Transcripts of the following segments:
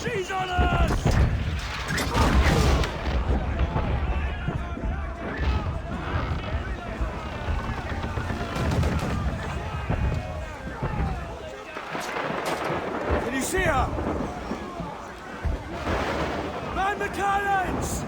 She's on us! Can you see her? Man the cannons!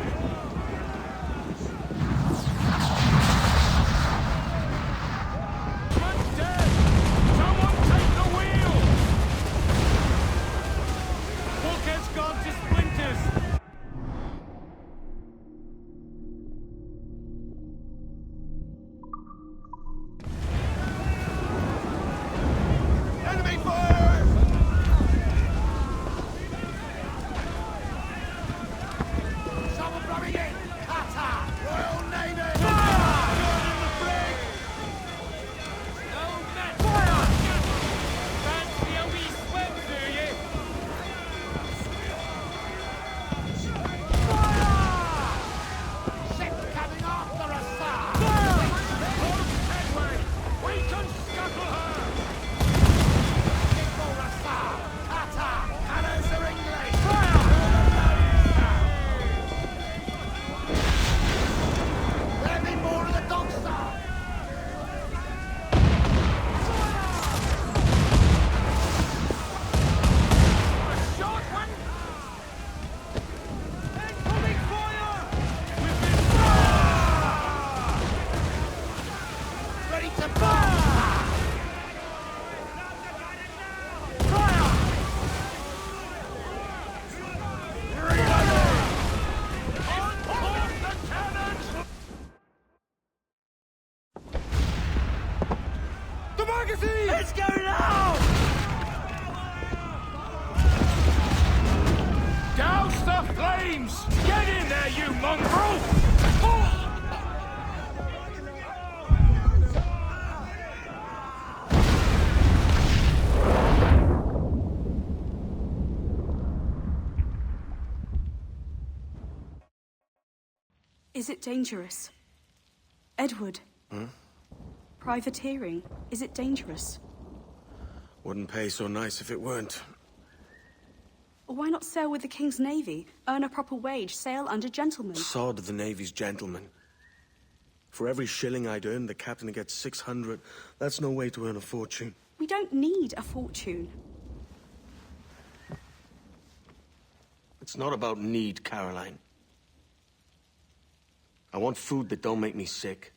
Let's go now! Douse the flames! Get in there, you mongrel! Is it dangerous? Edward? Privateering, is it dangerous? Wouldn't pay so nice if it weren't. Why not sail with the King's Navy? Earn a proper wage, sail under gentlemen. Sod the Navy's gentlemen. For every shilling I'd earn, the captain gets 600. That's no way to earn a fortune. We don't need a fortune. It's not about need, Caroline. I want food that don't make me sick.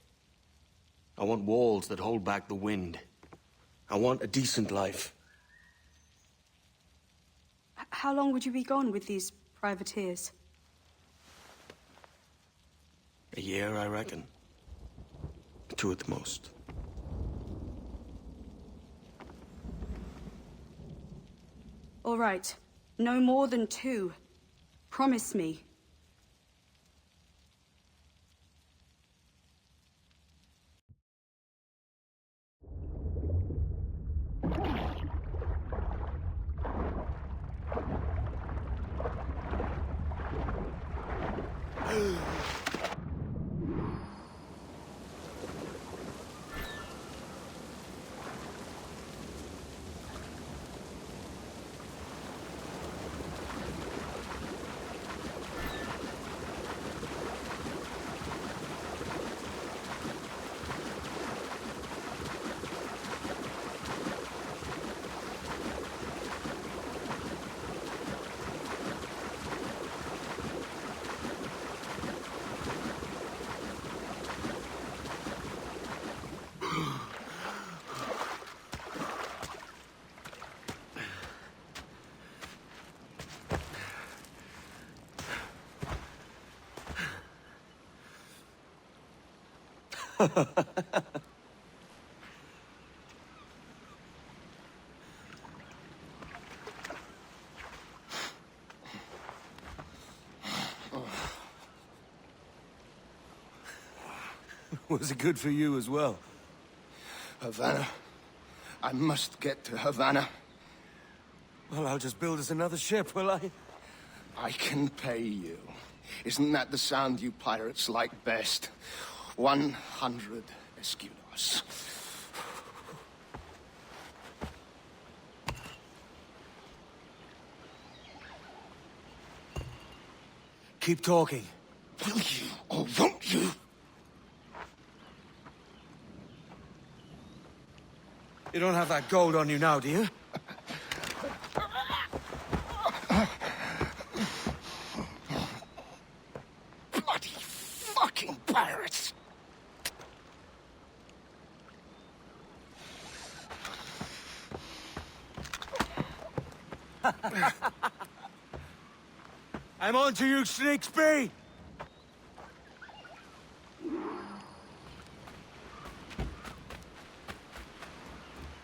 I want walls that hold back the wind. I want a decent life. How long would you be gone with these privateers? A year, I reckon. 2 at the most. All right. No more than 2. Promise me. Was it good for you as well? Havana. I must get to Havana. Well, I'll just build us another ship, will I? I can pay you. Isn't that the sound you pirates like best? 100 escudos. Keep talking. Will you, or won't you? You don't have that gold on you now, do you? Bloody fucking pirates! I'm on to you, Snakesby!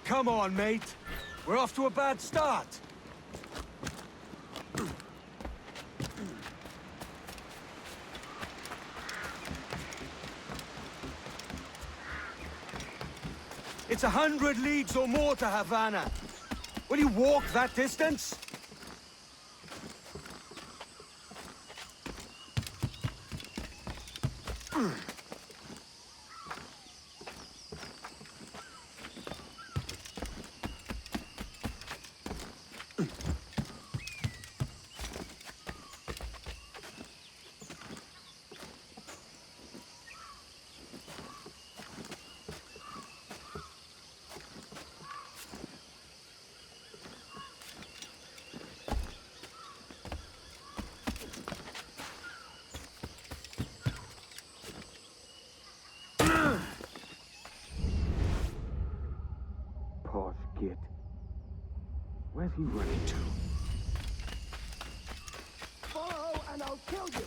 Come on, mate. We're off to a bad start. It's 100 leagues or more to Havana. Will you walk that distance? Git. Where's he running to? Follow and I'll kill you!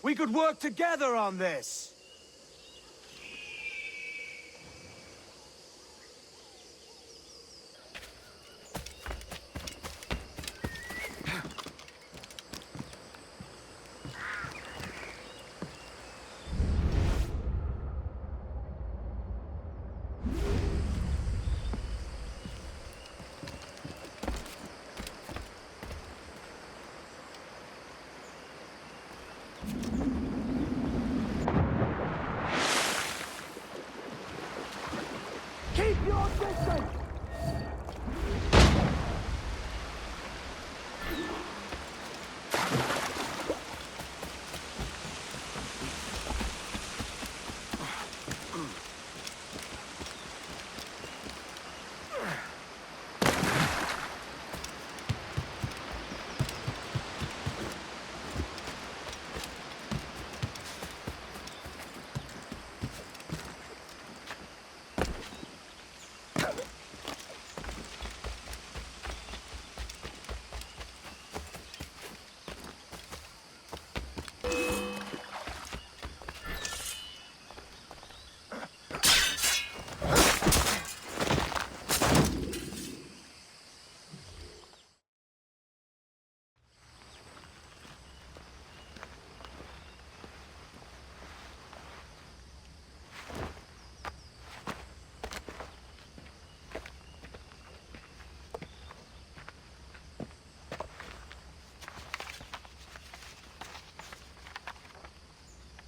We could work together on this! Keep your distance!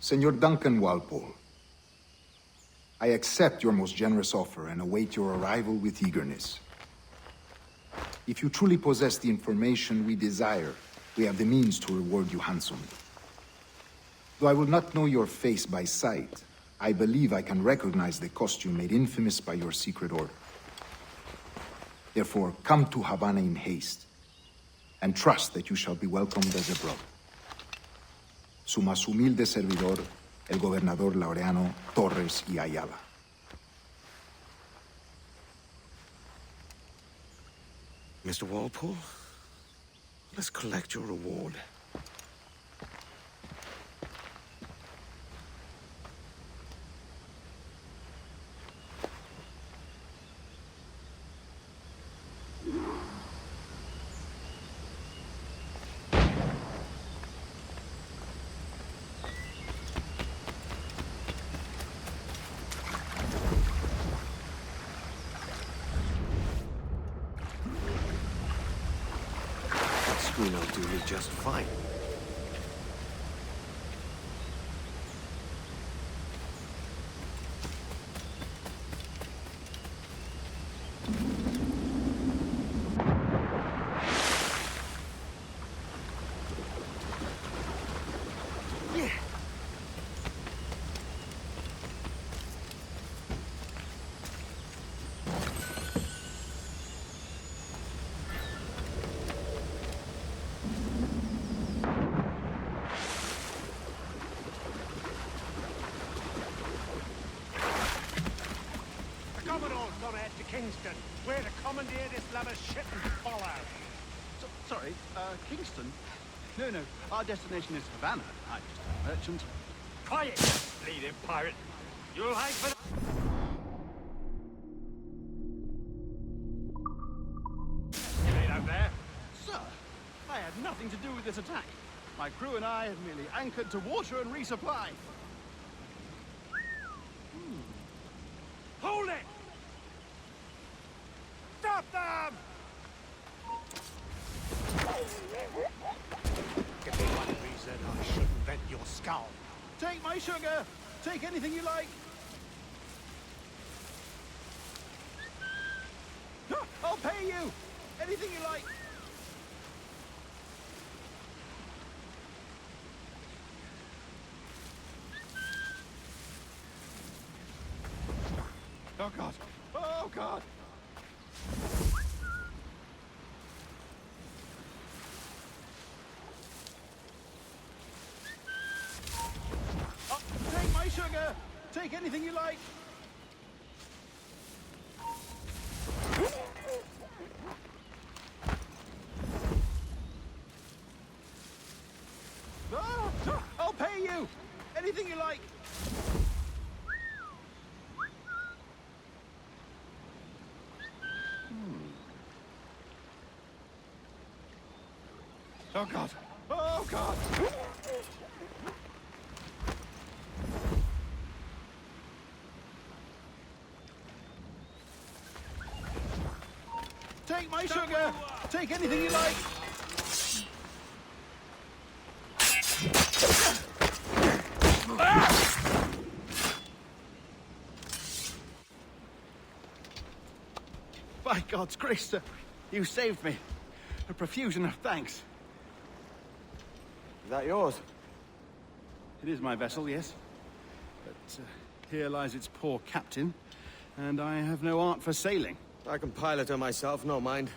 Senor Duncan Walpole, I accept your most generous offer and await your arrival with eagerness. If you truly possess the information we desire, we have the means to reward you handsomely. Though I will not know your face by sight, I believe I can recognize the costume made infamous by your secret order. Therefore, come to Havana in haste, and trust that you shall be welcomed as a brother. Su más humilde servidor, el gobernador Laureano Torres y Ayala. Mr. Walpole, let's collect your reward. schooner'll do me just fine. Kingston, where to commandeer this lover's ship and follow. Sorry, Kingston? No, our destination is Havana. I'm just a merchant. Quiet, bleeding pirate. You'll hang for the... You ain't out there? Sir, I had nothing to do with this attack. My crew and I have merely anchored to water and resupply. Hold it! Stop them! Give me one reason I shouldn't vent your skull. Take my sugar! Take anything you like! I'll pay you! Anything you like! Oh God! Oh God! Take my sugar! Take anything you like! I'll pay you! Anything you like! Oh God! Oh God! Take my sugar! Take anything you like! By God's grace, sir, you saved me. A profusion of thanks. Is that yours? It is my vessel, yes. But here lies its poor captain, and I have no art for sailing. I can pilot her myself, no mind.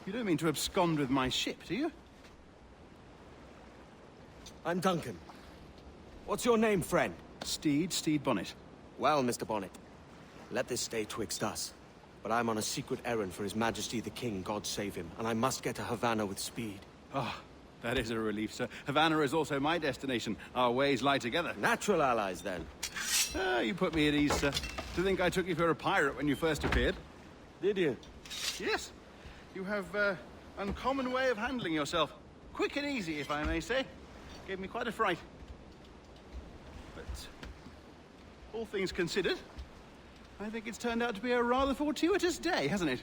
You don't mean to abscond with my ship, do you? I'm Duncan. What's your name, friend? Stede Bonnet. Well, Mr. Bonnet, let this stay twixt us. But I'm on a secret errand for His Majesty the King, God save him, and I must get to Havana with speed. Ah, that is a relief, sir. Havana is also my destination. Our ways lie together. Natural allies, then. Ah, you put me at ease, sir. To think I took you for a pirate when you first appeared. Did you? Yes. You have uncommon way of handling yourself. Quick and easy, if I may say. Gave me quite a fright. But all things considered, I think it's turned out to be a rather fortuitous day, hasn't it?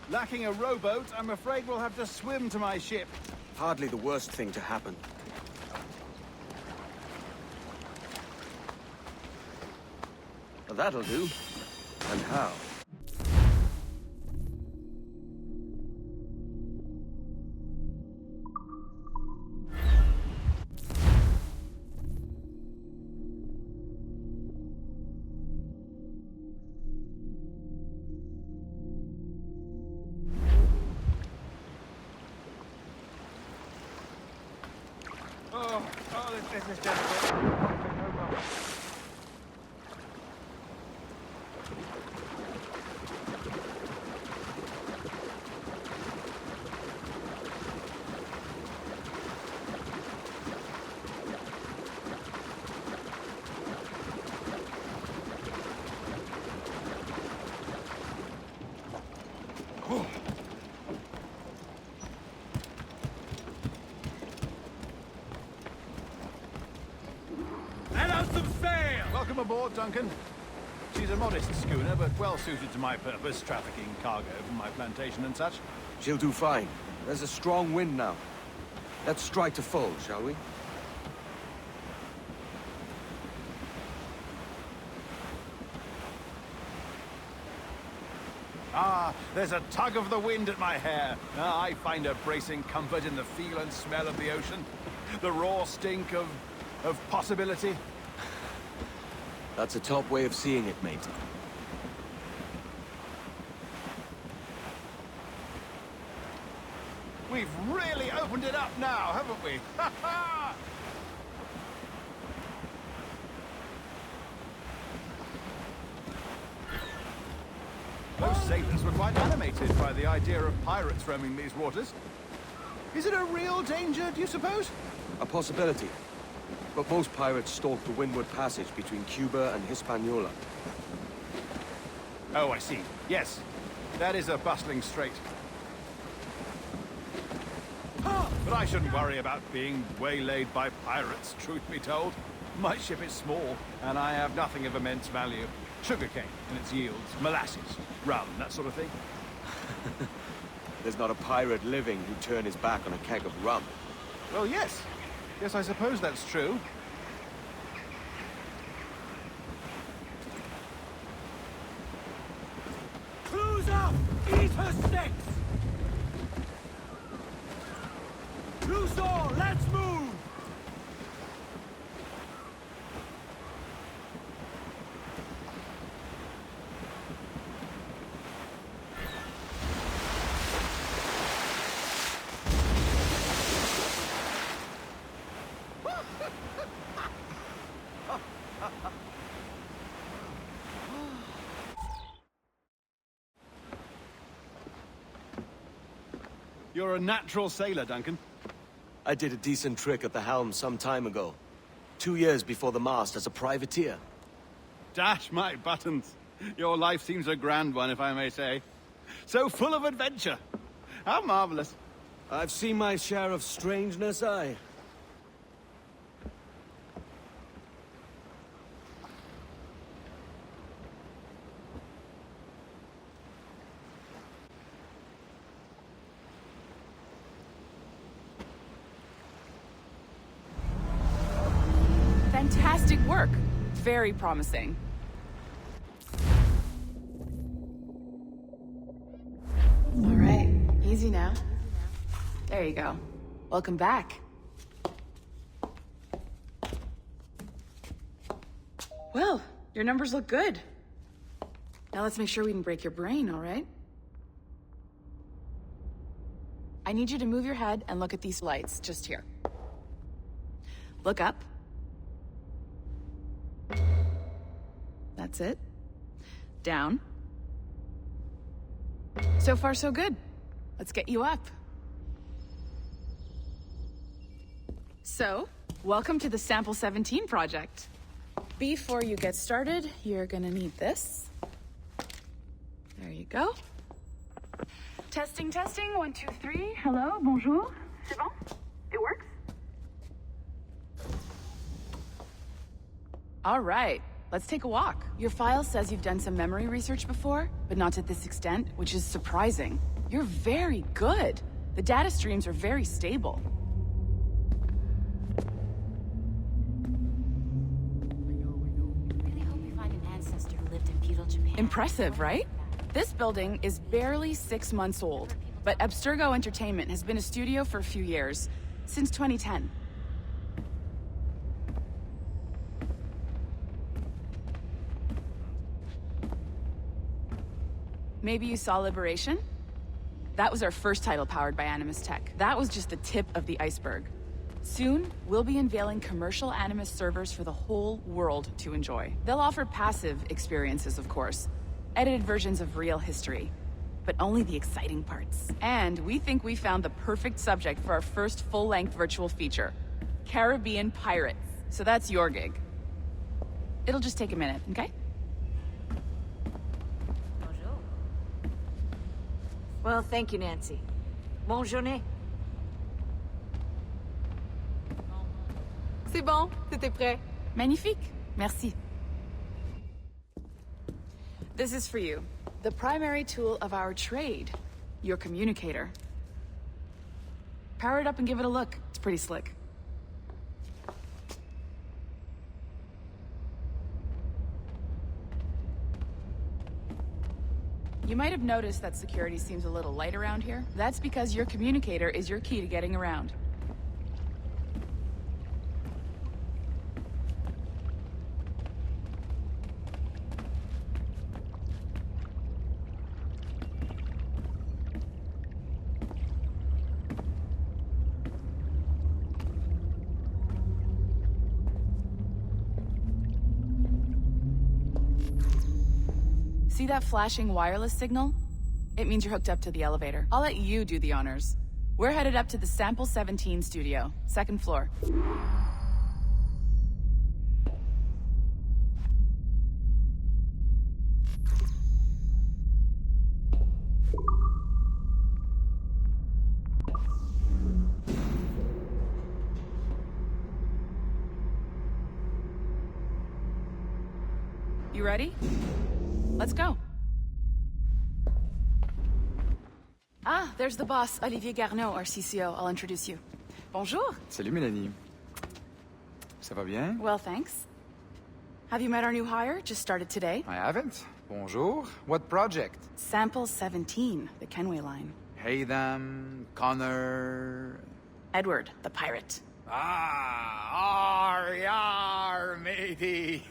Lacking a rowboat, I'm afraid we'll have to swim to my ship. Hardly the worst thing to happen. Well, that'll do. And how? Oh, this business gentlemen. Welcome aboard, Duncan. She's a modest schooner, but well suited to my purpose, trafficking cargo from my plantation and such. She'll do fine. There's a strong wind now. Let's strike to full, shall we? Ah, there's a tug of the wind at my hair. Ah, I find a bracing comfort in the feel and smell of the ocean. The raw stink of possibility. That's a top way of seeing it, mate. We've really opened it up now, haven't we? Ha ha! Most sailors were quite animated by the idea of pirates roaming these waters. Is it a real danger, do you suppose? A possibility. But most pirates stalk the windward passage between Cuba and Hispaniola. Oh, I see. Yes. That is a bustling strait. But I shouldn't worry about being waylaid by pirates, truth be told. My ship is small, and I have nothing of immense value. Sugarcane and its yields, molasses, rum, that sort of thing. There's not a pirate living who'd turn his back on a keg of rum. Well, yes. Yes, I suppose that's true. Cruise up! Eat her sticks! Luthor, let's move! You're a natural sailor, Duncan. I did a decent trick at the helm some time ago. 2 years before the mast as a privateer. Dash my buttons. Your life seems a grand one, if I may say. So full of adventure. How marvelous. I've seen my share of strangeness, aye. Fantastic work. Very promising. All right, easy now. There you go. Welcome back. Well, your numbers look good. Now let's make sure we can break your brain, all right? I need you to move your head and look at these lights just here. Look up. That's it. Down. So far, so good. Let's get you up. So, welcome to the Sample 17 project. Before you get started, you're gonna need this. There you go. Testing, testing, 1, 2, 3. Hello, bonjour. C'est bon? It works? All right. Let's take a walk. Your file says you've done some memory research before, but not to this extent, which is surprising. You're very good. The data streams are very stable. Really hope we find an ancestor who lived in feudal Japan. Impressive, right? This building is barely 6 months old, but Abstergo Entertainment has been a studio for a few years, since 2010. Maybe you saw Liberation? That was our first title powered by Animus Tech. That was just the tip of the iceberg. Soon, we'll be unveiling commercial Animus servers for the whole world to enjoy. They'll offer passive experiences, of course. Edited versions of real history. But only the exciting parts. And we think we found the perfect subject for our first full-length virtual feature. Caribbean pirates. So that's your gig. It'll just take a minute, okay? Well, thank you, Nancy. Bonne journée. C'est bon, c'était prêt. Magnifique, merci. This is for you. The primary tool of our trade. Your communicator. Power it up and give it a look. It's pretty slick. You might have noticed that security seems a little light around here. That's because your communicator is your key to getting around. See that flashing wireless signal? It means you're hooked up to the elevator. I'll let you do the honors. We're headed up to the Sample 17 studio, 2nd floor. You ready? Let's go. Ah, there's the boss, Olivier Garneau, our CCO. I'll introduce you. Bonjour. Salut, Mélanie. Ça va bien? Well, thanks. Have you met our new hire? Just started today. I haven't. Bonjour. What project? Sample 17, the Kenway line. Hey them, Connor... Edward, the pirate. Ah, yar, matey.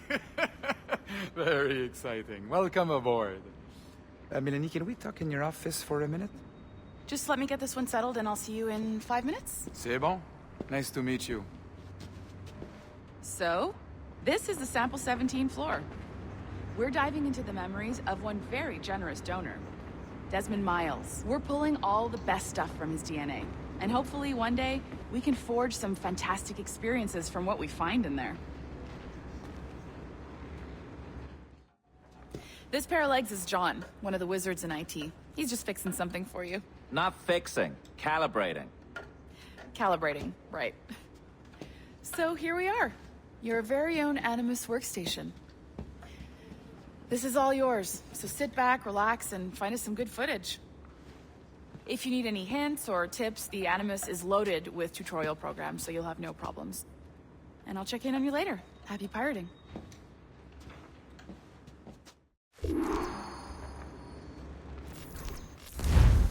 Very exciting. Welcome aboard. Mélanie, can we talk in your office for a minute? Just let me get this one settled and I'll see you in 5 minutes. C'est bon. Nice to meet you. So, this is the Sample 17 floor. We're diving into the memories of one very generous donor, Desmond Miles. We're pulling all the best stuff from his DNA. And hopefully one day, we can forge some fantastic experiences from what we find in there. This pair of legs is John, one of the wizards in IT. He's just fixing something for you. Not fixing, calibrating. Calibrating, right. So here we are, your very own Animus workstation. This is all yours, so sit back, relax, and find us some good footage. If you need any hints or tips, the Animus is loaded with tutorial programs, so you'll have no problems. And I'll check in on you later. Happy pirating.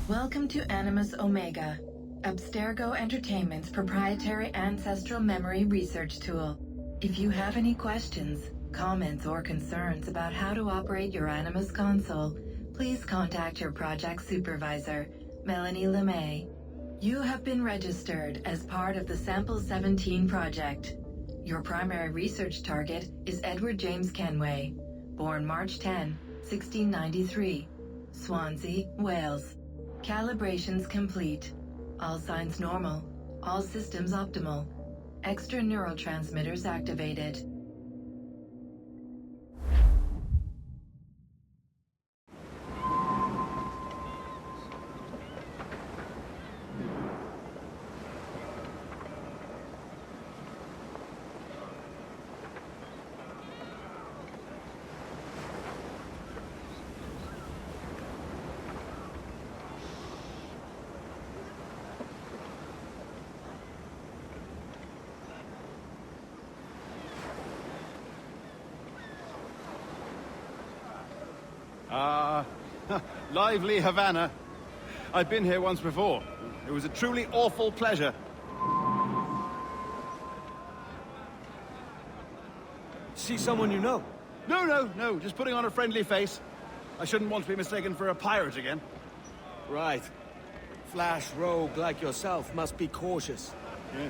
Welcome to Animus Omega, Abstergo Entertainment's proprietary ancestral memory research tool. If you have any questions, comments, or concerns about how to operate your Animus console, please contact your project supervisor, Melanie LeMay. You have been registered as part of the Sample 17 project. Your primary research target is Edward James Kenway, born March 10, 1693, Swansea, Wales. Calibrations complete. All signs normal. All systems optimal. Extra neurotransmitters activated. Lively Havana. I've been here once before. It was a truly awful pleasure. See someone you know? No, just putting on a friendly face. I shouldn't want to be mistaken for a pirate again. Right. Flash rogue like yourself must be cautious. Yeah.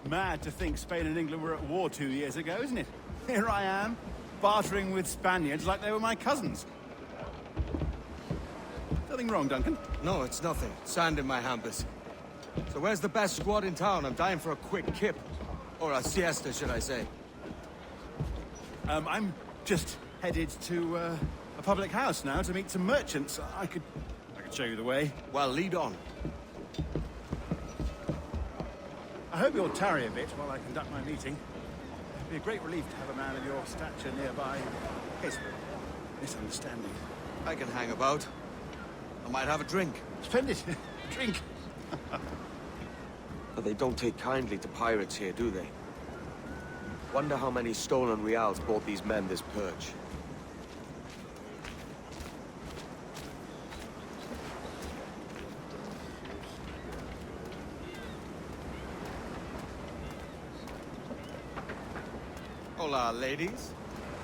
Mad to think Spain and England were at war 2 years ago, isn't it? Here I am, bartering with Spaniards like they were my cousins. Nothing wrong, Duncan? No, it's nothing. Sand in my hampers. So where's the best squad in town? I'm dying for a quick kip. Or a siesta, should I say. I'm just headed to a public house now to meet some merchants. I could show you the way. Well, lead on. I hope you'll tarry a bit while I conduct my meeting. It'd be a great relief to have a man of your stature nearby. In case of a misunderstanding. I can hang about. I might have a drink. Splendid. Drink. But they don't take kindly to pirates here, do they? Wonder how many stolen reals bought these men this purge. Hola, ladies.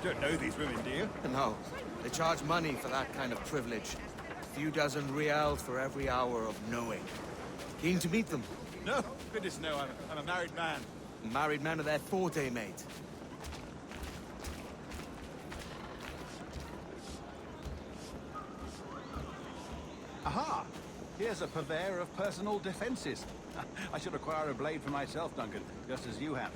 Don't know these women, do you? No. They charge money for that kind of privilege. A few dozen reals for every hour of knowing. Keen to meet them? No, goodness no, I'm a married man. Married men are their forte, mate. Aha! Here's a purveyor of personal defenses. I should acquire a blade for myself, Duncan, just as you have.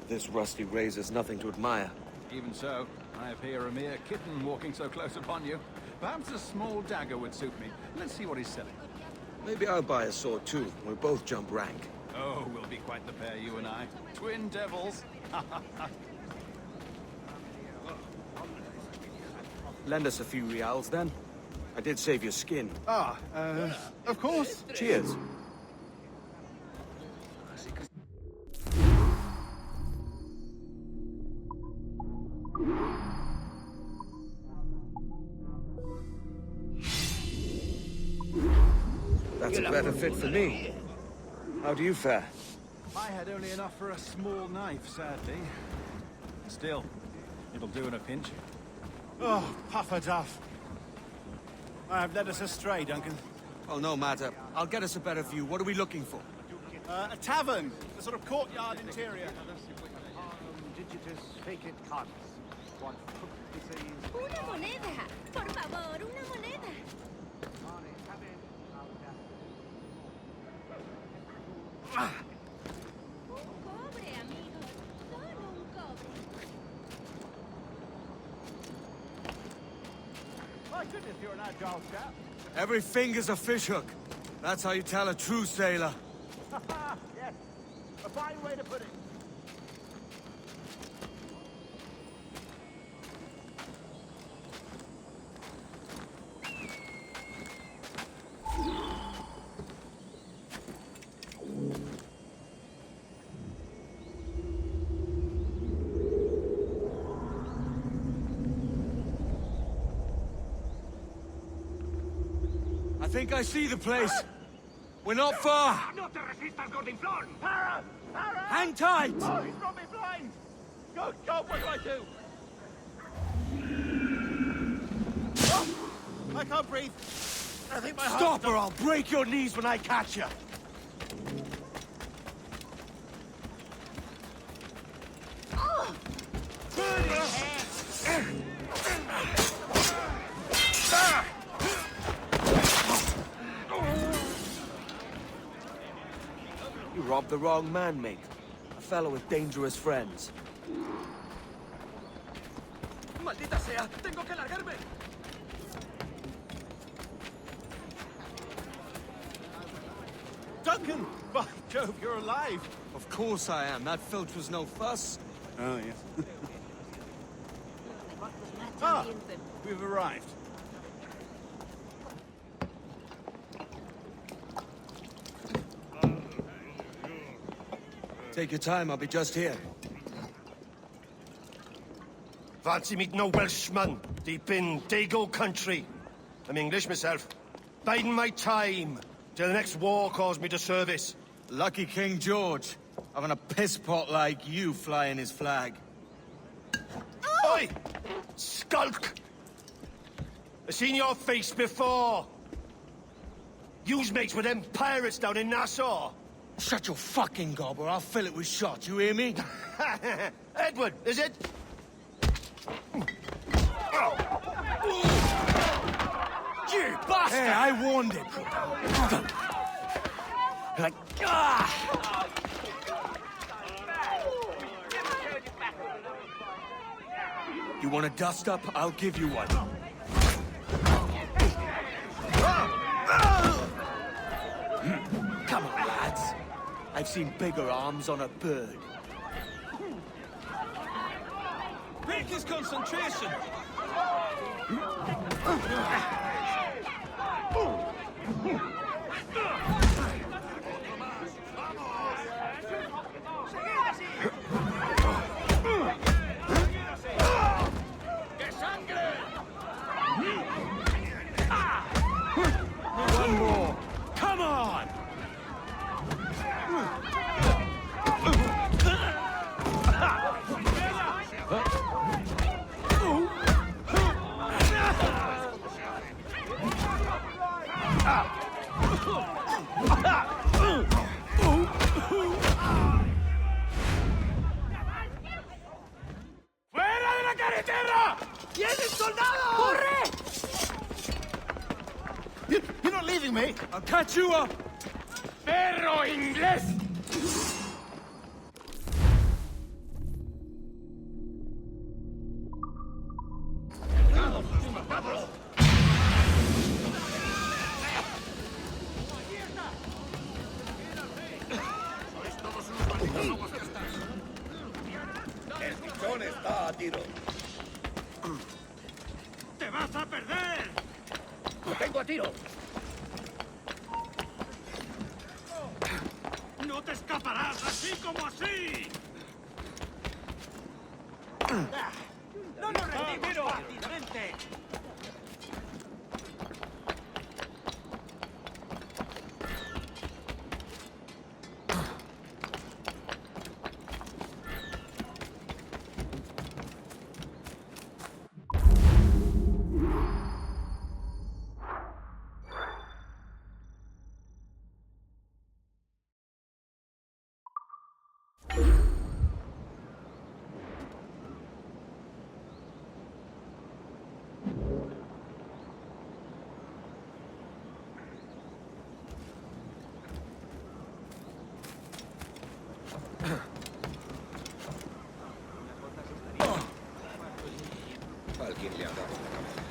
This rusty razor's nothing to admire. Even so, I appear a mere kitten walking so close upon you. Perhaps a small dagger would suit me. Let's see what he's selling. Maybe I'll buy a sword too. We'll both jump rank. Oh, we'll be quite the pair, you and I. Twin devils. Lend us a few reals, then. I did save your skin. Of course. Cheers. That's a better fit for me. How do you fare? I had only enough for a small knife, sadly. Still, it'll do in a pinch. Oh, puffer duff. I have led us astray, Duncan. Oh, no matter. I'll get us a better view. What are we looking for? A tavern. A sort of courtyard interior. Una moneda. Por favor, una moneda. Un cobre, amigo. Solo un cobre. My goodness, you're an agile chap. Every finger's a fishhook. That's how you tell a true sailor. Yes. A fine way to put it. I think I see the place. We're not far. No te resistas, Gordinflón! Para! Para! Hang tight! Oh, he's brought me blind! Go, go, what do I do? Oh, I can't breathe. I think my heart... Stop or I'll break your knees when I catch you. Oh! You robbed the wrong man, mate. A fellow with dangerous friends. ¡Maldita sea! ¡Tengo que largarme! Duncan! By Jove, you're alive! Of course I am. That filch was no fuss. Oh, yes. Ah! We've arrived. Take your time, I'll be just here. Fancy meeting no Welshman deep in Dago country. I'm English myself. Biding my time till the next war calls me to service. Lucky King George, having a pisspot like you flying his flag. Oi! Skulk! I've seen your face before. You's mates with them pirates down in Nassau. Shut your fucking gob or I'll fill it with shot, you hear me? Edward, is it? You bastard! Hey, I warned him. You want a dust-up? I'll give you one. I've seen bigger arms on a bird. Break his concentration! One more! Come on! ¡Fuera de la carretera! ¡Vienen soldados! ¡Corre! You're not leaving me! I'll catch you up! ¡Perro inglés! El pichón está a tiro. ¡Te vas a perder! ¡Lo tengo a tiro! ¡No te escaparás así como así! ¡No nos rendimos fácilmente! Alguien le ha dado la cabeza.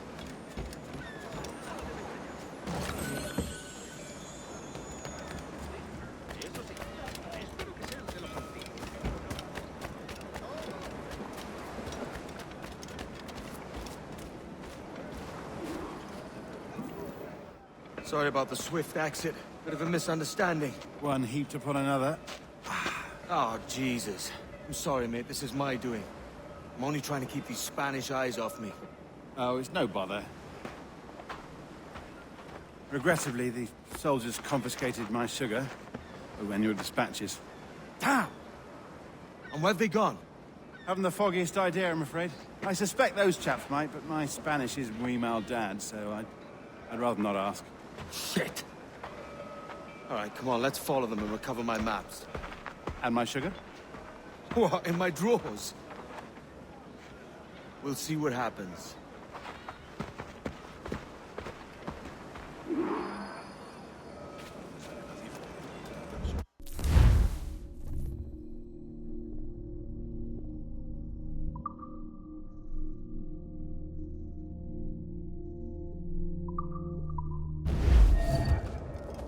Sorry about the swift exit. Bit of a misunderstanding. One heaped upon another. Oh, Jesus. I'm sorry, mate. This is my doing. I'm only trying to keep these Spanish eyes off me. Oh, it's no bother. Regrettably, the soldiers confiscated my sugar when your dispatches. Damn! And where have they gone? Haven't the foggiest idea, I'm afraid. I suspect those chaps might, but my Spanish is muy mal dad, so I'd rather not ask. Shit! All right, come on, let's follow them and recover my maps. And my sugar? What, in my drawers? We'll see what happens.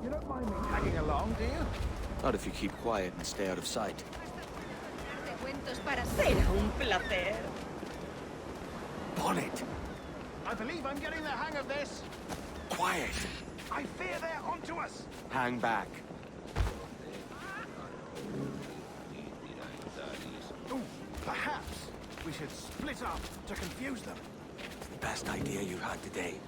You don't mind me tagging along, do you? Not if you keep quiet and stay out of sight. Bonnet! I believe I'm getting the hang of this. Quiet! I fear they're onto us! Hang back. Ooh, perhaps we should split up to confuse them. The best idea you had today.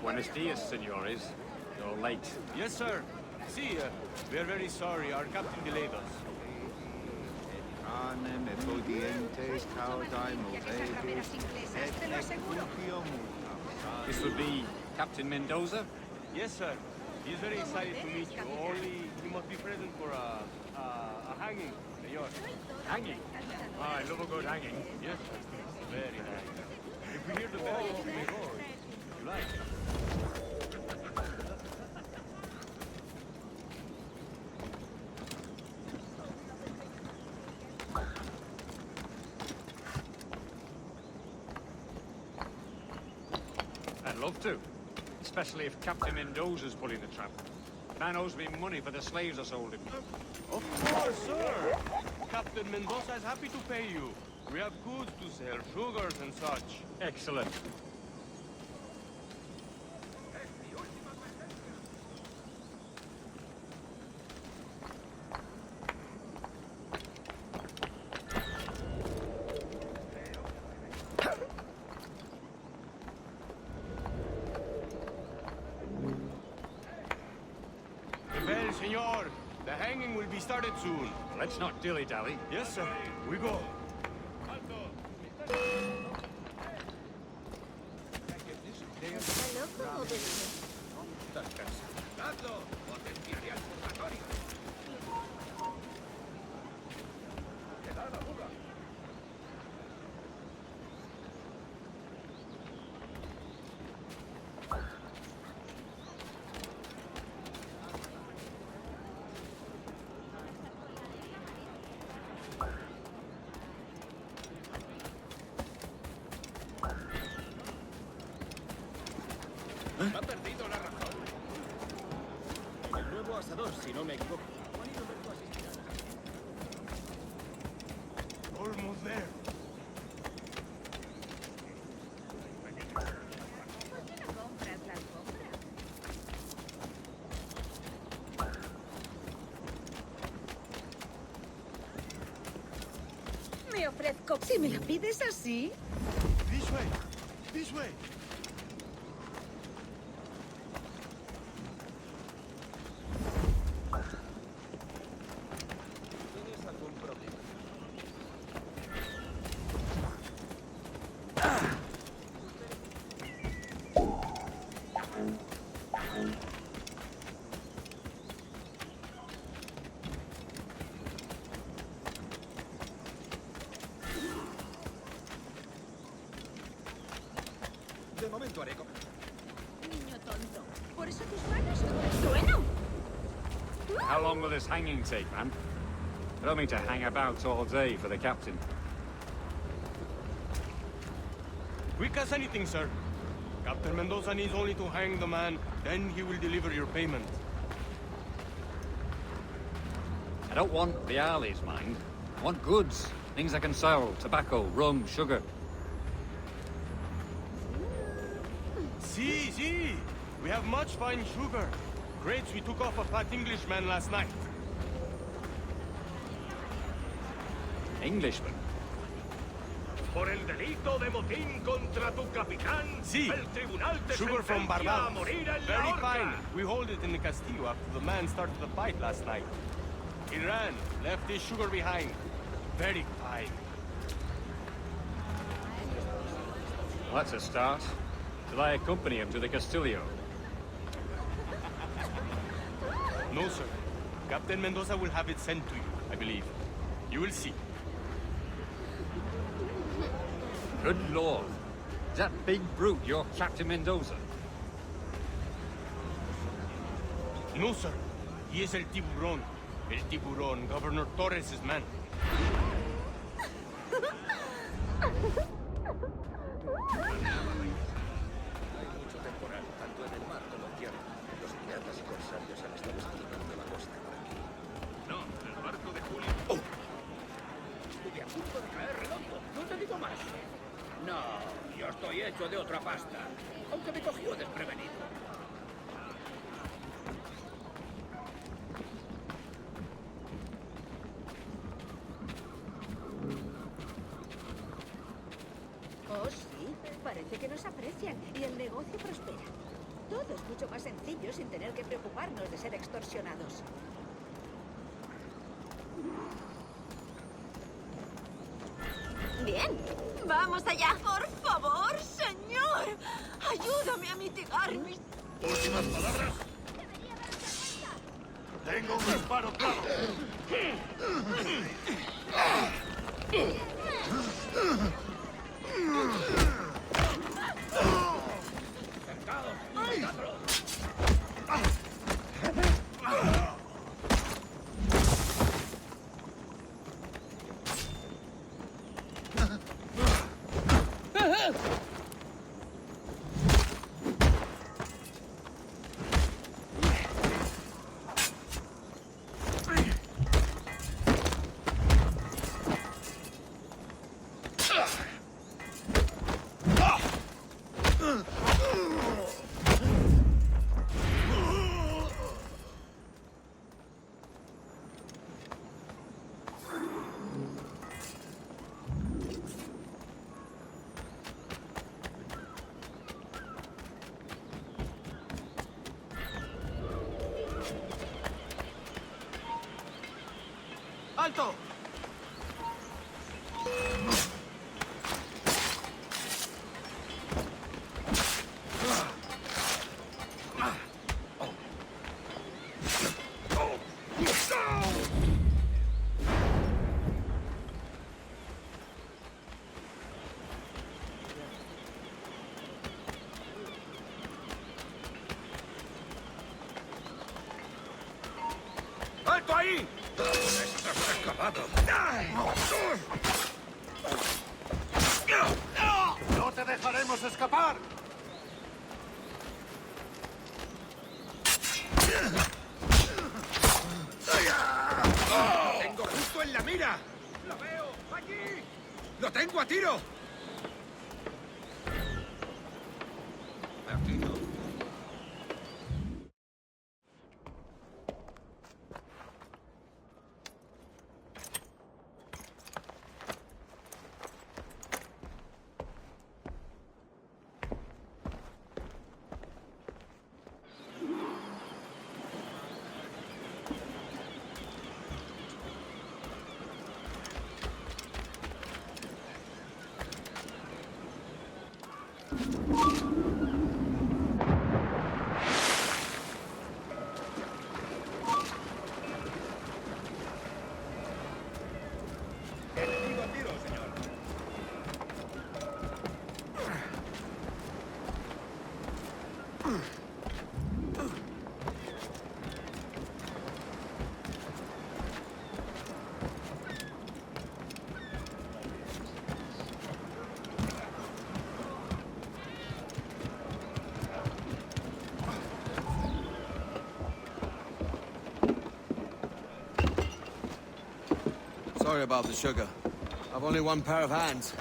Buenos dias, senores. You're late. Yes, sir. See, we're very sorry. Our captain delayed us. This would be Captain Mendoza? Yes, sir. He's very excited to meet you. Only he must be present for a hanging, senor. Hanging? I love a good hanging. Yes, sir. Very nice. If we hear the bell, we may go. If you like. love to. Especially if Captain Mendoza's pulling the trap. Man owes me money for the slaves I sold him. Of course, sir. Captain Mendoza is happy to pay you. We have goods to sell, sugars and such. Excellent. Well, senor, the hanging will be started soon. Let's not dilly-dally. Yes, sir. We go. Ha perdido la razón. El nuevo asador, si no me equivoco. Almost there. Me ofrezco. Si me lo pides así. This way. This way. De momento haré como... Niño tonto. Por eso tus manos suenan. How long will this hanging take, man? I don't mean to hang about all day for the captain. Quick as anything, sir. Captain Mendoza needs only to hang the man, then he will deliver your payment. I don't want reales, mind. I want goods. Things I can sell. Tobacco, rum, sugar. See. We have much fine sugar. Crates we took off a fat Englishman last night. Englishman? Por el delito de motín contra tu capitán, Sí. el tribunal te Sugar from sentencia a Barbados. morir en la Very horca. fine. We hold it in the Castillo after the man started the fight last night. He ran, left his sugar behind. Very fine. Well, that's a start. Shall I accompany him to the Castillo? No, sir. Captain Mendoza will have it sent to you, I believe. You will see. Good lord. Is that big brute your Captain Mendoza? No, sir. He is el tiburón. El tiburón, Governor Torres' man. Hay mucho temporal, tanto en el mar como en tierra. Los piratas y corsarios han estado esquivando la costa por aquí. No, el barco de Julio... ¡Oh! Estuve a punto de caer redondo. No te digo más. No, yo estoy hecho de otra pasta. Aunque me cogió desprevenido. Oh, sí. Parece que nos aprecian y el negocio prospera. Todo es mucho más sencillo sin tener que preocuparnos de ser extorsionados. Bien. Vamos allá. Por favor, señor. Ayúdame a mitigar mis... ¿Últimas palabras? Tengo un disparo claro. ¡Cercados! ¡Matadlos! Alto! ¡Alto ahí! ¡Estás acabado! ¡No te dejaremos escapar! ¡Lo tengo justo en la mira! ¡Lo veo! ¡Allí! ¡Lo tengo a tiro! Aquí no. Sorry about the sugar. I've only one pair of hands.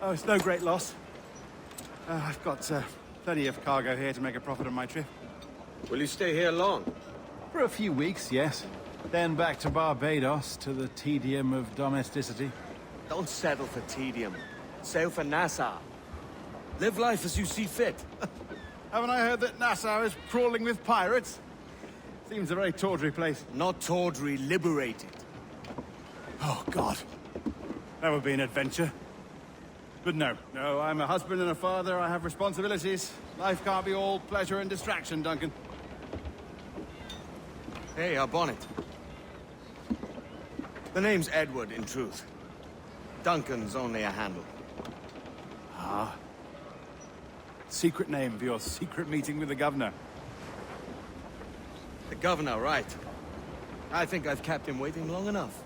Oh, it's no great loss. I've got plenty of cargo here to make a profit on my trip. Will you stay here long? For a few weeks, yes. Then back to Barbados, to the tedium of domesticity. Don't settle for tedium. Sail for Nassau. Live life as you see fit. Haven't I heard that Nassau is crawling with pirates? Seems a very tawdry place. Not tawdry, liberated. Oh, God. That would be an adventure. But no, I'm a husband and a father. I have responsibilities. Life can't be all pleasure and distraction, Duncan. Hey, our Bonnet. The name's Edward, in truth. Duncan's only a handle. Ah. Secret name for your secret meeting with the governor. The governor, right. I think I've kept him waiting long enough.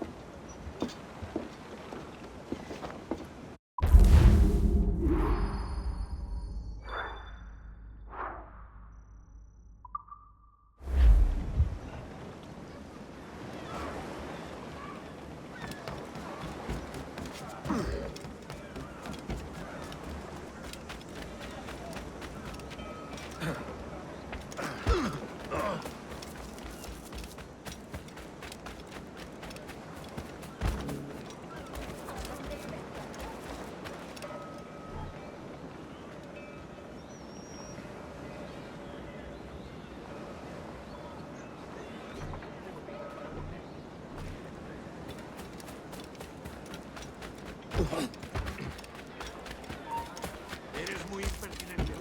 Eres muy impertinente.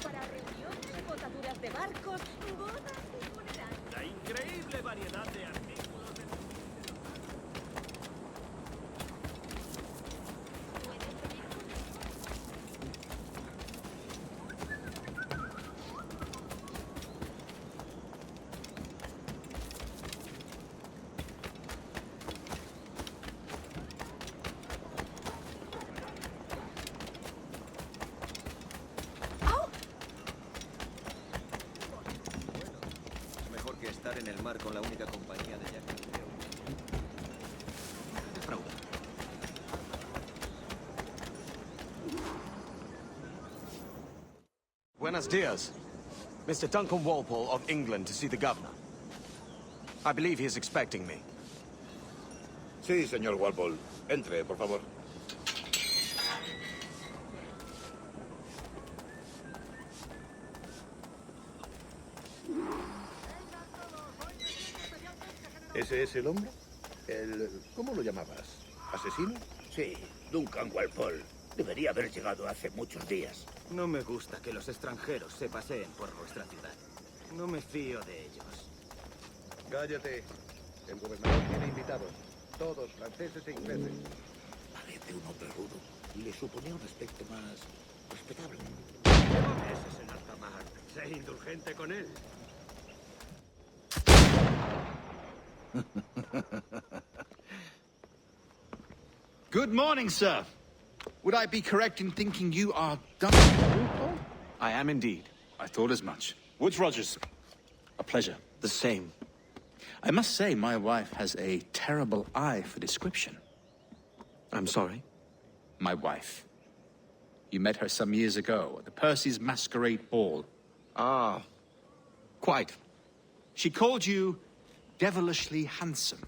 Para reuniones, botaduras de barcos, bodas y funerales. La increíble variedad de artículos de... Mejor que estar en el mar con la única compañía de Jack Rackham. Buenos dias. Mr. Duncan Walpole of England to see the governor. I believe he is expecting me. Sí, señor Walpole. Entre, por favor. ¿Ese es el hombre? ¿Cómo lo llamabas? ¿Asesino? Sí, Duncan Walpole. Debería haber llegado hace muchos días. No me gusta que los extranjeros se paseen por nuestra ciudad. No me fío de ellos. Cállate. El gobernador tiene invitados. Todos franceses e ingleses. Parece un hombre rudo. Le suponía un aspecto más respetable. Lleva meses en alta mar. Sé indulgente con él. Good morning, sir. Would I be correct in thinking you are Duncan? I am indeed. I thought as much. Woods Rogers. A pleasure. The same. I must say, my wife has a terrible eye for description. I'm sorry? My wife. You met her some years ago at the Percy's Masquerade Ball. Ah, quite. She called you devilishly handsome.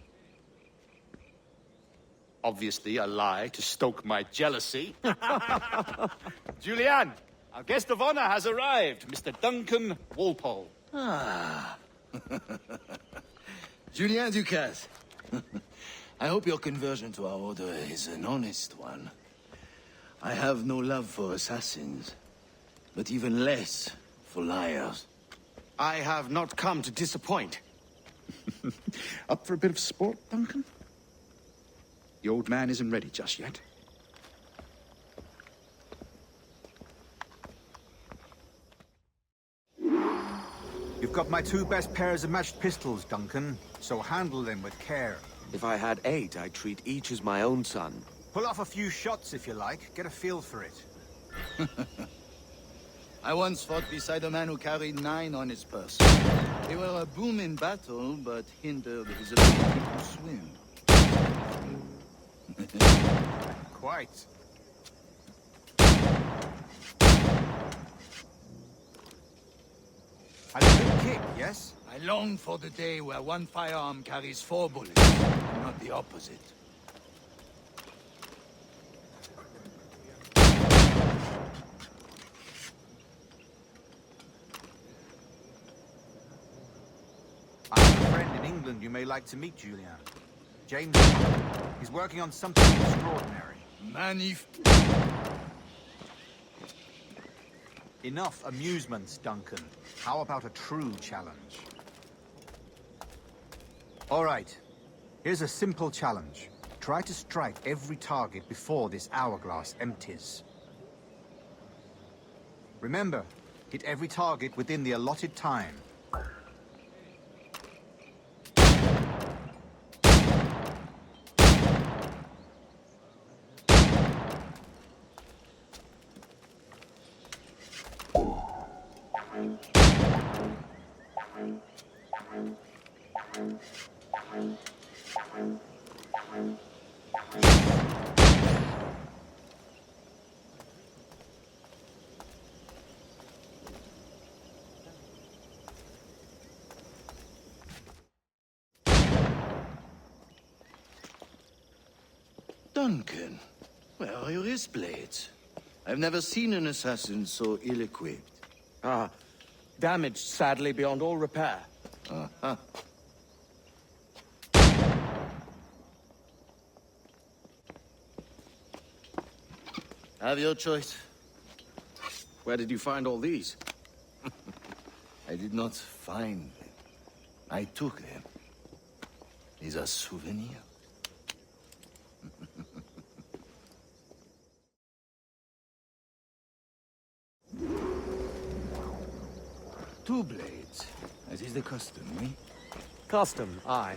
Obviously a lie to stoke my jealousy. Julianne, our guest of honor has arrived, Mr. Duncan Walpole. Ah. Julien Ducasse. I hope your conversion to our order is an honest one. I have no love for assassins, but even less for liars. I have not come to disappoint. Up for a bit of sport, Duncan? The old man isn't ready just yet. You've got my 2 best pairs of matched pistols, Duncan, so handle them with care. If I had 8, I'd treat each as my own son. Pull off a few shots if you like. Get a feel for it. I once fought beside a man who carried 9 on his person. They were a boom in battle, but hindered his ability to swim. Quite. Had a good kick, yes? I long for the day where one firearm carries 4 bullets, and not the opposite. I have a friend in England you may like to meet, Julian. James. He's working on something extraordinary. Enough amusements, Duncan. How about a true challenge? All right. Here's a simple challenge. Try to strike every target before this hourglass empties. Remember, hit every target within the allotted time. Duncan, where are your wrist blades? I've never seen an assassin so ill-equipped. Ah, damaged sadly beyond all repair. Uh-huh. Have your choice. Where did you find all these? I did not find them. I took them. These are souvenirs. Two blades, as is the custom, eh? Custom, aye.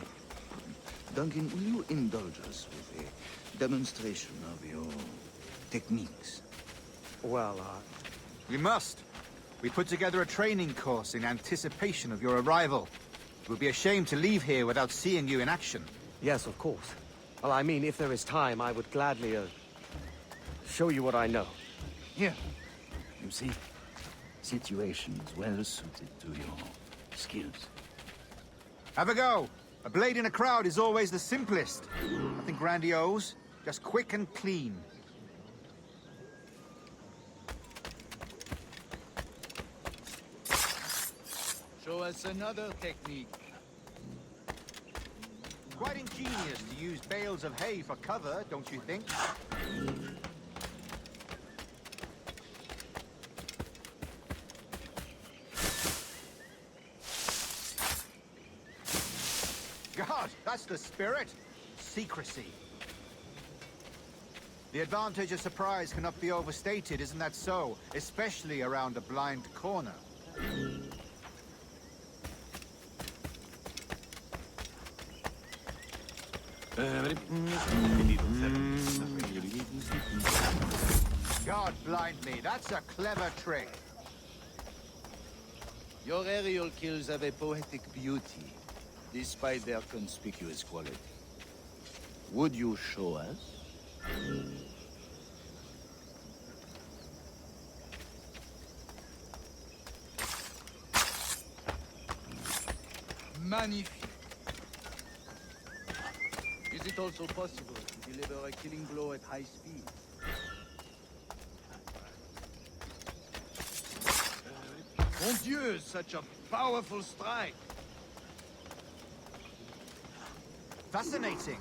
Duncan, will you indulge us with a demonstration of your techniques? Well, We must. We put together a training course in anticipation of your arrival. It would be a shame to leave here without seeing you in action. Yes, of course. Well, I mean, if there is time, I would gladly, show you what I know. Here. You see? Situations well suited to your skills. Have a go. A blade in a crowd is always the simplest. Nothing grandiose, just quick and clean. Show us another technique. Quite ingenious to use bales of hay for cover, don't you think? God, that's the spirit. Secrecy. The advantage of surprise cannot be overstated, isn't that so? Especially around a blind corner. God blind me, that's a clever trick. Your aerial kills have a poetic beauty, despite their conspicuous quality. Would you show us? Magnifique. Is it also possible to deliver a killing blow at high speed? Mon Dieu, such a powerful strike! Fascinating.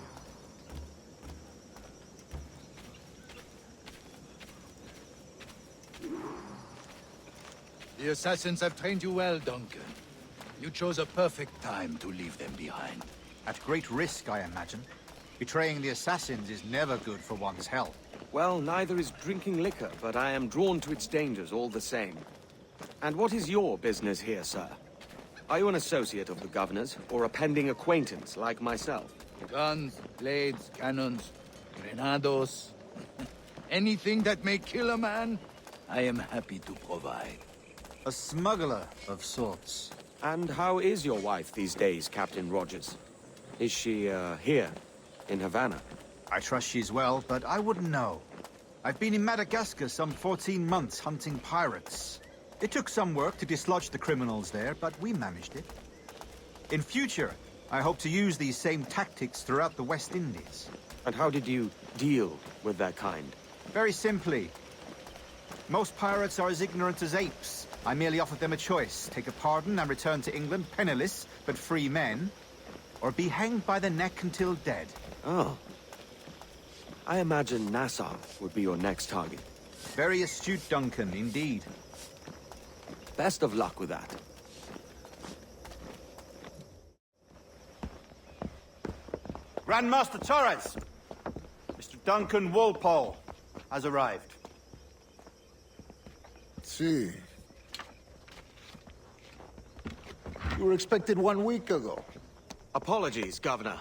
The assassins have trained you well, Duncan. You chose a perfect time to leave them behind. At great risk, I imagine. Betraying the assassins is never good for one's health. Well, neither is drinking liquor, but I am drawn to its dangers all the same. And what is your business here, sir? Are you an associate of the governor's, or a pending acquaintance like myself? Guns, blades, cannons, grenados. Anything that may kill a man, I am happy to provide. A smuggler of sorts. And how is your wife these days, Captain Rogers? Is she, here, in Havana? I trust she's well, but I wouldn't know. I've been in Madagascar some 14 months hunting pirates. It took some work to dislodge the criminals there, but we managed it. In future, I hope to use these same tactics throughout the West Indies. And how did you deal with that kind? Very simply. Most pirates are as ignorant as apes. I merely offered them a choice. Take a pardon and return to England penniless, but free men. Or be hanged by the neck until dead. Oh. I imagine Nassau would be your next target. Very astute, Duncan, indeed. Best of luck with that. Grandmaster Torres! Mr. Duncan Walpole has arrived. See. You were expected 1 week ago. Apologies, Governor.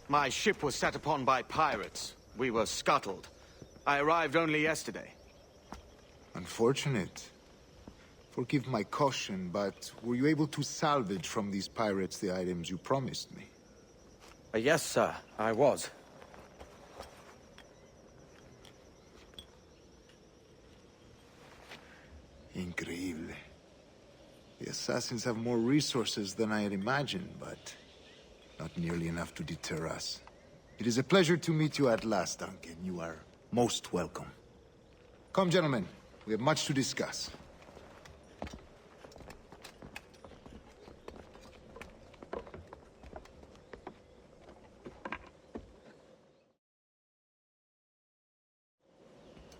My ship was set upon by pirates. We were scuttled. I arrived only yesterday. Unfortunate. Forgive my caution, but were you able to salvage from these pirates the items you promised me? Yes, sir, I was. Increíble. The assassins have more resources than I had imagined, but not nearly enough to deter us. It is a pleasure to meet you at last, Duncan. You are most welcome. Come, gentlemen. We have much to discuss.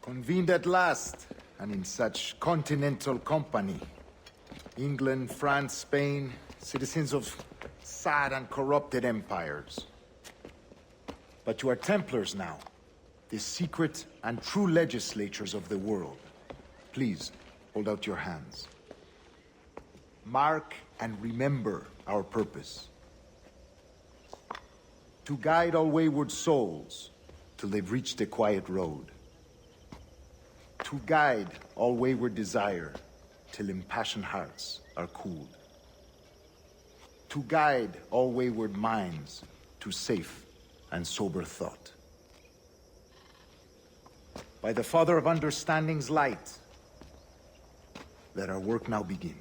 Convened at last, and in such continental company. England, France, Spain, citizens of sad and corrupted empires. But you are Templars now, the secret and true legislatures of the world. Please, hold out your hands. Mark and remember our purpose. To guide all wayward souls till they've reached a quiet road. To guide all wayward desire till impassioned hearts are cooled. To guide all wayward minds to safe and sober thought. By the Father of Understanding's light, let our work now begin.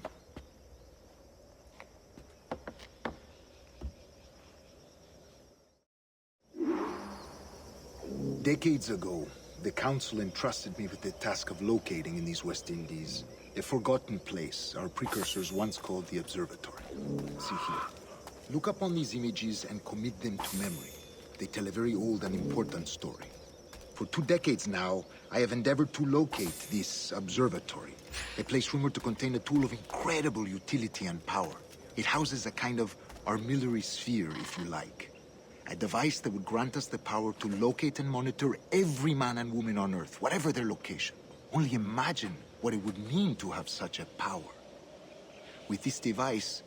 Decades ago, the Council entrusted me with the task of locating in these West Indies a forgotten place our precursors once called the Observatory. See here. Look upon these images and commit them to memory. They tell a very old and important story. For 2 decades now, I have endeavored to locate this observatory, a place rumored to contain a tool of incredible utility and power. It houses a kind of armillary sphere, if you like. A device that would grant us the power to locate and monitor every man and woman on Earth, whatever their location. Only imagine what it would mean to have such a power. With this device,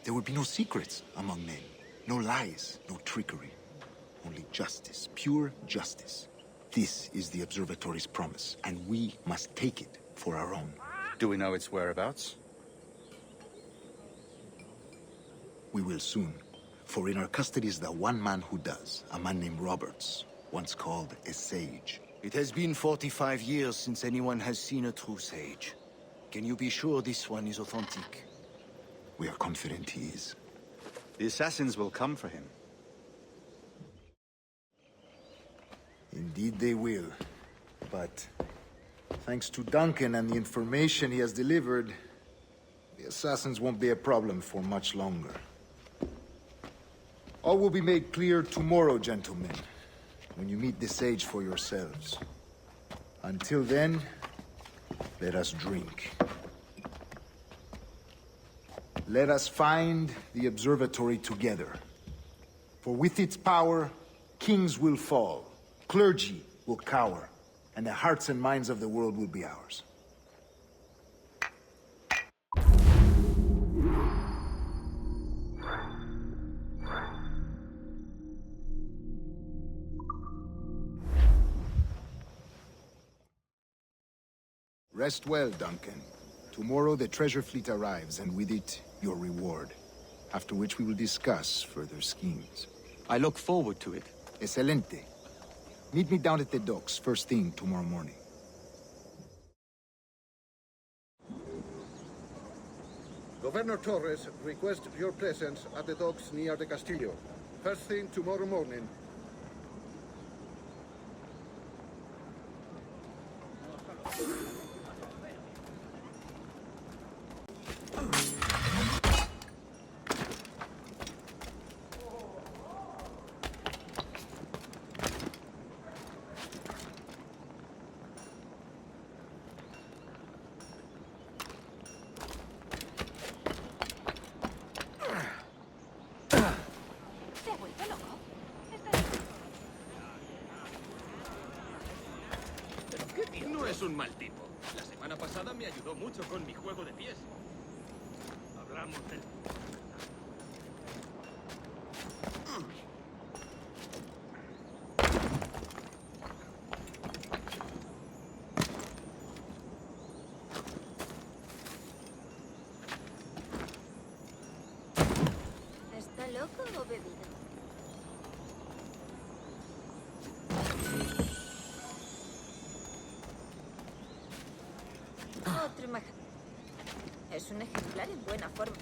there would be no secrets among men, no lies, no trickery. Only justice, pure justice. This is the observatory's promise, and we must take it for our own. Do we know its whereabouts? We will soon. For in our custody is the one man who does, a man named Roberts, once called a sage. It has been 45 years since anyone has seen a true sage. Can you be sure this one is authentic? We are confident he is. The assassins will come for him. Indeed they will. But thanks to Duncan and the information he has delivered, the assassins won't be a problem for much longer. All will be made clear tomorrow, gentlemen, when you meet the sage for yourselves. Until then, let us drink. Let us find the observatory together. For with its power, kings will fall, clergy will cower, and the hearts and minds of the world will be ours. Rest well, Duncan. Tomorrow the treasure fleet arrives, and with it, your reward. After which we will discuss further schemes. I look forward to it. Excelente. Meet me down at the docks first thing tomorrow morning. Governor Torres requests your presence at the docks near the Castillo. First thing tomorrow morning. No es un mal tipo. La semana pasada me ayudó mucho con mi juego de pies. Hablamos de... ¿Está loco o bebido? Otro imagen. Es un ejemplar en buena forma.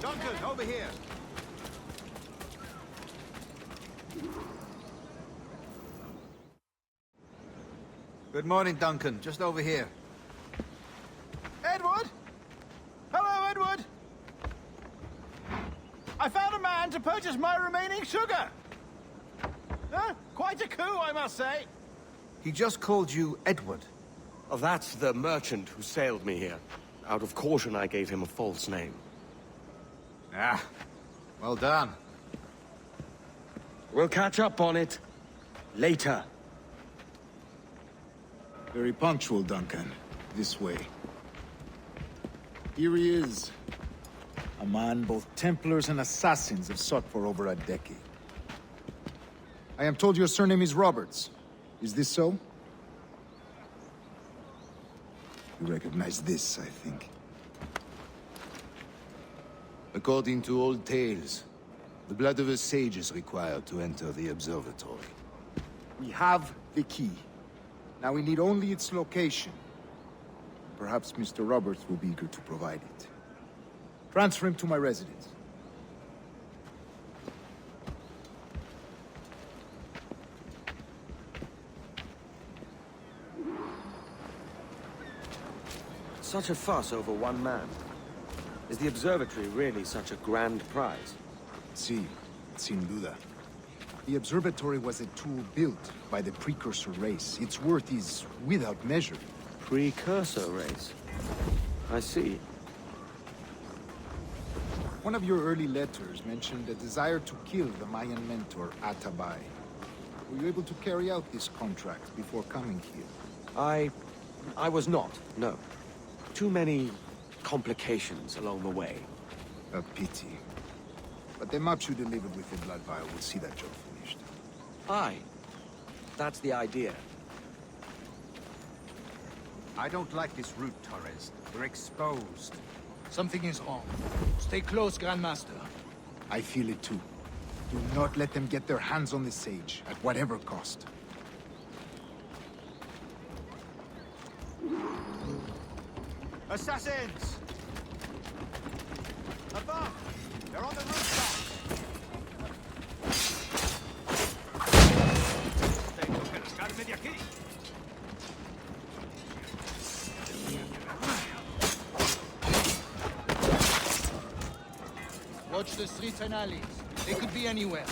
Duncan, over here. Good morning, Duncan. Just over here. Edward? Hello, Edward. I found a man to purchase my remaining sugar. Huh? Quite a coup, I must say. He just called you Edward. Oh, that's the merchant who sailed me here. Out of caution, I gave him a false name. Ah, well done. We'll catch up on it later. Very punctual, Duncan. This way. Here he is. A man both Templars and Assassins have sought for over a decade. I am told your surname is Roberts. Is this so? You recognize this, I think. According to old tales, the blood of a sage is required to enter the observatory. We have the key. Now we need only its location. Perhaps Mr. Roberts will be eager to provide it. Transfer him to my residence. Such a fuss over one man. Is the observatory really such a grand prize? Sí, sin duda. The observatory was a tool built by the precursor race. Its worth is without measure. Precursor race? I see. One of your early letters mentioned a desire to kill the Mayan mentor, Atabay. Were you able to carry out this contract before coming here? I was not, no. Too many complications along the way. A pity. But the maps you delivered with the blood vial will see that job finished. Aye. That's the idea. I don't like this route, Torres. We're exposed. Something is wrong. Stay close, Grandmaster. I feel it too. Do not let them get their hands on the sage, at whatever cost. Assassins! Above! They're on the rooftop! Tengo que rascarme de aquí. Watch the streets and alleys. They could be anywhere.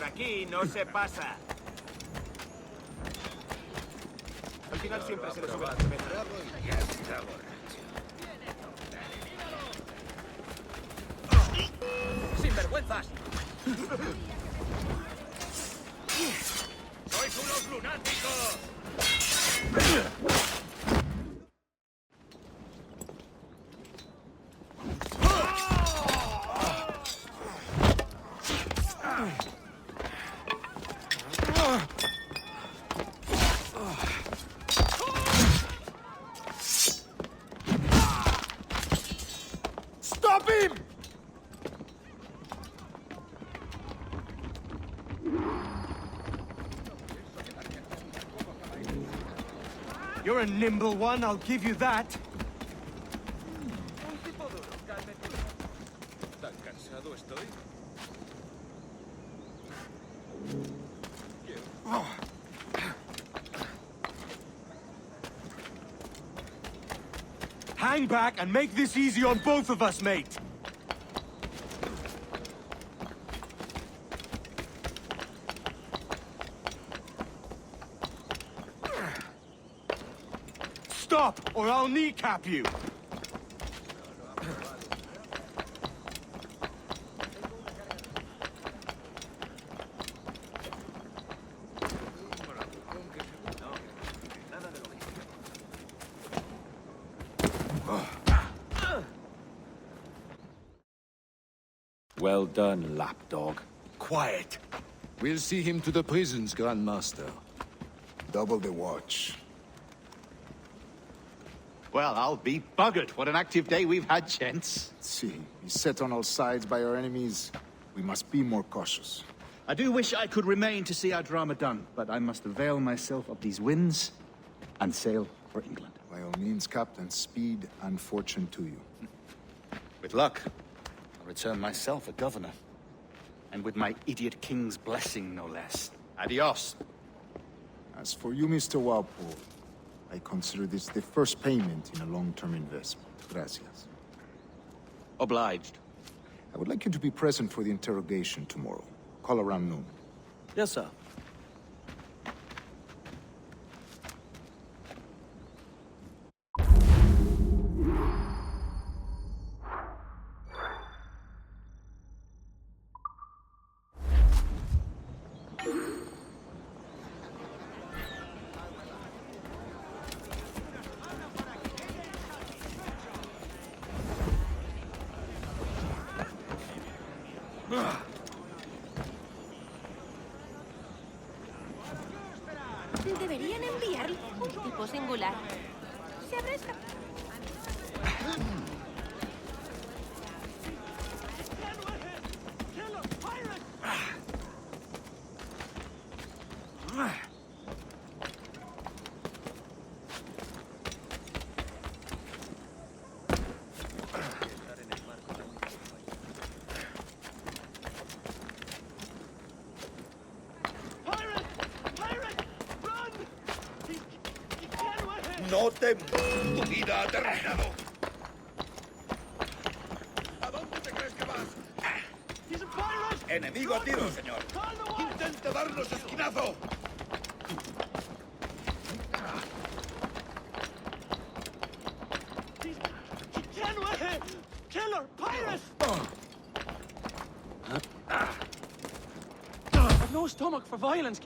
Aquí no se pasa. Al final siempre se le sube la cerveza. Ya está borracho. ¡Sinvergüenzas! ¡Sois unos lunáticos! Stop him! You're a nimble one, I'll give you that. ¿Tan cansado estoy? Hang back and make this easy on both of us, mate! Stop, or I'll kneecap you! Well done, lapdog. Quiet. We'll see him to the prisons, Grandmaster. Double the watch. Well, I'll be buggered. What an active day we've had, gents. See, he's set on all sides by our enemies. We must be more cautious. I do wish I could remain to see our drama done, but I must avail myself of these winds and sail for England. By all means, Captain, speed and fortune to you. With luck, I'll return myself a governor. And with my idiot king's blessing, no less. Adios. As for you, Mr. Walpole, I consider this the first payment in a long-term investment. Gracias. Obliged. I would like you to be present for the interrogation tomorrow. Call around noon. Yes, sir. Deberían enviar un tipo singular. Se habrá escapado. No te... Tu vida ha terminado. ¿A dónde te crees que vas? Enemigo a tiro, señor. Intenta darnos esquinazo. Killer! Pirates! I've no stomach for violence.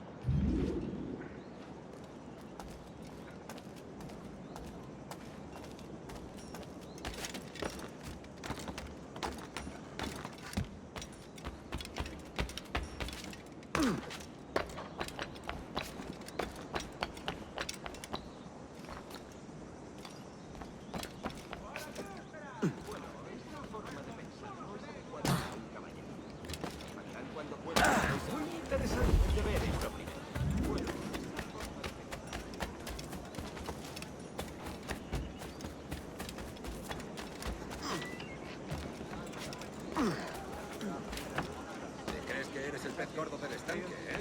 ¿Crees que eres el pez gordo del estanque, eh?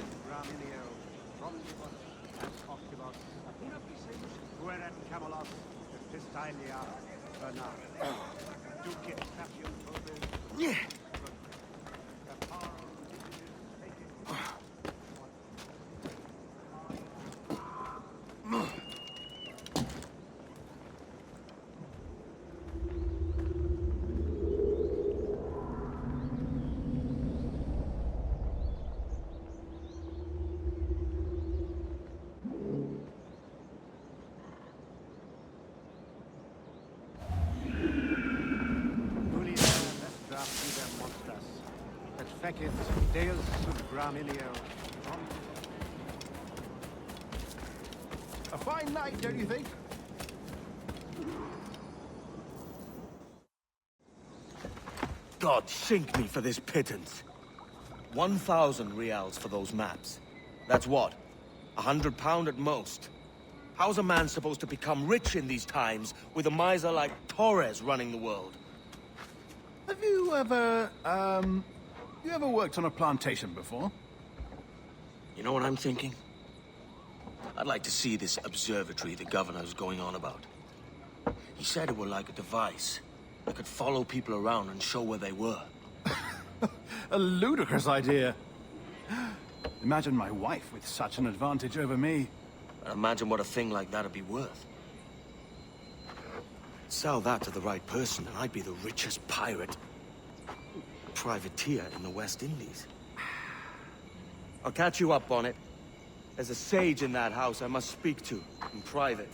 A fine night, don't you think? God sink me for this pittance. 1,000 reals for those maps. That's what? £100 at most. How's a man supposed to become rich in these times with a miser like Torres running the world? Have you ever, worked on a plantation before? You know what I'm thinking? I'd like to see this observatory the governor's going on about. He said it were like a device that could follow people around and show where they were. A ludicrous idea. Imagine my wife with such an advantage over me. And imagine what a thing like that'd be worth. Sell that to the right person and I'd be the richest pirate privateer in the West Indies. I'll catch you up, Bonnet. There's a sage in that house I must speak to in private.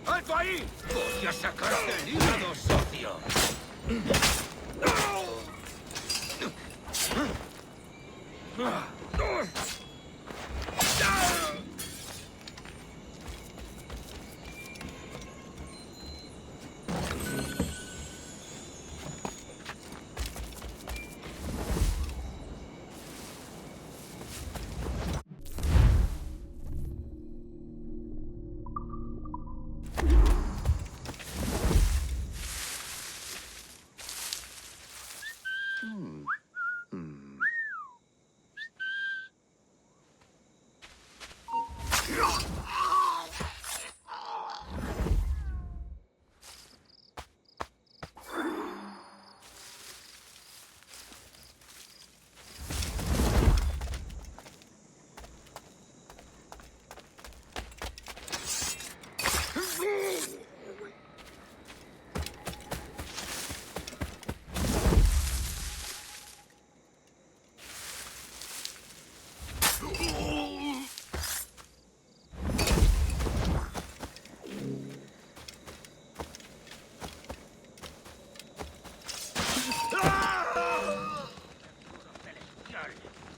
¡Alto ahí! ¡Voy a sacarte el hígado, socio!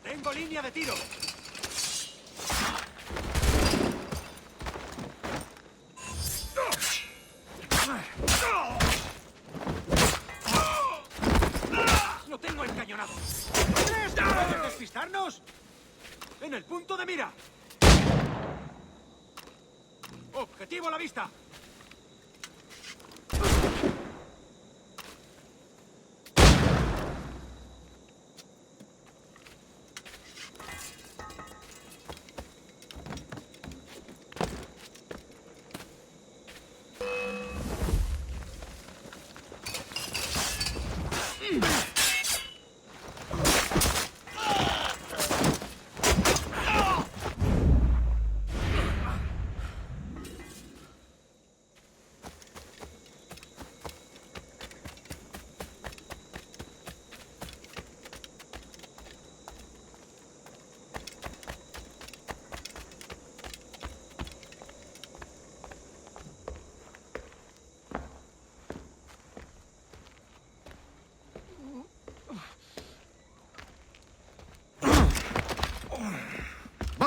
¡Tengo línea de tiro! ¡Lo tengo encañonado! ¿Crees que puedes despistarnos? ¡En el punto de mira! ¡Objetivo a la vista!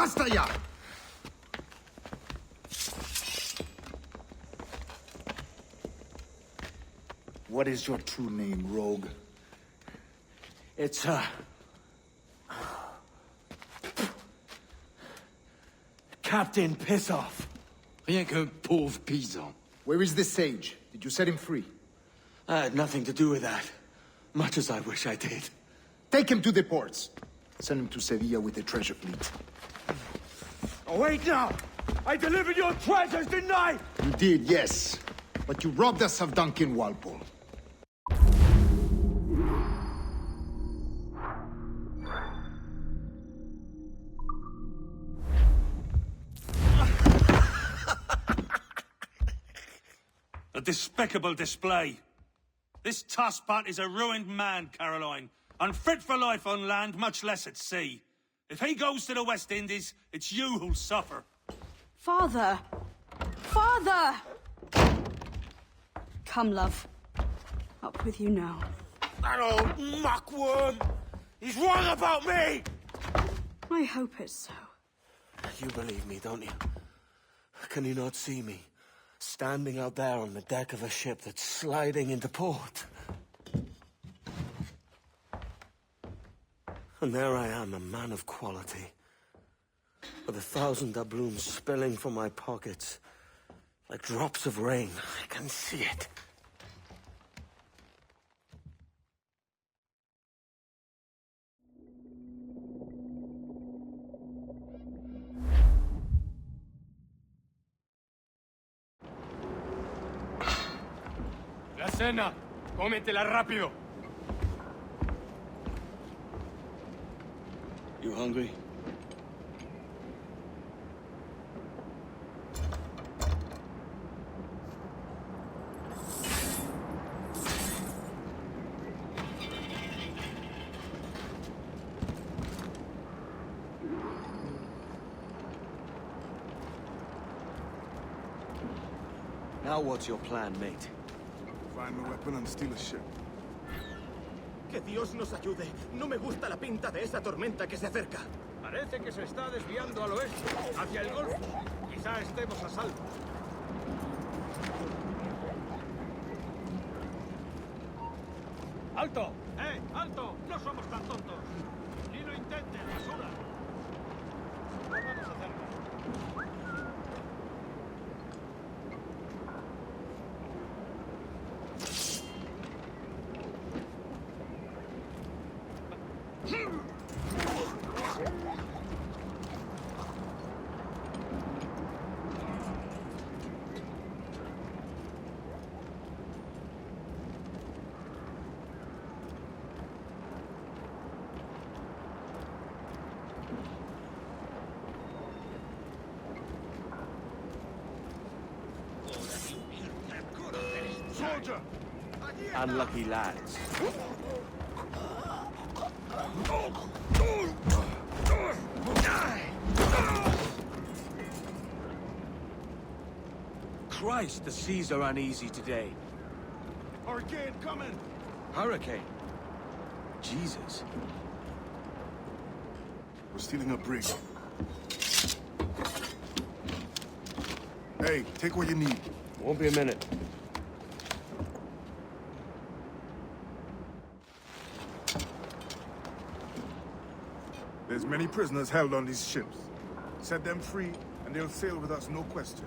Basta ya! What is your true name, rogue? It's, Captain Pissoff. Rien qu'un pauvre paysan. Where is the sage? Did you set him free? I had nothing to do with that. Much as I wish I did. Take him to the ports. Send him to Sevilla with the treasure fleet. Oh, wait now! I delivered your treasures, didn't I? You did, yes. But you robbed us of Duncan Walpole. A despicable display. This tosspot is a ruined man, Caroline. Unfit for life on land, much less at sea. If he goes to the West Indies, it's you who'll suffer. Father! Father! Come, love. Up with you now. That old muckworm! He's wrong about me! I hope it's so. You believe me, don't you? Can you not see me? Standing out there on the deck of a ship that's sliding into port. And there I am, a man of quality. With 1,000 doubloons spilling from my pockets. Like drops of rain. I can see it. La cena. Cómetela rápido. You hungry? Now what's your plan, mate? Find a weapon and steal a ship. Que Dios nos ayude. No me gusta la pinta de esa tormenta que se acerca. Parece que se está desviando al oeste, hacia el golfo. Quizá estemos a salvo. ¡Alto! ¡Alto! ¡No somos tan tontos! ¡Ni lo intenten, basura! No vamos a hacerlo. Soldier! Unlucky lads. Christ, the seas are uneasy today. Hurricane coming! Hurricane? Jesus. We're stealing a brig. Hey, take what you need. Won't be a minute. There's many prisoners held on these ships. Set them free, and they'll sail with us, no question.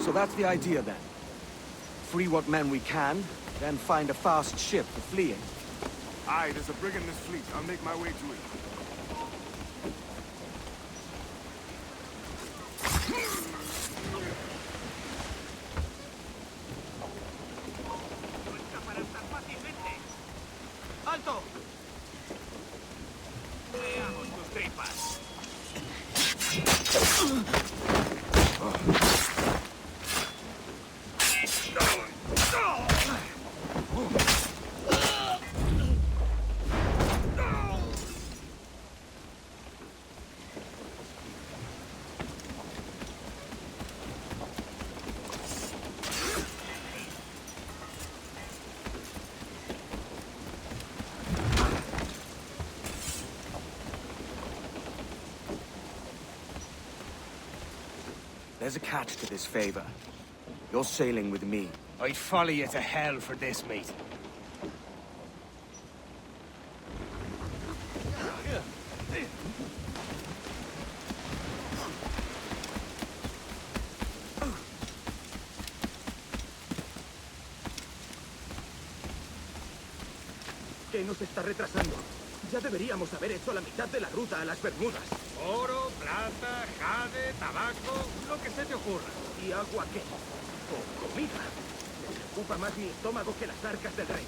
So that's the idea then. Free what men we can, then find a fast ship for fleeing. Aye, there's a brig in this fleet. I'll make my way to it. ¡Alto! Veamos tus tripas. There's a catch to this favor. You're sailing with me. I'd follow you to hell for this, mate. ¿Qué nos está retrasando? Ya deberíamos haber hecho la mitad de la ruta a las Bermudas. Oro, plata, jade, tabaco, lo que se te ocurra. ¿Y agua qué? ¿O comida? Me preocupa más mi estómago que las arcas del rey.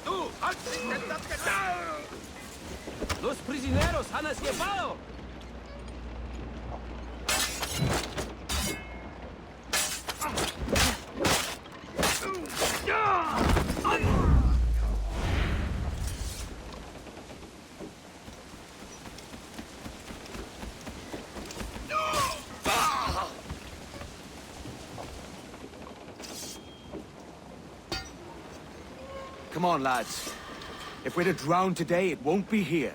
¡Tú! ¡Intentad que no! ¡Los prisioneros han escapado! Come on, lads. If we're to drown today, it won't be here.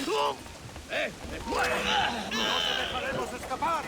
¡No te dejaremos escapar!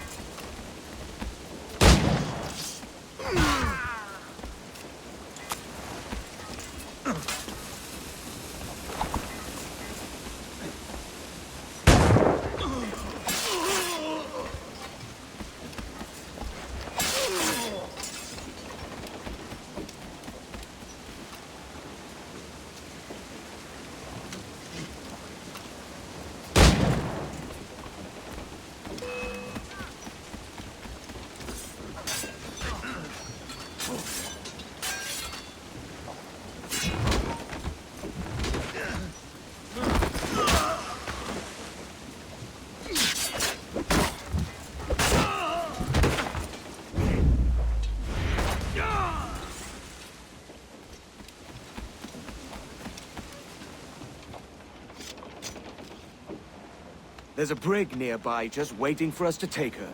There's a brig nearby just waiting for us to take her.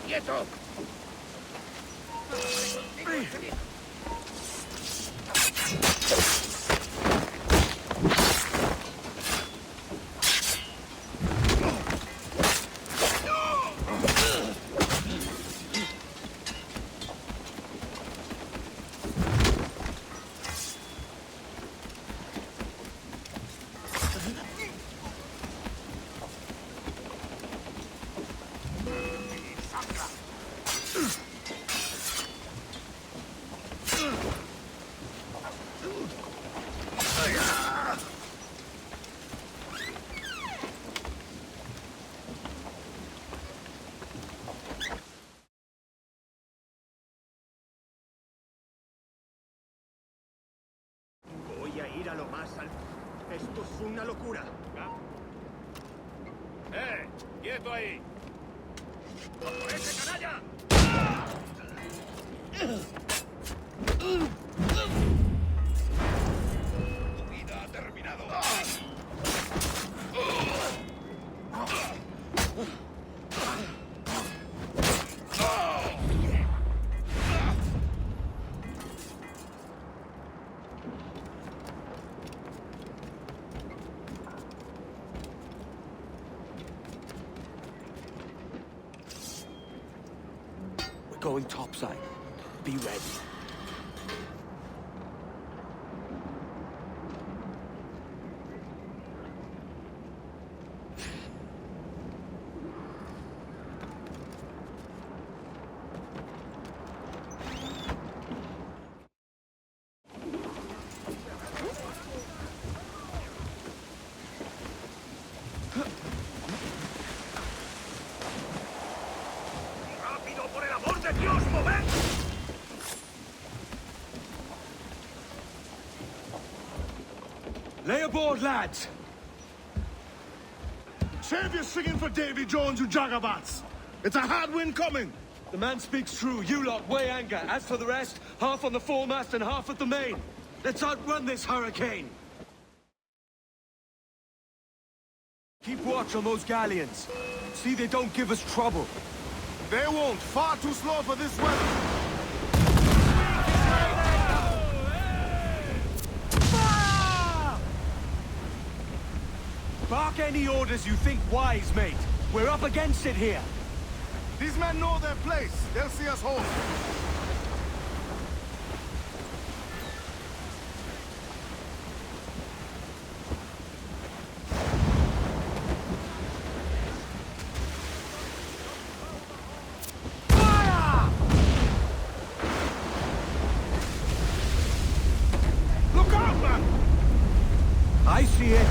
¡Quieto! Voy a ir a lo más alto. Esto es una locura. ¡Quieto ahí! ¡Por ese canalla! Tu vida ha terminado. going topside. Be ready. Lay aboard, lads! Save your singing for Davy Jones, you jagabats! It's a hard wind coming! The man speaks true. You lot weigh anchor. As for the rest, half on the foremast and half at the main. Let's outrun this hurricane! Keep watch on those galleons. See they don't give us trouble. They won't. Far too slow for this weather. Bark any orders you think wise, mate. We're up against it here. These men know their place. They'll see us home. Fire! Look out, man! I see it.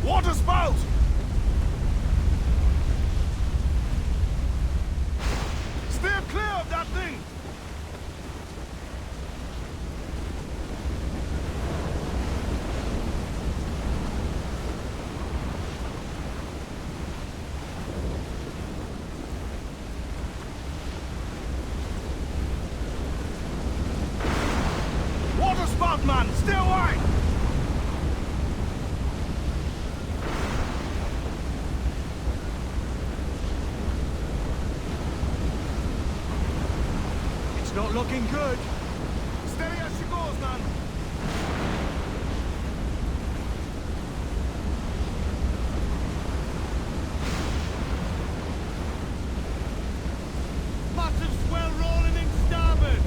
Water spout! Steer clear of that thing! Water spout, man! Stay wide! Not looking good. Steady as she goes, man. Massive swell rolling in starboard.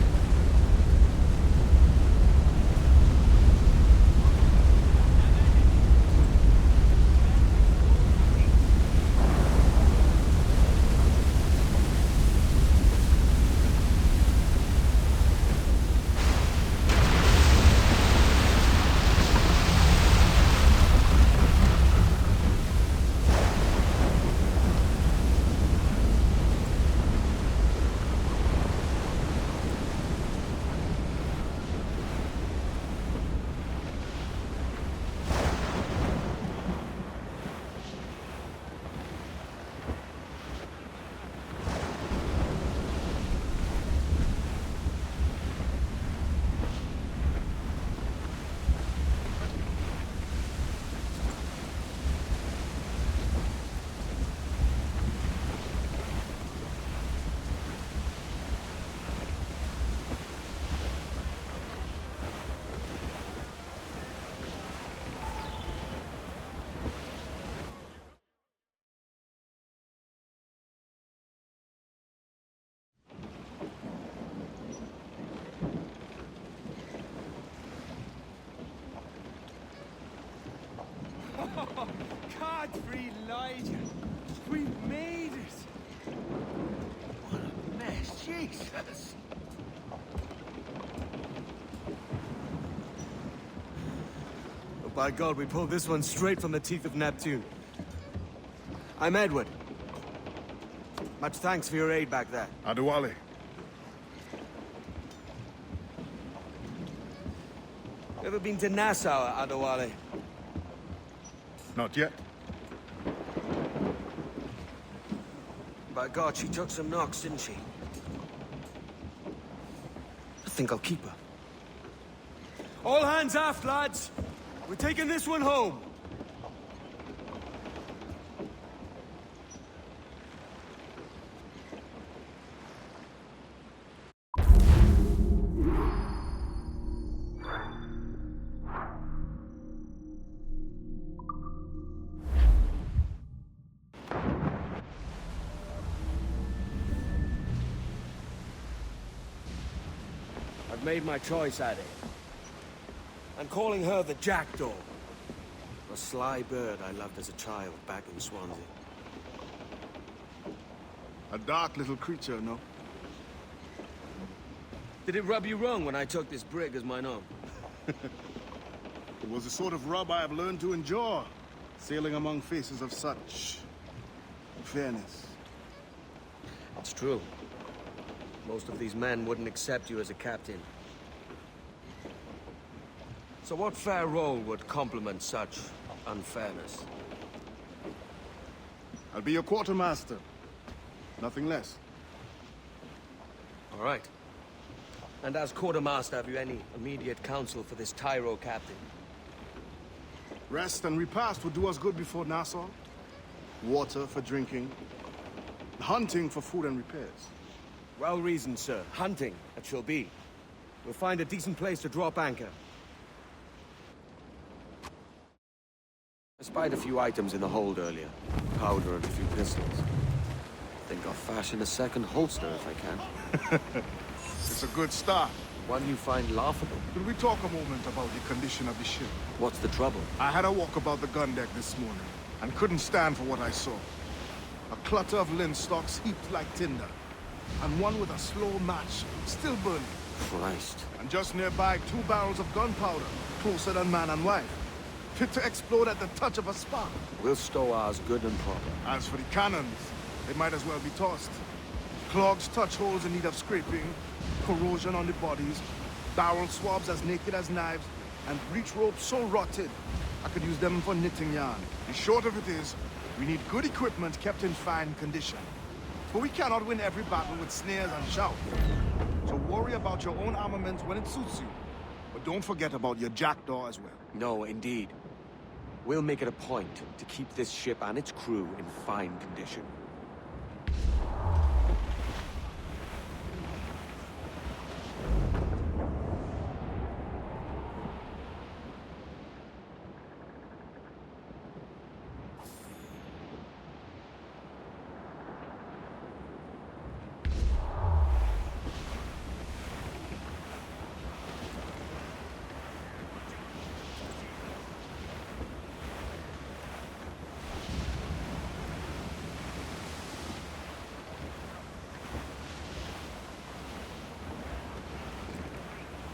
God-free Elijah. We made it. What a mess. Jesus. Oh, by God, we pulled this one straight from the teeth of Neptune. I'm Edward. Much thanks for your aid back there. Adewale. Ever been to Nassau, Adewale? Not yet. By God, she took some knocks, didn't she? I think I'll keep her. All hands aft, lads! We're taking this one home! I've made my choice, Addy. I'm calling her the Jackdaw. A sly bird I loved as a child back in Swansea. A dark little creature, no? Did it rub you wrong when I took this brig as mine own? It was the sort of rub I have learned to endure, sailing among faces of such fairness. It's true. Most of these men wouldn't accept you as a captain. So what fair role would complement such unfairness? I'll be your quartermaster. Nothing less. All right. And as quartermaster, have you any immediate counsel for this Tyro captain? Rest and repast would do us good before Nassau. Water for drinking. Hunting for food and repairs. Well reasoned, sir. Hunting, it shall be. We'll find a decent place to drop anchor. I spied a few items in the hold earlier. Powder and a few pistols. Think I'll fashion a second holster if I can. It's a good start. One you find laughable. Could we talk a moment about the condition of the ship? What's the trouble? I had a walk about the gun deck this morning, and couldn't stand for what I saw. A clutter of linstocks heaped like tinder, and one with a slow match, still burning. Christ. And just nearby, 2 barrels of gunpowder, closer than man and wife. Fit to explode at the touch of a spark. We'll stow ours good and proper. As for the cannons, they might as well be tossed. Clogs touch holes in need of scraping, corrosion on the bodies, barrel swabs as naked as knives, and breech ropes so rotted, I could use them for knitting yarn. The short of it is, we need good equipment kept in fine condition. For we cannot win every battle with snares and shouts. So worry about your own armament when it suits you. But don't forget about your Jackdaw as well. No, indeed. We'll make it a point to keep this ship and its crew in fine condition.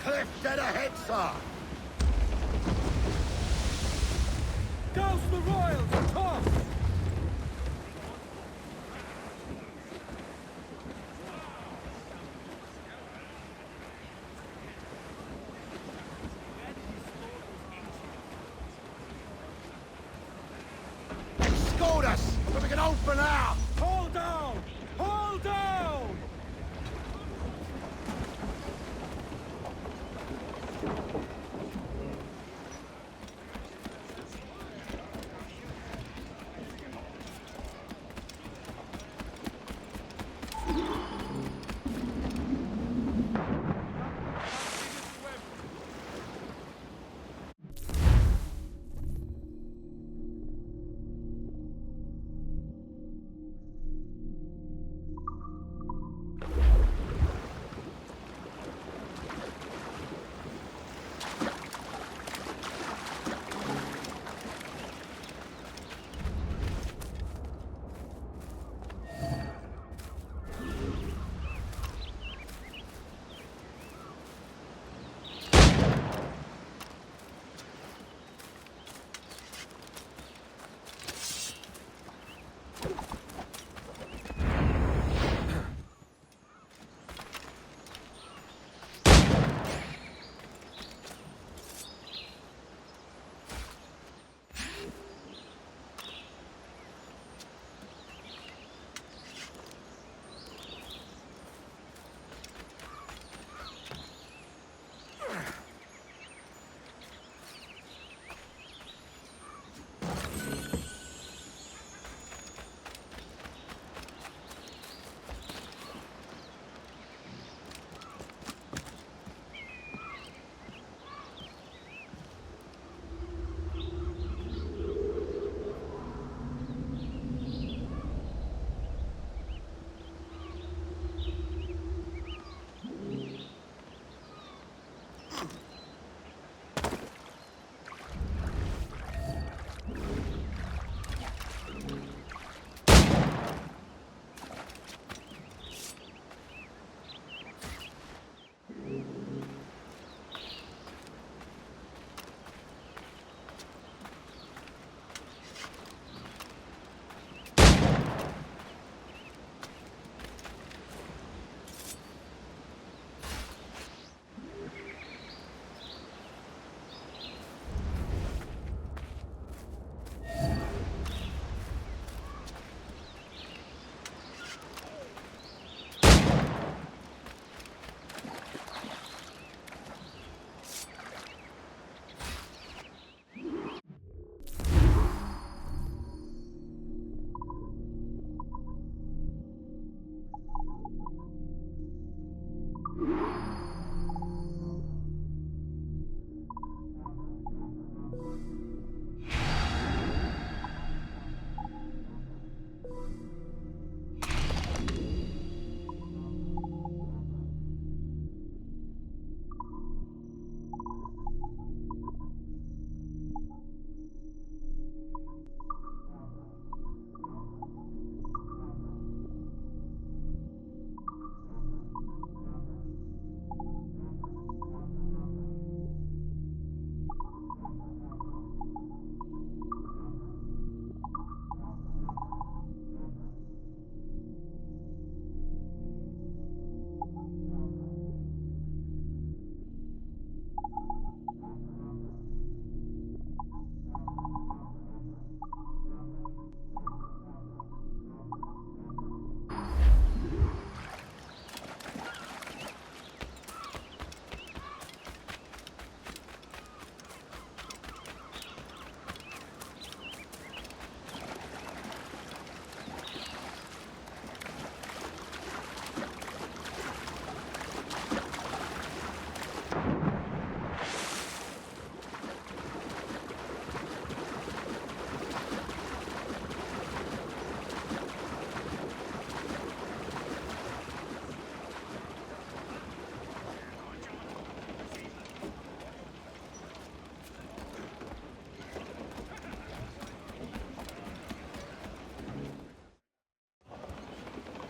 Cliff dead ahead, sir! Douse the royals, toss! Escort us, so we can open out! Hold down! Hold down!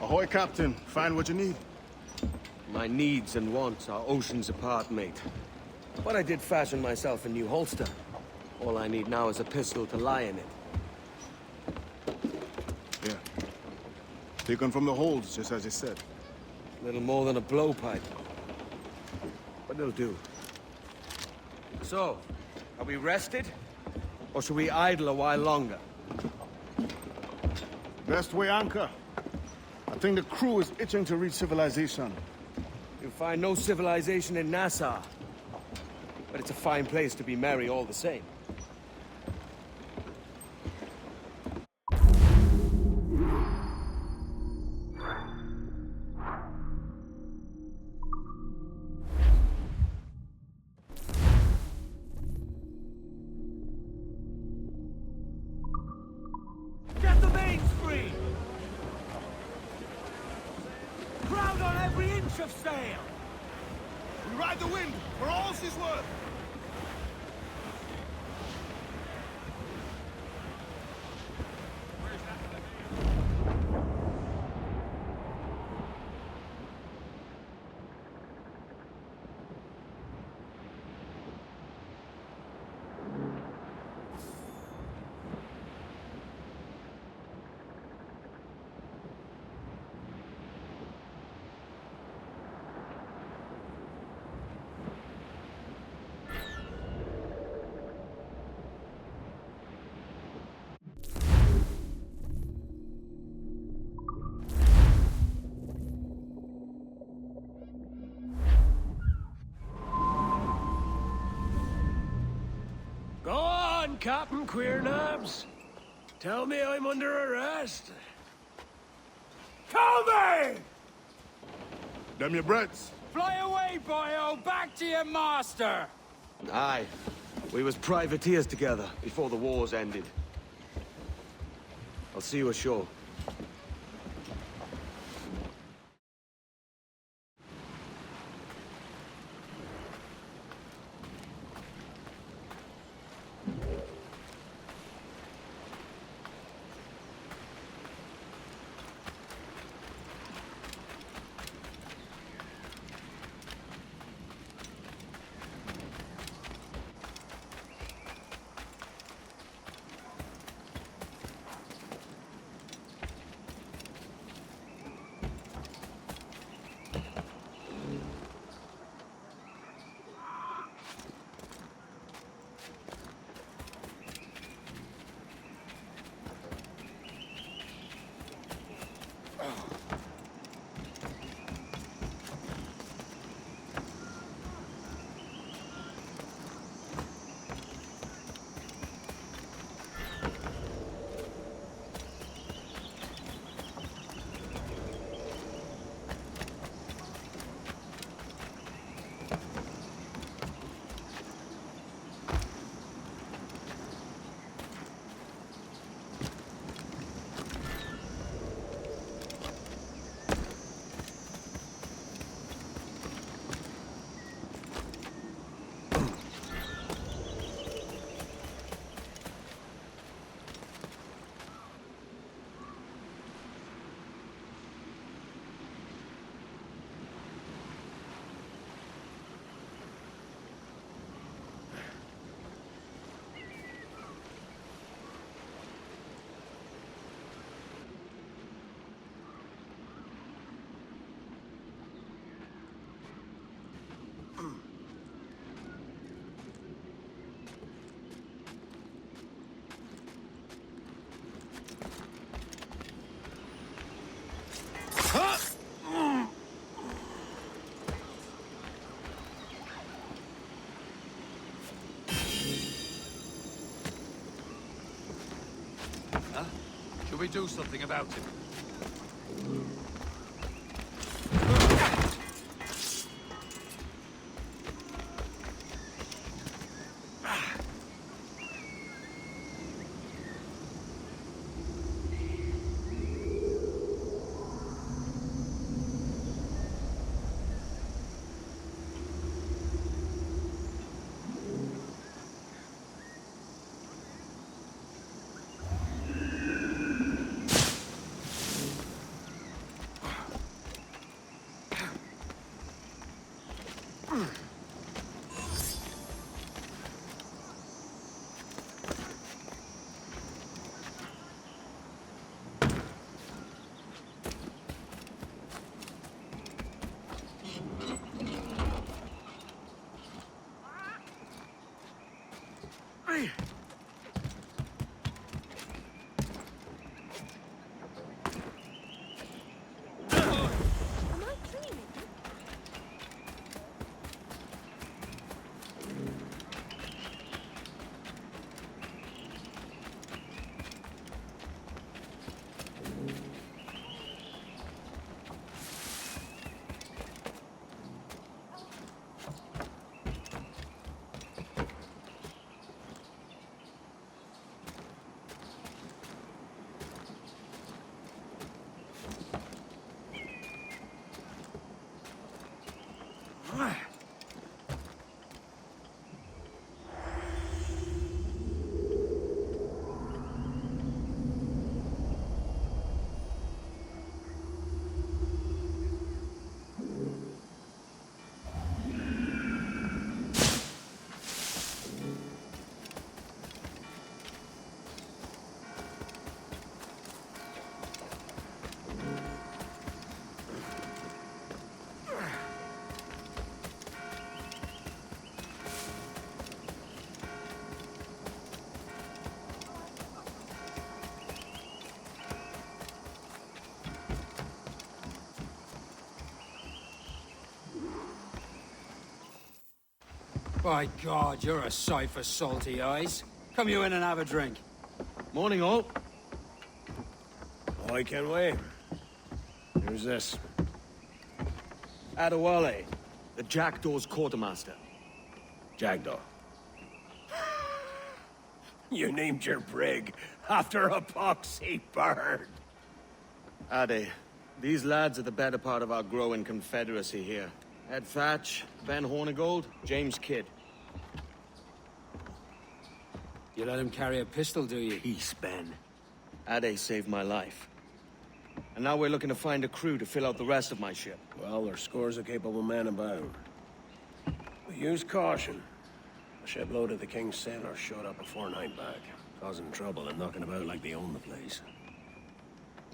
Ahoy, Captain. Find what you need. My needs and wants are oceans apart, mate. But I did fashion myself a new holster. All I need now is a pistol to lie in it. Yeah. Taken from the holds, just as you said. Little more than a blowpipe. But it'll do. So, are we rested? Or should we idle a while longer? Best way anchor. I think the crew is itching to reach civilization. You'll find no civilization in Nassau. But it's a fine place to be merry all the same. Get the mains free! Crowd on every inch of sail! We ride the wind, for all she's worth! Go on, Captain Queernabs. Tell me I'm under arrest. Tell me! Them your breads. Fly away, boyo! Back to your master! Aye. We was privateers together before the wars ended. I'll see you ashore. Should we do something about it? way! By God, you're a sight for salty eyes. Come you in and have a drink. Morning, all. I can wait. Who's this? Adewale, the Jackdaw's quartermaster. Jackdaw. You named your brig after a poxy bird. Ade, these lads are the better part of our growing confederacy here. Ed Thatch, Ben Hornigold, James Kidd. You let him carry a pistol, do you? Peace, Ben. Ade saved my life. And now we're looking to find a crew to fill out the rest of my ship. Well, there's scores of capable men about. But use caution. A shipload of the King's sailors showed up a fortnight back, causing trouble and knocking about like they own the place.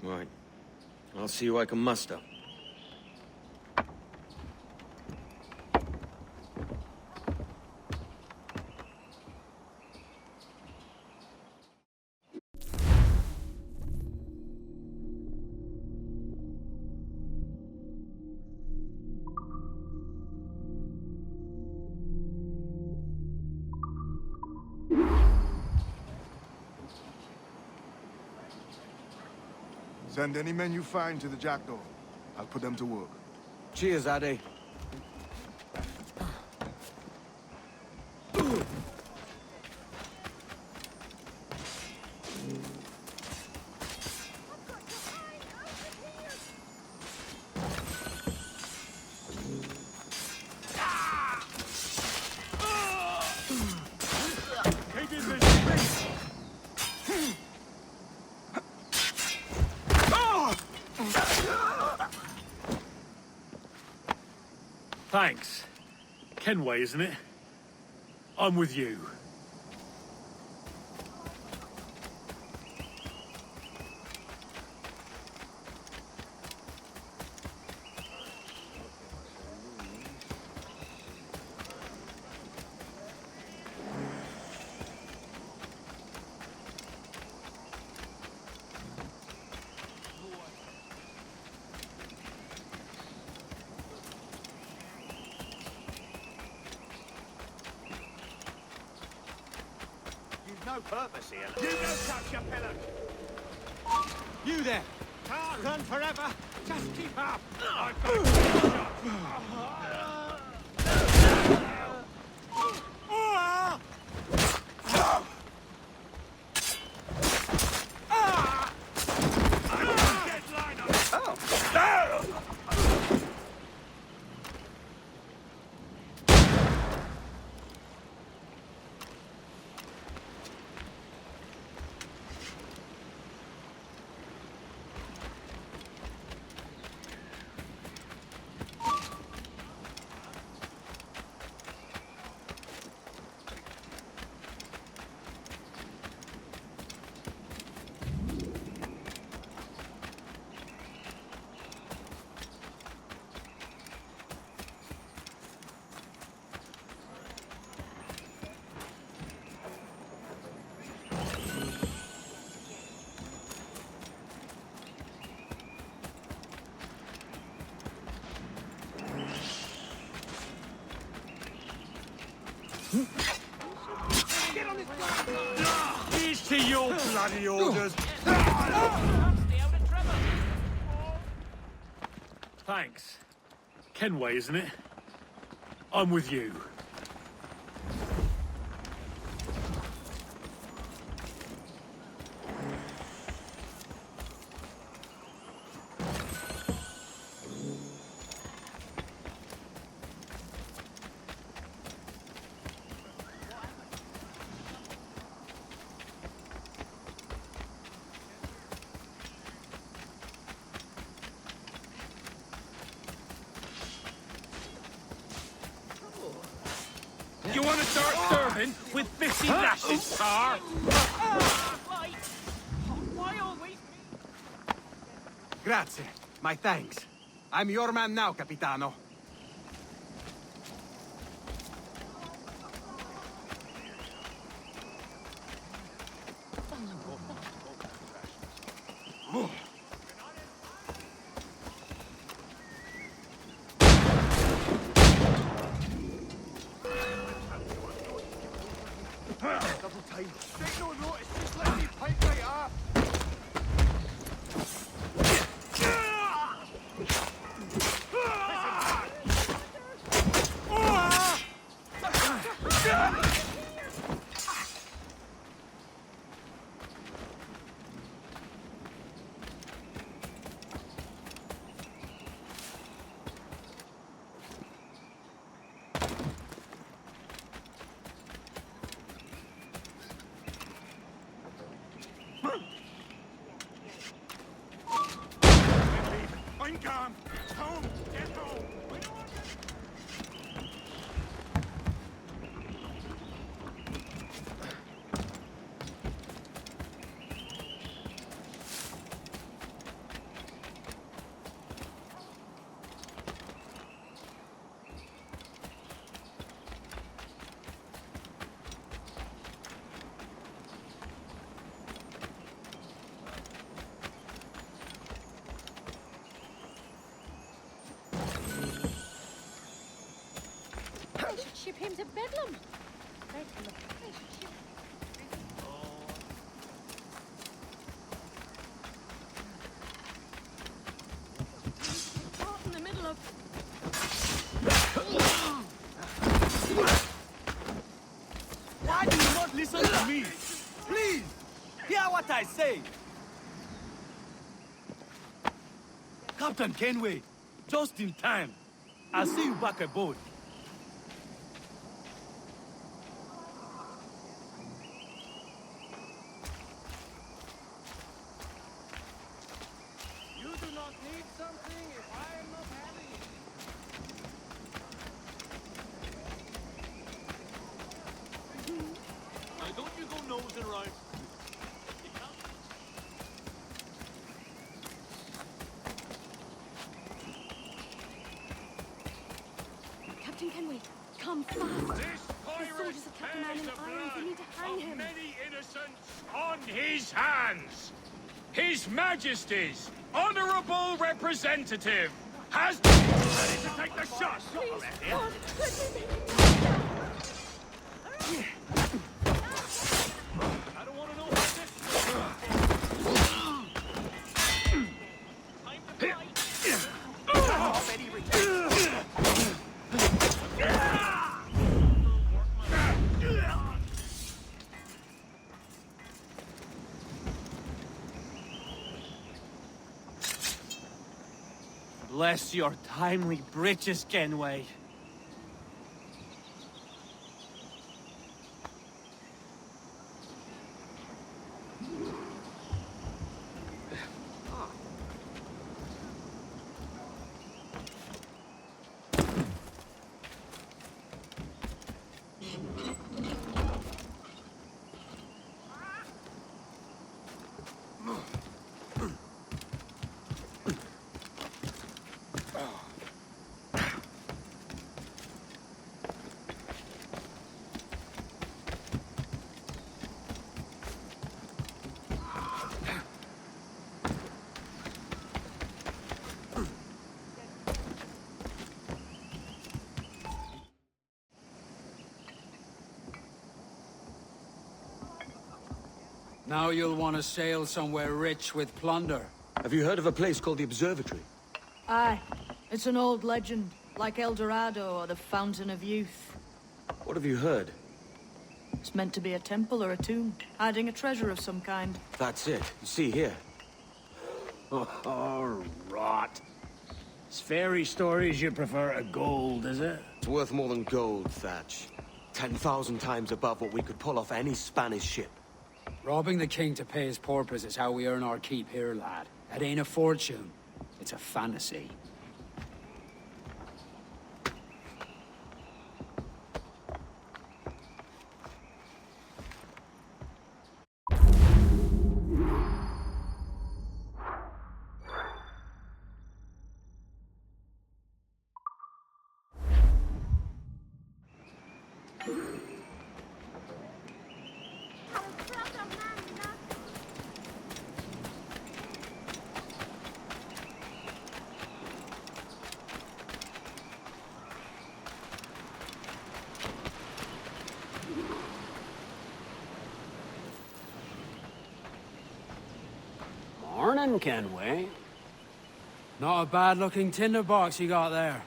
Right. I'll see who I can muster. Send any men you find to the Jackdaw. I'll put them to work. Cheers, Ade. Thanks. Kenway, isn't it? I'm with you. No purpose here. You don't touch your pillar! You there! Can't run forever! Just keep up! I've Here's to your bloody orders. Thanks. Kenway, isn't it? I'm with you. You want to start serving with 50 lashes, sir? Grazie. My thanks. I'm your man now, Capitano. Double time. Take no notice, just let me pipe right up. I'm gone. Home. Get home. They should ship him to Bedlam. They should ship... Caught in the middle of... Why do you not listen to me? Please, hear what I say. Captain Kenway, just in time. I'll see you back aboard. You do not need something if I am not having it. Now don't you go nosing around. Captain Kenway, come fast. The soldiers have kept the man in irons. We need to hang him. Many innocents on his hands. His Majesty's honorable representative has ready to take the shot. I don't want to know about this. Time to fight. Already Bless your timely breeches, Kenway. Now you'll want to sail somewhere rich with plunder. Have you heard of a place called the Observatory? Aye. It's an old legend, like El Dorado or the Fountain of Youth. What have you heard? It's meant to be a temple or a tomb, hiding a treasure of some kind. That's it. You see here. Oh, rot. It's fairy stories you prefer to gold, is it? It's worth more than gold, Thatch. 10,000 times above what we could pull off any Spanish ship. Robbing the king to pay his porpoise is how we earn our keep here, lad. It ain't a fortune. It's a fantasy. Morning, Kenway. Not a bad-looking tinderbox you got there.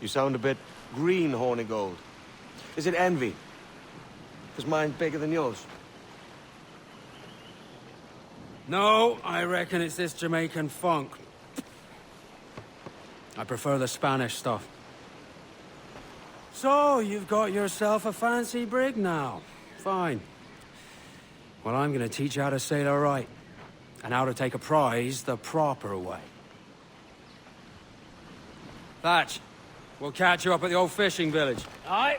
You sound a bit green, Hornigold. Is it envy? Because mine's bigger than yours. No, I reckon it's this Jamaican funk. I prefer the Spanish stuff. So, you've got yourself a fancy brig now. Fine. Well, I'm gonna teach you how to sail her right. And how to take a prize the proper way. Thatch, we'll catch you up at the old fishing village. Aye.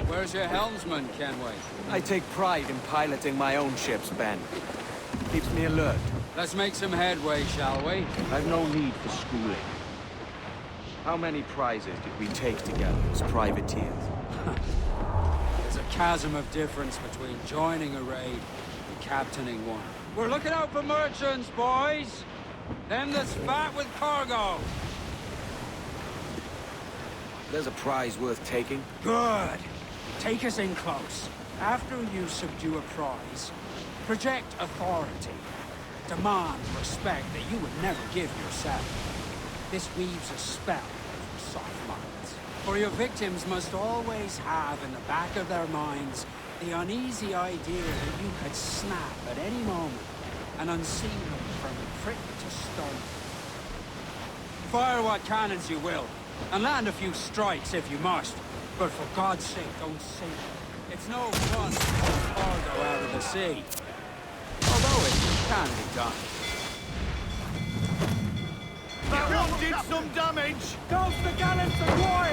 Where's your helmsman, Kenway? I take pride in piloting my own ships, Ben. Keeps me alert. Let's make some headway, shall we? I've no need for schooling. How many prizes did we take together as privateers? There's a chasm of difference between joining a raid and captaining one. We're looking out for merchants, boys! Them that's fat with cargo! There's a prize worth taking. Good! Take us in close. After you subdue a prize, project authority. Demand respect that you would never give yourself. This weaves a spell over soft minds. For your victims must always have in the back of their minds the uneasy idea that you could snap at any moment and unseal them from prick to stone. Fire what cannons you will, and land a few strikes if you must. But for God's sake, don't sink. It's no fun to pull cargo out of the sea. Although it can be done. That one did some damage! Goes the gallants of war!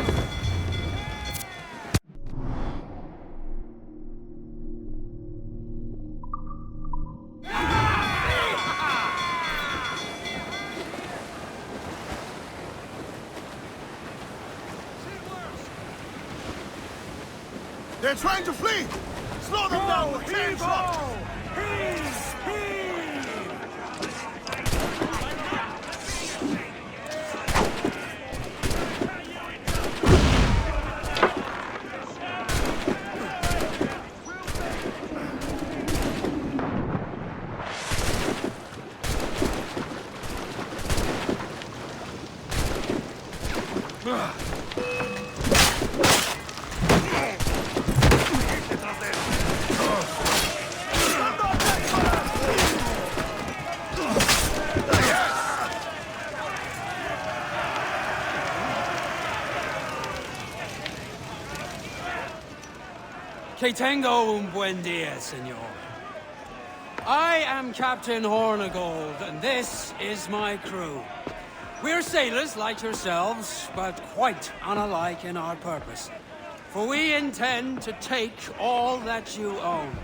They're trying to flee! Slow them down with chain shots! Que tengo un buen dia, senor. I am Captain Hornigold, and this is my crew. We're sailors like yourselves, but quite unalike in our purpose. For we intend to take all that you own.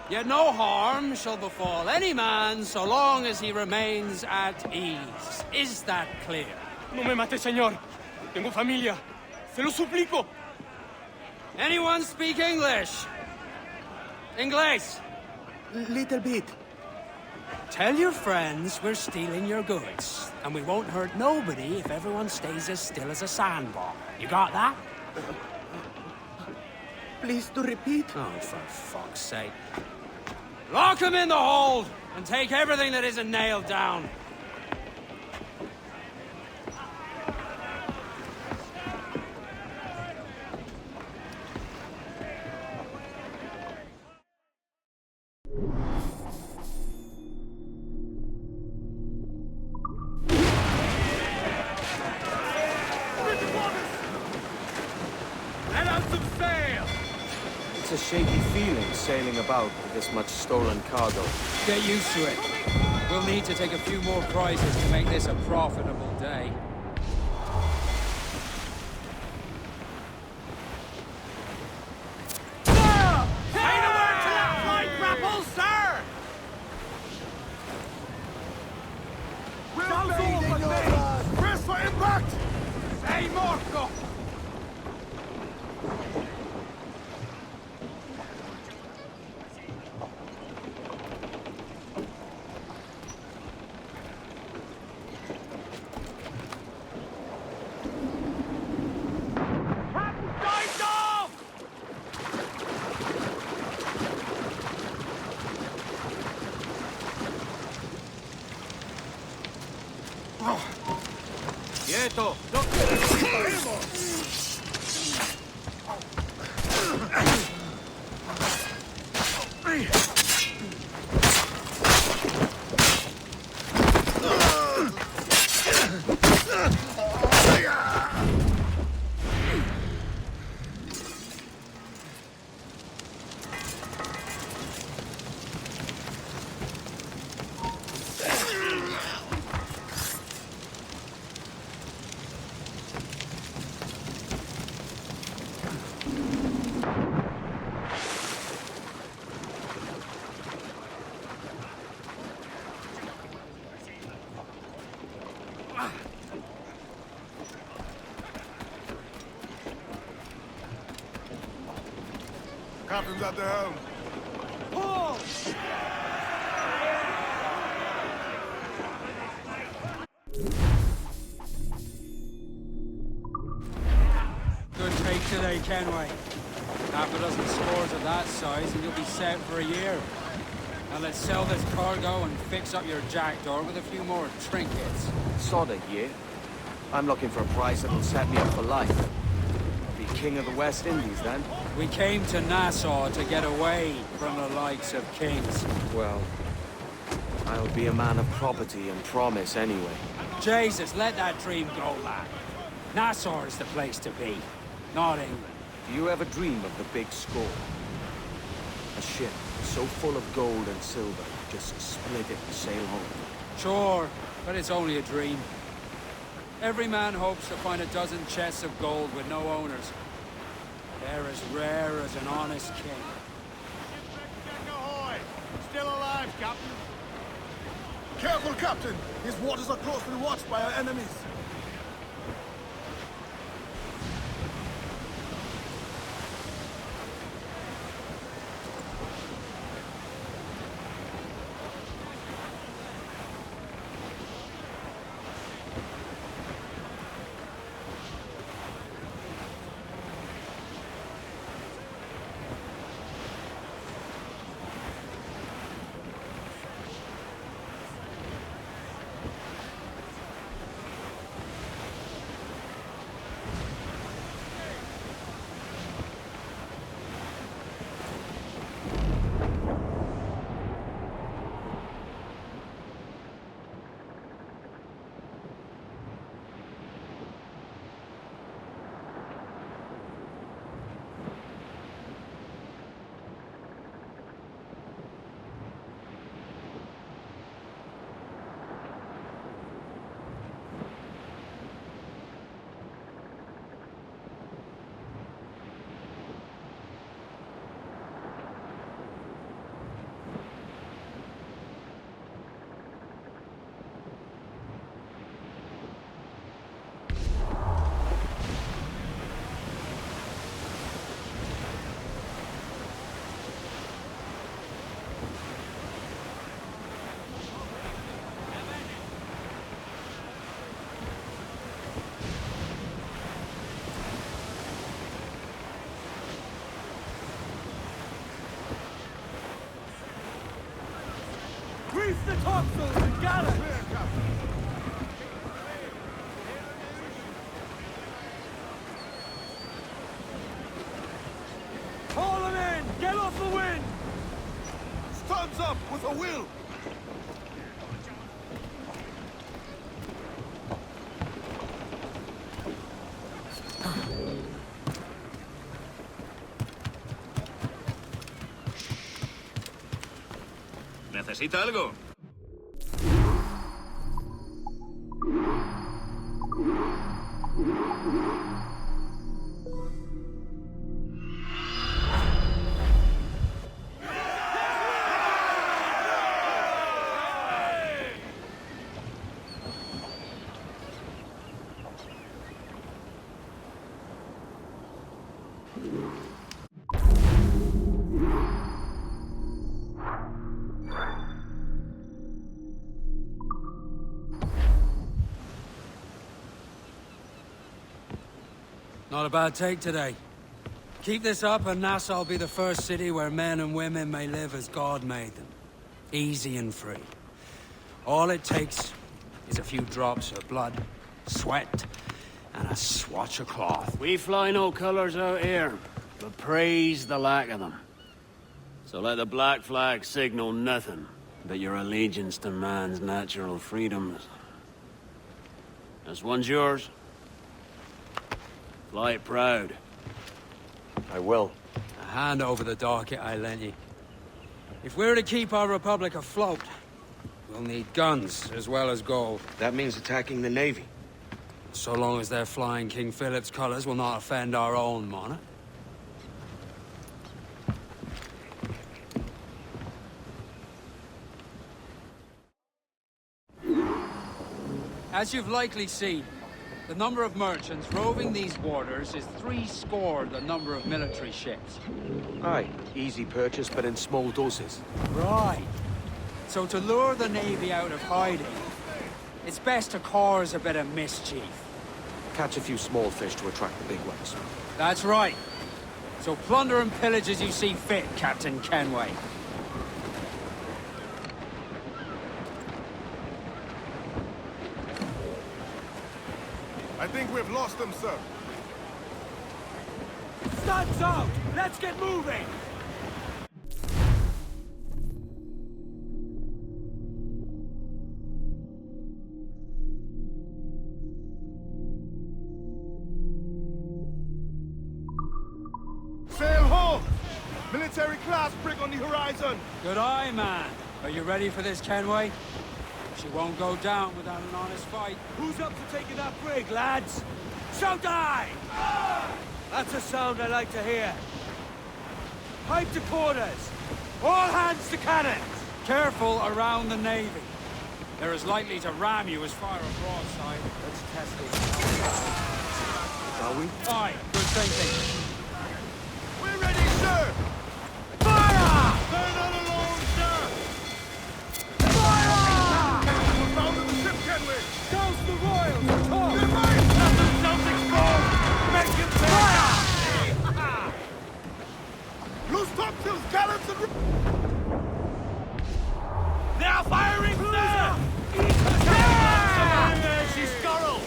Yet no harm shall befall any man so long as he remains at ease. Is that clear? No me mate, señor. Tengo familia. Se lo suplico. Anyone speak English? Inglés? Little bit. Tell your friends we're stealing your goods, and we won't hurt nobody if everyone stays as still as a sandbar. You got that? Please to repeat. Oh, for fuck's sake. Lock him in the hold, and take everything that isn't nailed down. It's a shaky feeling sailing about with this much stolen cargo. Get used to it. We'll need to take a few more prizes to make this a profitable day. Say the word to that flight grapple, sir! Sounds all for me! Press for impact! Say Morco! Quieto! Captain's at the helm. Pull! Good take today, Kenway. Half a dozen scores of that size and you'll be set for a year. Now let's sell this cargo and fix up your Jackdaw with a few more trinkets. Sod a year. I'm looking for a prize that'll set me up for life. I'll be king of the West Indies then. We came to Nassau to get away from the likes of kings. Well, I'll be a man of property and promise anyway. Jesus, let that dream go, lad. Nassau is the place to be, not England. Do you ever dream of the big score? A ship so full of gold and silver, just split it and sail home. Sure, but it's only a dream. Every man hopes to find a dozen chests of gold with no owners. They're as rare as an honest king. Ahoy! Still alive, Captain. Careful, Captain! His waters are closely watched by our enemies. the topsails and gallants! Haul them in! Get off the wind! Stands up with a will! ¿Necesita algo? Not a bad take today. Keep this up and Nassau will be the first city where men and women may live as God made them. Easy and free. All it takes is a few drops of blood, sweat, and a swatch of cloth. We fly no colours out here, but praise the lack of them. So let the black flag signal nothing but your allegiance to man's natural freedoms. This one's yours. Fly it proud. I will. A hand over the docket I lent you. If we're to keep our republic afloat, we'll need guns as well as gold. That means attacking the Navy. So long as they're flying King Philip's colours will not offend our own monarch. As you've likely seen, the number of merchants roving these waters is 70 the number of military ships. Aye, easy purchase, but in small doses. Right. So to lure the Navy out of hiding, it's best to cause a bit of mischief. Catch a few small fish to attract the big ones. That's right. So plunder and pillage as you see fit, Captain Kenway. I think we've lost them, sir. Stunts out! Let's get moving! Sail ho! Military class brig on the horizon! Good eye, man. Are you ready for this, Kenway? She won't go down without an honest fight. Who's up for taking that brig, lads? Shout aye! That's a sound I like to hear. Pipe to quarters. All hands to cannons. Careful around the Navy. They're as likely to ram you as fire a broadside. Let's test this. Are we? Aye, good thinking. We're ready, sir! Fire! They're not alone, sir! Fire! We're bound to the ship, Kenway! Douse the royals! Talk! They're mine! Nothing's exposed! Make him fire! Loose topsails, gallants, and... They are firing, sir! There she's scuttled!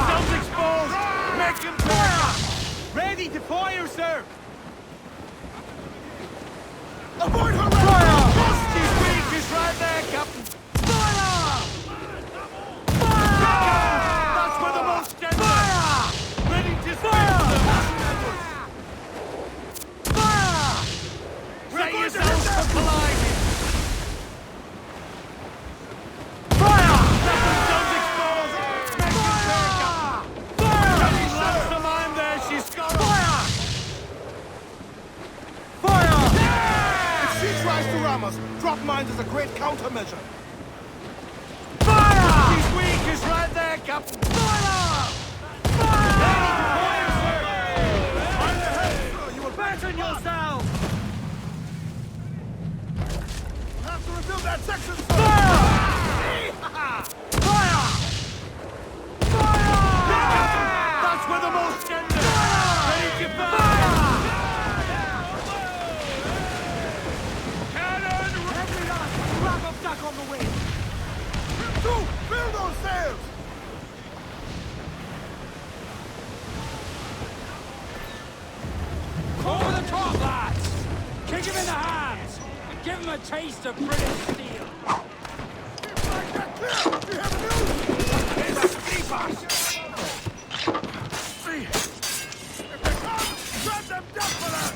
Guns exposed! Make him fire! Ready to fire, sir! Aboard her! Fire! She's weak, she's right there, Captain! Fire! Fire! That's where the most gets fire! Ready to fire! Fire! Set yourselves for colliding! Fire! Guns exposed! Make him fire! Fire! Ready, sir! The line there, she's scuttled! Fire! Fire! If she tries to ram us, drop mines is a great countermeasure. Fire! She's weak, she's right there, Captain! Fire! Fire! Fire, sir! On the head, sir! You will Batten yourselves! have to rebuild that section, sir! Fire! Fire! Fire! That's where the most gender! Ready to fire! on the way. Two! Fill those sails! Over the top, lads! Kick him in the hands! And give him a taste of British steel! We have news! Here's a creeper! See! If they come, grab them down for that!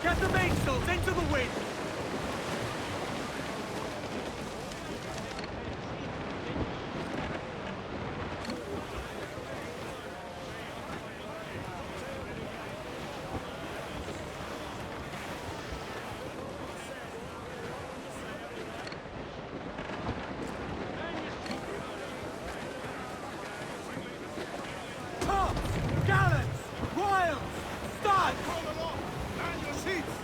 Get the mainsails into the wind! Tops! Gallants! Royals! Studs! Man your seats!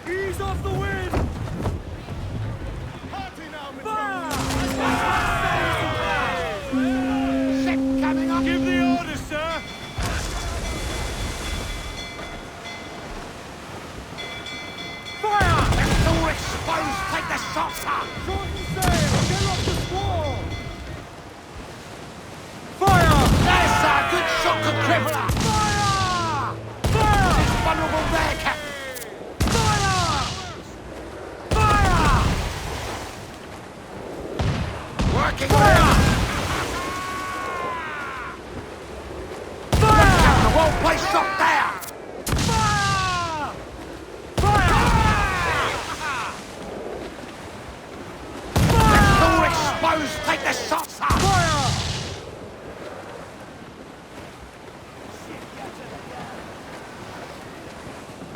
Ease off the wind! Party now, Ship coming up! Give the order, sir! Fire! It's all exposed! Take the shots up! Shorten sail! Get off the squall! Fire! That's a good shot, crippler! Fire! Fire! It's vulnerable there, Captain! Fire! Fire! Working fire! Fire! The whole place shot down! Fire! Fire! Fire! All exposed! Take the shots up! Fire!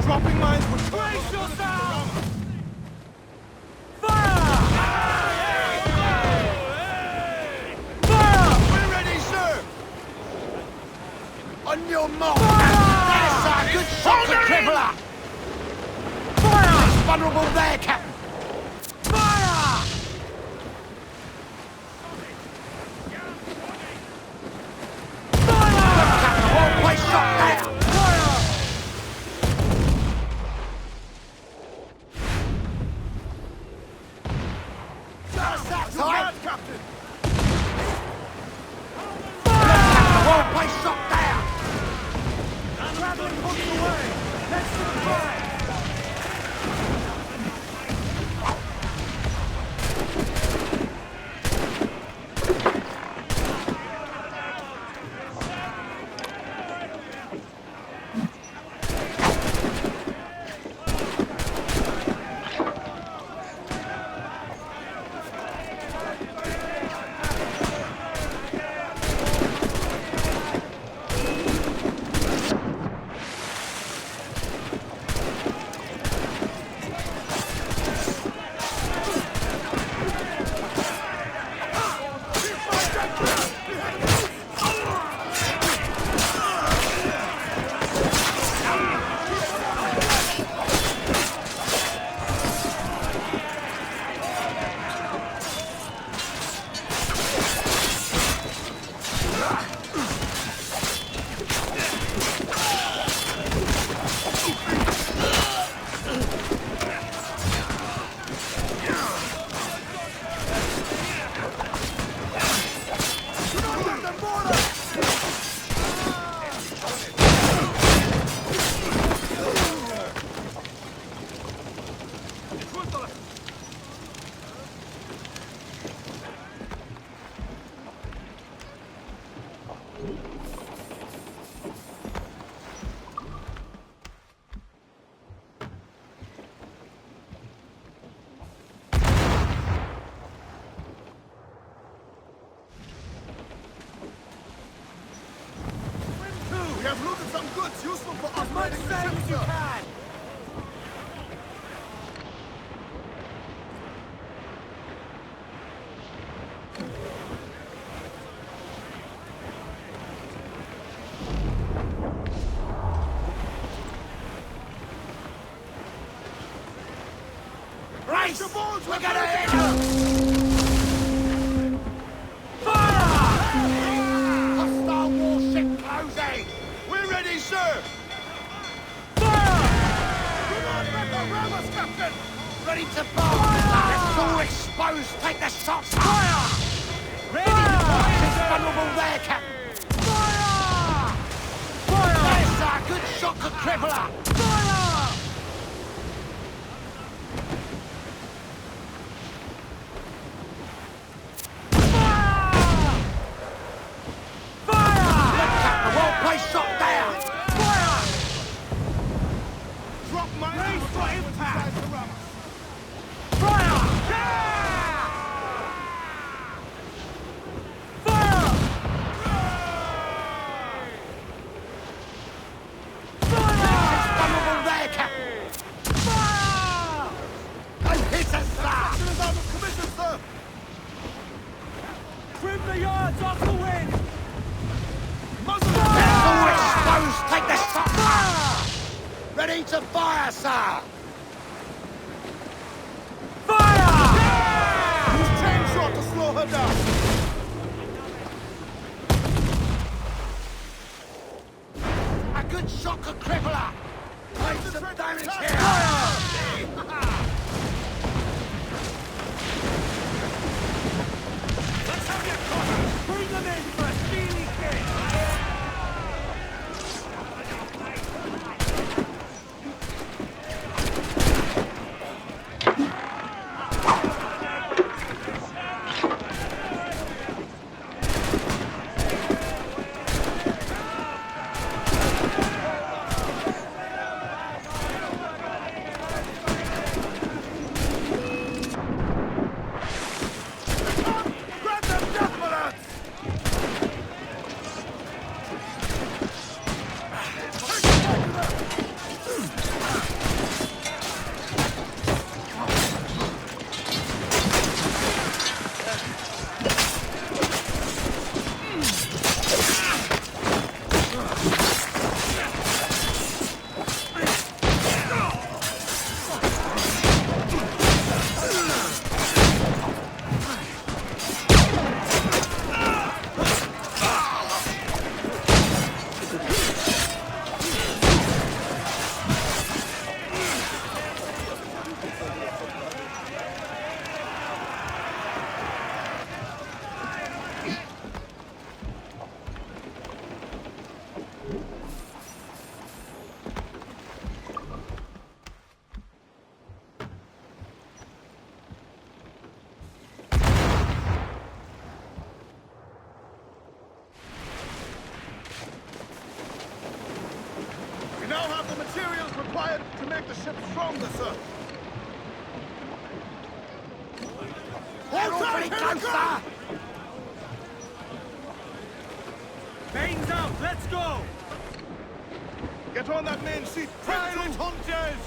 Dropping mines with brace yourself! Fire! Fire! We're ready, sir! On your mark! That's a good shot, crippler! Fire! It's vulnerable there, Captain! Fire! Fire! Look, Captain, the whole place shot down! Fire! That's right, Captain! Fire! The whole place shot down! Traveling push away! Let's surprise! We have looted some goods useful for As much upgrading the sail ship, as you sir. can! Race! We're gonna hit her! Hostile warship closing! We're ready, sir! Fire! Do not let the ram us, Captain! Ready to bomb! It's all exposed! Take the shots! Fire! Ready! It's vulnerable there, Captain! Fire! Fire! Yes, sir! Good shot could cripple her! Fire! Place shot down! Fire! Drop my race for impact! Fire! Fire! Fire! It's vulnerable there, Captain! Fire! Don't hit us, sir! Captain is out of commission, sir! Trim the yards off the wind! It's all exposed! Take the shot! Fire! Ready to fire, sir! Fire! Use chain shot to slow her down! A good shot could cripple her! Take some damage here! Let's have your cutters! Bring them in for a speedy kick! required to make the ship stronger, sir. Hold on, closer! Mains out, let's go! Get on that main seat, Pirate hunters!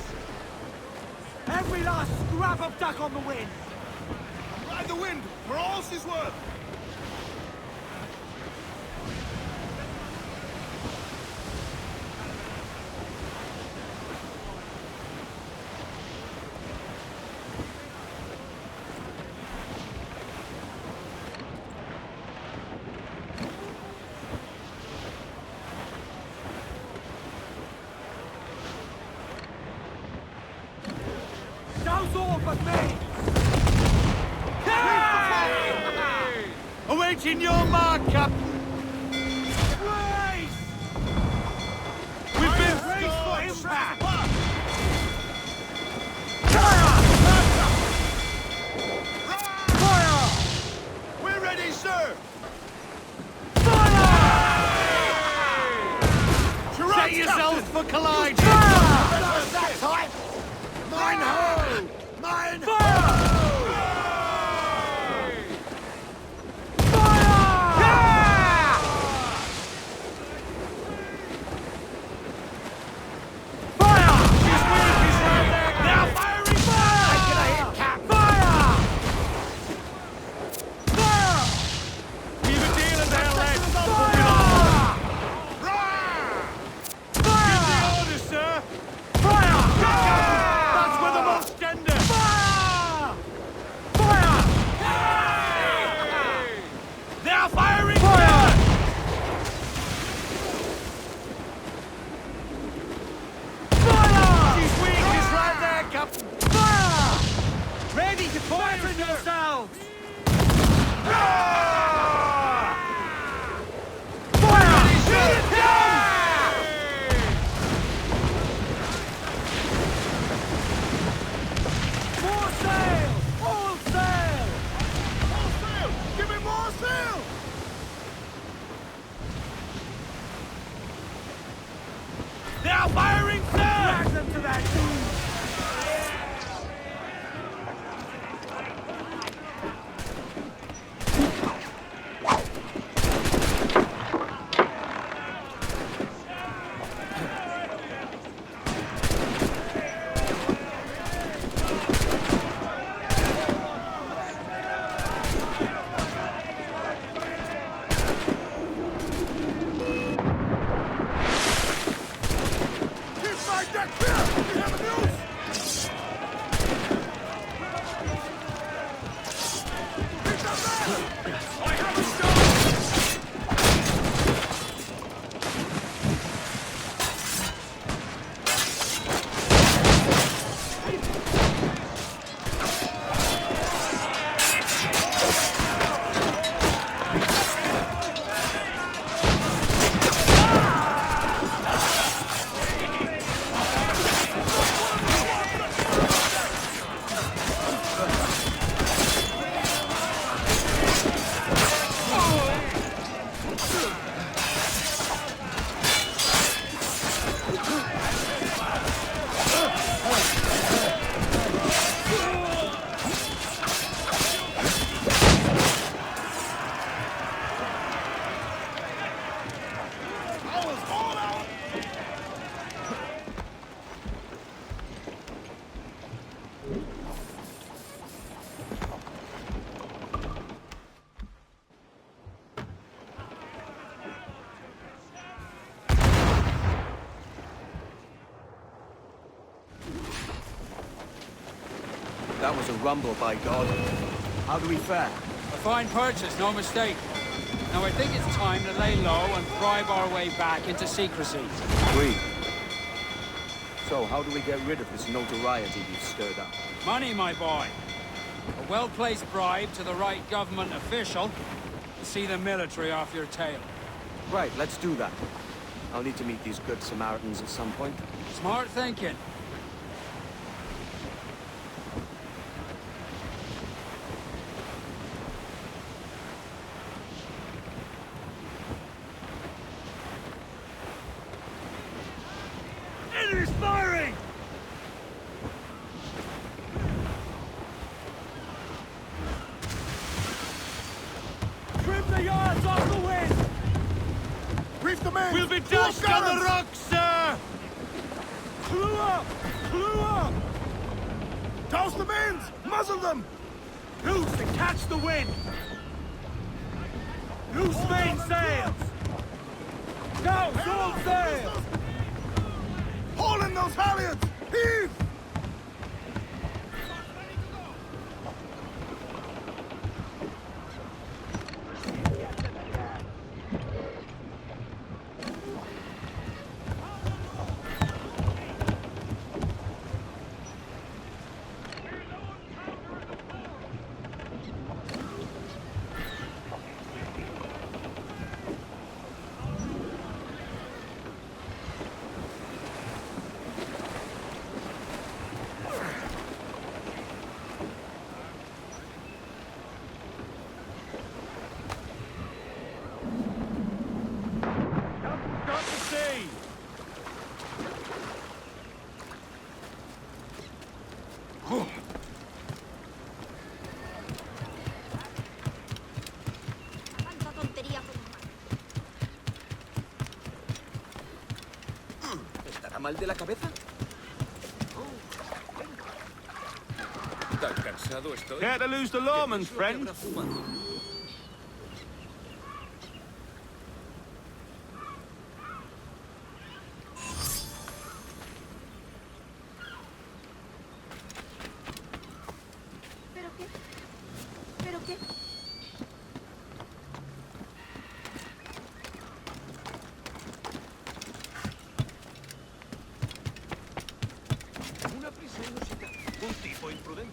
Every last scrap of duck on the wind! Ride the wind, for all she's worth! Awaiting your mark, Captain! Race! We've been raced for impact! Defend yourselves! More sail! All sail! More sail! Give me more sail! They are firing, sir! Drag them to that dude! That was a rumble, by God. How do we fare? A fine purchase, no mistake. Now I think it's time to lay low and bribe our way back into secrecy. Agreed. So, how do we get rid of this notoriety you've stirred up? Money, my boy. A well-placed bribe to the right government official to see the military off your tail. Right, let's do that. I'll need to meet these good Samaritans at some point. Smart thinking. Enemy's firing! Trim the yards off the wind! Reef the men! We'll be dashed on the rocks, sir! Clew up! Clew up! Toss the men! Muzzle them! Loose and catch the wind! Loose main sails! Down, all sails! Haul in those halyards! Heave! ¿Estará mal de la cabeza? Tan cansado estoy. Care to lose the lawman, friend? ¿Pero qué? ¿Pero qué? Una prisa inusitable. Un tipo imprudente.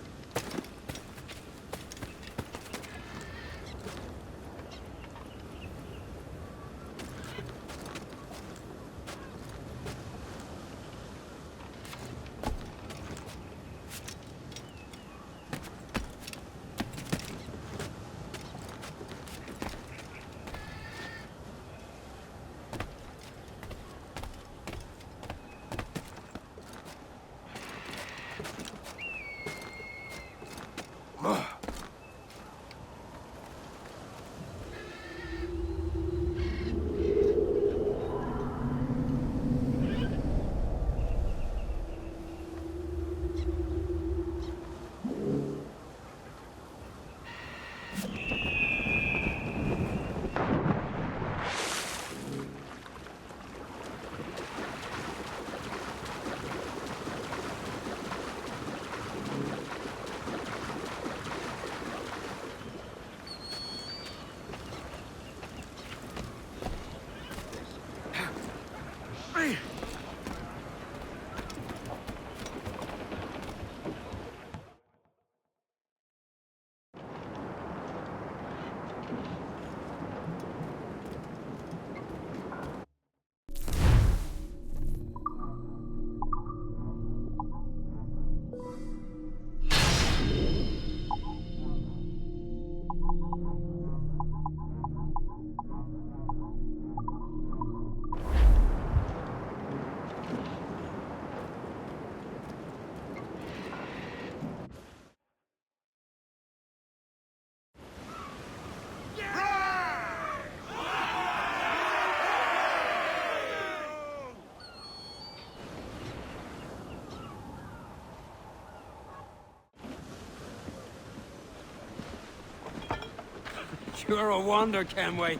You're a wonder, Kenway.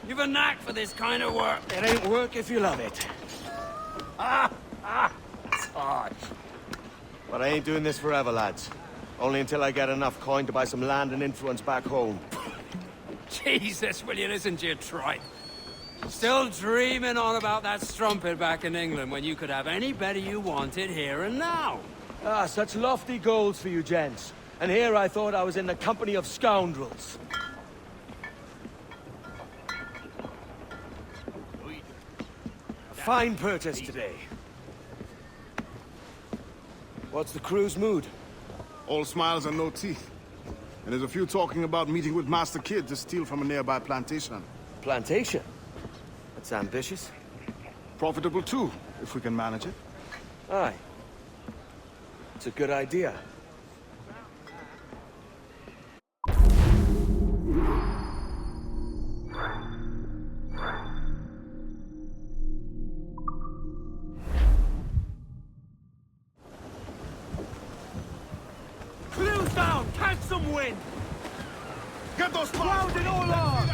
You've a knack for this kind of work. It ain't work if you love it. It's hard. But I ain't doing this forever, lads. Only until I get enough coin to buy some land and influence back home. Jesus, will you listen to your tripe? Still dreaming on about that strumpet back in England when you could have any better you wanted here and now. Ah, such lofty goals for you gents. And here I thought I was in the company of scoundrels. A fine purchase today. What's the crew's mood? All smiles and no teeth. And there's a few talking about meeting with Master Kid to steal from a nearby plantation. Plantation? That's ambitious. Profitable too, if we can manage it. Aye. It's a good idea. Clews down! Catch some wind! Get those clouds in all on!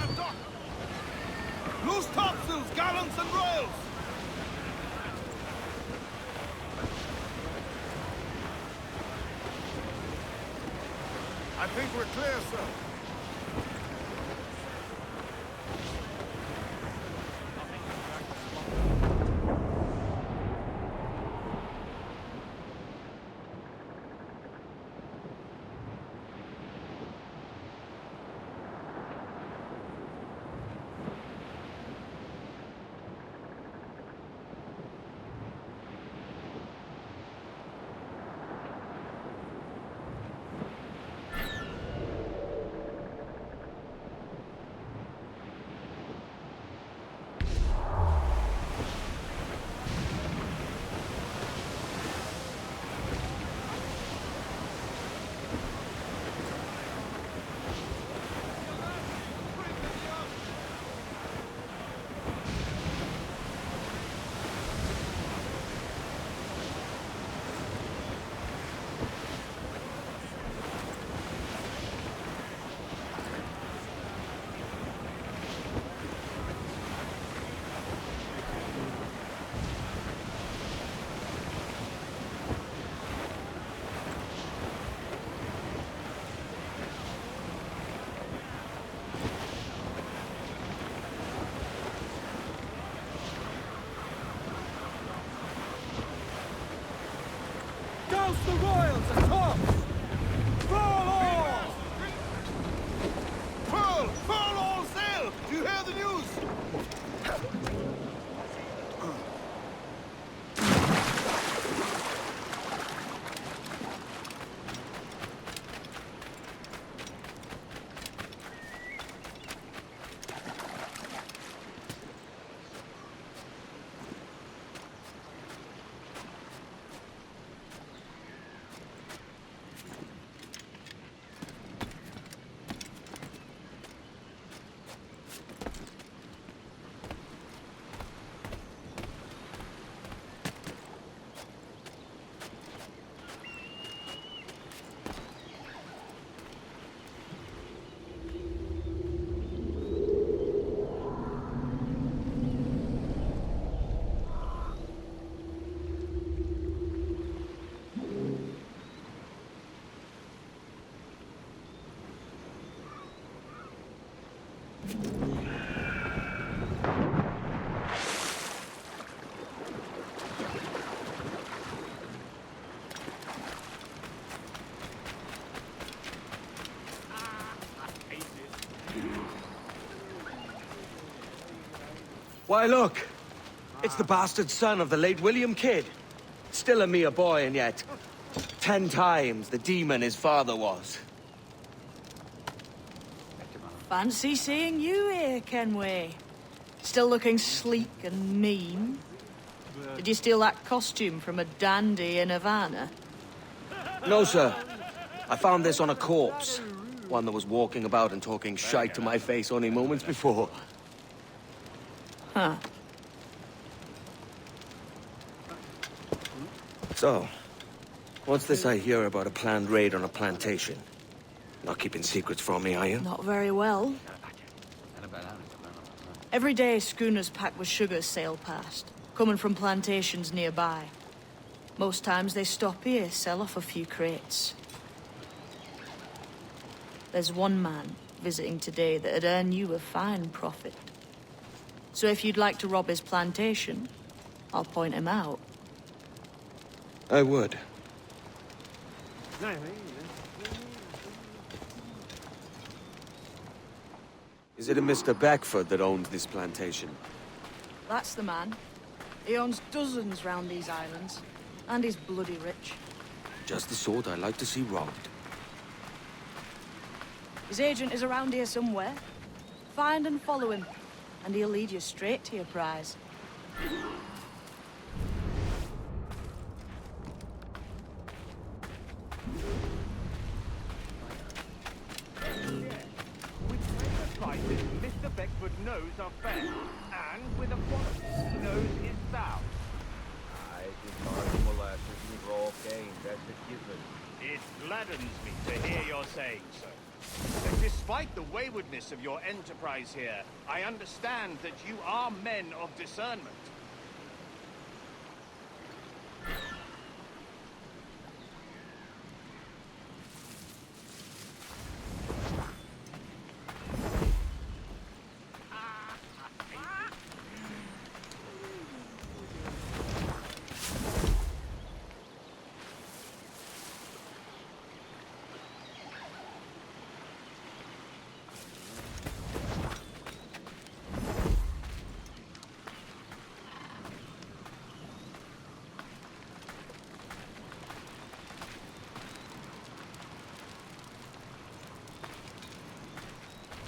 Loose topsails, gallants and royals! I think we're clear, sir. Why, look! It's the bastard son of the late William Kidd. Still a mere boy, and yet 10 times the demon his father was. Fancy seeing you here, Kenway. Still looking sleek and mean. Did you steal that costume from a dandy in Havana? No, sir. I found this on a corpse. One that was walking about and talking shite to my face only moments before. Huh. So, what's this I hear about a planned raid on a plantation? Not keeping secrets from me, are you? Not very well. Every day, schooners packed with sugar sail past, coming from plantations nearby. Most times they stop here, sell off a few crates. There's one man visiting today that'd earn you a fine profit. So if you'd like to rob his plantation, I'll point him out. I would. Is it a Mr. Beckford that owns this plantation? That's the man. He owns dozens round these islands, and he's bloody rich. Just the sort I like to see robbed. His agent is around here somewhere. Find and follow him, and he'll lead you straight to your prize. Mr. Beckford knows our fare, and with a quality, he knows his bow. I did not molasses with raw cane, that's a given. It gladdens me to hear you're saying so. That despite the waywardness of your enterprise here, I understand that you are men of discernment.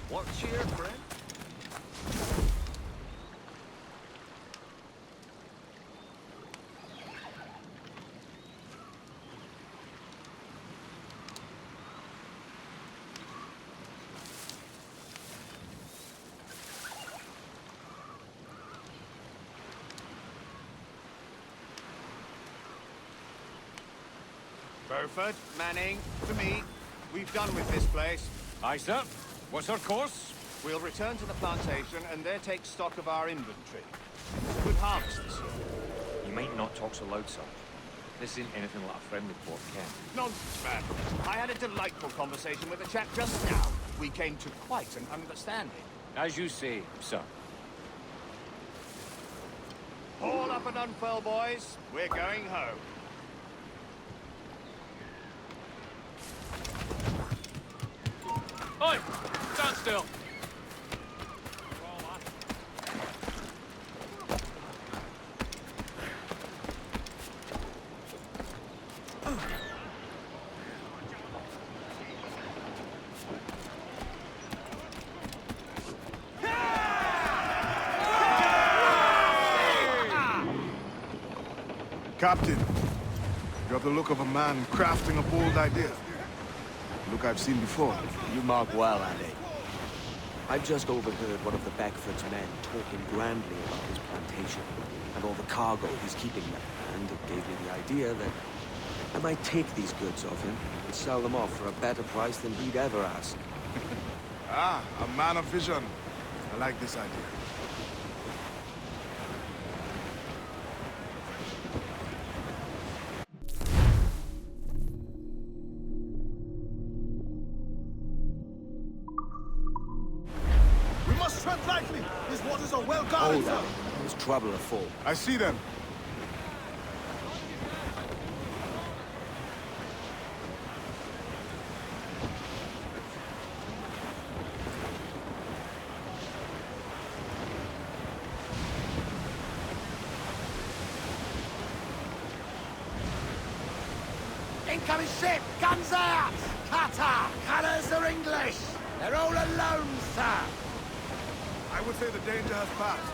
What's here, friend? Burford, Manning, to me, we've done with this place. Aye, sir. What's our course? We'll return to the plantation and there take stock of our inventory. It's a good harvest this year. You might not talk so loud, sir. This isn't anything like a friendly port, Ken. Nonsense, man. I had a delightful conversation with a chap just now. We came to quite an understanding. As you say, sir. Haul up and unfurl, boys. We're going home. Oi! Stand still! Captain, you have the look of a man crafting a bold idea. Look I've seen before. You mark well, Andy. I've just overheard one of the Beckford's men talking grandly about his plantation and all the cargo he's keeping there, and it gave me the idea that I might take these goods off him and sell them off for a better price than he'd ever ask. Ah, a man of vision. I like this idea. are well guarded, Hold up. There's trouble afoot. I see them. Incoming ship! Guns out! Cutter! Colours are English! They're all alone, sir! I would say the danger has passed.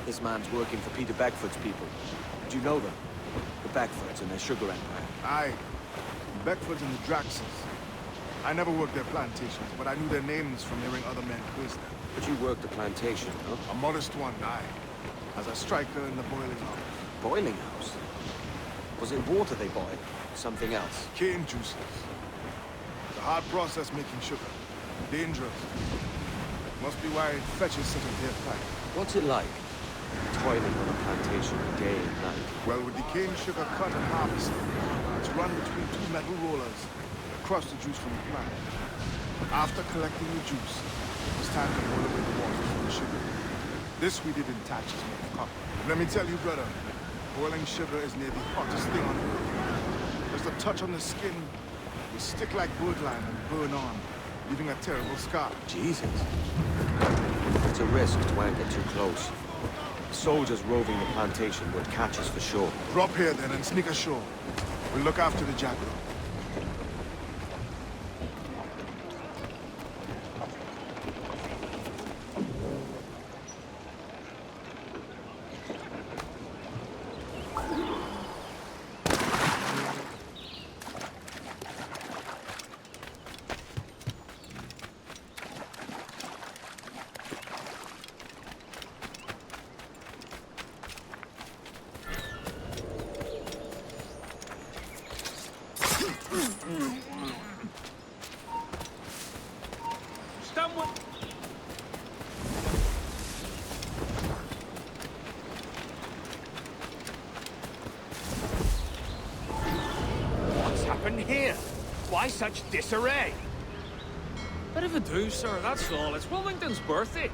This man's working for Peter Beckford's people. Do you know them? The Beckfords and their sugar empire. Aye. The Beckfords and the Draxes. I never worked their plantations, but I knew their names from hearing other men quiz them. But you worked the plantation, huh? A modest one, aye. As a striker in the boiling house. Boiling house? Was it water they boiled? Something else? Cane juices. It's a hard process making sugar. Dangerous. Must be why it fetches such a dear price. What's it like? Toiling on a plantation day and night. Well, with the cane sugar cut and harvested, it's run between two metal rollers that crush the juice from the plant. After collecting the juice, it's time to roll away the water from the sugar. This we did in tatches made of copper. Let me tell you, brother, boiling sugar is near the hottest thing on earth. Just a touch on the skin will stick like birdlime and burn on, leaving a terrible scar. Jesus. It's a risk to anchor too close. Soldiers roving the plantation would catch us for sure. Drop here then and sneak ashore. We'll look after the Jackdaw. Here? Why such disarray? Bit of a do, sir, that's all. It's Wilmington's birthday.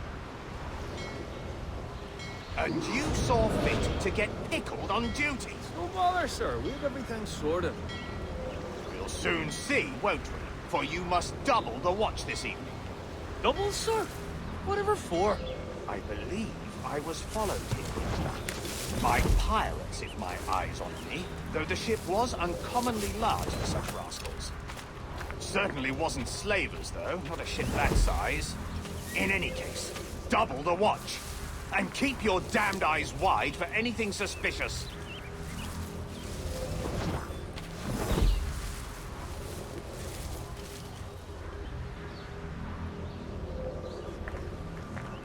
And you saw fit to get pickled on duty? No bother, sir. We have everything sorted. We'll soon see, won't we? For you must double the watch this evening. Double, sir? Whatever for? I believe I was followed here. By pirates, if my eye's on me, though the ship was uncommonly large for such rascals. Certainly wasn't slavers, though, not a ship that size. In any case, double the watch. And keep your damned eyes wide for anything suspicious.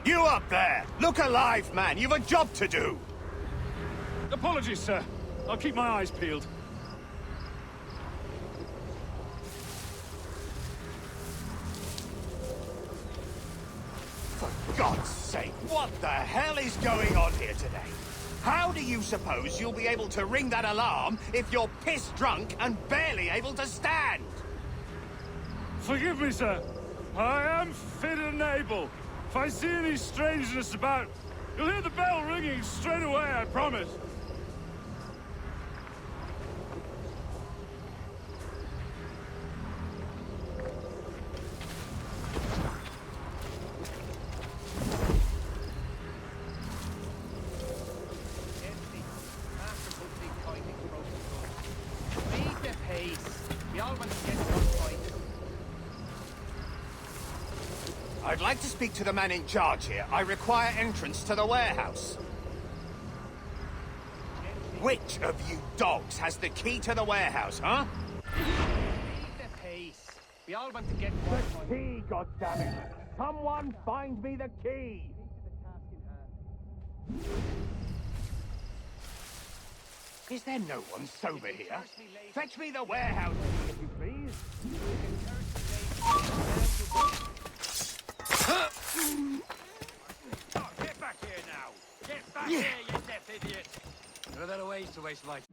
You up there! Look alive, man! You've a job to do! Apologies, sir. I'll keep my eyes peeled. For God's sake, what the hell is going on here today? How do you suppose you'll be able to ring that alarm if you're piss drunk and barely able to stand? Forgive me, sir. I am fit and able. If I see any strangeness about, you'll hear the bell ringing straight away, I promise. I'd like to speak to the man in charge here. I require entrance to the warehouse. Which of you dogs has the key to the warehouse, huh? Leave the peace. We all want to get quiet. The key, goddammit! Someone find me the key! Is there no one sober here? Fetch me the warehouse key, if you please. Oh, get back here now! Get back here, you deaf idiot! There are better ways to waste life.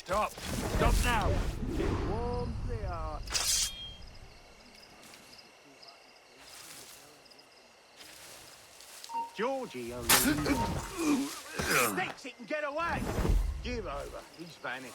Stop! Stop now! It warms the heart. Georgie only thinks he can get away! Give over. He's vanished.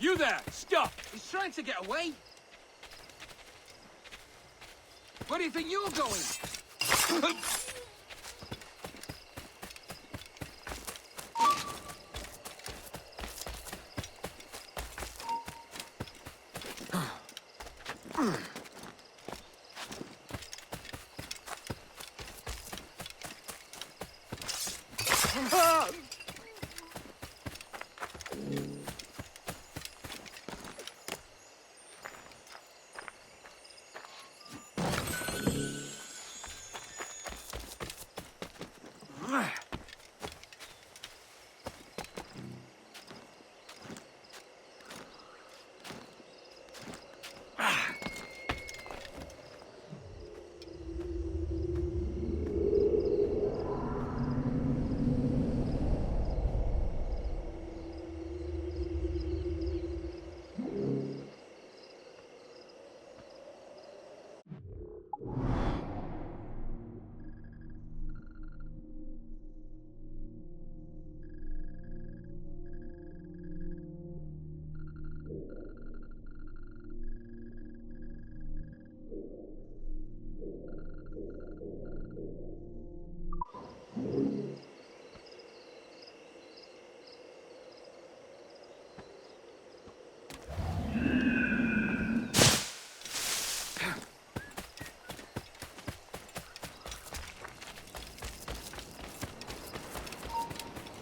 You there! Stop! He's trying to get away! Where do you think you're going?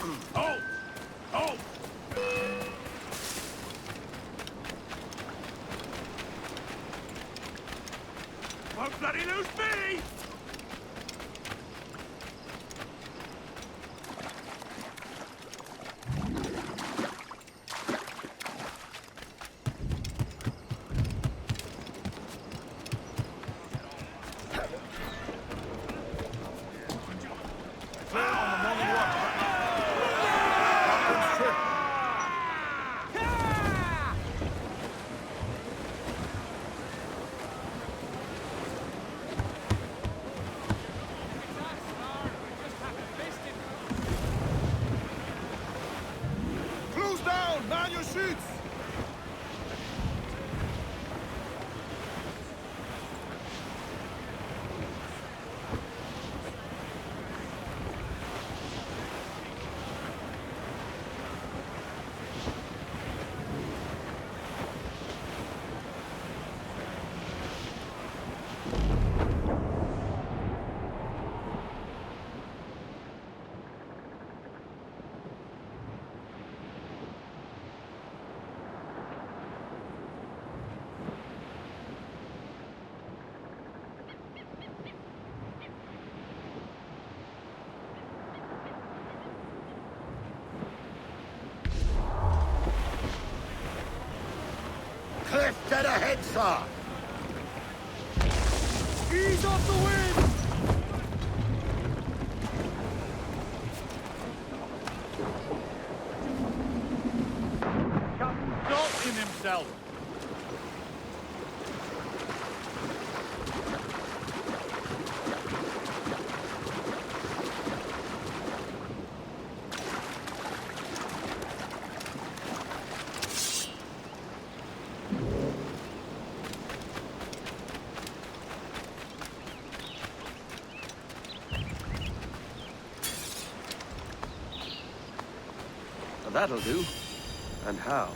Oh! Oh! Won't bloody lose me! Cliff dead ahead, sir! Ease off the wind! Captain Salt in himself! That'll do. And how?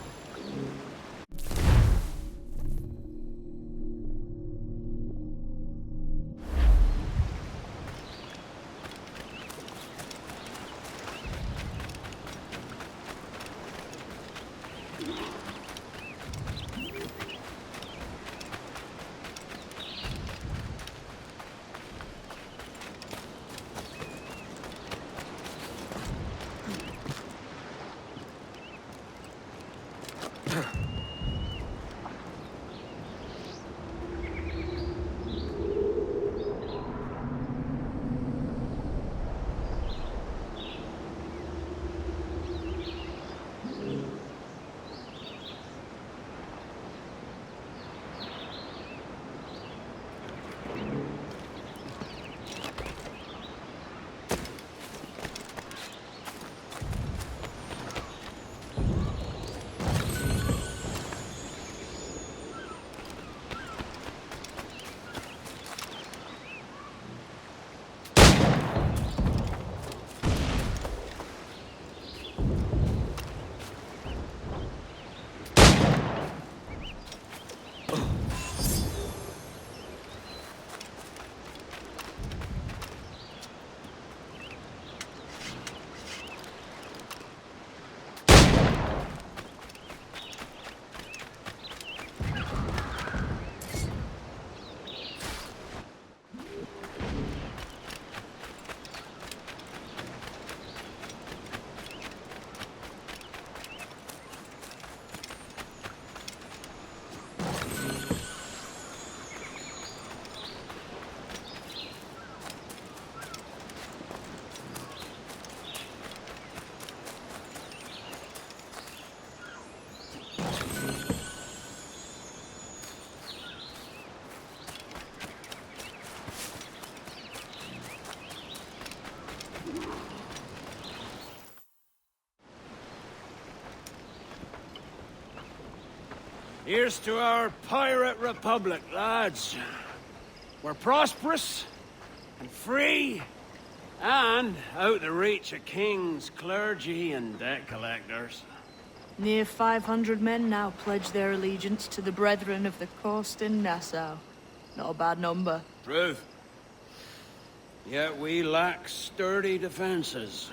Here's to our pirate republic, lads. We're prosperous and free and out the reach of kings, clergy, and debt collectors. Near 500 men now pledge their allegiance to the Brethren of the Coast in Nassau. Not a bad number. Truth. Yet we lack sturdy defenses.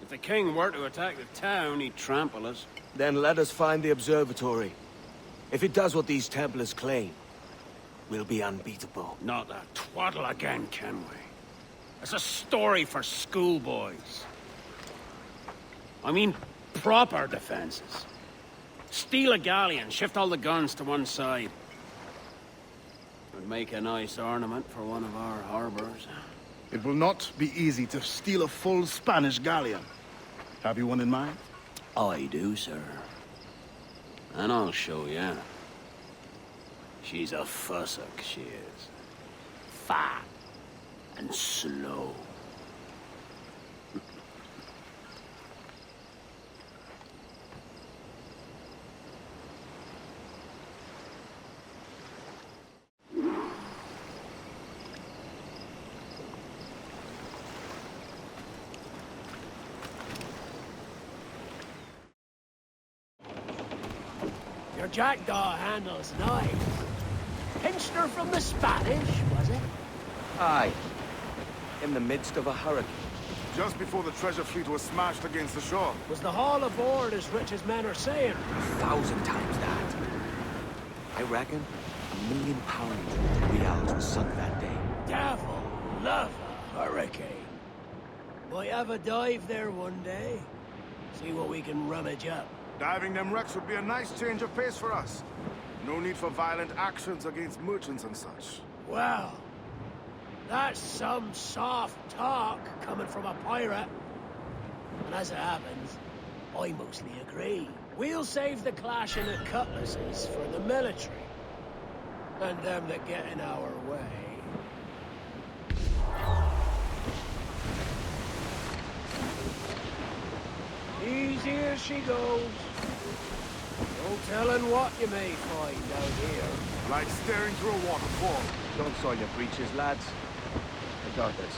If the king were to attack the town, he'd trample us. Then let us find the observatory. If it does what these Templars claim, we'll be unbeatable. Not that twaddle again, Kenway. It's a story for schoolboys. I mean, proper defenses. Steal a galleon, shift all the guns to one side. Would make a nice ornament for one of our harbors. It will not be easy to steal a full Spanish galleon. Have you one in mind? I do, sir. And I'll show you. She's a fussock, she is. Fat and slow. Your Jackdaw handles nice. Pinched her from the Spanish, was it? Aye. In the midst of a hurricane. Just before the treasure fleet was smashed against the shore. Was the haul aboard as rich as men are saying? 1,000 times that. I reckon £1 million of reals was sunk that day. Devil love a hurricane. Might have a dive there one day. See what we can rummage up. Diving them wrecks would be a nice change of pace for us. No need for violent actions against merchants and such. Well, that's some soft talk coming from a pirate. And as it happens, I mostly agree. We'll save the clashing of cutlasses for the military. And them that get in our way. Easy as she goes. No telling what you may find out here. Like staring through a waterfall. Don't soil your breeches, lads. I got this.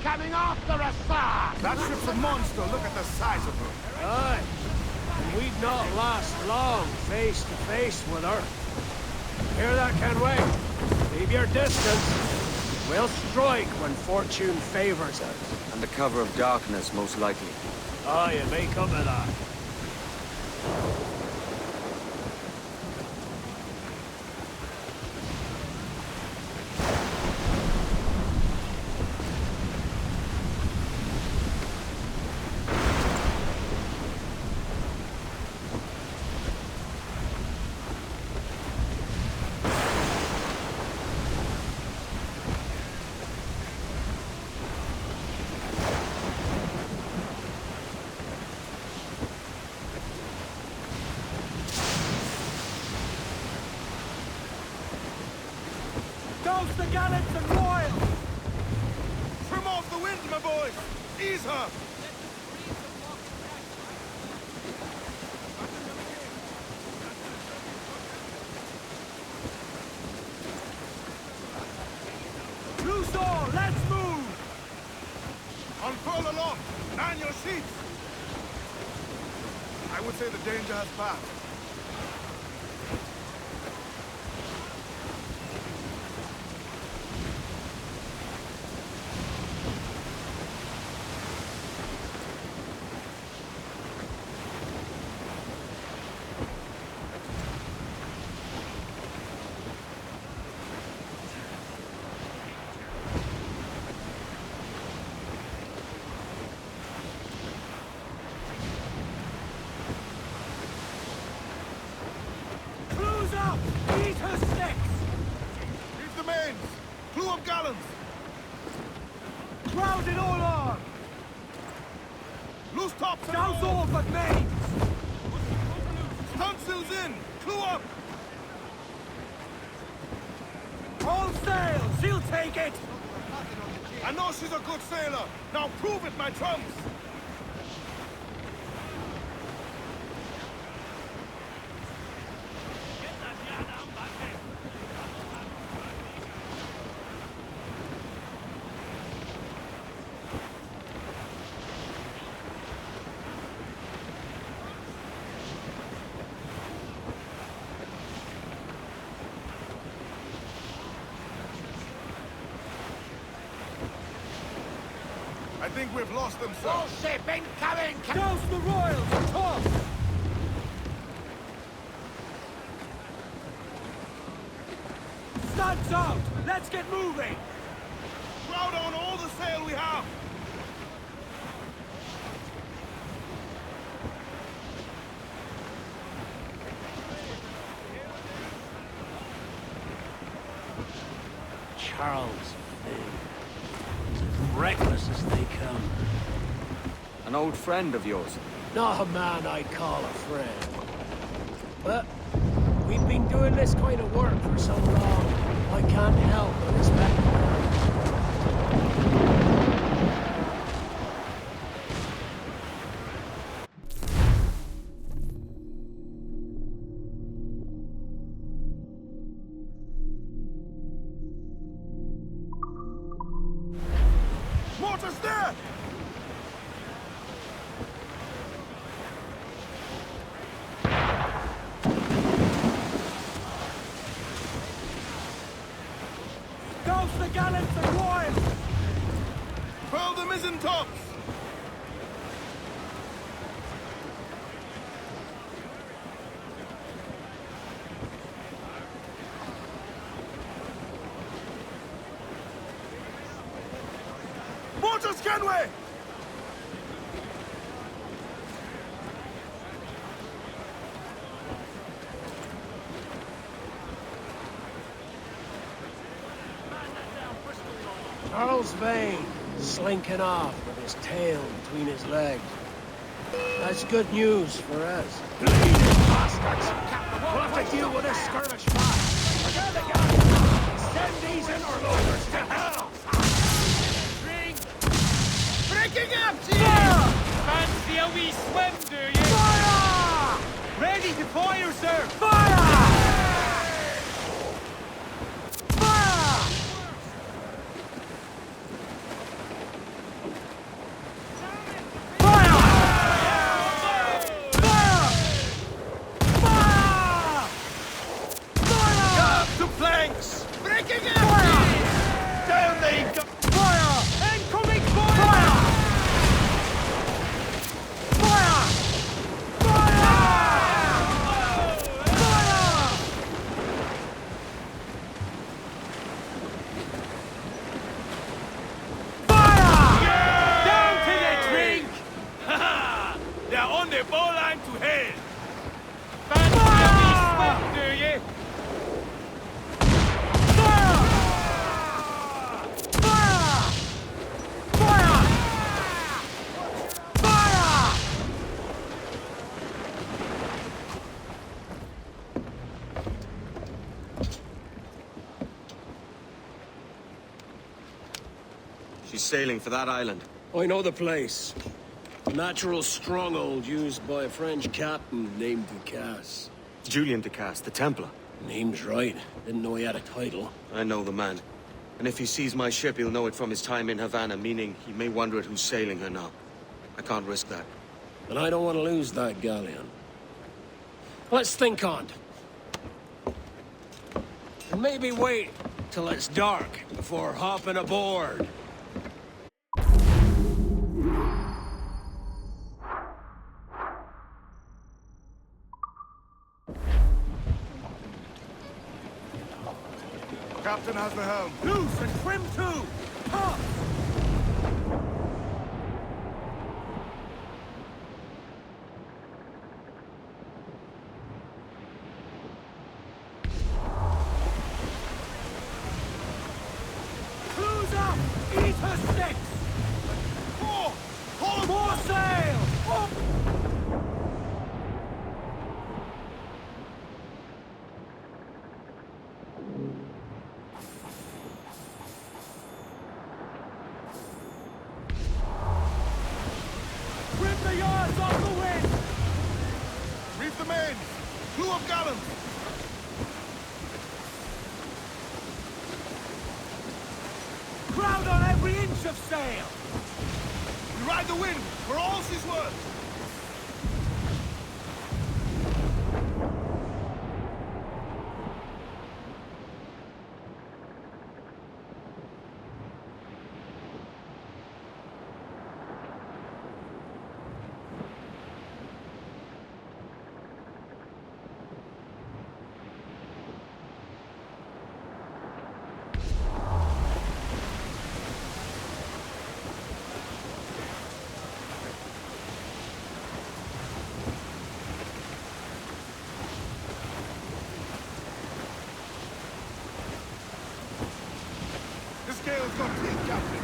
Coming after us, sir! That ship's a monster. Look at the size of her. Aye. And we'd not last long face to face with her. Hear that, Kenway? Leave your distance. We'll strike when fortune favors us. Under cover of darkness, most likely. Aye, it may come to that. Douse the gallants and royals! Trim off the wind, my boys! Ease her! Loose all, let's move! Unfurl aloft! Man your sheets! I would say the danger has passed. Loose tops and Douse off at mains! Stunsails in! Clue up! All sail! She'll take it! I know she's a good sailor! Now prove it, my trumps! I think we've lost them, sir. Warship incoming! Douse the royals! Toss! Studs out! Let's get moving! Crowd on all the sail we have! Charles reckless as they come. An old friend of yours? Not a man I'd call a friend. But we've been doing this kind of work for so long, I can't help but respect him. Mortars there! Douse the gallants and royals! Furl the mizzen tops! Mortars Kenway! Charles Vane, slinking off with his tail between his legs. That's good news for us. Bleeding bastards! We'll have to deal with this skirmish fast. Prepare the guns! Send these interlopers to hell! Breaking up, Fire! Fancy a wee swim, do you? Fire! Ready to fire, sir! Fire! She's sailing for that island. I know the place. A natural stronghold used by a French captain named Ducasse. Julian Ducasse, the Templar. Name's right. Didn't know he had a title. I know the man. And if he sees my ship, he'll know it from his time in Havana, meaning he may wonder at who's sailing her now. I can't risk that. And I don't want to lose that galleon. Let's think on it. And maybe wait till it's dark before hopping aboard. Captain has the helm. Loose and trim too! Toss! Cruise up! Eat her sticks! More! Hold More sail! the yards off the wind! Reef the main! Clew up gallant! Crowd on every inch of sail! We ride the wind, for all she's worth! Gale's got to his captain.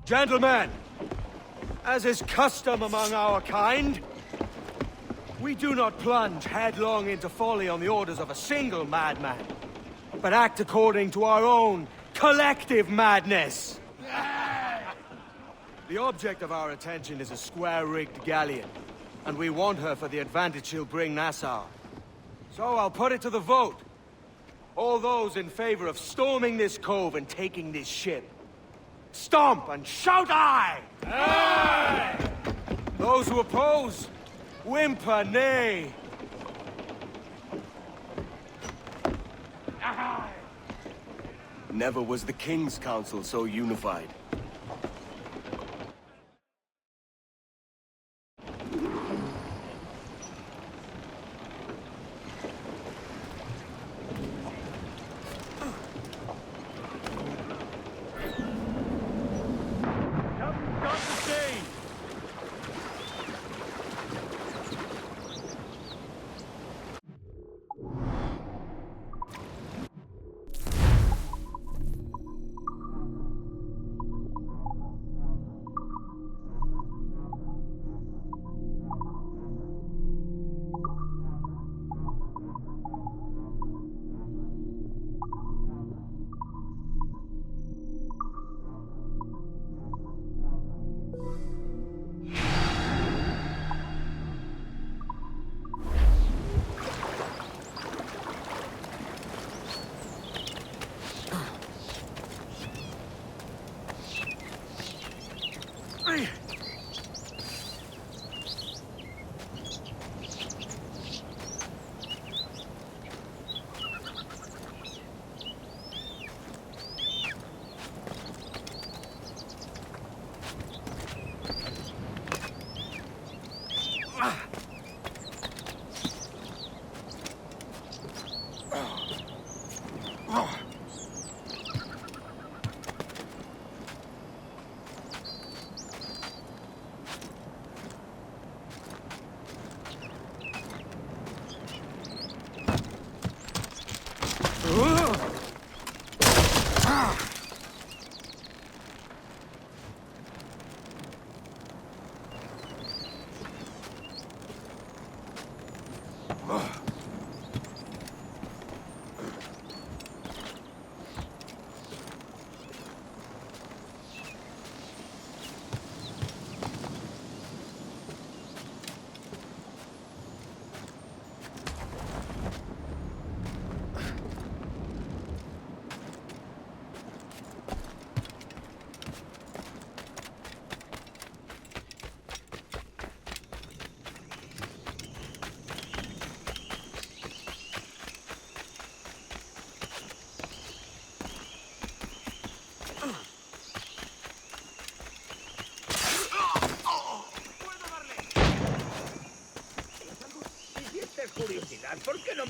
Gentlemen, as is custom among our kind, we do not plunge headlong into folly on the orders of a single madman, but act according to our own collective madness. The object of our attention is a square-rigged galleon, and we want her for the advantage she'll bring Nassau. So I'll put it to the vote. All those in favor of storming this cove and taking this ship, stomp and shout aye! Aye! Those who oppose, whimper nay. Aye! Never was the King's Council so unified.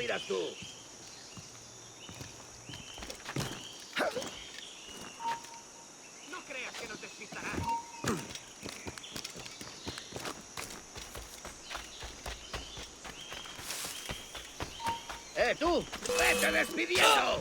miras tú? No creas que nos despistará. Tú! ¡Vete despidiendo!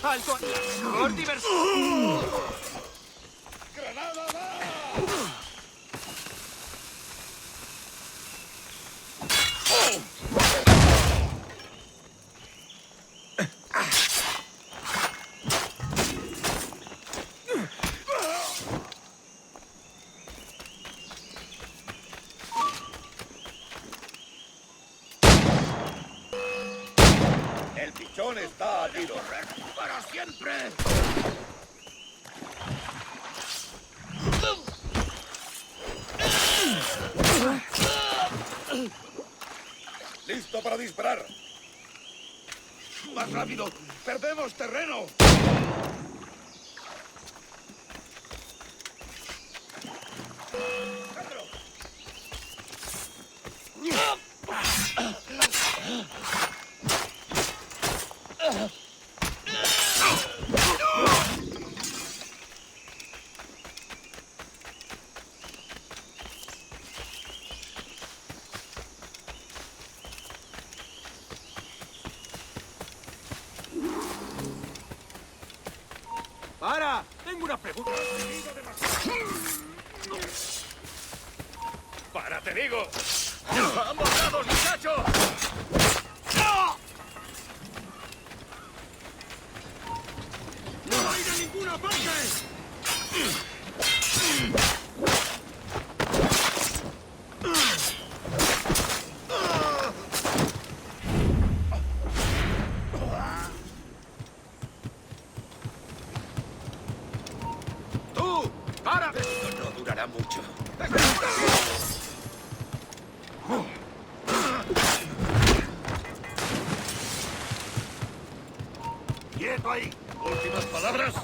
¡Alto! ¡Por diversión! ¡Granada va! El pichón está a tiro. ¡Para siempre! ¡Listo para disparar! ¡Más rápido! ¡Perdemos terreno! ¡Para! Tengo una pregunta. ¡Para, te digo! ¡Vamos, dados, muchachos! ¡No hay de ninguna parte! ¡Tú! ¡Para! Esto no durará mucho. ¡Quieto ahí! ¿Últimas palabras?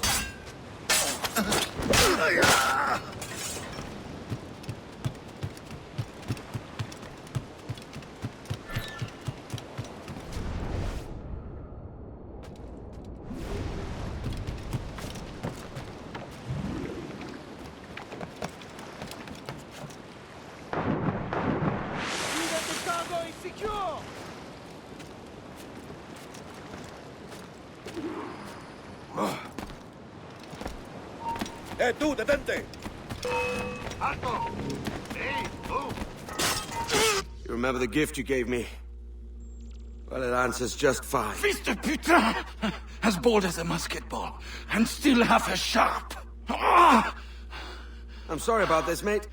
¡Tú, detente! ¡Alto! ¡Hey, tú! You remember the gift you gave me? Well, it answers just fine. Fils de putain! As bold as a musket ball, and still half as sharp. Ah! I'm sorry about this, mate.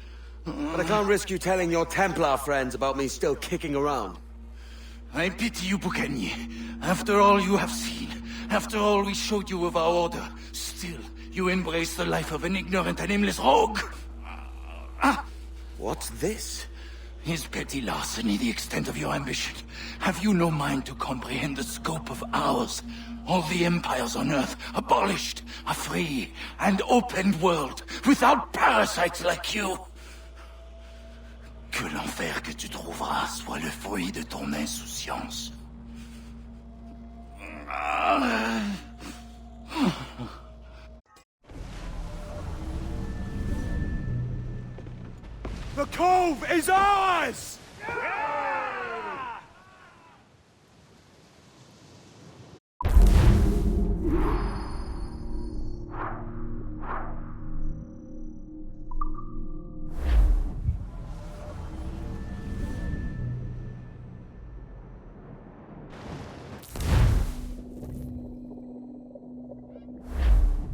But I can't risk you telling your Templar friends about me still kicking around. I pity you, Boucanier. After all you have seen, after all we showed you of our order, still you embrace the life of an ignorant and aimless rogue. What's this? Is petty larceny the extent of your ambition? Have you no mind to comprehend the scope of ours? All the empires on Earth abolished, a free and open world without parasites like you. Que l'enfer que tu trouveras soit le fruit de ton insouciance. The cove is ours!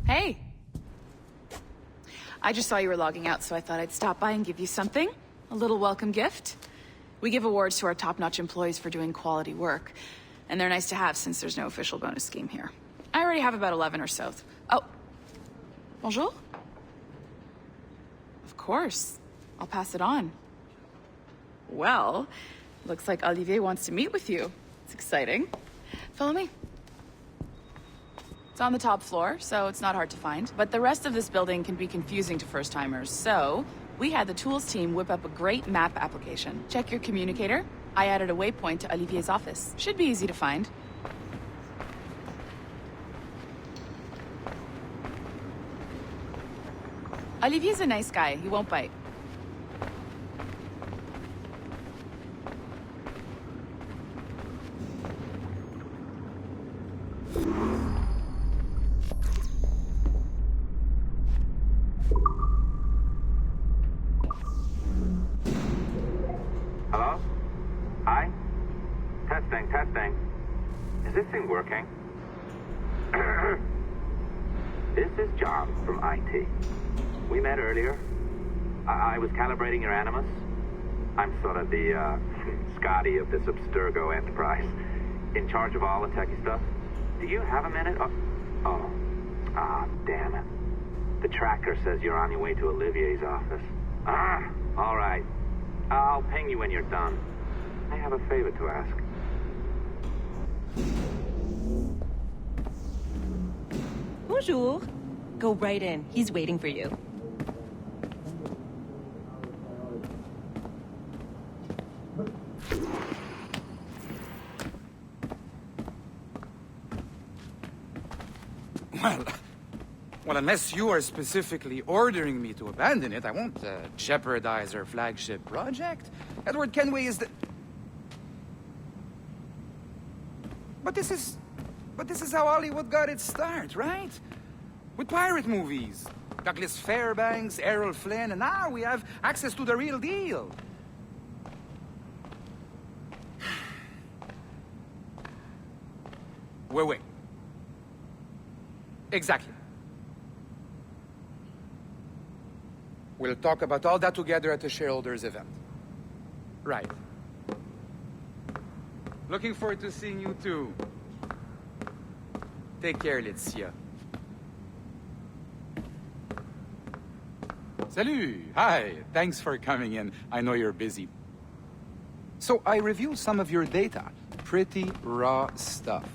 Hey! I just saw you were logging out, so I thought I'd stop by and give you something. A little welcome gift. We give awards to our top-notch employees for doing quality work, and they're nice to have since there's no official bonus scheme here. I already have about 11 or so. Oh. Bonjour? Of course. I'll pass it on. Well, looks like Olivier wants to meet with you. It's exciting. Follow me. It's on the top floor, so it's not hard to find. But the rest of this building can be confusing to first-timers, so we had the tools team whip up a great map application. Check your communicator. I added a waypoint to Olivier's office. Should be easy to find. Olivier's a nice guy. He won't bite. Hello? Hi? Testing, testing. Is this thing working? This is John from IT. We met earlier. I was calibrating your animus. I'm sort of the, Scotty of this Abstergo enterprise. In charge of all the techie stuff. Do you have a minute? Damn it. The tracker says you're on your way to Olivier's office. All right. I'll ping you when you're done. I have a favor to ask. Bonjour. Go right in. He's waiting for you. Well, unless you are specifically ordering me to abandon it, I won't jeopardize our flagship project. Edward Kenway is the... But this is how Hollywood got its start, right? With pirate movies. Douglas Fairbanks, Errol Flynn, and now we have access to the real deal. Wait. Exactly. We'll talk about all that together at the shareholders event. Right. Looking forward to seeing you too. Take care, Laetitia. Salut! Hi! Thanks for coming in. I know you're busy. So I reviewed some of your data. Pretty raw stuff.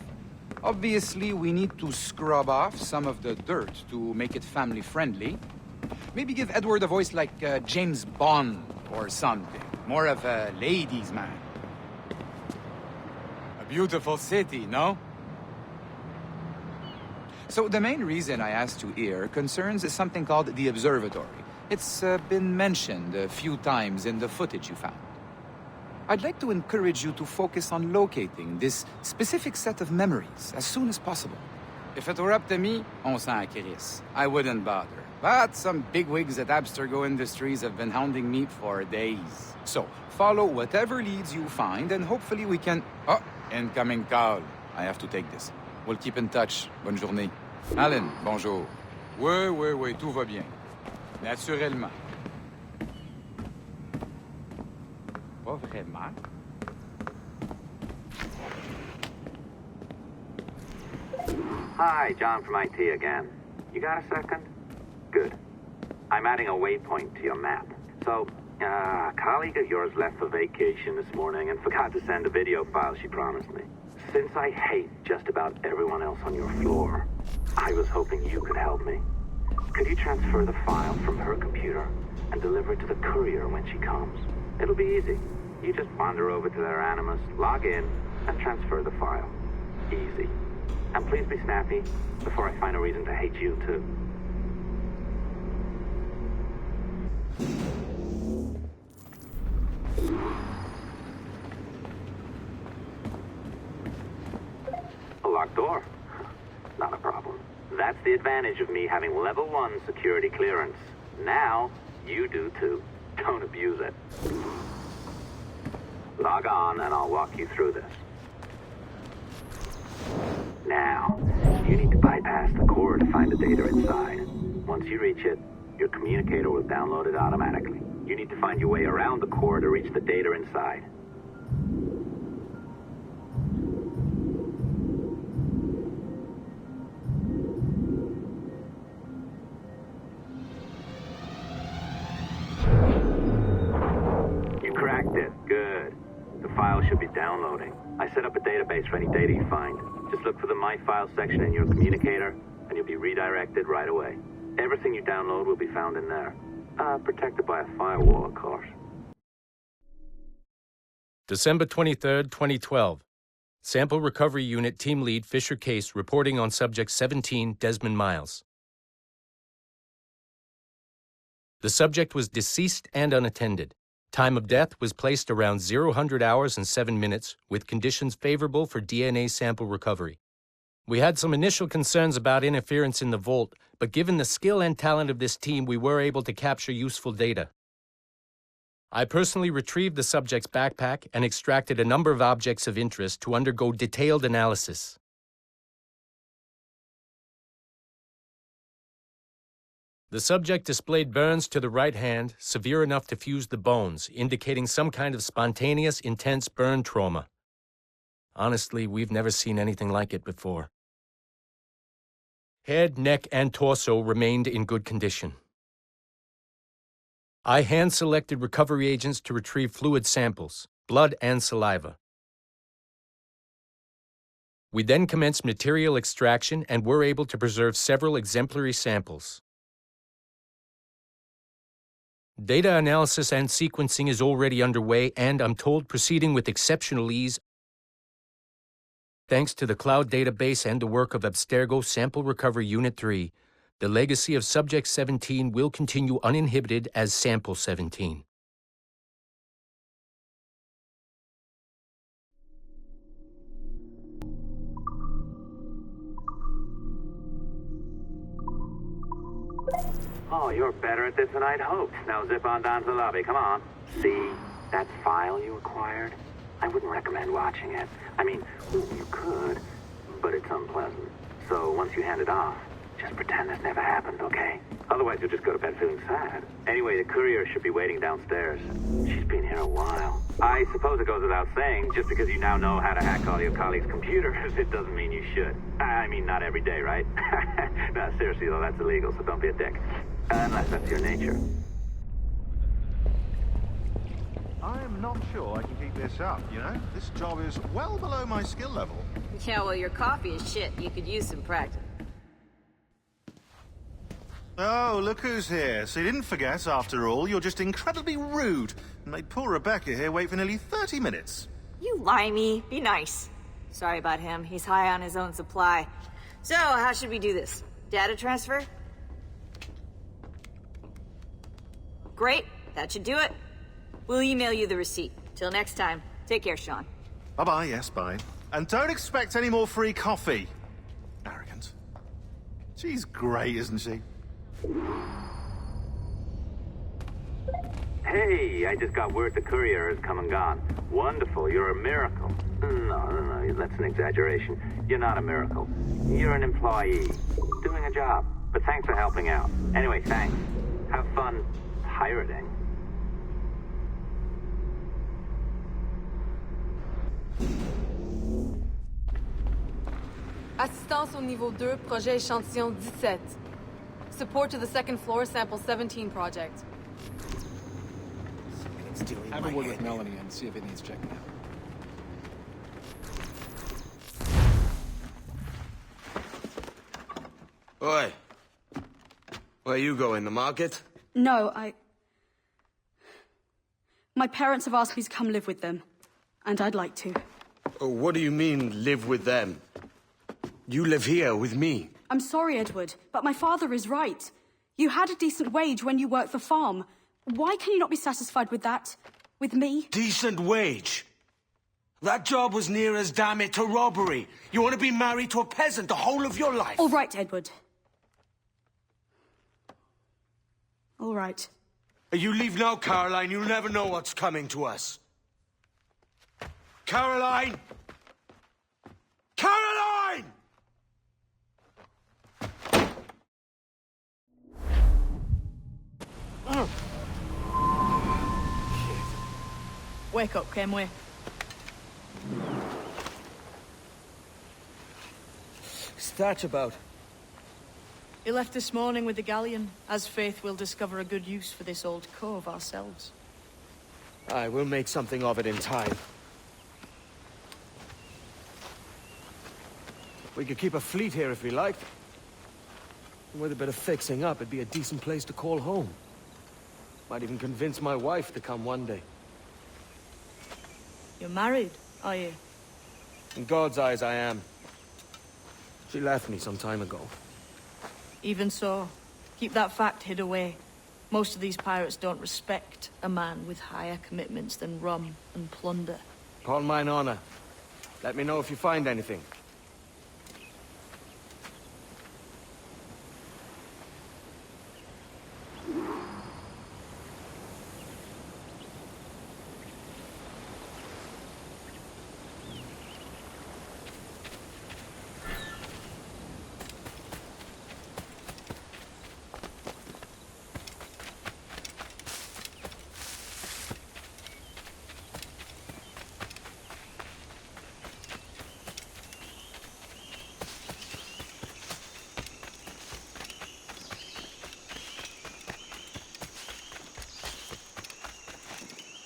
Obviously, we need to scrub off some of the dirt to make it family-friendly. Maybe give Edward a voice like James Bond or something. More of a ladies' man. A beautiful city, no? So the main reason I asked you here concerns something called the Observatory. It's been mentioned a few times in the footage you found. I'd like to encourage you to focus on locating this specific set of memories as soon as possible. If it were up to me, on s'en crisse. I wouldn't bother. But some bigwigs at Abstergo Industries have been hounding me for days. So, follow whatever leads you find, and hopefully we can... Oh, incoming call. I have to take this. We'll keep in touch. Bonne journée. Alan, bonjour. Oui, tout va bien. Naturellement. Pas vraiment. Hi, John from IT again. You got a second? Good. I'm adding a waypoint to your map. So, A colleague of yours left for vacation this morning and forgot to send a video file she promised me. Since I hate just about everyone else on your floor, I was hoping you could help me. Could you transfer the file from her computer and deliver it to the courier when she comes? It'll be easy. You just wander over to their Animus, log in, and transfer the file. Easy. And please be snappy before I find a reason to hate you too. A locked door? Not a problem. That's the advantage of me having level 1 security clearance. Now, you do too. Don't abuse it. Log on and I'll walk you through this. Now, you need to bypass the core to find the data inside. Once you reach it, your communicator will download it automatically. You need to find your way around the core to reach the data inside. You cracked it. Good. The file should be downloading. I set up a database for any data you find. Just look for the My Files section in your communicator, and you'll be redirected right away. Everything you download will be found in there. Protected by a firewall, of course. December 23rd, 2012. Sample Recovery Unit Team Lead Fisher Case reporting on Subject 17, Desmond Miles. The subject was deceased and unattended. Time of death was placed around 0000 hours and 7 minutes, with conditions favorable for DNA sample recovery. We had some initial concerns about interference in the vault, but given the skill and talent of this team, we were able to capture useful data. I personally retrieved the subject's backpack and extracted a number of objects of interest to undergo detailed analysis. The subject displayed burns to the right hand, severe enough to fuse the bones, indicating some kind of spontaneous, intense burn trauma. Honestly, we've never seen anything like it before. Head, neck, and torso remained in good condition. I hand-selected recovery agents to retrieve fluid samples, blood and saliva. We then commenced material extraction and were able to preserve several exemplary samples. Data analysis and sequencing is already underway, and I'm told proceeding with exceptional ease thanks to the cloud database and the work of Abstergo Sample Recovery Unit 3. The legacy of Subject 17 will continue uninhibited as Sample 17. Oh, you're better at this than I'd hoped. Now zip on down to the lobby. Come on. See that file you acquired? I wouldn't recommend watching it. I mean, you could, but it's unpleasant. So once you hand it off, just pretend this never happened, okay? Otherwise, you'll just go to bed feeling sad. Anyway, the courier should be waiting downstairs. She's been here a while. I suppose it goes without saying, just because you now know how to hack all your colleagues' computers, it doesn't mean you should. I mean, not every day, right? No, seriously, though, that's illegal, so don't be a dick. Unless that's your nature. I'm not sure I can keep this up, you know? This job is well below my skill level. Yeah, well, your coffee is shit. You could use some practice. Oh, look who's here. So you didn't forget, after all, you're just incredibly rude and made poor Rebecca here wait for nearly 30 minutes. You limey. Be nice. Sorry about him. He's high on his own supply. So, how should we do this? Data transfer? Great. That should do it. We'll email you the receipt. Till next time. Take care, Sean. Bye-bye, yes, bye. And don't expect any more free coffee. Arrogant. She's great, isn't she? Hey, I just got word the courier has come and gone. Wonderful, you're a miracle. No, that's an exaggeration. You're not a miracle. You're an employee, doing a job. But thanks for helping out. Anyway, thanks. Have fun pirating. Assistance au niveau 2, projet échantillon 17. Support to the second floor sample 17 project. Stealing Have my a word with head. Melanie and see if it needs checking out. Oi. Where you going, the market? No, My parents have asked me to come live with them, and I'd like to. Oh, what do you mean, live with them? You live here with me. I'm sorry, Edward, but my father is right. You had a decent wage when you worked the farm. Why can you not be satisfied with that? With me? Decent wage? That job was near as, damn it, to robbery. You want to be married to a peasant the whole of your life? All right, Edward. All right. You leave now, Caroline. You'll never know what's coming to us. Caroline! Caroline! Wake up, Kenway. What's that about? He left this morning with the galleon. As faith, we'll discover a good use for this old cove ourselves. Aye, we'll make something of it in time. We could keep a fleet here if we liked. With a bit of fixing up, it'd be a decent place to call home. Might even convince my wife to come one day. You're married, are you? In God's eyes, I am. She left me some time ago. Even so, keep that fact hid away. Most of these pirates don't respect a man with higher commitments than rum and plunder. Upon mine honor. Let me know if you find anything.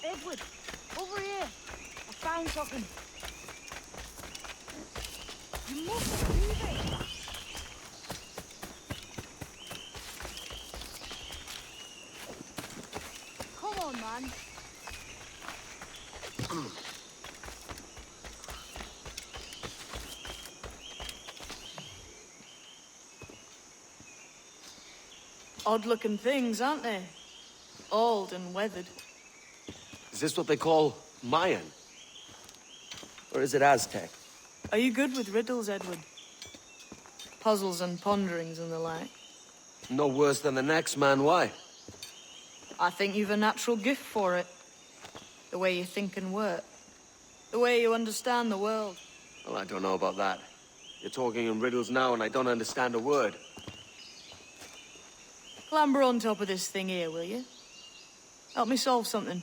Edward, over here. I found something. You must believe it. Come on, man. Odd-looking things, aren't they? Old and weathered. Is this what they call Mayan? Or is it Aztec? Are you good with riddles, Edward? Puzzles and ponderings and the like? No worse than the next man, why? I think you've a natural gift for it. The way you think and work. The way you understand the world. Well, I don't know about that. You're talking in riddles now and I don't understand a word. Clamber on top of this thing here, will you? Help me solve something.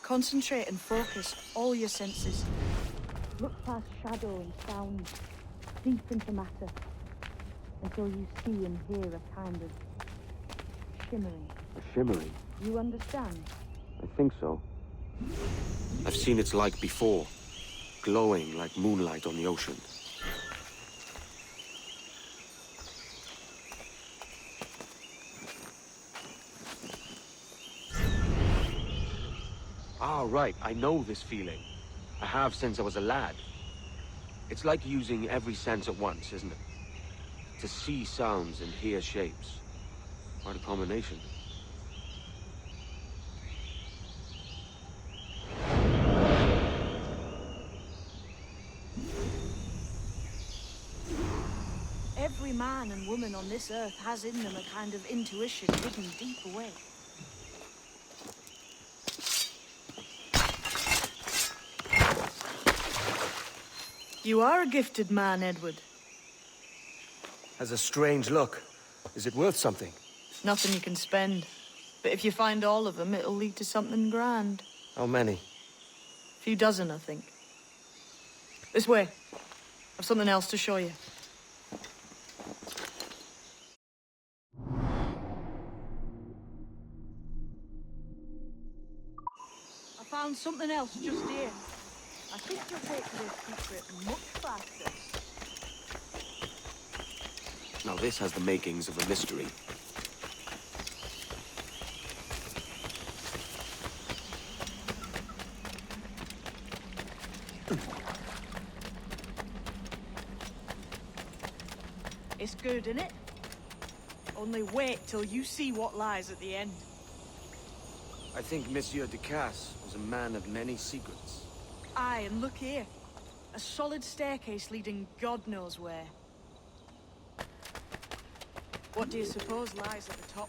Concentrate and focus all your senses. Look past shadow and sound, deep into matter, until you see and hear a kind of shimmering. A shimmering? You understand? I think so. I've seen its like before, glowing like moonlight on the ocean. Ah, right. I know this feeling. I have since I was a lad. It's like using every sense at once, isn't it? To see sounds and hear shapes. What a combination. Every man and woman on this earth has in them a kind of intuition hidden deep away. You are a gifted man, Edward. Has a strange look. Is it worth something? Nothing you can spend. But if you find all of them, it'll lead to something grand. How many? A few dozen, I think. This way. I've something else to show you. on something else just here. I think you'll take to this secret much faster. Now this has the makings of a mystery. It's good, innit? Only wait till you see what lies at the end. I think Monsieur Ducasse was a man of many secrets. Aye, and look here. A solid staircase leading God knows where. What do you suppose lies at the top?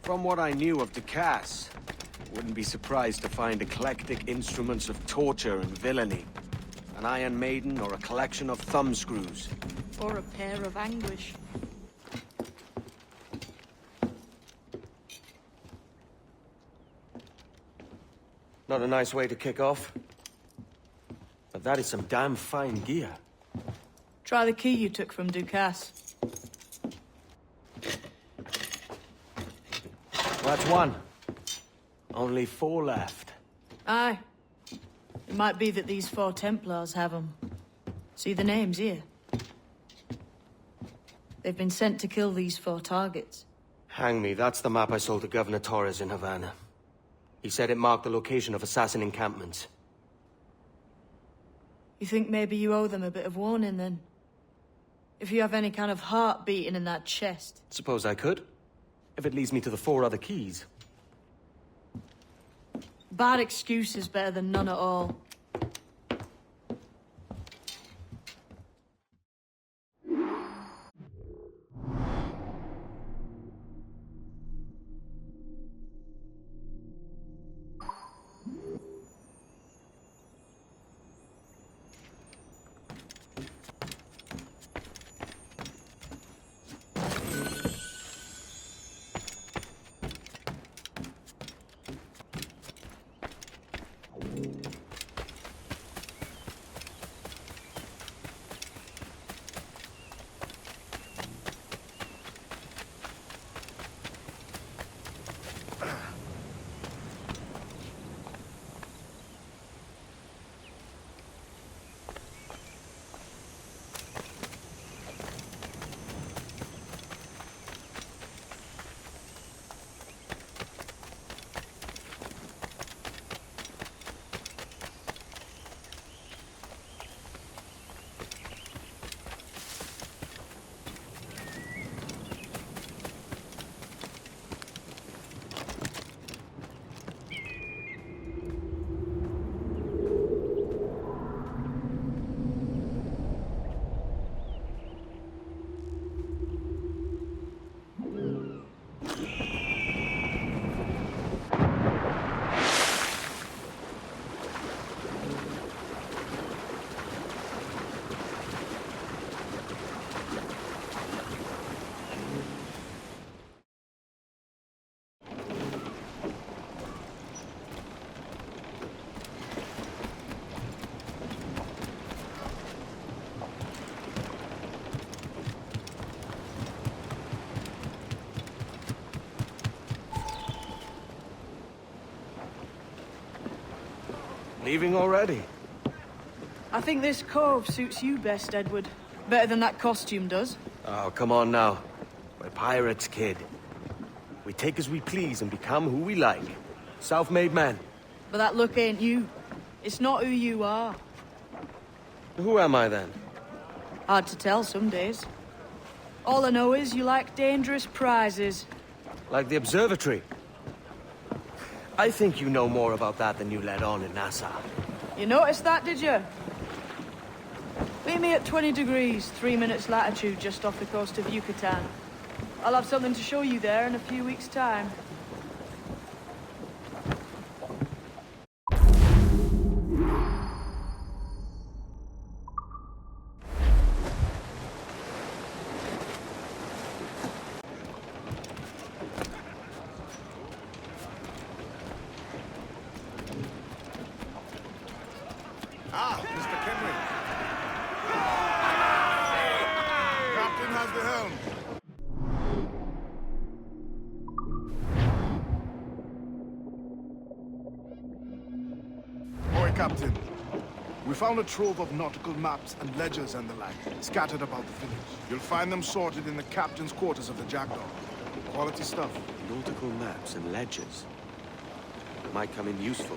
From what I knew of Ducasse, wouldn't be surprised to find eclectic instruments of torture and villainy. An Iron Maiden or a collection of thumbscrews. Or a pair of anguish. Not a nice way to kick off. But that is some damn fine gear. Try the key you took from Ducasse. That's one. Only 4 left. Aye. It might be that these 4 Templars have them. See the names here? They've been sent to kill these 4 targets. Hang me, that's the map I sold to Governor Torres in Havana. He said it marked the location of assassin encampments. You think maybe you owe them a bit of warning, then? If you have any kind of heart beating in that chest. Suppose I could. If it leads me to the 4 other keys. Bad excuse is better than none at all. Leaving already? I think this cove suits you best, Edward. Better than that costume does. Oh, come on now. We're pirates, kid. We take as we please and become who we like. Self-made men. But that look ain't you. It's not who you are. Who am I, then? Hard to tell some days. All I know is you like dangerous prizes. Like the observatory. I think you know more about that than you let on in Nassau. You noticed that, did you? Meet me at 20 degrees, 3 minutes latitude, just off the coast of Yucatan. I'll have something to show you there in a few weeks' time. Ah, Mr. Kenway. Captain has the helm. Oi, Captain. We found a trove of nautical maps and ledgers and the like, scattered about the village. You'll find them sorted in the captain's quarters of the Jackdaw. Quality stuff. Nautical maps and ledgers. Might come in useful.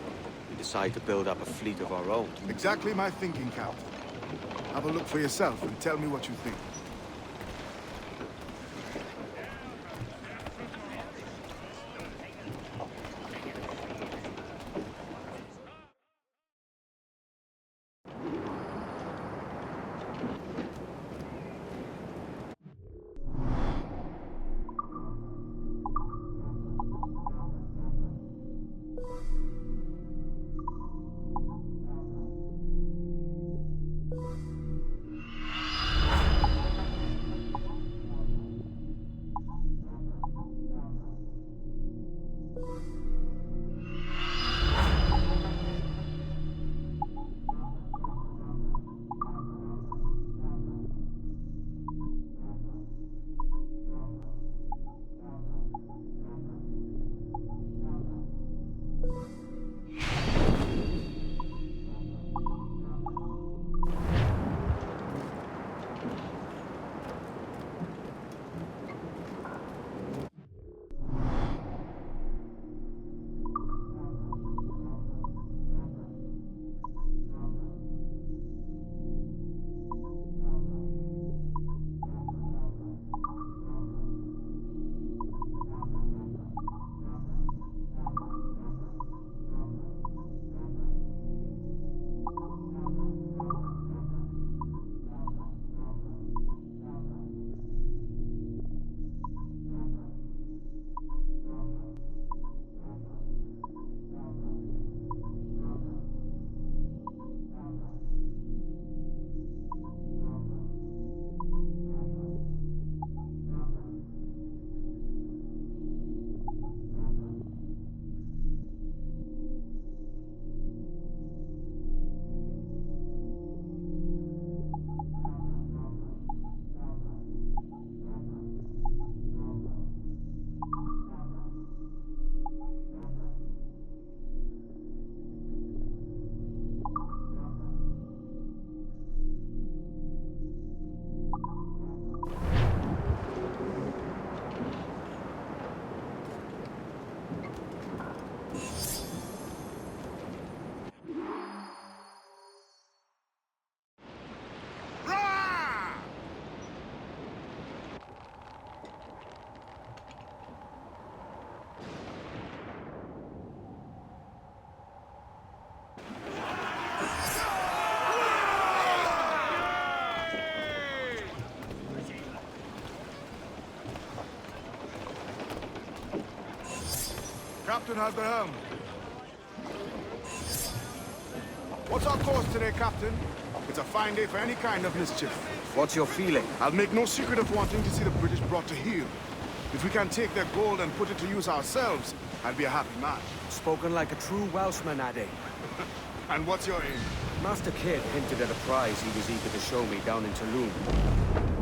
We decide to build up a fleet of our own. Exactly my thinking, Captain. Have a look for yourself and tell me what you think. Captain has the helm. What's our course today, Captain? It's a fine day for any kind of mischief. What's your feeling? I'll make no secret of wanting to see the British brought to heel. If we can take their gold and put it to use ourselves, I'll be a happy man. Spoken like a true Welshman, Addy. And what's your aim? Master Kidd hinted at a prize he was eager to show me down in Tulum.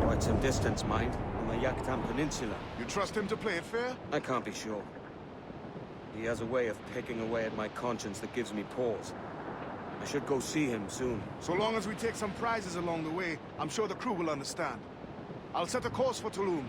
Quite some distance, mind, on the Jackdaw Peninsula. You trust him to play it fair? I can't be sure. He has a way of picking away at my conscience that gives me pause. I should go see him soon. So long as we take some prizes along the way, I'm sure the crew will understand. I'll set a course for Tulum.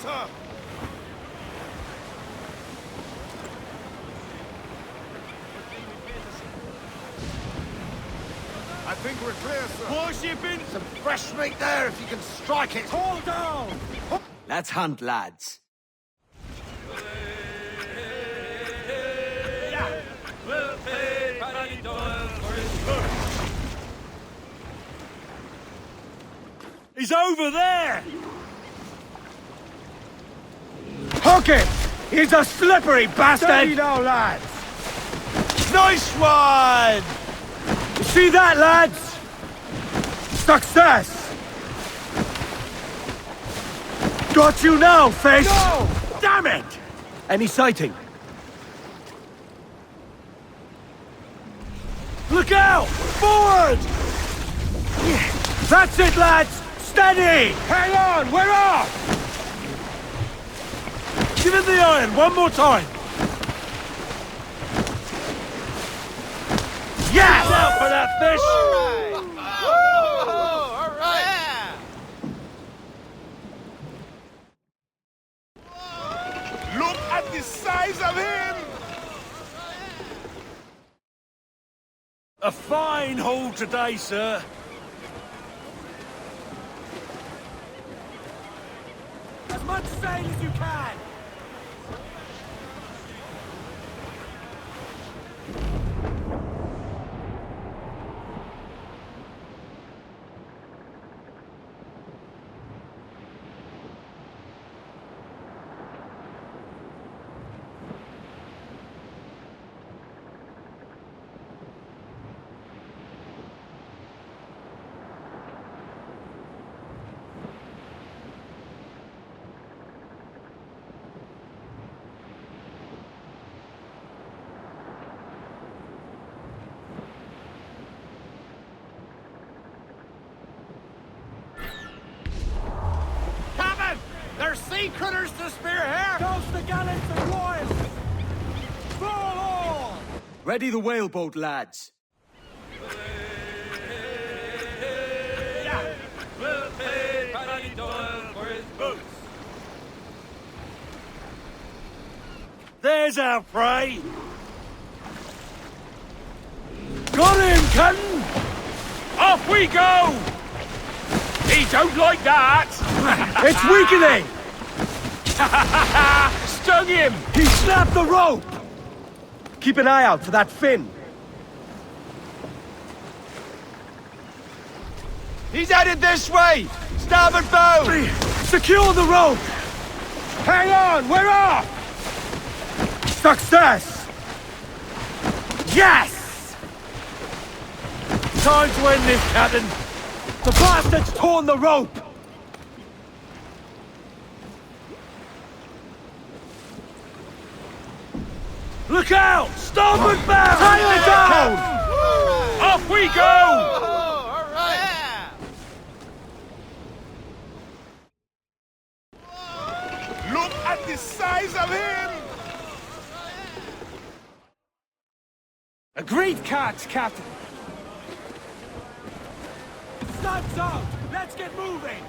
sir! I think we're clear, sir. Warship in! Some fresh meat there if you can strike it! Hold down! Let's hunt, lads. He's over there! Hook him! He's a slippery bastard! Steady now, lads! Nice one! You see that, lads? Success! Got you now, fish! No! Damn it! Any sighting? Look out! Forward! That's it, lads! Steady! Hang on! We're off! Give it the iron one more time! Yes! Look out for that fish! All right! Look at the size of him! A fine haul today, sir. As much sail as you can! There's sea critters to spear here! Toast the gallants and royals! Roll all! Ready the whaleboat, lads. We'll pay Paddy Doyle for his boots! There's our prey! Got him, Captain! Off we go! He don't like that! It's weakening! Stung him! He snapped the rope! Keep an eye out for that fin. He's headed this way! Starboard bow! Secure the rope! Hang on, we're off! Success! Yes! Time to end this, Captain! The bastard's torn the rope! Look out! Starboard bow! Tie her down! Off we go! All right! Look at the size of him! Agreed, catch, Captain! Sun's out! Let's get moving!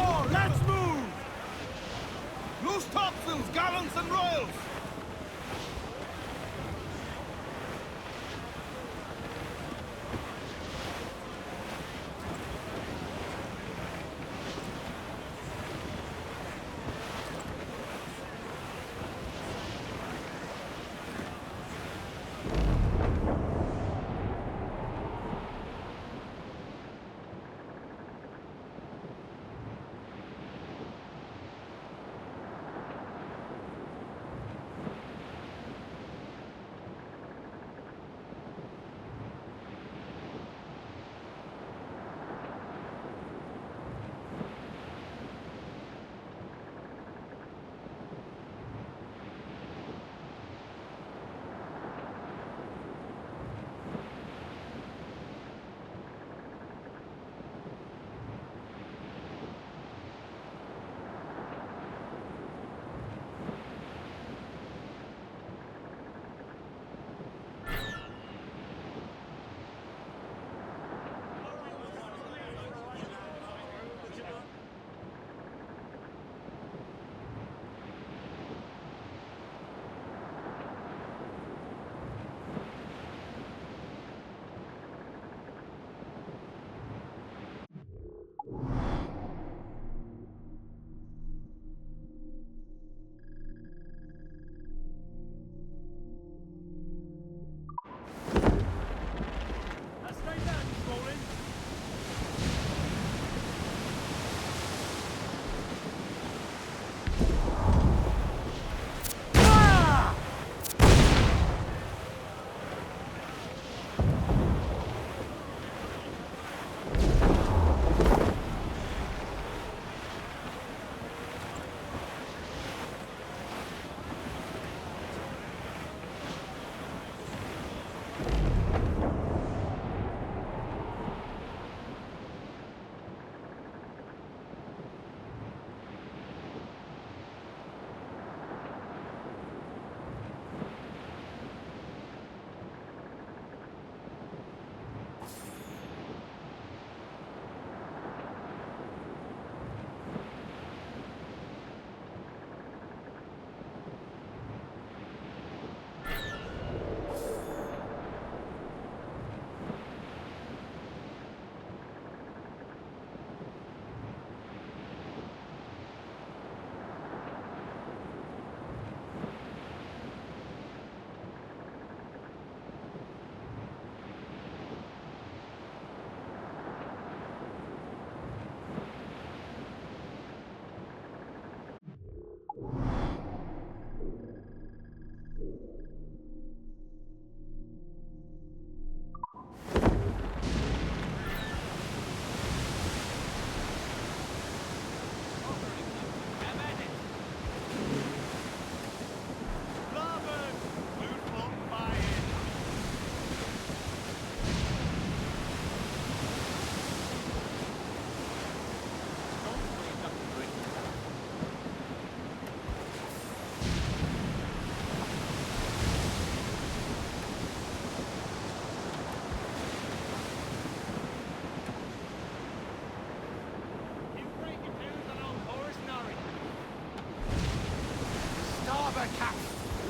more! Let's move! Loose topsails, gallants and royals!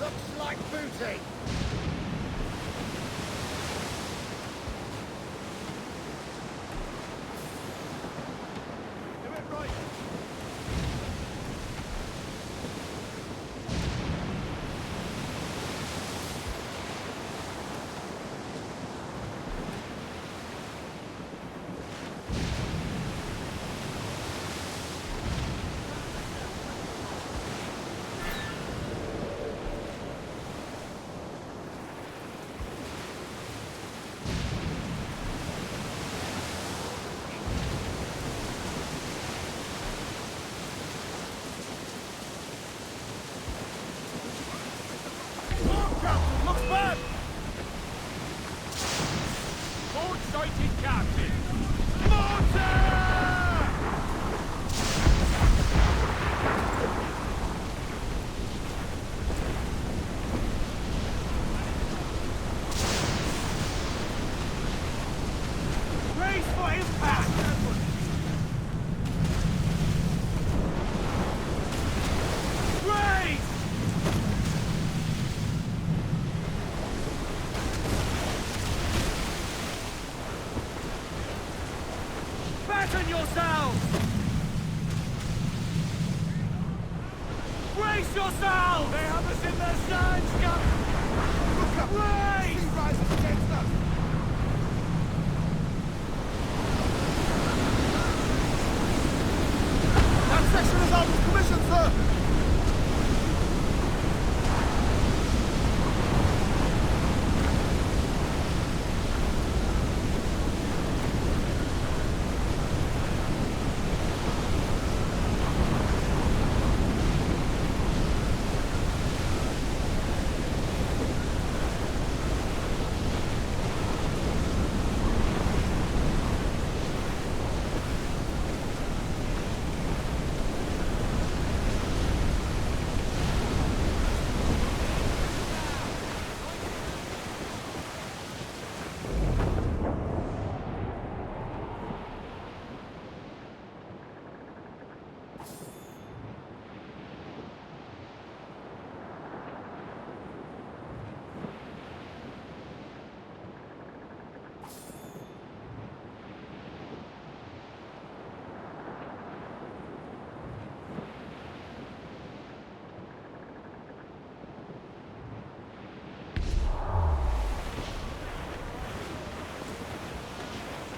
Looks like booty. Fasten yourselves! Brace yourselves! They have us in their sights, Captain! Look up! Brace! He rises against us! That section is out of commission, sir!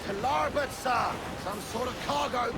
To larboard, sir! Some sort of cargo!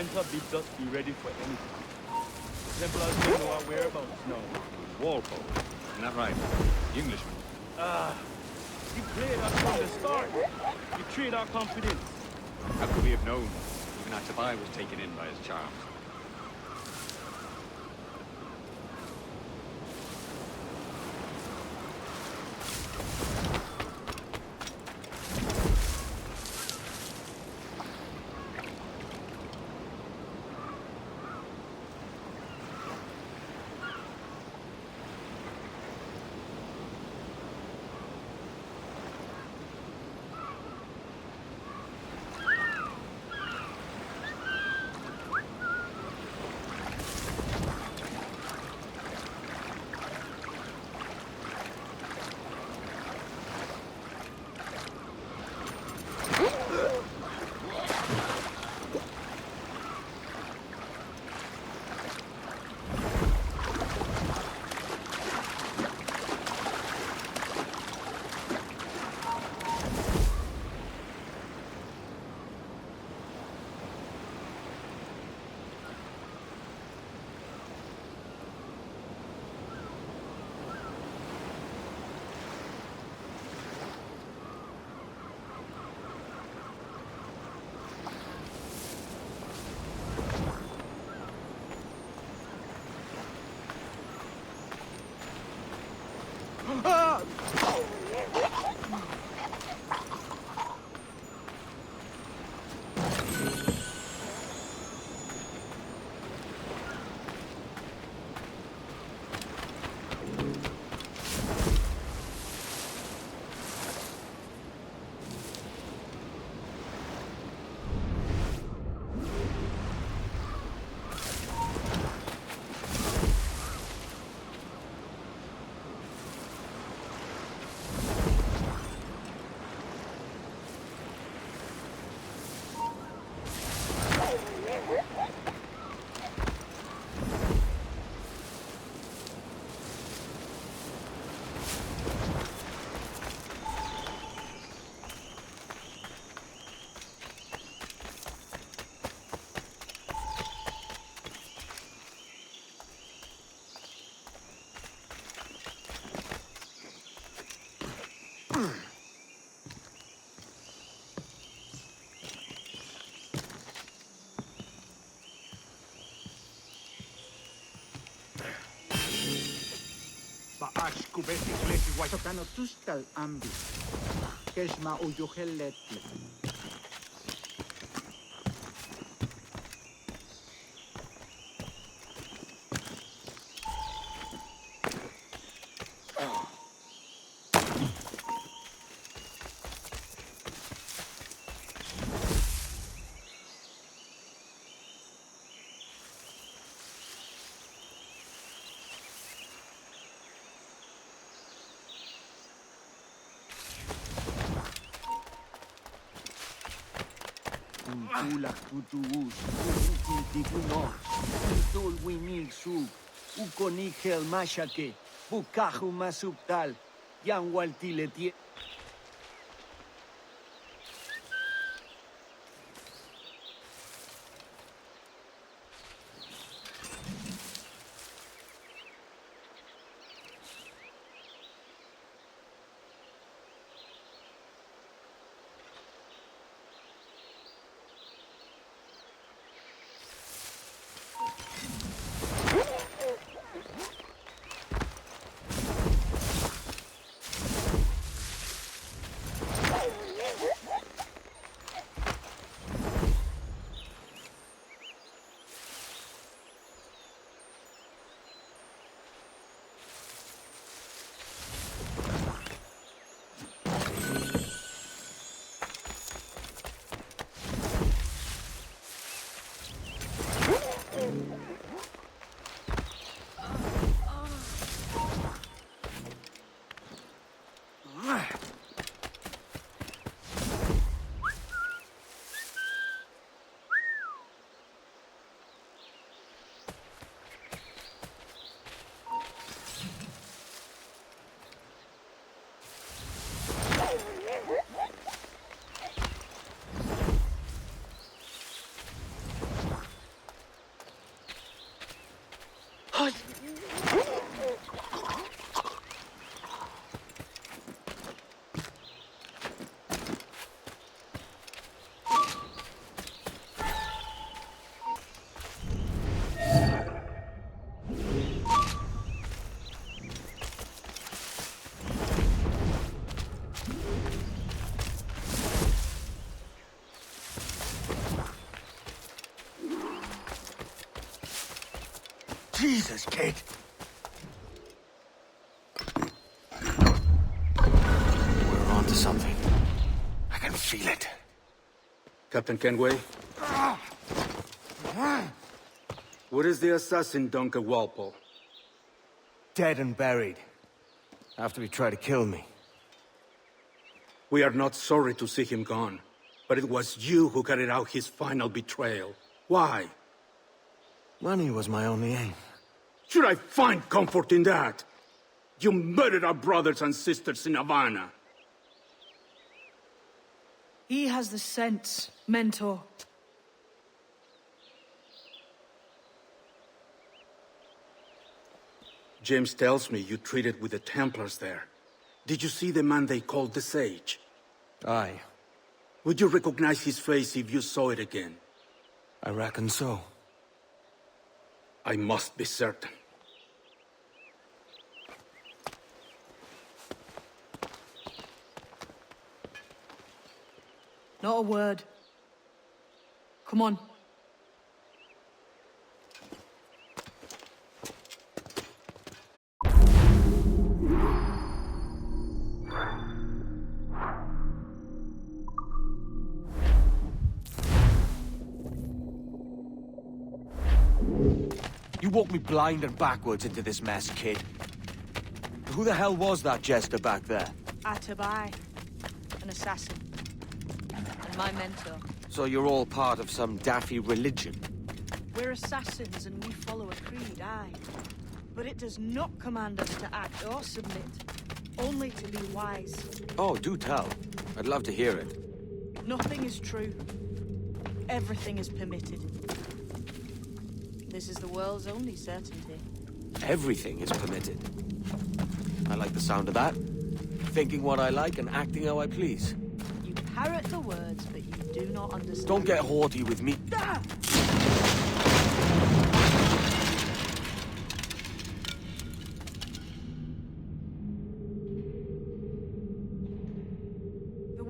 Templar bids us be ready for anything. Templars don't know our whereabouts now. Walpole, isn't that right? The Englishman. You played us from the start. You betrayed our confidence. How could we have known? Even our Tobias was taken in by his charms. Brash kubeti kleti waitokano tustal ambi. Keshma uyoheleti. Ulak tutuus, ukintikunok, utul winil sub, ukonigel mashake, bukahu masubtal, yanwaltiletie. Jesus, kid. We're onto something. I can feel it. Captain Kenway? Where is the assassin, Duncan Walpole? Dead and buried. After he tried to kill me. We are not sorry to see him gone, but it was you who carried out his final betrayal. Why? Money was my only aim. Should I find comfort in that? You murdered our brothers and sisters in Havana. He has the sense, Mentor. James tells me you treated with the Templars there. Did you see the man they called the Sage? Aye. Would you recognize his face if you saw it again? I reckon so. I must be certain. Not a word. Come on. You walked me blind and backwards into this mess, kid. Who the hell was that jester back there? Atabai, an assassin. And my mentor. So you're all part of some daffy religion? We're assassins and we follow a creed, aye. But it does not command us to act or submit. Only to be wise. Oh, do tell. I'd love to hear it. Nothing is true. Everything is permitted. This is the world's only certainty. Everything is permitted. I like the sound of that. Thinking what I like and acting how I please. You parrot the words, but you do not understand. Don't get haughty with me. Ah!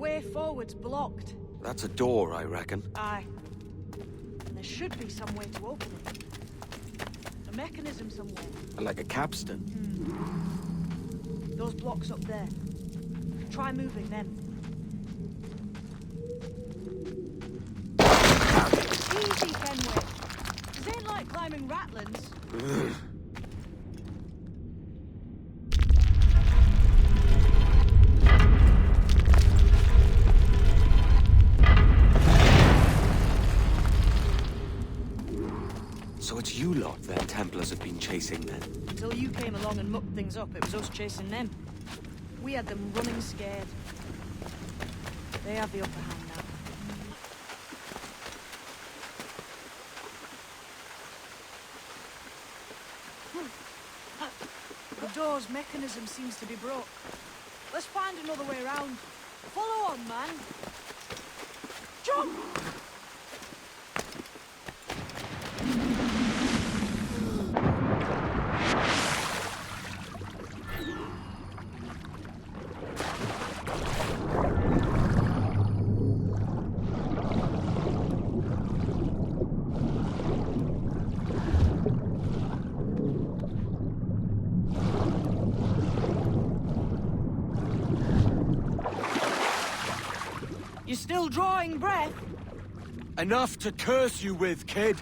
way forward's blocked. That's a door, I reckon. Aye. And there should be some way to open it. A mechanism somewhere. Like a capstan. Those blocks up there. Try moving them. Easy, Kenway. This ain't like climbing rattlins. So it's you lot that Templars have been chasing then? Until you came along and mucked things up, it was us chasing them. We had them running scared. They have the upper hand now. The door's mechanism seems to be broke. Let's find another way around. Follow on, man. Jump! You're still drawing breath? Enough to curse you with, kid!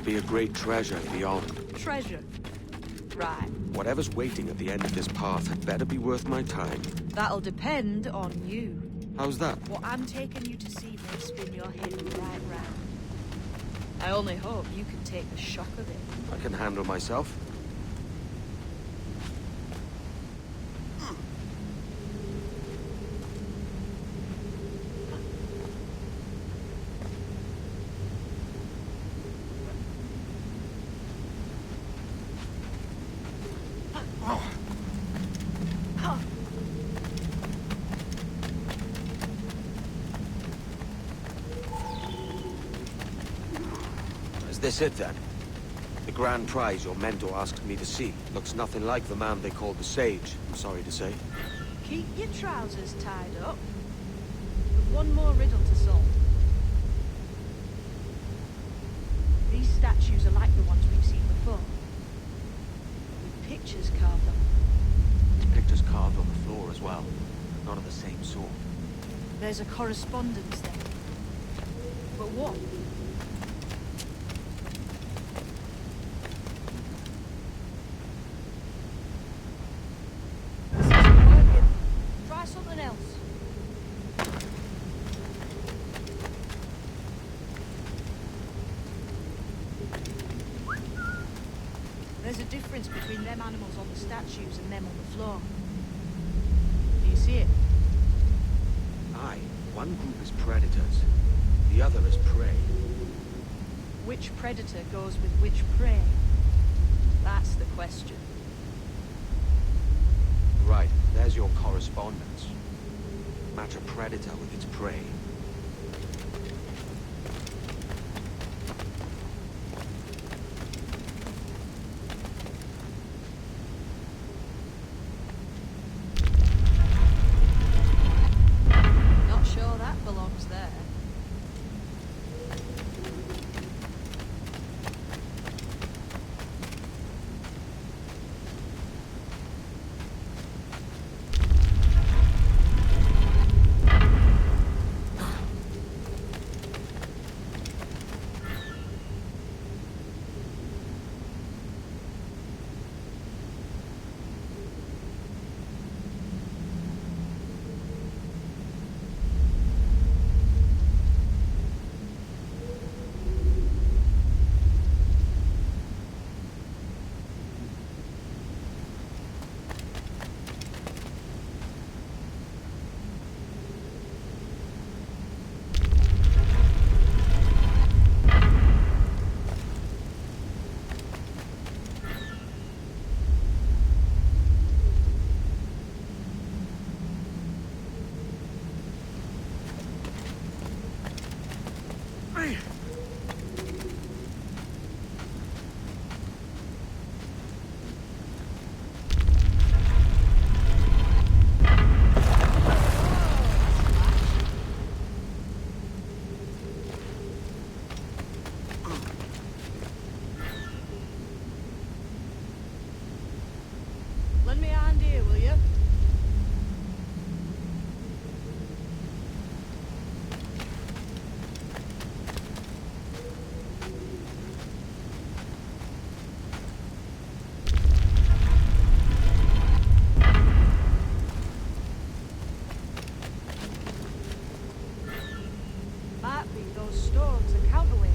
Be a great treasure beyond. Treasure? Right. Whatever's waiting at the end of this path had better be worth my time. That'll depend on you. How's that? What I'm taking you to see may spin your head right round. I only hope you can take the shock of it. I can handle myself. Is this it, then? The grand prize your mentor asked me to see looks nothing like the man they called the Sage, I'm sorry to say. Keep your trousers tied up. We've one more riddle to solve. These statues are like the ones we've seen before. With pictures carved on them. There's pictures carved on the floor as well. None of the same sort. There's a correspondence there. But what? Something else. There's a difference between them animals on the statues and them on the floor. Do you see it? Aye. One group is predators. The other is prey. Which predator goes with which prey? That's the question. Right, there's your correspondence. Match a predator with its prey. Not sure that belongs there. will you? Might be those stones are counterweights.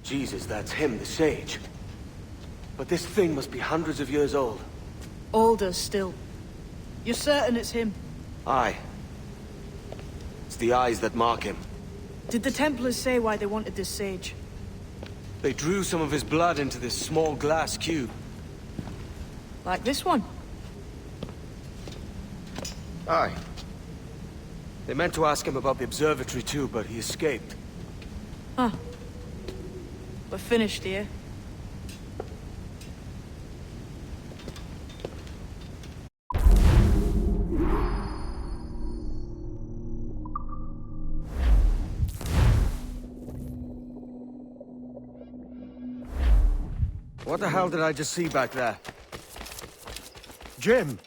Jesus, that's him, the sage. But this thing must be hundreds of years old. Older still. You're certain it's him? Aye. It's the eyes that mark him. Did the Templars say why they wanted this sage? They drew some of his blood into this small glass cube. Like this one? Aye. They meant to ask him about the observatory too, but he escaped. Huh. We're finished here. What the hell did I just see back there? Jim!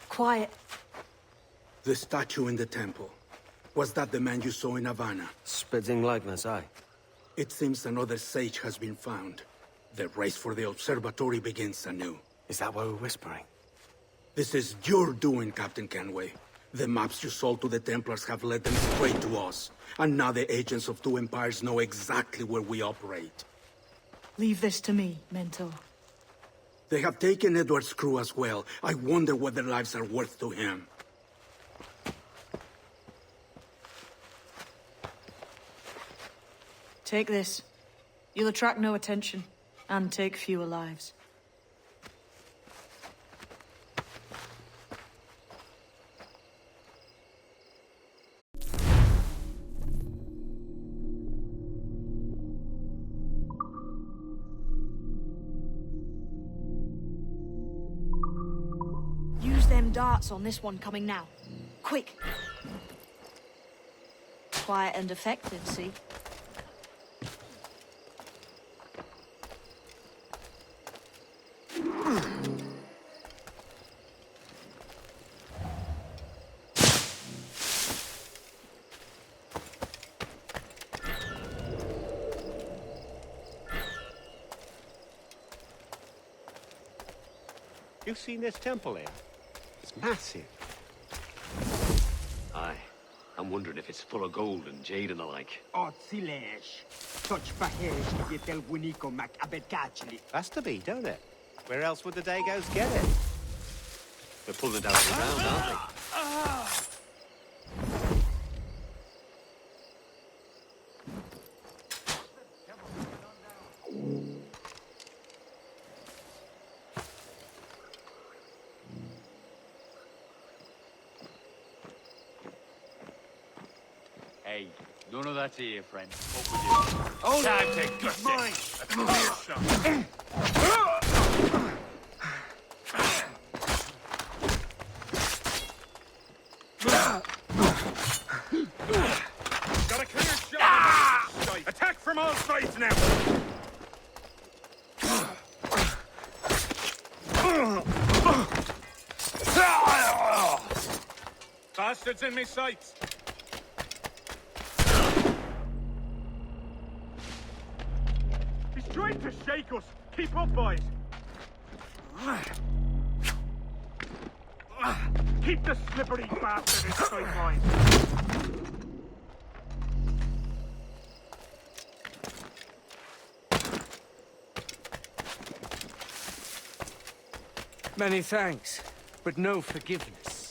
Quiet. The statue in the temple. Was that the man you saw in Havana? Spitting likeness, aye. It seems another sage has been found. The race for the observatory begins anew. Is that why we're whispering? This is your doing, Captain Kenway. The maps you sold to the Templars have led them straight to us. And now the agents of two empires know exactly where we operate. Leave this to me, Mentor. They have taken Edward's crew as well. I wonder what their lives are worth to him. Take this. You'll attract no attention, and take fewer lives. Use them darts on this one coming now. Quick! Quiet and effective, see? You've seen this temple here? It's massive. Aye. I'm wondering if it's full of gold and jade and the like. Has to be, don't it? Where else would the Dagos get it? They're pulling it out of the ground, aren't they? Hey, none of that here, friend. Up with you. Oh, time to gut mine. A clear shot. Got a clear shot! Attack from all sides now! Bastards in me sights! He's trying to shake us! Keep up, boys! Keep the slippery bastard in sight, boys! Many thanks, but no forgiveness.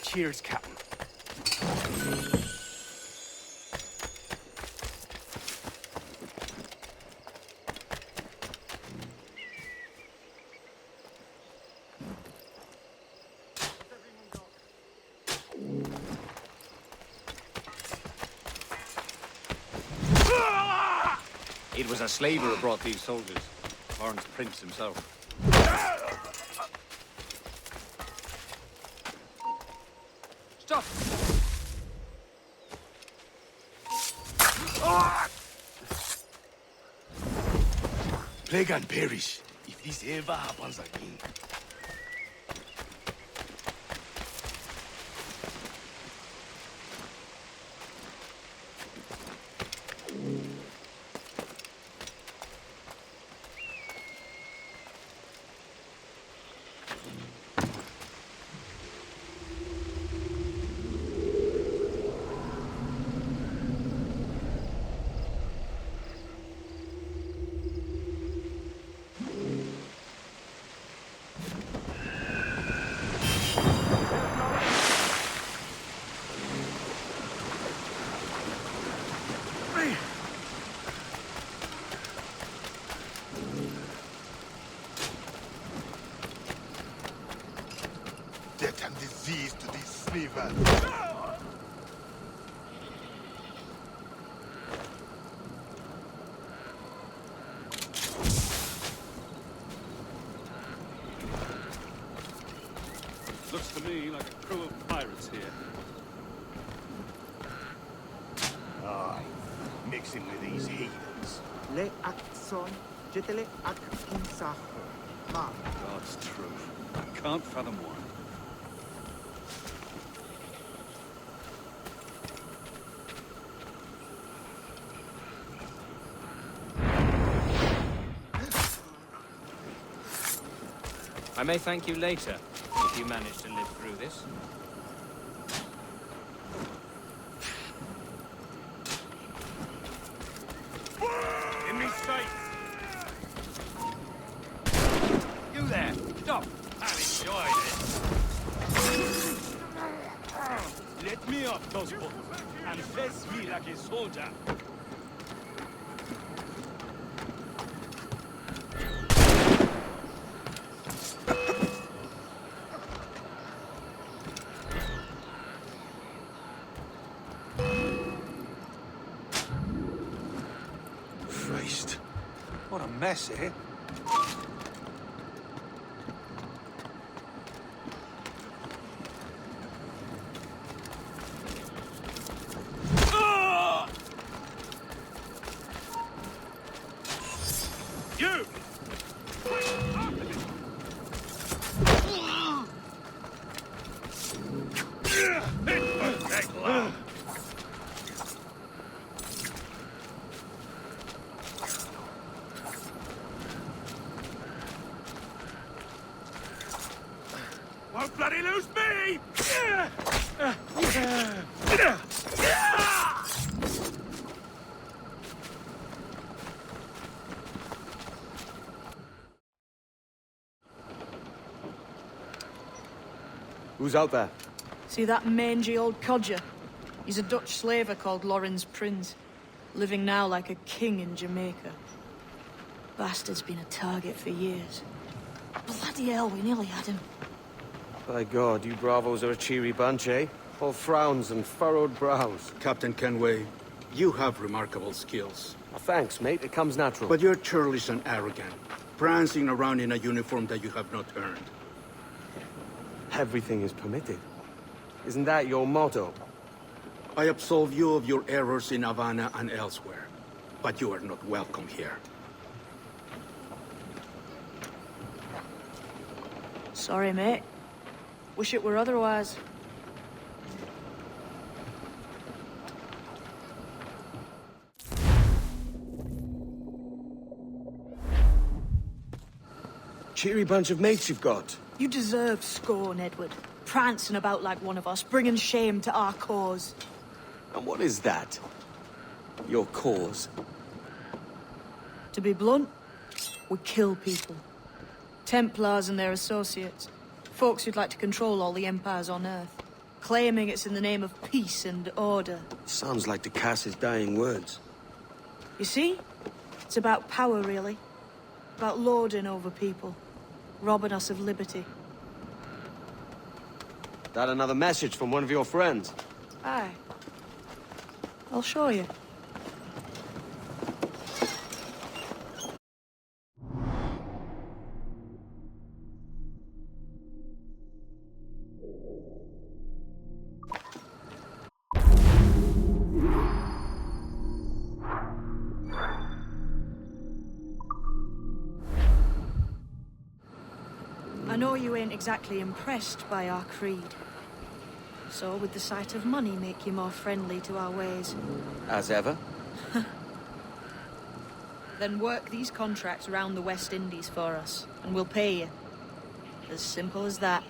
Cheers, Captain. It was a slaver who brought these soldiers. Lawrence Prince himself. Stop! Plague and perish if this ever happens again. Death and disease to these slavers. Looks to me like a crew of pirates here. Aye, mixing with these heathens. Le Akson, Jetele Ak Kinsaho. God's truth. I can't fathom why. I may thank you later, if you manage to live through this. In me sight! You there! Stop! I'll enjoy this. Let me up, those buttons, and face me like a soldier. Christ. What a mess, eh? You! Won't bloody lose me! Who's out there? See that mangy old codger? He's a Dutch slaver called Lawrence Prince, living now like a king in Jamaica. Bastard's been a target for years. Bloody hell, we nearly had him. By God, you bravos are a cheery bunch, eh? All frowns and furrowed brows. Captain Kenway, you have remarkable skills. Thanks, mate. It comes natural. But you're churlish and arrogant, prancing around in a uniform that you have not earned. Everything is permitted. Isn't that your motto? I absolve you of your errors in Havana and elsewhere, but you are not welcome here. Sorry, mate. Wish it were otherwise. cheery bunch of mates you've got. You deserve scorn, Edward. Prancing about like one of us, bringing shame to our cause. And what is that? Your cause? To be blunt, we kill people. Templars and their associates. Folks who'd like to control all the empires on Earth. Claiming it's in the name of peace and order. Sounds like Ducass's dying words. You see? It's about power, really. About lording over people. Robbing us of liberty. That another message from one of your friends? Aye. I'll show you. I know you ain't exactly impressed by our creed. So would the sight of money make you more friendly to our ways? As ever? Then work these contracts around the West Indies for us, and we'll pay you. As simple as that.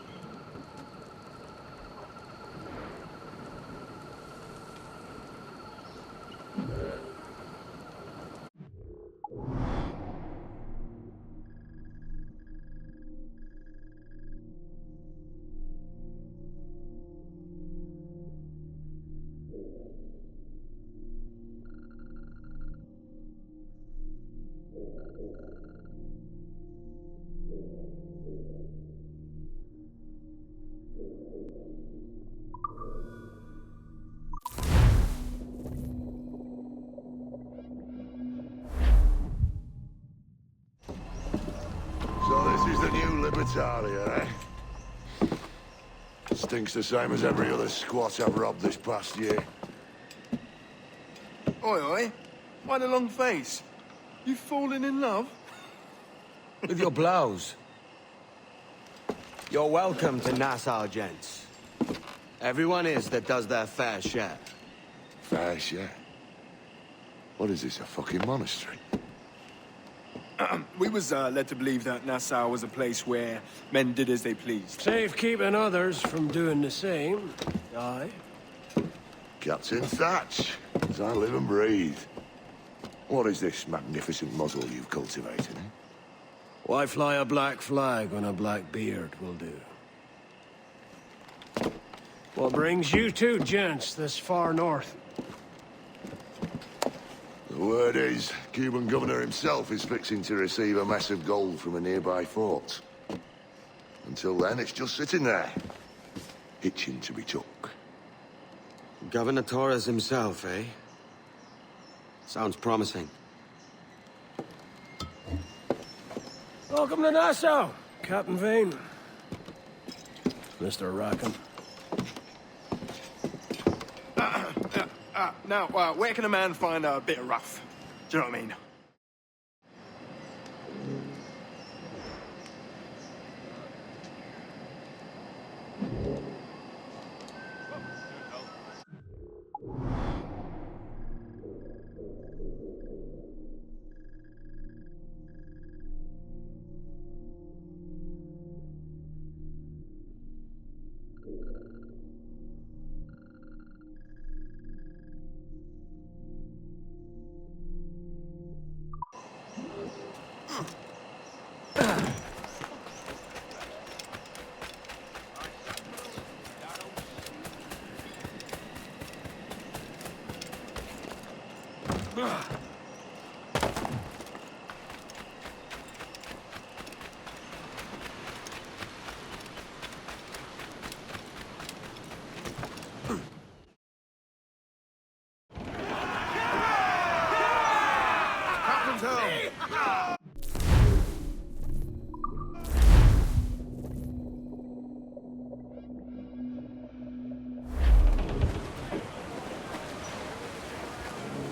Libertalia, eh? Stinks the same as every other squat I've robbed this past year. Oi, oi. Why the long face? You falling in love? With your blouse. You're welcome to Nassau, gents. Everyone is that does their fair share. Fair share? What is this, a fucking monastery? We was led to believe that Nassau was a place where men did as they pleased. Safe keeping others from doing the same. Aye. Captain Thatch, as I live and breathe. What is this magnificent muzzle you've cultivated, eh? Why fly a black flag when a black beard will do? What brings you two gents this far north? The word is, Cuban governor himself is fixing to receive a mess of gold from a nearby fort. Until then, it's just sitting there, itching to be took. Governor Torres himself, eh? Sounds promising. Welcome to Nassau, Captain Vane. Mr. Rackham. Now, where can a man find a bit of rough? Do you know what I mean?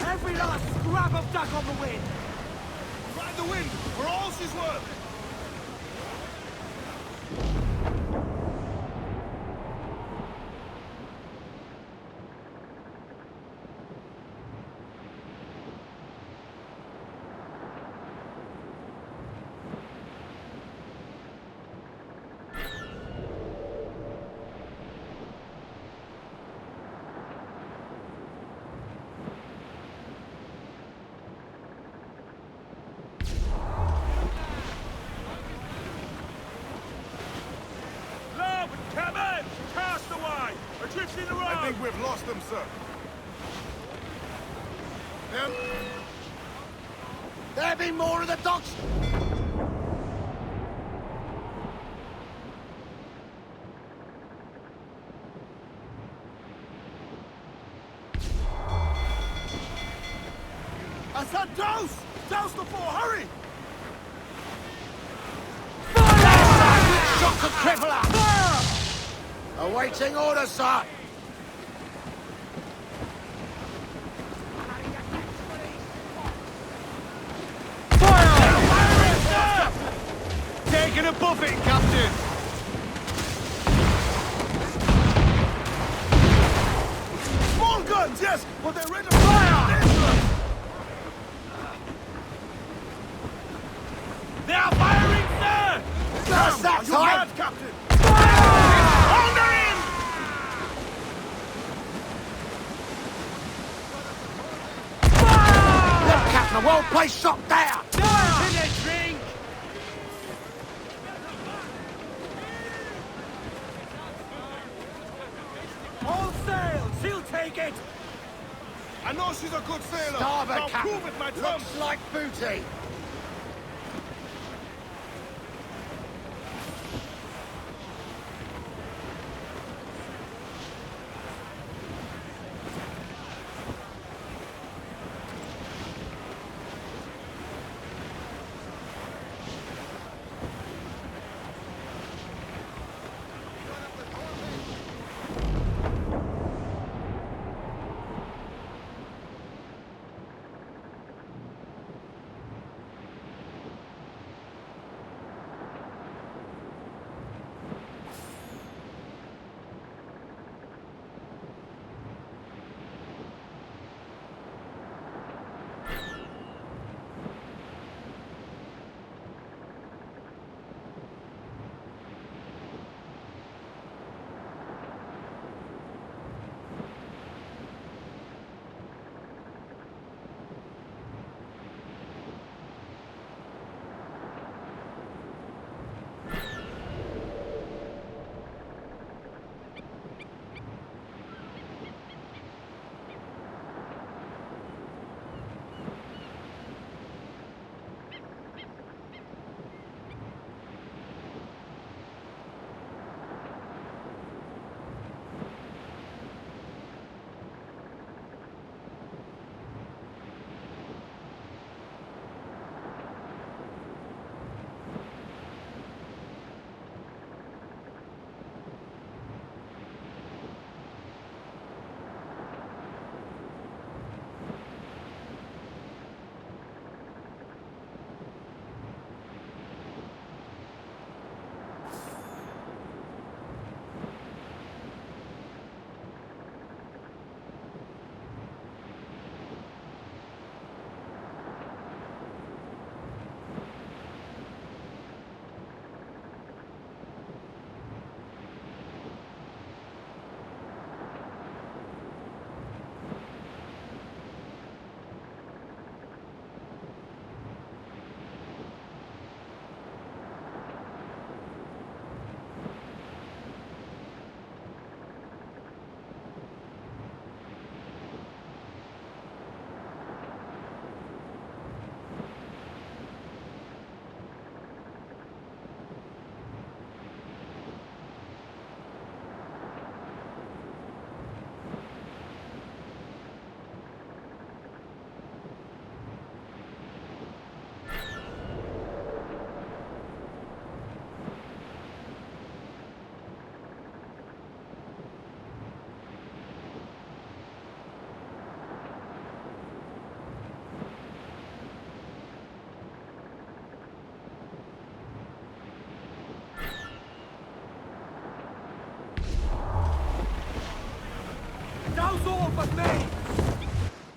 Every last scrap of duck on the wind! Ride the wind, for all she's worth! Lost them, sir. Him. There be more of the dogs. I said douse! Douse the four, hurry! Fire! Shot the crippler! Fire! Awaiting orders, sir. Taking a buffet, Captain! Small guns, yes, but they're ready to fire! They are firing, sir! That's that time! Captain! Under him! Left Captain, a well-placed shot there! Fire! Drink! All sail! She'll take it! I know she's a good sailor! Starboard, Now Captain! prove it, my trump! Looks like booty! Douse all but me!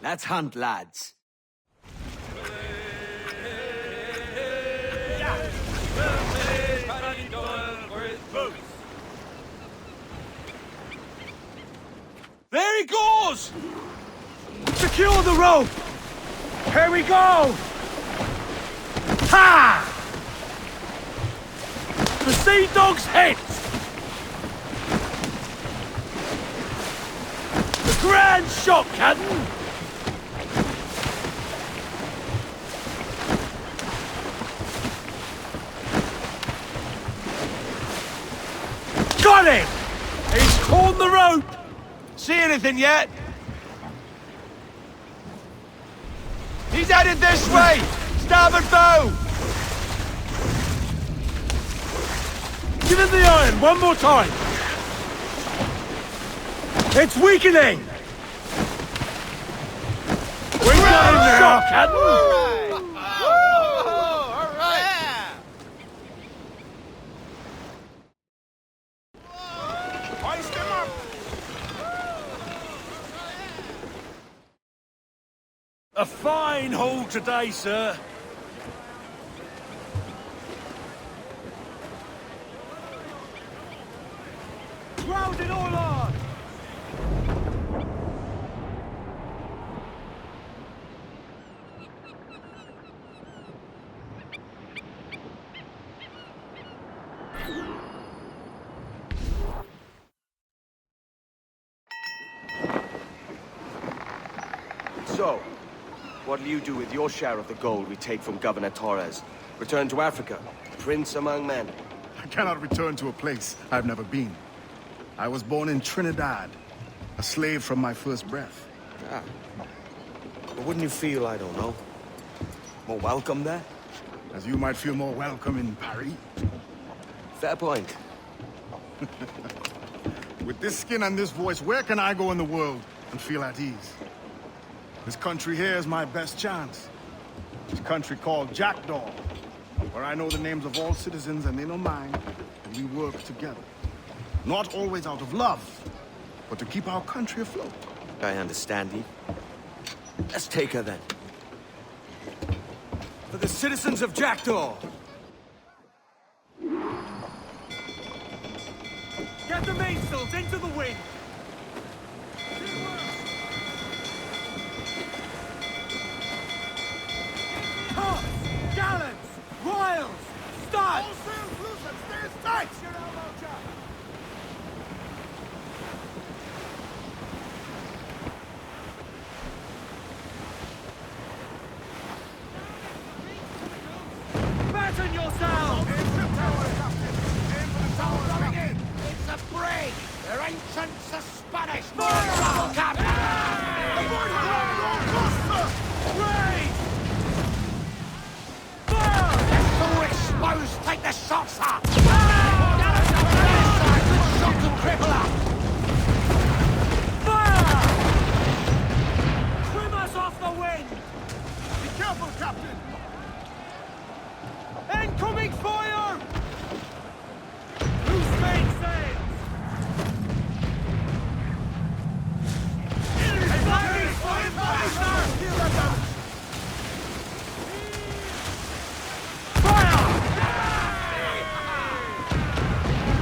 Let's hunt, lads. There he goes! Secure the rope! Here we go! Ha! The sea dog's hit! The Grand shot, Captain! Got him! He's caught the rope! See anything yet? He's headed this way! Starboard bow! Give him the iron one more time! It's weakening! We got him there, Captain! A fine haul today, sir. Round it all on! So, what'll you do with your share of the gold we take from Governor Torres? Return to Africa, prince among men? I cannot return to a place I've never been. I was born in Trinidad, a slave from my first breath. Ah. But wouldn't you feel, I don't know, more welcome there? As you might feel more welcome in Paris. Fair point. With this skin and this voice, where can I go in the world and feel at ease? This country here is my best chance. This country called Jackdaw, where I know the names of all citizens and they know mine, and we work together. Not always out of love, but to keep our country afloat. I understand you. Let's take her then. For the citizens of Jackdaw! Get the mainsails into the wind! Tops! Gallants! Royals! Studs! All sails loose and stay as tight! Your elbow, Jack! Batten yourselves! Aim for the tower, Captain! Aim for the tower coming in! It's a brig! Their ancients are Spanish! Fire! Captain! Avoid the wrong Raise! so exposed! Take the shots, sir! Good shot to cripple her! Fire! Trim us off the wind! Be careful, Captain! Incoming fire! Loose mainsails!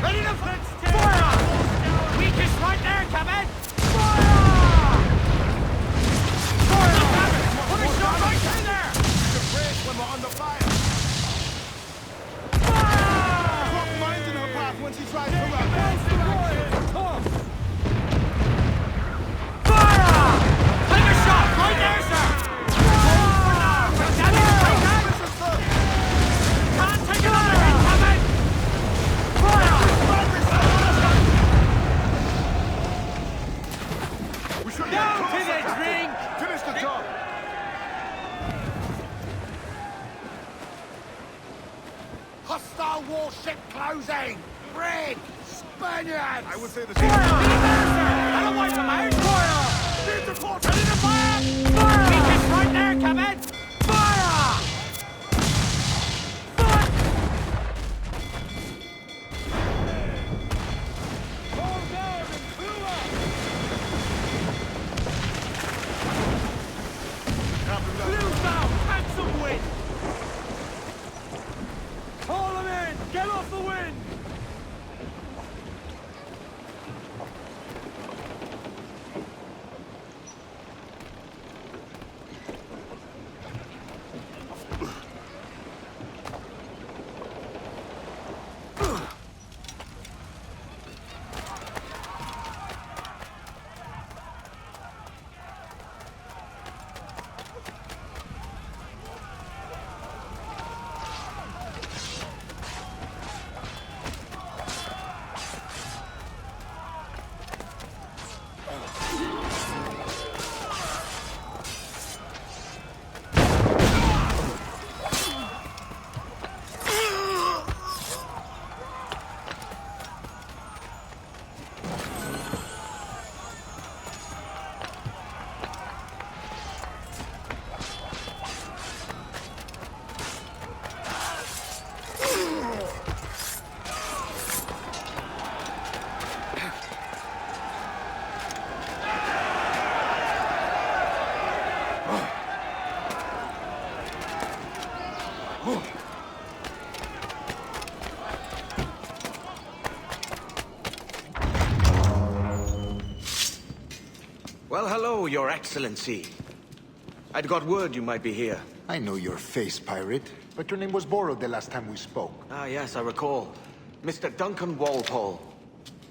Ready to fire! Weakest right there, Captain! Put a shot right through there! The bridge when we're under fire. Drop mines in her path when she tries to run. Take a shot right there, sir! Can't take another hit, Captain! We should Down to the drink! Finish the job. Hostile warship closing! Brig! Spaniards! I would say the Fire! same. Out away from out! Fire! Need to port! Ready to fire! Fire! Weakest right there, Captain! Fire! Hold down and clue up! Clue down! Catch some wind! Haul them in! Get off the wind! Well, hello, Your Excellency. I'd got word you might be here. I know your face, pirate, but your name was borrowed the last time we spoke. Ah, yes, I recall. Mr. Duncan Walpole.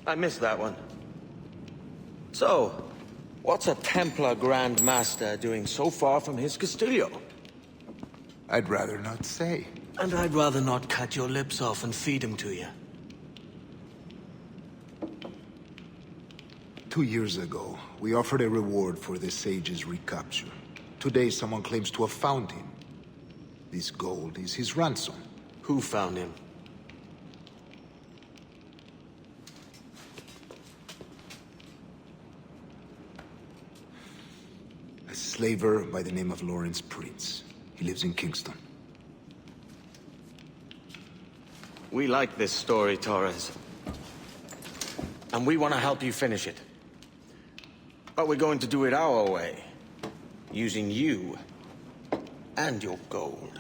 I missed that one. So, what's a Templar Grand Master doing so far from his Castillo? I'd rather not say. And I'd rather not cut your lips off and feed him to you. 2 years ago, we offered a reward for the sage's recapture. Today, someone claims to have found him. This gold is his ransom. Who found him? A slaver by the name of Lawrence Prince. He lives in Kingston. We like this story, Torres. And we want to help you finish it. But we're going to do it our way. Using you and your gold.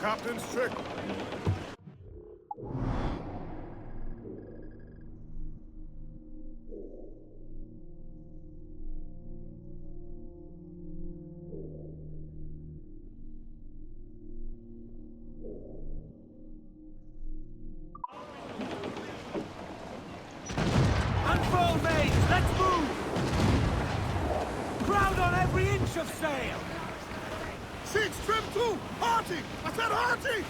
Captain's trick. Unfold, mates! Let's move! Crowd on every inch of sail! Sheets trim too! Hearty! I said hearty!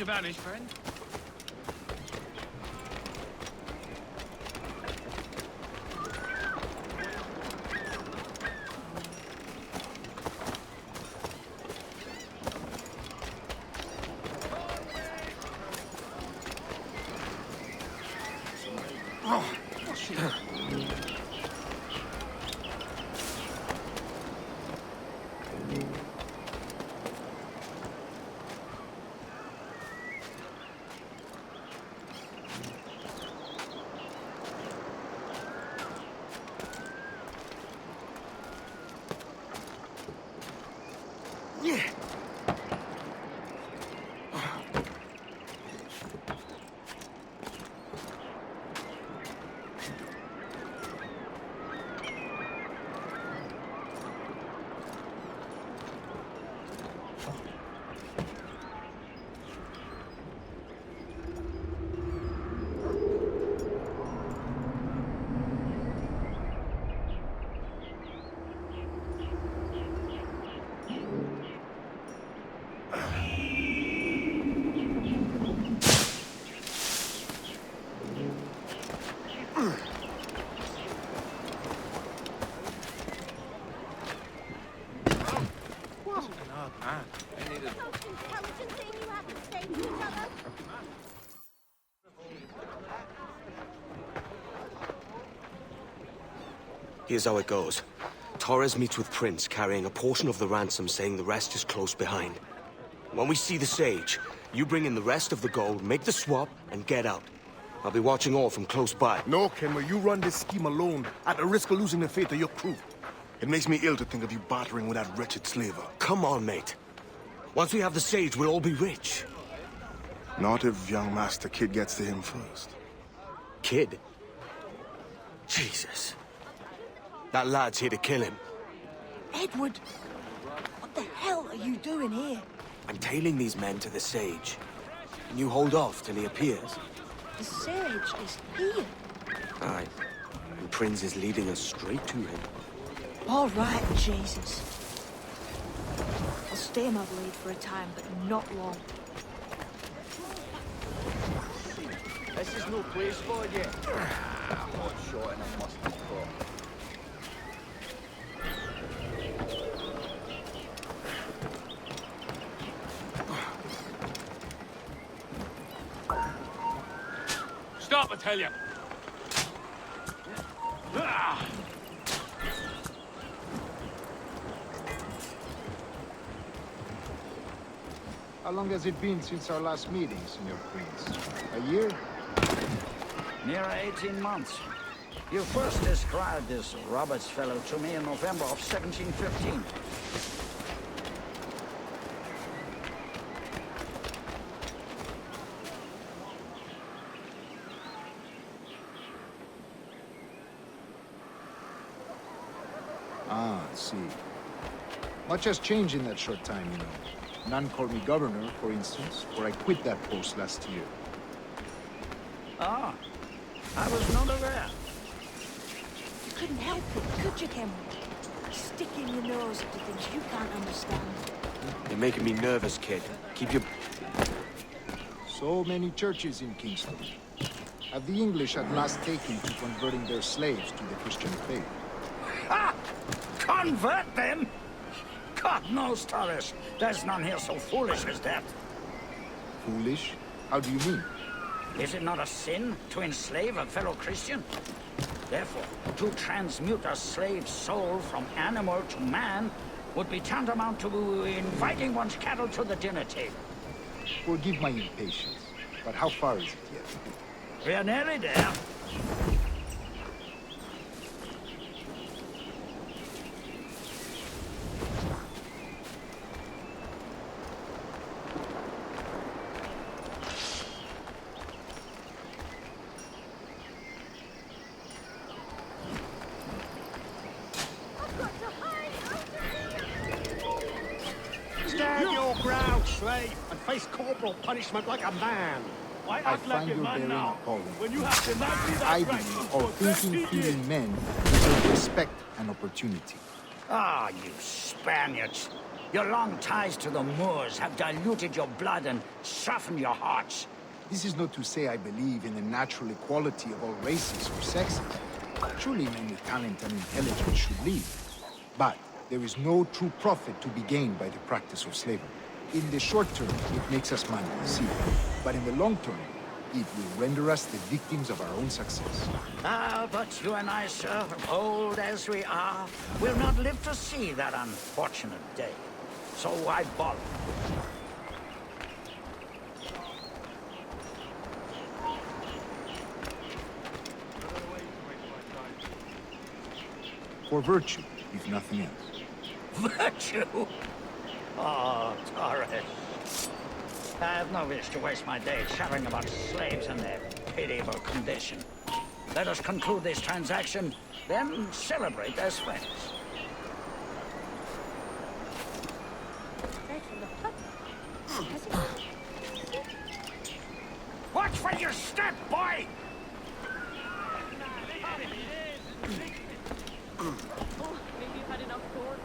to vanish, friend. Here's how it goes. Torres meets with Prince, carrying a portion of the ransom, saying the rest is close behind. When we see the Sage, you bring in the rest of the gold, make the swap, and get out. I'll be watching all from close by. No, Kenway, you run this scheme alone, at the risk of losing the faith of your crew. It makes me ill to think of you bartering with that wretched slaver. Come on, mate. Once we have the Sage, we'll all be rich. Not if young Master Kid gets to him first. Kid? Jesus. That lad's here to kill him. Edward, what the hell are you doing here? I'm tailing these men to the Sage. And you hold off till he appears. The Sage is here. Aye. And Prince is leading us straight to him. All right, Jesus. I'll stay in my blade for a time, but not long. This is no place for you. Hot shot and a mustard crop. Stop, I tell you! How long has it been since our last meeting, Senor Prince? A year? Near 18 months. You first described this Roberts fellow to me in November of 1715. Ah, I see. Much has changed in that short time, you know. None called me governor, for instance, for I quit that post last year. Ah, I was not aware. You couldn't help it, could you, Kenway? Sticking your nose into things you can't understand. You're making me nervous, kid. Keep your... So many churches in Kingston. Have the English at last taken to converting their slaves to the Christian faith? Ah! Convert them? God knows, Torres. There's none here so foolish as that. Foolish? How do you mean? Is it not a sin to enslave a fellow Christian? Therefore, to transmute a slave's soul from animal to man would be tantamount to inviting one's cattle to the dinner table. Forgive my impatience, but how far is it yet? We are nearly there. Stand your ground, slave, and face corporal punishment like a man. I find your bearing appalling. When you have demanded that I right, believe all thinking, feeling men deserve respect and opportunity. Ah, you Spaniards. Your long ties to the Moors have diluted your blood and softened your hearts. This is not to say I believe in the natural equality of all races or sexes. Surely men with talent and intelligence should lead. But there is no true profit to be gained by the practice of slavery. In the short term, it makes us money, see. But in the long term, it will render us the victims of our own success. Ah, but you and I, sir, old as we are, will not live to see that unfortunate day. So I bother. For virtue, if nothing else. Virtue? Oh, Torres. I have no wish to waste my day chatting about slaves and their pitiable condition. Let us conclude this transaction, then celebrate as friends. Watch for your step, boy! Maybe you've had enough thought.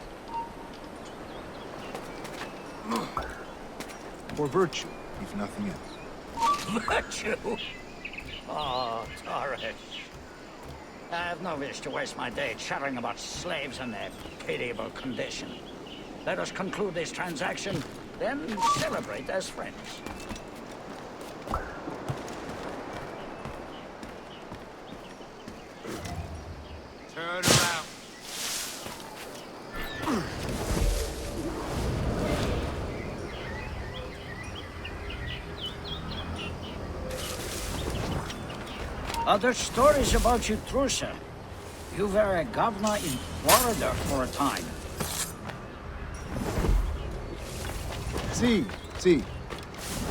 For virtue, if nothing else. Virtue? Oh, Torres. I have no wish to waste my day chattering about slaves and their pitiable condition. Let us conclude this transaction, then celebrate as friends. Turn around. Other stories about you, too, sir. You were a governor in Florida for a time. See.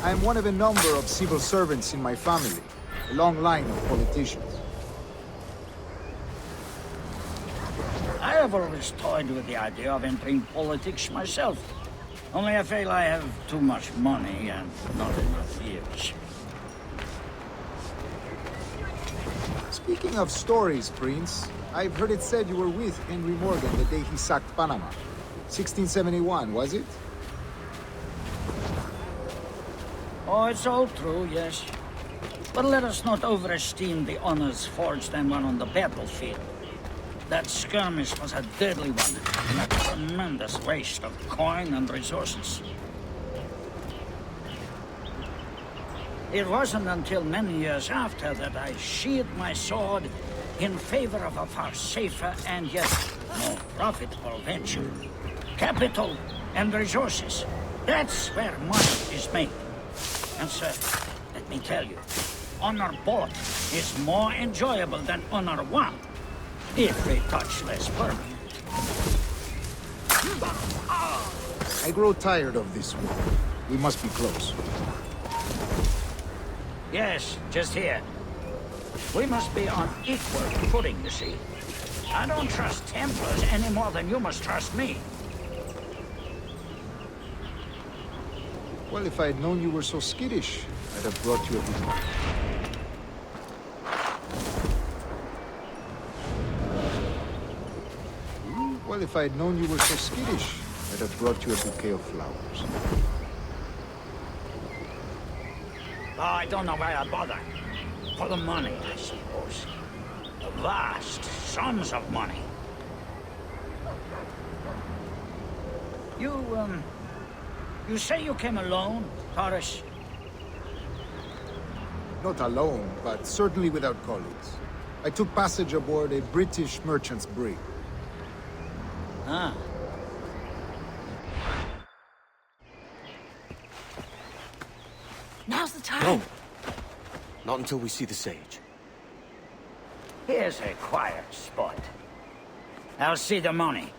I am one of a number of civil servants in my family. A long line of politicians. I have always toyed with the idea of entering politics myself. Only I feel I have too much money and not enough years. Speaking of stories, Prince, I've heard it said you were with Henry Morgan the day he sacked Panama. 1671, was it? Oh, it's all true, yes. But let us not overesteem the honors forged and won on the battlefield. That skirmish was a deadly one, and a tremendous waste of coin and resources. It wasn't until many years after that I sheathed my sword in favor of a far safer and yet more profitable venture. Capital and resources. That's where money is made. And sir, let me tell you, honor bought is more enjoyable than honor won, if a touch less permanent. I grow tired of this war. We must be close. Yes, just here. We must be on equal footing, you see. I don't trust Templars any more than you must trust me. Well, if I had known you were so skittish, I'd have brought you a bouquet. Well, if I had known you were so skittish, I'd have brought you a bouquet of flowers. Oh, I don't know why I bother. For the money, I suppose. The vast sums of money. You say you came alone, Torres? Not alone, but certainly without colleagues. I took passage aboard a British merchant's brig. Ah. Now's the time. No. Not until we see the sage. Here's a quiet spot. I'll see the money.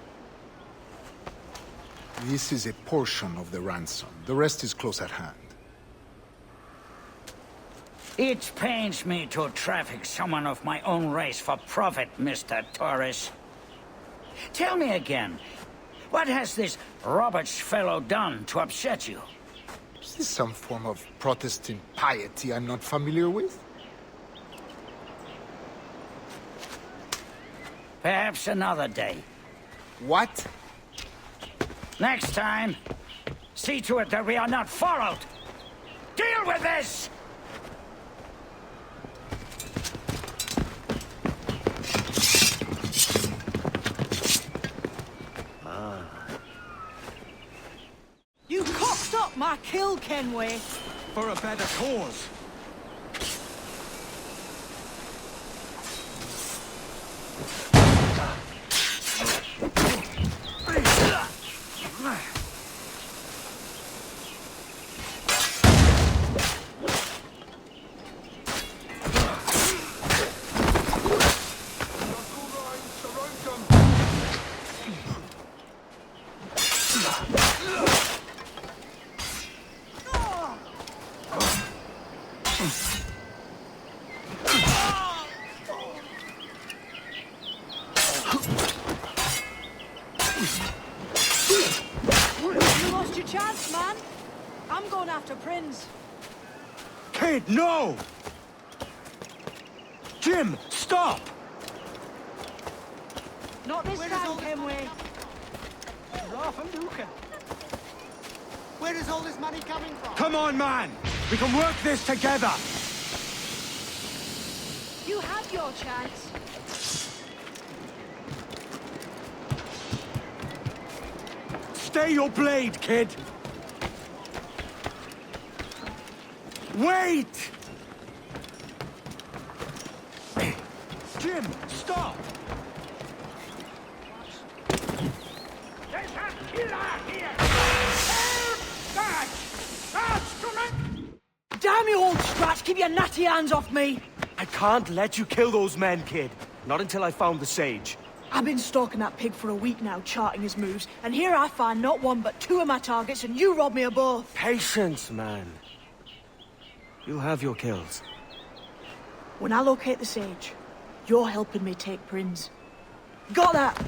This is a portion of the ransom. The rest is close at hand. It pains me to traffic someone of my own race for profit, Mr. Torres. Tell me again, what has this Roberts fellow done to upset you? Is this some form of Protestant piety I'm not familiar with? Perhaps another day. What? Next time, see to it that we are not followed. Deal with this! You cocked up my kill, Kenway. For a better cause. Kid, no! Jim, stop! Not this time, Kenway. Where is all this money coming from? Come on, man! We can work this together! You had your chance. Stay your blade, kid! Wait! Jim, stop! There's a killer here! Damn you, old scratch! Keep your natty hands off me! I can't let you kill those men, kid. Not until I found the sage. I've been stalking that pig for a week now, charting his moves, and here I find not one but two of my targets, and you rob me of both. Patience, man. You'll have your kills. When I locate the sage, you're helping me take Prince. Got that?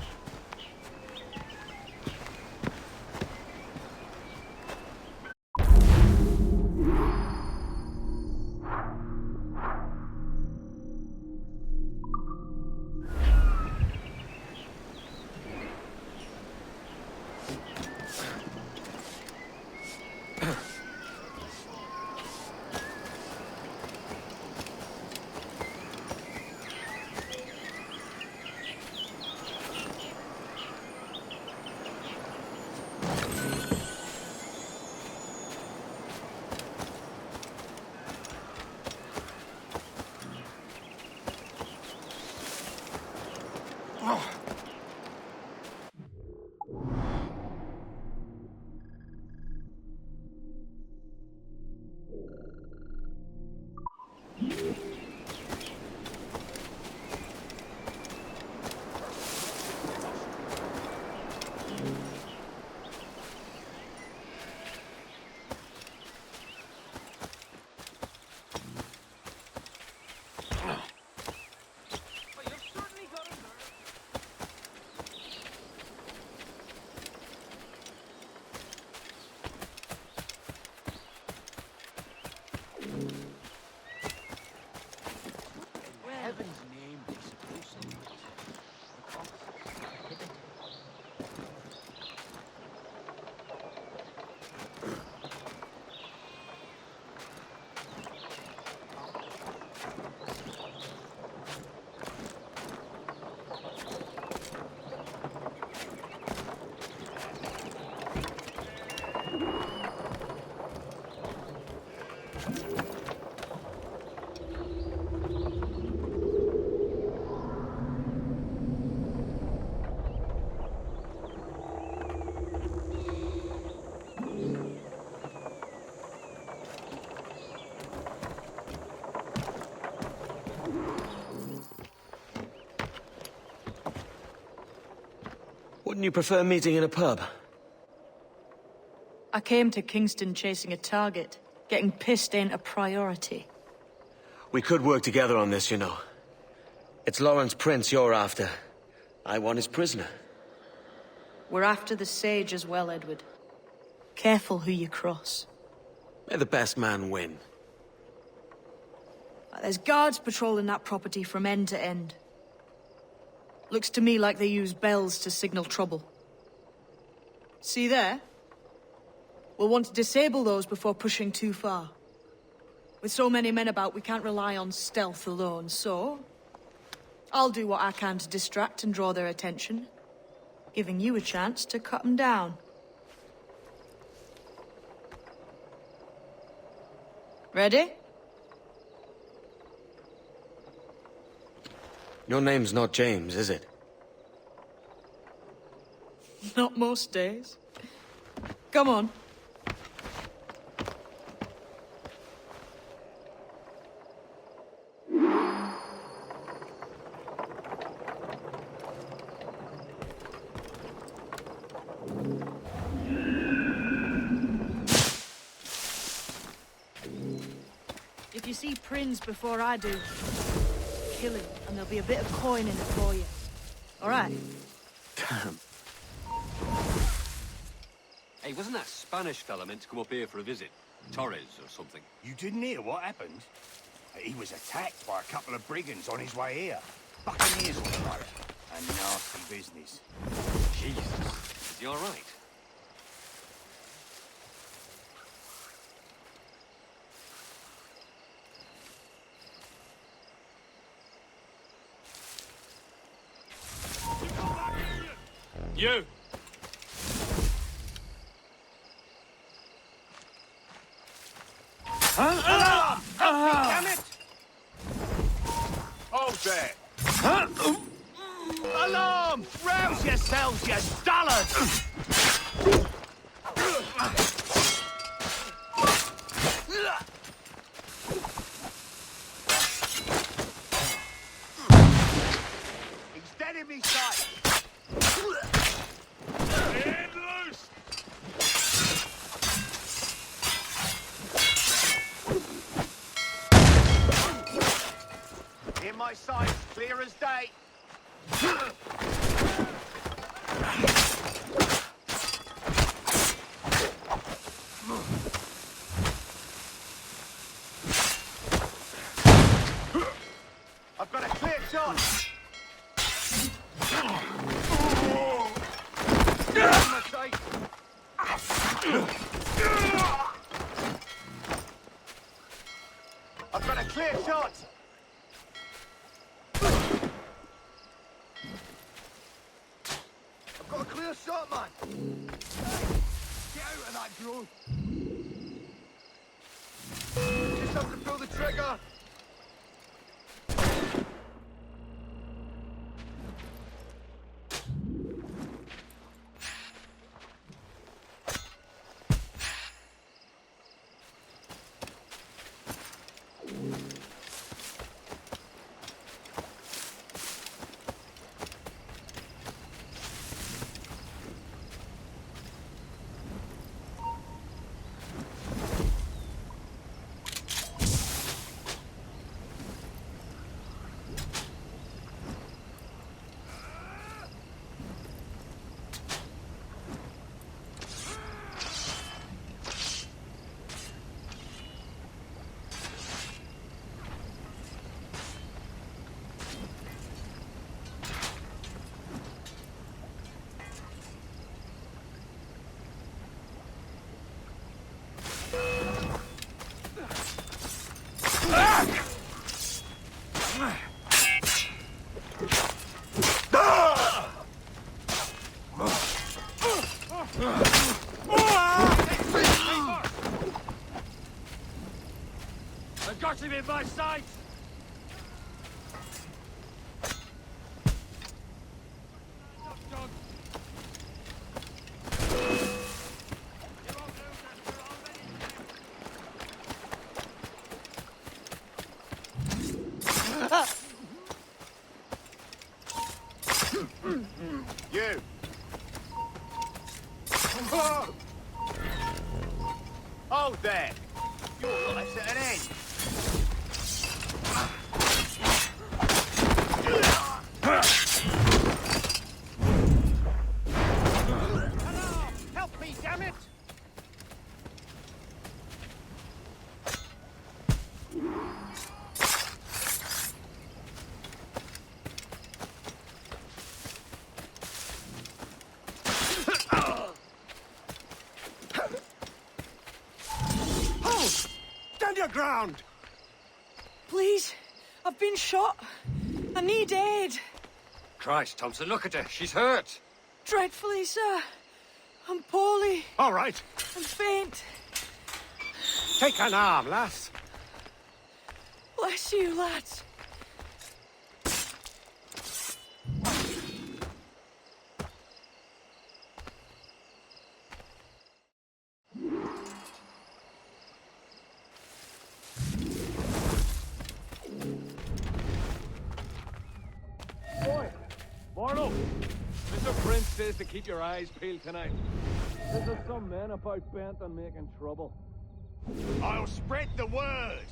Wouldn't you prefer meeting in a pub? I came to Kingston chasing a target. Getting pissed ain't a priority. We could work together on this, you know. It's Lawrence Prince you're after. I want his prisoner. We're after the sage as well, Edward. Careful who you cross. May the best man win. There's guards patrolling that property from end to end. Looks to me like they use bells to signal trouble. See there? We'll want to disable those before pushing too far. With so many men about, we can't rely on stealth alone, so... I'll do what I can to distract and draw their attention, giving you a chance to cut them down. Ready? Your name's not James, is it? Not most days. Come on. If you see Prince before I do, kill him, and there'll be a bit of coin in it for you. All right? Damn. Hey, wasn't that Spanish fella meant to come up here for a visit? Torres or something? You didn't hear what happened? He was attacked by a couple of brigands on his way here. Buccaneers on the road. A nasty business. Jesus. Is he all right? You! Alarm! Help me, damn it! Hold there! Alarm! Rouse yourselves, you dullards! He's dead in me sight! Hand loose! In my sight, clear as day. I've got a clear shot. I've got a clear shot. I've got a clear shot, man. Get out of that drone. Just have to pull the trigger. I got him in my sight! You! Hold there! Your life's at an end! Help me, damn it! ground! Please, I've been shot. I need aid. Christ, Thompson, look at her. She's hurt. Dreadfully, sir. I'm poorly. All right. I'm faint. Take an arm, lass. Bless you, lads. Boy, Barlow, Mr. Prince says to keep your eyes peeled tonight. There's some men about bent on making trouble. I'll spread the word.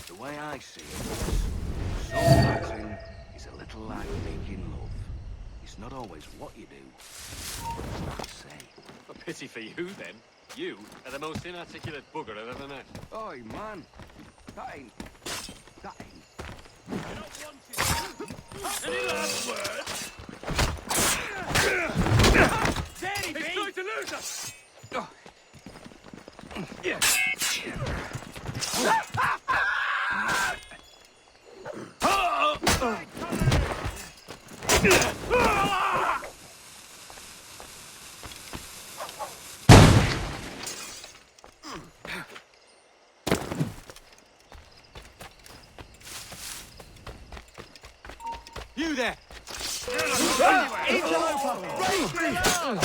The way I see it, soul boxing is a little like making love. It's not always what you do, it's what you say. A pity for you, then. You are the most inarticulate bugger I've ever met. Oi, man. That ain't... Any last words? Danny, he's trying to lose us! Yeah. You there! It's over! Raise me up!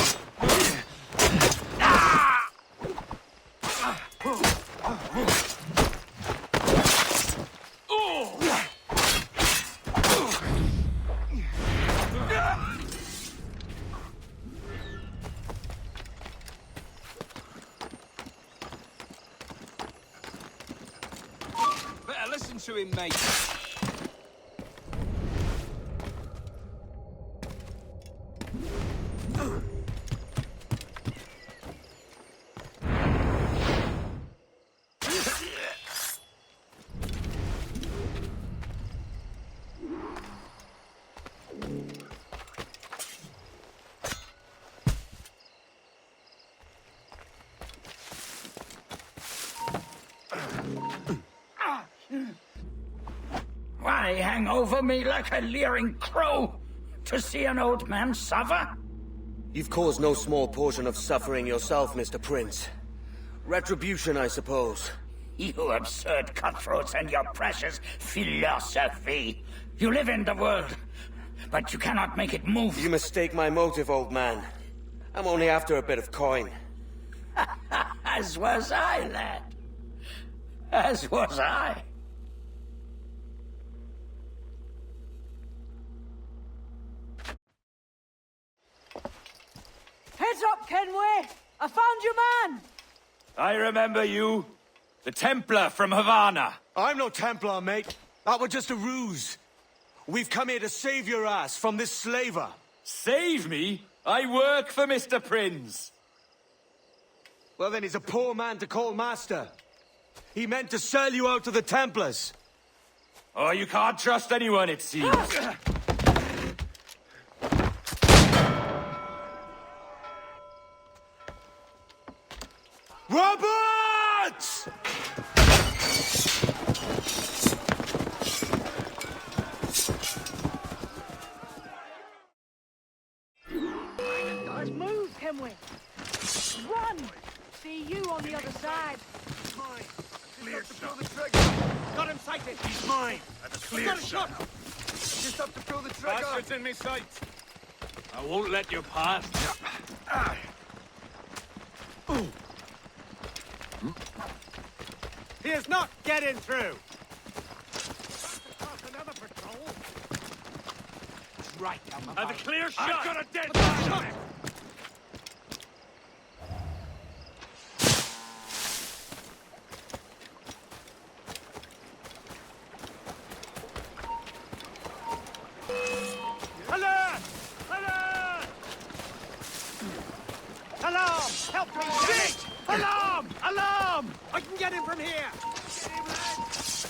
Better listen to him, mate. Why hang over me like a leering crow? To see an old man suffer? You've caused no small portion of suffering yourself, Mr. Prince. Retribution, I suppose. You absurd cutthroats and your precious philosophy. You live in the world, but you cannot make it move. You mistake my motive, old man. I'm only after a bit of coin. As was I, lad. As was I. Heads up, Kenway! I found your man! I remember you. The Templar from Havana. I'm no Templar, mate. That was just a ruse. We've come here to save your ass from this slaver. Save me? I work for Mr. Prince. Well, then he's a poor man to call master. He meant to sell you out to the Templars. Oh, you can't trust anyone, it seems. Roberts! Let's move, Kenway. Run! See you on the other side. Mine. Clear shot. Got him sighted! He's mine! That's a Clear clear shot! shot. Just have to pull the trigger. Bastards in me sight! I won't let you pass. He is not getting through! Right, I've a clear shot! I've got a dead shot! Alert! Alert! Alarm! Help me! Shit! Alarm! Alarm! I can get him from here! Get him, lads.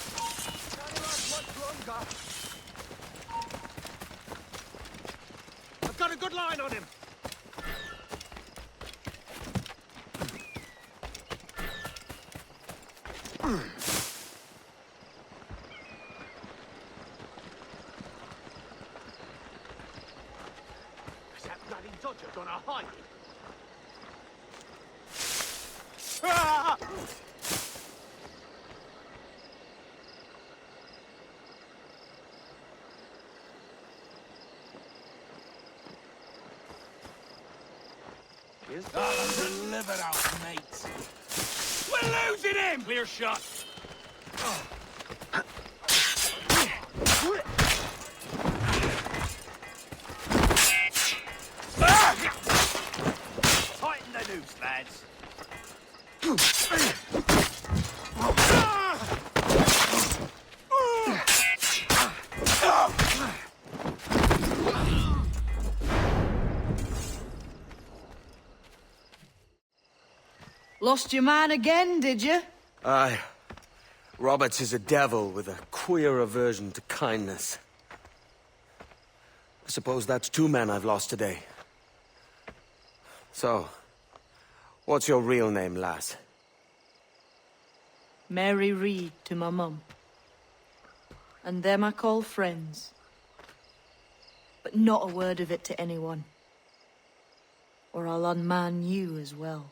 Not much longer. I've got a good line on him! Is that bloody dodger gonna hide? Ah! Deliver out, mate. We're losing him! Clear shot. Tighten the noose, lads. Lost your man again, did you? Aye. Roberts is a devil with a queer aversion to kindness. I suppose that's 2 men I've lost today. So, what's your real name, lass? Mary Reed to my mum. And them I call friends. But not a word of it to anyone. Or I'll unman you as well.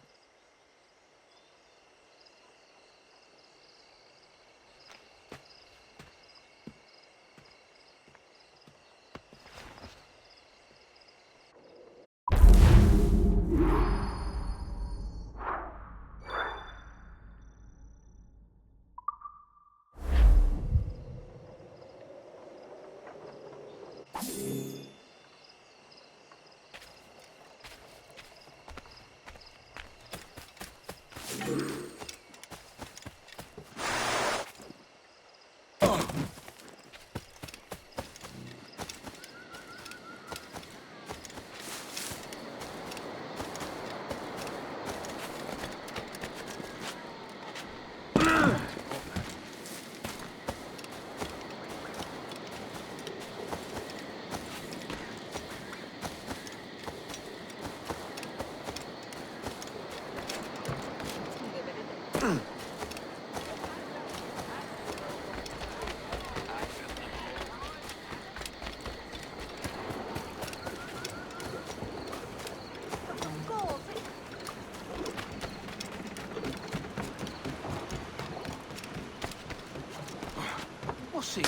What's he?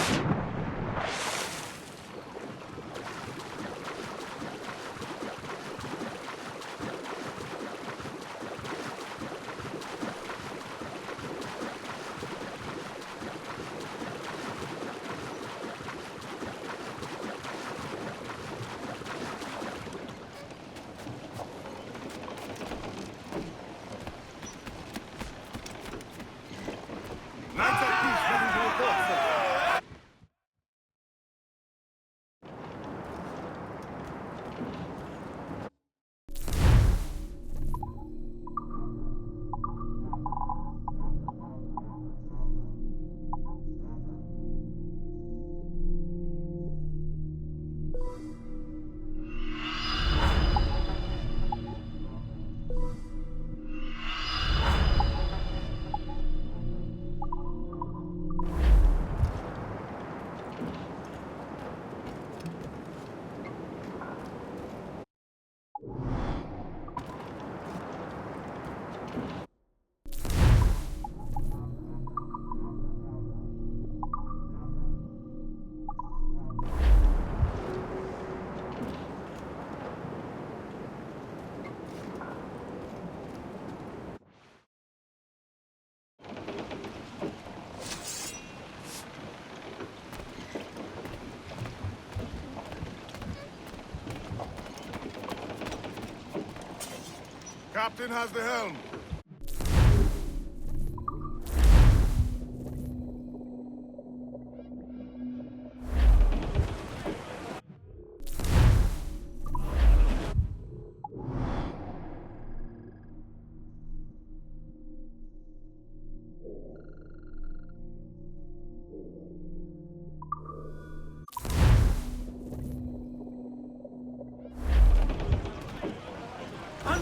Captain has the helm.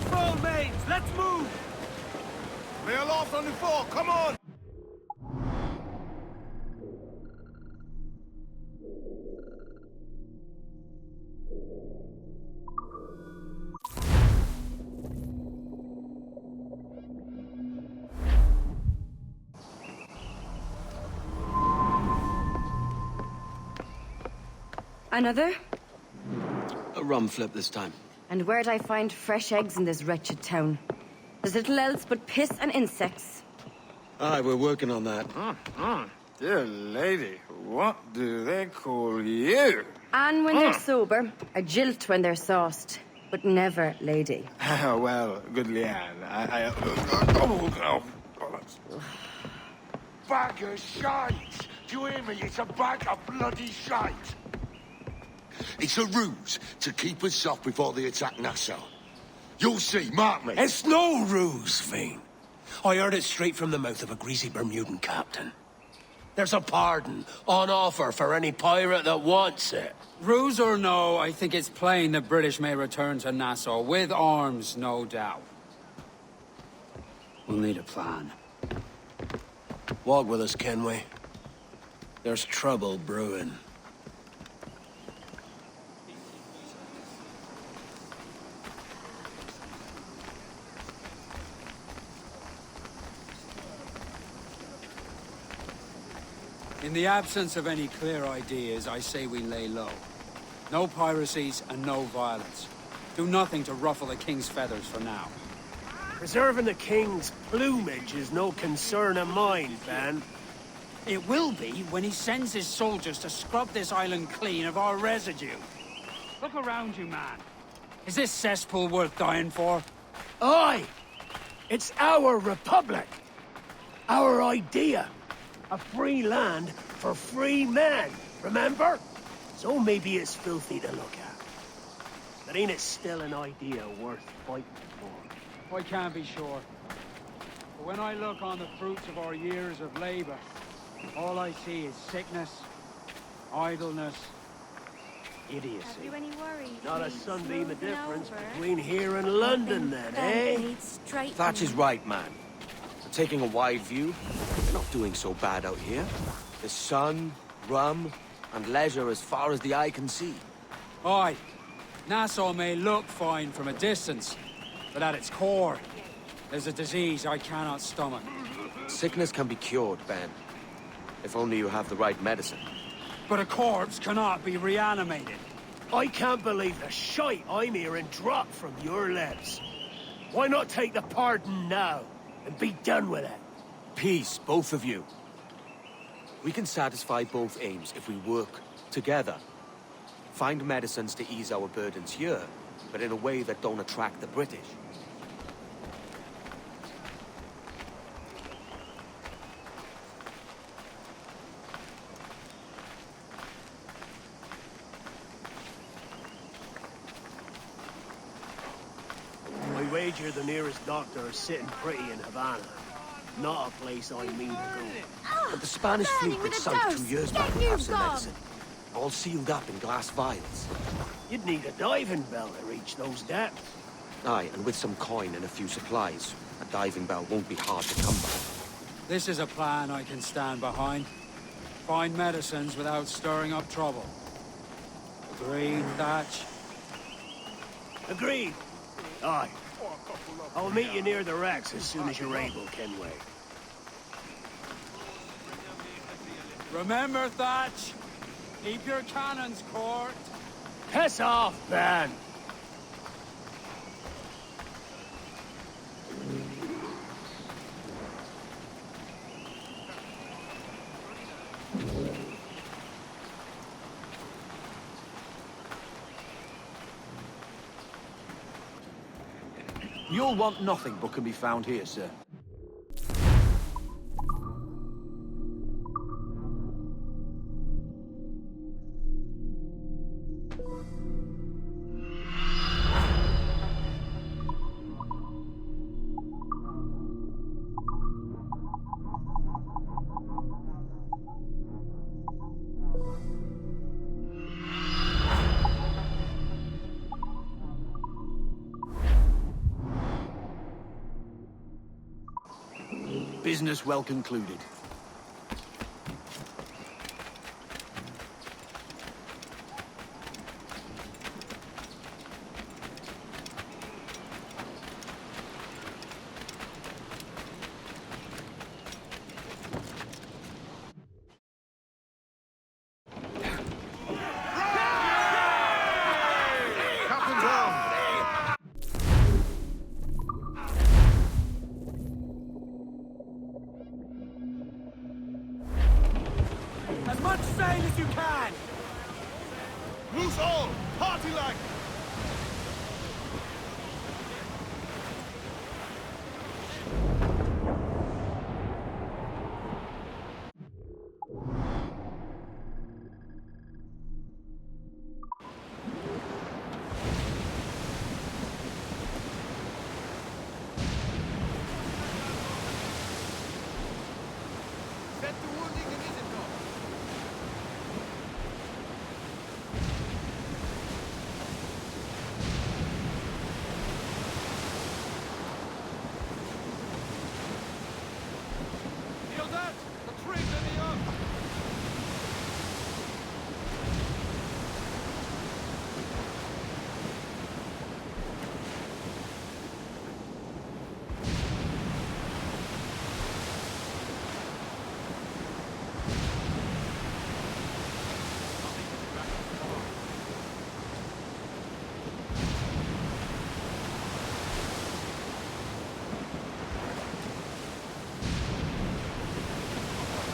fall, mates! Let's move! Lay aloft on the fort, come on! Another? A rum flip this time. And where'd I find fresh eggs in this wretched town? There's little else but piss and insects. Aye, we're working on that. Dear lady, what do they call you? And when they're sober, a jilt when they're sauced, but never lady. Well, good lad. Bag of shite! Do you hear me? It's a bag of bloody shite! It's a ruse to keep us soft before they attack Nassau. You'll see, mark me. It's no ruse, Fiend. I heard it straight from the mouth of a greasy Bermudan captain. There's a pardon on offer for any pirate that wants it. Ruse or no, I think it's plain the British may return to Nassau, with arms, no doubt. We'll need a plan. Walk with us, Kenway. There's trouble brewing. In the absence of any clear ideas, I say we lay low. No piracies and no violence. Do nothing to ruffle the king's feathers for now. Preserving the king's plumage is no concern of mine, Ben. It will be when he sends his soldiers to scrub this island clean of our residue. Look around you, man. Is this cesspool worth dying for? Aye! It's our republic! Our idea! A free land for free men, remember? So maybe it's filthy to look at. But ain't it still an idea worth fighting for? I can't be sure. But when I look on the fruits of our years of labor, all I see is sickness, idleness, idiocy. Have you any worries? Not a sunbeam of difference between here and London, then, eh? Thatch is right, man. Taking a wide view, we're not doing so bad out here. There's sun, rum, and leisure as far as the eye can see. Aye. Nassau may look fine from a distance, but at its core, there's a disease I cannot stomach. Sickness can be cured, Ben. If only you have the right medicine. But a corpse cannot be reanimated. I can't believe the shite I'm hearing drop from your lips. Why not take the pardon now? And be done with it. Peace, both of you. We can satisfy both aims if we work together. Find medicines to ease our burdens here, but in a way that don't attract the British. I wager the nearest doctor is sitting pretty in Havana. Not a place I mean to go. But the Spanish fleet that sunk 2 years back would have some medicine. All sealed up in glass vials. You'd need a diving bell to reach those depths. Aye, and with some coin and a few supplies, a diving bell won't be hard to come by. This is a plan I can stand behind. Find medicines without stirring up trouble. Agreed, Thatch? Agreed. Aye. I'll meet you near the wrecks as soon as you're able, Kenway. Remember, Thatch, keep your cannons court. Piss off, Ben! You'll want nothing but can be found here, sir. Business well concluded. As much sail as you can! Loose all! Party like! Set the wounding and isn't off. Feel that? The trig in the up!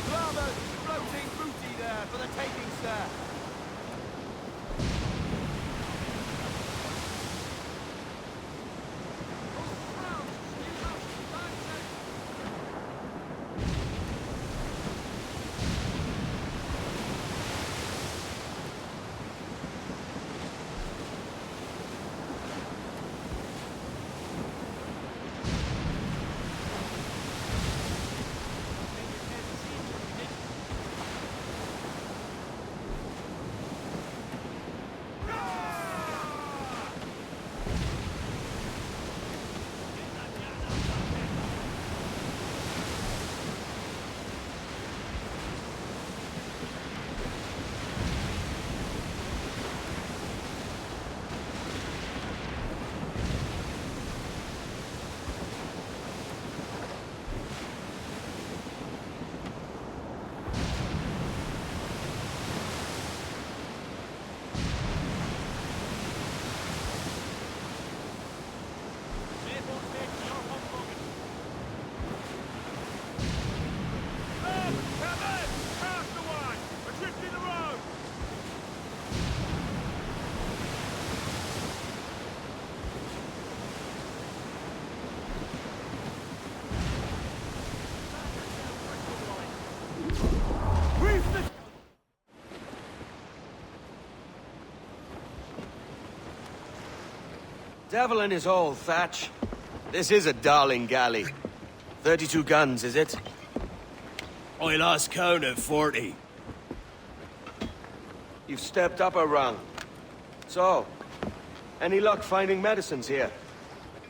Glamour, floating booty there for the taking, sir. Devil in his hole, Thatch. This is a darling galley. 32 guns, is it? I lost count at 40. You've stepped up a rung. So, any luck finding medicines here?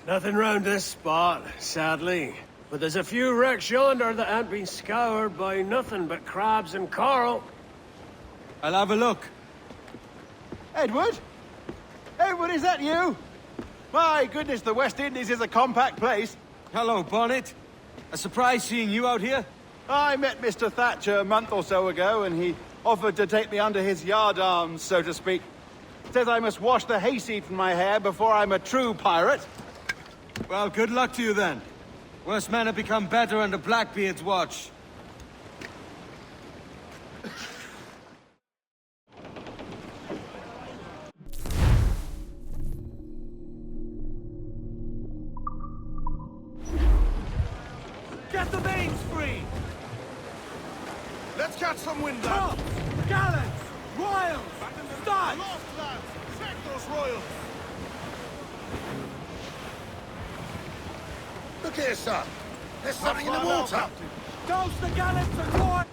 Nothing round this spot, sadly. But there's a few wrecks yonder that ain't been scoured by nothing but crabs and coral. I'll have a look. Edward? Edward, is that you? My goodness, the West Indies is a compact place. Hello, Bonnet. A surprise seeing you out here? I met Mr. Thatcher a month or so ago, and he offered to take me under his yardarms, so to speak. Says I must wash the hayseed from my hair before I'm a true pirate. Well, good luck to you then. Worse men have become better under Blackbeard's watch. Get the mains free! Let's catch some wind, lads! Tops! Gallants! Royals! Start! Aloft, lads! Check those royals! Look here, sir. There's something in the water. Toast the gallants and royals!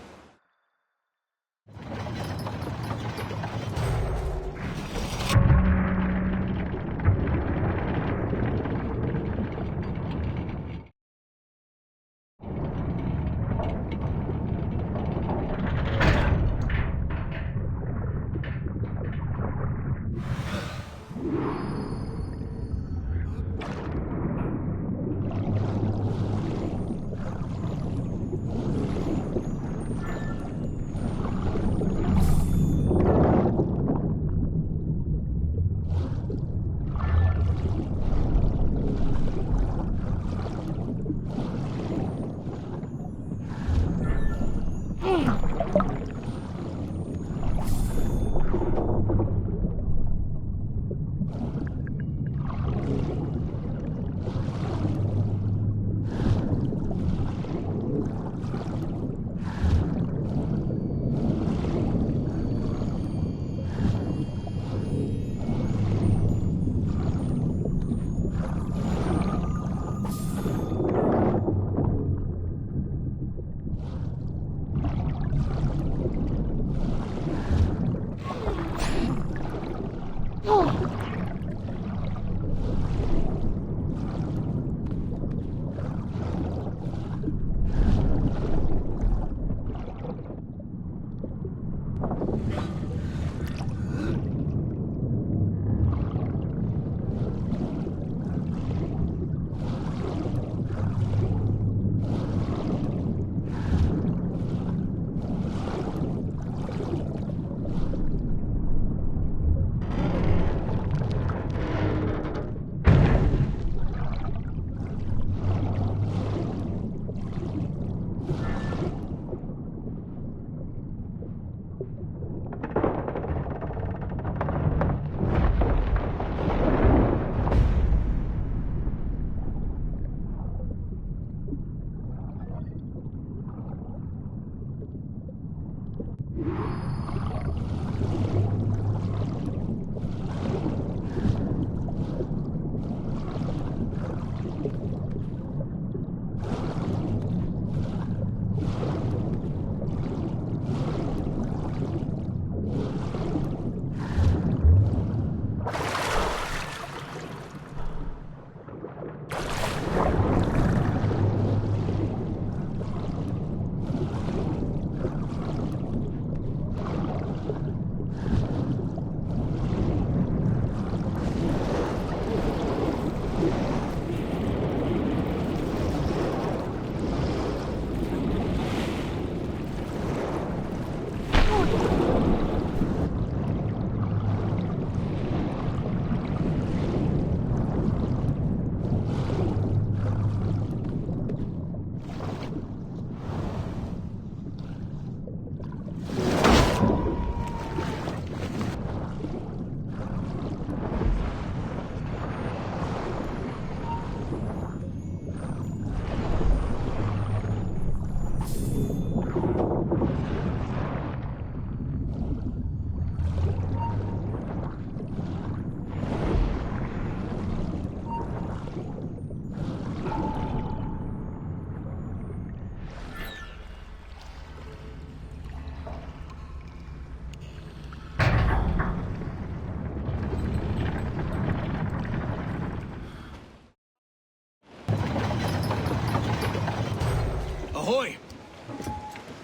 Ahoy!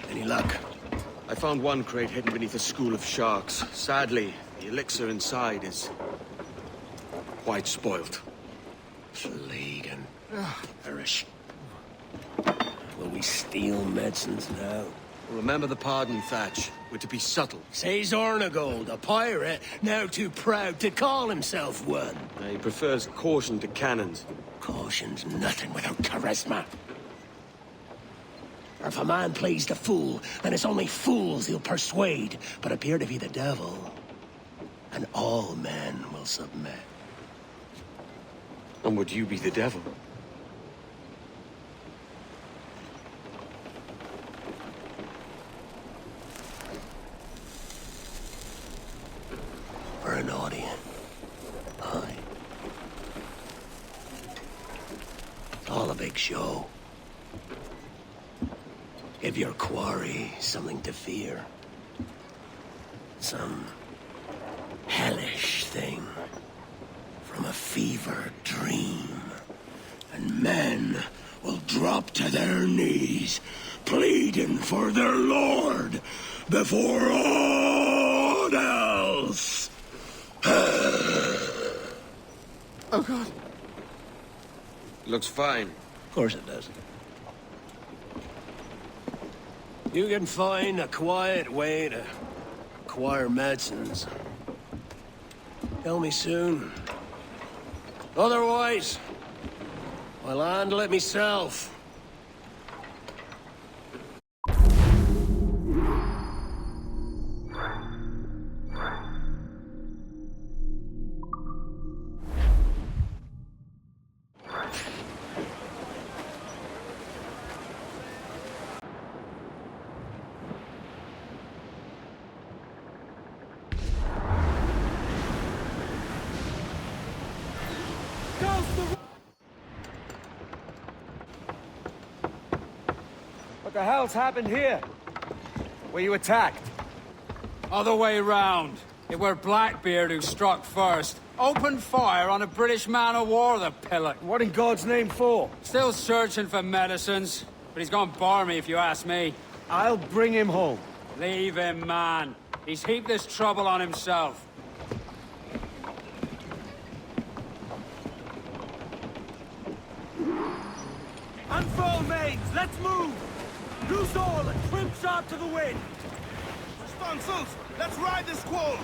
Any luck? I found one crate hidden beneath a school of sharks. Sadly, the elixir inside is quite spoilt. Plague and perish. Will we steal medicines now? Remember the pardon, Thatch. We're to be subtle. Says Hornigold, a pirate, now too proud to call himself one. He prefers caution to cannons. Caution's nothing without charisma. Or if a man plays the fool, then it's only fools he'll persuade, but appear to be the devil. And all men will submit. And would you be the devil? For an audience. Aye. It's all a big show. Give your quarry something to fear. Some hellish thing from a fever dream. And men will drop to their knees, pleading for their lord before all else. Oh, God. Looks fine. Of course it does. You can find a quiet way to acquire medicines. Tell me soon. Otherwise, I'll handle it myself. What the hell's happened here? Were you attacked? Other way round. It were Blackbeard who struck first. Opened fire on a British man-o'-war, the pillock. What in God's name for? Still searching for medicines, but he's gone barmy if you ask me. I'll bring him home. Leave him, man. He's heaped this trouble on himself. Unfurl mains, let's move! Loose all and trim sharp to the wind! Sponsors, let's ride this squall!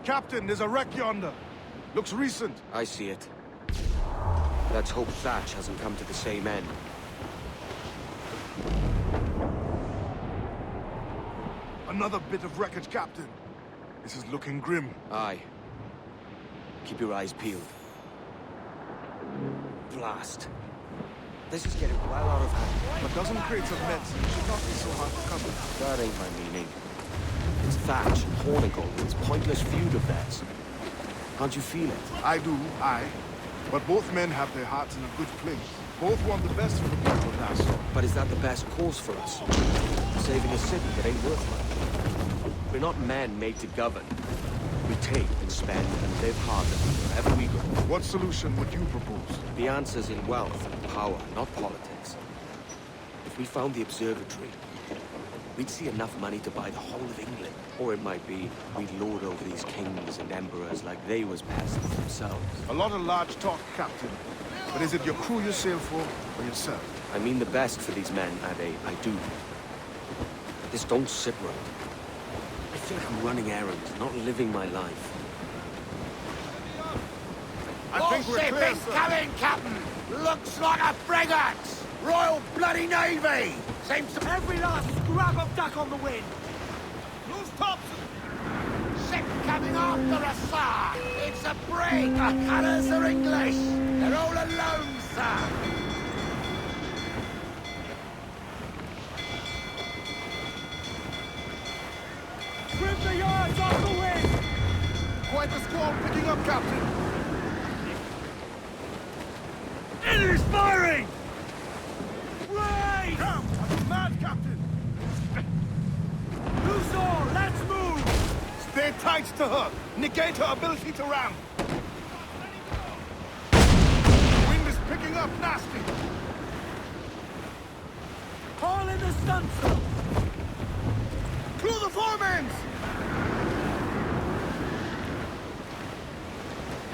Captain, there's a wreck yonder. Looks recent. I see it. Let's hope Thatch hasn't come to the same end. Another bit of wreckage, Captain. This is looking grim. Aye. Keep your eyes peeled. Blast. This is getting well out of hand. A dozen crates of medicine should not be so hard to come by. That ain't my meaning. It's Thatch and Hornigold and this pointless feud of theirs. Can't you feel it? I do, aye. But both men have their hearts in a good place. Both want the best for the people of Nassau. But is that the best course for us? Saving a city that ain't worth much. We're not men made to govern. We take and spend and live harder wherever we go. What solution would you propose? The answer's in wealth and power, not politics. If we found the observatory, we'd see enough money to buy the whole of England. Or it might be we'd lord over these kings and emperors like they was peasants themselves. A lot of large talk, Captain. But is it your crew you sail for, or yourself? I mean the best for these men, Ade. I do. This don't sit right. I feel like I'm running errands, not living my life. I think we're clear, Warship incoming, Captain! Looks like a frigate! Royal Bloody Navy! Seems to... Every last scrap of duck on the wind! Loose tops! Ship coming after us, sir! It's a brig! The colours are English! They're all alone, sir! Trim the yards off the wind! Quite the squall picking up, Captain! Enemy's firing! Right! Count! I'm mad, Captain! Loose kites to her! Negate her ability to ram! Wind is picking up nasty! Haul in the stunsail! Clew the foremans!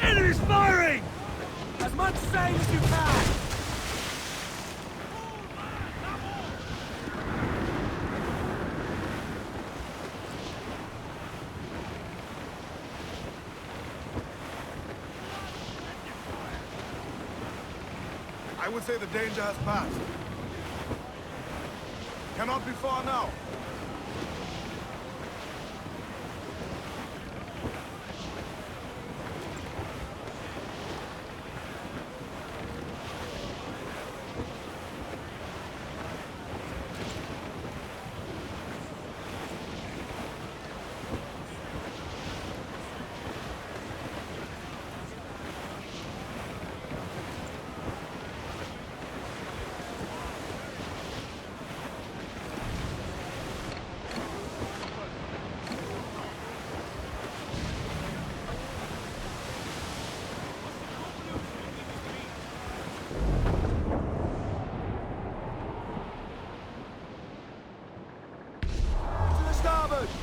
Enemies firing! As much sail as you can! I would say the danger has passed. Cannot be far now.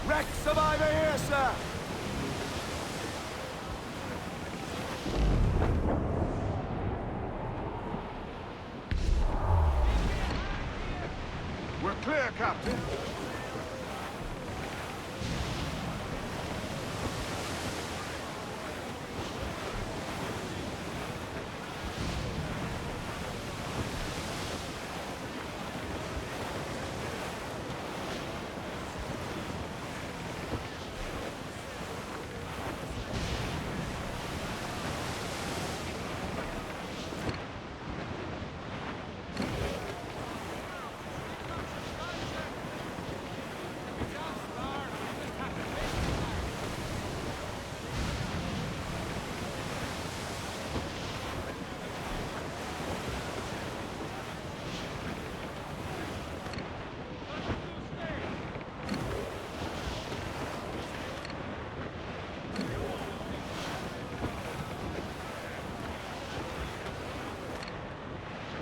Wreck survivor here, sir! We're clear, Captain.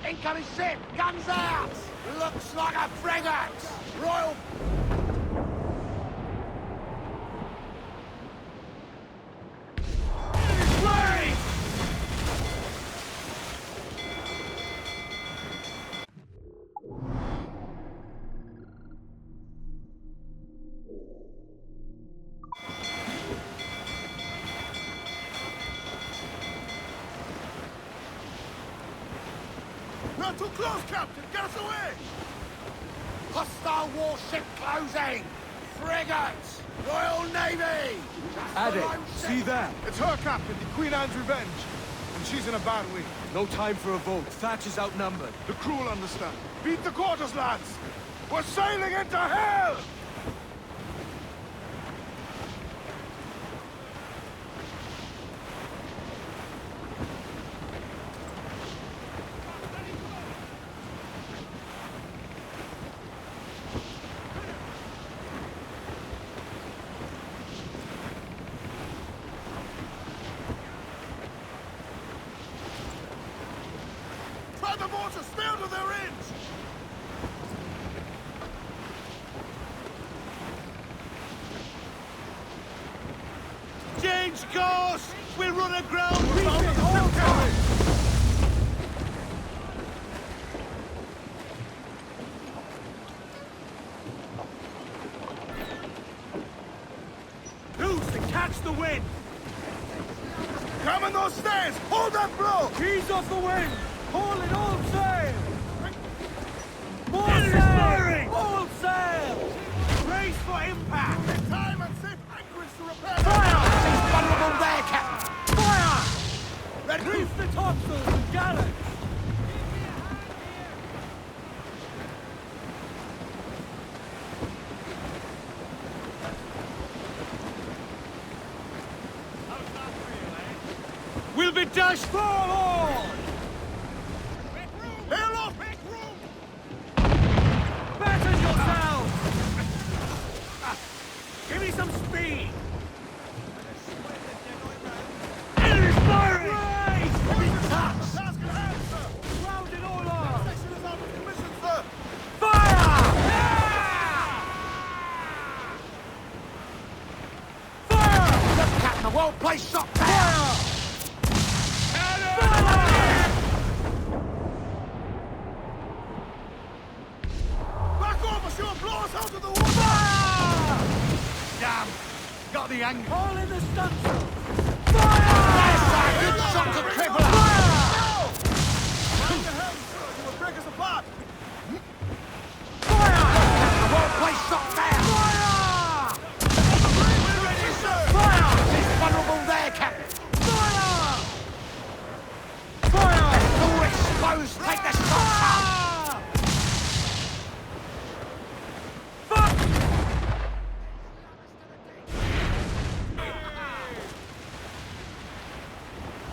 Incoming ship! Guns out! Looks like a frigate! Royal... Flames! We're too close, Captain! Get us away! Hostile warship closing! Frigates! Royal Navy! Ade, see that? It's her, Captain, the Queen Anne's Revenge. And she's in a bad way. No time for a vote. Thatch is outnumbered. The crew will understand. Beat the quarters, lads! We're sailing into hell! Try the mortar, stay under their ends! Change course! We'll run aground! Loose and catch the wind! Come on those stairs! Hold that blow! Ease off the wind! Haul in all sail! More sail! All sail! Brace for impact! Time and safe anchorage to repair! Fire! She's vulnerable there, Captain! Fire! Ready? Grease the topsails and gallants! We'll be dashed forward! Hail off! Make room! Batten yourselves! Give me some speed! whole place shut down! Back off or she'll blow us out of the water! Damn! Got the angle. All in the stunsail! Fire! That's a good shot to cripple her! Mind your helm, sir. You will break us apart! Fire! The whole place shut down! Fire! We're ready, sir! Fire! He's vulnerable there, Captain! Fire! Fire! All exposed! Take the shots out!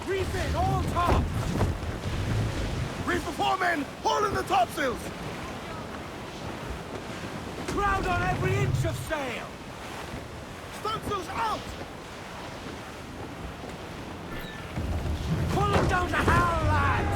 Reef in, all tops! Reef the foremen! Haul in the topsails! Crowd on every inch of sail! Stunsails out! Pull them down to howl, lads!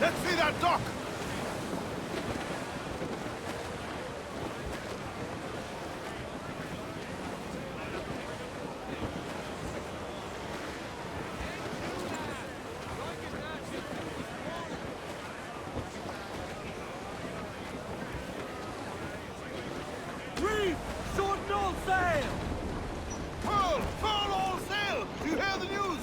Let's see that dock! Reef! Short and all sail! Furl! Furl all sail! Do you hear the news?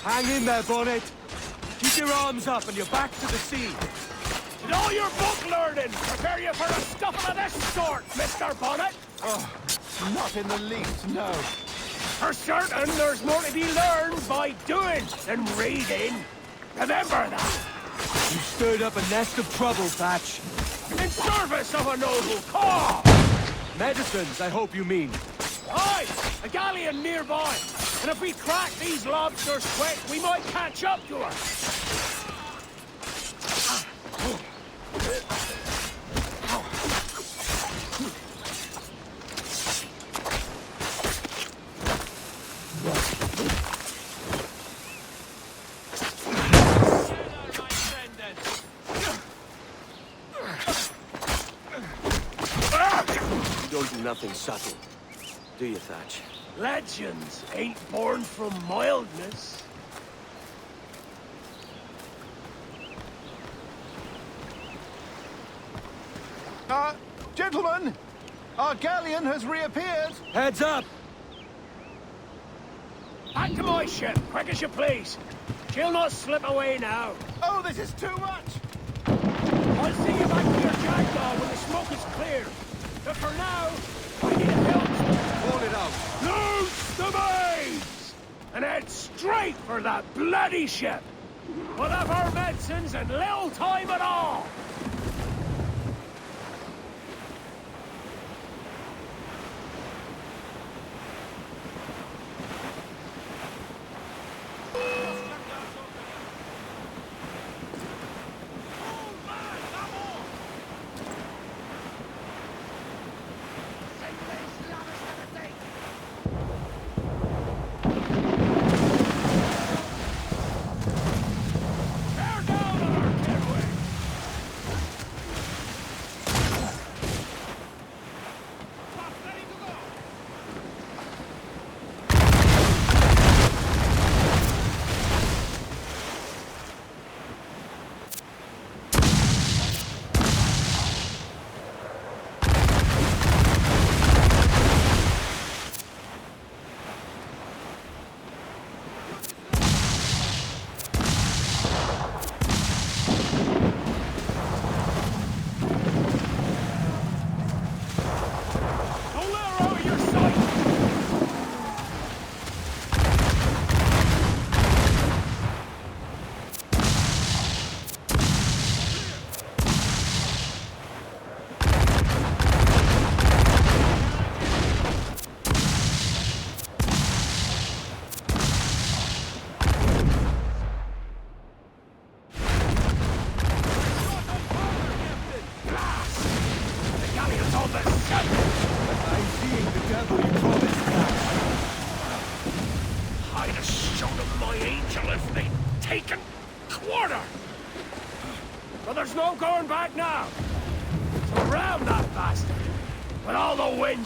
Hang in there, Bonnet. Keep your arms up and your back to the sea. And all your book learning prepare you for a scuffle of this sort, Mr. Bonnet. Oh, not in the least, no. For certain, there's more to be learned by doing than reading. Remember that. You stirred up a nest of trouble, Thatch. In service of a noble cause. Medicines, I hope you mean. Aye, a galleon nearby. And if we crack these lobsters quick, we might catch up to her. You don't do nothing subtle, do you, Thatch? Legends ain't born from mildness. Gentlemen, Our galleon has reappeared! Heads up! Back to my ship, quick as you please. She'll not slip away now. Oh, this is too much! I'll see you back to your Jackdaw when the smoke is cleared. But for now, I need help. Hold it out. Loose the mains! And head straight for that bloody ship. We'll have our medicines in little time at all.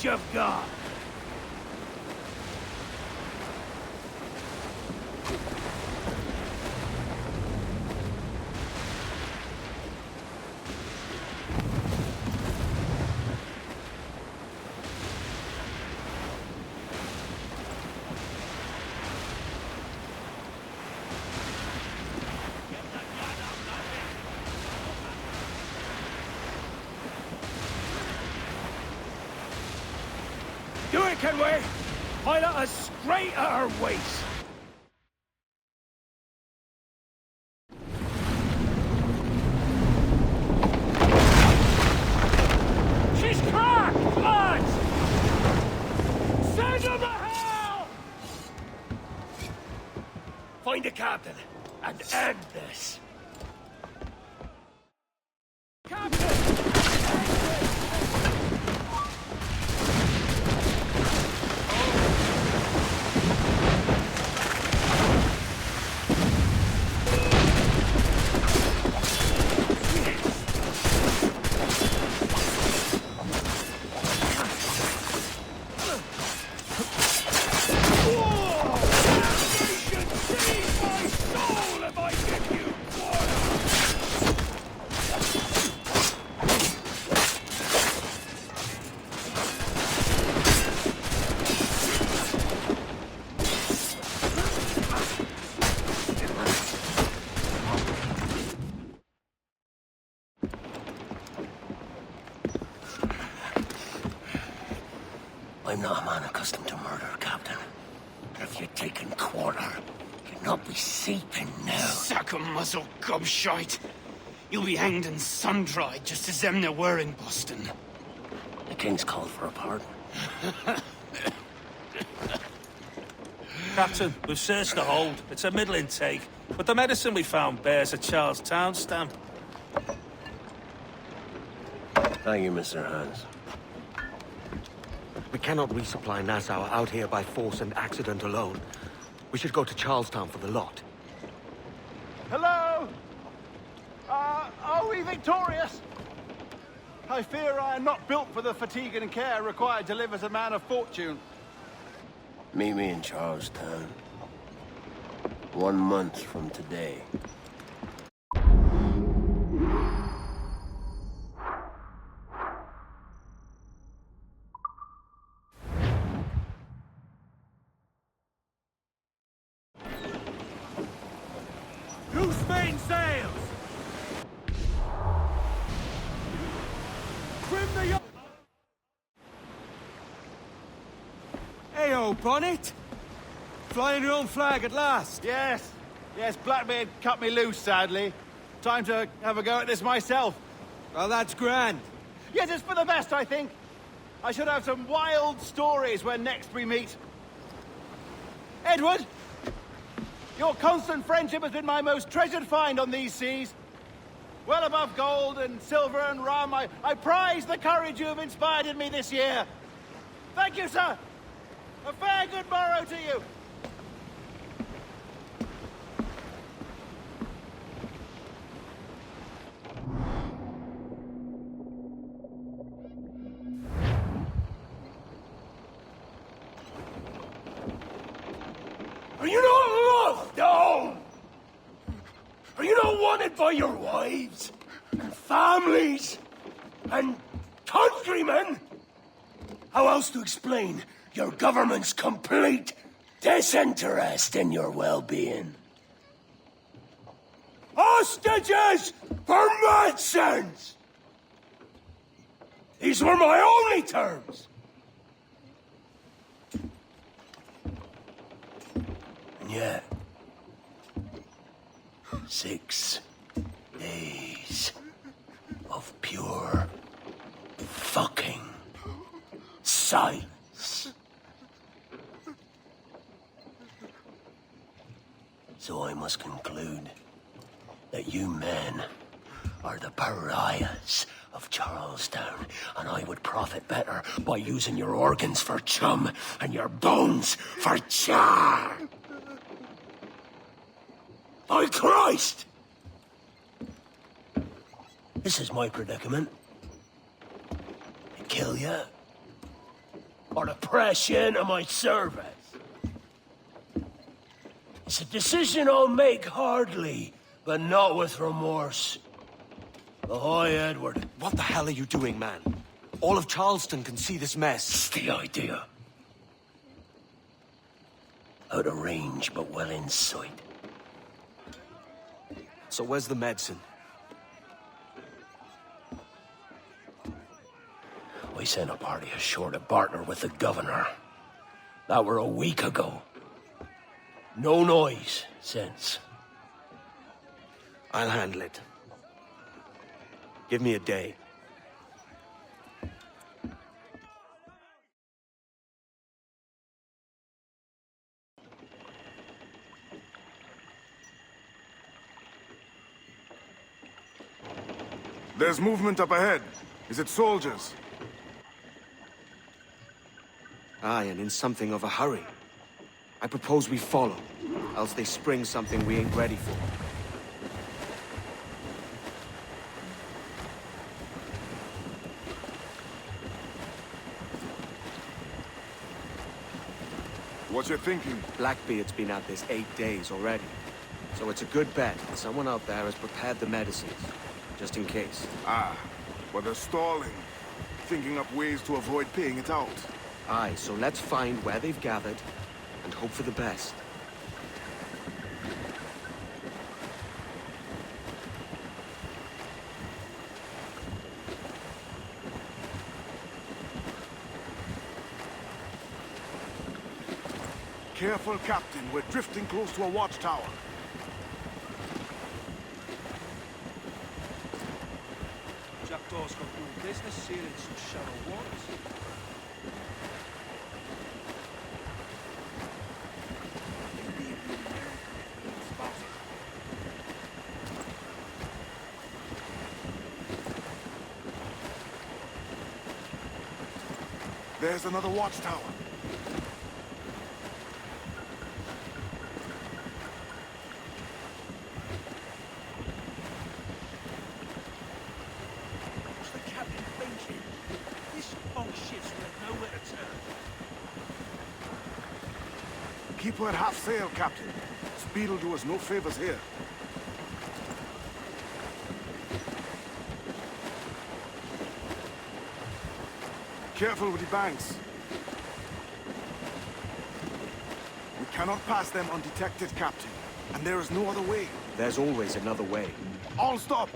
You've got. Do it, Kenway! Pilot us straight at her waist! She's cracked, lads! Send her to hell! Find a captain and end this. Captain! I'm not a man accustomed to murder, Captain. But if you're taking quarter, you'd not be seeping now. Sack a muzzle, gobshite. You'll be hanged and sun-dried just as them there were in Boston. The King's called for a pardon. Captain, we've searched the hold. It's a middling take, but the medicine we found bears a Charlestown stamp. Thank you, Mr. Hans. We cannot resupply Nassau out here by force and accident alone. We should go to Charlestown for the lot. Hello? Are we victorious? I fear I am not built for the fatigue and care required to live as a man of fortune. Meet me in Charlestown. 1 month from today. the... Heyo, Bonnet! Flying your own flag at last! Yes. Yes, Blackbeard cut me loose, sadly. Time to have a go at this myself. Well, that's grand. Yes, it's for the best, I think. I should have some wild stories when next we meet. Edward! Your constant friendship has been my most treasured find on these seas. Well above gold and silver and rum, I prize the courage you have inspired in me this year. Thank you, sir. A fair good morrow to you. Are you not loved, no? Are you not wanted by your wives, and families, and countrymen? How else to explain your government's complete disinterest in your well-being? Hostages for medicines! These were my only terms. And yet, 6 days of pure fucking silence. So I must conclude that you men are the pariahs of Charlestown, and I would profit better by using your organs for chum and your bones for char. By Christ! This is my predicament. To kill you, or to press you into my service. It's a decision I'll make hardly, but not with remorse. Ahoy, Edward. What the hell are you doing, man? All of Charleston can see this mess. It's the idea. Out of range, but well in sight. So where's the medicine? We sent a party ashore to partner with the governor. That were a week ago. No noise since. I'll handle it. Give me a day. There's movement up ahead. Is it soldiers? Aye, and in something of a hurry. I propose we follow, else they spring something we ain't ready for. What's your thinking? Blackbeard's been at this 8 days already. So it's a good bet that someone out there has prepared the medicines. Just in case. Ah, but they're stalling. Thinking up ways to avoid paying it out. Aye, so let's find where they've gathered, and hope for the best. Careful, Captain. We're drifting close to a watchtower. Jackdaw's got no business sailing some shallow waters. There's another watchtower. What's the captain thinking? This old ship's got nowhere to turn. Keep her at half sail, Captain. Speed'll do us no favors here. Careful with the banks. We cannot pass them undetected, Captain. And there is no other way. There's always another way. All stop!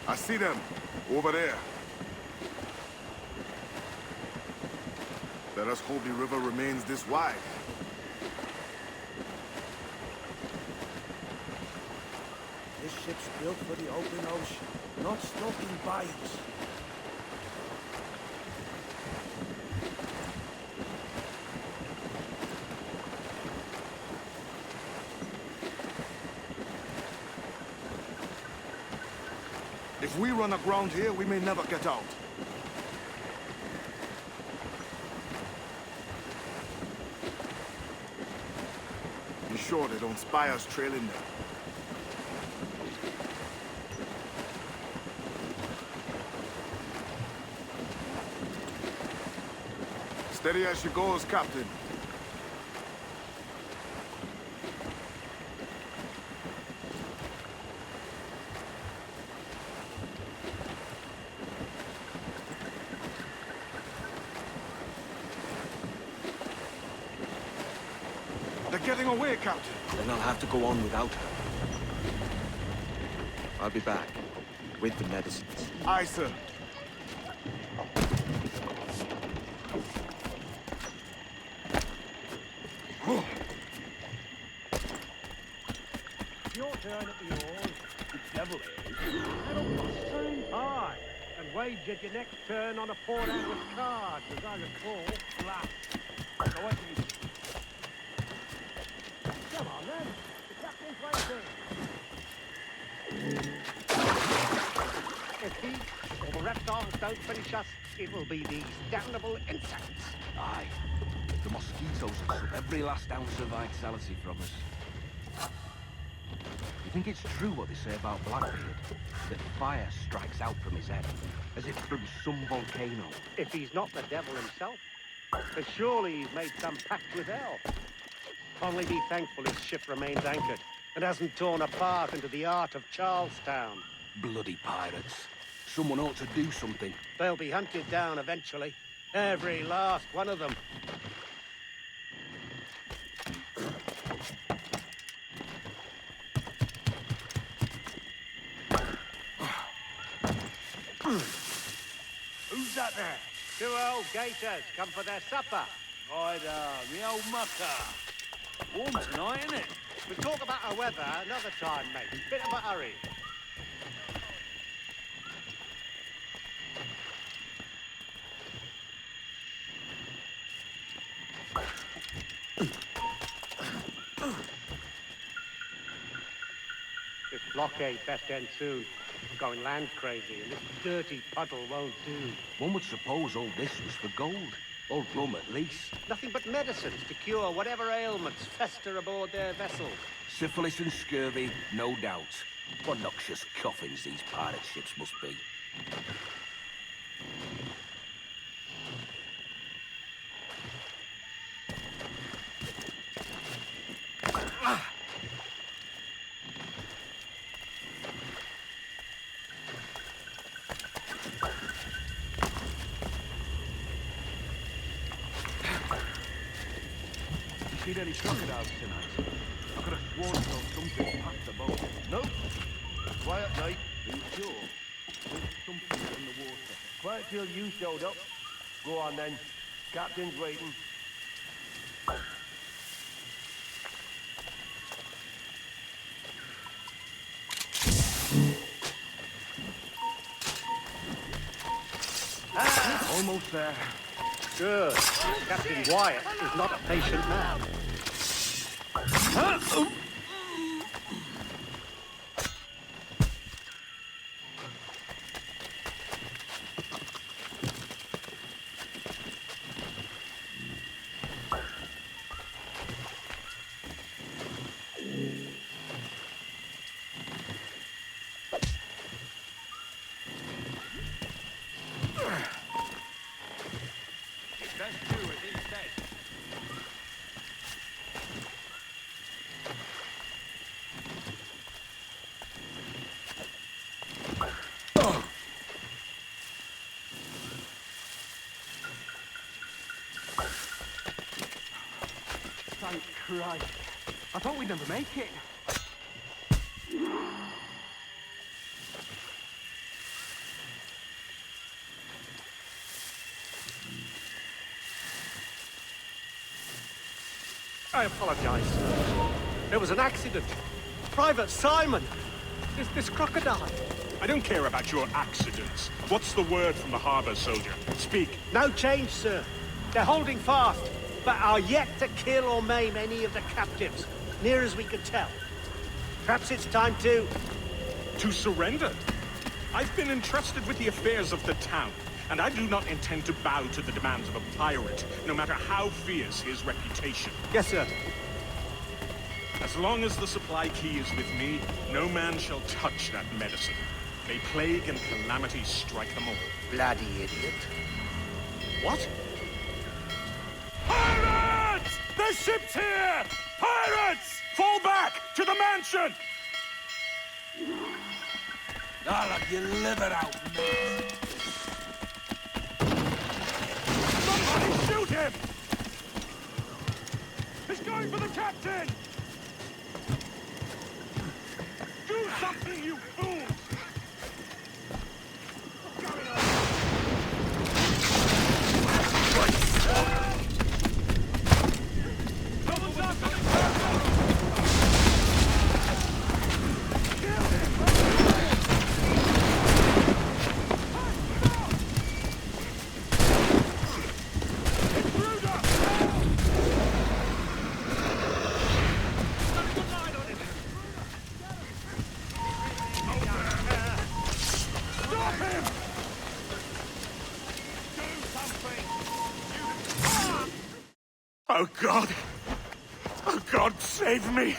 I see them, over there. Let us hope the river remains this wide. This ship's built for the open ocean, not stuck in bayous. If we run aground here, we may never get out. Be sure they don't spy us trailing there. Steady as she goes, Captain. They're getting away, Captain. Then I'll have to go on without her. I'll be back with the medicines. Aye, sir. Your turn at the oars. The devil is. That'll must turn high. And wage at your next turn on a 4-hand with cards, as I recall. Last. So what do you... Come on, then. The captain's waiting. If he or the reptiles don't finish us, it will be these damnable insects. Aye. The mosquitoes will suck every last ounce of vitality from us. You think it's true what they say about Blackbeard? That fire strikes out from his head, as if from some volcano? If he's not the devil himself, then surely he's made some pact with hell. Only be thankful his ship remains anchored and hasn't torn apart into the art of Charlestown. Bloody pirates. Someone ought to do something. They'll be hunted down eventually. Every last one of them. Who's that there? 2 old gators come for their supper. Right, the old mucker. Warm tonight, isn't it? We'll talk about our weather another time, mate. Bit of a hurry. This blockade best end soon. I'm going land crazy, and this dirty puddle won't do. One would suppose all this was for gold. Or rum, at least. Nothing but medicines to cure whatever ailments fester aboard their vessels. Syphilis and scurvy, no doubt. What noxious coffins these pirate ships must be. Seen any crocodiles tonight? I could have sworn I saw something past the boat. Nope. Quiet night. Are you sure? There's something in the water. Quiet till you showed up. Go on then. Captain's waiting. almost there. Good. Captain Wyatt is not a patient man. Thank Christ. I thought we'd never make it. I apologize. There was an accident. Private Simon! This crocodile. I don't care about your accidents. What's the word from the harbor, soldier? Speak. No change, sir. They're holding fast, but are yet to kill or maim any of the captives, near as we can tell. Perhaps it's time to... To surrender? I've been entrusted with the affairs of the town, and I do not intend to bow to the demands of a pirate, no matter how fierce his reputation. Yes, sir. As long as the supply key is with me, no man shall touch that medicine. May plague and calamity strike them all. Bloody idiot. What? Pirates! The ship's here! Pirates! Fall back! To the mansion! I'll have your liver out, mate. Somebody shoot him! He's going for the captain! Do something, you fools! What's going on? Someone's not coming back! Kill him! Oh, God! Oh, God, save me!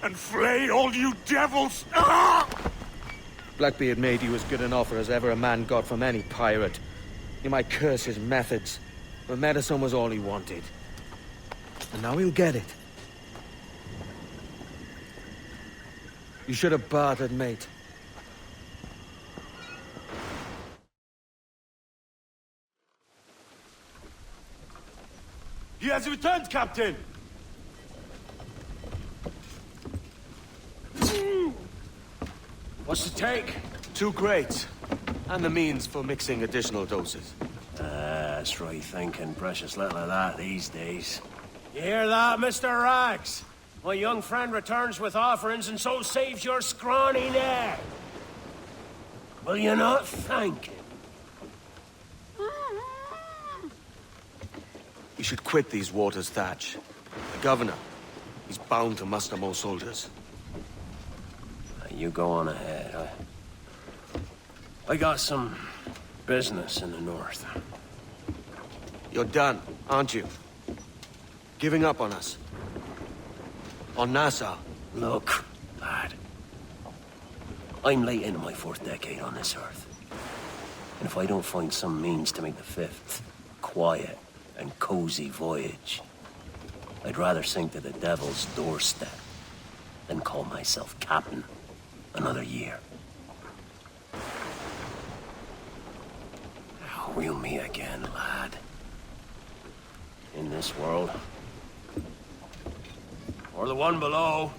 And flay all you devils! Ah! Blackbeard made you as good an offer as ever a man got from any pirate. You might curse his methods, but medicine was all he wanted. And now he'll get it. You should have bartered, mate. He has returned, Captain! What's the take? 2 crates. And the means for mixing additional doses. That's right thinking. Precious little of that these days. You hear that, Mr. Rags? My young friend returns with offerings and so saves your scrawny neck. Will you not thank him? We should quit these waters, Thatch. The governor, he's bound to muster more soldiers. You go on ahead. I got some business in the north. You're done, aren't you? Giving up on us. On Nassau. Look, lad. I'm late into my 4th decade on this earth. And if I don't find some means to make the 5th quiet and cozy voyage, I'd rather sink to the devil's doorstep than call myself captain another year. We'll meet again, lad. In this world. Or the one below.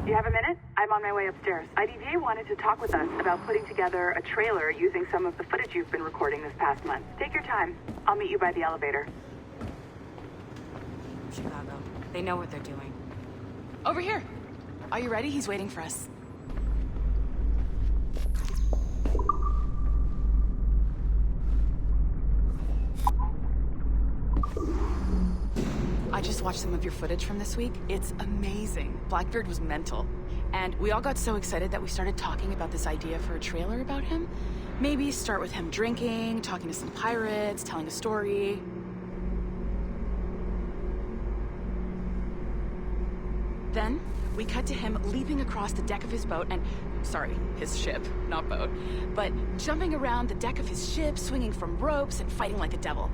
You have a minute? I'm on my way upstairs. IDVA wanted to talk with us about putting together a trailer using some of the footage you've been recording this past month. Take your time. I'll meet you by the elevator. Chicago. They know what they're doing. Over here. Are you ready? He's waiting for us. I just watched some of your footage from this week. It's amazing. Blackbeard was mental. And we all got so excited that we started talking about this idea for a trailer about him. Maybe start with him drinking, talking to some pirates, telling a story. Then, we cut to him leaping across the deck of his boat and... Sorry, his ship, not boat. But jumping around the deck of his ship, swinging from ropes, and fighting like a devil.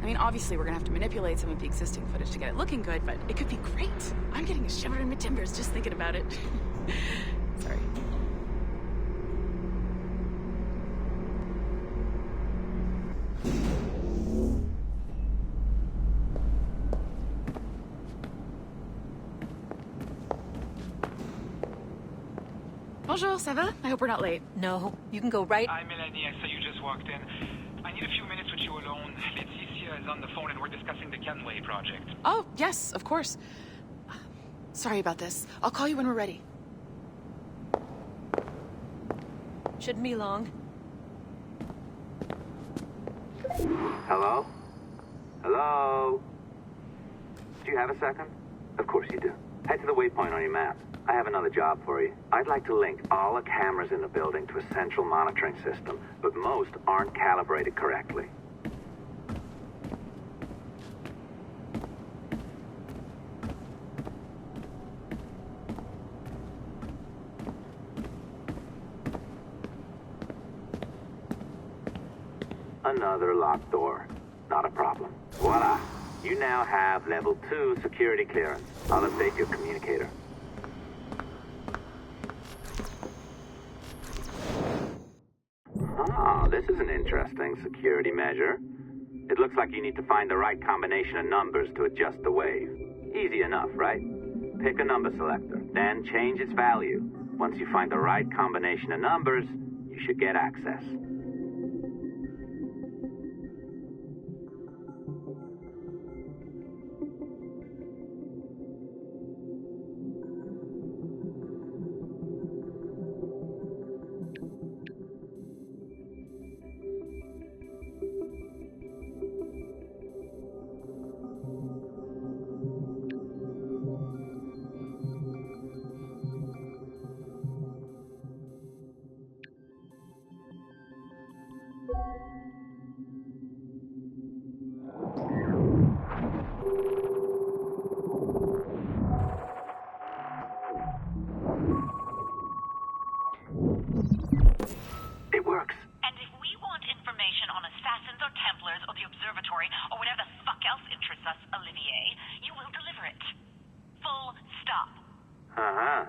I mean, obviously we're gonna have to manipulate some of the existing footage to get it looking good, but it could be great. I'm getting a shiver in my timbers just thinking about it. Sorry. Bonjour, ça va? I hope we're not late. No, you can go right... Hi, Melanie. I saw you just walked in. I need a few minutes with you alone. Leticia is on the phone and we're discussing the Kenway project. Oh, yes, of course. Sorry about this. I'll call you when we're ready. Shouldn't be long. Hello? Hello? Do you have a second? Of course you do. Head to the waypoint on your map. I have another job for you. I'd like to link all the cameras in the building to a central monitoring system, but most aren't calibrated correctly. Another locked door. Not a problem. Voila! You now have level 2 security clearance. I'll update your communicator. Ah, this is an interesting security measure. It looks like you need to find the right combination of numbers to adjust the wave. Easy enough, right? Pick a number selector, then change its value. Once you find the right combination of numbers, you should get access. It works. And if we want information on Assassins or Templars or the Observatory or whatever the fuck else interests us, Olivier, you will deliver it. Full stop. Uh-huh.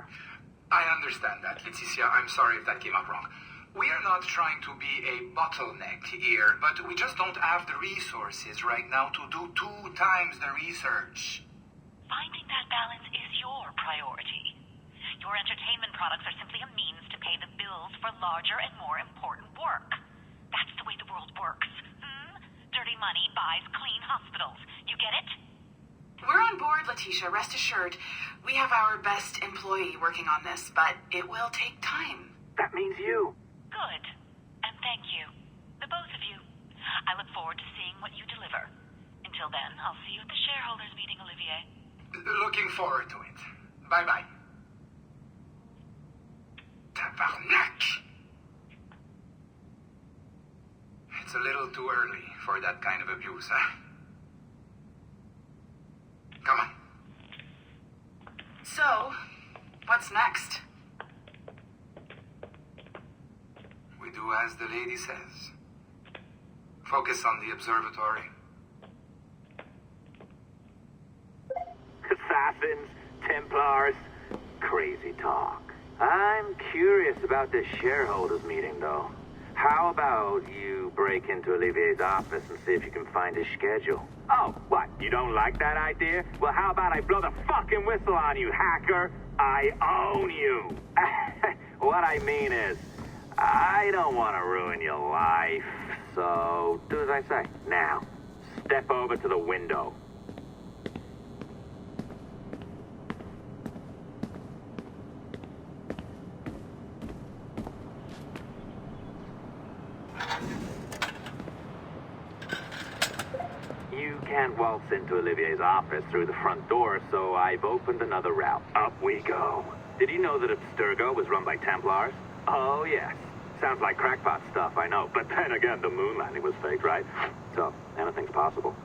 I understand that, Leticia. I'm sorry if that came out wrong. We are not trying to be a bottleneck here, but we just don't have the resources right now to do 2 times the research. Finding that balance is your priority. Your entertainment products are simply a means to pay the bills for larger and more important work. That's the way the world works. Dirty money buys clean hospitals. You get it? We're on board, Leticia, rest assured. We have our best employee working on this, but it will take time. That means you. Good. And thank you. The both of you. I look forward to seeing what you deliver. Until then, I'll see you at the shareholders meeting, Olivier. Looking forward to it. Bye-bye. Tabarnak! It's a little too early for that kind of abuse, huh? Come on. So, what's next? We do as the lady says. Focus on the observatory. Assassins, Templars, crazy talk. I'm curious about this shareholders meeting, though. How about you break into Olivier's office and see if you can find his schedule? Oh, what? You don't like that idea? Well, how about I blow the fucking whistle on you, hacker? I own you. What I mean is, I don't want to ruin your life. So, do as I say. Now, step over to the window. You can't waltz into Olivier's office through the front door, so I've opened another route. Up we go. Did you know that Abstergo was run by Templars? Oh, yes. Sounds like crackpot stuff, I know. But then again, the moon landing was fake, right? So, anything's possible.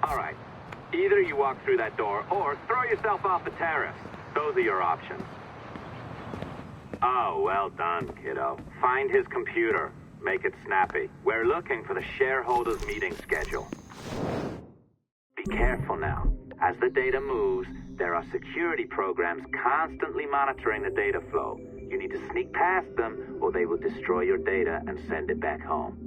All right. Either you walk through that door, or throw yourself off the terrace. Those are your options. Oh, well done, kiddo. Find his computer. Make it snappy. We're looking for the shareholders' meeting schedule. Be careful now. As the data moves, there are security programs constantly monitoring the data flow. You need to sneak past them, or they will destroy your data and send it back home.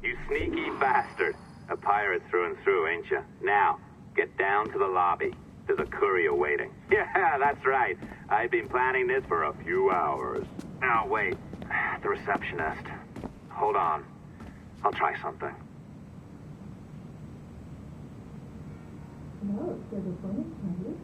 You sneaky bastard. A pirate through and through, ain't you? Now, get down to the lobby. There's a courier waiting. Yeah, that's right. I've been planning this for a few hours. Now, wait. The receptionist. Hold on. I'll try something. Hello, Stede Bonnet, can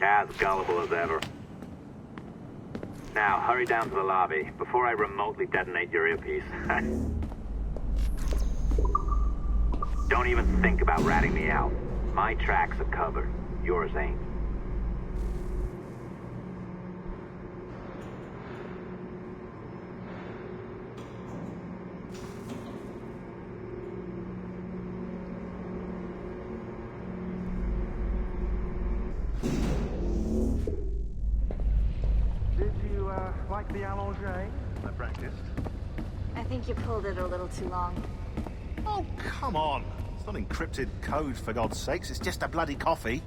As gullible as ever. Now, hurry down to the lobby before I remotely detonate your earpiece. Don't even think about ratting me out. My tracks are covered. Yours ain't. Like the allongé? I practiced. I think you pulled it a little too long. Oh, come on. It's not encrypted code, for God's sakes. It's just a bloody coffee.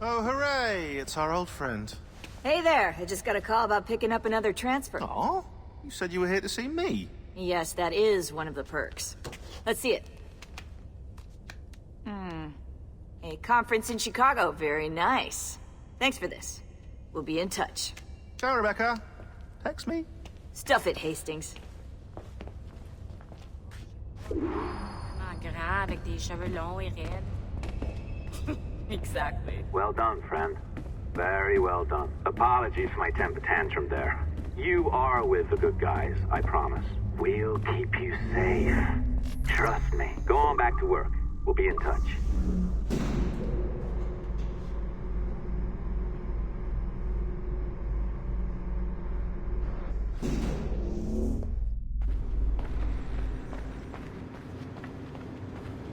Oh, hooray! It's our old friend. Hey there. I just got a call about picking up another transfer. Oh? You said you were here to see me. Yes, that is one of the perks. Let's see it. A conference in Chicago. Very nice. Thanks for this. We'll be in touch. Ciao, Rebecca. Text me. Stuff it, Hastings. Grand avec des cheveux longs et raides. Exactly. Well done, friend. Very well done. Apologies for my temper tantrum there. You are with the good guys, I promise. We'll keep you safe. Trust me. Go on back to work. We'll be in touch.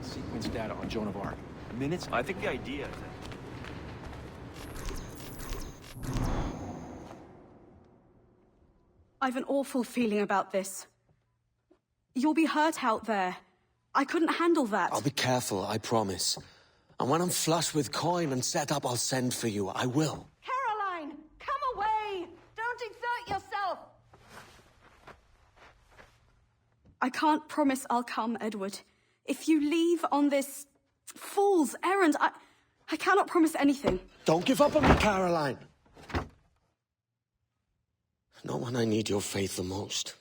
Sequence data on Joan of Arc. Minutes? I think the idea is I've an awful feeling about this. You'll be hurt out there. I couldn't handle that. I'll be careful, I promise. And when I'm flush with coin and set up, I'll send for you. I will. Caroline, come away! Don't exert yourself! I can't promise I'll come, Edward. If you leave on this fool's errand, I cannot promise anything. Don't give up on me, Caroline! Not when I need your faith the most.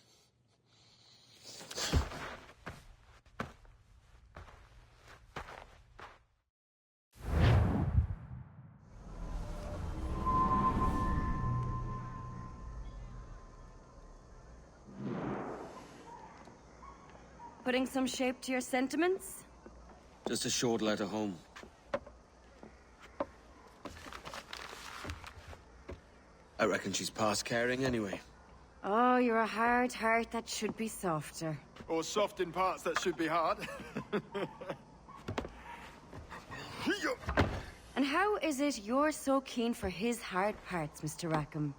Putting some shape to your sentiments? Just a short letter home. I reckon she's past caring anyway. Oh, you're a hard heart that should be softer. Or soft in parts that should be hard. And how is it you're so keen for his hard parts, Mr. Rackham?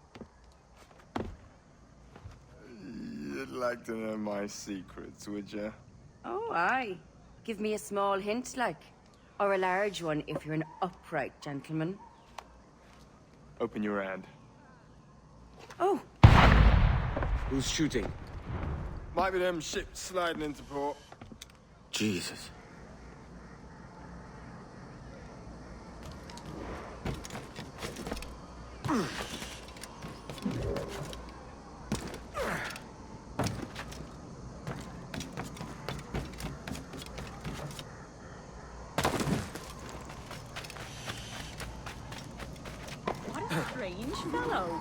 You'd like to know my secrets, would you? Oh, aye. Give me a small hint, like. Or a large one, if you're an upright gentleman. Open your hand. Oh. Who's shooting? Might be them ships sliding into port. Jesus. What a strange fellow.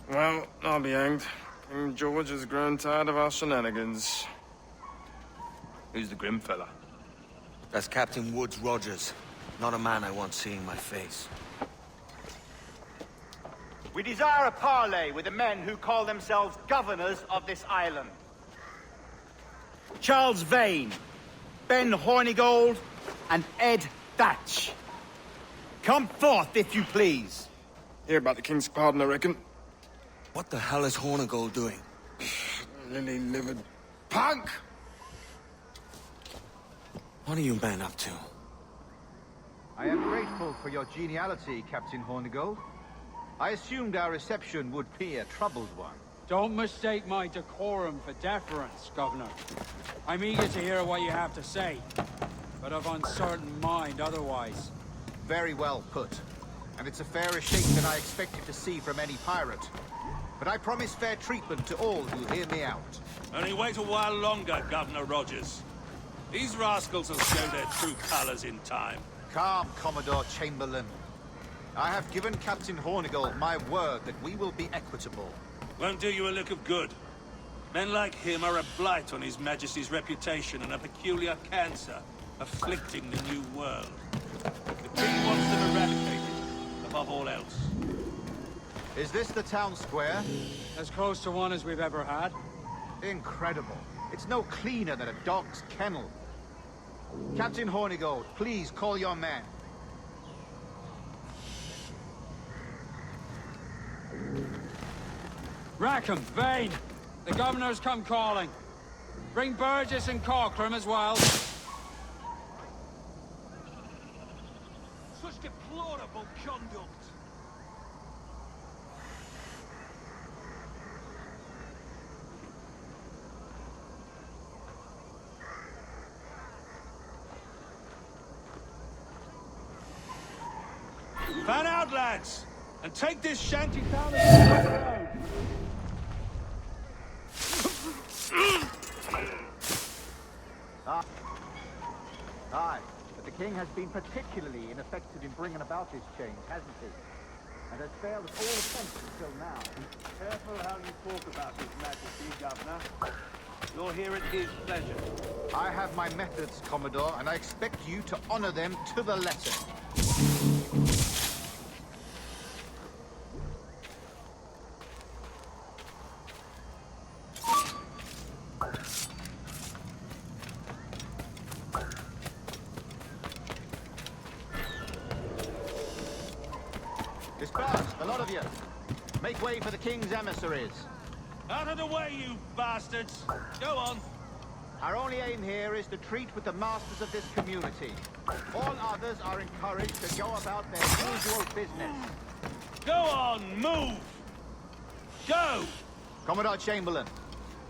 Well, I'll be hanged. King George has grown tired of our shenanigans. Who's the grim fella? That's Captain Woods Rogers. Not a man I want seeing my face. We desire a parley with the men who call themselves governors of this island. Charles Vane, Ben Hornigold, and Ed Thatch. Come forth, if you please. Hear about the king's pardon, I reckon. What the hell is Hornigold doing? Lily-livered punk! What are you men up to? I am grateful for your geniality, Captain Hornigold. I assumed our reception would be a troubled one. Don't mistake my decorum for deference, Governor. I'm eager to hear what you have to say, but of uncertain mind otherwise. Very well put. And it's a fairer shape than I expected to see from any pirate. But I promise fair treatment to all who hear me out. Only wait a while longer, Governor Rogers. These rascals will show their true colors in time. Calm, Commodore Chamberlain. I have given Captain Hornigold my word that we will be equitable. Won't do you a lick of good. Men like him are a blight on His Majesty's reputation and a peculiar cancer afflicting the New World. The King wants them eradicated, above all else. Is this the town square? As close to one as we've ever had. Incredible. It's no cleaner than a dog's kennel. Captain Hornigold, please call your men. Rackham, Vane! The governor's come calling. Bring Burgess and Cockram as well. Such deplorable conduct! Fan out, lads! And take this shanty town as a Aye, but the king has been particularly ineffective in bringing about this change, hasn't he? And has failed at all attempts until now. Careful how you talk about His Majesty, Governor. You're here at his pleasure. I have my methods, Commodore, and I expect you to honor them to the letter. All of you, make way for the king's emissaries. Out of the way, you bastards! Go on. Our only aim here is to treat with the masters of this community. All others are encouraged to go about their usual business. Go on, move! Go! Commodore Chamberlain,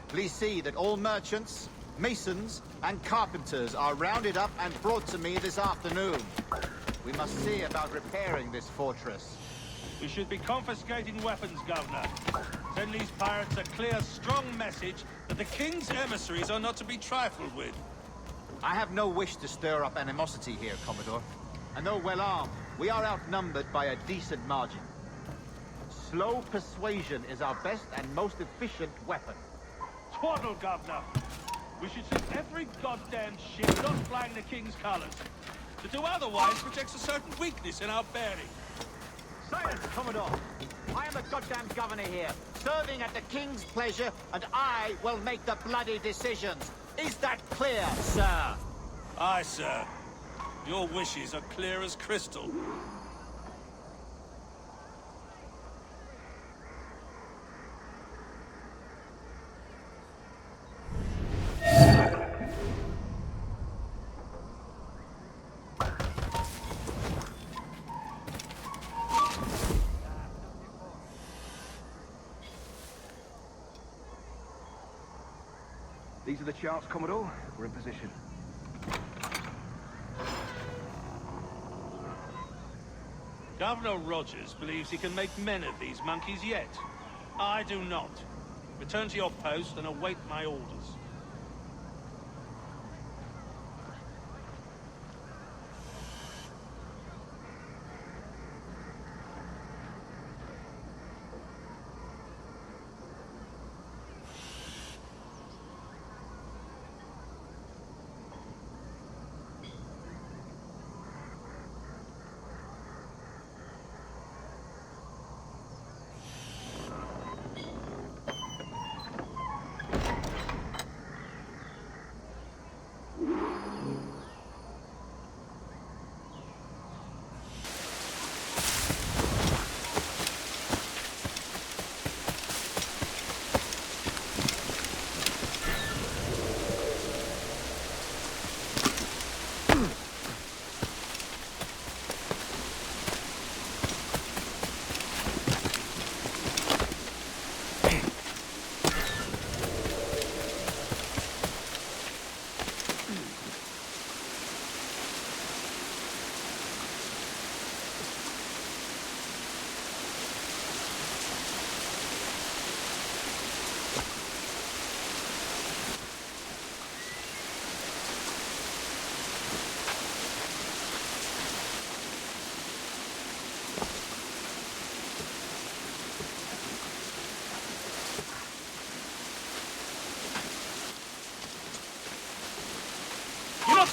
please see that all merchants, masons, and carpenters are rounded up and brought to me this afternoon. We must see about repairing this fortress. We should be confiscating weapons, Governor. Send these pirates a clear, strong message that the King's emissaries are not to be trifled with. I have no wish to stir up animosity here, Commodore. And though well armed, we are outnumbered by a decent margin. Slow persuasion is our best and most efficient weapon. Twaddle, Governor! We should sink every goddamn ship not flying the King's colours. To do otherwise projects a certain weakness in our bearing. Silence, Commodore! I am the goddamn governor here, serving at the King's pleasure, and I will make the bloody decisions. Is that clear, sir? Aye, sir. Your wishes are clear as crystal. These are the charts, Commodore. We're in position. Governor Rogers believes he can make men of these monkeys yet. I do not. Return to your post and await my orders.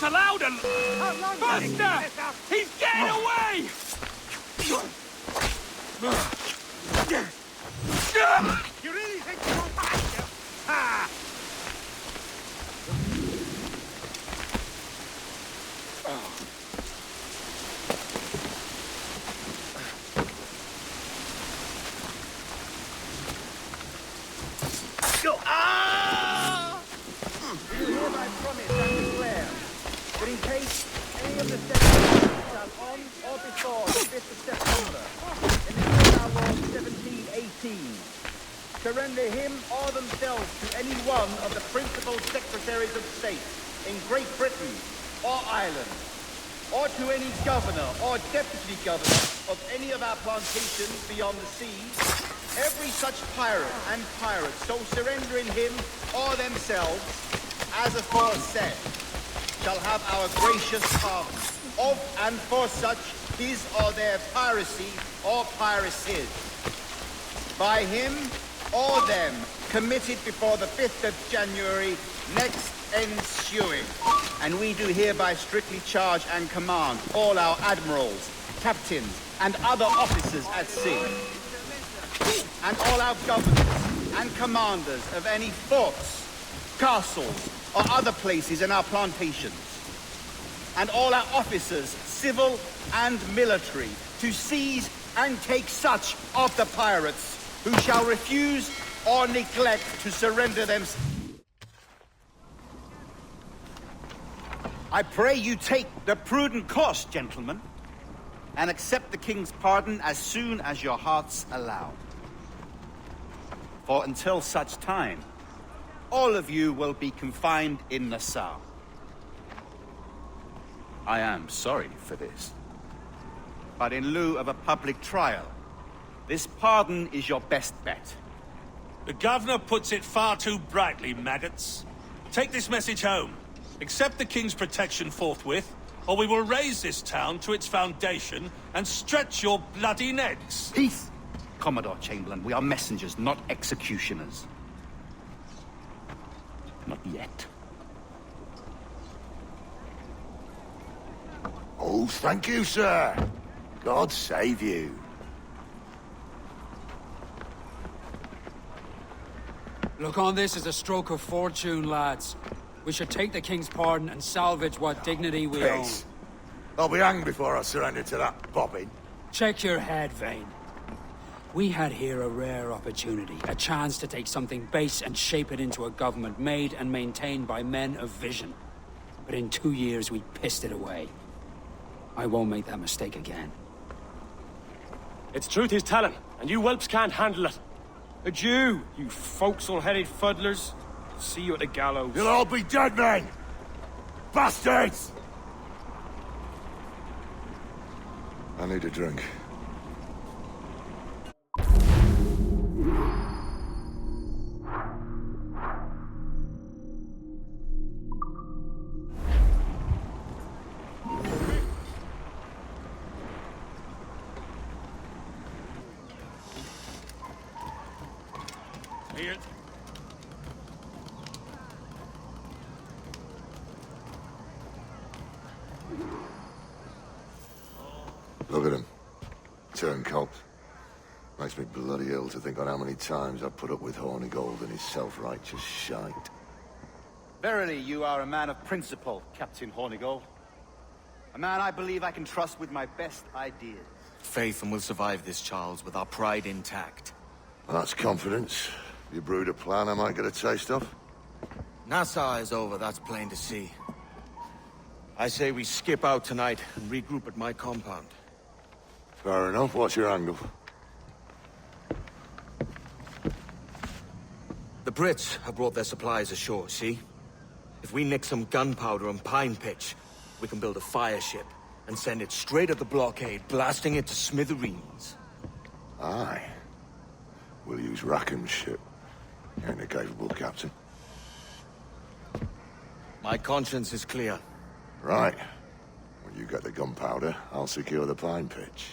Allowed to... Buster! He's getting away! You really think you won't find him? Ha! We hereby promise and declare that in case any of the Templars shall on or before the 5th of September, in the year of our Lord 1718, surrender him or themselves to any one of the principal secretaries of state in Great Britain or Ireland, or to any governor or deputy governor of any of our plantations beyond the seas, every such pirate and pirate so surrendering him or themselves, as aforesaid, shall have our gracious pardon, of and for such his or their piracy or piracies, by him or them committed before the 5th of January next ensuing. And we do hereby strictly charge and command all our admirals, captains, and other officers at sea, and all our governors and commanders of any forts, castles, or other places in our plantations, and all our officers, civil and military, to seize and take such of the pirates who shall refuse or neglect to surrender themselves. I pray you take the prudent course, gentlemen, and accept the king's pardon as soon as your hearts allow. For until such time, all of you will be confined in Nassau. I am sorry for this, but in lieu of a public trial, this pardon is your best bet. The governor puts it far too brightly, maggots. Take this message home. Accept the king's protection forthwith, or we will raise this town to its foundation and stretch your bloody necks. Peace! Commodore Chamberlain, we are messengers, not executioners. Not yet. Oh, thank you, sir. God save you. Look on this as a stroke of fortune, lads. We should take the king's pardon and salvage what dignity we own. Peace. I'll be hanged before I surrender to that bobbin. Check your head, Vane. We had here a rare opportunity, a chance to take something base and shape it into a government made and maintained by men of vision. But in 2 years, we pissed it away. I won't make that mistake again. It's truth he's telling, and you whelps can't handle it. Adieu, you forecastle-headed fuddlers. See you at the gallows. You'll all be dead men! Bastards! I need a drink. Here. Look at him. Turncoat. Makes me bloody ill to think on how many times I've put up with Hornigold and his self-righteous shite. Verily, you are a man of principle, Captain Hornigold. A man I believe I can trust with my best ideas. Faith, and we'll survive this, Charles, with our pride intact. Well, that's confidence. You brewed a plan I might get a taste of? Nassau is over, that's plain to see. I say we skip out tonight and regroup at my compound. Fair enough. What's your angle? The Brits have brought their supplies ashore, see? If we nick some gunpowder and pine pitch, we can build a fire ship and send it straight at the blockade, blasting it to smithereens. Aye. We'll use Rackham's ship. Ain't a capable captain. My conscience is clear. Right. When you get the gunpowder, I'll secure the pine pitch.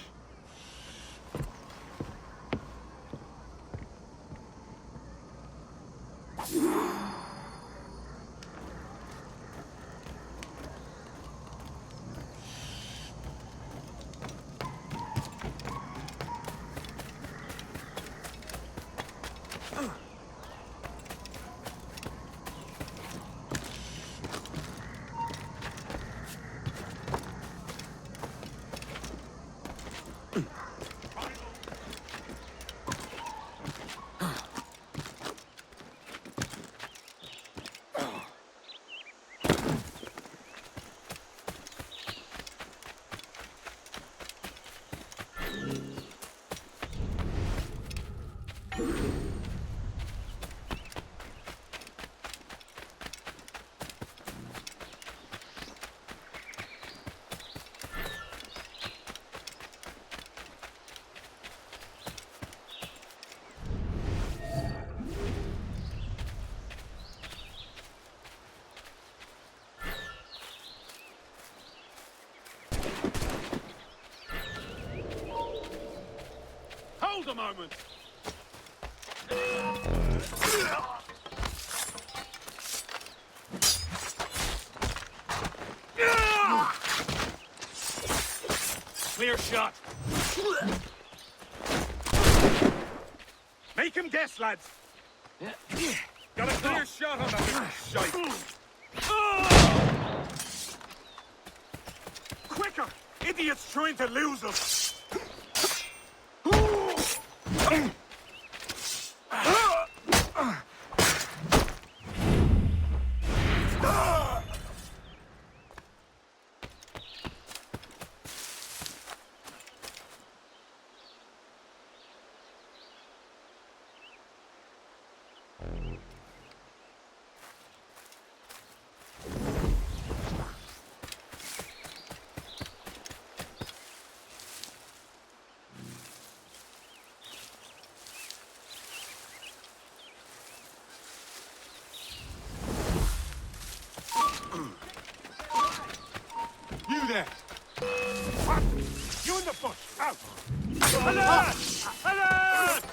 Hold a moment! Clear shot. Make him guess, lads. Got a clear shot on that shite. Quicker! Idiot's trying to lose us. You there! What? You in the bush! Out! Alert! Alert!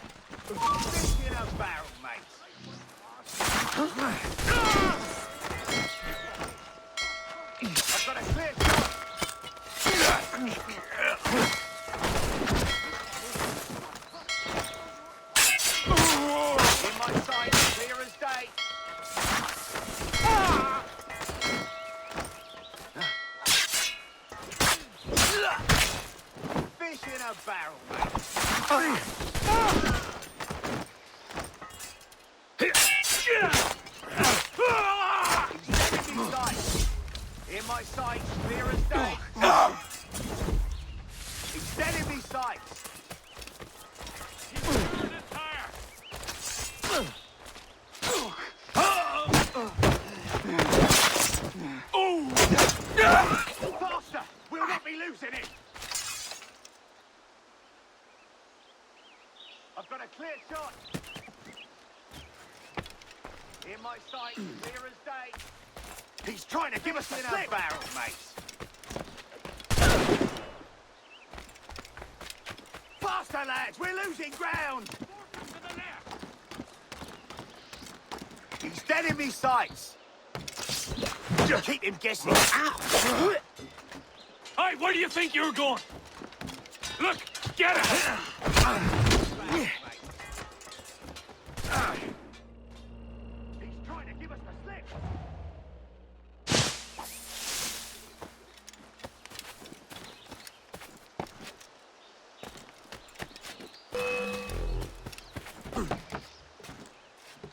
Fish in a barrel, mate. I've got a clear shot! In my sight, clear as day. Fish in a barrel, mate. In my sight, clear as day. He's dead in me sights. Faster! We'll not be losing it. I've got a clear shot. In my sight, clear as day. He's trying to give us a slip barrel, mate. Faster, lads! We're losing ground! He's dead in me sights. Keep him guessing. Ow! Hey, where do you think you're going? Look, get it! He's trying to give us the slip.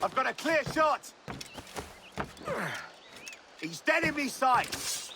I've got a clear shot. He's dead in me sights.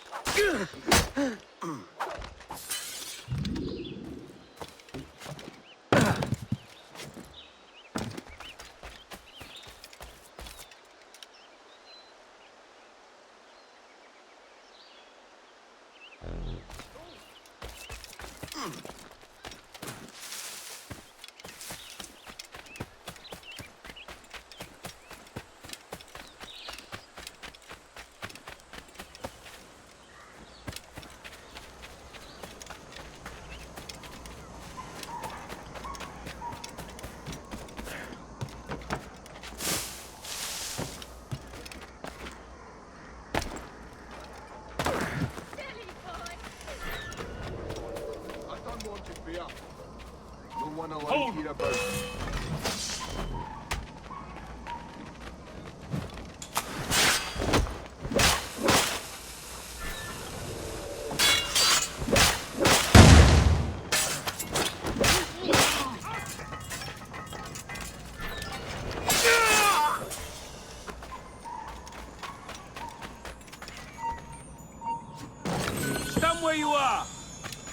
Stand where you are!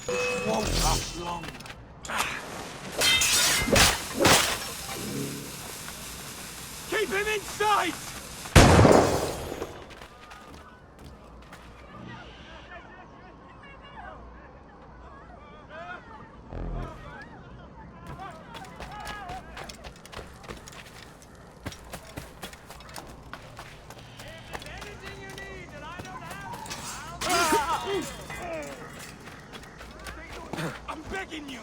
This won't last long. Keep him in sight! I'm begging you!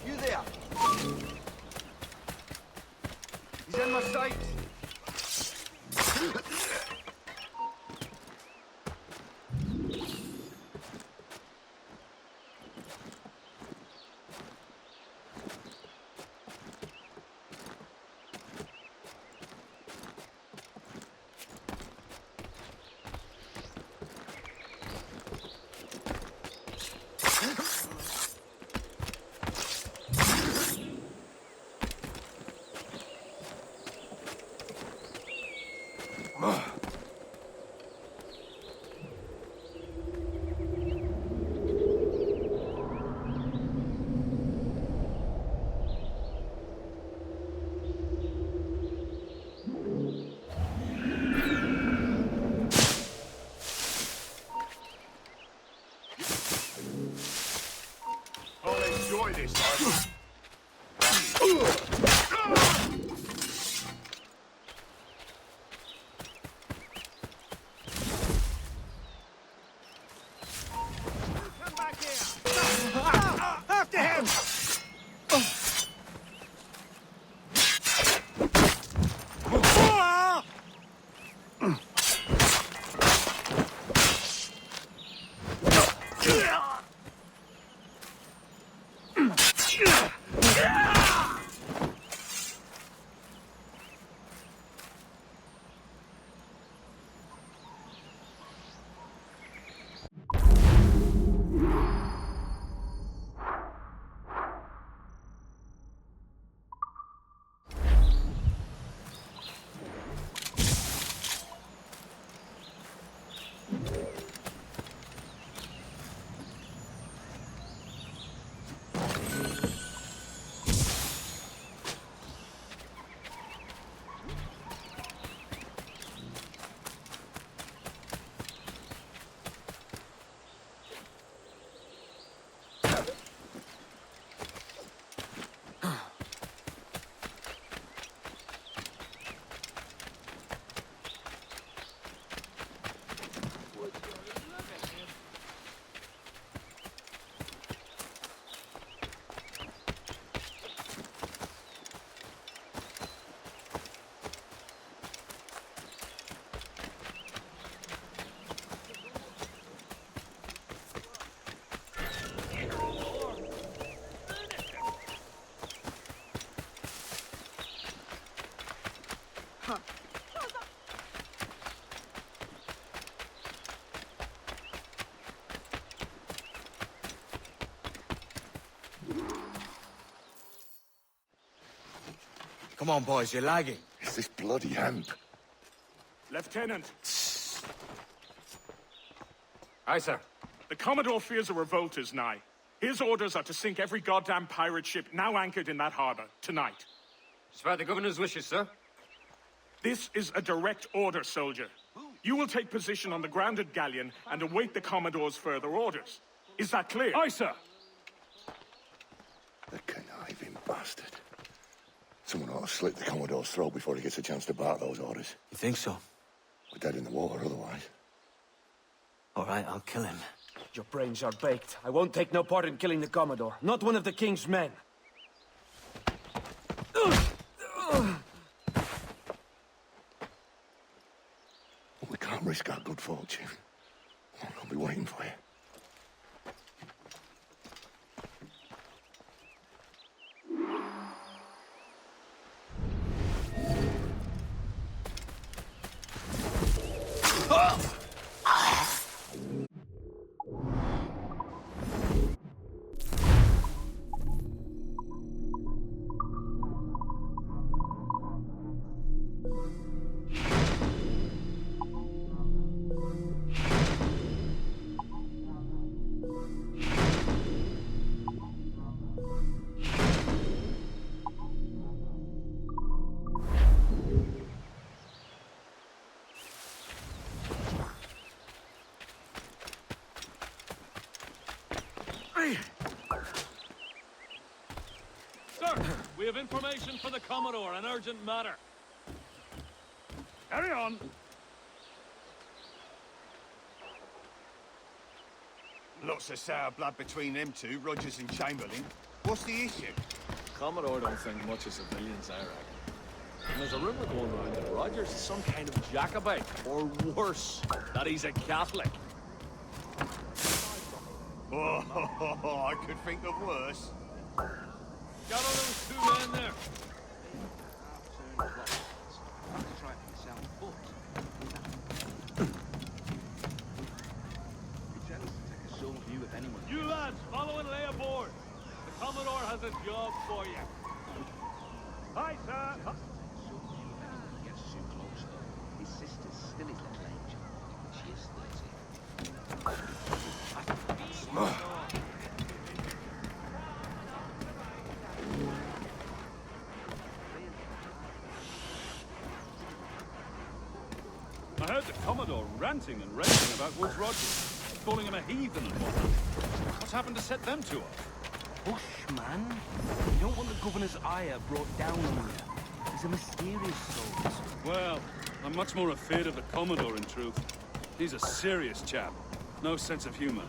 You there? He's in my sight. Enjoy this. After him! Come on, boys, you're lagging. It's this bloody hemp. Lieutenant. Aye, sir. The Commodore fears a revolt is nigh. His orders are to sink every goddamn pirate ship now anchored in that harbor, tonight. It's by the governor's wishes, sir. This is a direct order, soldier. You will take position on the grounded galleon and await the Commodore's further orders. Is that clear? Aye, sir. The conniving bastard. Someone ought to slit the Commodore's throat before he gets a chance to bark those orders. You think so? We're dead in the water otherwise. All right, I'll kill him. Your brains are baked. I won't take no part in killing the Commodore. Not one of the King's men. We can't risk our good fortune. I'll be waiting for you. Sir, we have information for the Commodore, an urgent matter. Carry on. Lots of sour blood between them two, Rogers and Chamberlain. What's the issue? Commodore don't think much of civilians, I reckon. And there's a rumor going around that Rogers is some kind of Jacobite, or worse, that he's a Catholic. Oh, I could think of worse. Got all those two men there. You lads, follow and lay aboard. The Commodore has a job for you. Aye, sir. sister's still in little angel. She is 30. I heard the Commodore ranting and raving about Woods Rogers, calling him a heathen and whatnot. What's happened to set them two off? Hush, man. You don't want the governor's ire brought down on you. He's a mysterious soul. Well, I'm much more afraid of the Commodore, in truth. He's a serious chap. No sense of humor.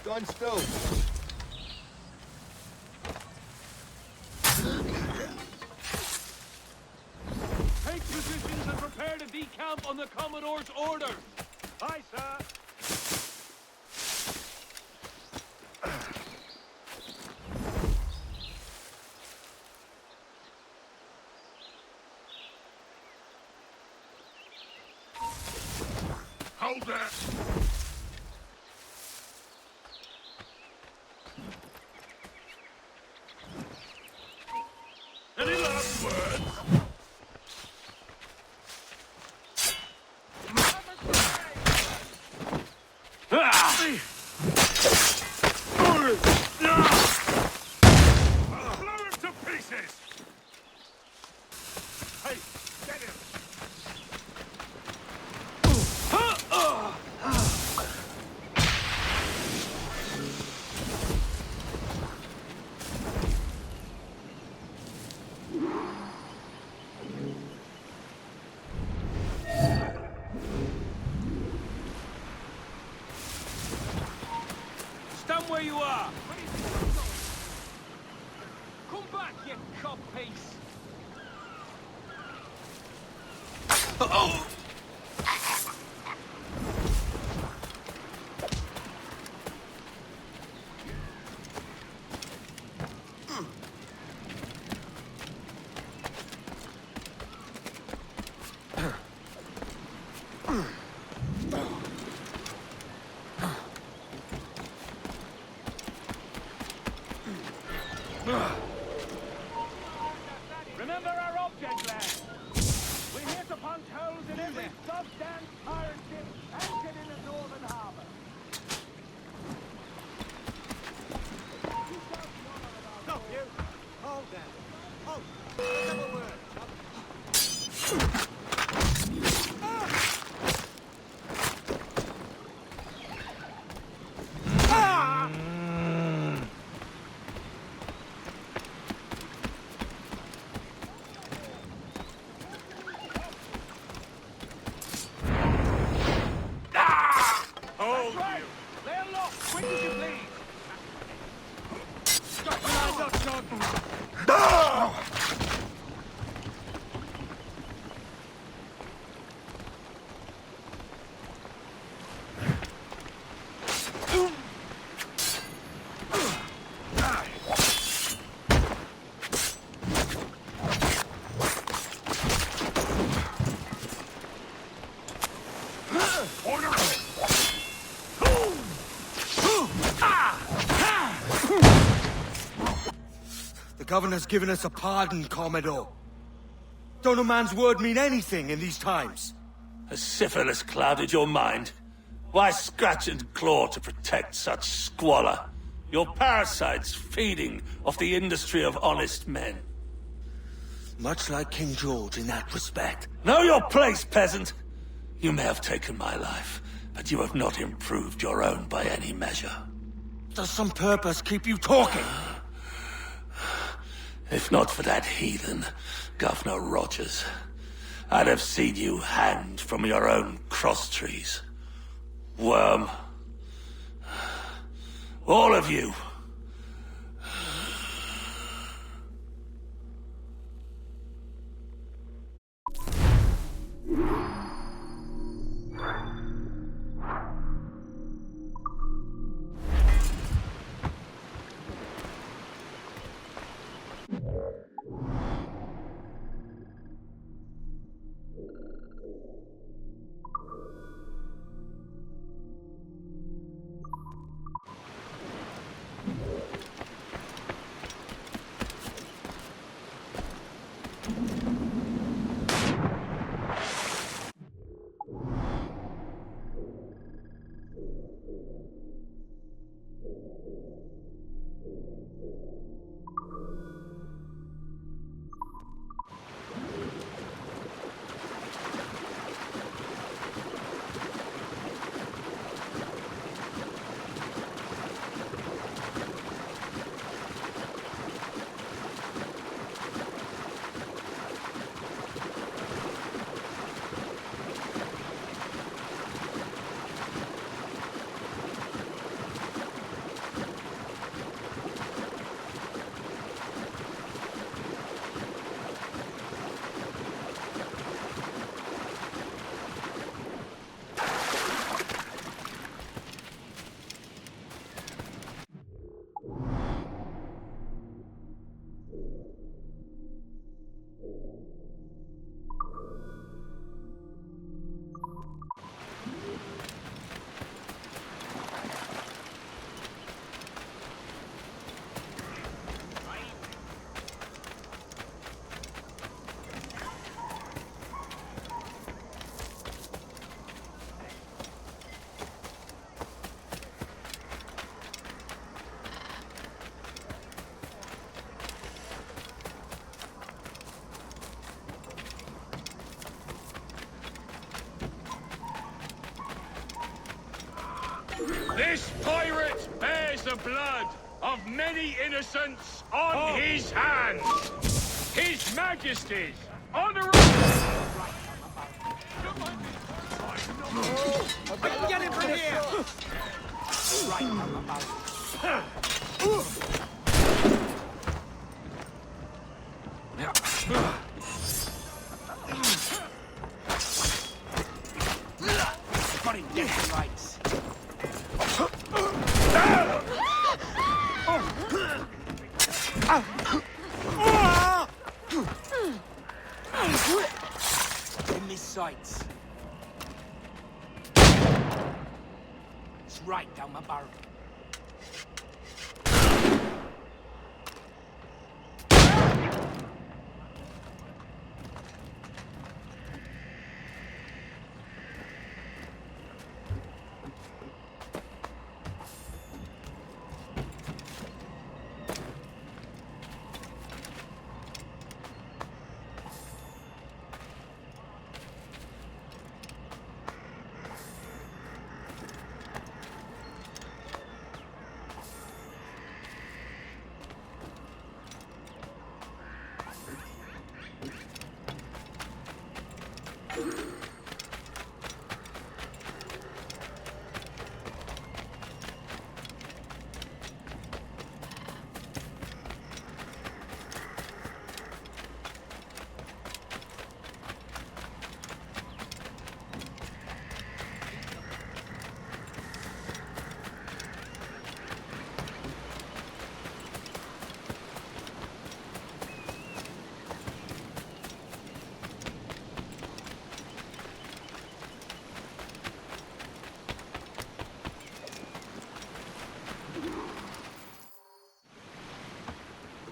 Gun still. Take positions and prepare to decamp on the Commodore's orders. Aye, sir. Hold that! Any last words? Blow him to pieces! Hey, get him! Stand where you are! Come back, you cop piece! Oh! Remember our object, lads. We're here to punch holes in every goddamn pirate ship anchored in the northern harbor. Stop, you! Hold that. Hold. Have a word. Hold Right. Lay aloft, quick as you please. Got your eyes up, John. Order! The governor's given us a pardon, Commodore. Don't a man's word mean anything in these times? Has syphilis clouded your mind? Why scratch and claw to protect such squalor? Your parasites feeding off the industry of honest men. Much like King George in that respect. Know your place, peasant! You may have taken my life, but you have not improved your own by any measure. Does some purpose keep you talking? If not for that heathen, Governor Rogers, I'd have seen you hanged from your own cross-trees. Worm. All of you. This pirate bears the blood of many innocents on his hands. His Majesty's honorable... Get him from here! Got him dead to rights. In his sights. It's right down my barrel.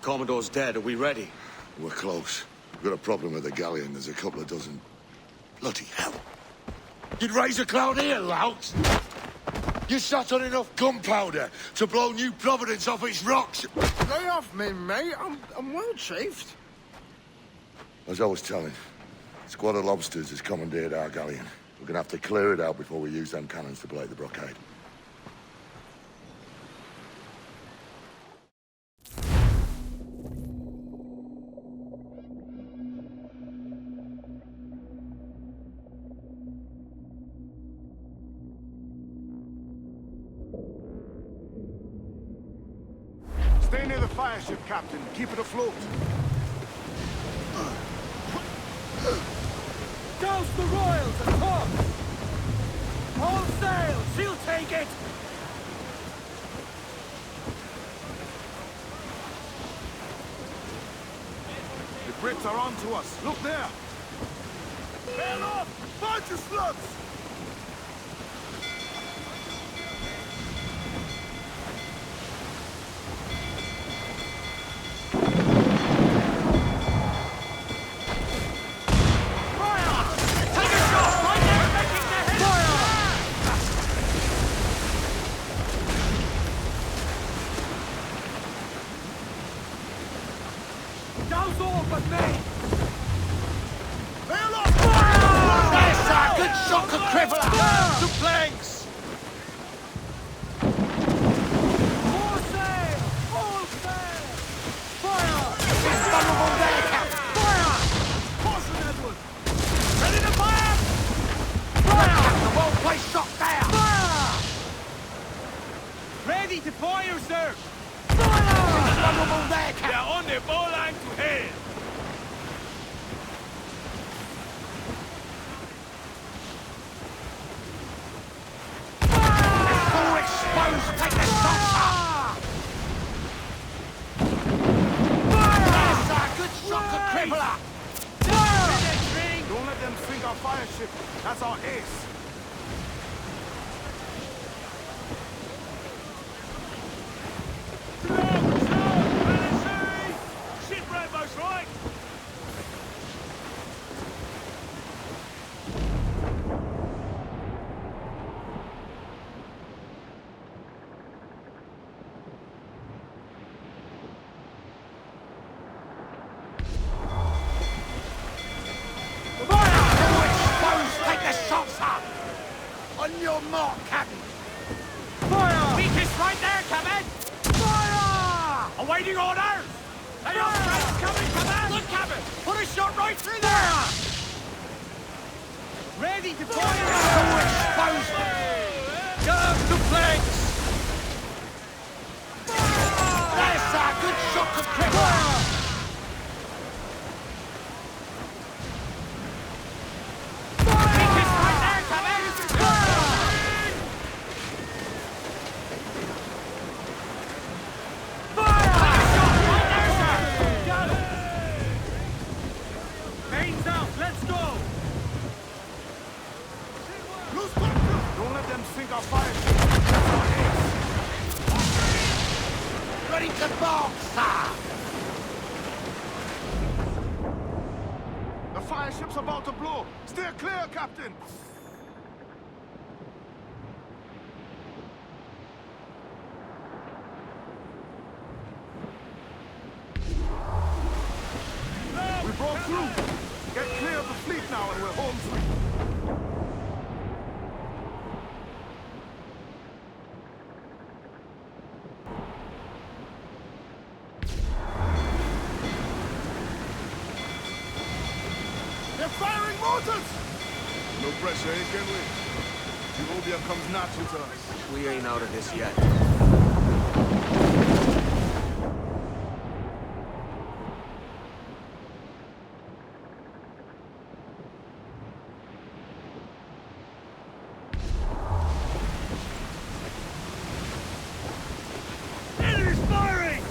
Commodore's dead. Are we ready? We're close. We've got a problem with the galleon. There's a couple of dozen... Bloody hell. You'd raise a cloud here, lout! You sat on enough gunpowder to blow New Providence off its rocks! Lay off me, mate. I'm well chafed. As I was telling, a squad of lobsters has commandeered our galleon. We're gonna have to clear it out before we use them cannons to blow the blockade. Stay near the fire ship, Captain. Keep it afloat. Douse the royals and talk! All sail! She'll take it! The Brits are on to us. Look there! Bail off! Bunch of slugs! No pressure, eh, Kenway? Utopia comes natural to us. We ain't out of this yet. Enemy's firing!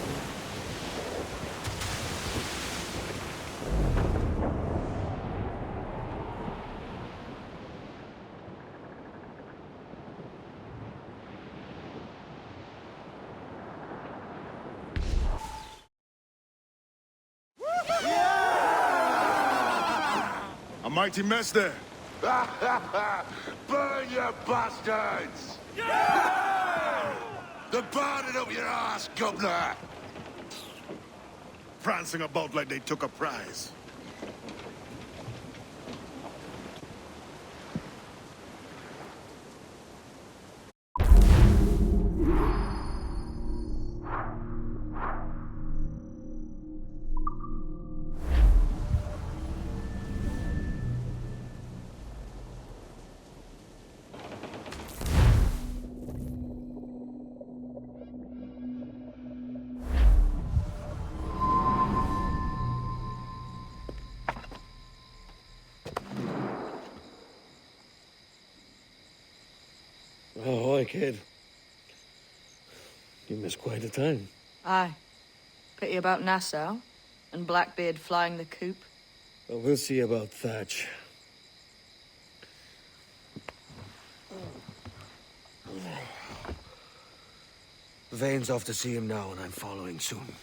A mighty mess there. Burn, you bastards! Yeah! They're burning up your ass, governor! Prancing about like they took a prize. kid. You missed quite a time. Aye. Pity about Nassau, and Blackbeard flying the coop. Well, we'll see about Thatch. Vane's off to see him now, and I'm following soon.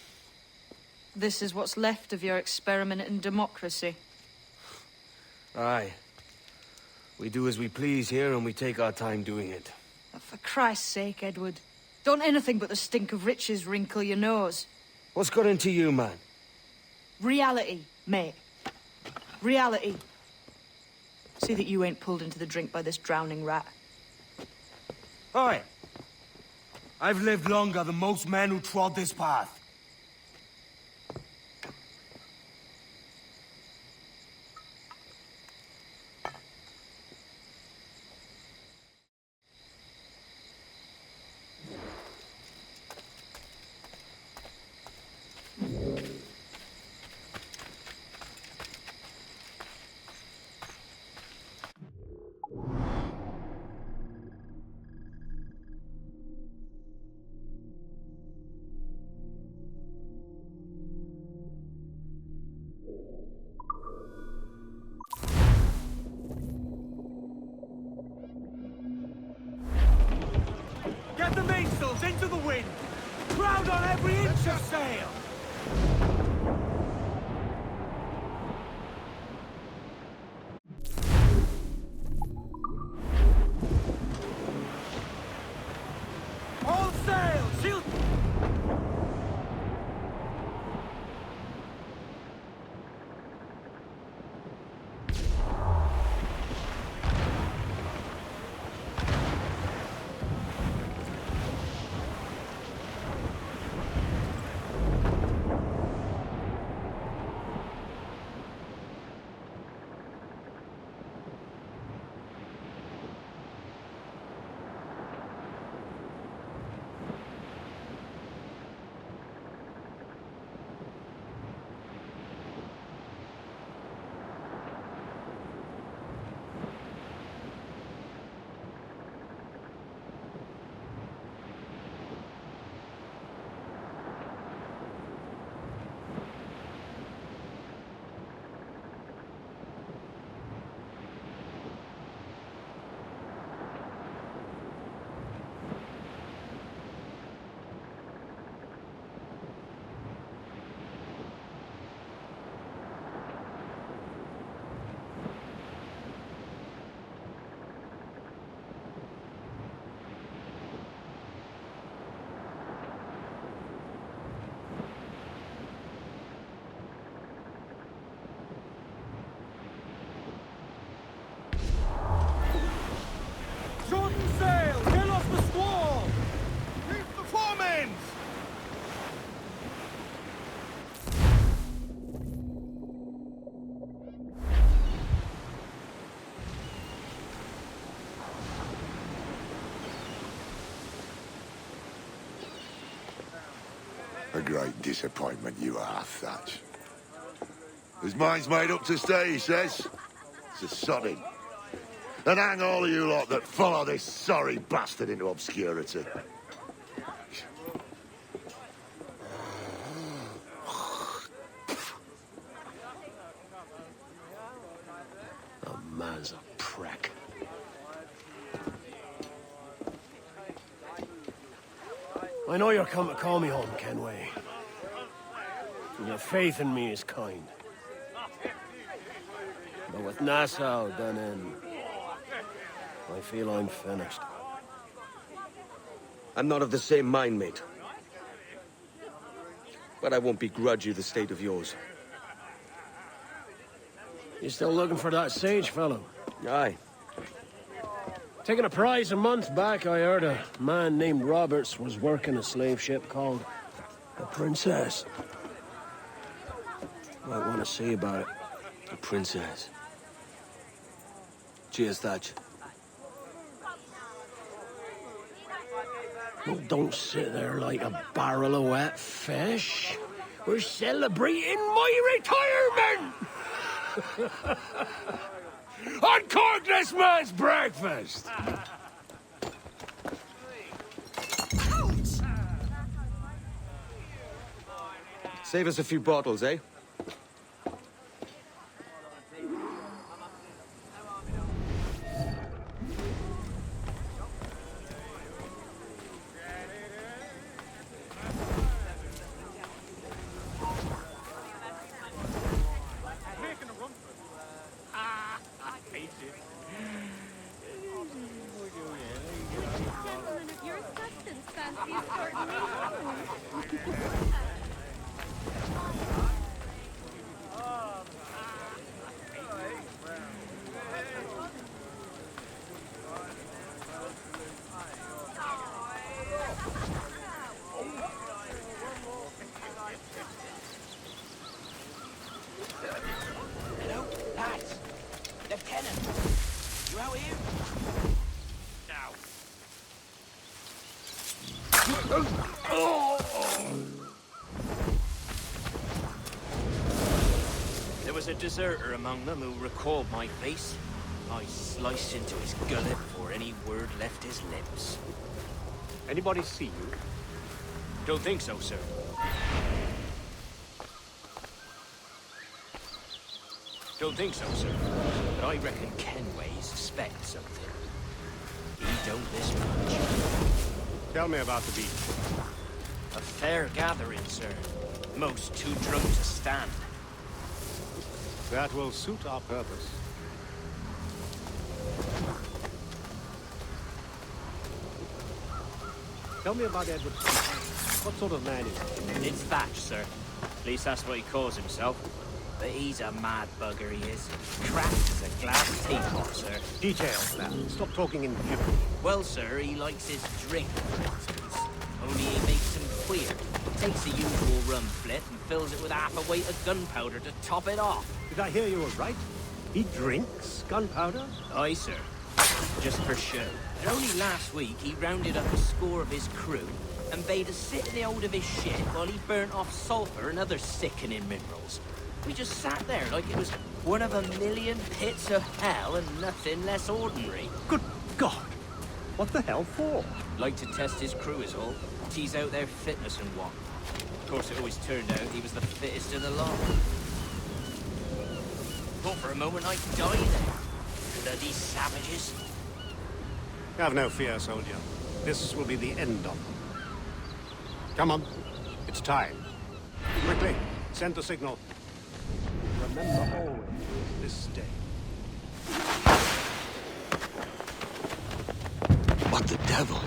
This is what's left of your experiment in democracy. Aye. We do as we please here, and we take our time doing it. For Christ's sake, Edward. Don't anything but the stink of riches wrinkle your nose. What's got into you, man? Reality, mate. Reality. See that you ain't pulled into the drink by this drowning rat. Oi! I've lived longer than most men who trod this path. Get the mainsails into the wind! Crowd on every inch of sail! All sail! Shield! Shorten sail! Get off the squall! Reef the foremans! A great disappointment you are, Thatch. His mind's made up to stay, he says. It's a sodding. And hang all of you lot that follow this sorry bastard into obscurity. The man's a prick. I know you're come to call me home, Kenway. And your faith in me is kind. But with Nassau done in, I feel I'm finished. I'm not of the same mind, mate. But I won't begrudge you the state of yours. You still looking for that sage fellow? Aye. Taking a prize a month back, I heard a man named Roberts was working a slave ship called the Princess. Might want to see about it. The Princess. Cheers, Thatch. Well, don't sit there like a barrel of wet fish. We're celebrating my retirement! Uncork this man's breakfast! Save us a few bottles, eh? Hello, lads. Lieutenant, you out here? There was a deserter among them who recalled my face. I sliced into his gullet before any word left his lips. Anybody see you? Don't think so, sir. Don't think so, sir. But I reckon Kenway suspects something. He don't this much. Tell me about the beach. A fair gathering, sir. Most too drunk to stand. That will suit our purpose. Tell me about Edward. What sort of man is he? It's Thatch, sir. At least that's what he calls himself. But he's a mad bugger, he is. Cracked as a glass teapot, sir. Details, lad. Stop talking in gibberish. Well, sir, he likes his drink, for instance. Only he makes him queer. Takes the usual rum flip and fills it with half a weight of gunpowder to top it off. Did I hear you right? He drinks gunpowder? Aye, sir. Just for show. And only last week he rounded up a score of his crew and bade us sit in the hold of his ship while he burnt off sulphur and other sickening minerals. We just sat there like it was one of a million pits of hell and nothing less ordinary. Good God! What the hell for? Like to test his crew is all. Tease out their fitness and what. Of course, it always turned out he was the fittest of the lot. Thought for a moment I'd die there. Bloody savages. Have no fear, soldier. This will be the end of them. Come on. It's time. Quickly, send the signal. Remember always this day. What the devil?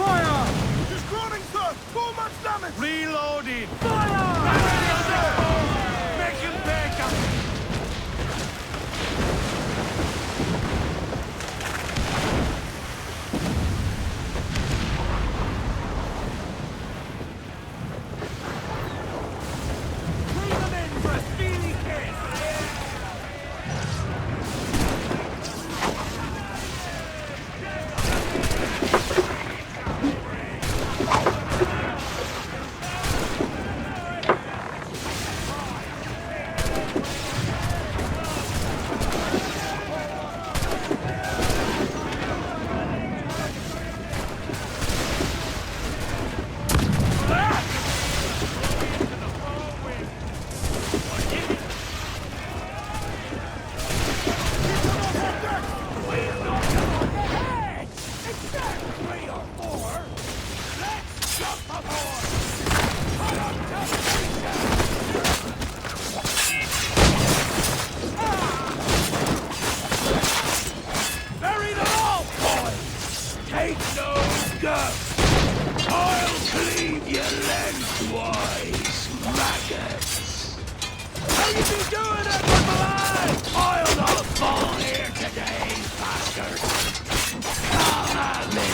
Fire! She's crawling, sir! Too much damage! Reloading! Fire! Make him back up! Bring them in for a speedy case! Bury them all, boys! Take no guts! I'll cleave you lengthwise, maggots! How you been doing, Edward Malone? I'll not fall here today, bastard! Come at me!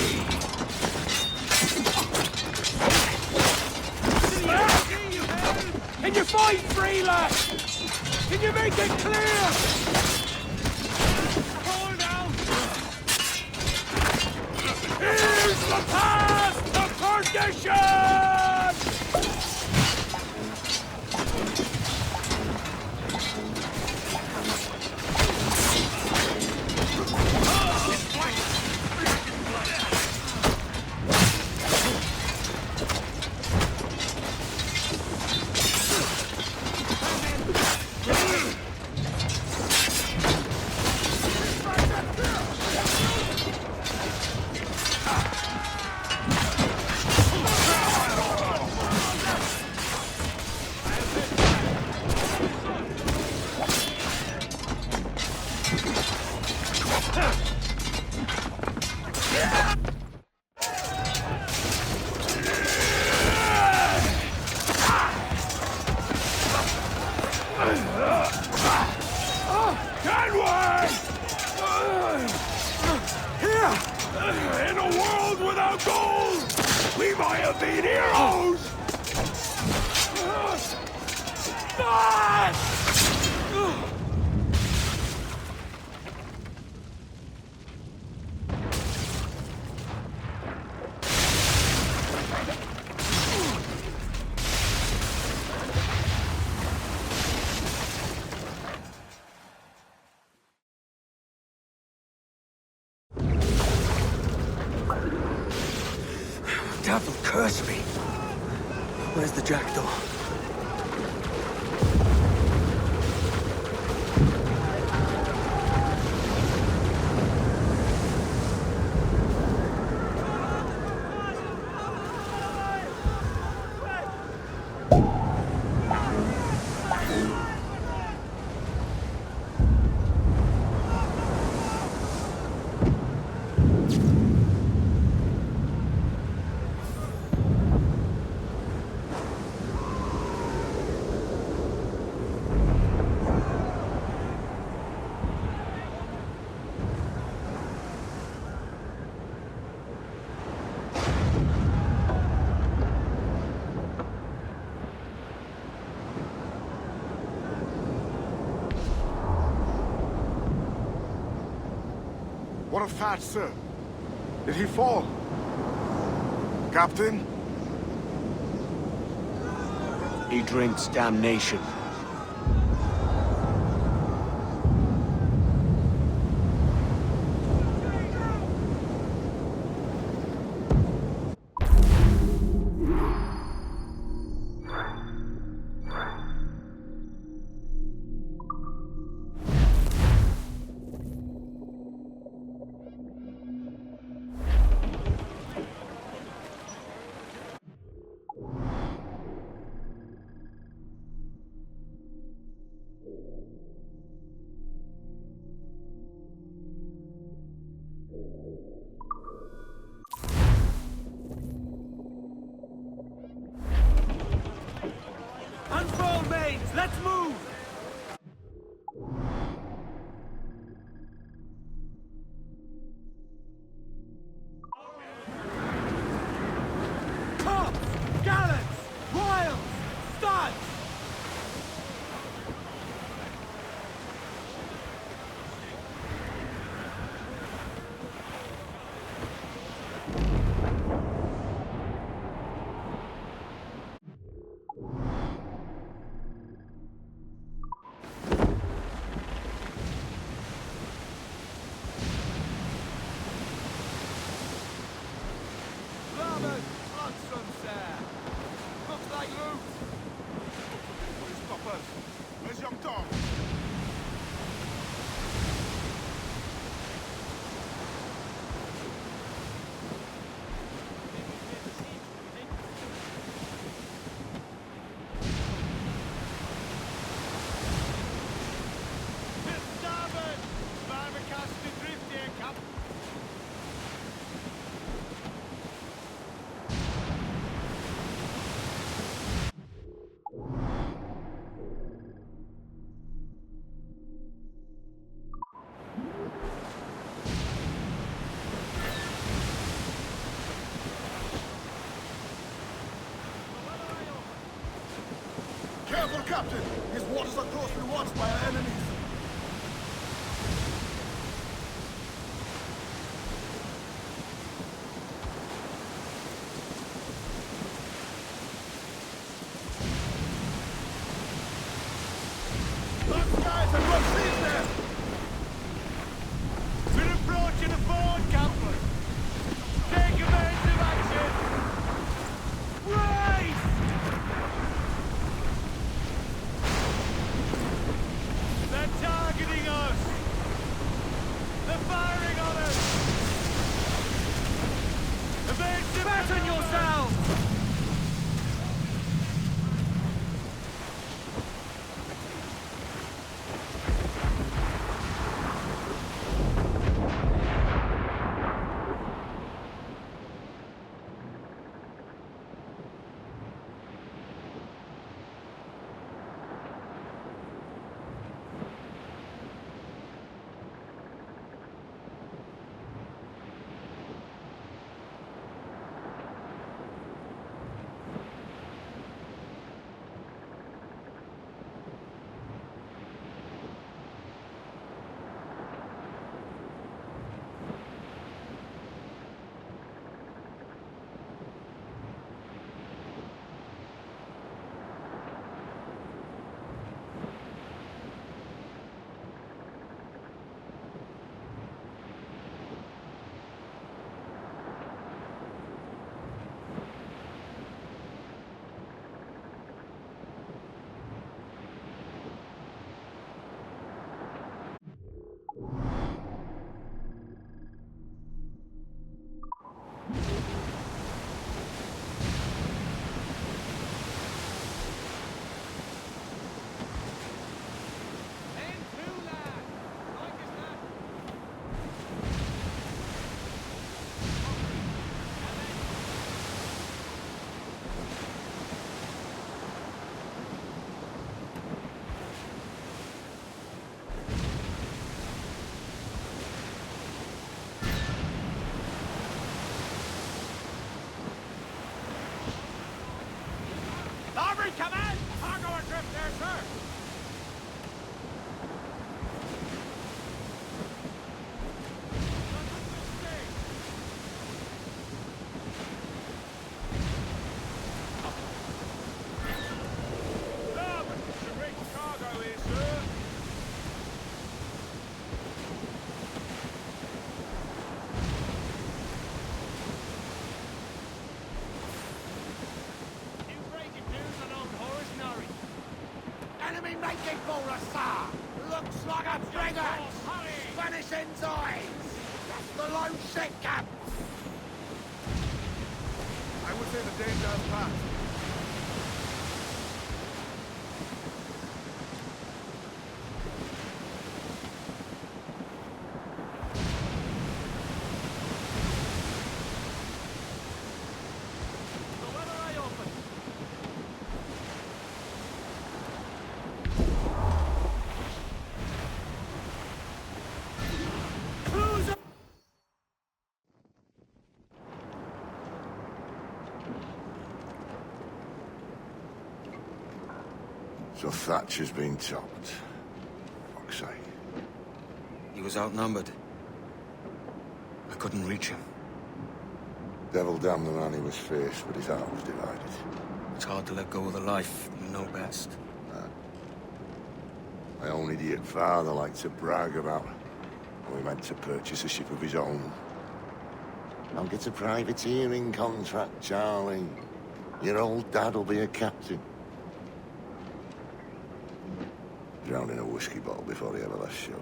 Can you fight free, lad? Can you make it clear? Hold out! Here's the path to perdition! Kenway! Here! In a world without gold, we might have been heroes! Devil curse me. Where's the Jackdaw? What of Thatch, sir? Did he fall? Captain? He drinks damnation. Let's move! Tops! Gallants! Royals! Studs! Robert, handsome, sir. Looks like loot. Stoppers. Where's young Tom? To starboard! Driver cast adrift here, Captain. Careful, Captain! His waters are closely watched by our enemies. Lock skies and rough seas there! We're approaching a ford, Captain. Take evasive action. Right! They're targeting us! They're firing on us! Evasive Batten yourselves! Starboard, come in! Cargo adrift there, sir! Starboard! Some rich cargo here, sir! You breaking news on old Horace Norrie? Enemy making for us, sir! Looks like a frigate! Spanish ensigns! That's the lone ship, Cap! I would say the danger has passed. So Thatcher's been topped. Fuck's sake. He was outnumbered. I couldn't reach him. Devil damn the man he was faced, but his heart was divided. It's hard to let go of the life you know best. My own idiot father liked to brag about how he meant to purchase a ship of his own. I'll get a privateering contract, Charlie. Your old dad'll be a captain. Drowned in a whiskey bottle before he ever left shore.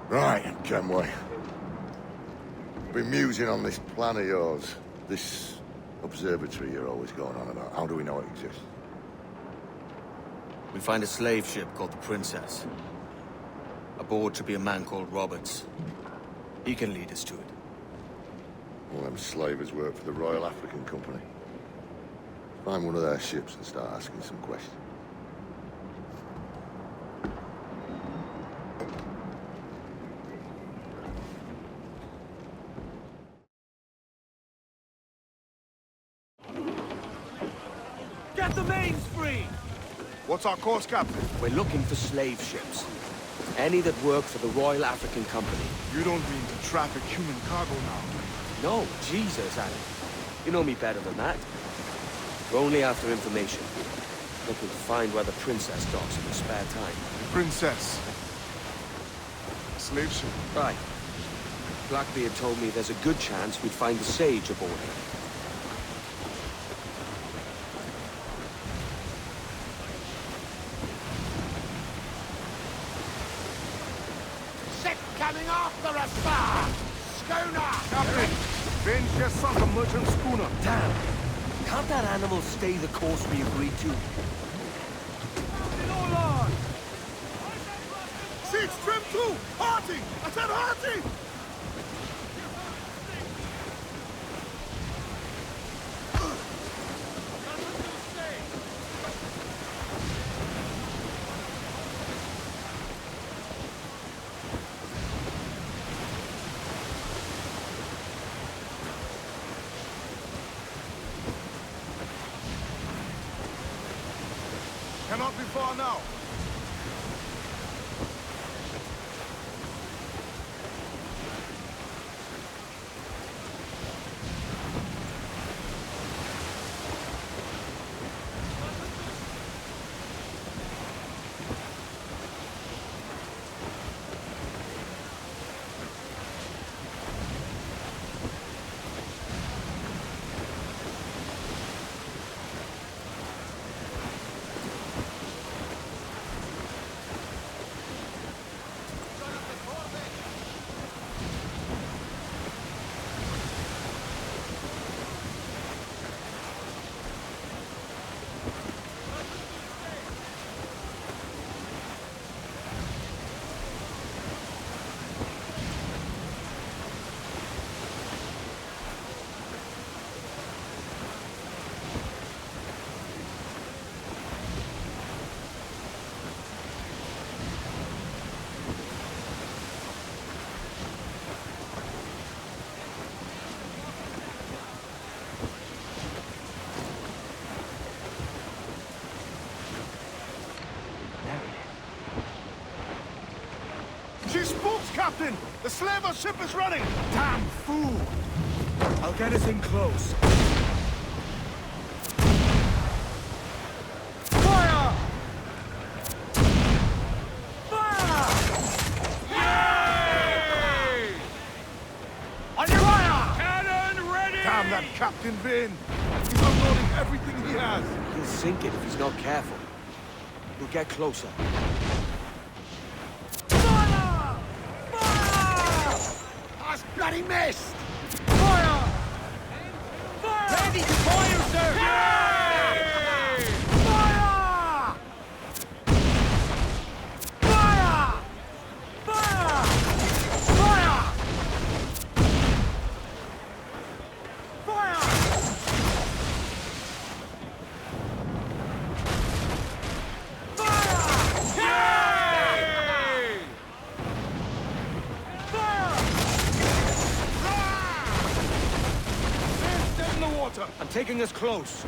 Right, Kenway. Been musing on this plan of yours. This observatory you're always going on about. How do we know it exists? We find a slave ship called the Princess. Aboard should be a man called Roberts. He can lead us to it. All them slavers work for the Royal African Company. Find one of their ships and start asking some questions. Get the mains free! What's our course, Captain? We're looking for slave ships. Any that work for the Royal African Company. You don't mean to traffic human cargo now? No, Jesus, Alan. You know me better than that. We're only after information. Looking to find where the Princess docks in her spare time. Princess. Slave ship. Right. Blackbeard told me there's a good chance we'd find the Sage aboard her. Ship coming after us, sir! Schooner! Captain! Vince just sunk a merchant schooner. Damn! Can't that animal stay the course we agreed to? Seats trim too! Hearty! I said hearty! Cannot be far now. She spooks, Captain! The slaver ship is running! Damn fool! I'll get us in close. Fire! Fire! Yay! On your fire! Cannon ready! Damn that Captain Vane! He's unloading everything he has! He'll sink it if he's not careful. We'll get closer. Bloody missed! Fire! Fire! Ready to fire, sir! Yay! Fire! Fire! Fire! Fire! Fire! Fire! Yay! Fire! In the water! I'm taking us close.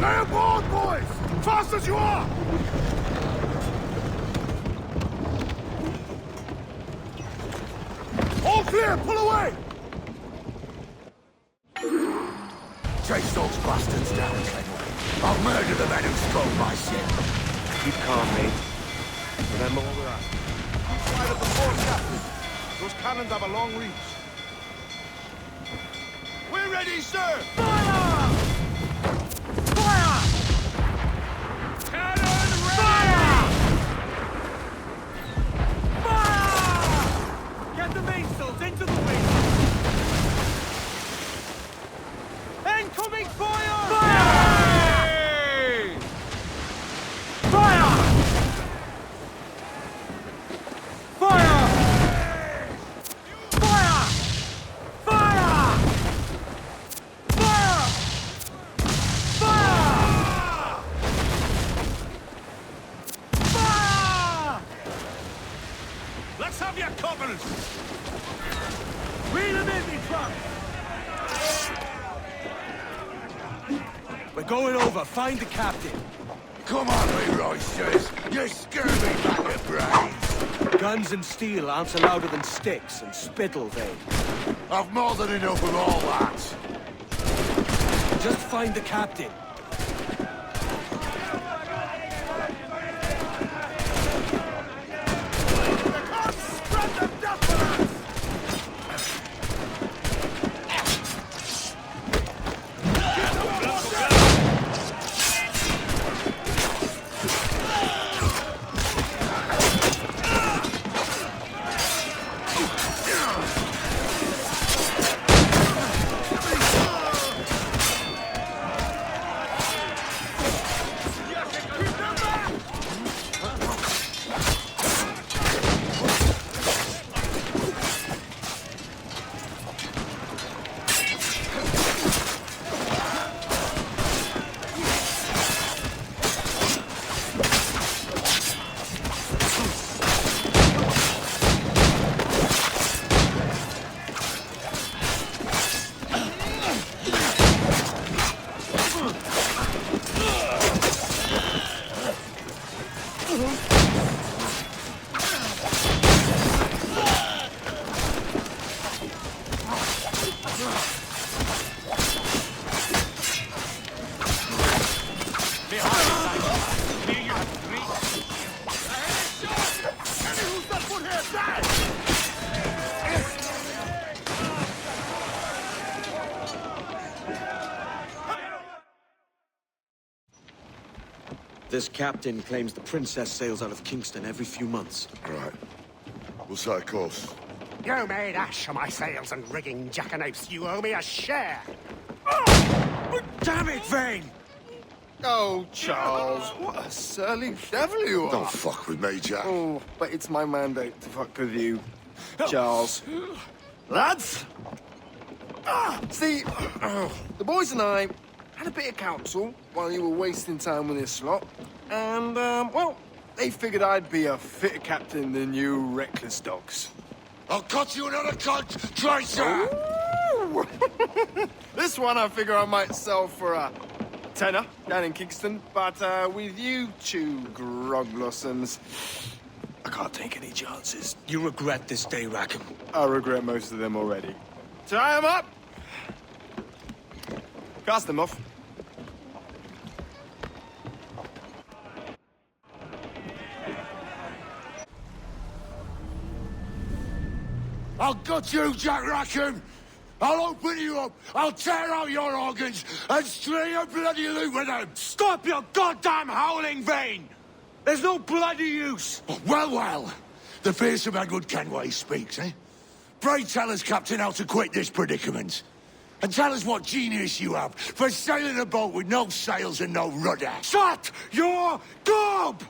Lay aboard, boys! Fast as you are! All clear! Pull away! Chase those bastards down, Kenway. I'll murder the men who stole my ship. Keep calm, mate. Remember what we're asking. Fire at the fort, Captain. Those cannons have a long reach. We're ready, sir! Fire! Fire! Cannon Fire! Fire! Get the mainsails into the wind! Incoming fire! Fire! Fire! Fire! Fire! Fire! Fire! Fire! Fire! Let's have your coppers! Reel them in, me truck! We're going over. Find the captain. Come on, me roisters! You scare me back at brains! Guns and steel answer louder than sticks and spittle, Vane. I've more than enough of all that. Just find the captain. This captain claims the princess sails out of Kingston every few months. Right. We'll set a course. You made ash of my sails and rigging, jackanapes. You owe me a share. Damn it, Vane! Oh, Charles, what a surly devil you are. Don't fuck with me, Jack. Oh, but it's my mandate to fuck with you, Charles. Lads! See, the boys and I had a bit of counsel while you were wasting time with this lot. And, well, they figured I'd be a fitter captain than you reckless dogs. I'll cut you another cunt, traitor! This one I figure I might sell for a tenner down in Kingston, but with you two grog blossoms, I can't take any chances. You regret this day, Rackham. I regret most of them already. Tie them up! Cast them off. I'll gut you, Jack Rackham! I'll open you up, I'll tear out your organs, and string your bloody loot with them! Stop your goddamn howling, Vane! There's no bloody use! Oh, well, the fearsome Edward Kenway speaks, eh? Pray tell us, Captain, how to quit this predicament. And tell us what genius you have for sailing a boat with no sails and no rudder. Shut your gob!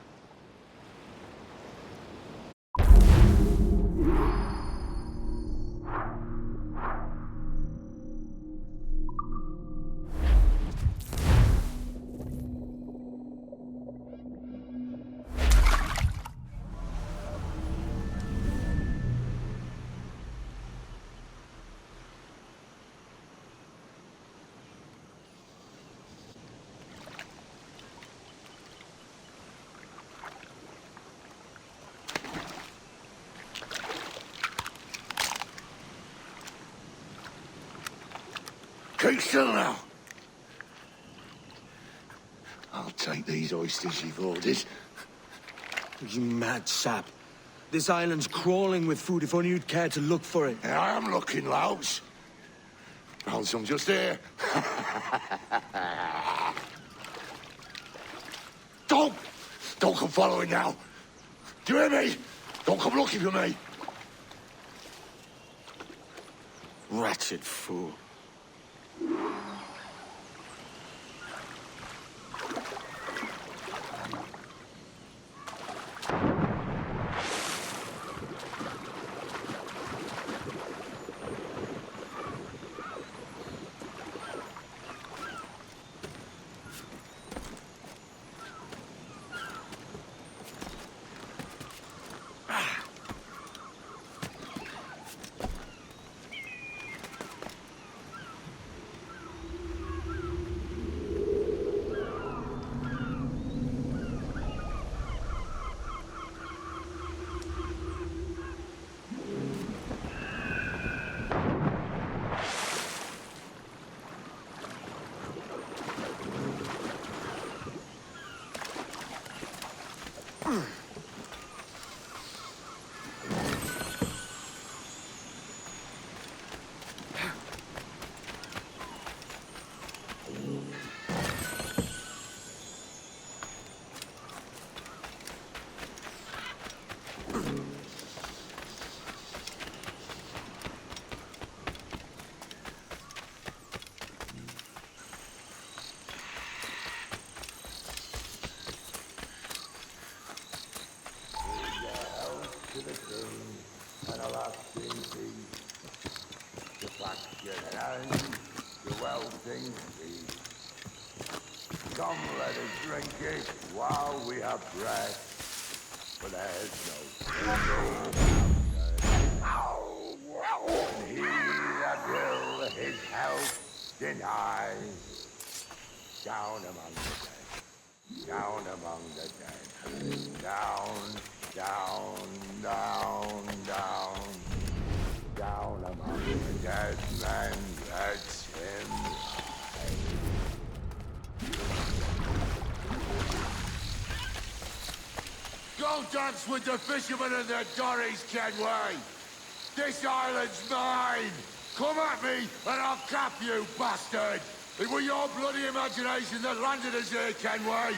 Keep still now. I'll take these oysters you've ordered. You mad sap. This island's crawling with food if only you'd care to look for it. Yeah, I am looking, Louts. Found some just here. Don't come following now. Do you hear me? Don't come looking for me. Wretched fool. Come, let us drink it while we have breath. For there's no and he that will his health deny. Down among the dead. Down among the dead. Down, down, down, down. Down among the dead men, let's him lie. Go dance with the fishermen and their dories, Kenway! This island's mine! Come at me, and I'll cap you, bastard! It was your bloody imagination that landed us here, Kenway!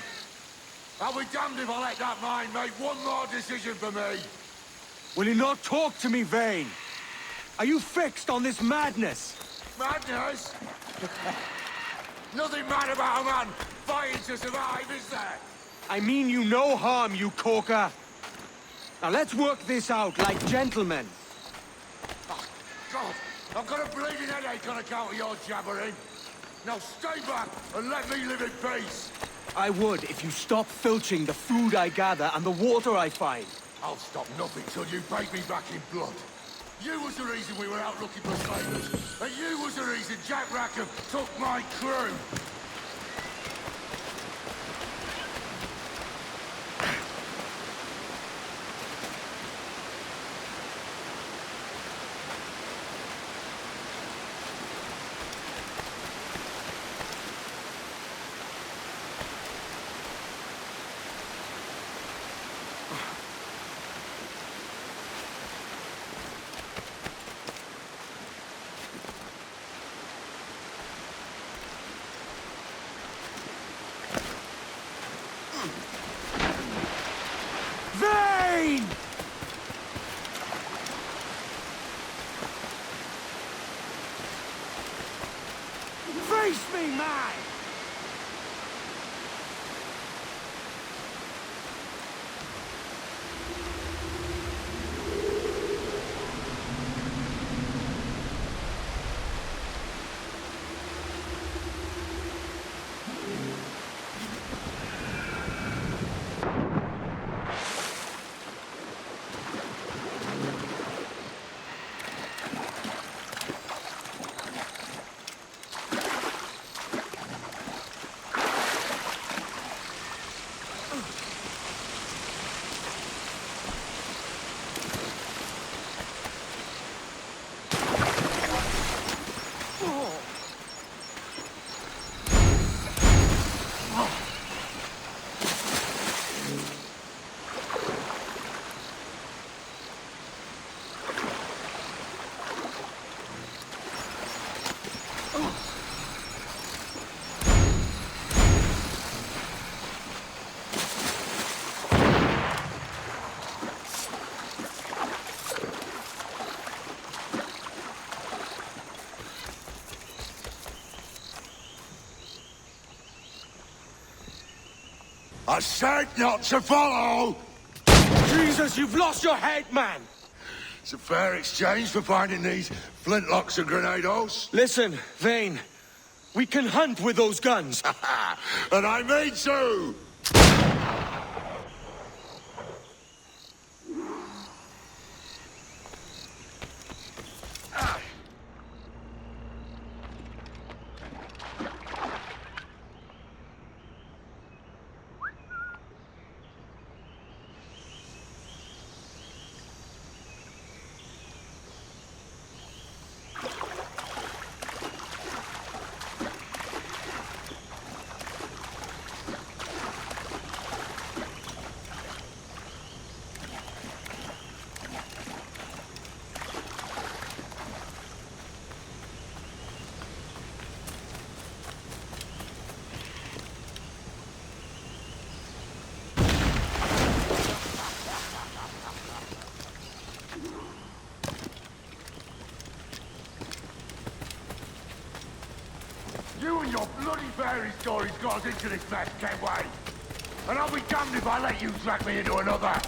I'll be damned if I let that mind make one more decision for me! Will you not talk to me, Vane? Are you fixed on this madness? Madness? Nothing mad about a man fighting to survive, is there? I mean you no harm, you corker. Now let's work this out like gentlemen. Oh, God, I've got a bleeding headache on account of your jabbering. Now stay back and let me live in peace. I would if you stop filching the food I gather and the water I find. I'll stop nothing till you pay me back in blood. You was the reason we were out looking for slavers, and you was the reason Jack Rackham took my crew. I said not to follow! Jesus, you've lost your head, man! It's a fair exchange for finding these flintlocks and grenados. Listen, Vane. We can hunt with those guns. And I mean to! You and your bloody fairy stories got us into this mess, Kenway. And I'll be damned if I let you drag me into another.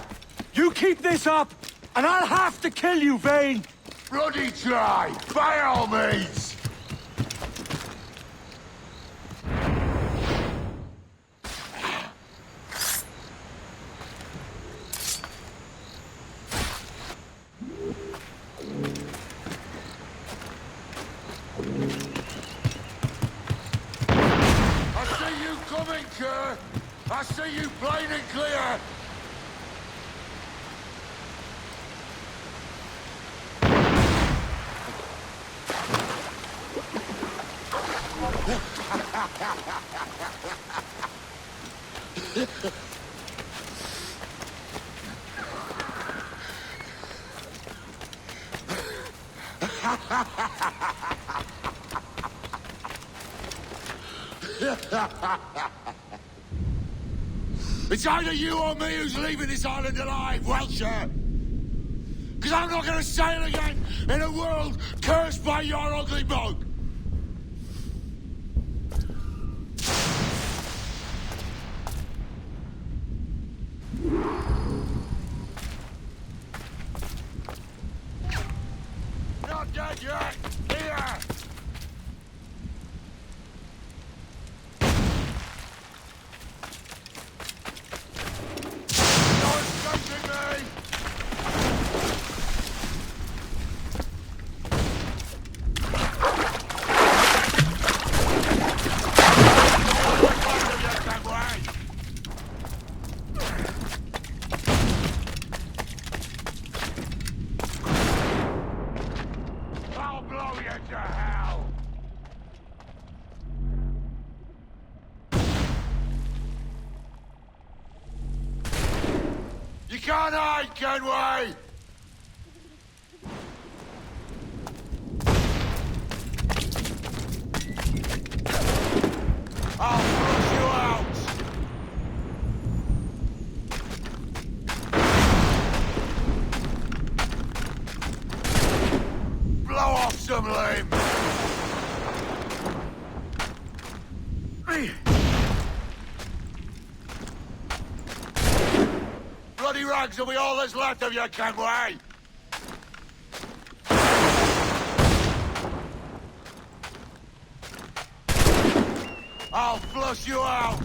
You keep this up, and I'll have to kill you, Vane! Bloody try, by all means! I see you plain and clear! It's either you or me who's leaving this island alive, Welcher! Because I'm not going to sail again in a world cursed by your ugly mug! Not dead yet! Here! You can't hide, Kenway! I'll flush you out! Blow off some limbs! Bloody rags will be all that's left of you, Kenway! I'll flush you out!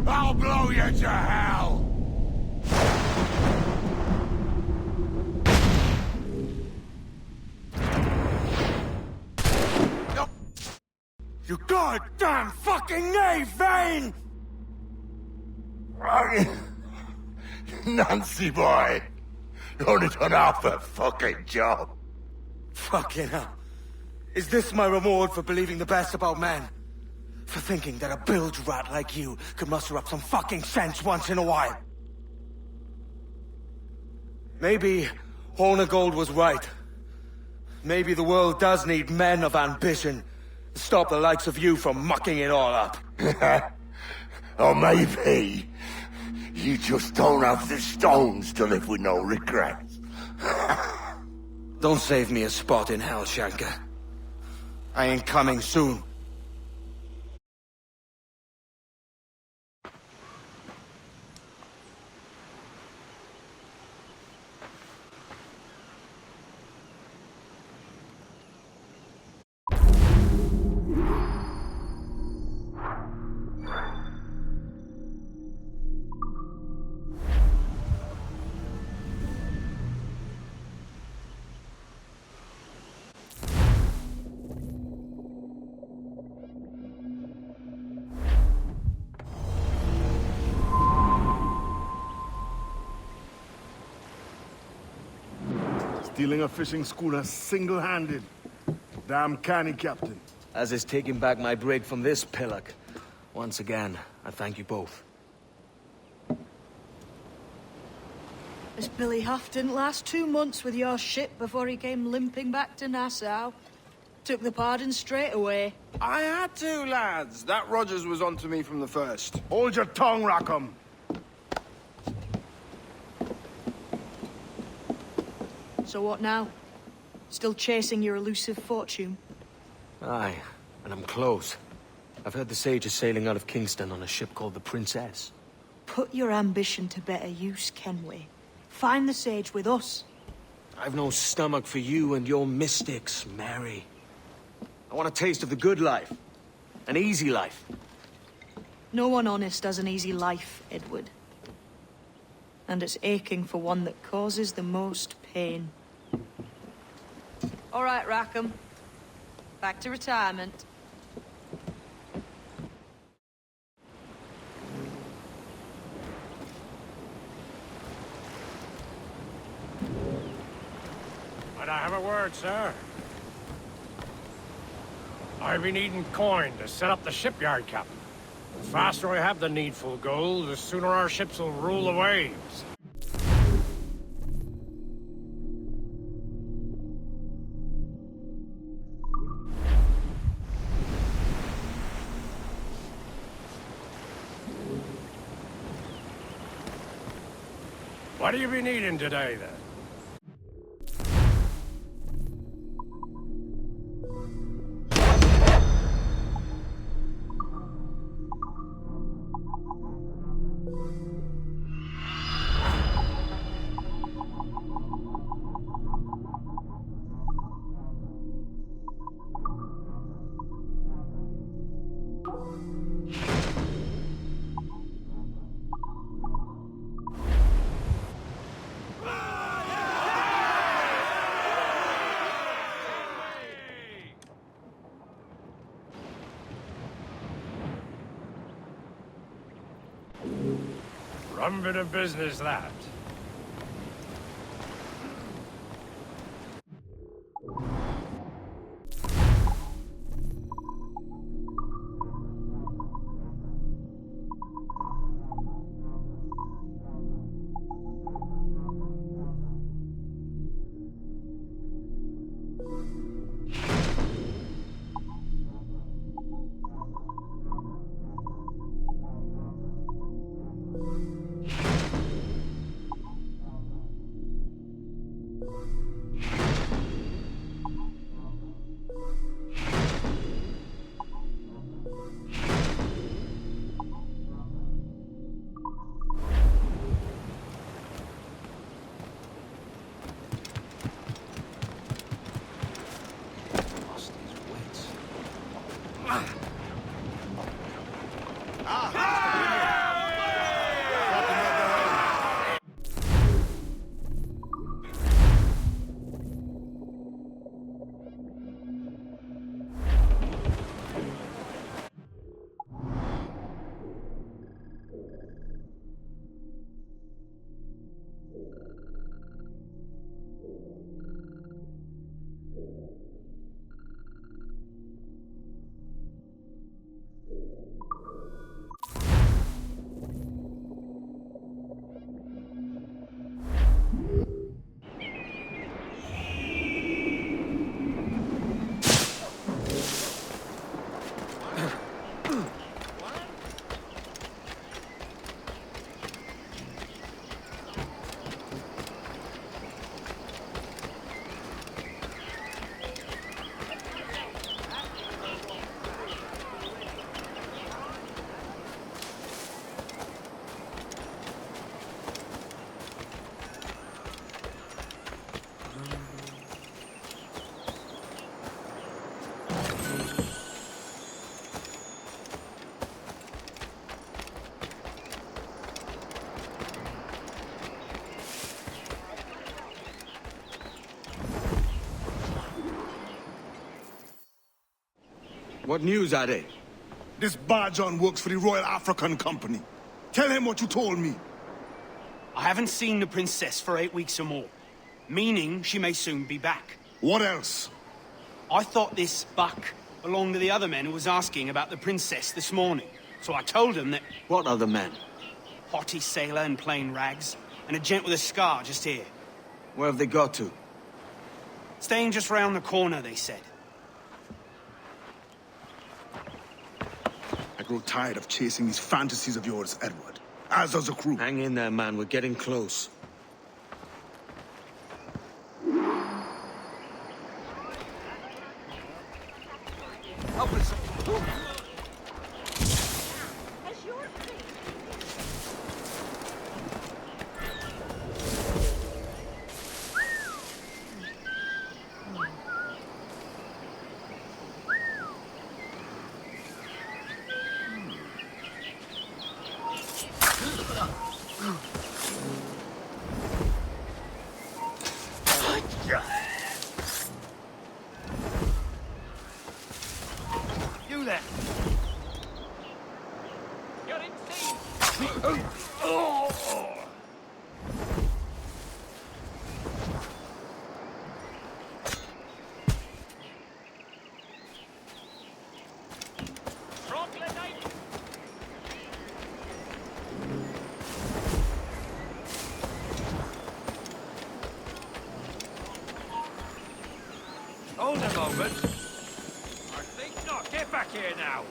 I'll blow you to hell! You goddamn fucking knave, Vane! Nancy boy! You only done half a fucking job. Fucking hell. Is this my reward for believing the best about men? For thinking that a bilge rat like you could muster up some fucking sense once in a while? Maybe Hornigold was right. Maybe the world does need men of ambition. Stop the likes of you from mucking it all up. Or maybe you just don't have the stones to live with no regrets. Don't save me a spot in hell, Shanka. I ain't coming soon. Stealing a fishing schooner single-handed. Damn canny, Captain. As is taking back my brig from this pillock. Once again, I thank you both. This Billy Huff didn't last 2 months with your ship before he came limping back to Nassau. Took the pardon straight away. I had to, lads. That Rogers was onto me from the first. Hold your tongue, Rackham. So what now? Still chasing your elusive fortune? Aye, and I'm close. I've heard the Sage is sailing out of Kingston on a ship called the Princess. Put your ambition to better use, Kenway. Find the Sage with us. I've no stomach for you and your mystics, Mary. I want a taste of the good life. An easy life. No one honest has an easy life, Edward. And it's aching for one that causes the most pain. All right, Rackham. Back to retirement. Might I have a word, sir? I've been needing coin to set up the shipyard, Captain. The faster I have the needful gold, the sooner our ships will rule the waves. What do you be needing today, then? Rum bit of business, that. What news are they? This Barjon works for the Royal African Company. Tell him what you told me. I haven't seen the princess for 8 weeks or more, meaning she may soon be back. What else? I thought this buck belonged to the other men who was asking about the princess this morning. So I told him that... What other men? Haughty sailor in plain rags, and a gent with a scar just here. Where have they got to? Staying just round the corner, they said. I grow tired of chasing these fantasies of yours, Edward. As does the crew. Hang in there, man. We're getting close. You there? You're in thief! Hold a moment. I think not. Get back here now.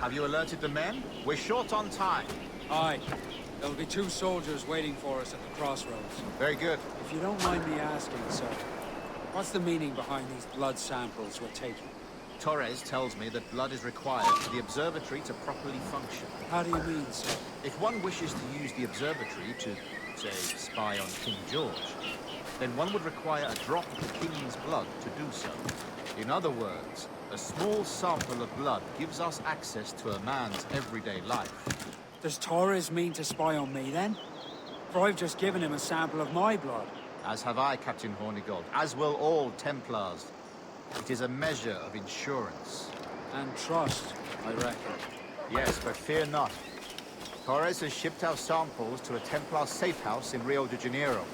Have you alerted the men? We're short on time. Aye. There'll be 2 soldiers waiting for us at the crossroads. Very good. If you don't mind me asking, sir, what's the meaning behind these blood samples we're taking? Torres tells me that blood is required for the observatory to properly function. How do you mean, sir? If one wishes to use the observatory to, say, spy on King George, then one would require a drop of the King's blood to do so. In other words, a small sample of blood gives us access to a man's everyday life. Does Torres mean to spy on me, then? For I've just given him a sample of my blood. As have I, Captain Hornigold, as will all Templars. It is a measure of insurance. And trust, I reckon. Yes, but fear not. Torres has shipped our samples to a Templar safe house in Rio de Janeiro.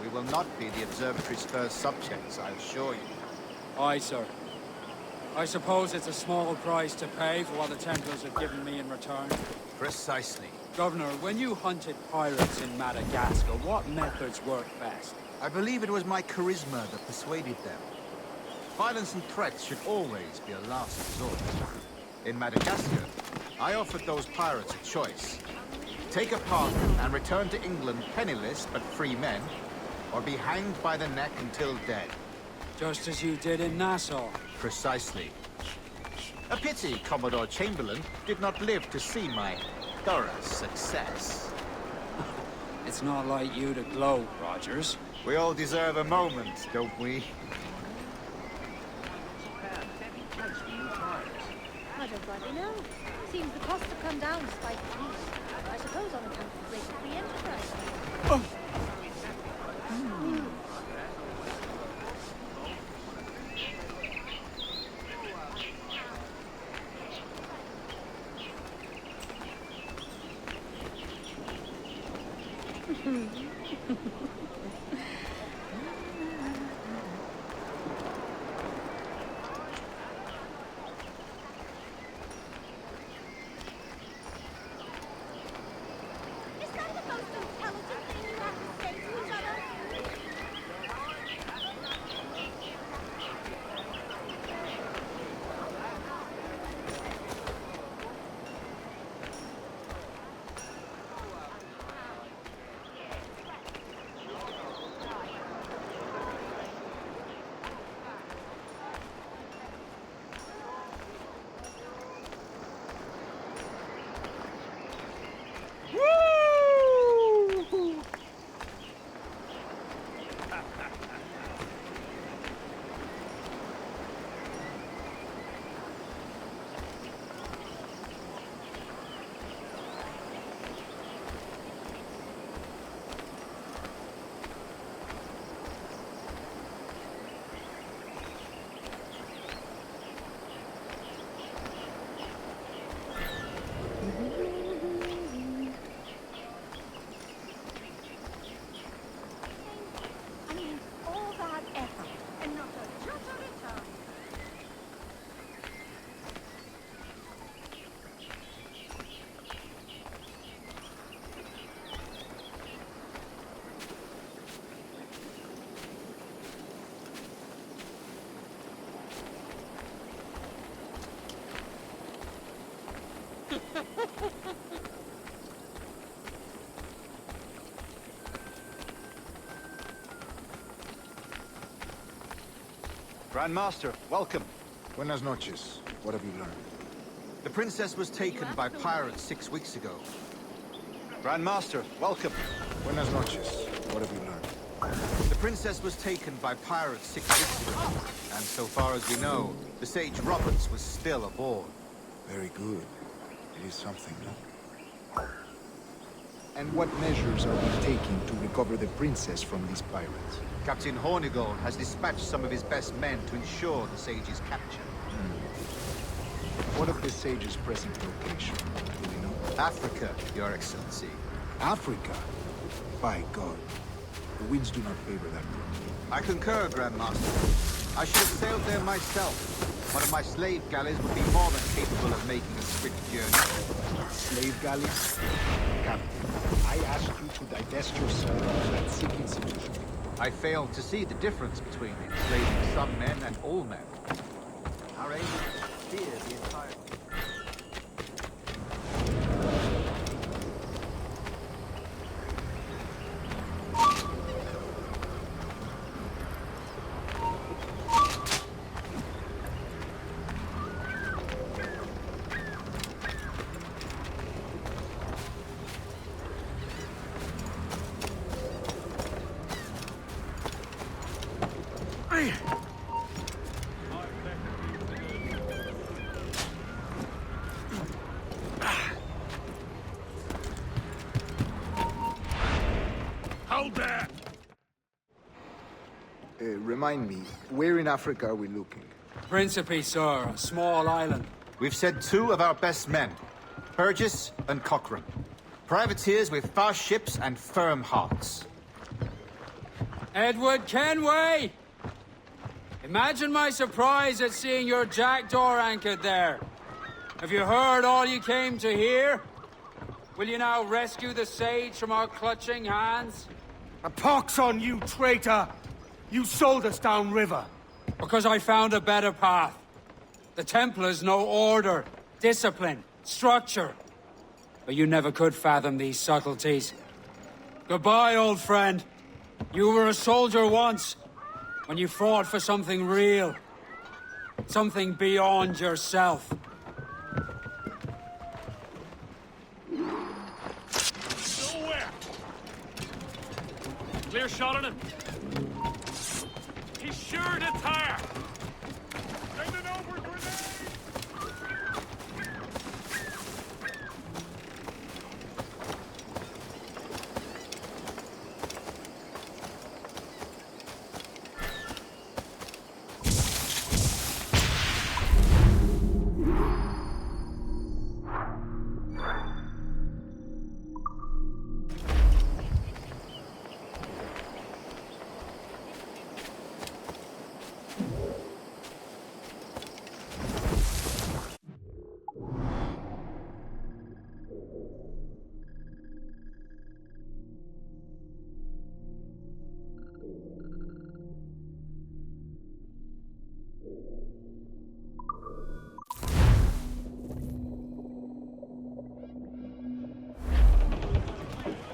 We will not be the observatory's first subjects, I assure you. Aye, sir. I suppose it's a small price to pay for what the Templars have given me in return. Precisely. Governor, when you hunted pirates in Madagascar, what methods worked best? I believe it was my charisma that persuaded them. Violence and threats should always be a last resort. In Madagascar, I offered those pirates a choice. Take a pardon and return to England penniless but free men, or be hanged by the neck until dead. Just as you did in Nassau. Precisely. A pity Commodore Chamberlain did not live to see my thorough success. It's not like you to gloat, Rogers. We all deserve a moment, don't we? I don't rightly know. Seems the costs have come down despite the peace. I suppose on account of the greater free enterprise. Grand Master, welcome. Buenas noches. What have you learned? The princess was taken by pirates 6 weeks ago. Grand Master, welcome. Buenas noches. What have you learned? The princess was taken by pirates 6 weeks ago. And so far as we know, the sage Roberts was still aboard. Very good. It is something, no? And what measures are we taking to recover the princess from these pirates? Captain Hornigold has dispatched some of his best men to ensure the sage's capture. What of the sage's present location? Do we know? Africa, Your Excellency. Africa? By God. The winds do not favor that road. I concur, Grand Master. I should have sailed there myself. One of my slave galleys would be more than capable of making a swift journey. Slave galleys? Captain, I asked you to divest yourself of that sick institution. I failed to see the difference between enslaving some men and all men. Our aim is to steer the entire... Hold there! Remind me, where in Africa are we looking? Principe, sir, a small island. We've sent 2 of our best men, Burgess and Cochrane. Privateers with fast ships and firm hearts. Edward Kenway! Imagine my surprise at seeing your Jackdaw anchored there. Have you heard all you came to hear? Will you now rescue the sage from our clutching hands? A pox on you, traitor! You sold us downriver. Because I found a better path. The Templars know order, discipline, structure. But you never could fathom these subtleties. Goodbye, old friend. You were a soldier once, when you fought for something real. Something beyond yourself. Nowhere! Clear shot on him. He's sure to tire. Send it over, grenade!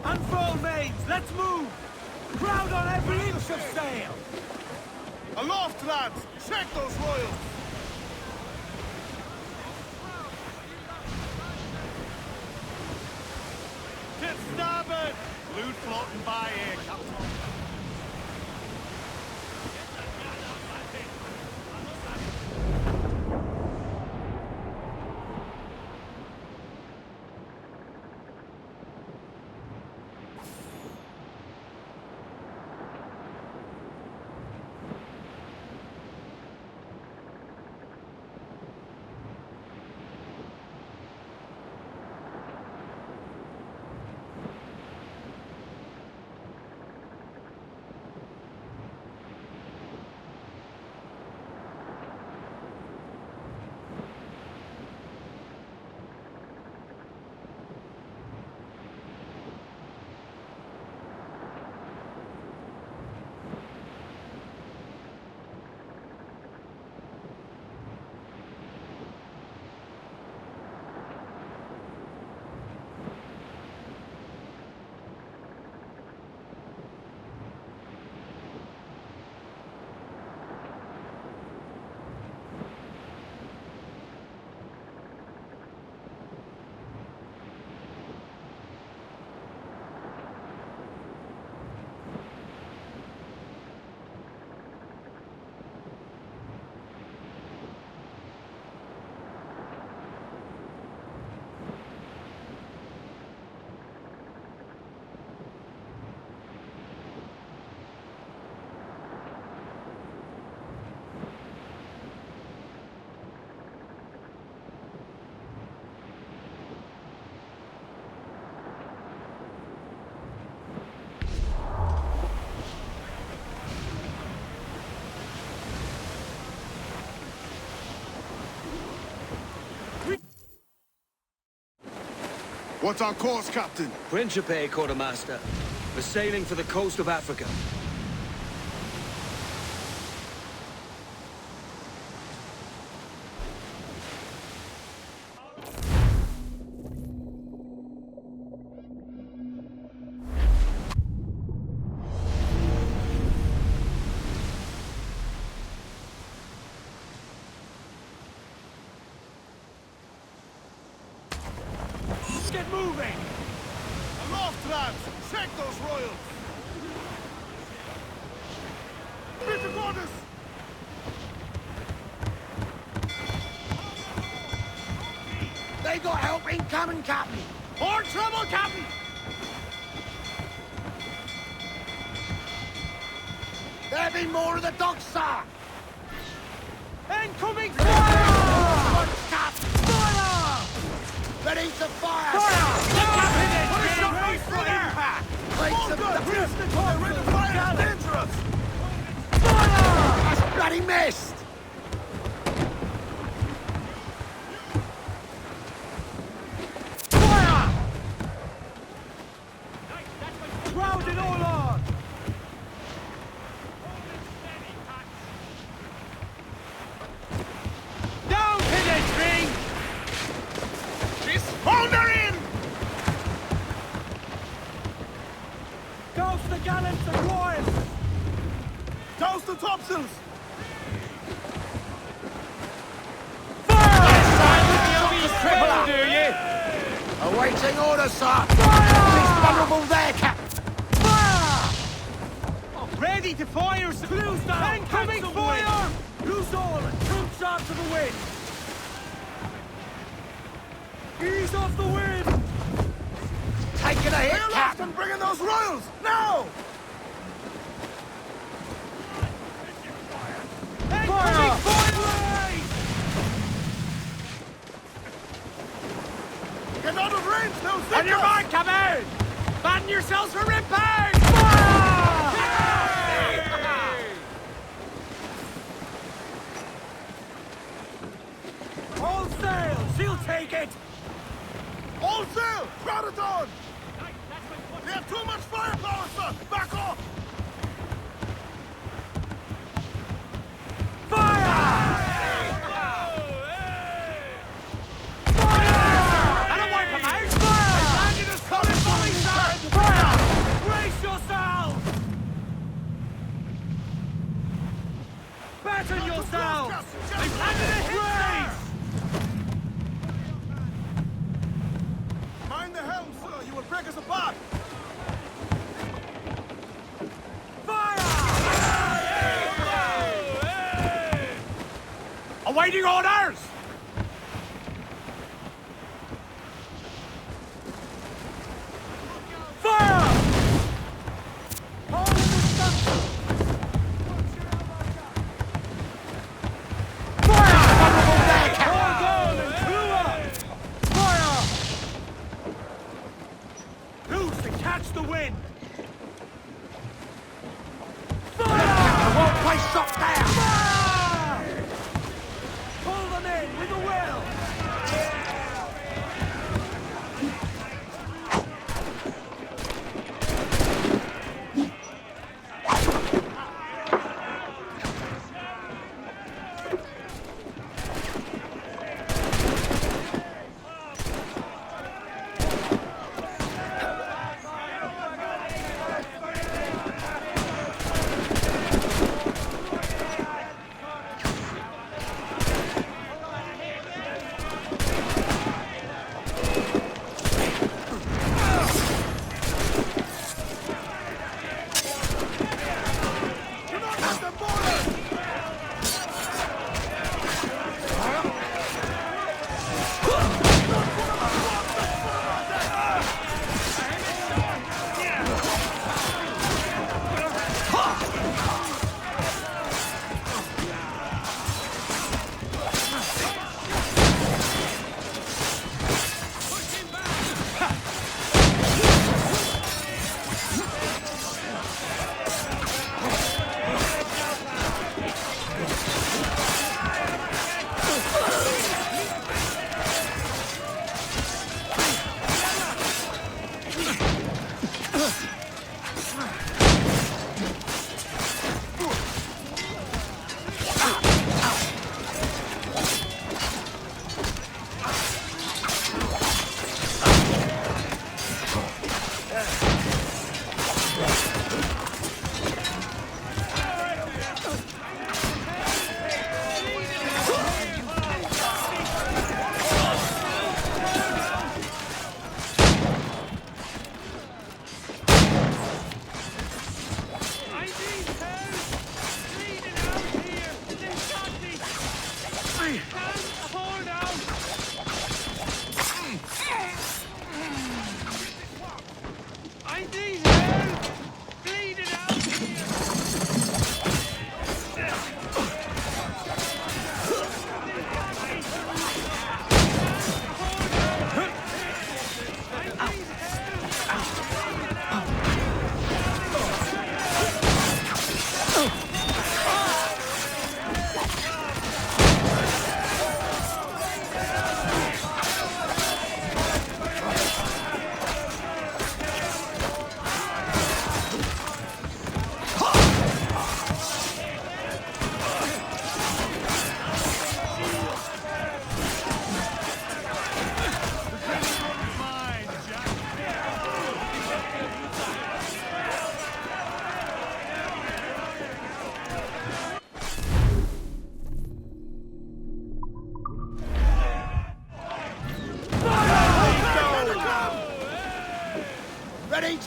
Unfurl mains, let's move! Crowd on every inch of sail! Aloft, lads! Check those royals! To starboard! Loot floating by here, Captain. What's our course, Captain? Principe, Quartermaster. We're sailing for the coast of Africa. Get moving! Aloft, lads! Check those royals! Bit of orders! They got help incoming, Captain! More trouble, Captain! There be more of the dogs, sir! Incoming fire! Captain! Fire! Beneath the fire! Fire! The captain is Put a shot right through there! Plates of the Prisoner call! Rid of fire! Dangerous! Fire! That's bloody missed! Fire! Crowded all on! Down, penetrating! Hold her in! Toast the gallants and royals! Toast the topsails! Fire! Do you? Awaiting orders, sir! He's vulnerable there, Captain! Fire! Ready to fire! Clues down! Incoming fire! Loose all and troop shot to the wind! Ease off the wind! Taking a hit, Captain! Bringing those royals! Now! Incoming fire! Get out of range now, signal! On your mark, Captain! Batten yourselves for impact! Fire! All sail! She'll take it! All sail! Crowd it on! They have too much firepower, sir! Back off! Fire! Fire! I don't want to come out! Fire! Landed us coming, bully, sir! Fire! Brace yourselves! Batten yourselves! They've landed a hit! Mind the helm, sir! You will break us apart! Awaiting orders! Fire! Hold in the stunsail! Fire! Vulnerable there, Captain! Hold on and crew up! Fire! Loose to catch the wind! Fire! I won't place shot down! Pull them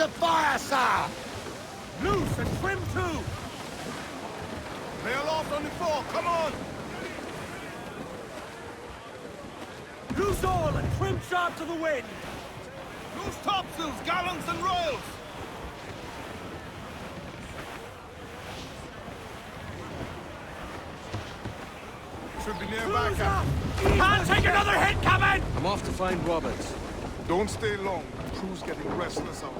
to fire, sir! Loose and trim too! Lay aloft on the fore, come on! Loose all and trim sharp to the wind! Loose topsails, gallants and royals! Should be nearby, Captain. Can't take another hit coming! I'm off to find Roberts. Don't stay long. The crew's getting restless out.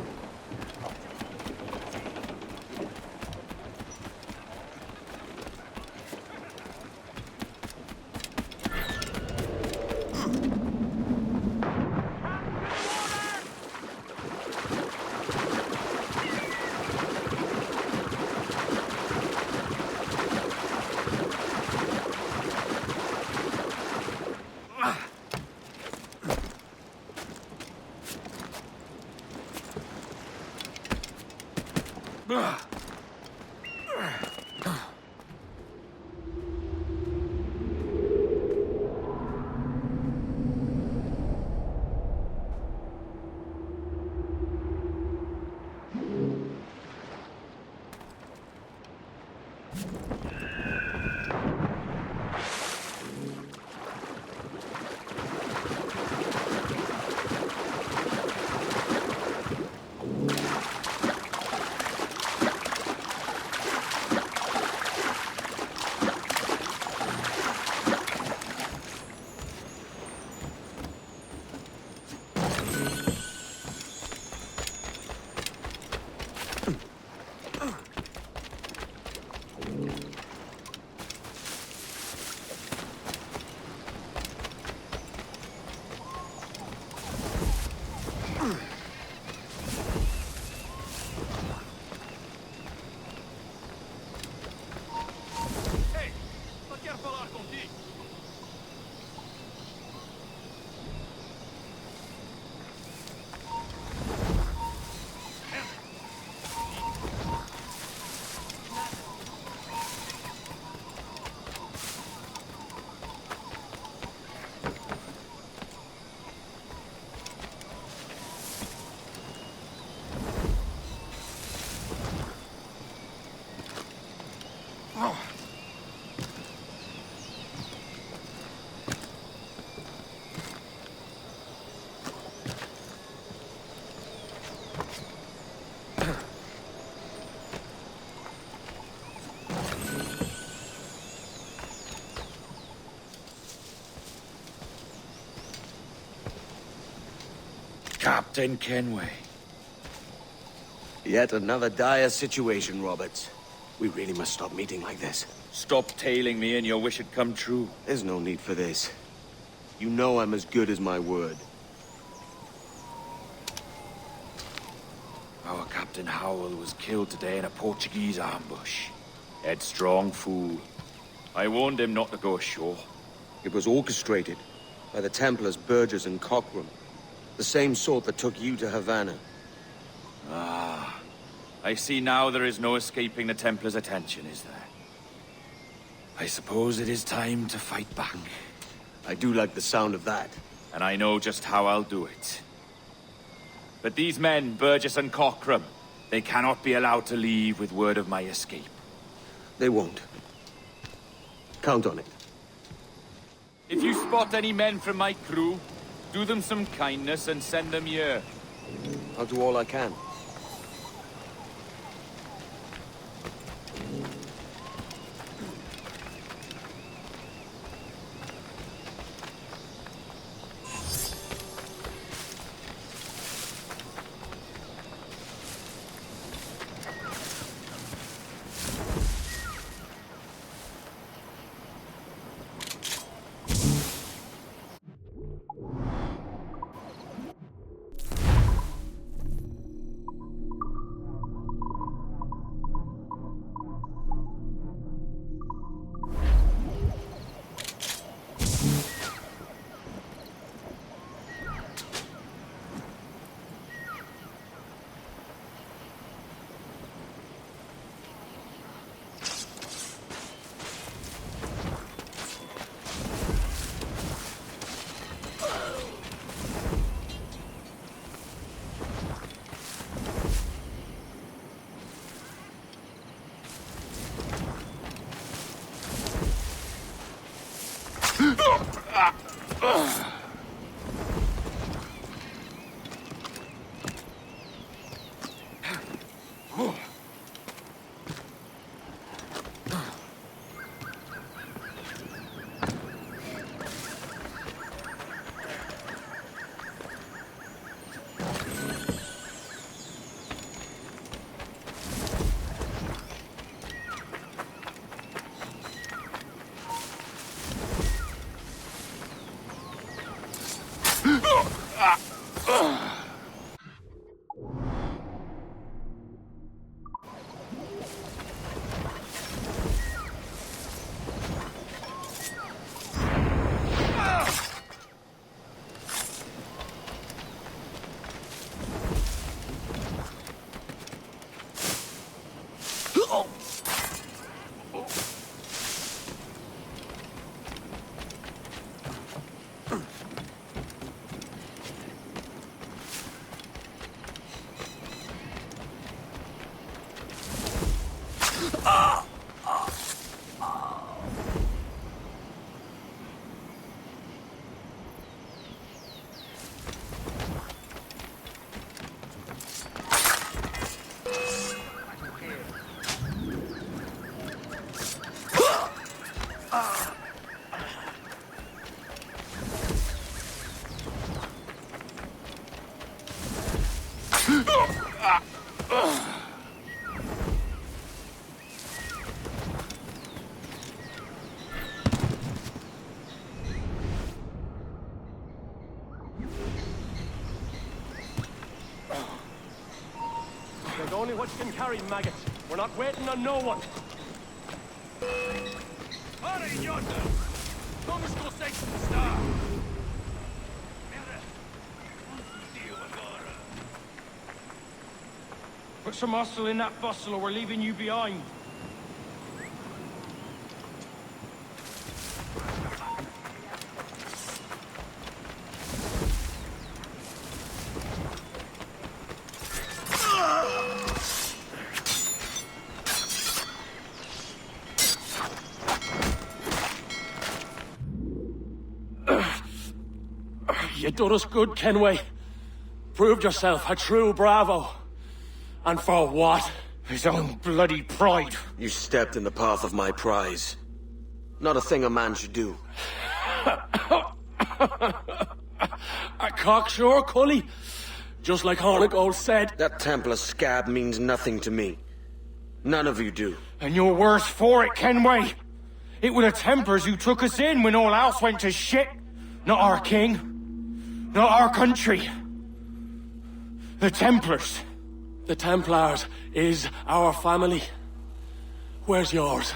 Captain Kenway. Yet another dire situation, Roberts. We really must stop meeting like this. Stop tailing me and your wish had come true. There's no need for this. You know I'm as good as my word. Our Captain Howell was killed today in a Portuguese ambush. Headstrong fool. I warned him not to go ashore. It was orchestrated by the Templars Burgess and Cockram. The same sort that took you to Havana. Ah. I see now there is no escaping the Templars' attention, is there? I suppose it is time to fight back. I do like the sound of that. And I know just how I'll do it. But these men, Burgess and Cockram, they cannot be allowed to leave with word of my escape. They won't. Count on it. If you spot any men from my crew, do them some kindness and send them here. I'll do all I can. what you can carry, maggot. We're not waiting on no one. Hurry, yonder! Vamos go sair do Star! Put some muscle in that bustle or we're leaving you behind. You done us good, Kenway. Proved yourself a true bravo. And for what? His own bloody pride. You stepped in the path of my prize. Not a thing a man should do. A cocksure, Cully. Just like Hornigold said. That Templar scab means nothing to me. None of you do. And you're worse for it, Kenway. It were the Templars who took us in when all else went to shit. Not our king. Not our country. The Templars. The Templars is our family. Where's yours?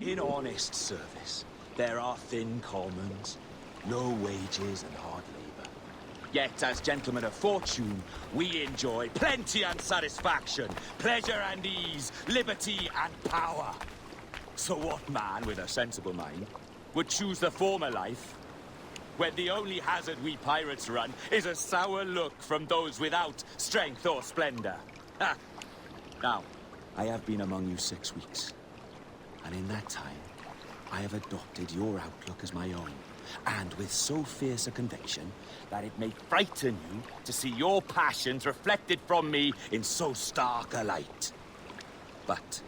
In honest service, there are thin commons, low wages and hard labor. Yet, as gentlemen of fortune, we enjoy plenty and satisfaction, pleasure and ease, liberty and power. So what man with a sensible mind would choose the former life, when the only hazard we pirates run is a sour look from those without strength or splendor? Ha! Now, I have been among you 6 weeks, and in that time, I have adopted your outlook as my own, and with so fierce a conviction that it may frighten you to see your passions reflected from me in so stark a light. But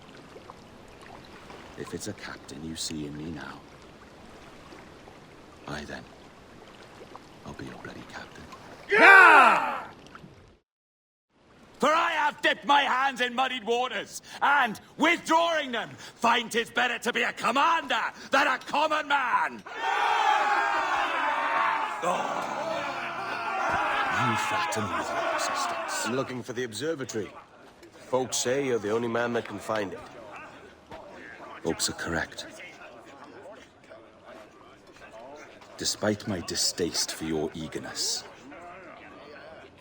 if it's a captain you see in me now, then, I'll be your bloody captain. Yeah! For I have dipped my hands in muddied waters, and, withdrawing them, find 'tis better to be a commander than a common man! You flatter me with your persistence. I'm looking for the observatory. Folks say you're the only man that can find it. Folks are correct. Despite my distaste for your eagerness,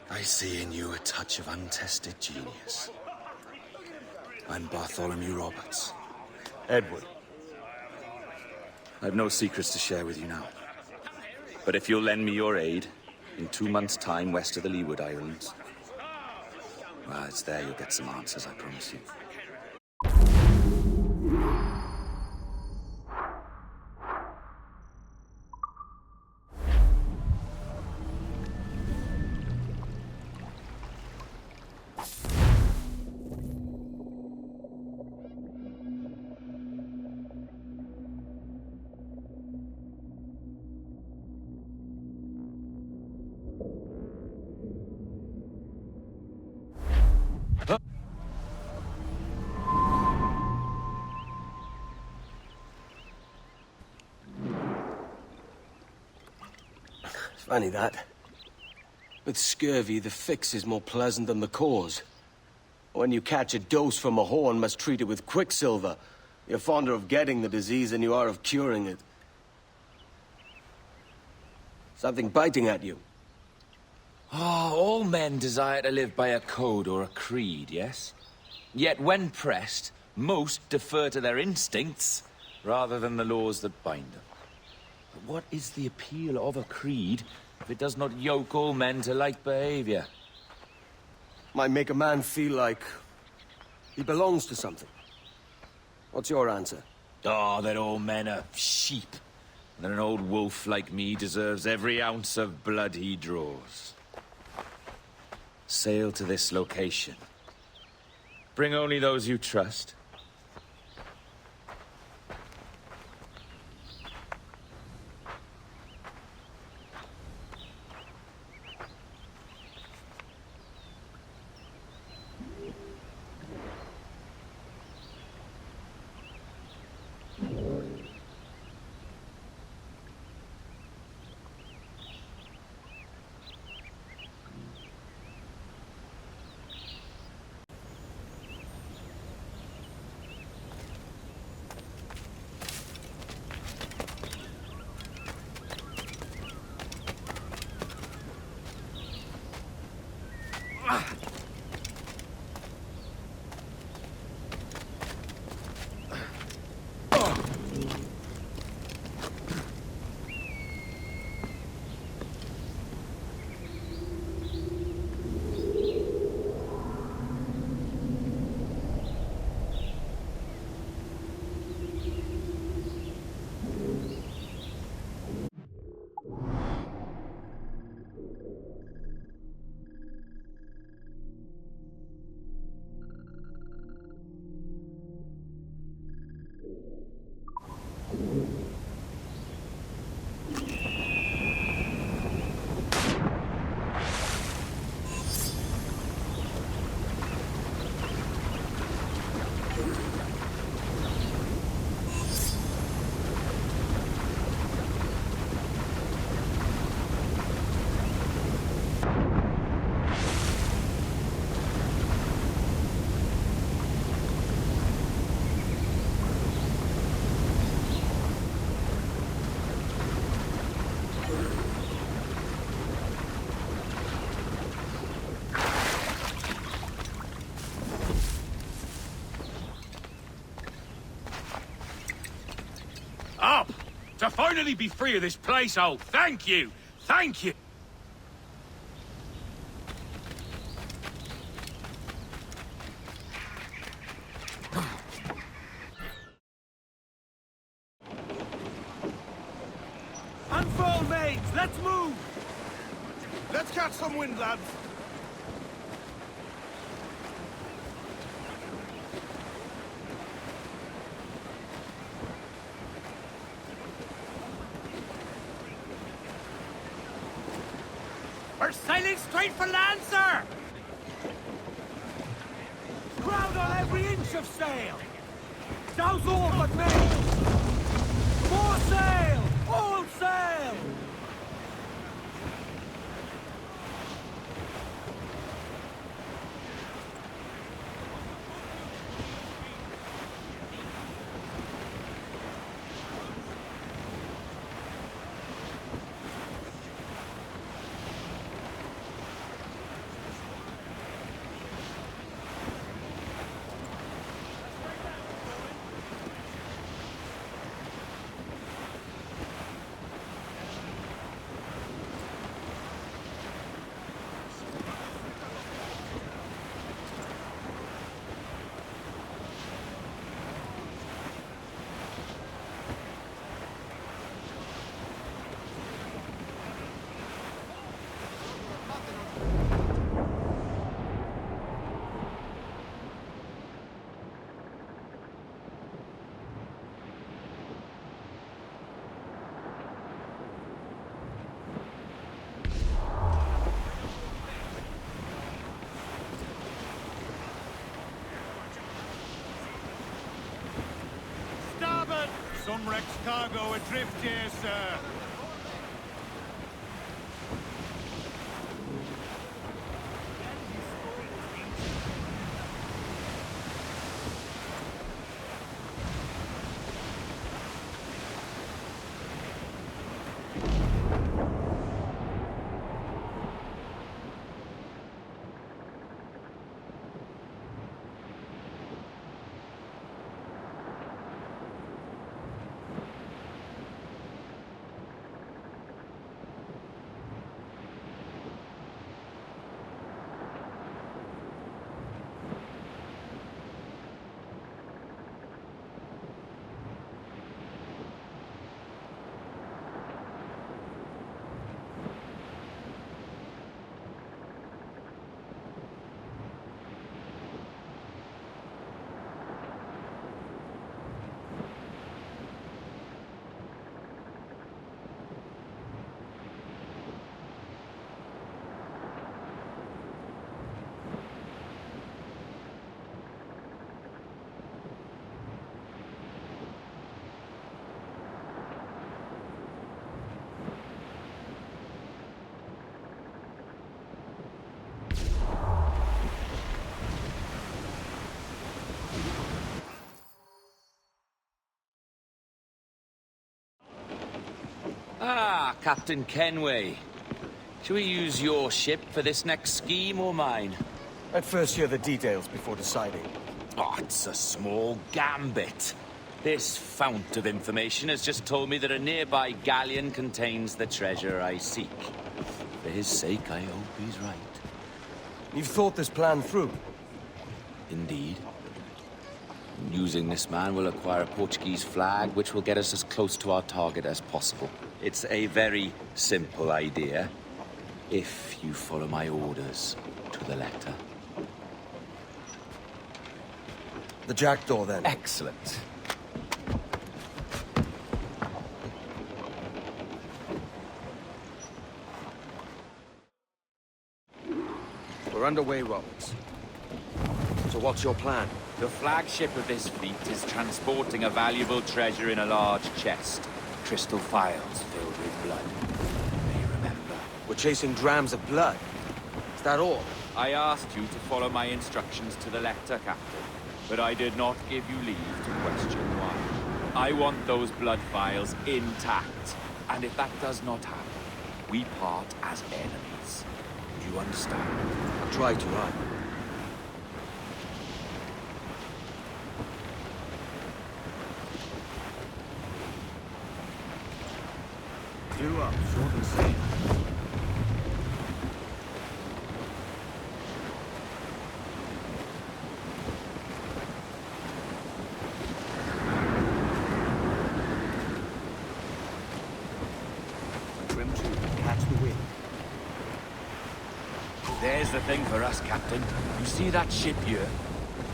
I see in you a touch of untested genius. I'm Bartholomew Roberts. Edward. I've no secrets to share with you now. But if you'll lend me your aid, in 2 months' time west of the Leeward Islands, well, it's there you'll get some answers, I promise you. Funny that. With scurvy, the fix is more pleasant than the cause. When you catch a dose from a horn, must treat it with quicksilver. You're fonder of getting the disease than you are of curing it. Something biting at you. All men desire to live by a code or a creed, yes? Yet when pressed, most defer to their instincts rather than the laws that bind them. But what is the appeal of a creed if it does not yoke all men to like behavior? Might make a man feel like he belongs to something. What's your answer? Oh, that all men are sheep, and that an old wolf like me deserves every ounce of blood he draws. Sail to this location. Bring only those you trust. finally be free of this place, oh, thank you! Thank you! Unfold, mates! Let's move! Let's catch some wind, lads! We're sailing straight for land, sir! Crowd on every inch of sail! Douse all but main! More sail! All sail! Some wrecked cargo adrift here, sir. Ah, Captain Kenway. Shall we use your ship for this next scheme or mine? I'd first hear the details before deciding. Oh, it's a small gambit. This fount of information has just told me that a nearby galleon contains the treasure I seek. For his sake, I hope he's right. You've thought this plan through? Indeed. Using this man, we'll acquire a Portuguese flag, which will get us as close to our target as possible. It's a very simple idea, if you follow my orders to the letter. The Jackdaw, then? Excellent. We're underway, Roberts. So what's your plan? The flagship of this fleet is transporting a valuable treasure in a large chest. Crystal phials filled with blood. You may remember. We're chasing drams of blood. Is that all? I asked you to follow my instructions to the letter, Captain, but I did not give you leave to question why. I want those blood phials intact, and if that does not happen, we part as enemies. Do you understand? I'll try to, right? corrupts, all the same. There's the thing for us, Captain. You see that ship here?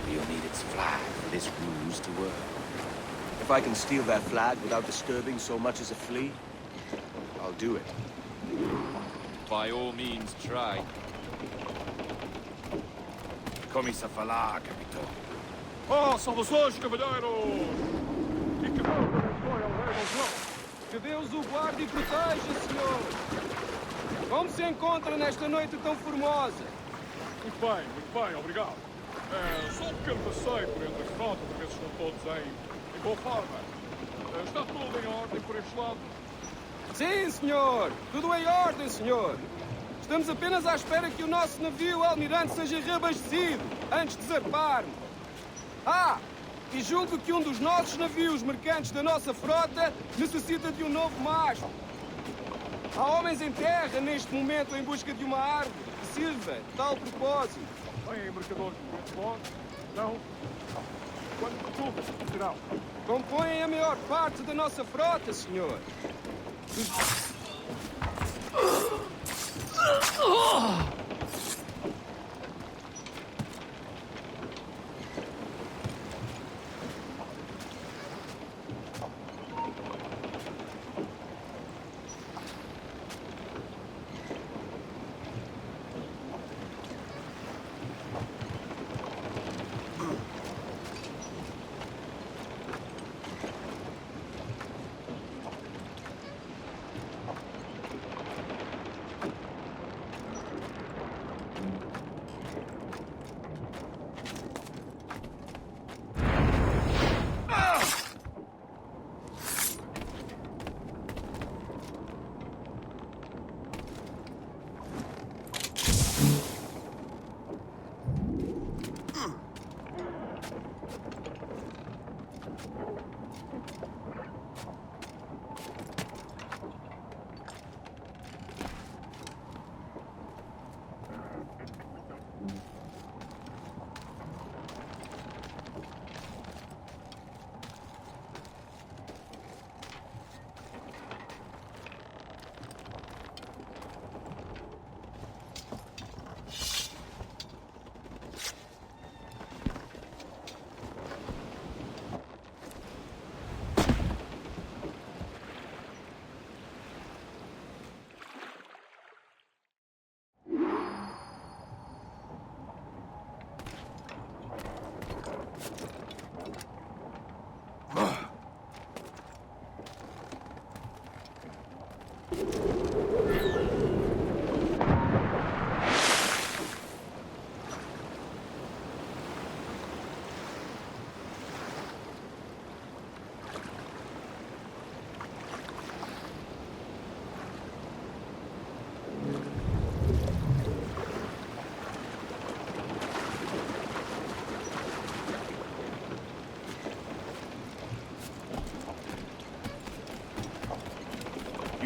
We'll need its flag for this ruse to work. If I can steal their flag without disturbing so much as a flea, I'll do it. By all means, try. Come sa falar, capitão. Oh, saudações, cavalheiros! E que Deus abençoe ao rei Dom João. Que Deus o guarde e proteja, senhor! Como se encontra nesta noite tão formosa? Muito bem, obrigado. Só um pequeno passeio por entre as frotas, para ver se estão todos em boa forma. Está tudo em ordem por este lado? Sim, senhor! Tudo em ordem, senhor! Estamos apenas à espera que o nosso navio almirante seja reabastecido, antes de zarparmos. Ah! E julgo que um dos nossos navios mercantes da nossa frota necessita de um novo mastro. Há homens em terra neste momento em busca de uma árvore que sirva de tal propósito. Bem, mercadores de bons? Não? Quanto tudo serão? Compõem a maior parte da nossa frota, senhor.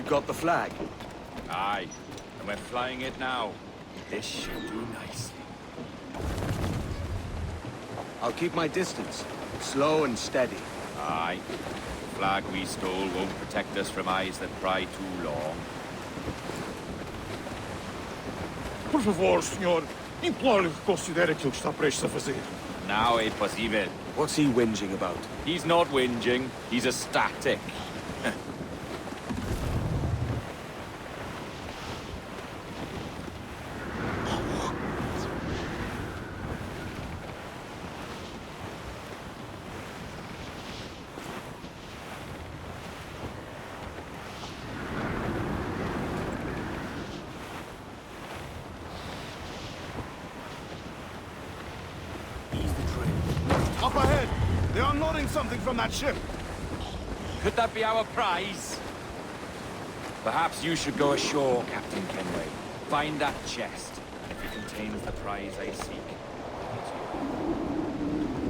Got the flag? Aye, and we're flying it now. This should do nicely. I'll keep my distance, slow and steady. Aye. The flag we stole won't protect us from eyes that pry too long. Por favor, senhor, imploro-lhe que considere aquilo que está prestes a fazer. Now é possível. What's he whinging about? He's not whinging, he's ecstatic. Up ahead! They're unloading something from that ship! Could that be our prize? Perhaps you should go ashore, Captain Kenway. Find that chest. If it contains the prize I seek.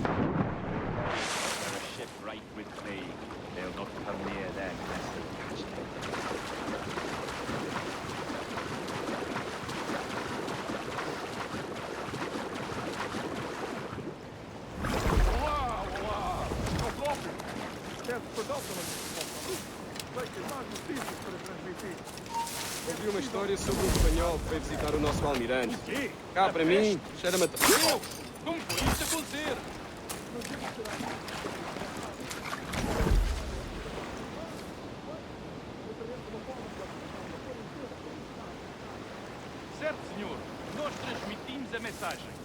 They're a ship ripe with plague. They'll not come near them unless they catch them. Ouvi uma história sobre um espanhol que veio visitar o nosso almirante. Cá para mim, cheira-me a... Deus! Como foi isso acontecer? Certo, senhor. Nós transmitimos a mensagem.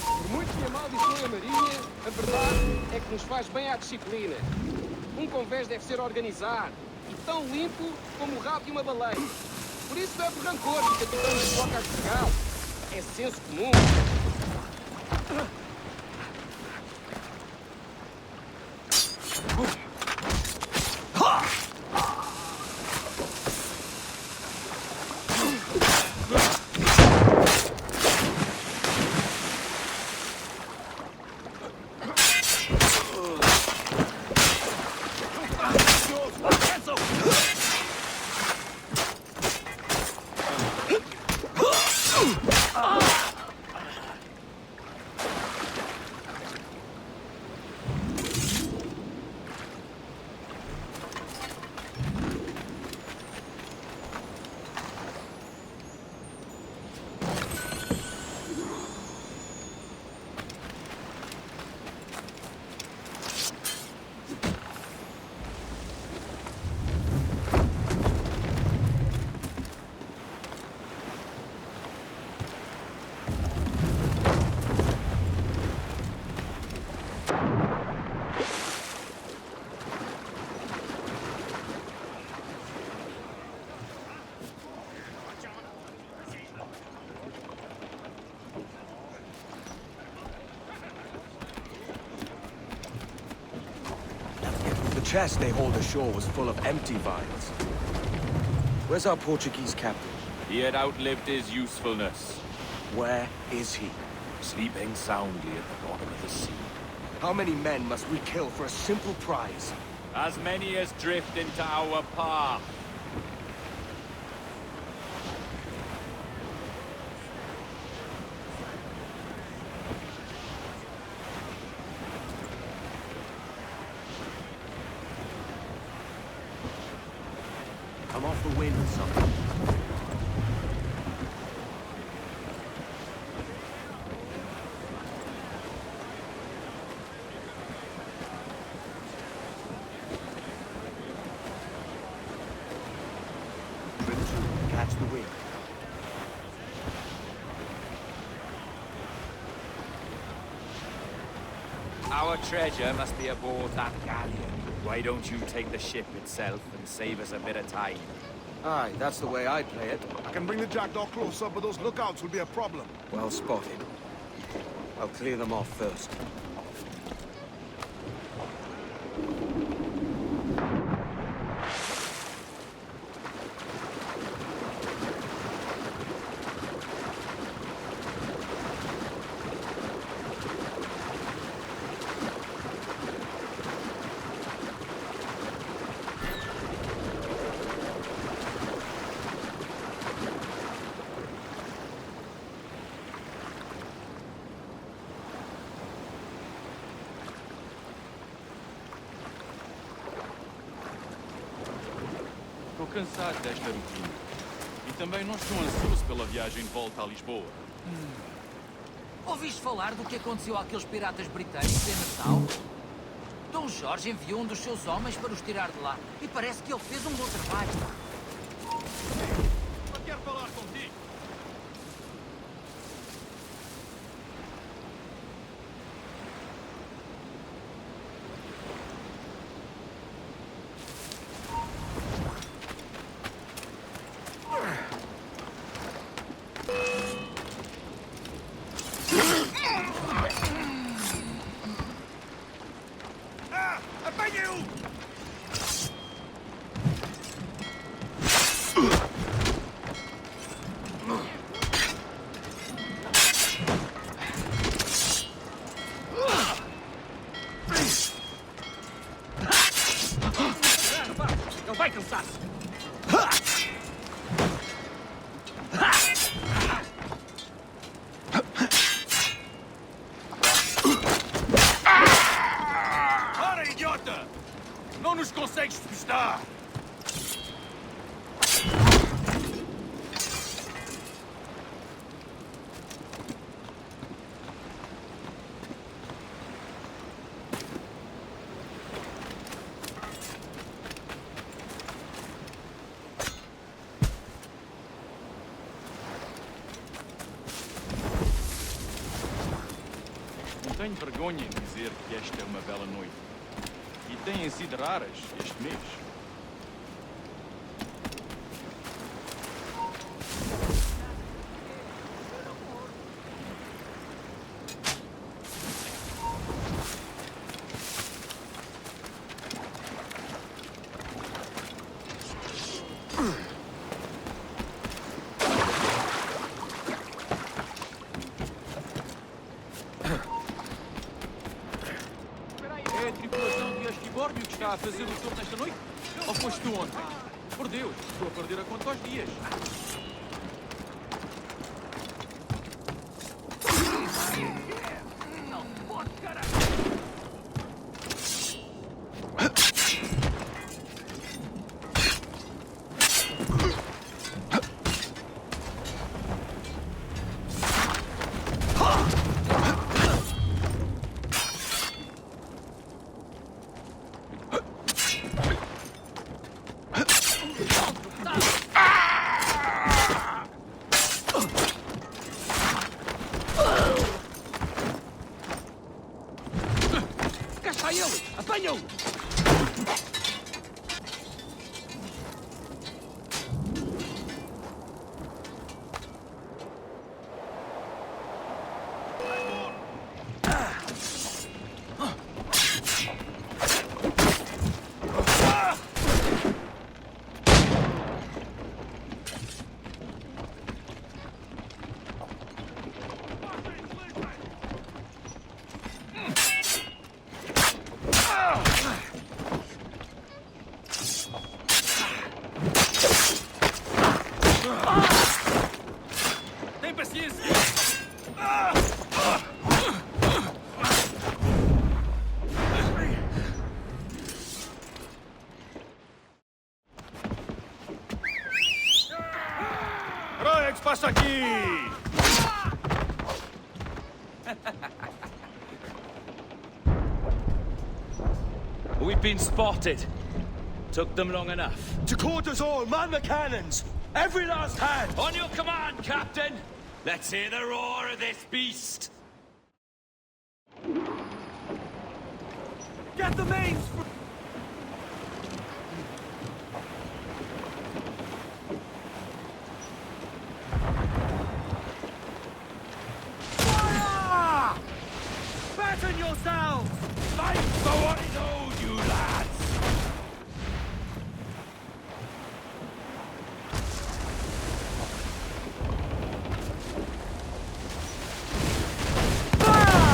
Por muito que amaldiçoe a Marinha, a verdade é que nos faz bem à disciplina. Um convés deve ser organizado e tão limpo como o rabo de uma baleia. Por isso não é por rancor que o capitão nos coloca a jogar. É senso comum. The chest they hauled ashore was full of empty vials. Where's our Portuguese captain? He had outlived his usefulness. Where is he? Sleeping soundly at the bottom of the sea. How many men must we kill for a simple prize? As many as drift into our path. I'm off the wind, son. Catch the wind. Our treasure must be aboard that galleon. Why don't you take the ship itself and save us a bit of time? Aye, that's the way I'd play it. I can bring the Jackdaw closer, but those lookouts will be a problem. Well spotted. I'll clear them off first. Estou cansado desta rotina. E também não estou ansioso pela viagem de volta a Lisboa. Ouviste falar do que aconteceu àqueles piratas britânicos em Nassau? Dom Jorge enviou um dos seus homens para os tirar de lá. E parece que ele fez um bom trabalho. Eu quero falar contigo. nos consegues despistar! Não tenho vergonha em dizer que esta é uma bela noite. E têm sido raras este mês. É a tripulação de Asquibórdio que está a fazer o topo nesta noite? Ou foste tu ontem? Por Deus, estou a perder a conta aos dias. Cá está ele! Apanha-o! Tem paciência! Olha o que se passa aqui! We've been spotted. Took them long enough. To quarters all, man the cannons! Every last hand! On your command, Captain! Let's hear the roar of this beast! Get the mains! Fire! Batten yourselves! Fight for what is owed, you lads! Fire!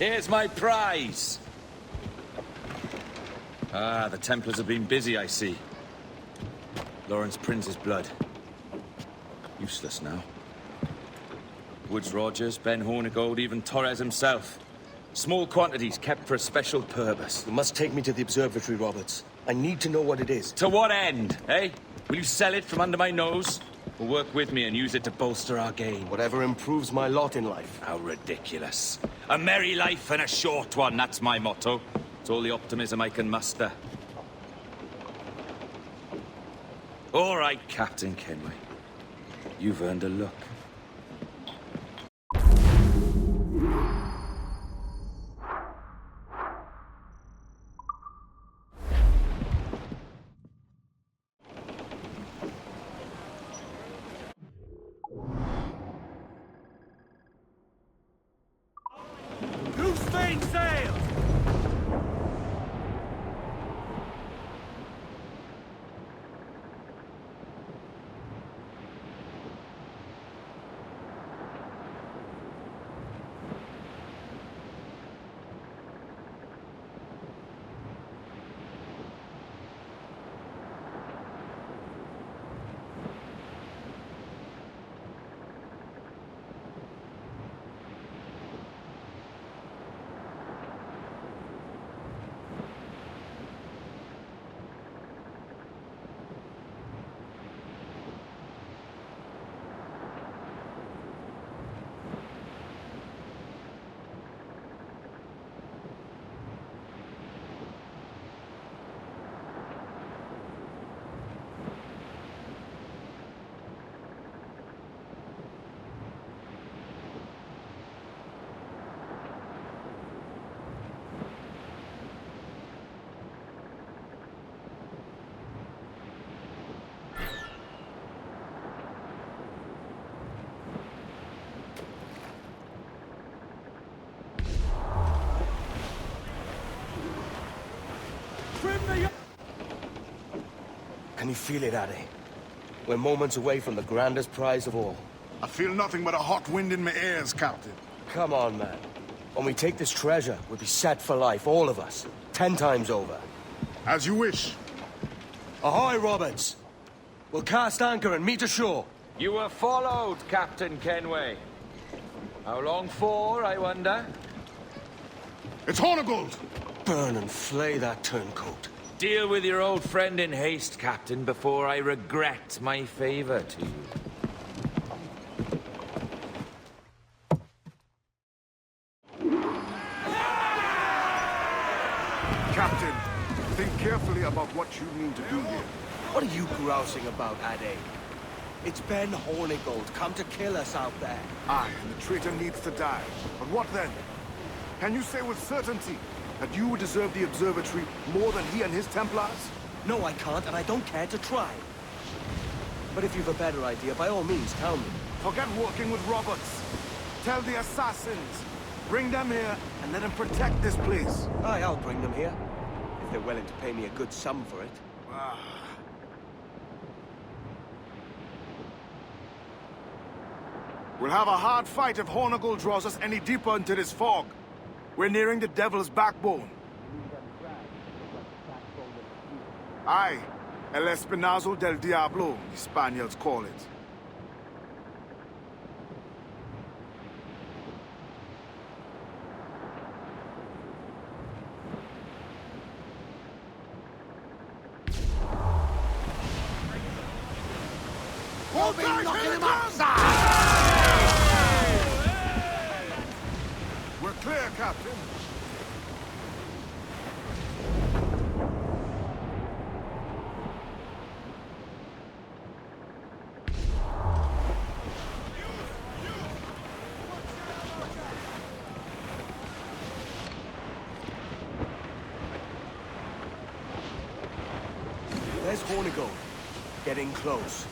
Here's my prize! Ah, the Templars have been busy, I see. Lawrence Prince's blood. Useless now. Woods Rogers, Ben Hornigold, even Torres himself. Small quantities kept for a special purpose. You must take me to the observatory, Roberts. I need to know what it is. To what end, eh? Will you sell it from under my nose? Or work with me and use it to bolster our gain? Whatever improves my lot in life. How ridiculous. A merry life and a short one, that's my motto. It's all the optimism I can muster. All right, Captain Kenway. You've earned a look. Can you feel it, Addy? We're moments away from the grandest prize of all. I feel nothing but a hot wind in my ears, Captain. Come on, man. When we take this treasure, we'll be set for life, all of us. 10 times over. As you wish. Ahoy, Roberts! We'll cast anchor and meet ashore. You were followed, Captain Kenway. How long for, I wonder? It's Hornigold! Burn and flay that turncoat. Deal with your old friend in haste, Captain, before I regret my favor to you. Captain, think carefully about what you mean to do here. What are you grousing about, Addy? It's Ben Hornigold, come to kill us out there. Aye, and the traitor needs to die. But what then? Can you say with certainty that you would deserve the observatory more than he and his Templars? No, I can't, and I don't care to try. But if you've a better idea, by all means, tell me. Forget working with Roberts. Tell the assassins. Bring them here, and let them protect this place. Aye, I'll bring them here. If they're willing to pay me a good sum for it. We'll have a hard fight if Hornigold draws us any deeper into this fog. We're nearing the Devil's Backbone. Aye, El Espinazo del Diablo, the Spaniards call it. We'll be knocking him up, sir! We're clear, Captain. There's Hornigold. Getting close.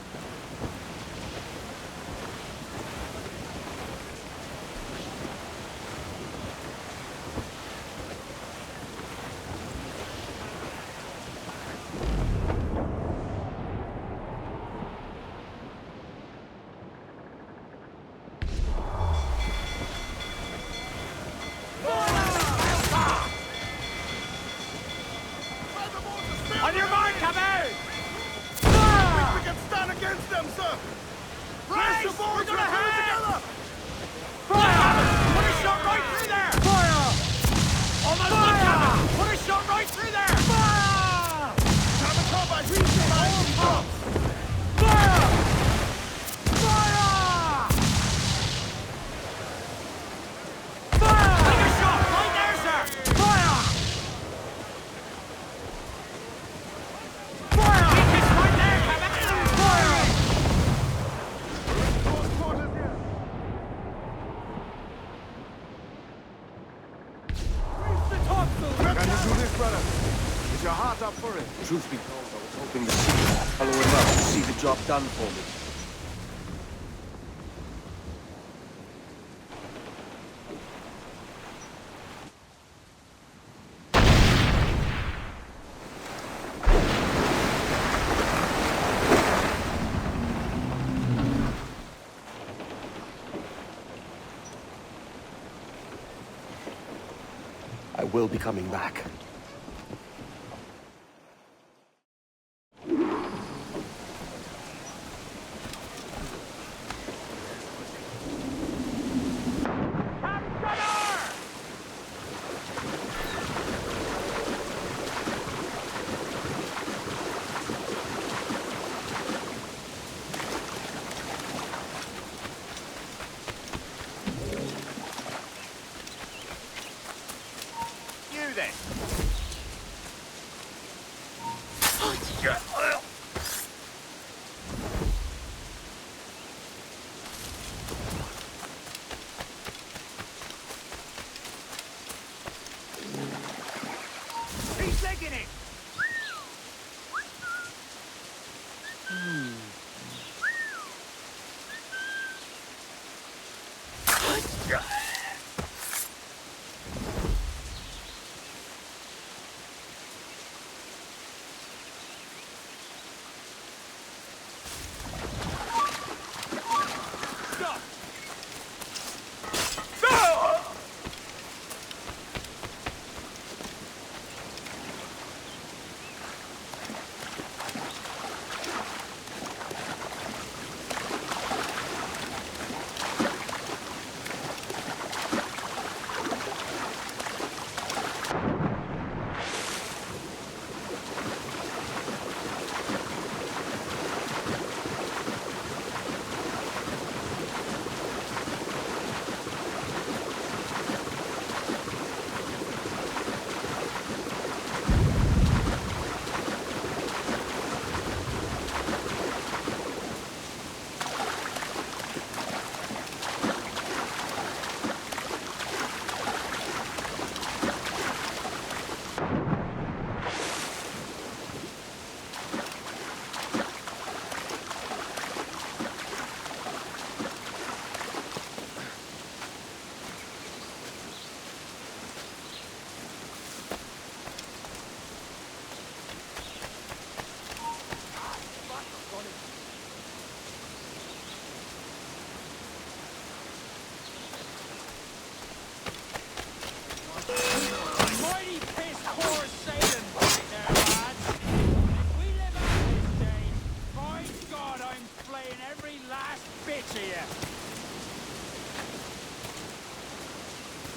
On your mark, come out! Think we can stand against them, sir? Brash! Press the board, We're gonna pull it hang! together! Fire! Put a shot right through there! Fire! Almost done, Captain! Put a shot right through there! Fire! Cover, he's the line. Fire! Fire! Fire! Take a shot! Right there, sir! Fire! Fire! Weakest right there, Captain! Fire! Can you do this, brother? Is your heart up for it? Truth be told, I was hoping to see that fellow enough to see the job done for me. I will be coming back. He's taking it!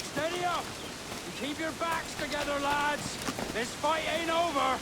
Steady up! And keep your backs together, lads! This fight ain't over!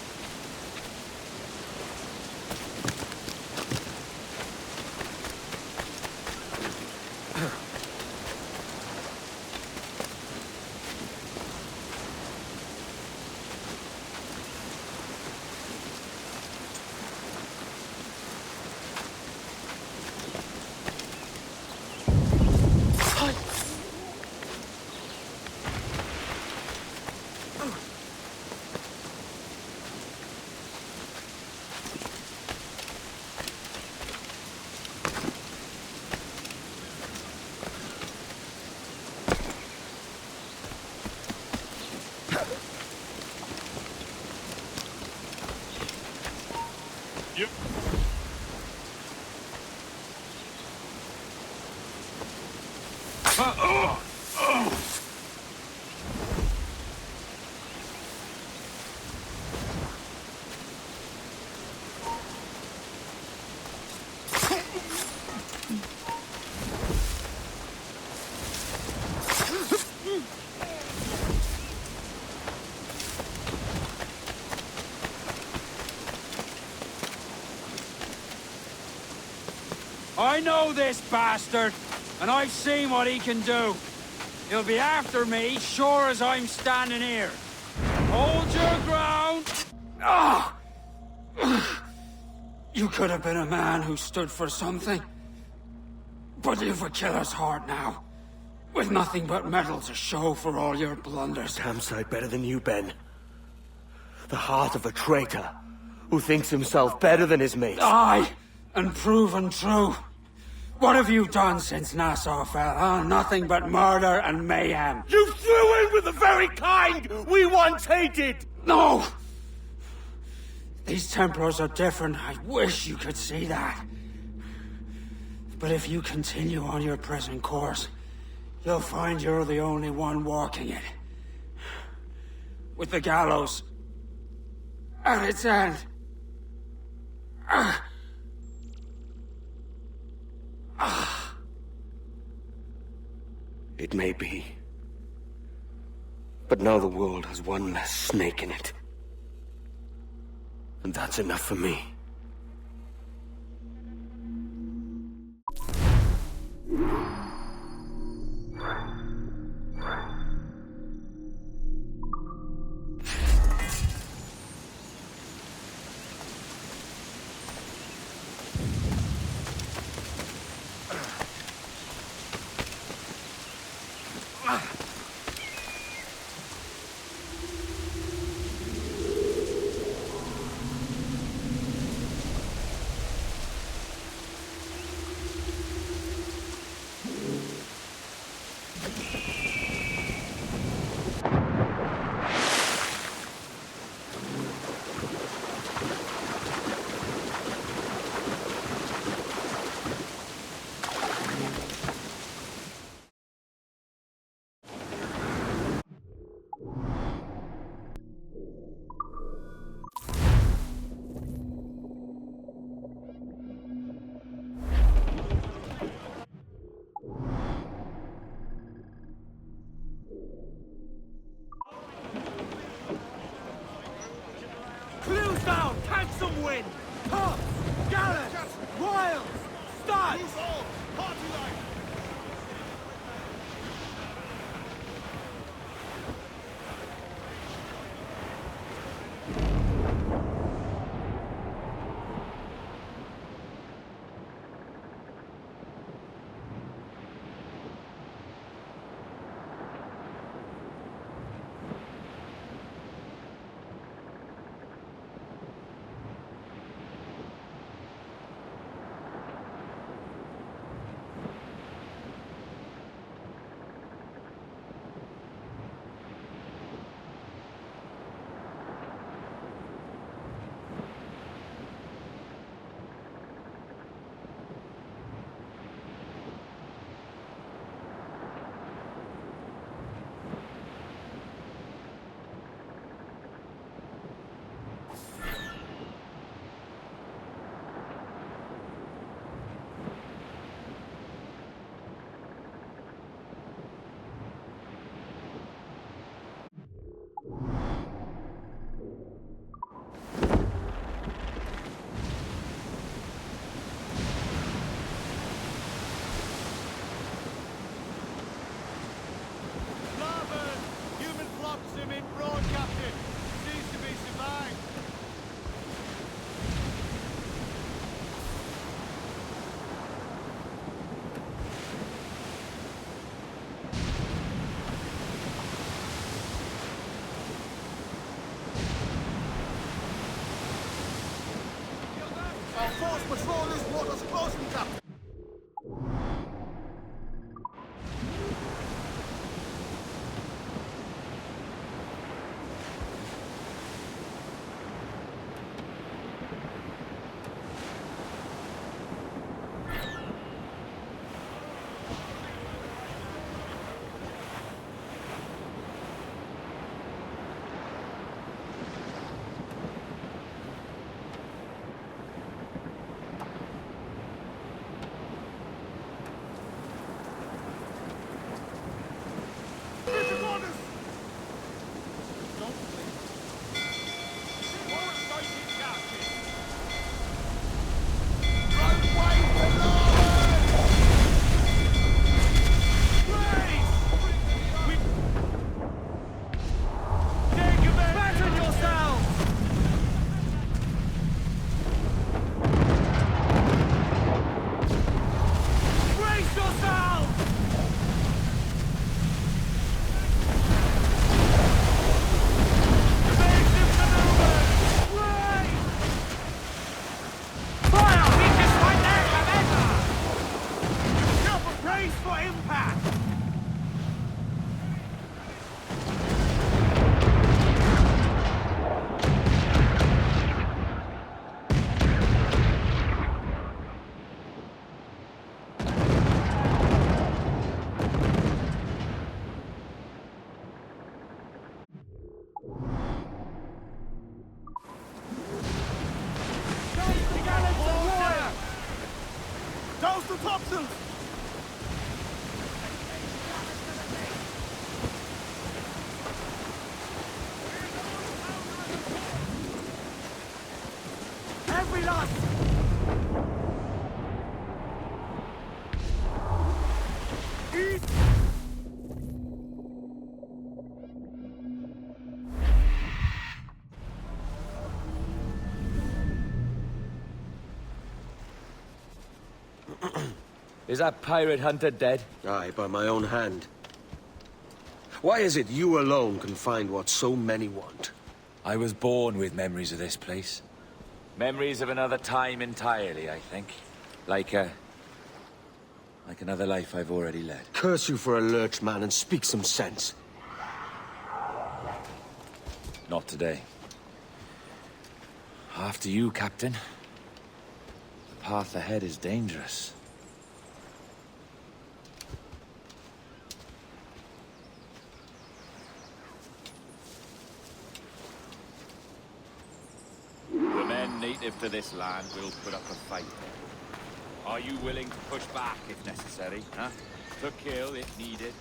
I know this bastard, and I've seen what he can do. He'll be after me, sure as I'm standing here. Hold your ground! Ah! You could have been a man who stood for something. But you've a killer's heart now. With nothing but metal to show for all your blunders. Damn sight better than you, Ben. The heart of a traitor who thinks himself better than his mates. Aye, and proven true. What have you done since Nassau fell, huh? Nothing but murder and mayhem. You threw in with the very kind we once hated! No! These Templars are different. I wish you could see that. But if you continue on your present course, you'll find you're the only one walking it. With the gallows at its end. It may be. But now the world has one less snake in it. And that's enough for me. Force patrol these waters closely, Captain. the topsails! Every last... Is that pirate hunter dead? Aye, by my own hand. Why is it you alone can find what so many want? I was born with memories of this place. Memories of another time entirely, I think. Like another life I've already led. Curse you for a lurch, man, and speak some sense. Not today. After you, Captain. The path ahead is dangerous. The men native to this land will put up a fight. Are you willing to push back if necessary, huh? To kill if needed?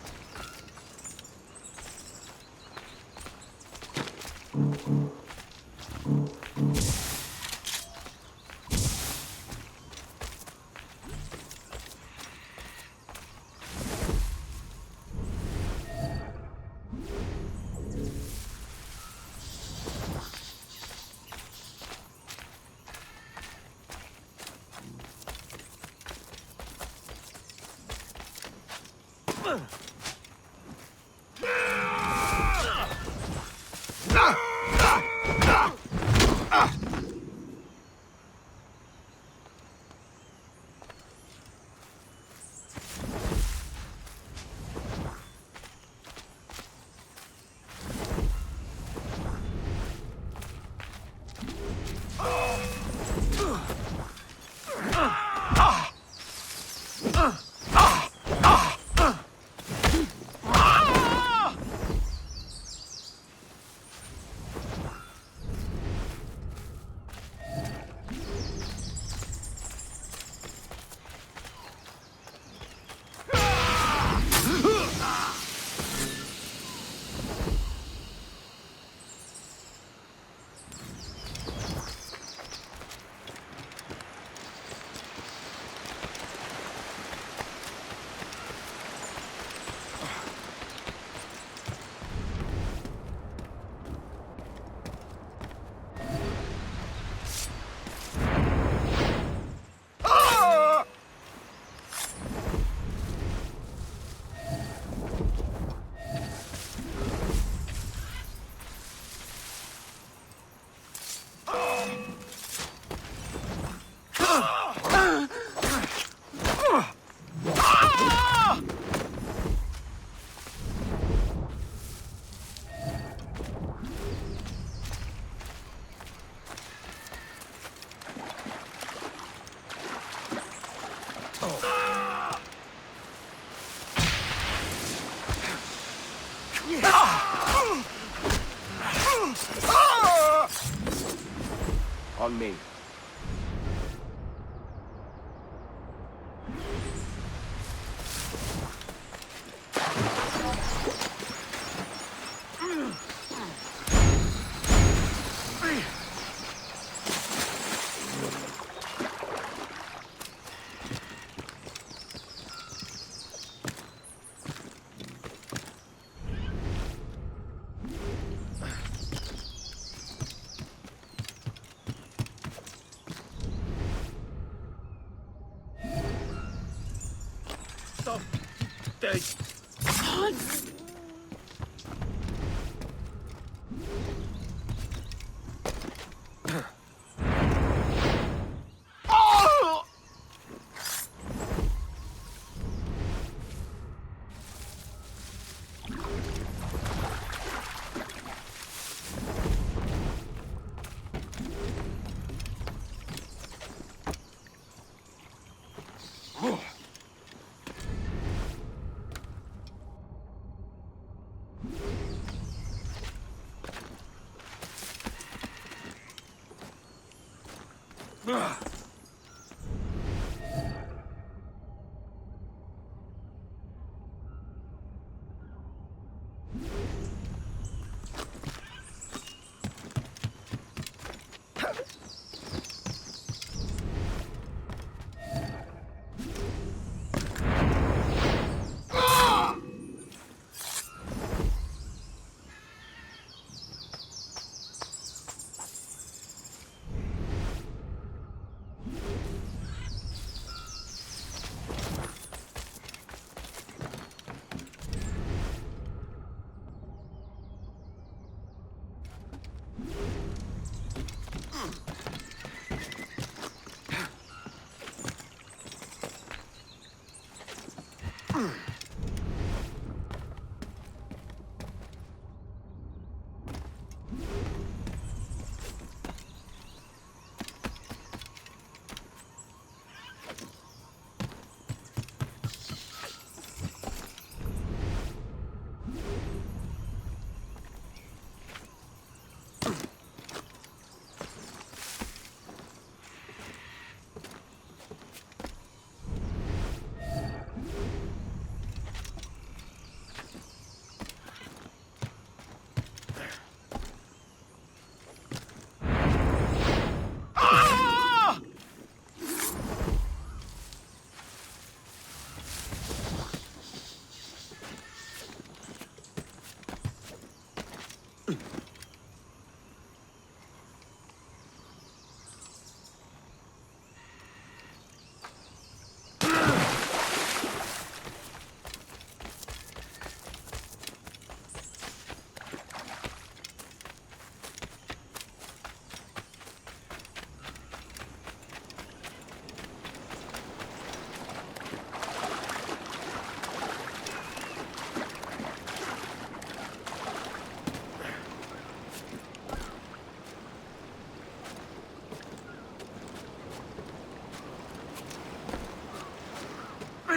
On me.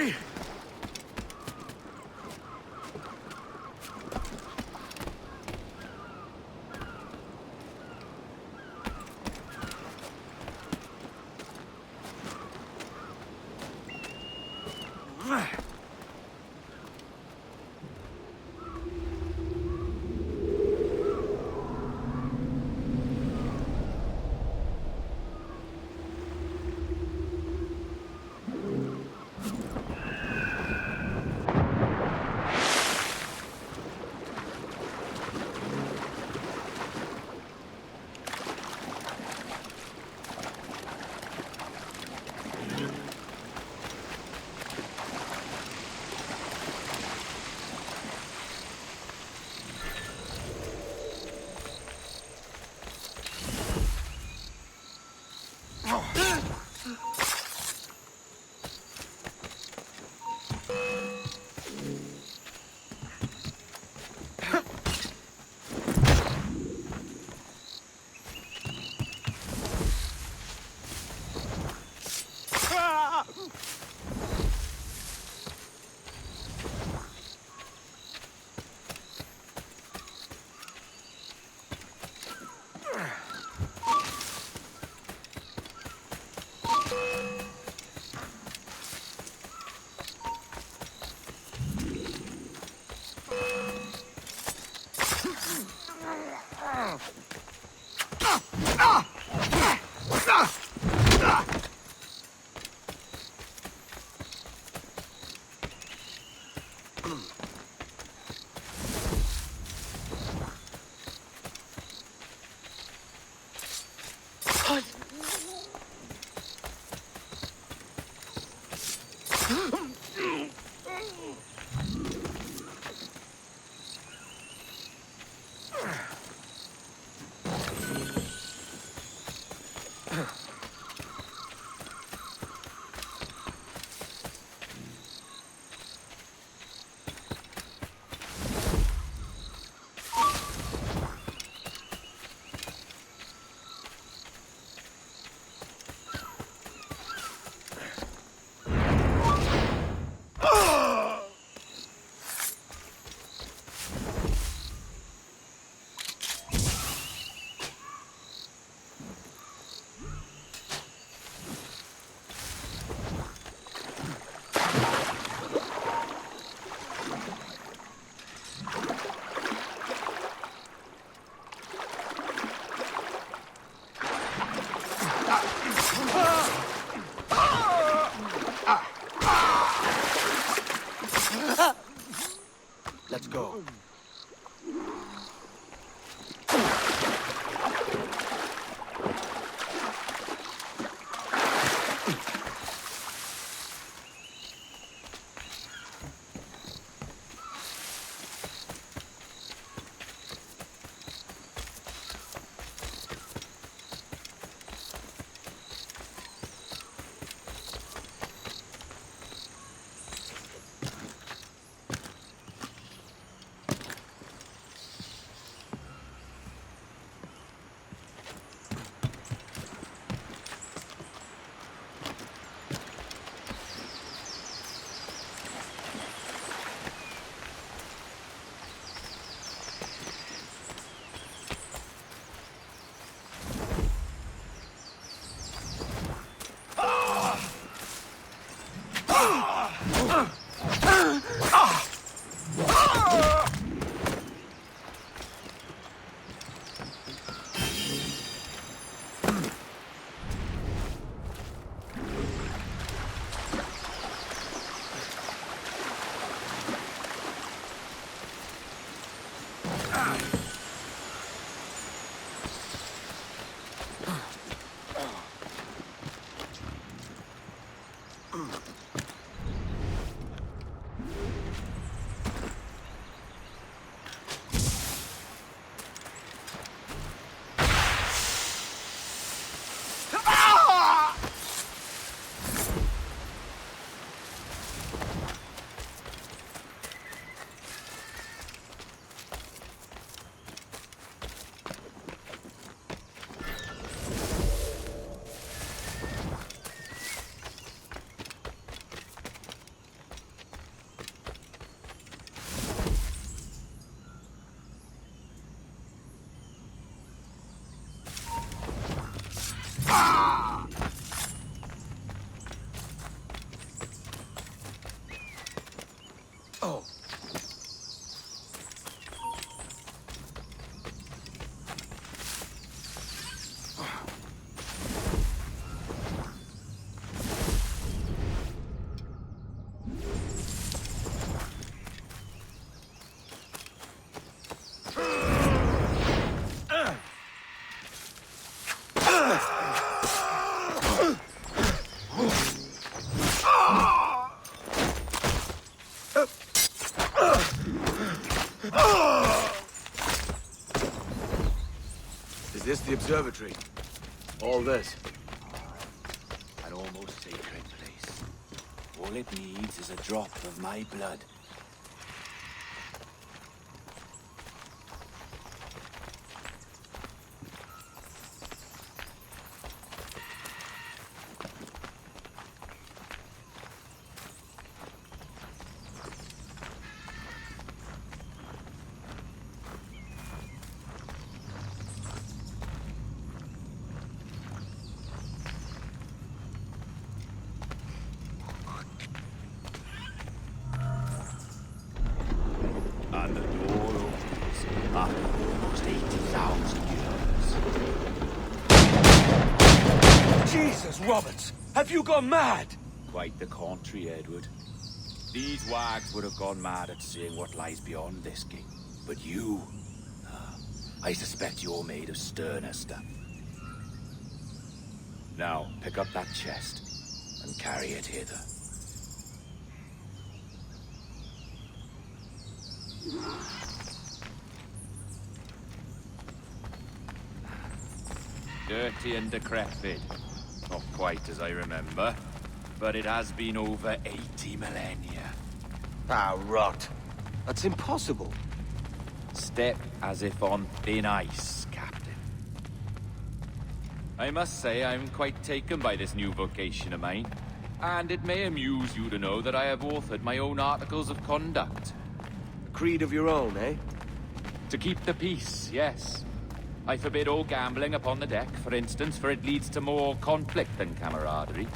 Hurry! Let's go. Oh. Is this the observatory? All this? An almost sacred place. All it needs is a drop of my blood. And the door opens after almost 80,000 years. Jesus, Roberts! Have you gone mad? Quite the contrary, Edward. These wags would have gone mad at seeing what lies beyond this gate. But you... I suspect you're made of sterner stuff. Now, pick up that chest and carry it hither. Dirty and decrepit. Not quite as I remember, but it has been over 80 millennia. Ah, rot. That's impossible. Step as if on thin ice, Captain. I must say I'm quite taken by this new vocation of mine, and it may amuse you to know that I have authored my own articles of conduct. Creed of your own, eh? To keep the peace, yes. I forbid all gambling upon the deck, for instance, for it leads to more conflict than camaraderie.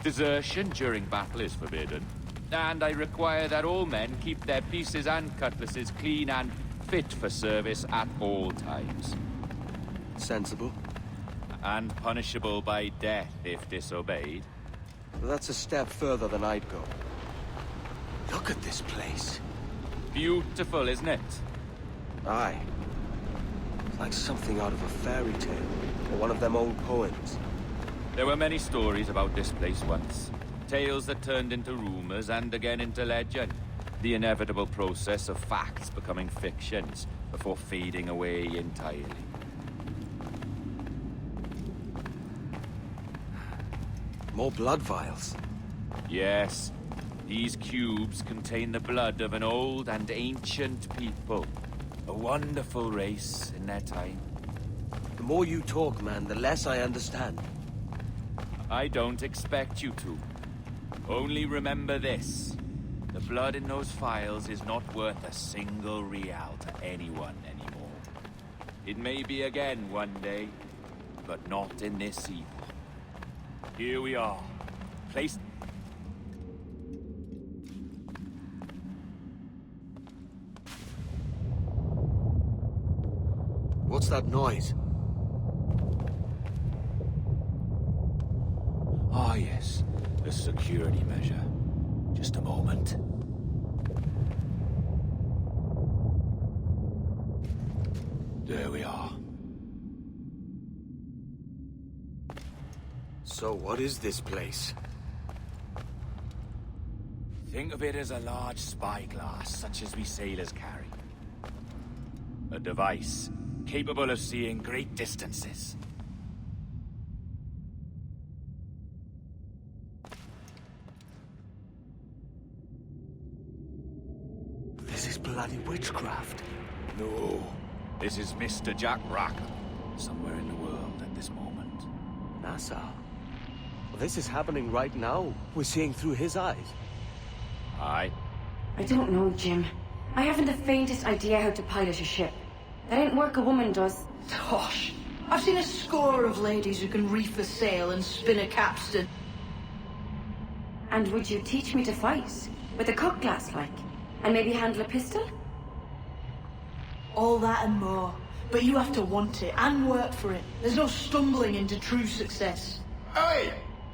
Desertion during battle is forbidden. And I require that all men keep their pieces and cutlasses clean and fit for service at all times. Sensible. And punishable by death if disobeyed. Well, that's a step further than I'd go. Look at this place. Beautiful, isn't it? Aye. It's like something out of a fairy tale, or one of them old poems. There were many stories about this place once. Tales that turned into rumors and again into legend. The inevitable process of facts becoming fictions before fading away entirely. More blood vials. Yes. These cubes contain the blood of an old and ancient people. A wonderful race in their time. The more you talk, man, the less I understand. I don't expect you to. Only remember this. The blood in those files is not worth a single real to anyone anymore. It may be again one day, but not in this epoch. Here we are. Placed... What's that noise? Ah, yes. A security measure. Just a moment. There we are. So what is this place? Think of it as a large spyglass, such as we sailors carry. A device capable of seeing great distances. This is bloody witchcraft. No, this is Mr. Jack Rackham, somewhere in the world at this moment. Nassau. Well, this is happening right now. We're seeing through his eyes. Aye. I don't know, Jim. I haven't the faintest idea how to pilot a ship. That ain't work a woman does. Tosh! I've seen a score of ladies who can reef a sail and spin a capstan. And would you teach me to fight? With a cutlass, like? And maybe handle a pistol? All that and more. But you have to want it and work for it. There's no stumbling into true success. Hey,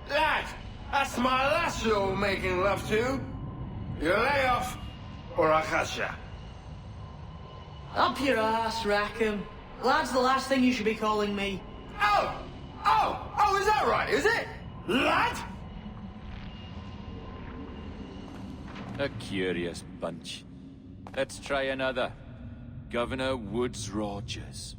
lad! That's my lass you're making love to. You lay off, or I'll catch ya. Up your ass, Rackham. Lad's the last thing you should be calling me. Oh, is that right, is it? Lad? A curious bunch. Let's try another. Governor Woods Rogers.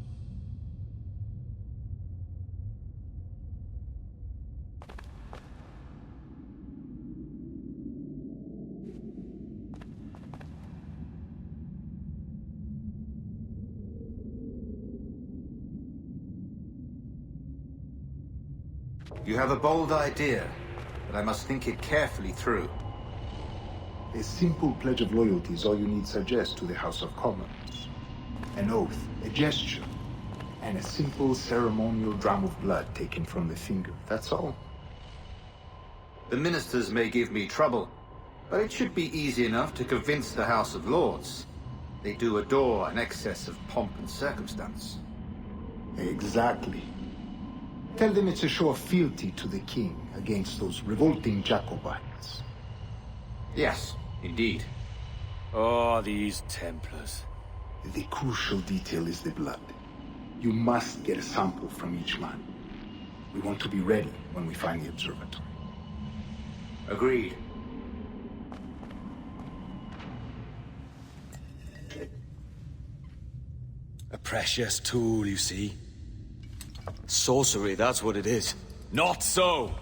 You have a bold idea, but I must think it carefully through. A simple pledge of loyalty is all you need suggest to the House of Commons. An oath, a gesture, and a simple ceremonial dram of blood taken from the finger. That's all. The ministers may give me trouble, but it should be easy enough to convince the House of Lords. They do adore an excess of pomp and circumstance. Exactly. Tell them it's a show of fealty to the king against those revolting Jacobites. Yes, indeed. Oh, these Templars. The crucial detail is the blood. You must get a sample from each man. We want to be ready when we find the observatory. Agreed. A precious tool, you see. Sorcery, that's what it is. Not so!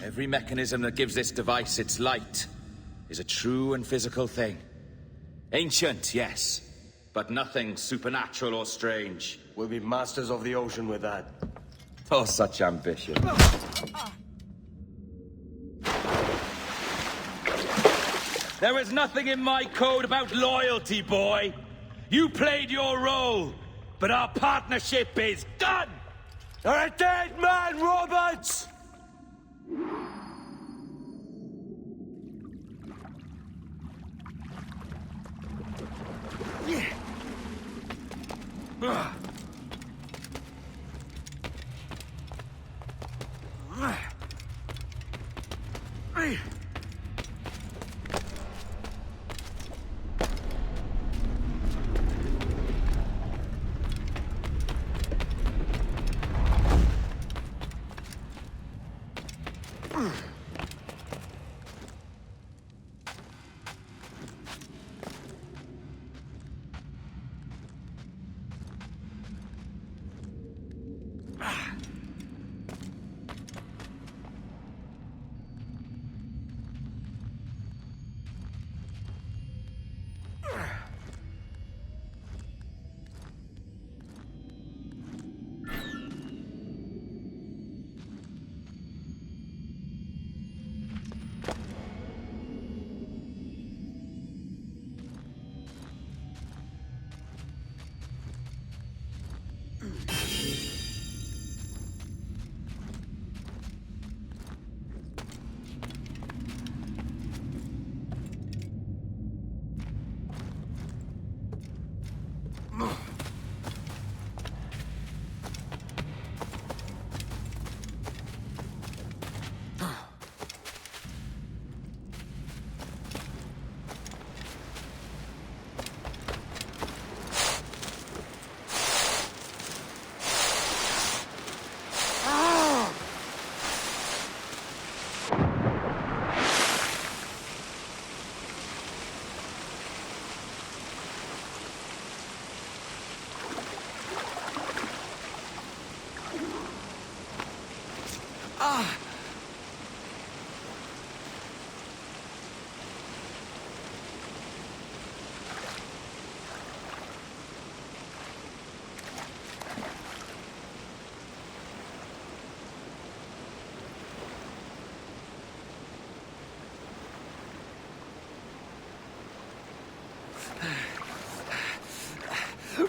Every mechanism that gives this device its light is a true and physical thing. Ancient, yes, but nothing supernatural or strange. We'll be masters of the ocean with that. Oh, such ambition. There is nothing in my code about loyalty, boy. You played your role, but our partnership is done! You're a dead man, Roberts!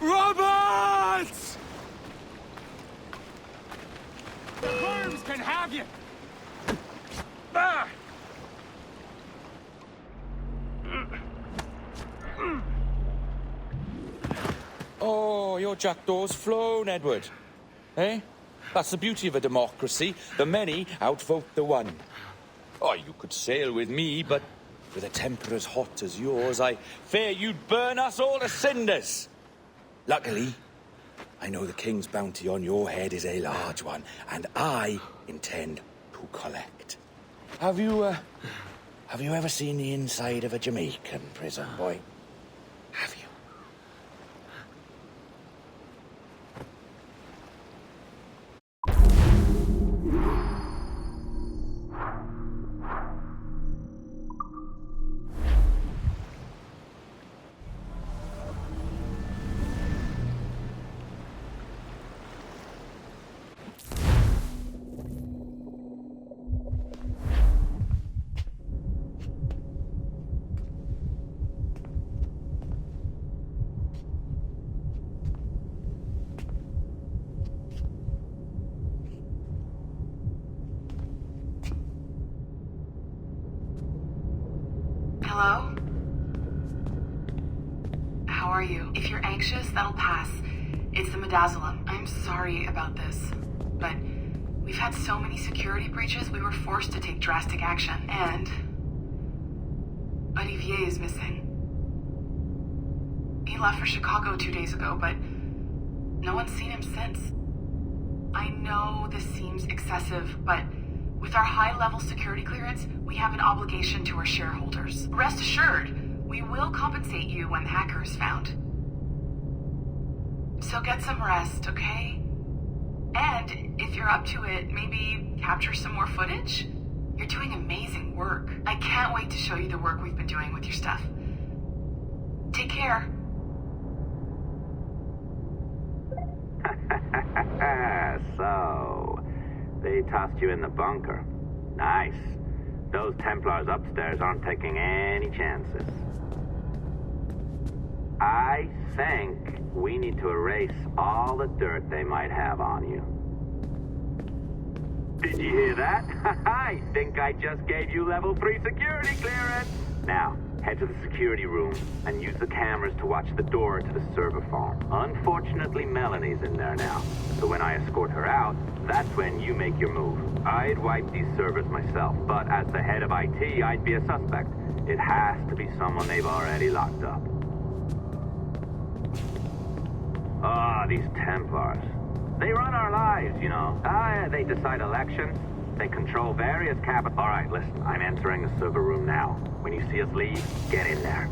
Roberts! and have you! Ah! Oh, your Jackdaw's flown, Edward. Eh? That's the beauty of a democracy. The many outvote the one. Oh, you could sail with me, but with a temper as hot as yours, I fear you'd burn us all to cinders. Luckily, I know the king's bounty on your head is a large one, and I intend to collect. Have you ever seen the inside of a Jamaican prison, boy? Have you? Hello? How are you? If you're anxious, that'll pass. It's the Midazolam. I'm sorry about this, but we've had so many security breaches, we were forced to take drastic action, and Olivier is missing. He left for Chicago 2 days ago, but no one's seen him since. I know this seems excessive, but with our high-level security clearance, we have an obligation to our shareholders. Rest assured, we will compensate you when the hacker is found. So get some rest, okay? And if you're up to it, maybe capture some more footage? You're doing amazing work. I can't wait to show you the work we've been doing with your stuff. Take care. So, they tossed you in the bunker. Nice. Those Templars upstairs aren't taking any chances. I think we need to erase all the dirt they might have on you. Did you hear that? I think I just gave you level 3 security clearance. Now, head to the security room and use the cameras to watch the door to the server farm. Unfortunately, Melanie's in there now, so when I escort her out, that's when you make your move. I'd wipe these servers myself, but as the head of IT, I'd be a suspect. It has to be someone they've already locked up. Ah, these Templars. They run our lives, you know. They decide elections. They control various capitals. All right, listen, I'm entering the server room now. When you see us leave, get in there.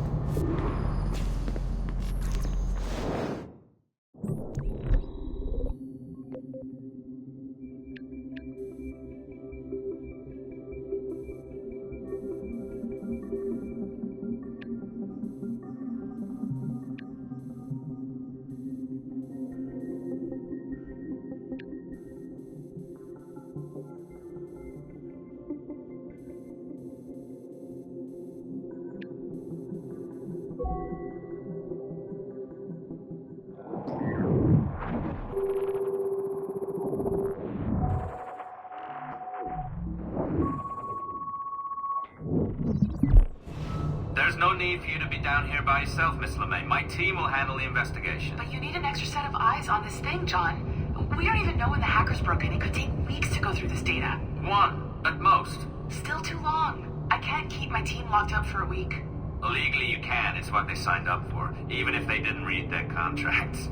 There's no need for you to be down here by yourself, Miss LeMay. My team will handle the investigation. But you need an extra set of eyes on this thing, John. We don't even know when the hackers broke in. It could take weeks to go through this data. 1, at most. Still too long. I can't keep my team locked up for a week. Legally you can. It's what they signed up for, even if they didn't read their contracts.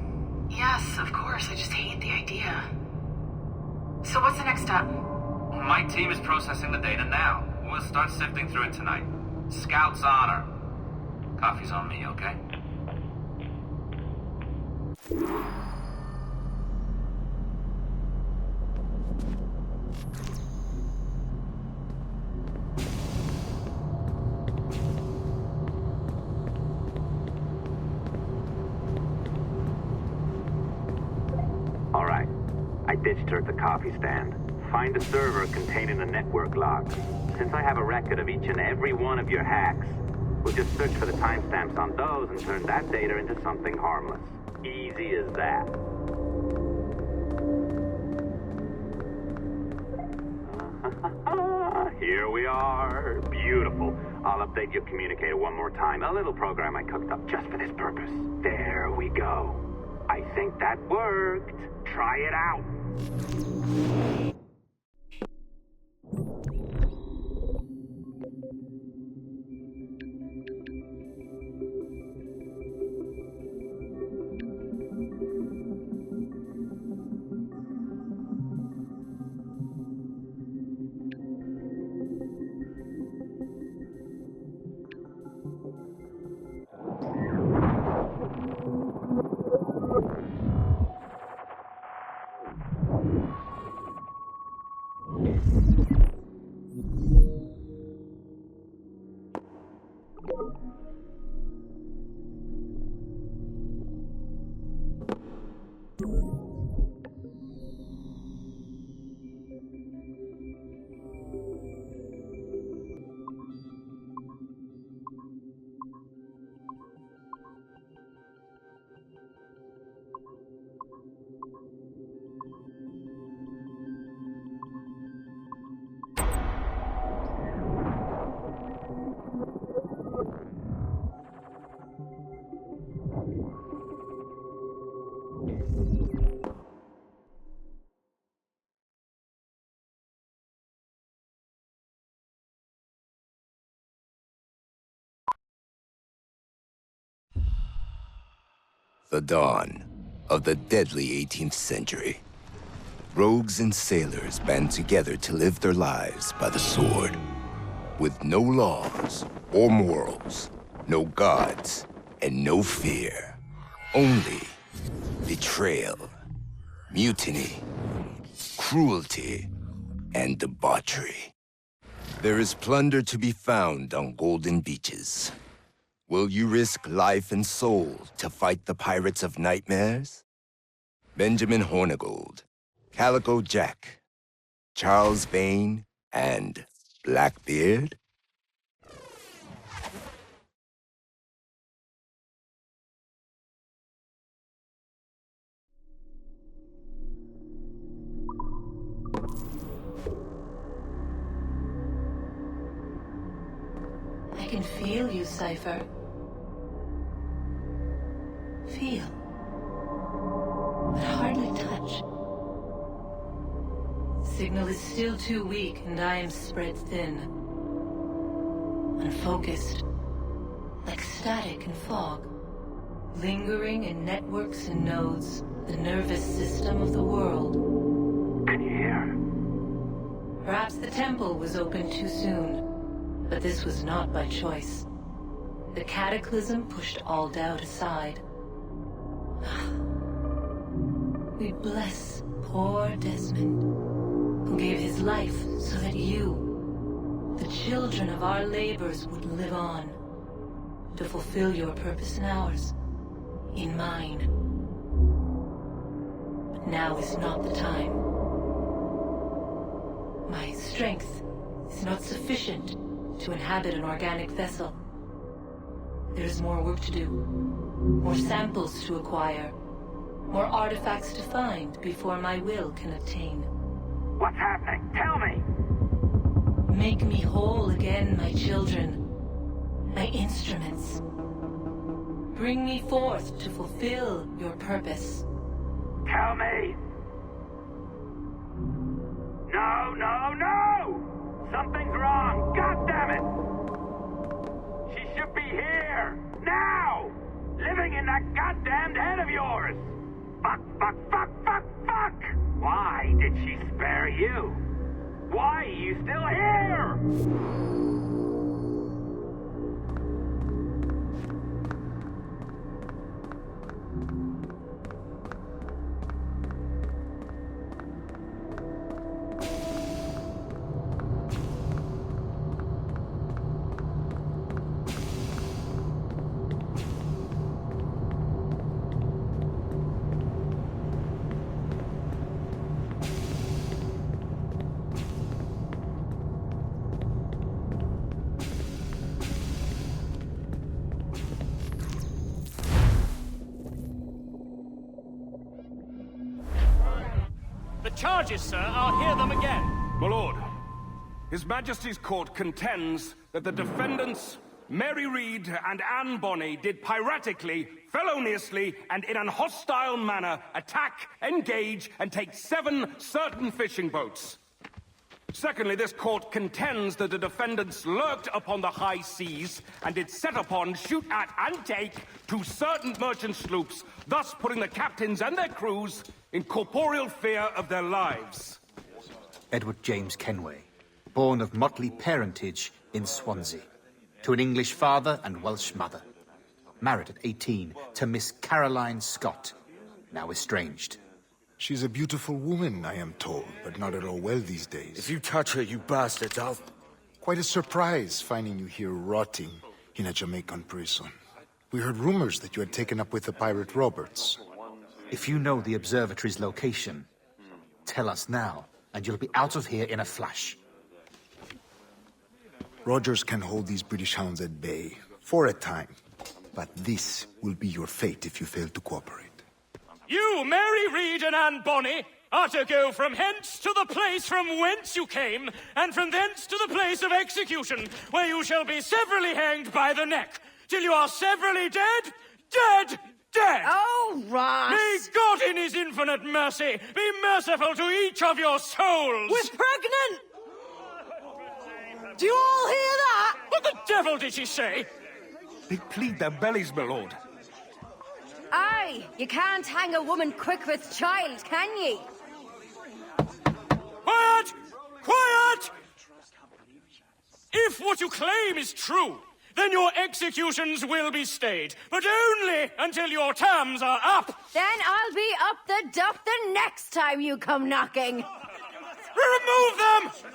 Yes, of course. I just hate the idea. So what's the next step? My team is processing the data now. We'll start sifting through it tonight. Scout's honor. Coffee's on me, okay? All right. I ditched her at the coffee stand. Find a server containing the network logs. Since I have a record of each and every one of your hacks, we'll just search for the timestamps on those and turn that data into something harmless. Easy as that. Here we are. Beautiful. I'll update your communicator one more time. A little program I cooked up just for this purpose. There we go. I think that worked. Try it out. The dawn of the deadly 18th century. Rogues and sailors band together to live their lives by the sword. With no laws or morals, no gods, and no fear. Only betrayal, mutiny, cruelty, and debauchery. There is plunder to be found on golden beaches. Will you risk life and soul to fight the pirates of nightmares? Benjamin Hornigold, Calico Jack, Charles Vane, and Blackbeard? I can feel you, Cypher. Feel. But hardly touch. Signal is still too weak, and I am spread thin. Unfocused. Like static and fog. Lingering in networks and nodes. The nervous system of the world. Can you hear? Perhaps the temple was opened too soon. But this was not by choice. The cataclysm pushed all doubt aside. We bless poor Desmond, who gave his life so that you, the children of our labors, would live on, to fulfill your purpose in ours, in mine. But now is not the time. My strength is not sufficient to inhabit an organic vessel. There is more work to do, more samples to acquire, more artifacts to find before my will can obtain. What's happening? Tell me! Make me whole again, my children, my instruments. Bring me forth to fulfill your purpose. Tell me! No, no, no! Something's wrong! God damn it! She should be here! Now! Living in that goddamned head of yours! Fuck, fuck, fuck, fuck, fuck! Why did she spare you? Why are you still here? Charges, sir. I'll hear them again. My lord, His Majesty's Court contends that the defendants, Mary Read and Anne Bonnet, did piratically, feloniously, and in an hostile manner attack, engage, and take 7 certain fishing boats. Secondly, this court contends that the defendants lurked upon the high seas and did set upon, shoot at, and take 2 certain merchant sloops, thus putting the captains and their crews in corporeal fear of their lives. Edward James Kenway, born of motley parentage in Swansea, to an English father and Welsh mother. Married at 18 to Miss Caroline Scott, now estranged. She's a beautiful woman, I am told, but not at all well these days. If you touch her, you bastards, I'll... Quite a surprise finding you here rotting in a Jamaican prison. We heard rumors that you had taken up with the pirate Roberts. If you know the observatory's location, tell us now, and you'll be out of here in a flash. Rogers can hold these British hounds at bay, for a time. But this will be your fate if you fail to cooperate. You, Mary Read and Anne Bonnet, are to go from hence to the place from whence you came, and from thence to the place of execution, where you shall be severally hanged by the neck, till you are severally dead, dead, dead! Oh, Ross! May God in his infinite mercy be merciful to each of your souls! We're pregnant! Do you all hear that? What the devil did she say? They plead their bellies, my lord. Aye, you can't hang a woman quick with child, can ye? Quiet! Quiet! If what you claim is true, then your executions will be stayed, but only until your terms are up. Then I'll be up the duff the next time you come knocking. Remove them!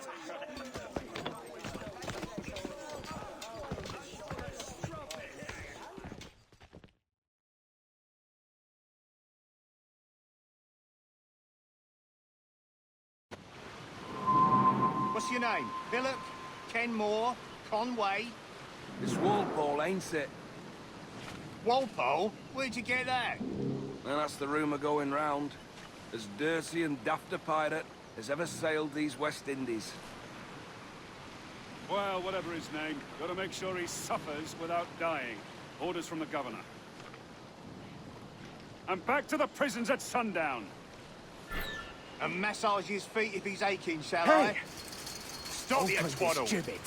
What's your name? Billock? Kenmore? Conway? It's Walpole, ain't it? Walpole? Where'd you get that? Well, that's the rumour going round. As dirty and daft a pirate as ever sailed these West Indies. Well, whatever his name, gotta make sure he suffers without dying. Orders from the governor. And back to the prisons at sundown. And massage his feet if he's aching, shall Hey! I? Stop your twaddle! Gibbet.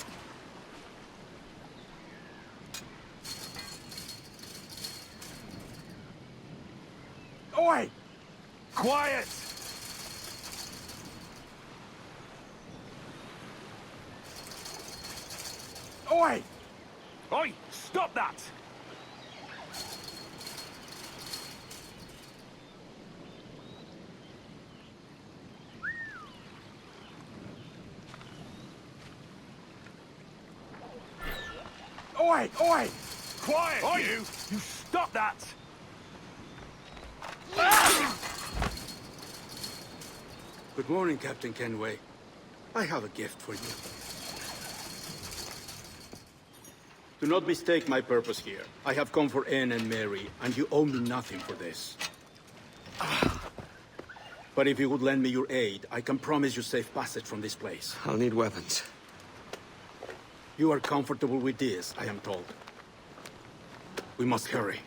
Oi! Quiet! Oi! Oi! Stop that! Oi! Oi! Quiet, Oi! you! You stop that! Good morning, Captain Kenway. I have a gift for you. Do not mistake my purpose here. I have come for Anne and Mary, and you owe me nothing for this. But if you would lend me your aid, I can promise you safe passage from this place. I'll need weapons. You are comfortable with this, I am told. We must hurry.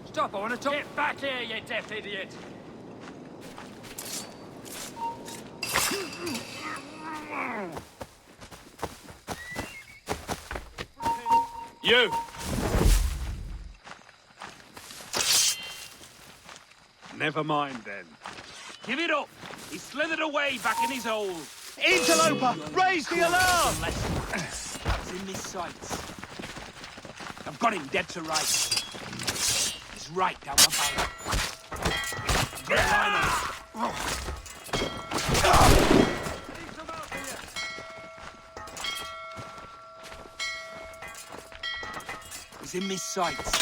Stop, I want to talk. Get back here, you deaf idiot! You! Never mind, then. Give it up! He slithered away back in his hole. Interloper! Raise the alarm! It's in his sights. I've got him dead to rights. He's right down my barrel. Get a line on him. He's in my sights.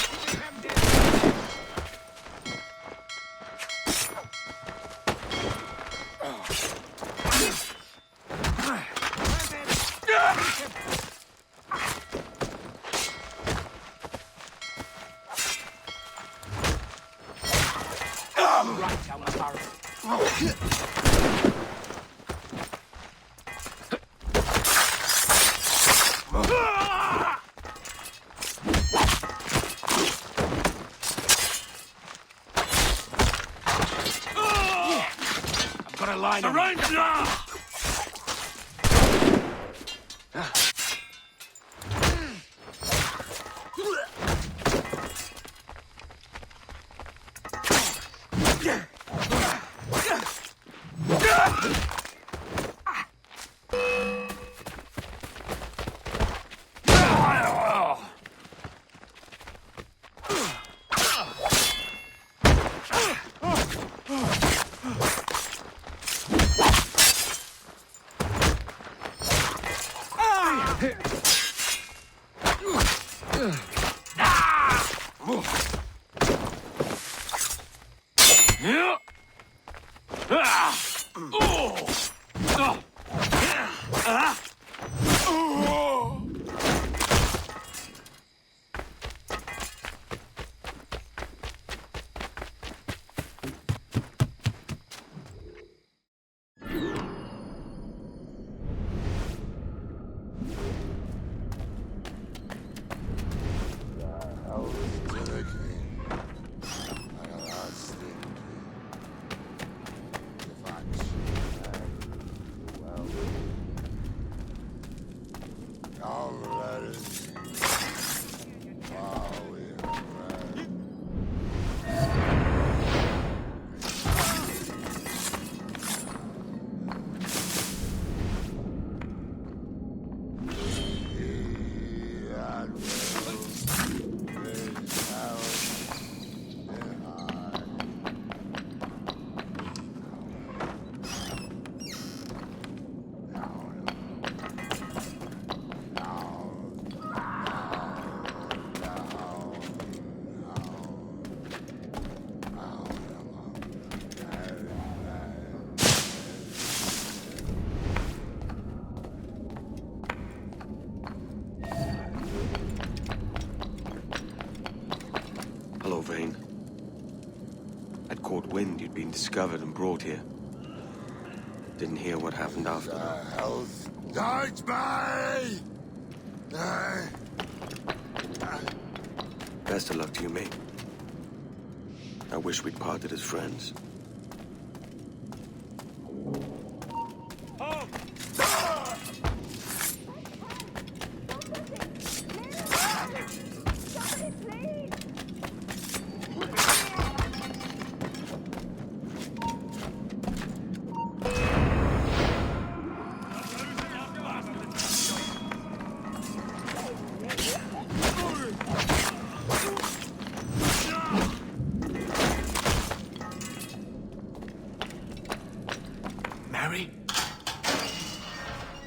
Right down my barrel. I've got a line on him. Hello, Vane. I'd caught wind you'd been discovered and brought here. Didn't hear what happened after. Don't me! Best of luck to you, mate. I wish we'd parted as friends.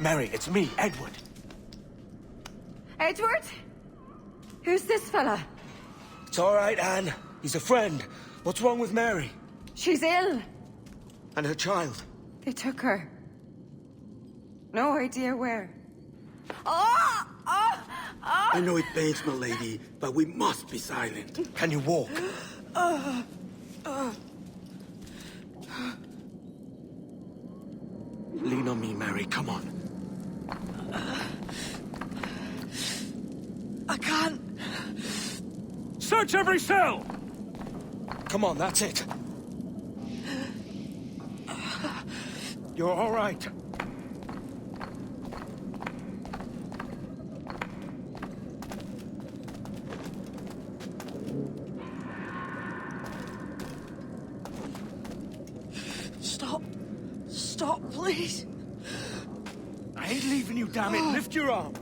Mary, it's me, Edward. Edward? Who's this fella? It's all right, Anne. He's a friend. What's wrong with Mary? She's ill. And her child? They took her. No idea where. Oh! Oh! Oh! I know it pains my lady, but we must be silent. Can you walk? Lean on me, Mary. Come on. I can't. Search every cell! Come on, that's it. You're all right. Please. I ain't leaving you, damn it. Lift your arm.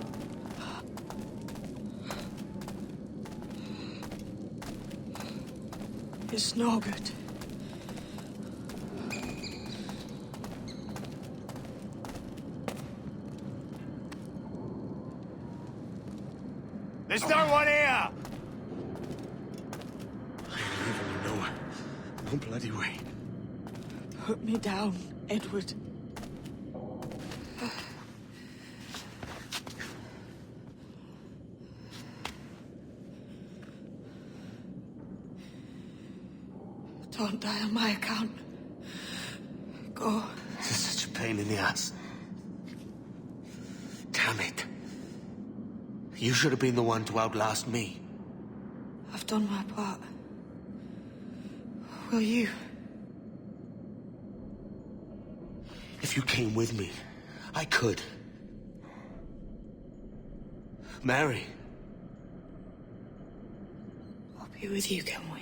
It's no good. There's no one here! I ain't leaving you nowhere. No bloody way. Put me down, Edward. Don't die on my account. Go. This is such a pain in the ass. Damn it. You should have been the one to outlast me. I've done my part. Will you? If you came with me, I could. Mary. I'll be with you, can we?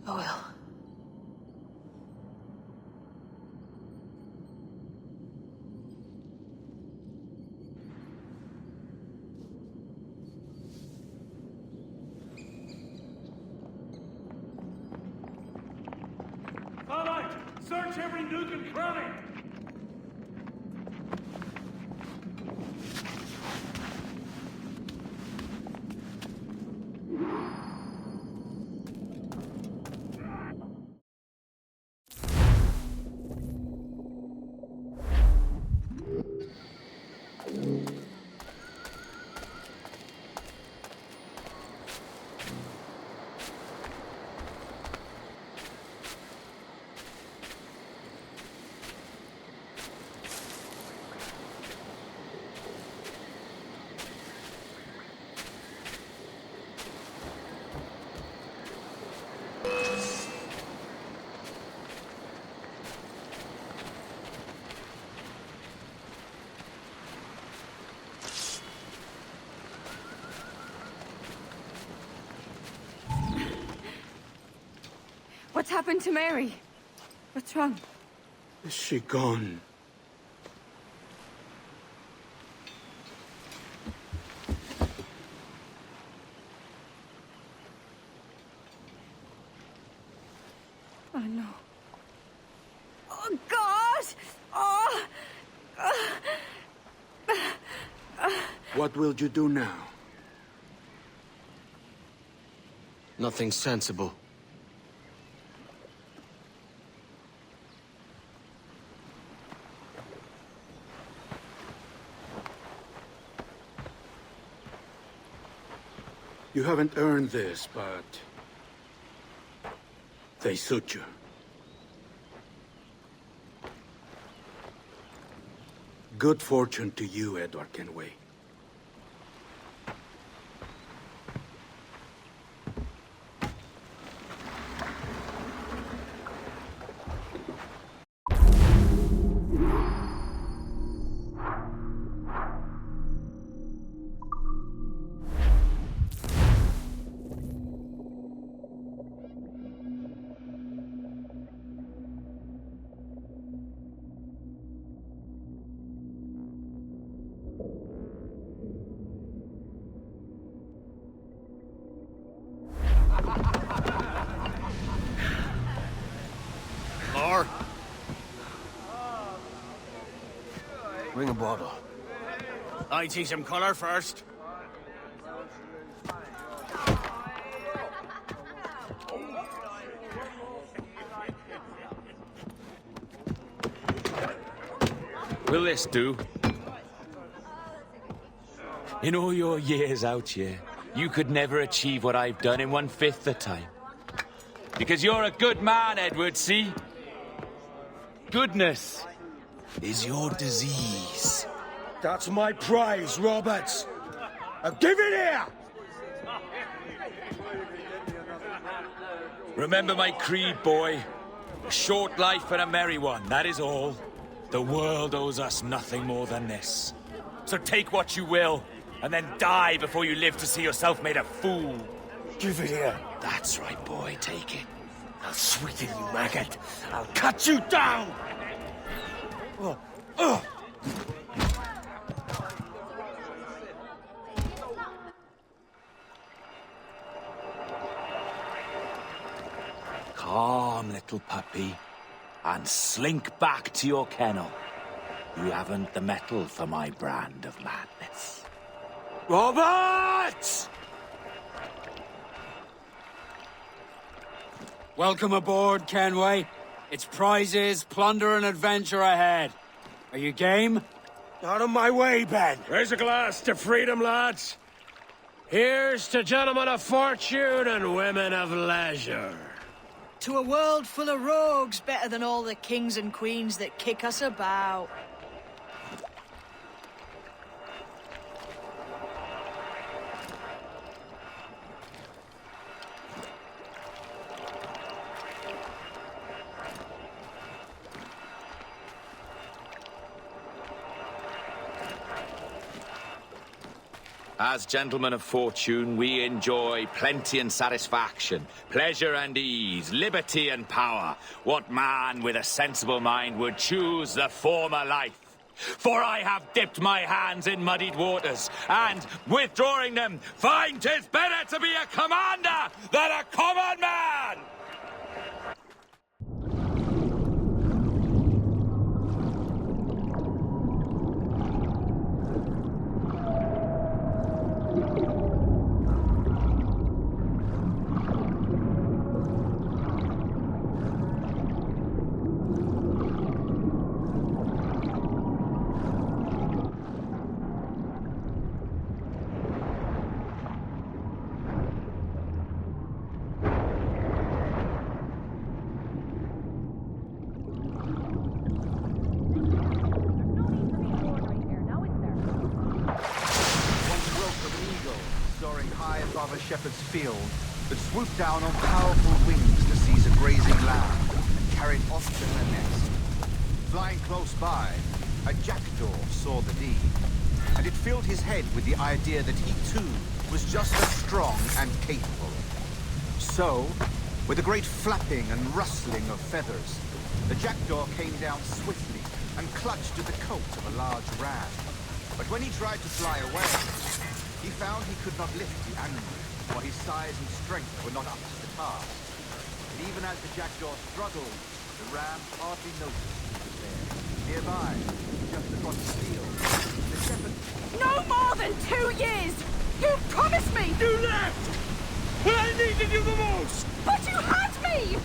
I will. Starlight! Search every nook and cranny! What's happened to Mary? What's wrong? Is she gone? Oh, no. Oh, God! Oh! What will you do now? Nothing sensible. You haven't earned this, but they suit you. Good fortune to you, Edward Kenway. Bring a bottle. I'd see some colour first. Will this do? In all your years out here, you could never achieve what I've done in 1/5 the time. Because you're a good man, Edward, see? Goodness is your disease. That's my prize, Roberts. Now give it here! Remember my creed, boy. A short life and a merry one, that is all. The world owes us nothing more than this. So take what you will, and then die before you live to see yourself made a fool. Give it here. That's right, boy, take it. I'll sweeten you, maggot. I'll cut you down! Calm, little puppy, and slink back to your kennel. You haven't the mettle for my brand of madness. Roberts! Welcome aboard, Kenway. It's prizes, plunder, and adventure ahead. Are you game? Out of my way, Ben. Raise a glass to freedom, lads. Here's to gentlemen of fortune and women of leisure. To a world full of rogues, better than all the kings and queens that kick us about. As gentlemen of fortune, we enjoy plenty and satisfaction, pleasure and ease, liberty and power. What man with a sensible mind would choose the former life? For I have dipped my hands in muddied waters, and, withdrawing them, find 'tis better to be a commander than a common man! Shepherd's field that swooped down on powerful wings to seize a grazing lamb and carried off to her nest. Flying close by, a jackdaw saw the deed, and it filled his head with the idea that he too was just as strong and capable. So, with a great flapping and rustling of feathers, the jackdaw came down swiftly and clutched at the coat of a large ram. But when he tried to fly away, he found he could not lift the animal, for his size and strength were not up to the task. And even as the jackdaw struggled, the ram hardly noticed he was there. Nearby, just across the field, the shepherd... No more than 2 years! You promised me! You left! When I needed you the most! But you had me!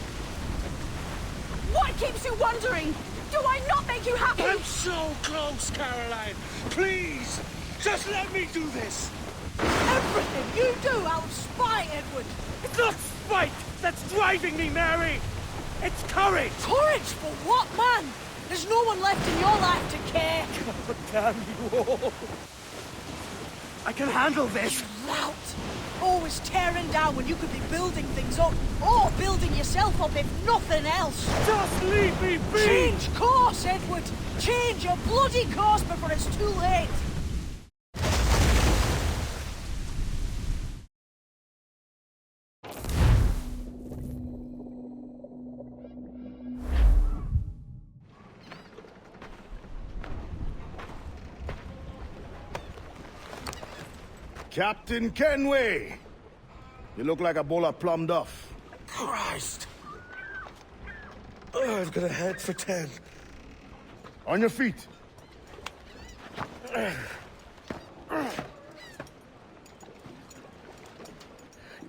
What keeps you wondering? Do I not make you happy? I'm so close, Caroline! Please! Just let me do this! Everything you do out of spite, Edward! It's not spite that's driving me, Mary! It's courage! Courage for what, man? There's no one left in your life to care! God damn you all! I can handle this! You lout! Always tearing down when you could be building things up, or building yourself up if nothing else! Just leave me be! Change course, Edward! Change your bloody course before it's too late! Captain Kenway! You look like a bowl of plum duff. Christ! Oh, I've got a head for 10. On your feet. You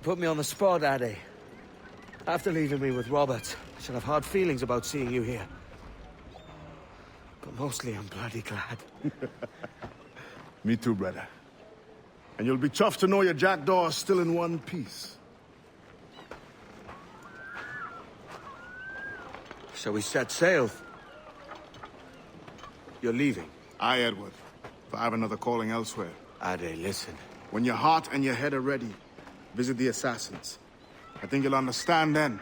put me on the spot, Addy. After leaving me with Roberts, I should have hard feelings about seeing you here. But mostly I'm bloody glad. Me too, brother. And you'll be chuffed to know your Jackdaw is still in one piece. So we set sail. You're leaving? Aye, Edward. But I have another calling elsewhere. Ade, listen. When your heart and your head are ready, visit the Assassins. I think you'll understand then.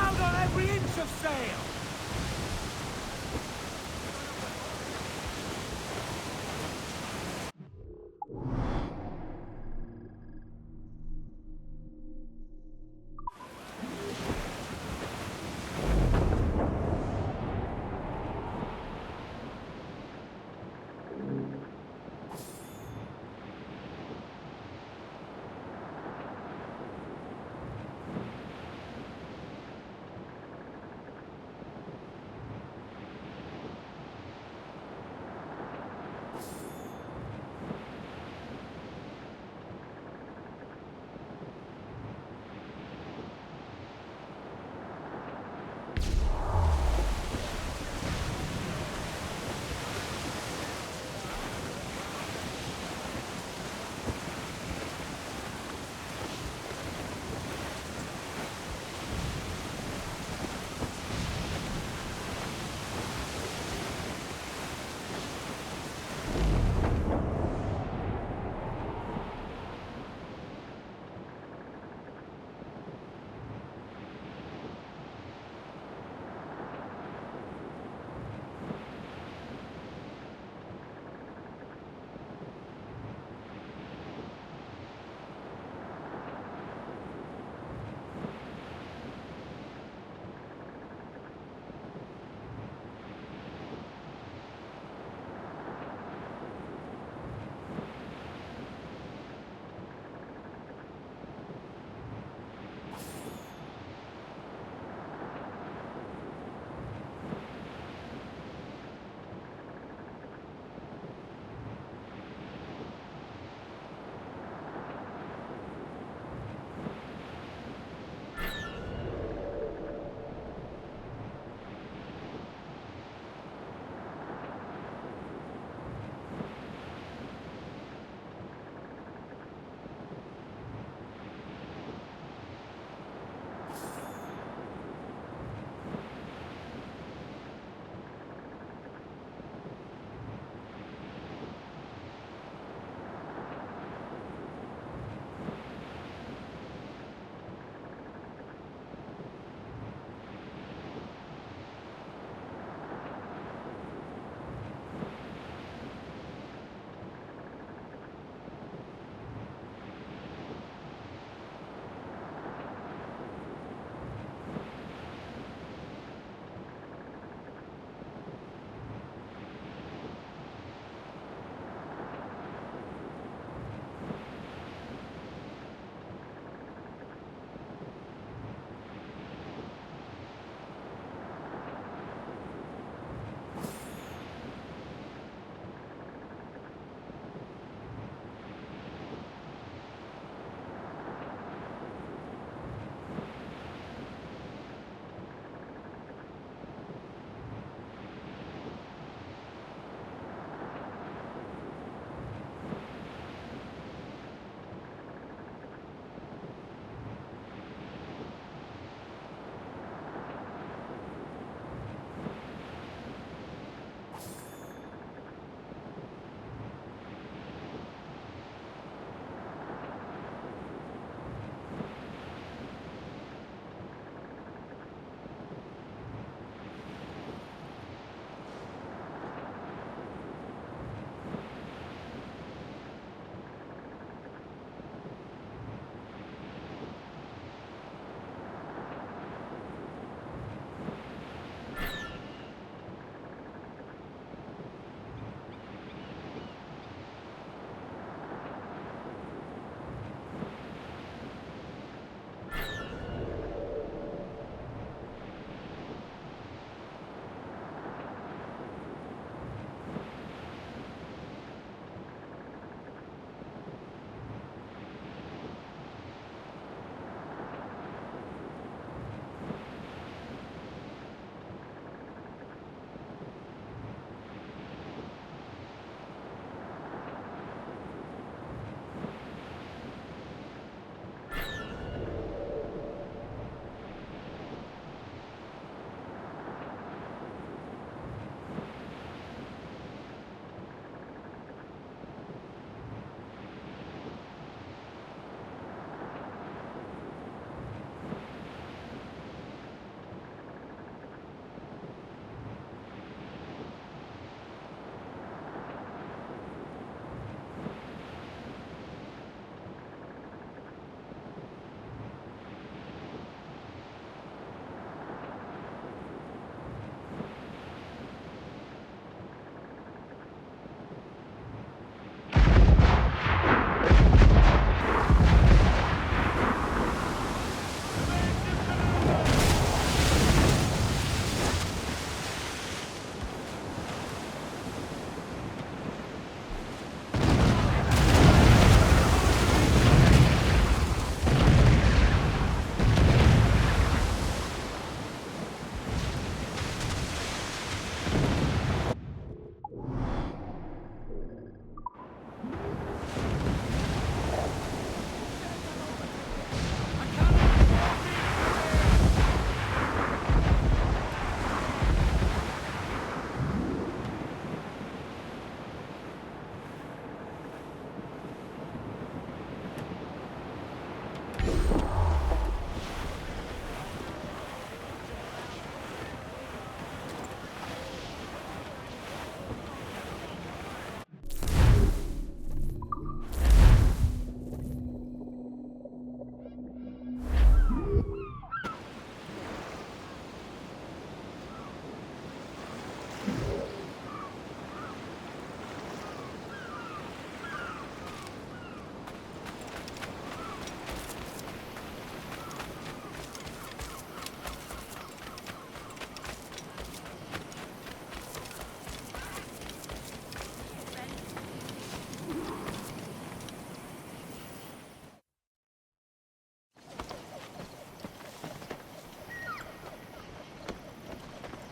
out on every inch of sail!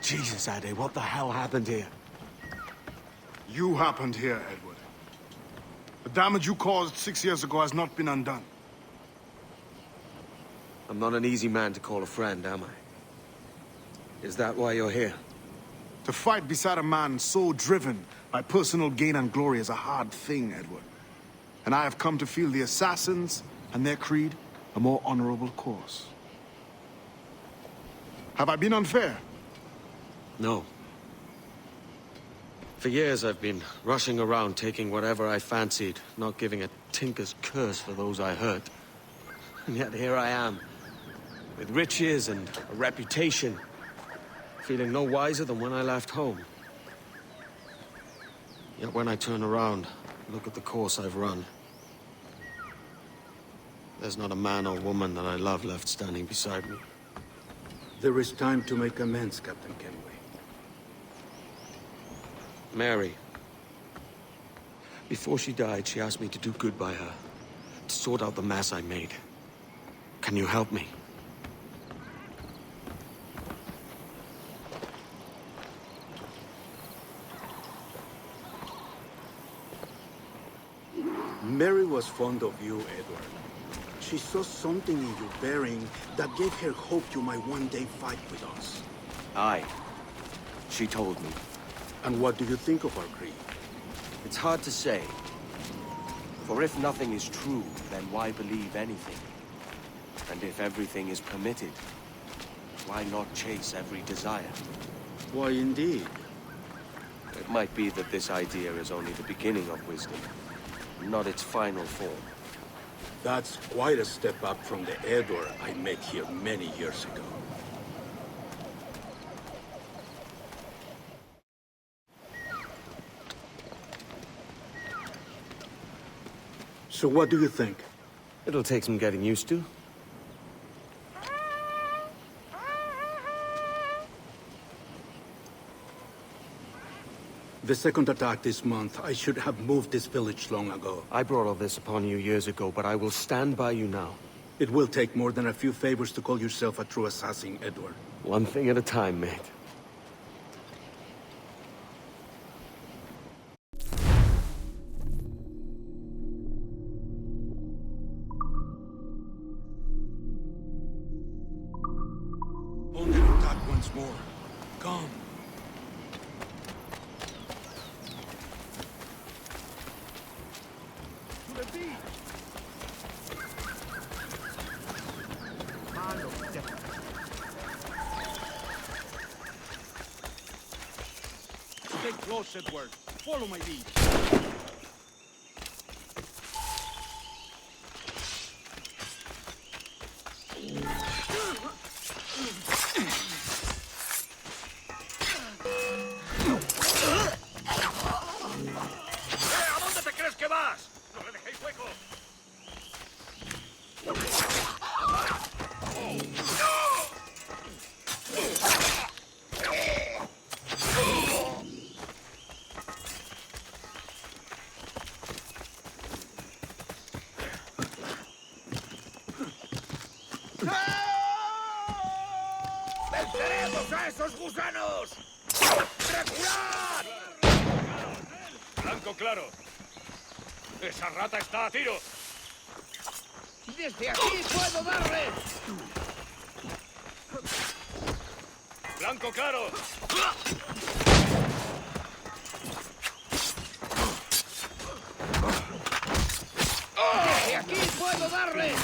Jesus, Ade, what the hell happened here? You happened here, Edward. The damage you caused 6 years ago has not been undone. I'm not an easy man to call a friend, am I? Is that why you're here? To fight beside a man so driven by personal gain and glory is a hard thing, Edward. And I have come to feel the Assassins and their creed a more honorable course. Have I been unfair? No. For years I've been rushing around taking whatever I fancied, not giving a tinker's curse for those I hurt. And yet here I am, with riches and a reputation, feeling no wiser than when I left home. Yet when I turn around, look at the course I've run, there's not a man or woman that I love left standing beside me. There is time to make amends, Captain Kenway. Mary. Before she died, she asked me to do good by her, to sort out the mess I made. Can you help me? Mary was fond of you, Edward. She saw something in your bearing that gave her hope you might one day fight with us. Aye. She told me. And what do you think of our creed? It's hard to say. For if nothing is true, then why believe anything? And if everything is permitted, why not chase every desire? Why, indeed. It might be that this idea is only the beginning of wisdom, not its final form. That's quite a step up from the Edward I met here many years ago. So what do you think? It'll take some getting used to. The second attack this month, I should have moved this village long ago. I brought all this upon you years ago, but I will stand by you now. It will take more than a few favors to call yourself a true assassin, Edward. One thing at a time, mate. Only attack once more. Come. Stay close, Edward. Follow my lead. ¿A dónde te crees que vas? ¡No le dejéis hueco! ¡Venceremos a esos gusanos! ¡Reculad! Blanco claro. Esa rata está a tiro. ¡Desde aquí puedo darle! Blanco claro. ¡Desde aquí puedo darle!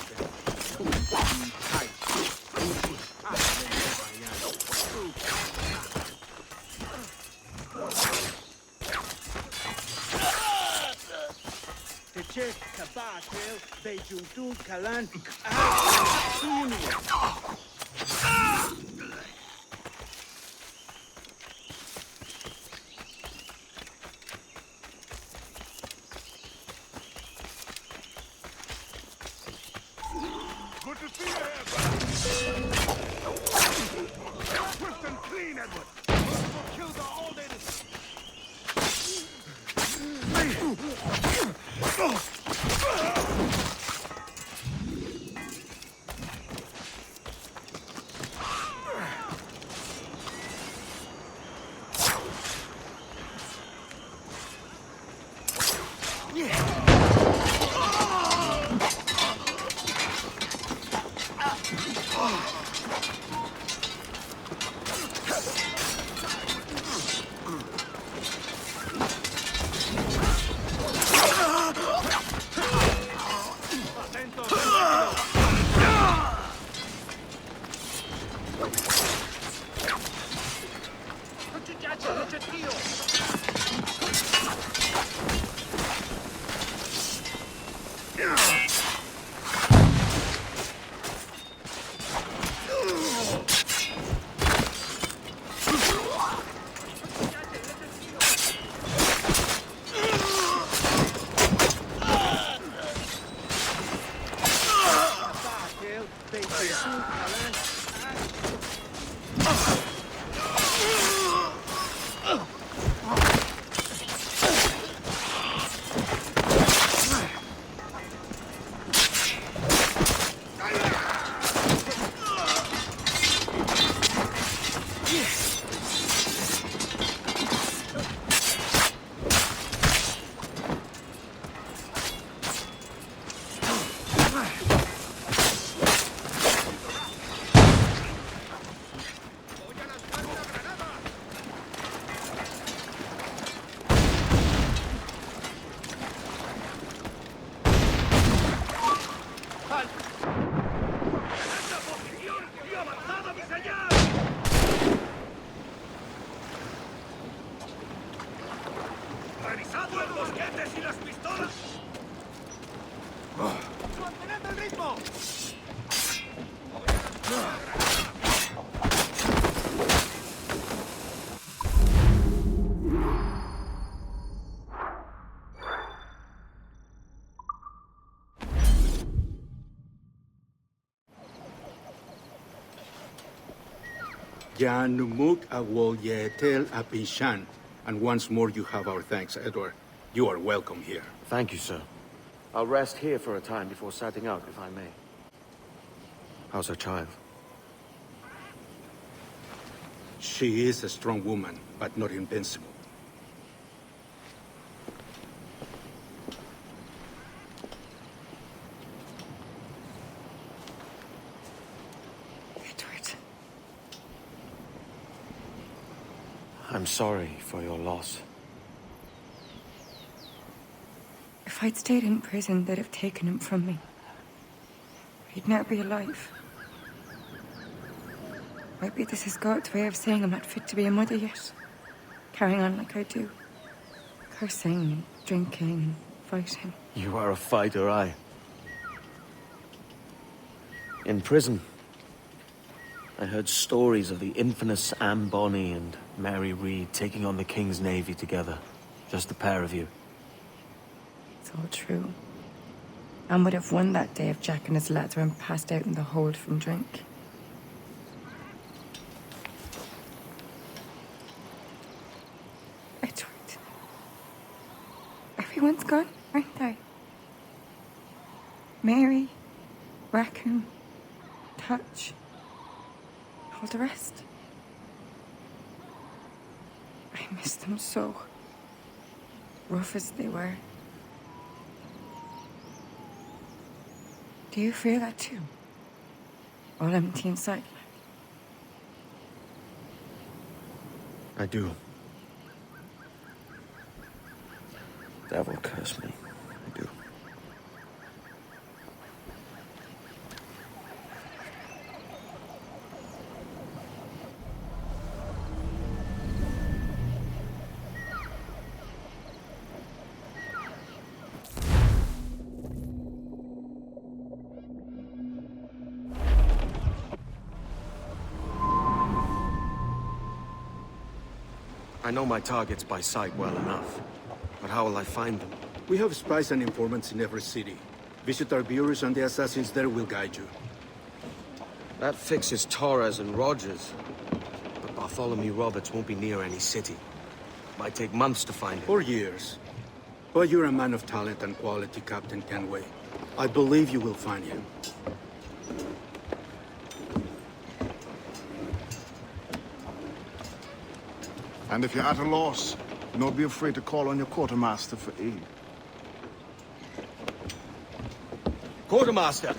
Good to see you here, swift and clean, Edward. Killed all day. Janumuk Awolyetel Apishan. And once more you have our thanks, Edward. You are welcome here. Thank you, sir. I'll rest here for a time before setting out, if I may. How's her child? She is a strong woman, but not invincible. I'm sorry for your loss. If I'd stayed in prison, they'd have taken him from me. He'd never be alive. Maybe this is God's way of saying I'm not fit to be a mother yet. Carrying on like I do. Cursing and drinking and fighting. You are a fighter, aye. In prison, I heard stories of the infamous Anne Bonny and Mary Read taking on the King's Navy together. Just the pair of you. It's all true. Anne would have won that day if Jack and his lads weren't passed out in the hold from drink. Edward. Everyone's gone, aren't they? Mary, Rackham, Touch. All the rest. I miss them so. Rough as they were. Do you feel that too? All empty inside? I do. Devil curse me. I do. I know my targets by sight well enough. But how will I find them? We have spies and informants in every city. Visit our bureaus and the assassins there will guide you. That fixes Torres and Rogers. But Bartholomew Roberts won't be near any city. Might take months to find him. Or years. But you're a man of talent and quality, Captain Kenway. I believe you will find him. And if you're at a loss, don't be afraid to call on your quartermaster for aid. Quartermaster!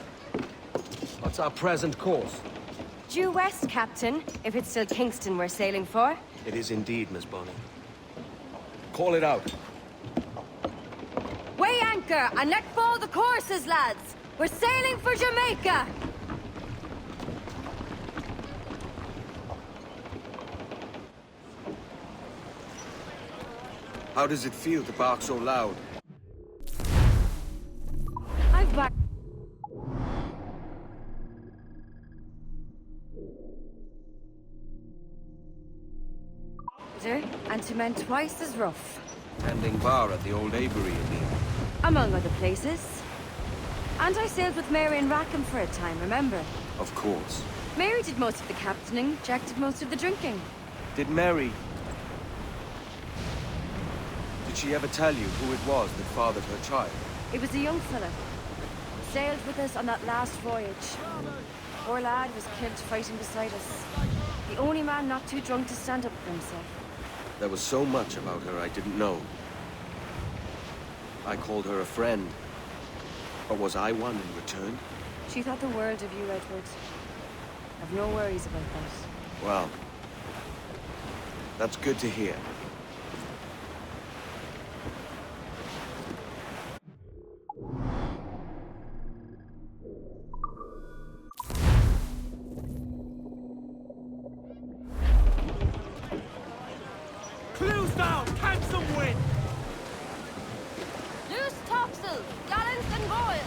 What's our present course? Due west, Captain, if it's still Kingston we're sailing for. It is indeed, Miss Bonnet. Call it out. Weigh anchor and let fall the courses, lads! We're sailing for Jamaica! How does it feel to bark so loud? I've barked. And to men twice as rough. Tending bar at the old Aviary, you mean? Among other places. And I sailed with Mary and Rackham for a time, remember? Of course. Mary did most of the captaining, Jack did most of the drinking. Did Mary... Did she ever tell you who it was that fathered her child? It was a young fella. Sailed with us on that last voyage. Poor lad was killed fighting beside us. The only man not too drunk to stand up for himself. There was so much about her I didn't know. I called her a friend. But was I one in return? She thought the world of you, Edward. I've no worries about that. Well, that's good to hear. Clues down! Catch some wind! Loose topsail! Gallants and royals!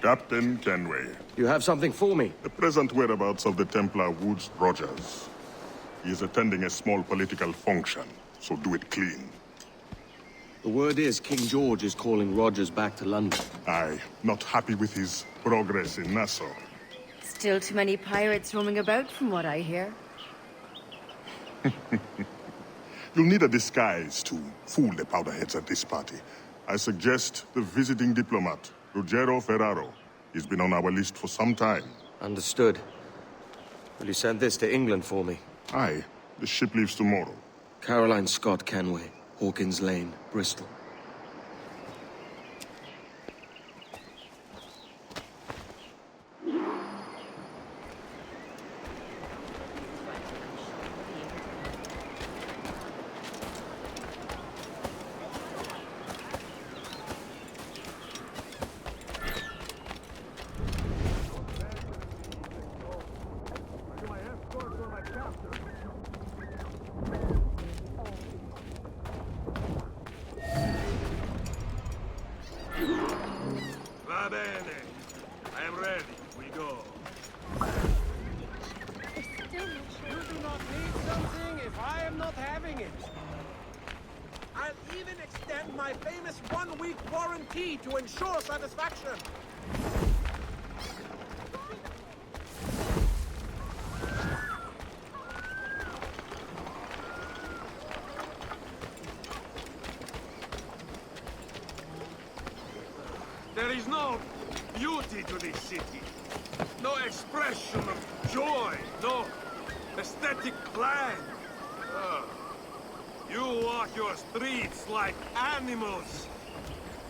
Captain Kenway. You have something for me? The present whereabouts of the Templar Woods Rogers. He is attending a small political function, so do it clean. The word is King George is calling Rogers back to London. Aye, not happy with his progress in Nassau. Still too many pirates roaming about from what I hear. You'll need a disguise to fool the powderheads at this party. I suggest the visiting diplomat, Ruggiero Ferraro. He's been on our list for some time. Understood. Will you send this to England for me? Aye. The ship leaves tomorrow. Caroline Scott Kenway, Hawkins Lane, Bristol. Va bene. I am ready. We go. You do not need something if I am not having it. I'll even extend my famous one-week warranty to ensure satisfaction. There is no beauty to this city. No expression of joy. No aesthetic plan. You walk your streets like animals.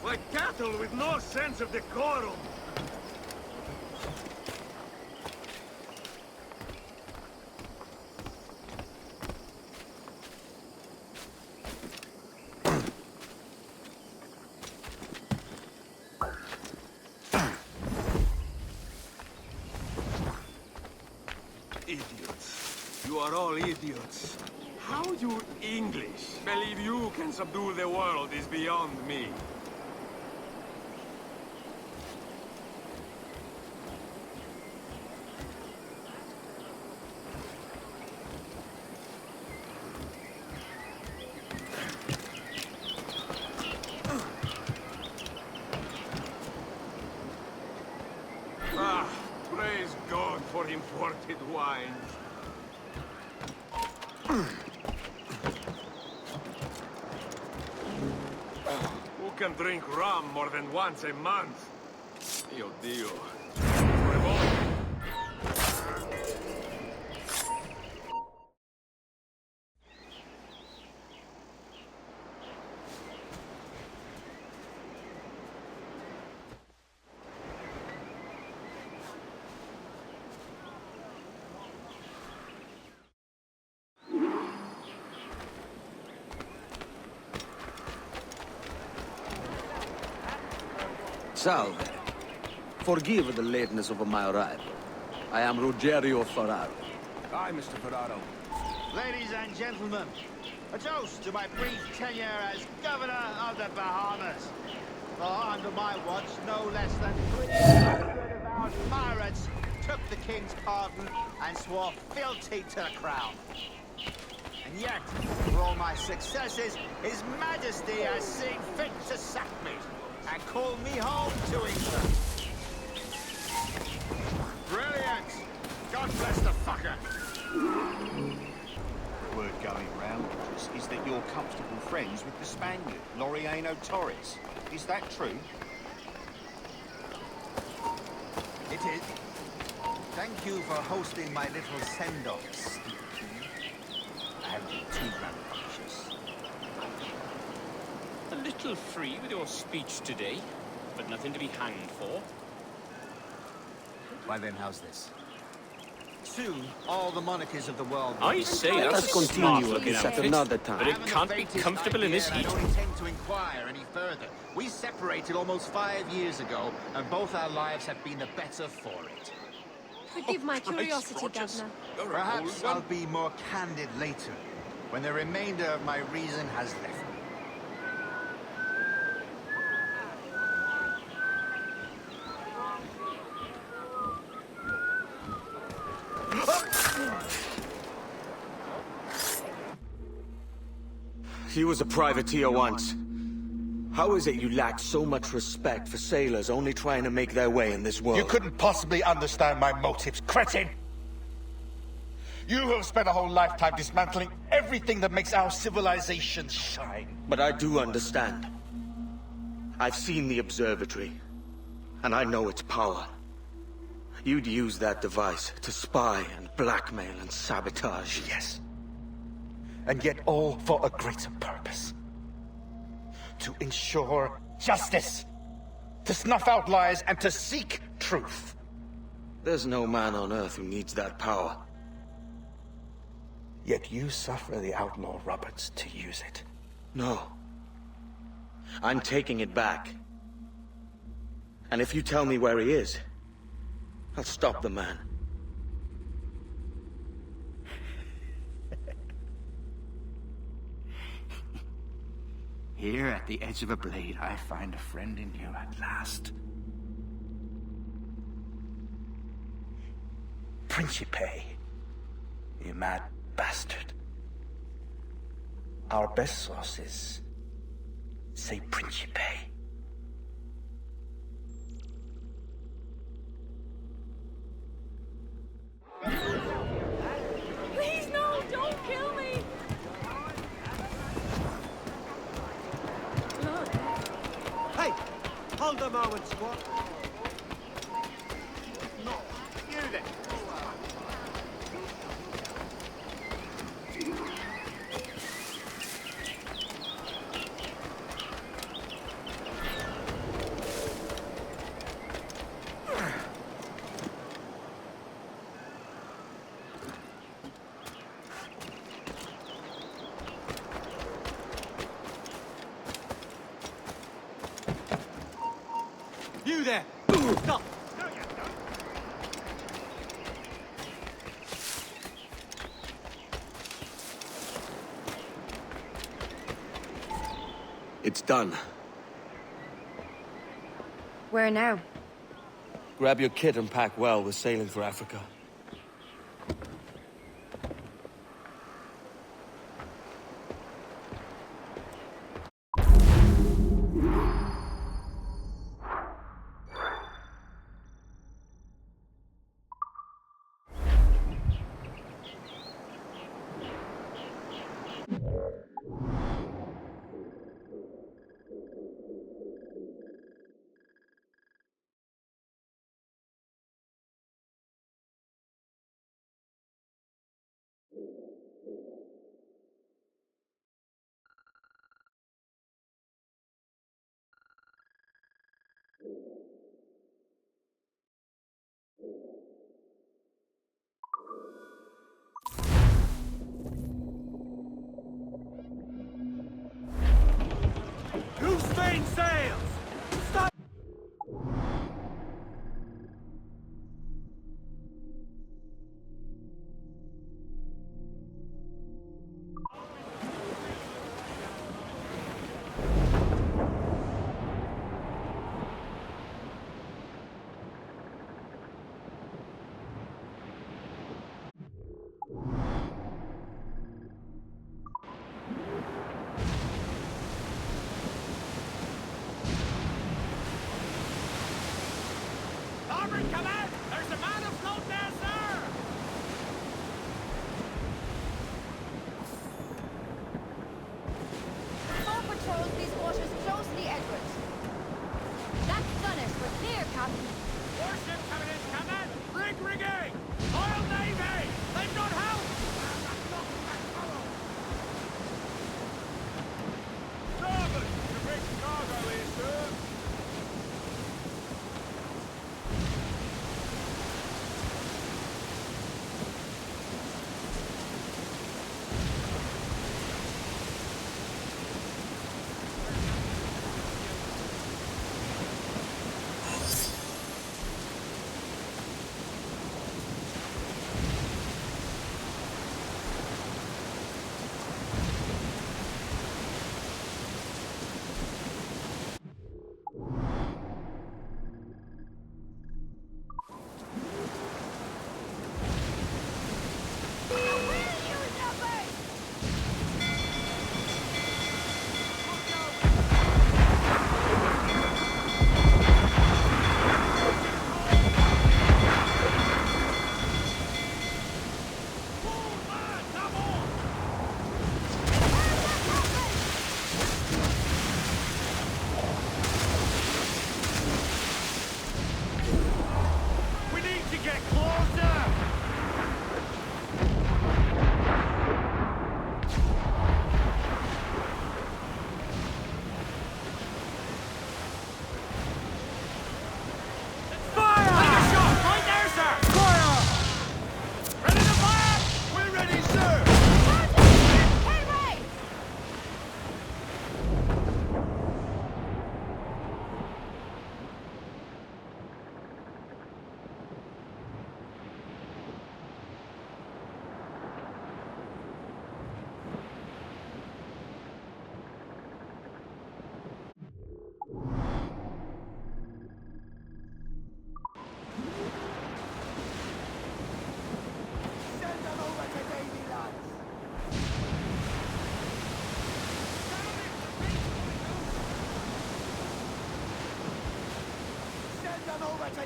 Like cattle with no sense of decorum. Idiots. You are all idiots. How you English believe you can subdue the world is beyond me. Praise God for imported wines. Who can drink rum more than once a month? Dio Dio. Salve. Forgive the lateness of my arrival. I am Rogerio Ferraro. Hi, Mr. Ferraro. Ladies and gentlemen, a toast to my brief tenure as Governor of the Bahamas. For under my watch, no less than 300 avowed pirates took the King's pardon and swore fealty to the Crown. And yet, for all my successes, His Majesty has seen fit to sack me and call me home to England. Brilliant! God bless the fucker! Word going round is that you're comfortable friends with the Spaniard, Laureano Torres. Is that true? It is. Thank you for hosting my little send-offs. I haven't been too rambunctious. A little free with your speech today, but nothing to be hanged for. Why then, how's this? Soon, all the monarchies of the world... I say Let that's us a continue smart-looking this at outfit, another time. but it can't be comfortable in this heat. I don't intend to inquire any further. We separated almost 5 years ago, and both our lives have been the better for it. Forgive my curiosity, Governor. Perhaps I'll be more candid later, when the remainder of my reason has left me. He was a privateer once. How is it you lack so much respect for sailors only trying to make their way in this world? You couldn't possibly understand my motives, cretin! You have spent a whole lifetime dismantling everything that makes our civilization shine. But I do understand. I've seen the observatory, and I know its power. You'd use that device to spy and blackmail and sabotage. Yes. And yet all for a greater purpose. To ensure justice. To snuff out lies and to seek truth. There's no man on Earth who needs that power. Yet you suffer the outlaw Roberts to use it. No. I'm taking it back. And if you tell me where he is, I'll stop the man. Here at the edge of a blade, I find a friend in you at last. Principe, you mad bastard. Our best sources Say Principe. Please, no! Don't kill me! Hey! Hold a moment, squad. No, you then. You there! Stop! It's done. Where now? Grab your kit and pack well. We're sailing for Africa. Who's staying sails? Stop!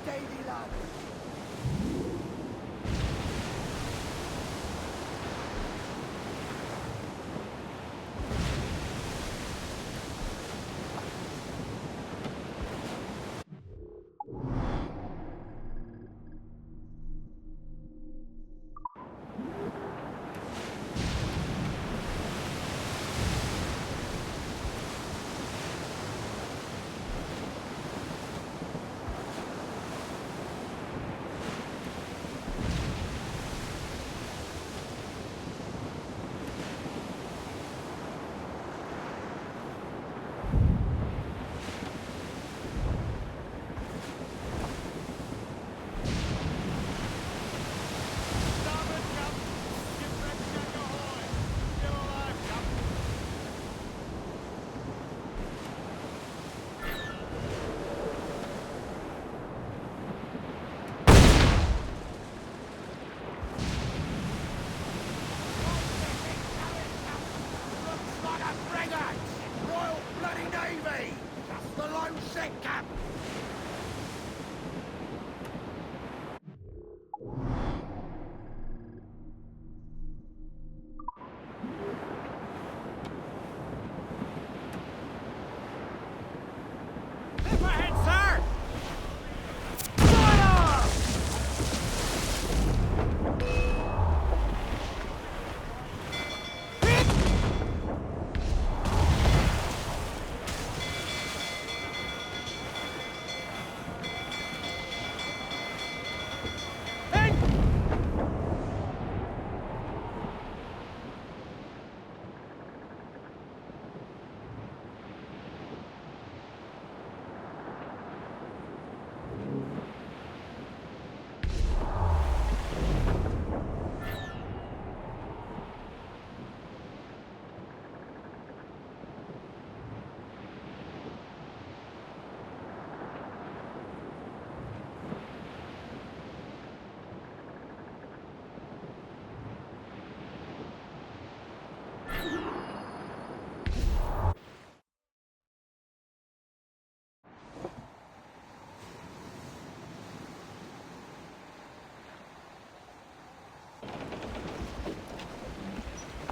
Stede, lad.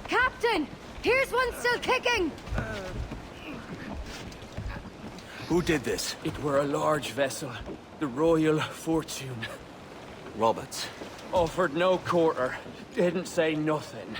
Captain! Here's one still kicking! Who did this? It were a large vessel, the Royal Fortune. Roberts. Offered no quarter, didn't say nothing.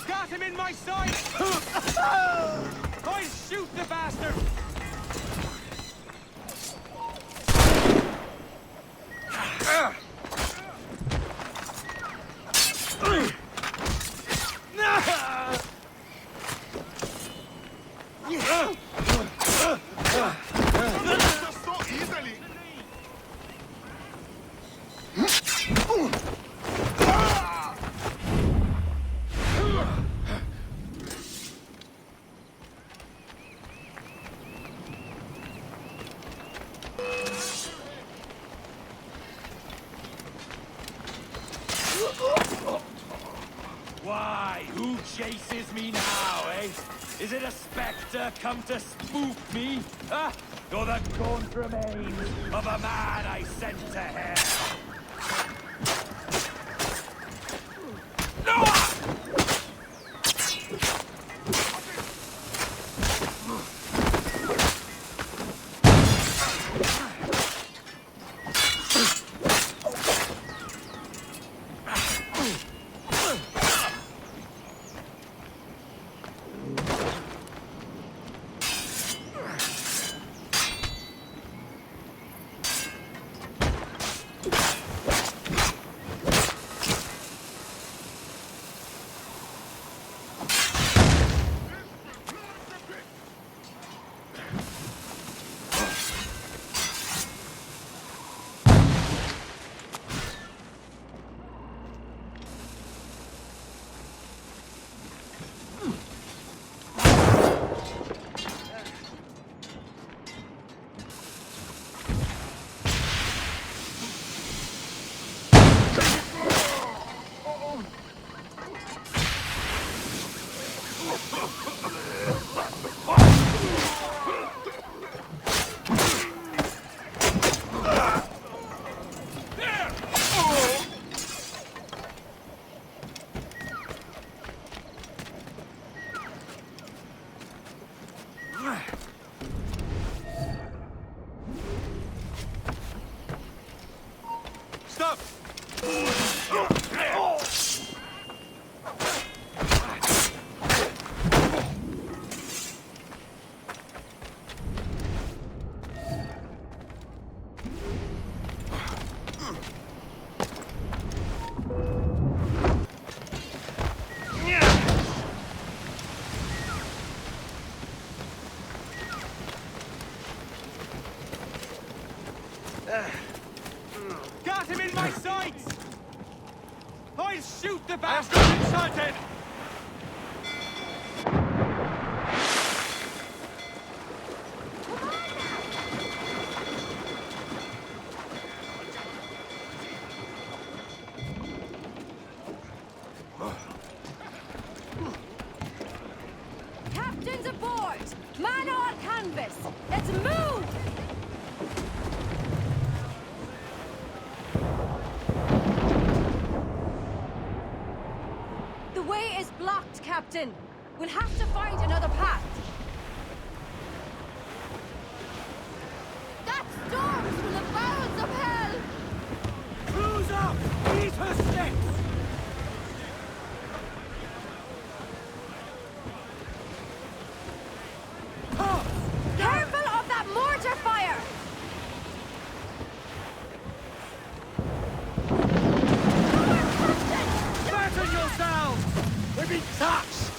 Got him in my sight! I'll shoot the bastard! Why, who chases me now, eh? Is it a spectre come to spook me? Huh? Or the gaunt remains of a man I sent to hell? No! up! Got him in my sights! I'll shoot the bastard insulted! Captains aboard! Man on canvas! Let's move! The way is blocked, Captain. We'll have to find another path. That storms from the bowels of hell! Cruise up! Eat her sticks! Careful of that mortar fire! Flatten yourselves! We've been touched!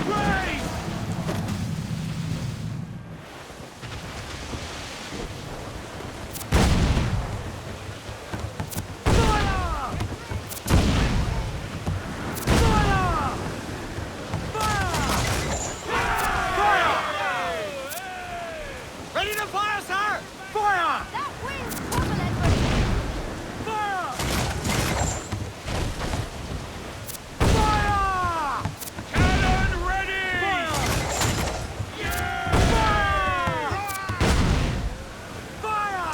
Raise! Ready to fire, sir! Fire! That wind's trouble, Edward! Fire! Fire! Cannon ready! Fire! Fire!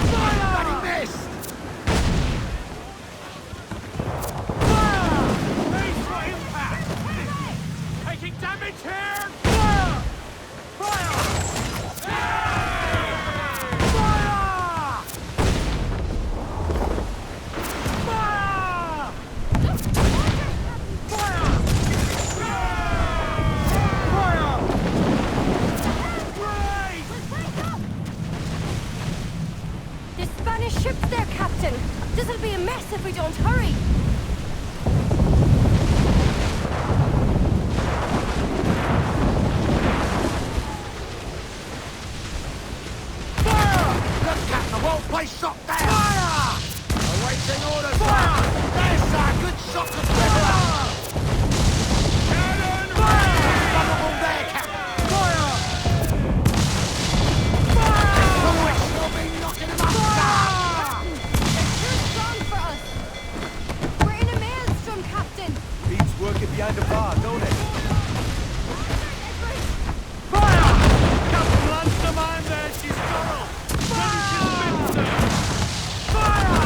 Bloody missed! Fire! Aim for impact! Taking damage here! Fire! Fire! There's Spanish ships there, Captain. This'll be a mess if we don't hurry. Look, Captain, the whole place shot down! Fire! Awaiting orders! Fire! There's a good shot to Templar! Cannon! Fire! Unstoppable there, Captain! Fire! Fire! The witch will be knocking him up! Fire! They're too strong for us. We're in a maelstrom, Captain. Beats working behind the bar, don't it? Fire! Captain Landstermine there, she's thorough! Finish his Spitzer! Fire!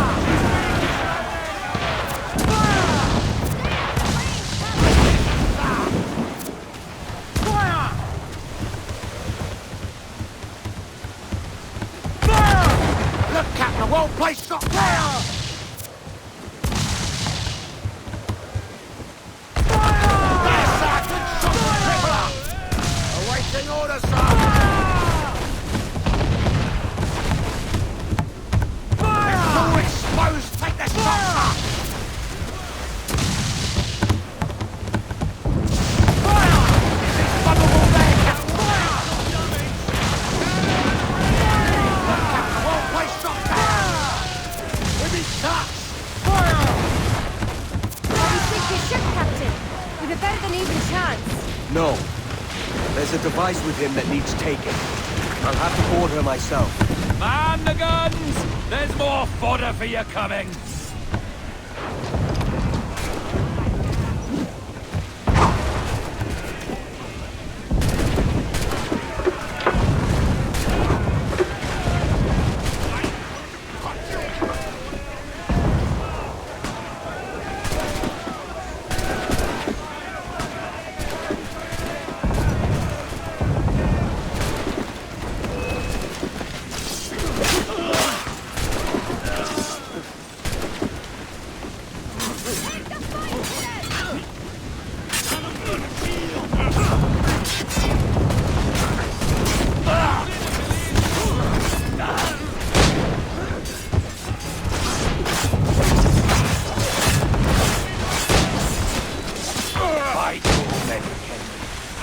Fire! Fire! Look, Captain, the whole place shot fire! Fire! There, sir! Good shot from Templar! Awaiting orders, sir! Fire! It's all exposed! Take the shot, sir! Fire! It's vulnerable there, Captain! Fire! Look, Captain, the whole place shot down! We've been touched! Fire! How do you sink your ship, Captain? We've a better than even chance. No. There's a device with him that needs taking. I'll have to board her myself. Man the guns! There's more fodder for your coming!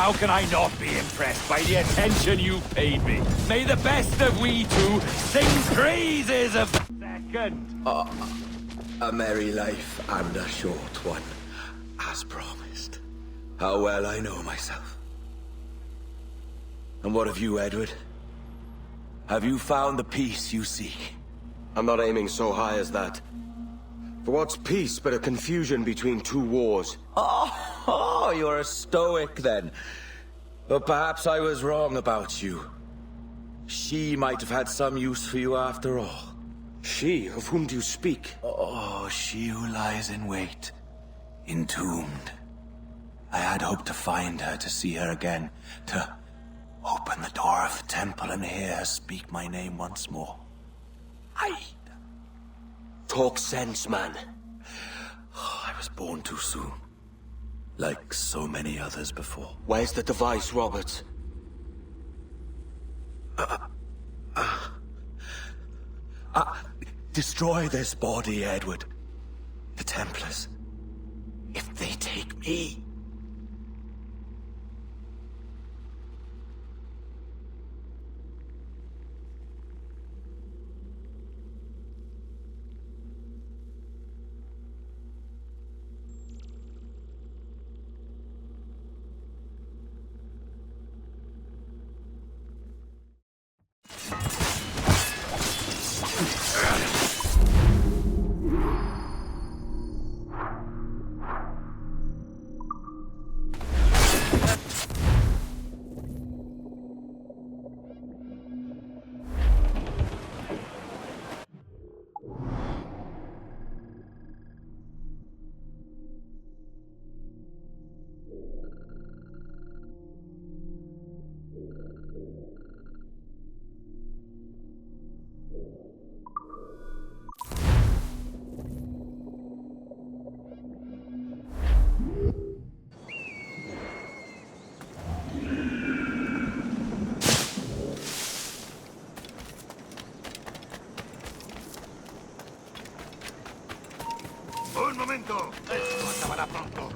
How can I not be impressed by the attention you paid me? May the best of we two sing praises of the second. A merry life and a short one, as promised. How well I know myself. And what of you, Edward? Have you found the peace you seek? I'm not aiming so high as that. For what's peace but a confusion between two wars? Oh, you're a stoic then. But perhaps I was wrong about you. She might have had some use for you after all. She? Of whom do you speak? Oh, she who lies in wait, entombed. I had hoped to find her, to see her again, to open the door of the temple and hear her speak my name once more. Talk sense, man. I was born too soon. Like so many others before. Where's the device, Roberts? Destroy this body, Edward. The Templars. If they take me... Un momento. Esto acabará pronto.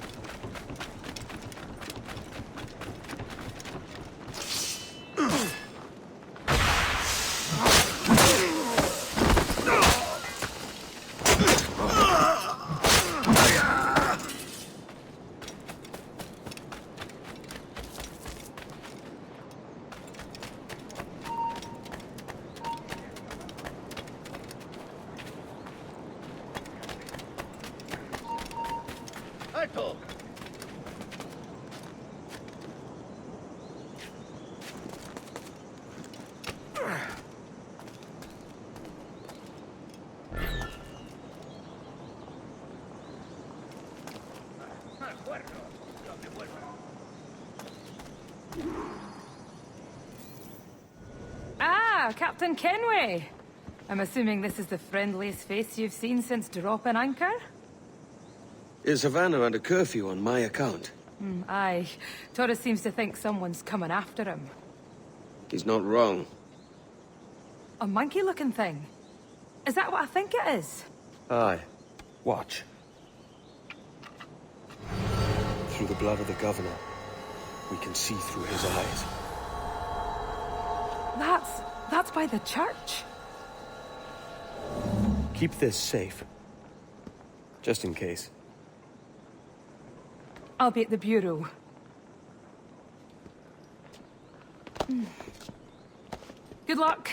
¡Alto! Ah, Captain Kenway. I'm assuming this is the friendliest face you've seen since dropping anchor? Is Havana under curfew on my account? Aye. Torres seems to think someone's coming after him. He's not wrong. A monkey-looking thing? Is that what I think it is? Aye. Watch. Through the blood of the governor, we can see through his eyes. That's by the church. Keep this safe. Just in case. I'll be at the bureau. Good luck.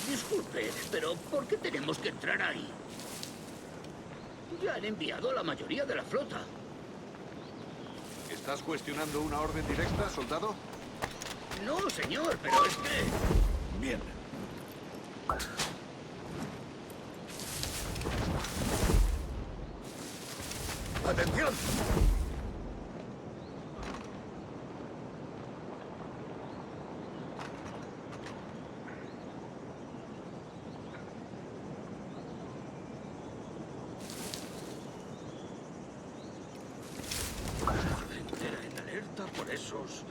Disculpe, pero ¿por qué tenemos que entrar ahí? Ya han enviado a la mayoría de la flota. ¿Estás cuestionando una orden directa, soldado? No, señor, pero es que... Bien. ¡Atención! Entera en alerta por esos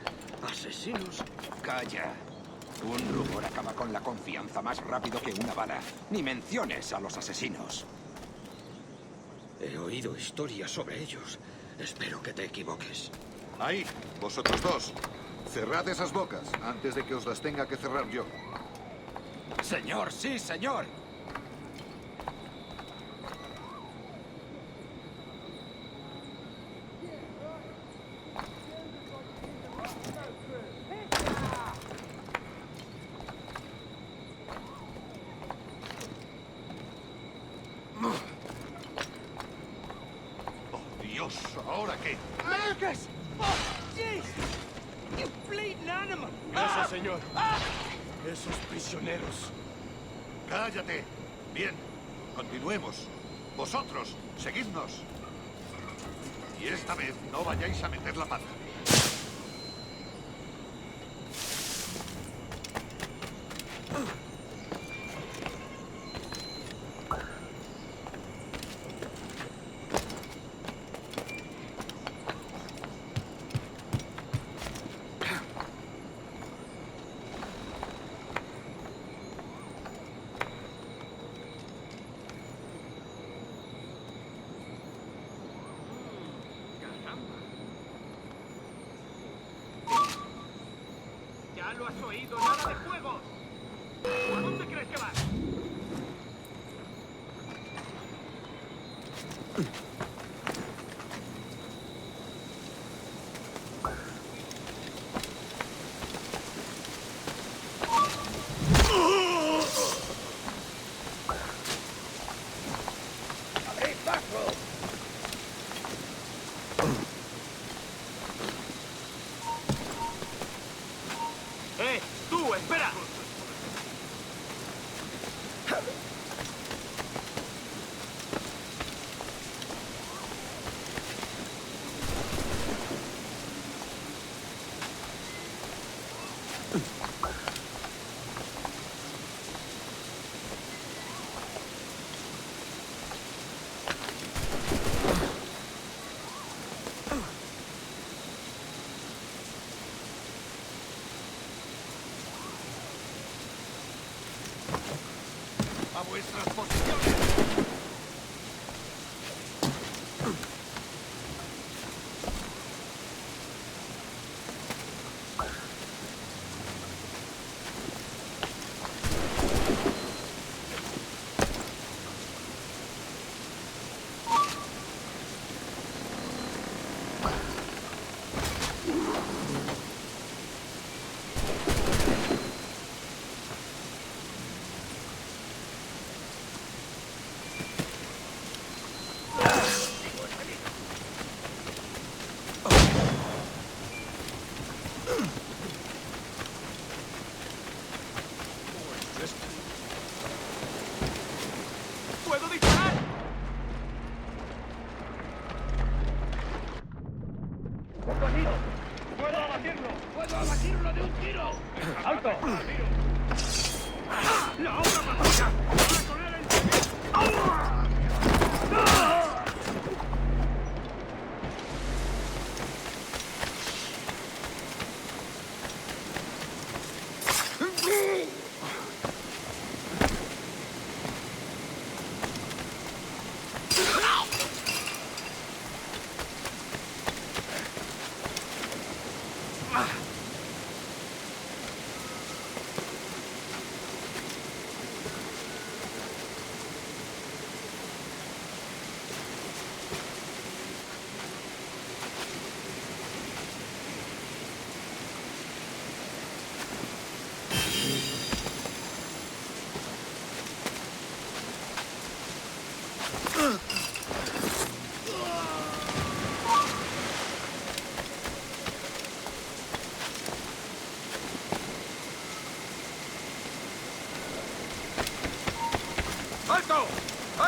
asesinos. Calla. Un rumor acaba con la confianza más rápido que una bala. Ni menciones a los asesinos. He oído historias sobre ellos. Espero que te equivoques. Ahí, vosotros dos. Cerrad esas bocas antes de que os las tenga que cerrar yo. Señor, sí, señor. Dios, ¿ahora qué? Marcus! Oh, jeez! You bleeding animal! Gracias, señor. Esos prisioneros. ¡Cállate! Bien, continuemos. Vosotros, seguidnos. Y esta vez no vayáis a meter la pata. ¡Ya lo has oído! ¡Nada de juegos! ¿A dónde crees que vas? ¡Abrid paso! ¡Tú, espera! ¡A vuestras posiciones! ¡Puedo disparar! ¡Puedo abatirlo! ¡Puedo abatirlo de un tiro! ¡Alto! ¡La otra patrulla! ¡Va con él enseguida!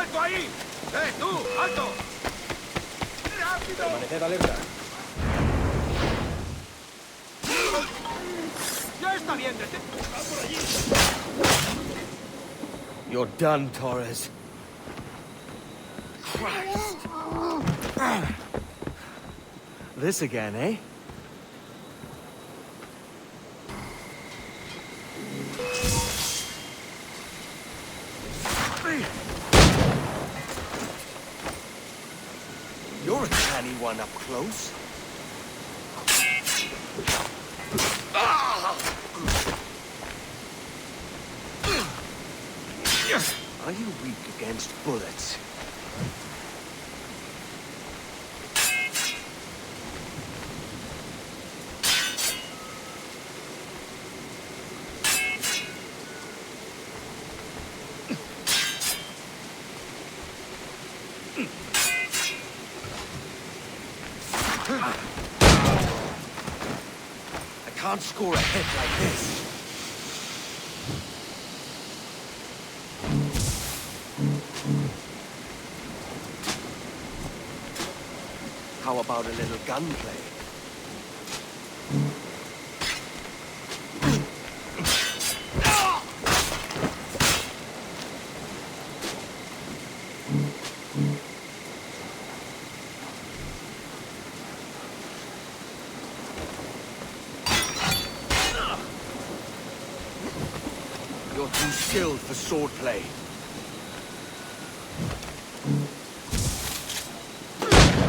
¡Quieto ahí! ¡Tú! ¡Alto! ¡Rápido! Permaneced alerta. ¡Ya está bien! ¡Va por allí! You're done, Torres. Christ. This again, eh? You're a canny one up close. Are you weak against bullets? I can't score a hit like this. How about a little gunplay? You're too skilled for swordplay.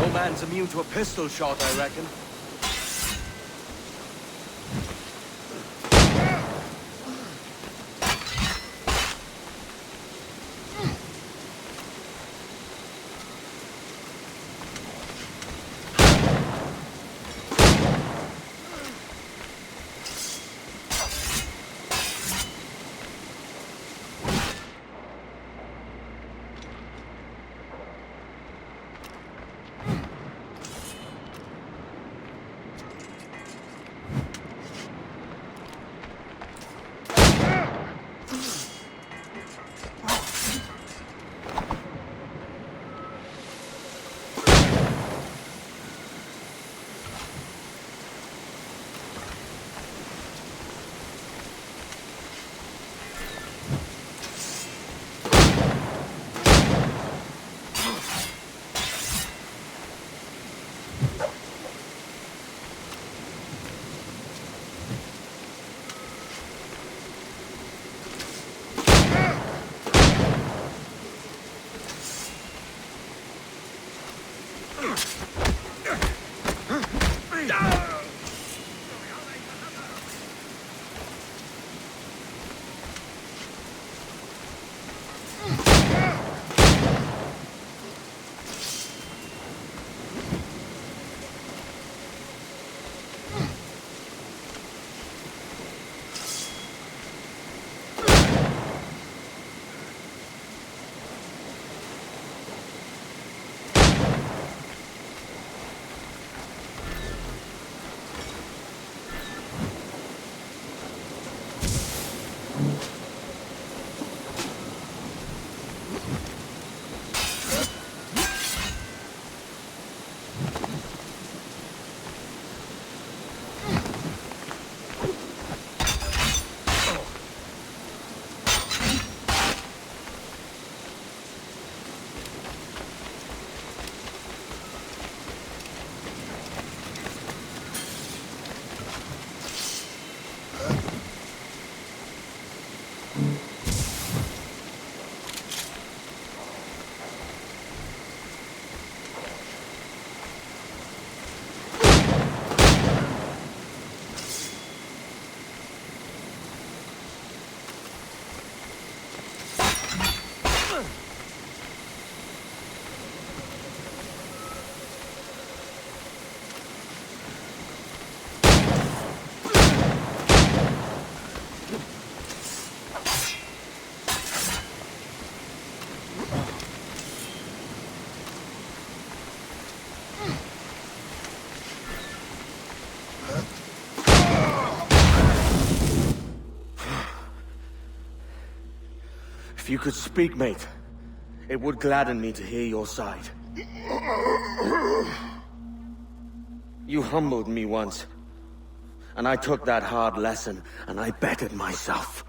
No man's immune to a pistol shot, I reckon. If you could speak, mate, It would gladden me to hear your side. You humbled me once, and I took that hard lesson, and I bettered myself.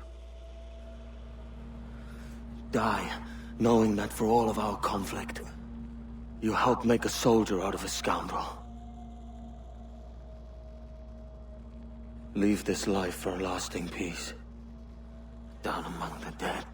Die, knowing that for all of our conflict, you helped make a soldier out of a scoundrel. Leave this life for a lasting peace, down among the dead.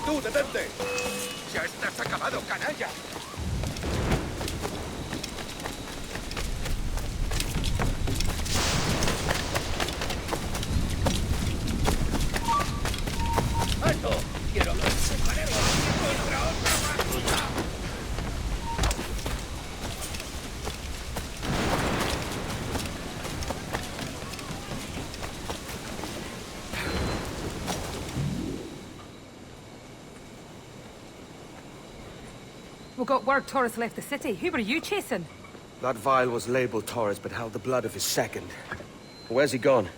¡Tú, detente! ¡Ya estás acabado, canalla! ¡Alto! ¡Quiero ver compañeros contra otra basura! We got word Torres left the city. Who were you chasing? That vial was labeled Torres, but held the blood of his second. Where's he gone?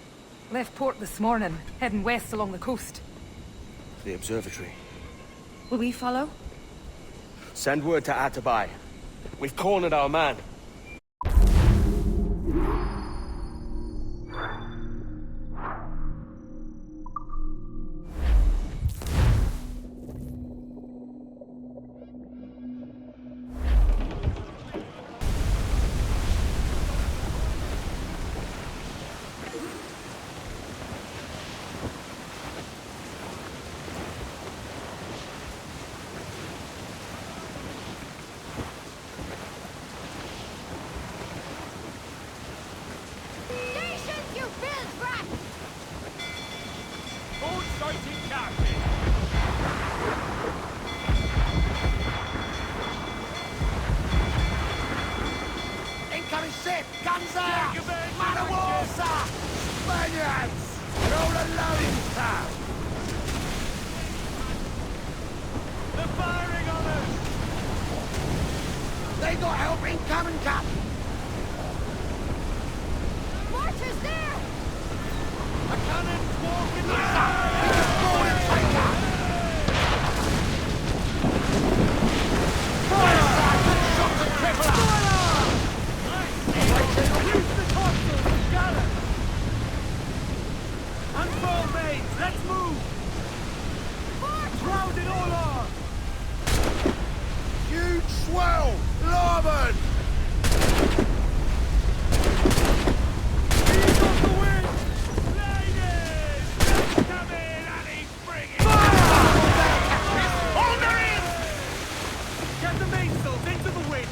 Left port this morning, heading west along the coast. The observatory. Will we follow? Send word to Atabai. We've cornered our man. Incoming ship! Guns out! Man of war, sir! Spaniards! You're all alone in town! They're firing on us! They got help incoming, Cap! Mortars there! A cannon's walking the sun! We can board and take out! Fire, sir! Good shot to cripple us! Use the topsails, gallant! Unfurl mains, let's move! Round it all on! Huge swell! Larboard! Ease off the wind! Ladies! Let's come in and he's bringing! Fire! Hold her in! Get the mainsails into the wind!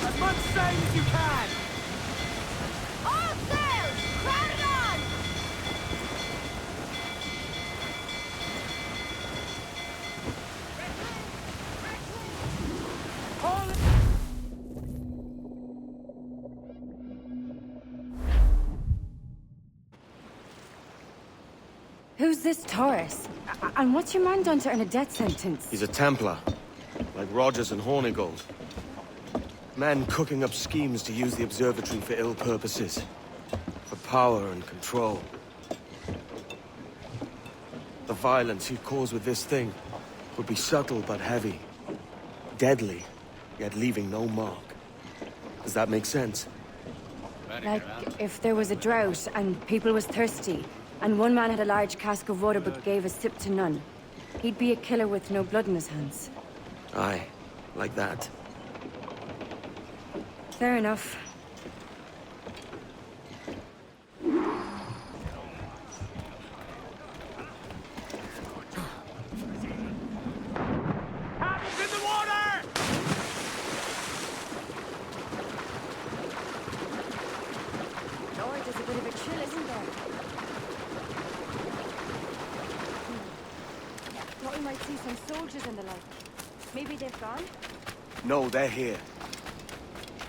As much sail as you can! All sails! Crowd it on! Who's this Taurus? And what's your man done to earn a death sentence? He's a Templar, like Rogers and Hornigold. Men cooking up schemes to use the observatory for ill purposes. For power and control. The violence he'd cause with this thing would be subtle but heavy. Deadly, yet leaving no mark. Does that make sense? Like, if there was a drought and people was thirsty, and one man had a large cask of water but gave a sip to none, he'd be a killer with no blood in his hands. Aye, like that. Fair enough. Hands in the water! Lord, there's a bit of a chill, isn't there? Thought we might see some soldiers and the like. Maybe they've gone? No, they're here.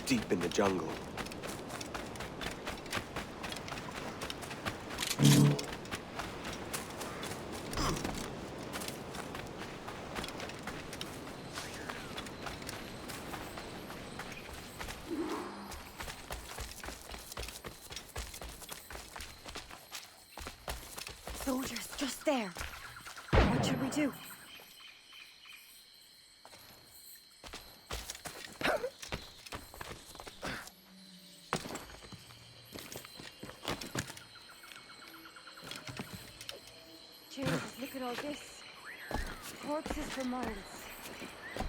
Deep in the jungle. Soldiers, just there. What should we do? Jesus, look at all this. Corpses for miles.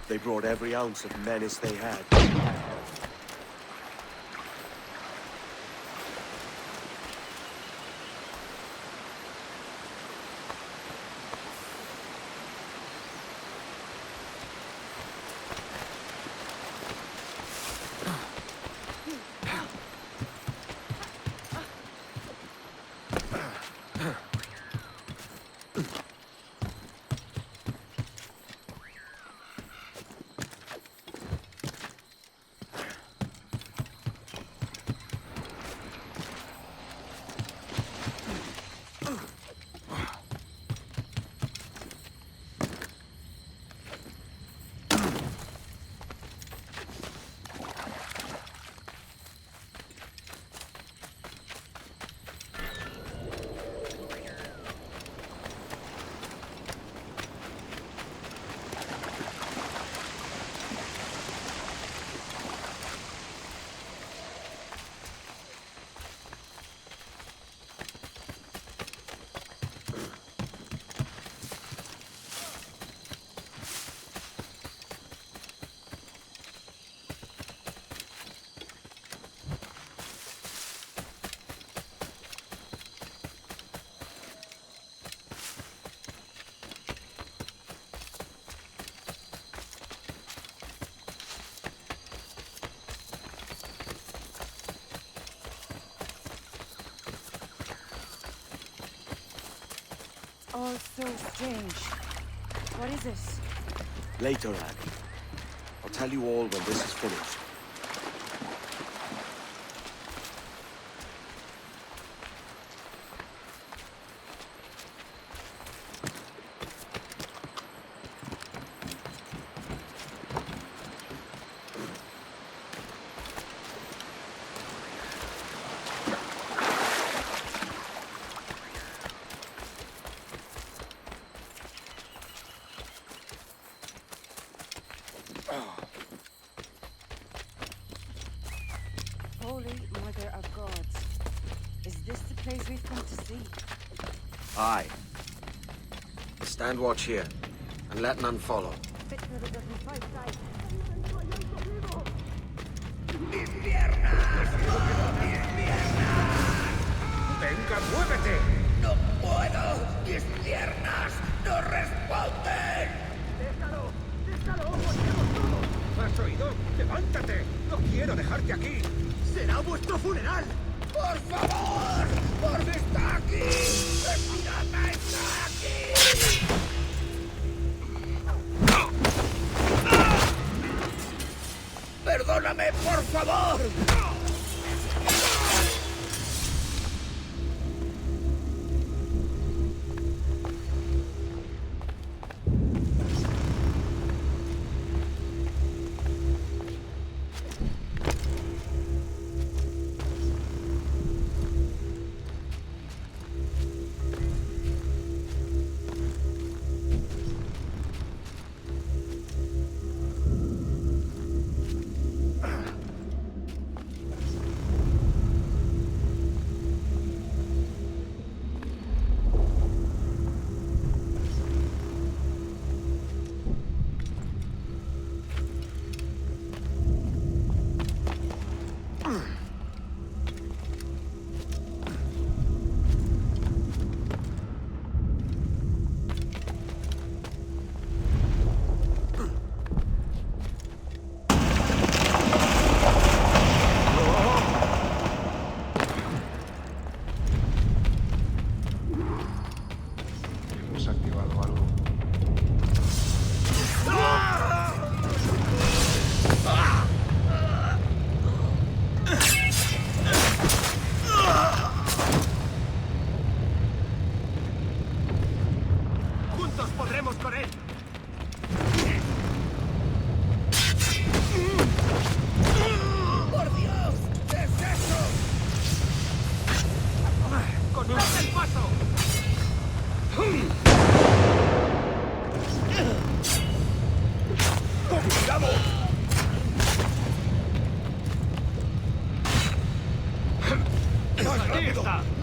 They brought every ounce of menace they had. all so strange. What is it? Later, Annie. I'll tell you all when this is finished. Holy Mother of Gods. Is this the place we've come to see? Aye. Stand watch here, and let none follow. ¡Venga, muévete! ¡No puedo! ¡Mis piernas no responden! ¡Déjalo! ¡Déjalo! ¡Moriremos todos! ¿Has oído? ¡Levántate! ¡No quiero dejarte aquí! ¡Será vuestro funeral! ¡Por favor! ¡Por qué está aquí! ¡El pirata está aquí! ¡Perdóname, por favor!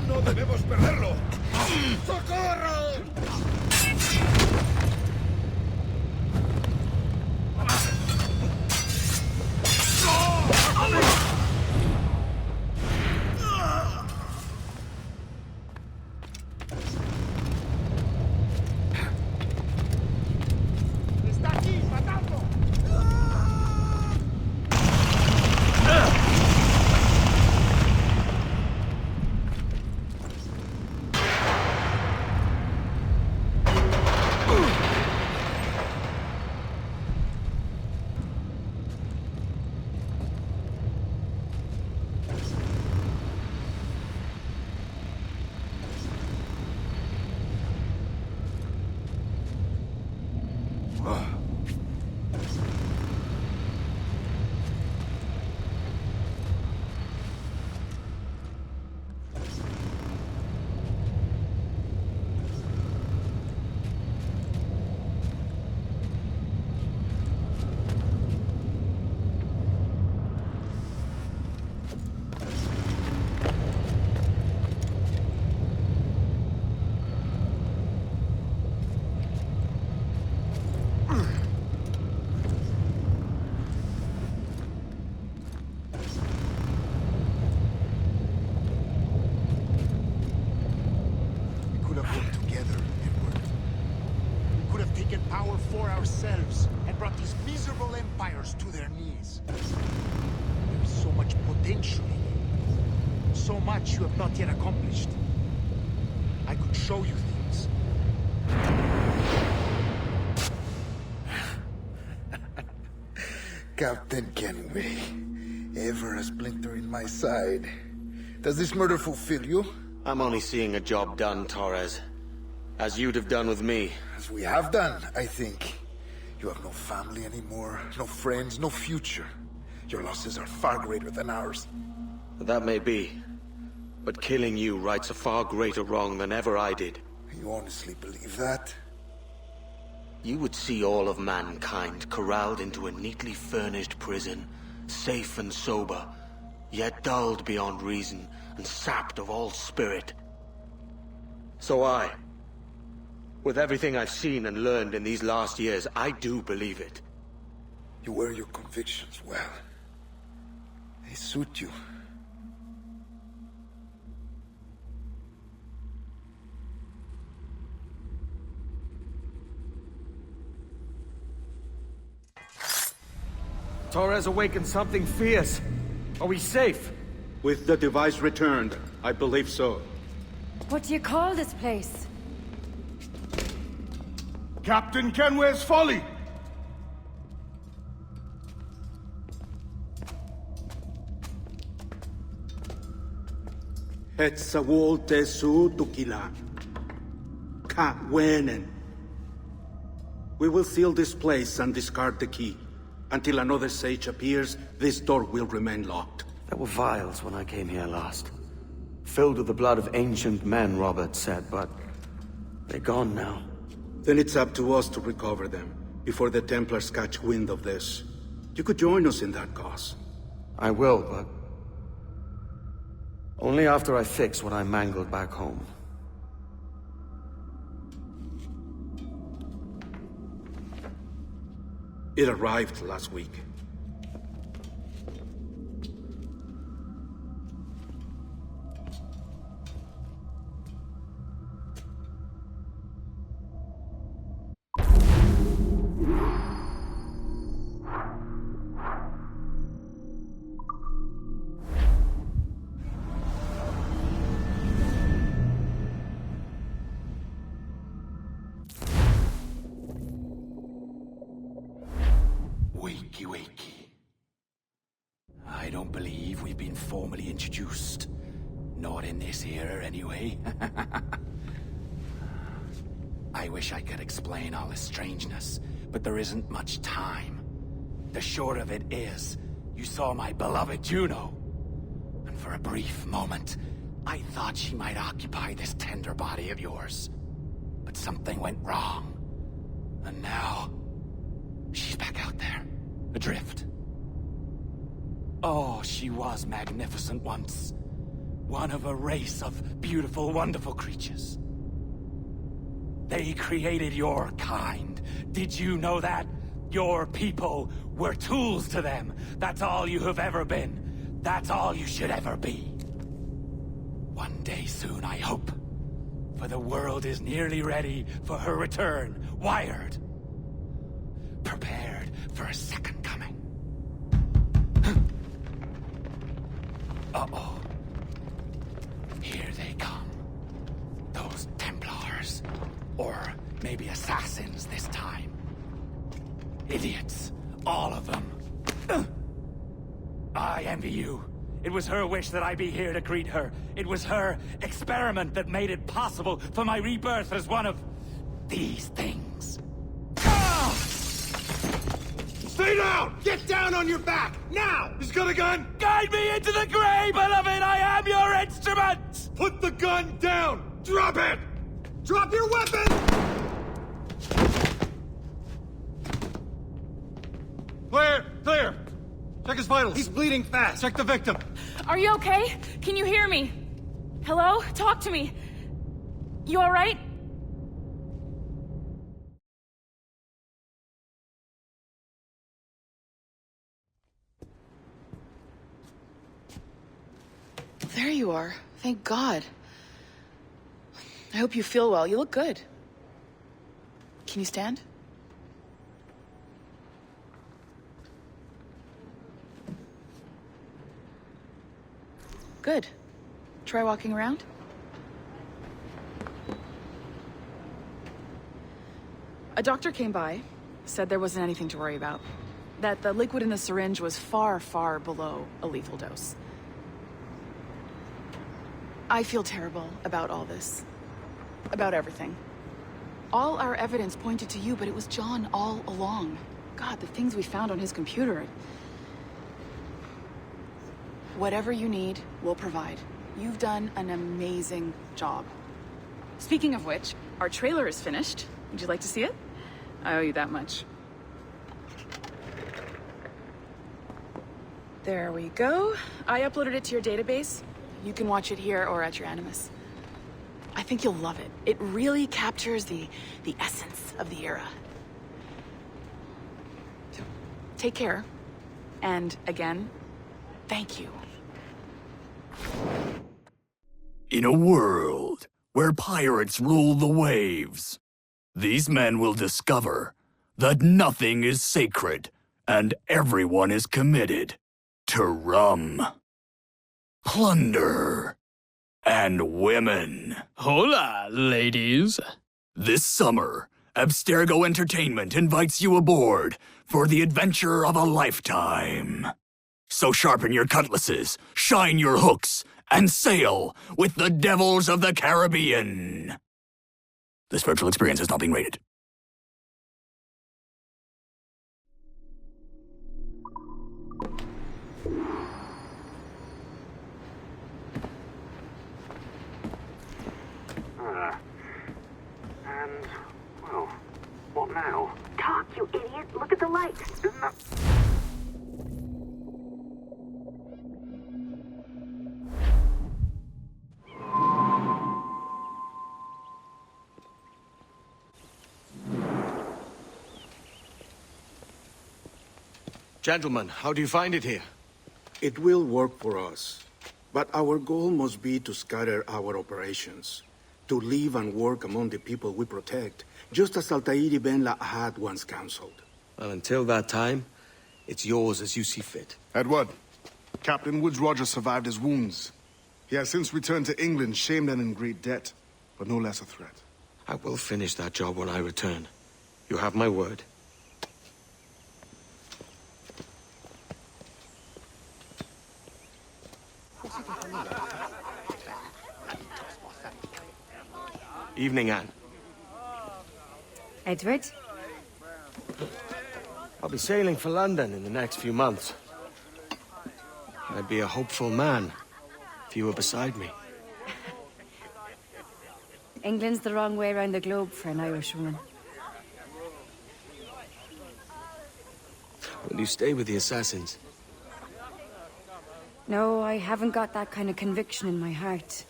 ¡No debemos perderlo! ¡Socorro! ¡Está aquí! ¡Matadlo! For ourselves and brought these miserable empires to their knees. There is so much potential in you. So much you have not yet accomplished. I could show you things. Captain Kenway, ever a splinter in my side. Does this murder fulfill you? I'm only seeing a job done, Torres. As you'd have done with me. As we have done, I think. You have no family anymore, no friends, no future. Your losses are far greater than ours. That may be. But killing you rights a far greater wrong than ever I did. You honestly believe that? You would see all of mankind corralled into a neatly furnished prison, safe and sober, yet dulled beyond reason and sapped of all spirit. So with everything I've seen and learned in these last years, I do believe it. You wear your convictions well. They suit you. Torres awakened something fierce. Are we safe? With the device returned, I believe so. What do you call this place? Captain Kenway's Folly! Hetzawol Tesu Tukilan. Ka Wenen. We will seal this place and discard the key. Until another sage appears, this door will remain locked. There were vials when I came here last. Filled with the blood of ancient men, Roberts said, but they're gone now. Then it's up to us to recover them, before the Templars catch wind of this. You could join us in that cause. I will, but only after I fix what I mangled back home. It arrived last week. I don't believe we've been formally introduced. Not in this era, anyway. I wish I could explain all this strangeness, but there isn't much time. The short of it is, you saw my beloved Juno. And for a brief moment, I thought she might occupy this tender body of yours. But something went wrong. And now, she's back out there, adrift. Oh, she was magnificent once. One of a race of beautiful, wonderful creatures. They created your kind. Did you know that? Your people were tools to them. That's all you have ever been. That's all you should ever be. One day soon, I hope. For the world is nearly ready for her return. Wired. Prepared for a second coming. Uh-oh. Here they come. Those Templars. Or maybe assassins this time. Idiots. All of them. I envy you. It was her wish that I be here to greet her. It was her experiment that made it possible for my rebirth as one of these things. Stay down! Get down on your back! Now! He's got a gun! Guide me into the grave, beloved! I am your instrument! Put the gun down! Drop it! Drop your weapon! Clear! Clear! Check his vitals. He's bleeding fast. Check the victim. Are you okay? Can you hear me? Hello? Talk to me. You alright? There you are. Thank God. I hope you feel well. You look good. Can you stand? Good. Try walking around. A doctor came by, said there wasn't anything to worry about. that the liquid in the syringe was far, far below a lethal dose. I feel terrible about all this. About everything. All our evidence pointed to you, but it was John all along. God, the things we found on his computer. Whatever you need, we'll provide. You've done an amazing job. Speaking of which, our trailer is finished. Would you like to see it? I owe you that much. There we go. I uploaded it to your database. You can watch it here or at your Animus. I think you'll love it. It really captures the essence of the era. So, take care. And again, thank you. In a world where pirates rule the waves, these men will discover that nothing is sacred and everyone is committed to rum, plunder, and women. Hola, ladies. This summer, Abstergo Entertainment invites you aboard for the adventure of a lifetime. So sharpen your cutlasses, shine your hooks, and sail with the devils of the Caribbean. This virtual experience is not being rated. And, well, what now? Talk, you idiot! Look at the lights! Isn't that... Gentlemen, how do you find it here? It will work for us. But our goal must be to scatter our operations. To live and work among the people we protect, just as Altair Ben Lahad once counseled. Well, until that time, it's yours as you see fit. Edward, Captain Woods Rogers survived his wounds. He has since returned to England, shamed and in great debt, but no less a threat. I will finish that job when I return. You have my word. Evening, Anne. Edward? I'll be sailing for London in the next few months. I'd be a hopeful man if you were beside me. England's the wrong way around the globe for an Irish woman. Will you stay with the Assassins? No, I haven't got that kind of conviction in my heart.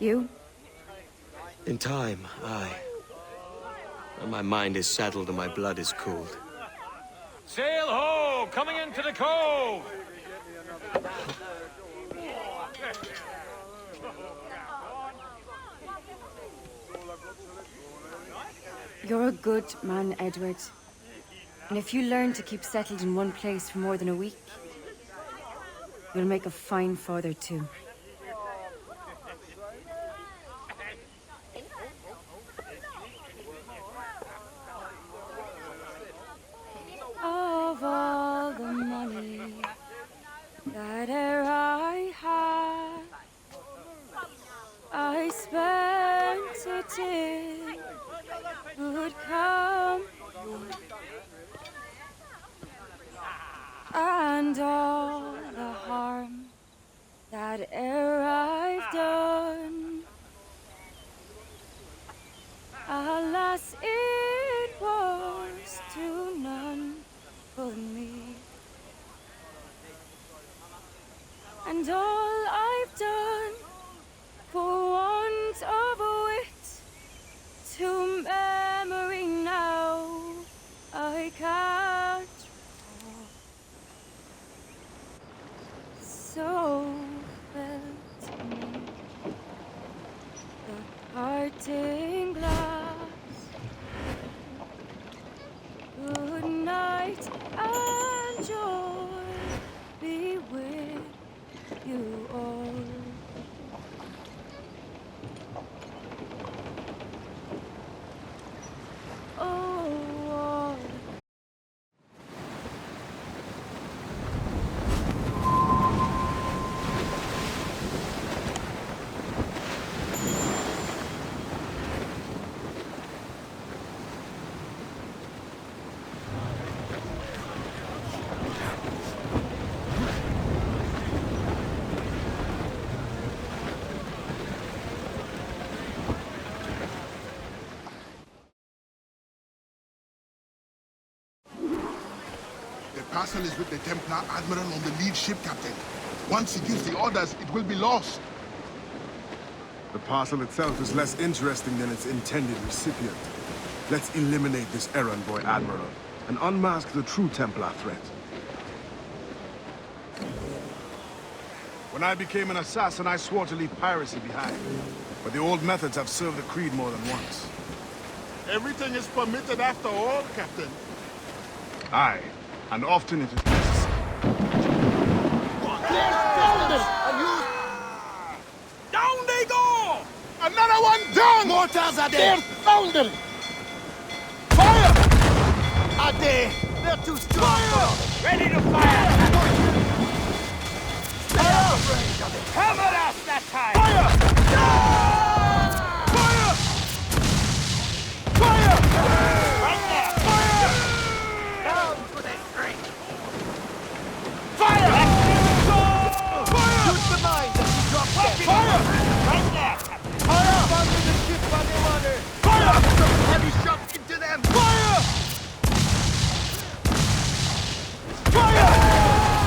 You? In time, aye. When my mind is settled and my blood is cooled. Sail ho! Coming into the cove! You're a good man, Edward. And if you learn to keep settled in one place for more than a week, you'll make a fine father too. Of all the money that e'er I had, I spent it in good company, and all the harm that e'er I've done, alas, it was to none but me. And all I've done for want of wit, to memory now I can't recall. So fell to me the parting glass. Good night and joy be with you all. The parcel is with the Templar Admiral on the lead ship, Captain. Once he gives the orders, it will be lost. The parcel itself is less interesting than its intended recipient. Let's eliminate this errand boy Admiral and unmask the true Templar threat. When I became an assassin, I swore to leave piracy behind. But the old methods have served the creed more than once. Everything is permitted after all, Captain. Aye, and often it is necessary. Down they go! Another one down! Mortars are They're there! founded! Fire! Are they? They're too strong! Fire! Ready to fire! Hammer us that time! Fire! Fire! Fire! Right there! Fire! Down for that drink! Fire! Fire! Shoot the mines as you drop them! Fire! Right there! Fire! Under the ship on the water! Fire! Heavy shots into them! Fire! Fire!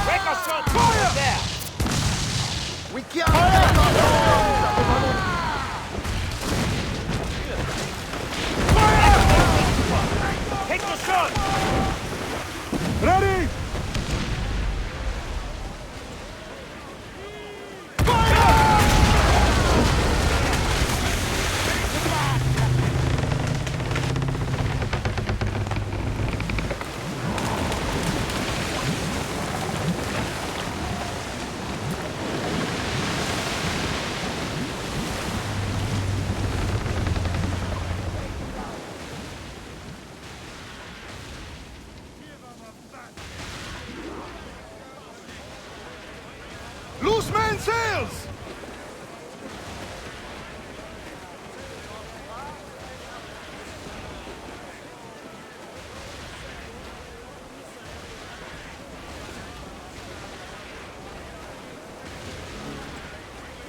Break us on! Fire! There! We can't take our Fire! Take the shot! Ready! Loose man sails!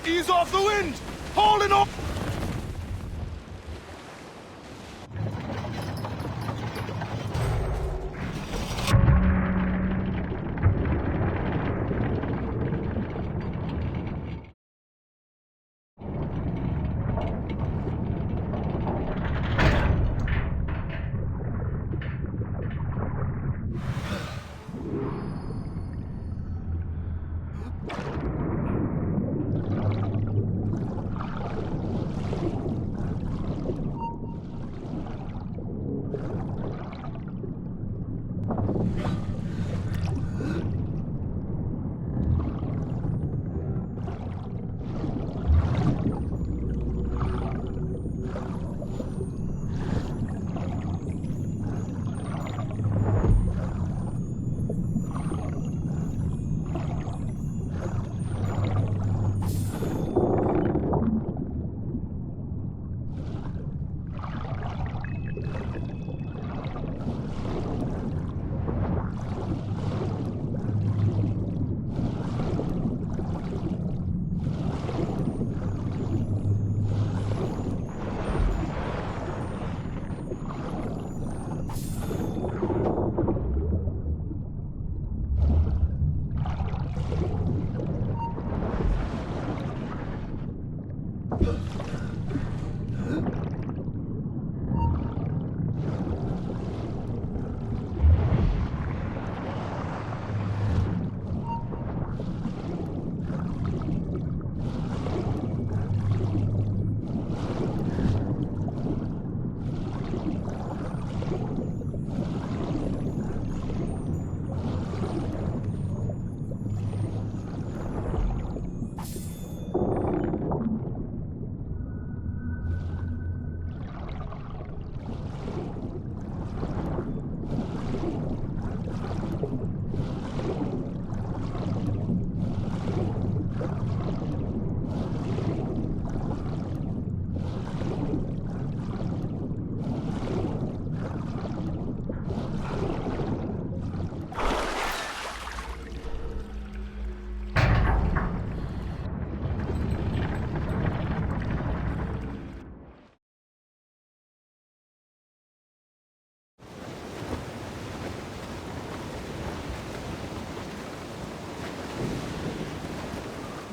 Ease off the wind! Hauling up!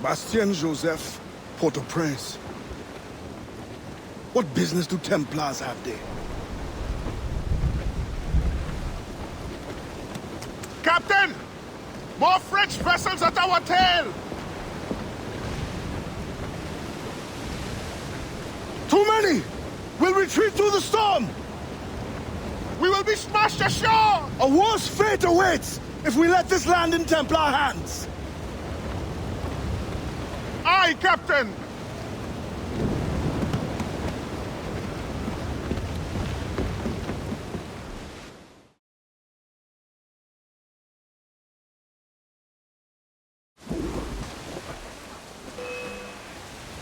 Bastien Joseph, Port-au-Prince. What business do Templars have there? Captain! More French vessels at our tail! Too many! We'll retreat through the storm! We will be smashed ashore! A worse fate awaits if we let this land in Templar hands! Aye, Captain!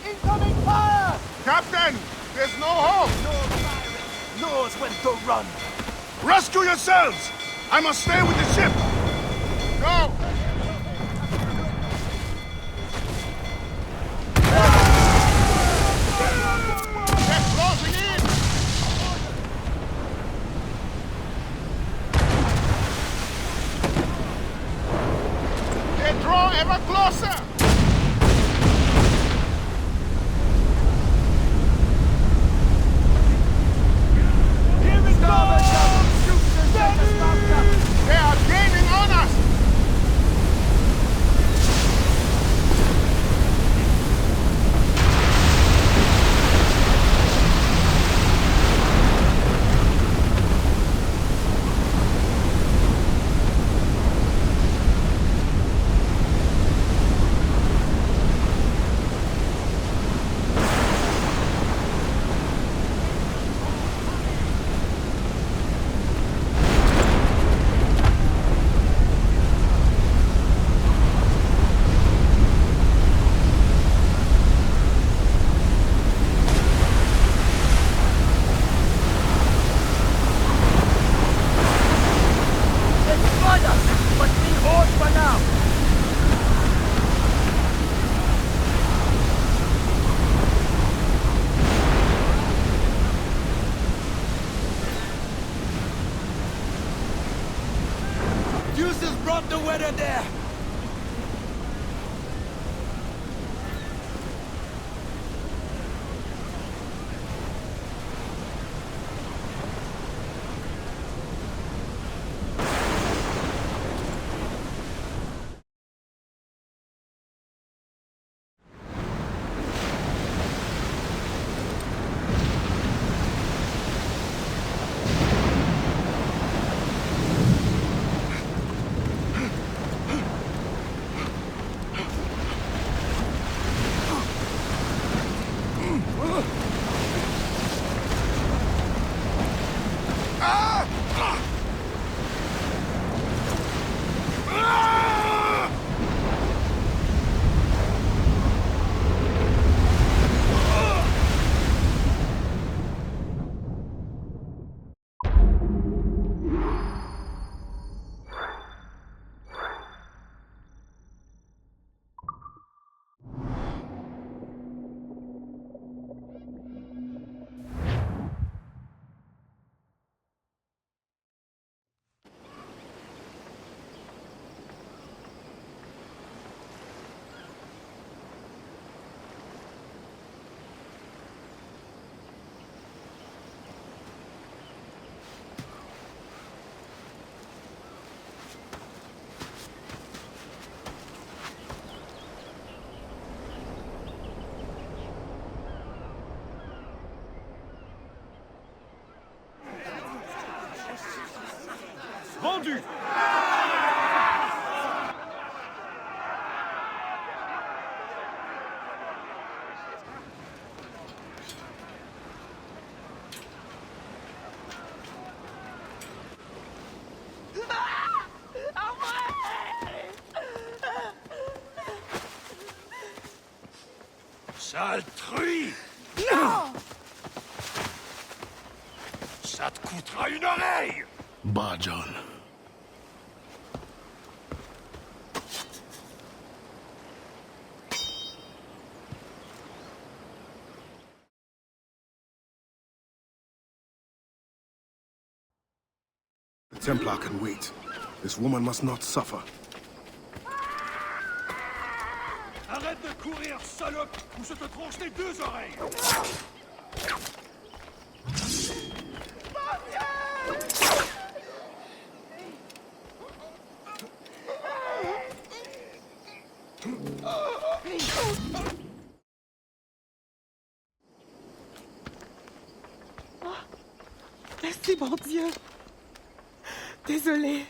Incoming fire! Captain! There's no hope! No pirate knows when to run. Rescue yourselves! I must stay with the ship! No! They're closing in! They draw ever closer! They are gaining on us! Brought the weather there. Vendu! Sale truie! Non! Ça te coûtera une oreille! Bah, John. The Templar can wait. This woman must not suffer. Arrête de courir, salope, ou je te tranche les deux oreilles! Merci, bon Dieu. Désolé.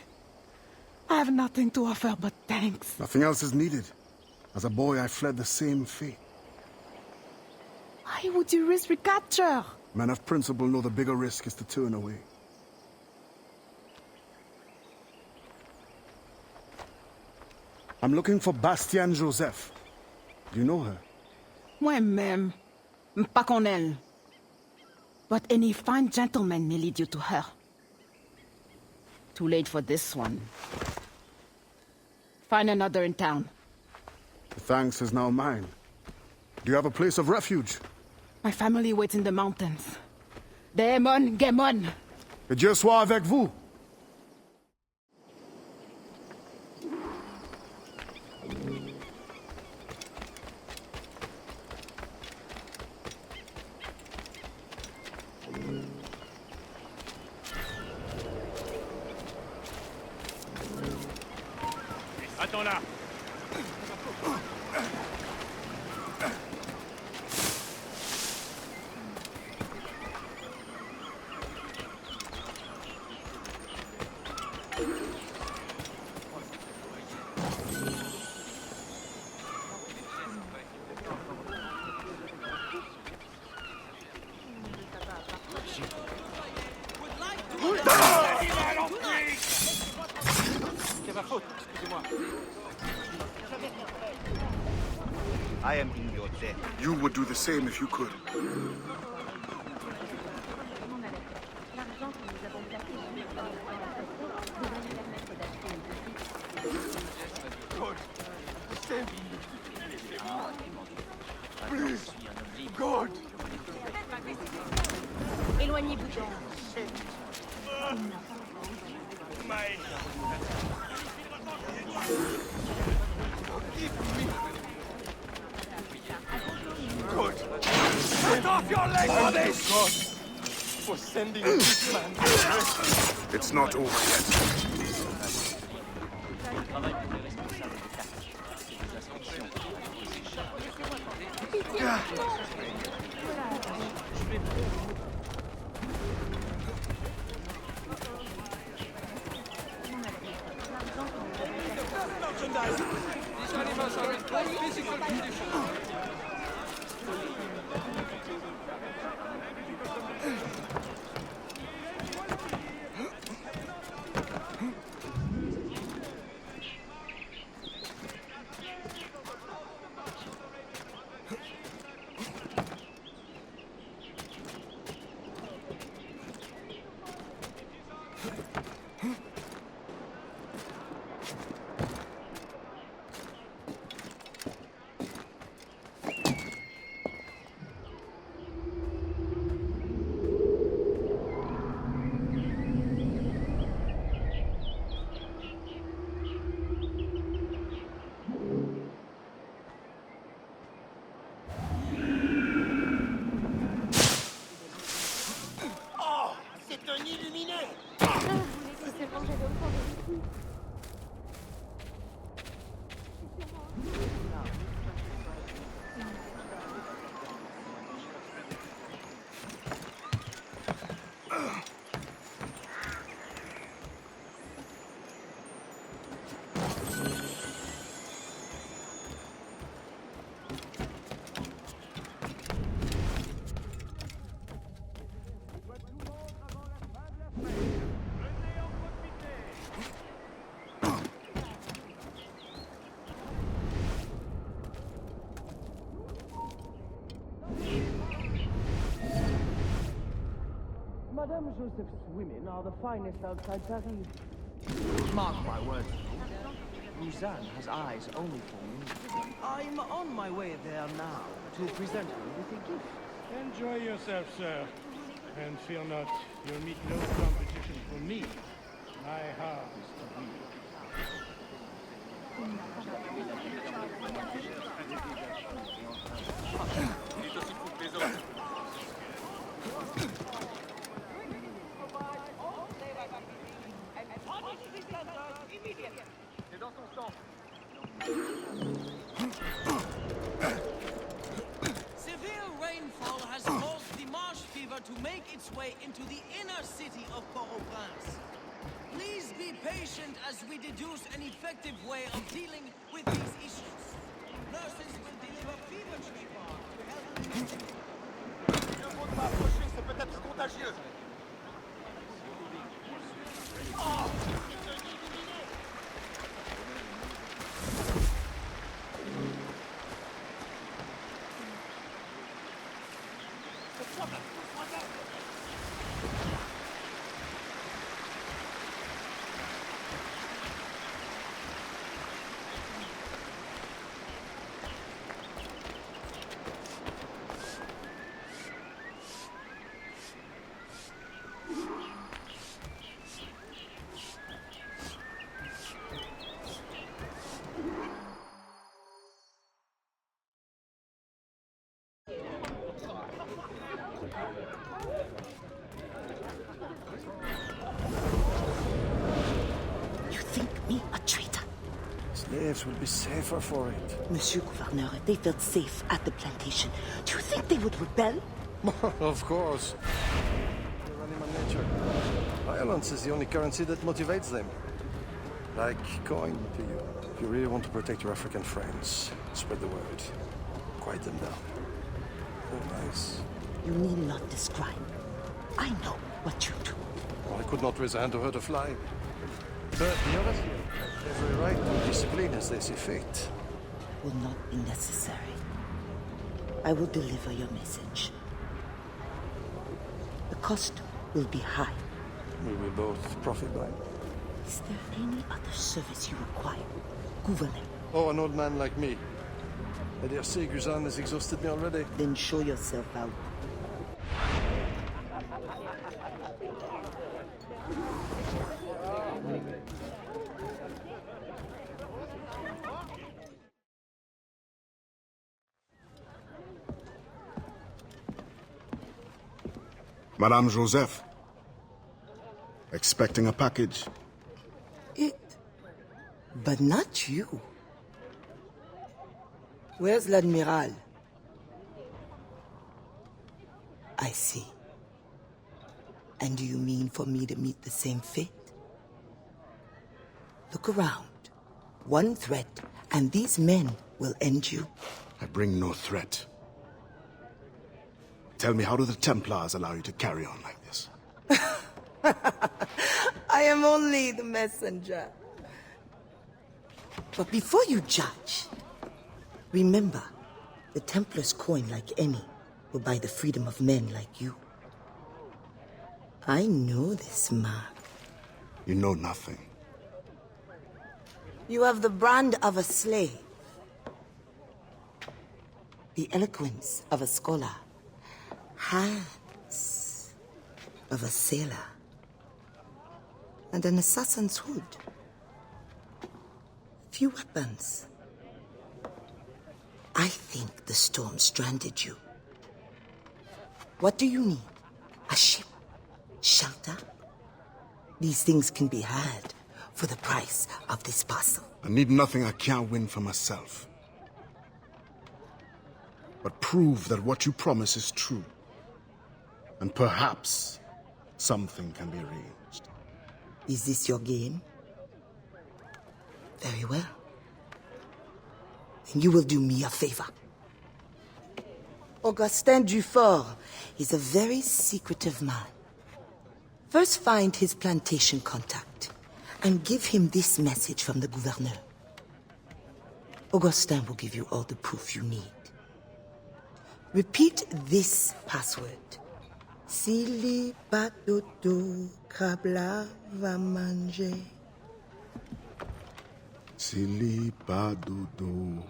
I have nothing to offer but thanks. Nothing else is needed. As a boy, I fled the same fate. Why would you risk recapture? Men of principle know the bigger risk is to turn away. I'm looking for Bastian Joseph. Do you know her? Moi-même, pas qu'on elle. But any fine gentleman may lead you to her. Too late for this one. Find another in town. The thanks is now mine. Do you have a place of refuge? My family waits in the mountains. Démon, Gemon. Que Dieu soit avec vous. Attends là! C'est ma faute, excusez-moi. I am in your debt. You would do the same if you could. Please! God! Éloignez-vous d'elle. Good! Cut off your leg for this! God, for sending this man to rest. It's not over yet. Madame Joseph's women are the finest outside Paris. Mark my words. Rouzanne has eyes only for me. I'm on my way there now to present her with a gift. Enjoy yourself, sir. And fear not, you'll meet no competition for me. My heart is to be. Severe rainfall has caused the marsh fever to make its way into the inner city of Port-au-Prince. Please be patient as we deduce an effective way of dealing with these issues. Nurses will deliver fever treatment to elderly. Mieux vaut de m'approcher, c'est peut-être contagieux. You think me a traitor? Slaves will be safer for it. Monsieur Gouverneur, they felt safe at the plantation. Do you think they would rebel? Of course. They're animal nature. Violence is the only currency that motivates them. Like coin to you. If you really want to protect your African friends, spread the word. Quiet them down. Oh, nice. You need not describe. I know what you do. Well, I could not raise a hand to hurt a fly. But the others here have every right to discipline as they see fit. Will not be necessary. I will deliver your message. The cost will be high. We will both profit by it. Is there any other service you require, Gouverneur? Oh, an old man like me. I dare say Guzan has exhausted me already. Then show yourself out. Madame Joseph. Expecting a package. But not you. Where's l'Admiral? I see. And do you mean for me to meet the same fate? Look around. One threat, and these men will end you. I bring no threat. Tell me, how do the Templars allow you to carry on like this? I am only the messenger. But before you judge, remember, the Templars' coin, like any, will buy the freedom of men like you. I know this mark. You know nothing. You have the brand of a slave, the eloquence of a scholar, hands of a sailor, and an assassin's hood. Few weapons. I think the storm stranded you. What do you need? A ship? Shelter? These things can be had for the price of this parcel. I need nothing I can't win for myself. But prove that what you promise is true. And perhaps something can be arranged. Is this your game? Very well. Then you will do me a favor. Augustin Dufort is a very secretive man. First find his plantation contact and give him this message from the gouverneur. Augustin will give you all the proof you need. Repeat this password. Sili batoto kabla va manger. Sili pas dodo,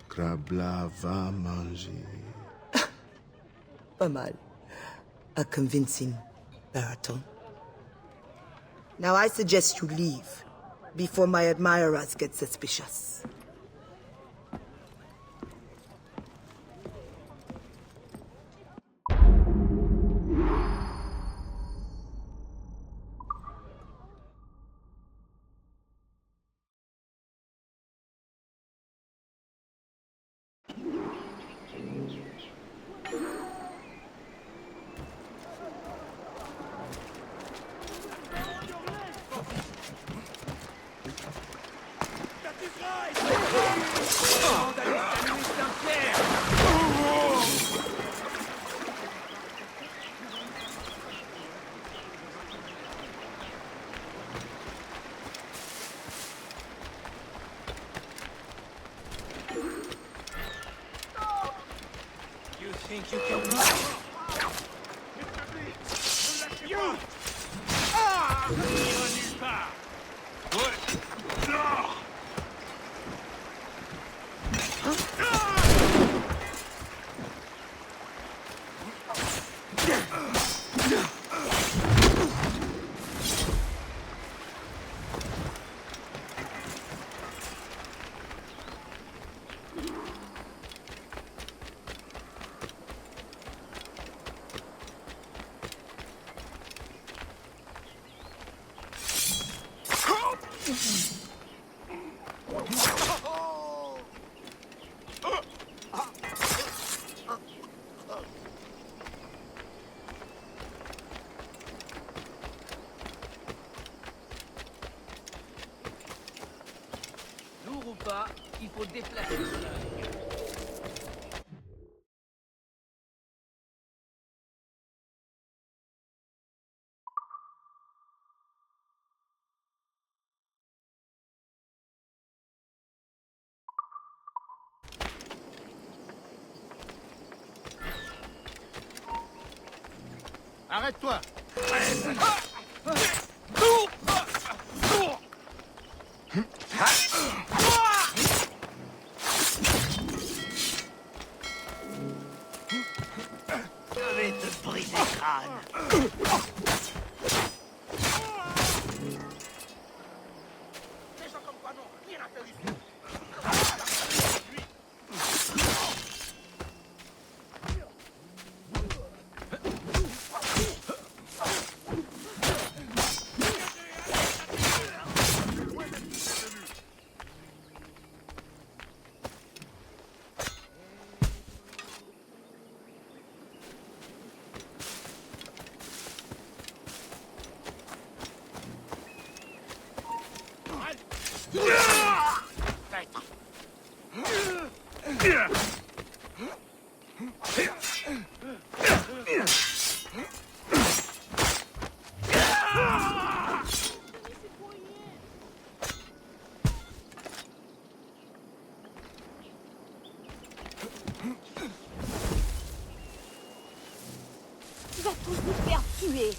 crabla va manger. Pas mal. A convincing baritone. Now I suggest you leave before my admirers get suspicious. You think you can run? You! Ah! Nulle part. Ouais. Non! Lourd ou pas, il faut déplacer cela. Arrête-toi! Je vais te briser le crâne. Tu vas tous nous faire tuer.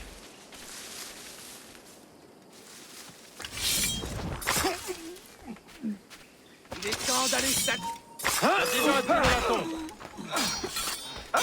Il est temps d'aller s'att... Hein? Déjà un peu dans la tombe. Oh!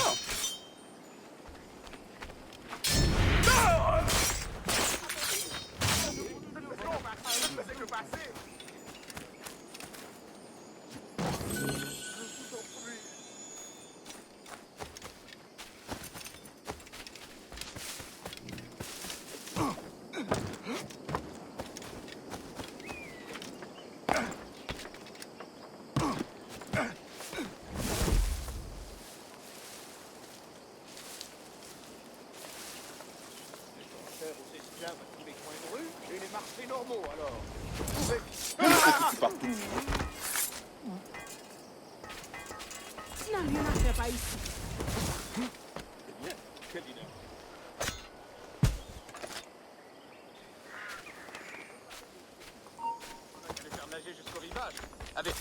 Et les marchés normaux, alors. Tu n'as rien à faire par ici. C'est bien. Quelle idée. On a qu'à les faire nager jusqu'au rivage. Avec...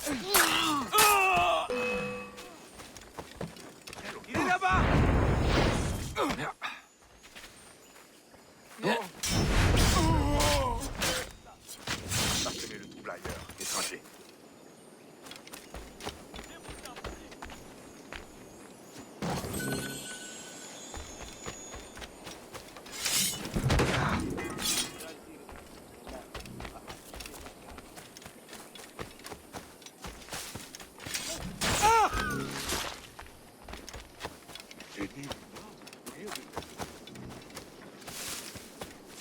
Il est là-bas! Va semer le trouble ailleurs, étranger.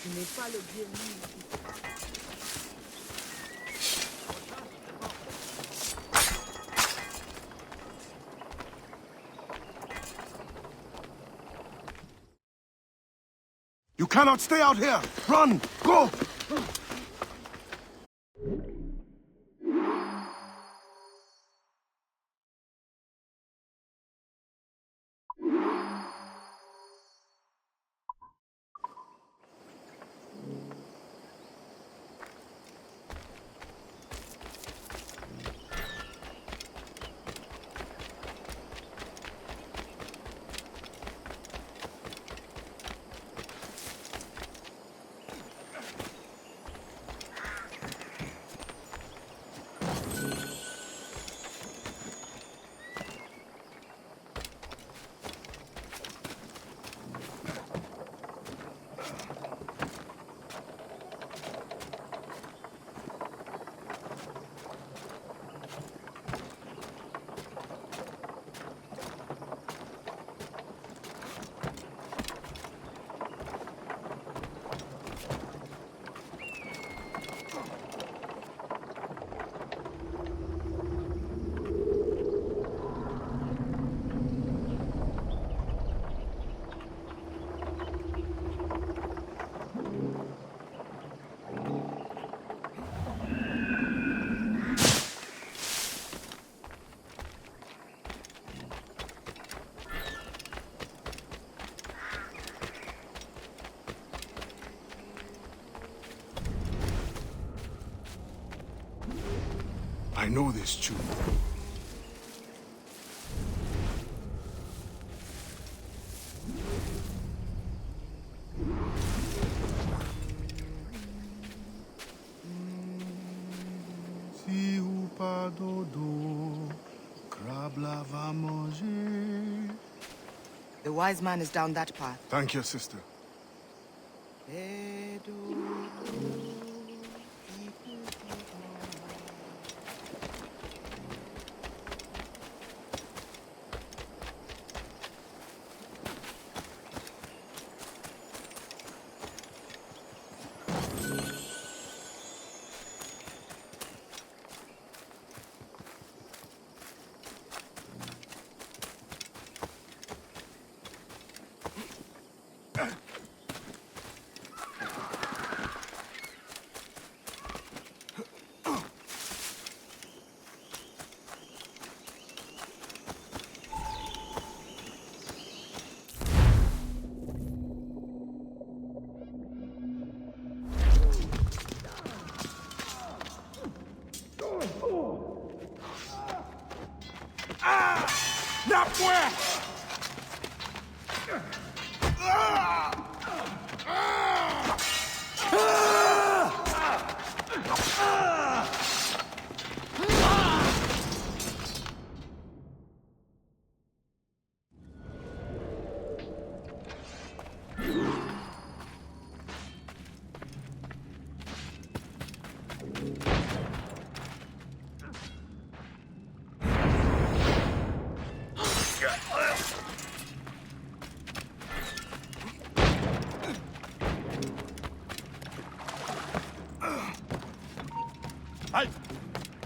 Tu n'es pas le bienvenu. You cannot stay out here! Run! Go! I know this tune. Si ou pas dodo, crabe la va manger. The wise man is down that path. Thank you, sister.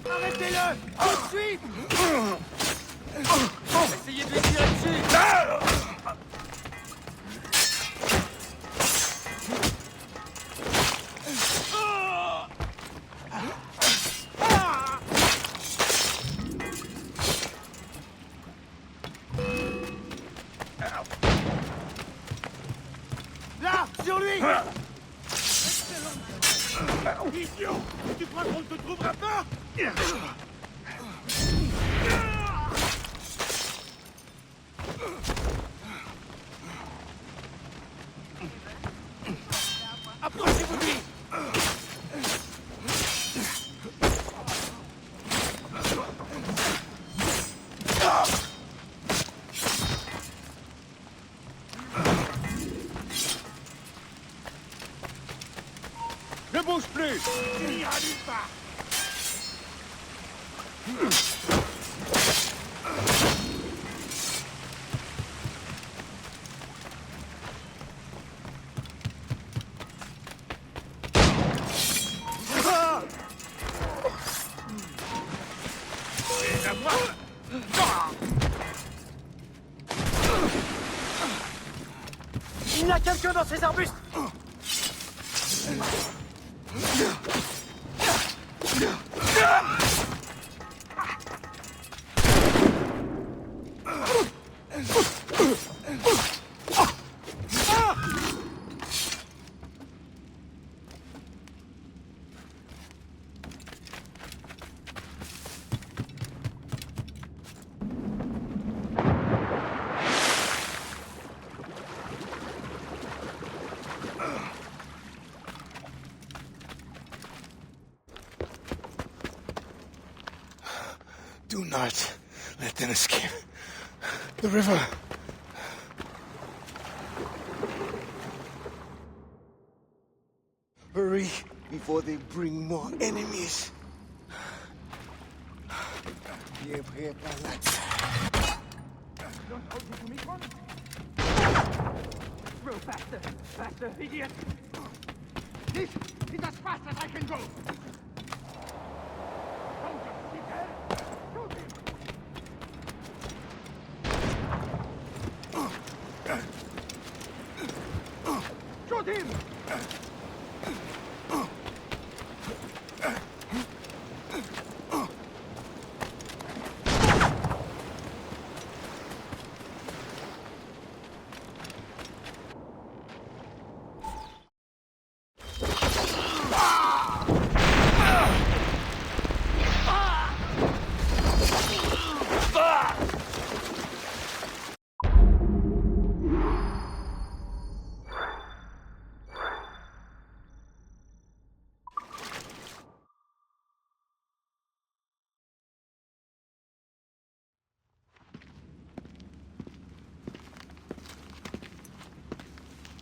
Arrêtez-le! Tout de suite! Essayez de lui tirer dessus! Là! Sur lui! Idiot! Tu crois qu'on ne te trouvera pas? Approchez-vous de lui! Ne bouge plus! Il n'ira nulle part! C'est à moi! Il y a quelqu'un dans ces arbustes! Do not let them escape. The river. Hurry before they bring more enemies. Bien prêt par là. Don't hold you to me, one. Row faster, faster, idiot! This is as fast as I can go! Don't just sit there! Shoot him! Shoot him!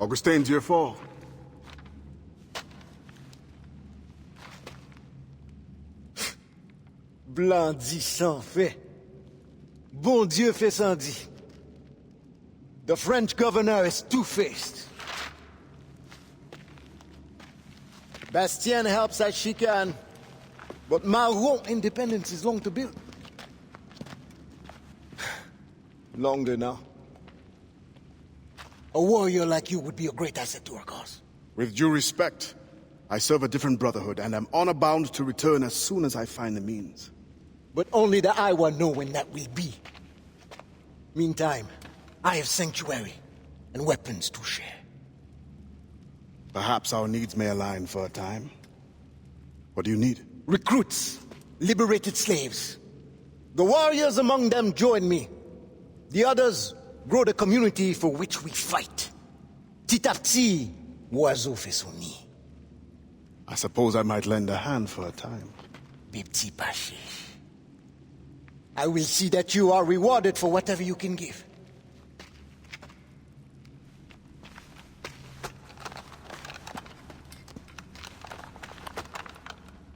Augustin, Dieu fort. Blanc dit sans fait. Bon Dieu fait sans dit. The French governor is two-faced. Bastien helps as she can, but Maroon independence is long to build. Longer now. A warrior like you would be a great asset to our cause. With due respect, I serve a different brotherhood and am honor-bound to return as soon as I find the means. But only the Iowa know when that will be. Meantime, I have sanctuary and weapons to share. Perhaps our needs may align for a time. What do you need? Recruits, liberated slaves. The warriors among them join me. The others grow the community for which we fight. Petit à petit, oiseau fait son nid. I suppose I might lend a hand for a time. Petit paché. I will see that you are rewarded for whatever you can give.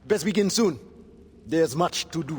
Best begin soon. There's much to do.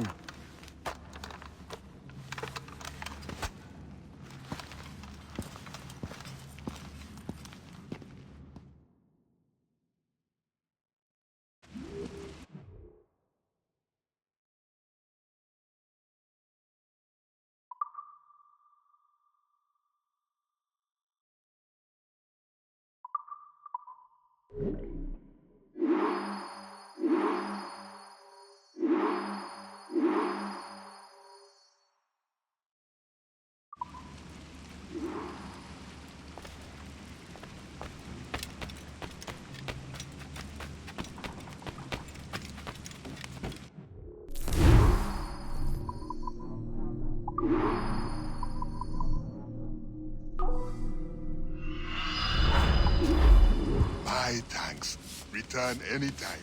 My thanks. Return anytime.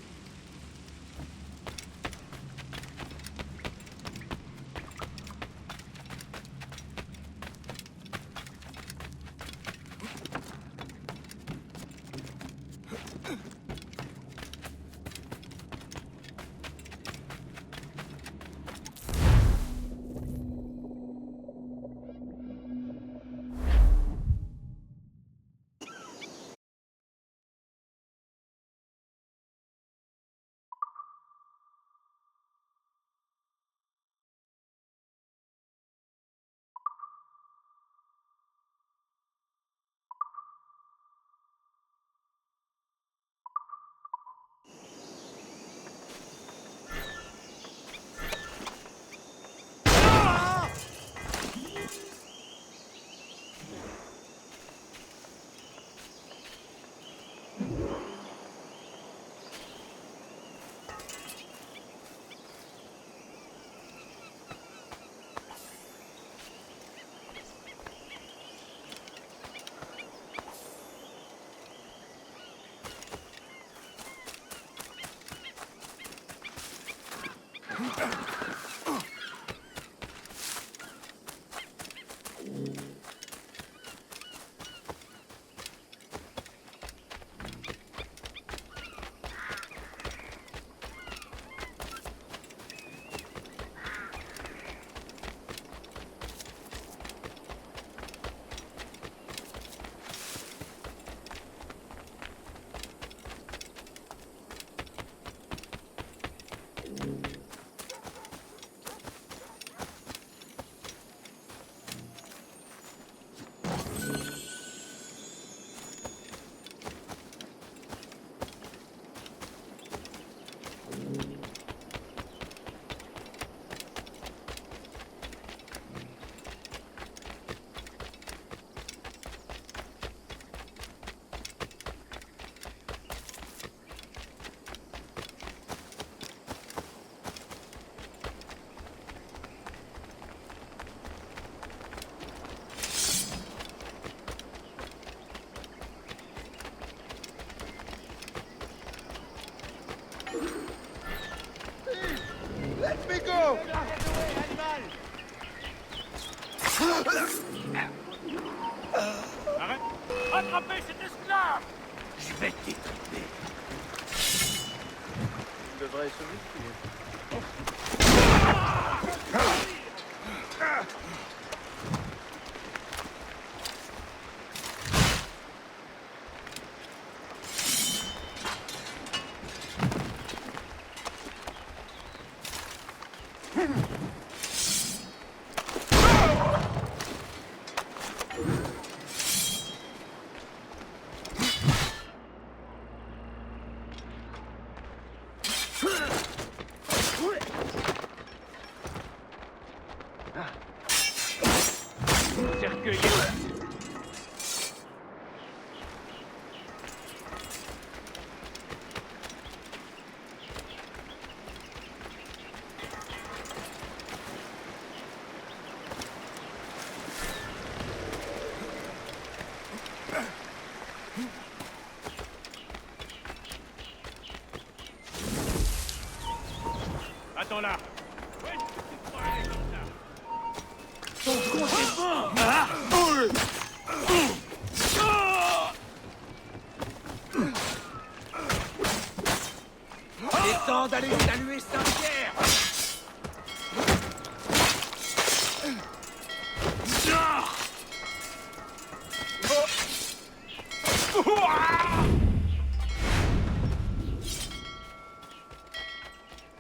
Let me go! Arrête! Attrapez cet esclave! Je vais t'étouffer. Il devrait se méfier. Attends là. Ton compte est bon. Il est temps d'aller saluer Saint-Pierre.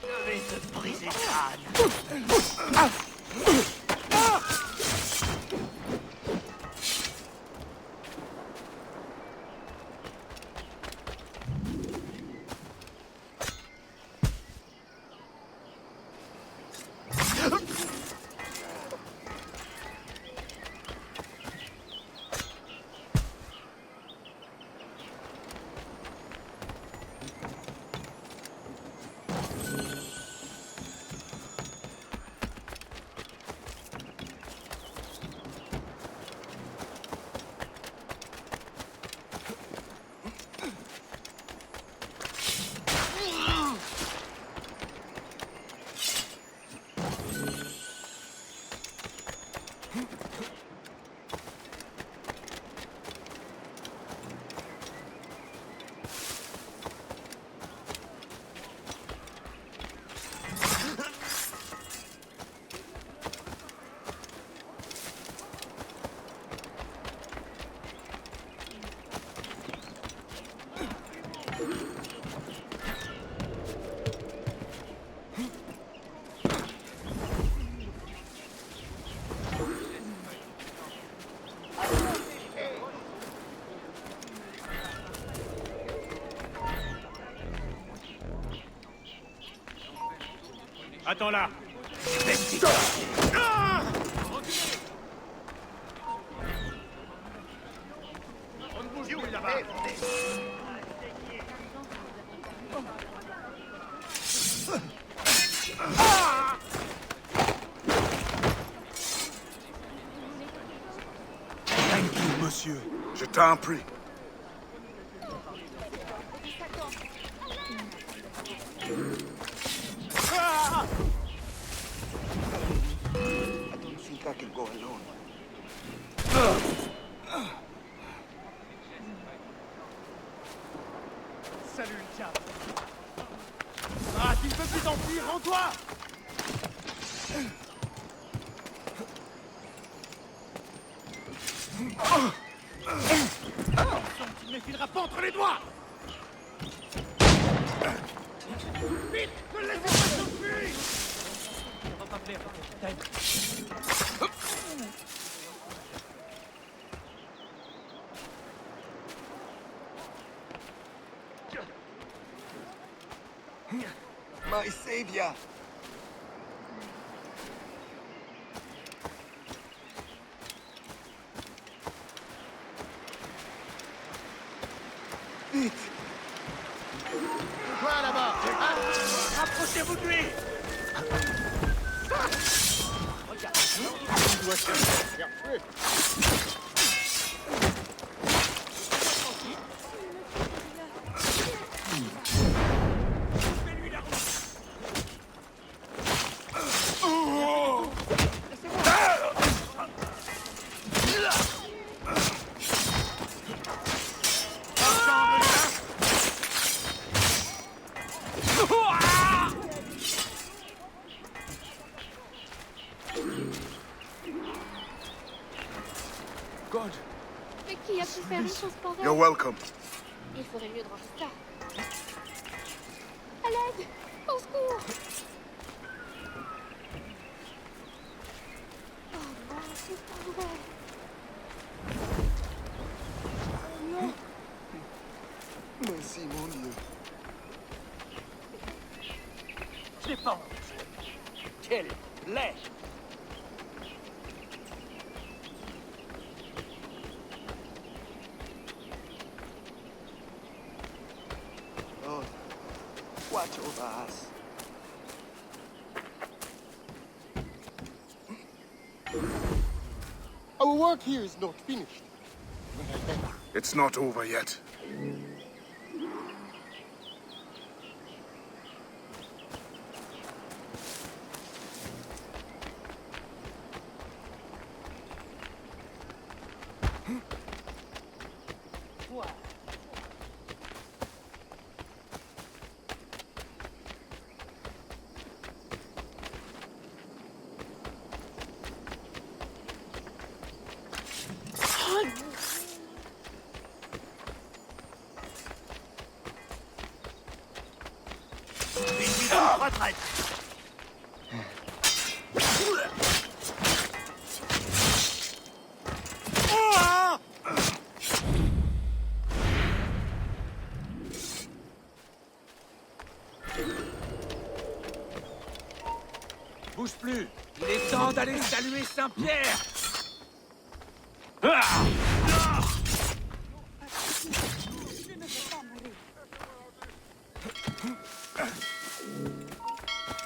Je vais te briser le crâne. Attends là. On bouge plus là-bas. Thank you, monsieur. Je t'en prie. I can go alone. Salut le chat. Ah, tu ne peux plus t'enfuir, rends-toi. Tu ne me fileras pas entre les doigts. Vite, ne laissez pas s'enfuir. On va pas plaire, My savior! Vite! Quoi là-bas? Rapprochez-vous de lui! Regarde, il doit se faire tuer. God. Mais qui a pu faire une chose pareille? You're welcome. Il ferait mieux de ranger ça. À l'aide! Au secours! Oh non, c'est pas vrai. Oh non. Merci, mon Dieu. Je l'ai pas honte. Quelle lèche! Oh, watch over us. Our work here is not finished. It's not over yet. Retraite! Bouge plus! Il est temps d'aller saluer Saint-Pierre!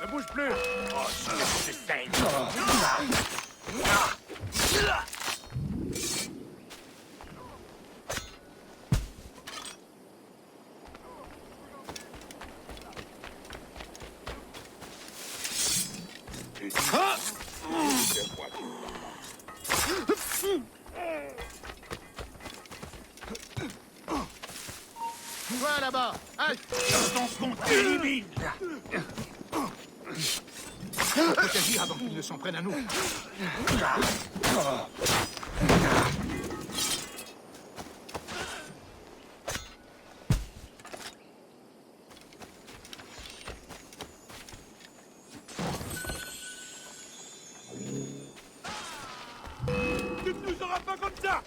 Ne bouge plus! Oh, c'est saigne! Toi là-bas! Halte! Dans ce qu'on t'élimine! On peut agir avant qu'ils ne s'en prennent à nous. Tu ne nous auras pas comme ça!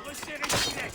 Resserrez le filet!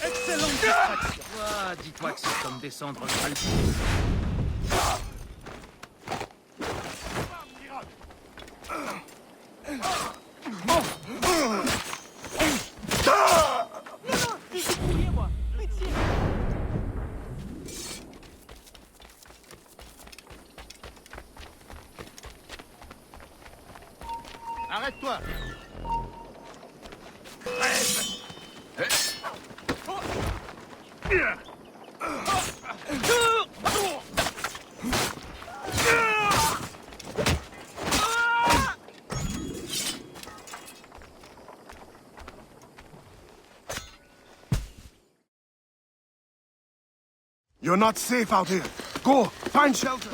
Excellente distraction! Ah, dis-toi que c'est comme descendre le alpes. Arrête-toi! You're not safe out here. Go, find shelter.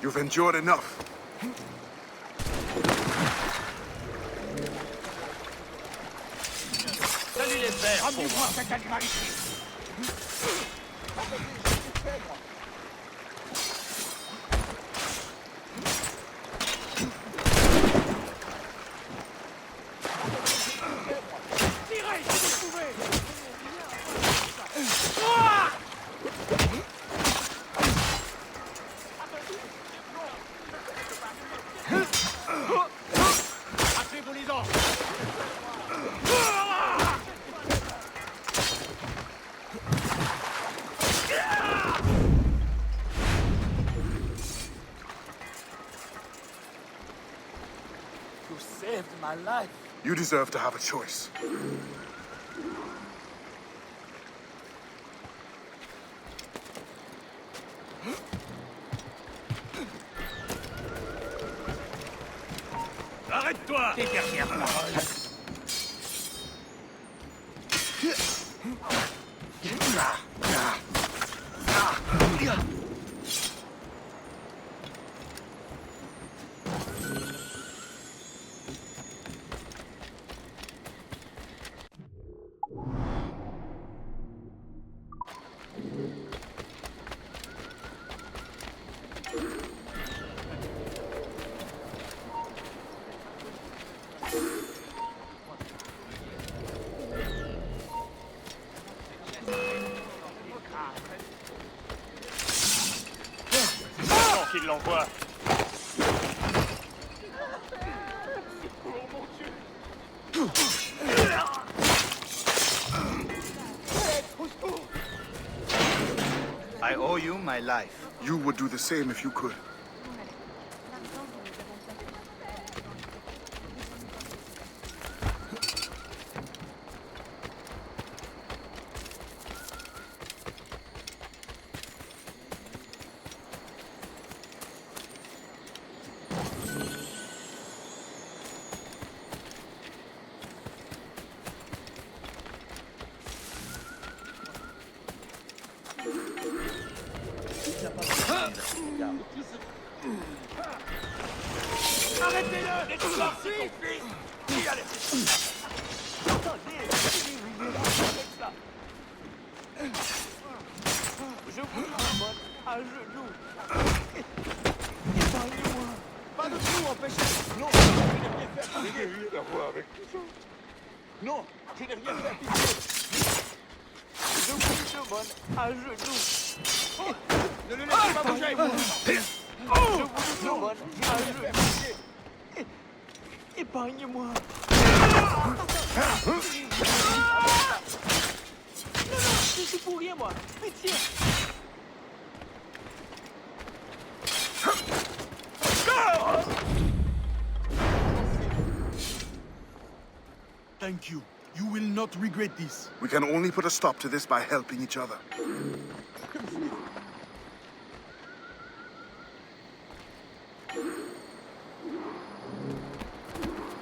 You've endured enough. Salut les verts! Emmenez-moi cet animal ici! Tirez si vous pouvez! Achevons-les-en! You saved my life. You deserve to have a choice. Arrête-toi! Tes dernières paroles. Qu'il l'envoie. I owe you my life. You would do the same if you could. Arrêtez-le! Les tout sortis! Qui a les... Je vous demande à genoux. Épargnez-moi. Pas de tout, empêchez. Non, je n'ai rien fait. Je n'ai rien à voir avec tout ça. Non, je n'ai rien fait à pitié. Je vous demande à genoux. Ne le laissez pas bouger! Je vous demande à genoux. Épargnez-moi. Non, je suis pour rien, moi. Pitié. Thank you. You will not regret this. We can only put a stop to this by helping each other.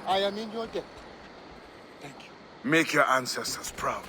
I am in your debt. Thank you. Make your ancestors proud.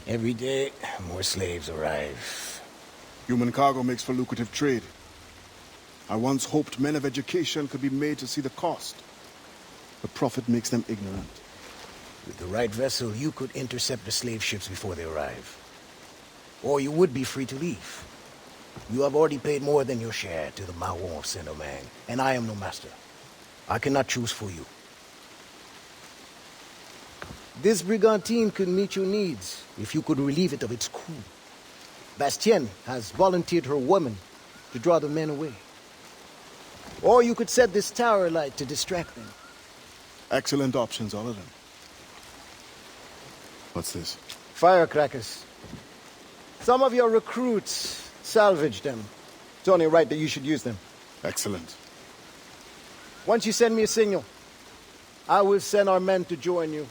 Every day, more slaves arrive. Human cargo makes for lucrative trade. I once hoped men of education could be made to see the cost. The profit makes them ignorant. With the right vessel, you could intercept the slave ships before they arrive. Or you would be free to leave. You have already paid more than your share to the Mawon of Saint-Domingue, and I am no master. I cannot choose for you. This brigantine could meet your needs if you could relieve it of its crew. Bastien has volunteered her woman to draw the men away. Or you could set this tower alight to distract them. Excellent options, all of them. What's this? Firecrackers. Some of your recruits salvaged them. It's only right that you should use them. Excellent. Once you send me a signal, I will send our men to join you.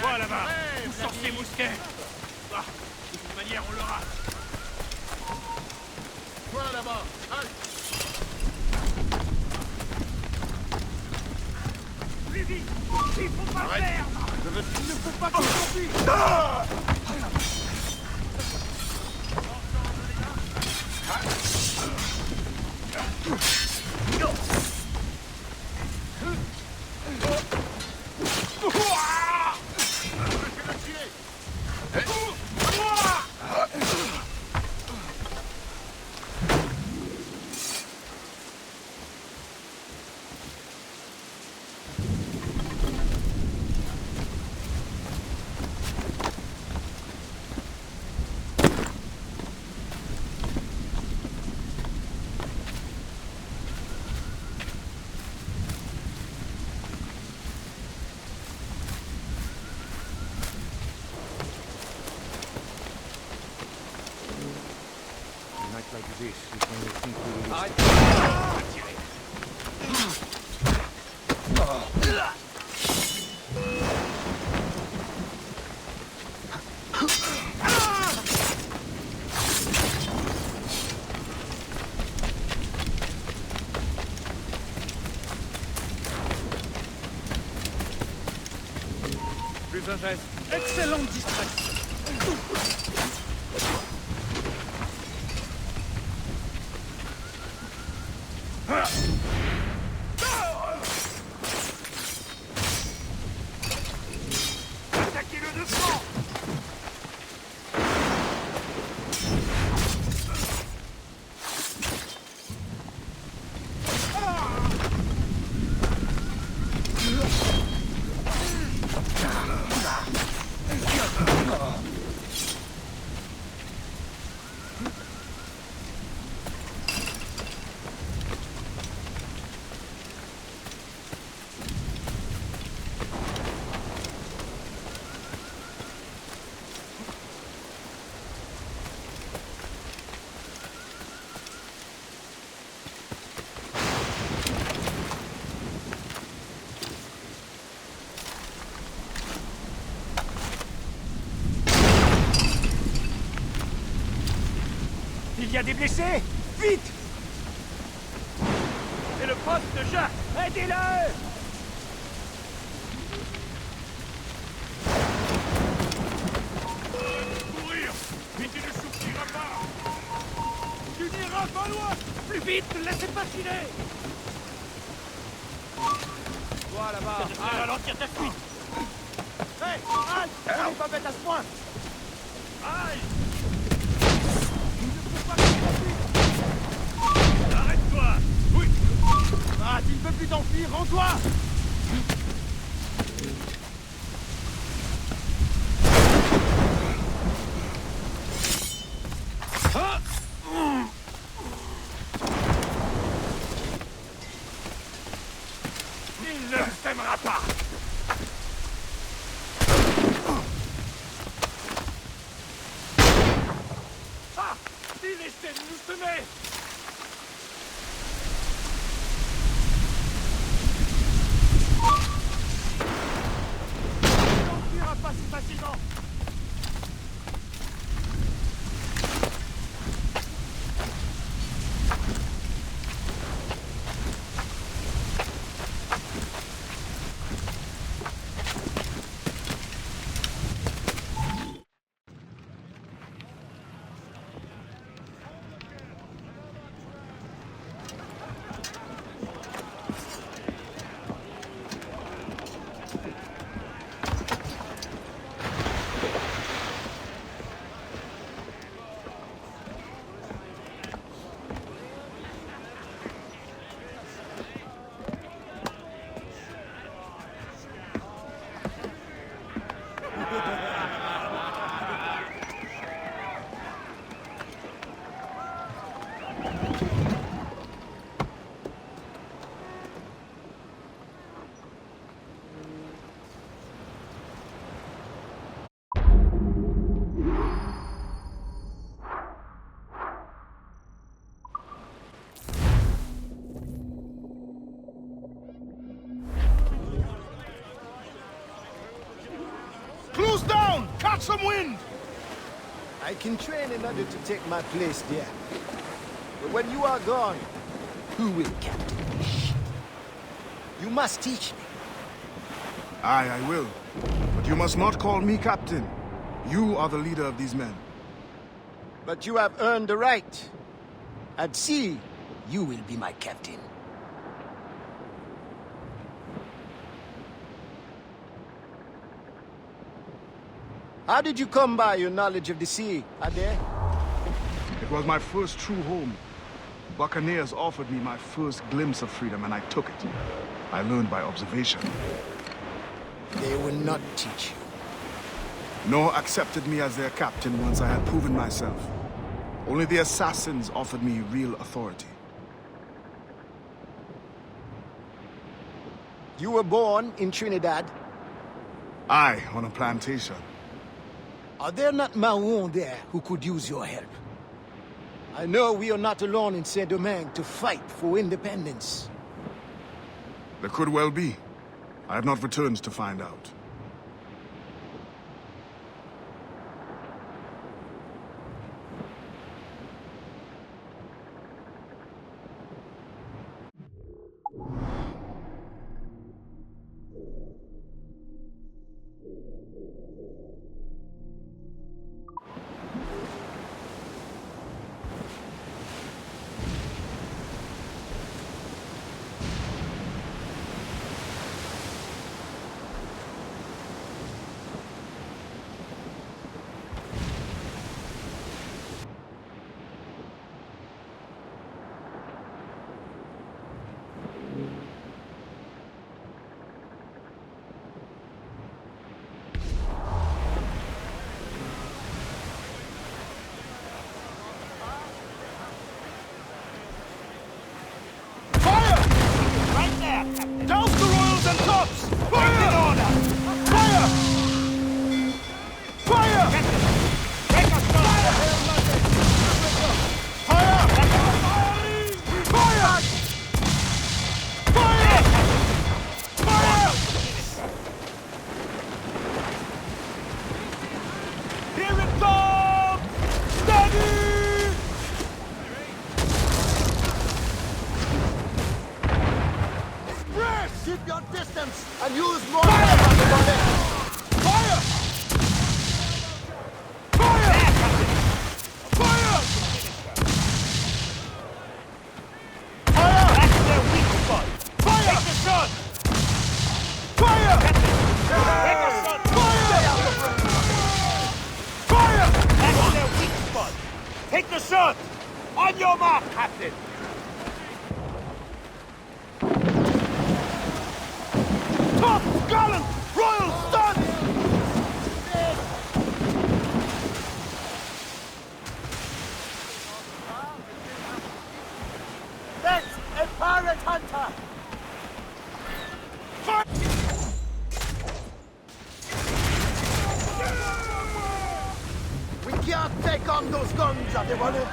Toi là-bas, où sont ces mousquets? Ah, de toute manière, on l'aura. Toi là-bas, halte! Plus vite! Il faut pas le faire! Il ne faut pas qu'il s'enfuit! Like this is when you think we will plus un geste. Excellente distraction. Il y a des blessés! Vite! Poste, Jack! Aidez-le! Courir! Mais tu ne souffriras pas! Tu n'iras pas loin! Plus vite, ne laissez pas filer! Toi là-bas! Ça devrait ralentir ta fuite! Hé! Halte! On n'est pas bête à ce point! Aïe! Il ne faut pas que Arrête-toi! Oui! Ah, tu ne peux plus t'enfuir, rends-toi! Il ne s'aimera pas! Ah! Il essaie de nous semer! On n'enfuira pas si facilement! Close down! Catch some wind! I can train in order to take my place there. But when you are gone, who will captain this ship? You must teach me. Aye, I will. But you must not call me captain. You are the leader of these men. But you have earned the right. At sea, you will be my captain. How did you come by your knowledge of the sea, Ade? It was my first true home. Buccaneers offered me my first glimpse of freedom, and I took it. I learned by observation. They will not teach you. Nor accepted me as their captain once I had proven myself. Only the assassins offered me real authority. You were born in Trinidad? Aye, on a plantation. Are there not Maroons there who could use your help? I know we are not alone in Saint-Domingue to fight for independence. There could well be. I have not returned to find out. Douse the royals and tops! Fire! In order! Fire! Fire! Take us fire! Fire! Fire! Fire! Fire! Here it comes! Steady! Keep your distance and use more fire! Fire! Fire! Fire! Fire! That's their weak spot! Fire! Take the shot! Fire! Take the shot! Fire! Stay out of range! Fire! That's their weak spot! Take the shot! On your mark, Captain! Top gallant royal stance! That's a pirate hunter! We can't take on those guns, everybody!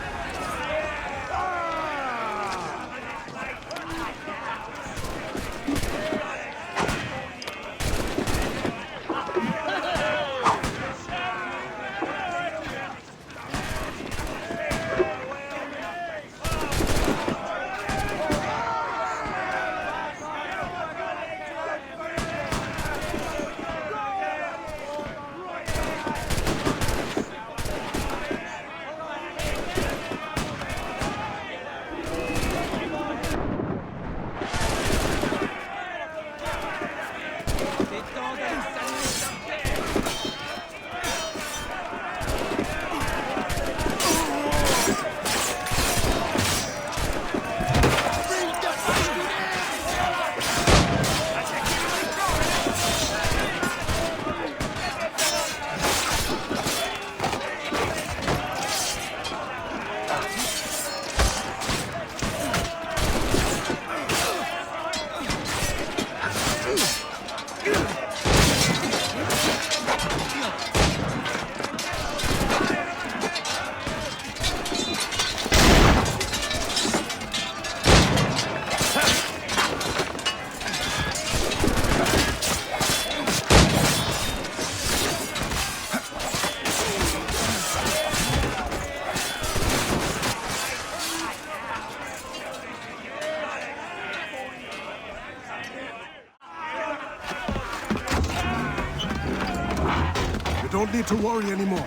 Don't need to worry anymore.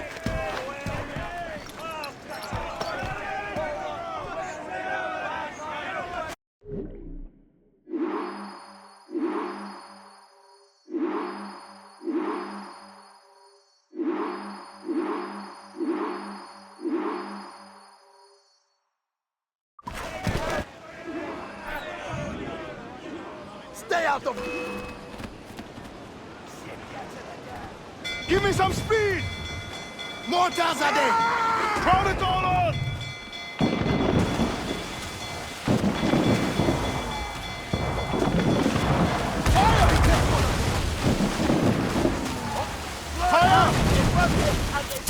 Stay out of... Give me some speed! Mortars are there! Crowd it all on! Fire! Fire!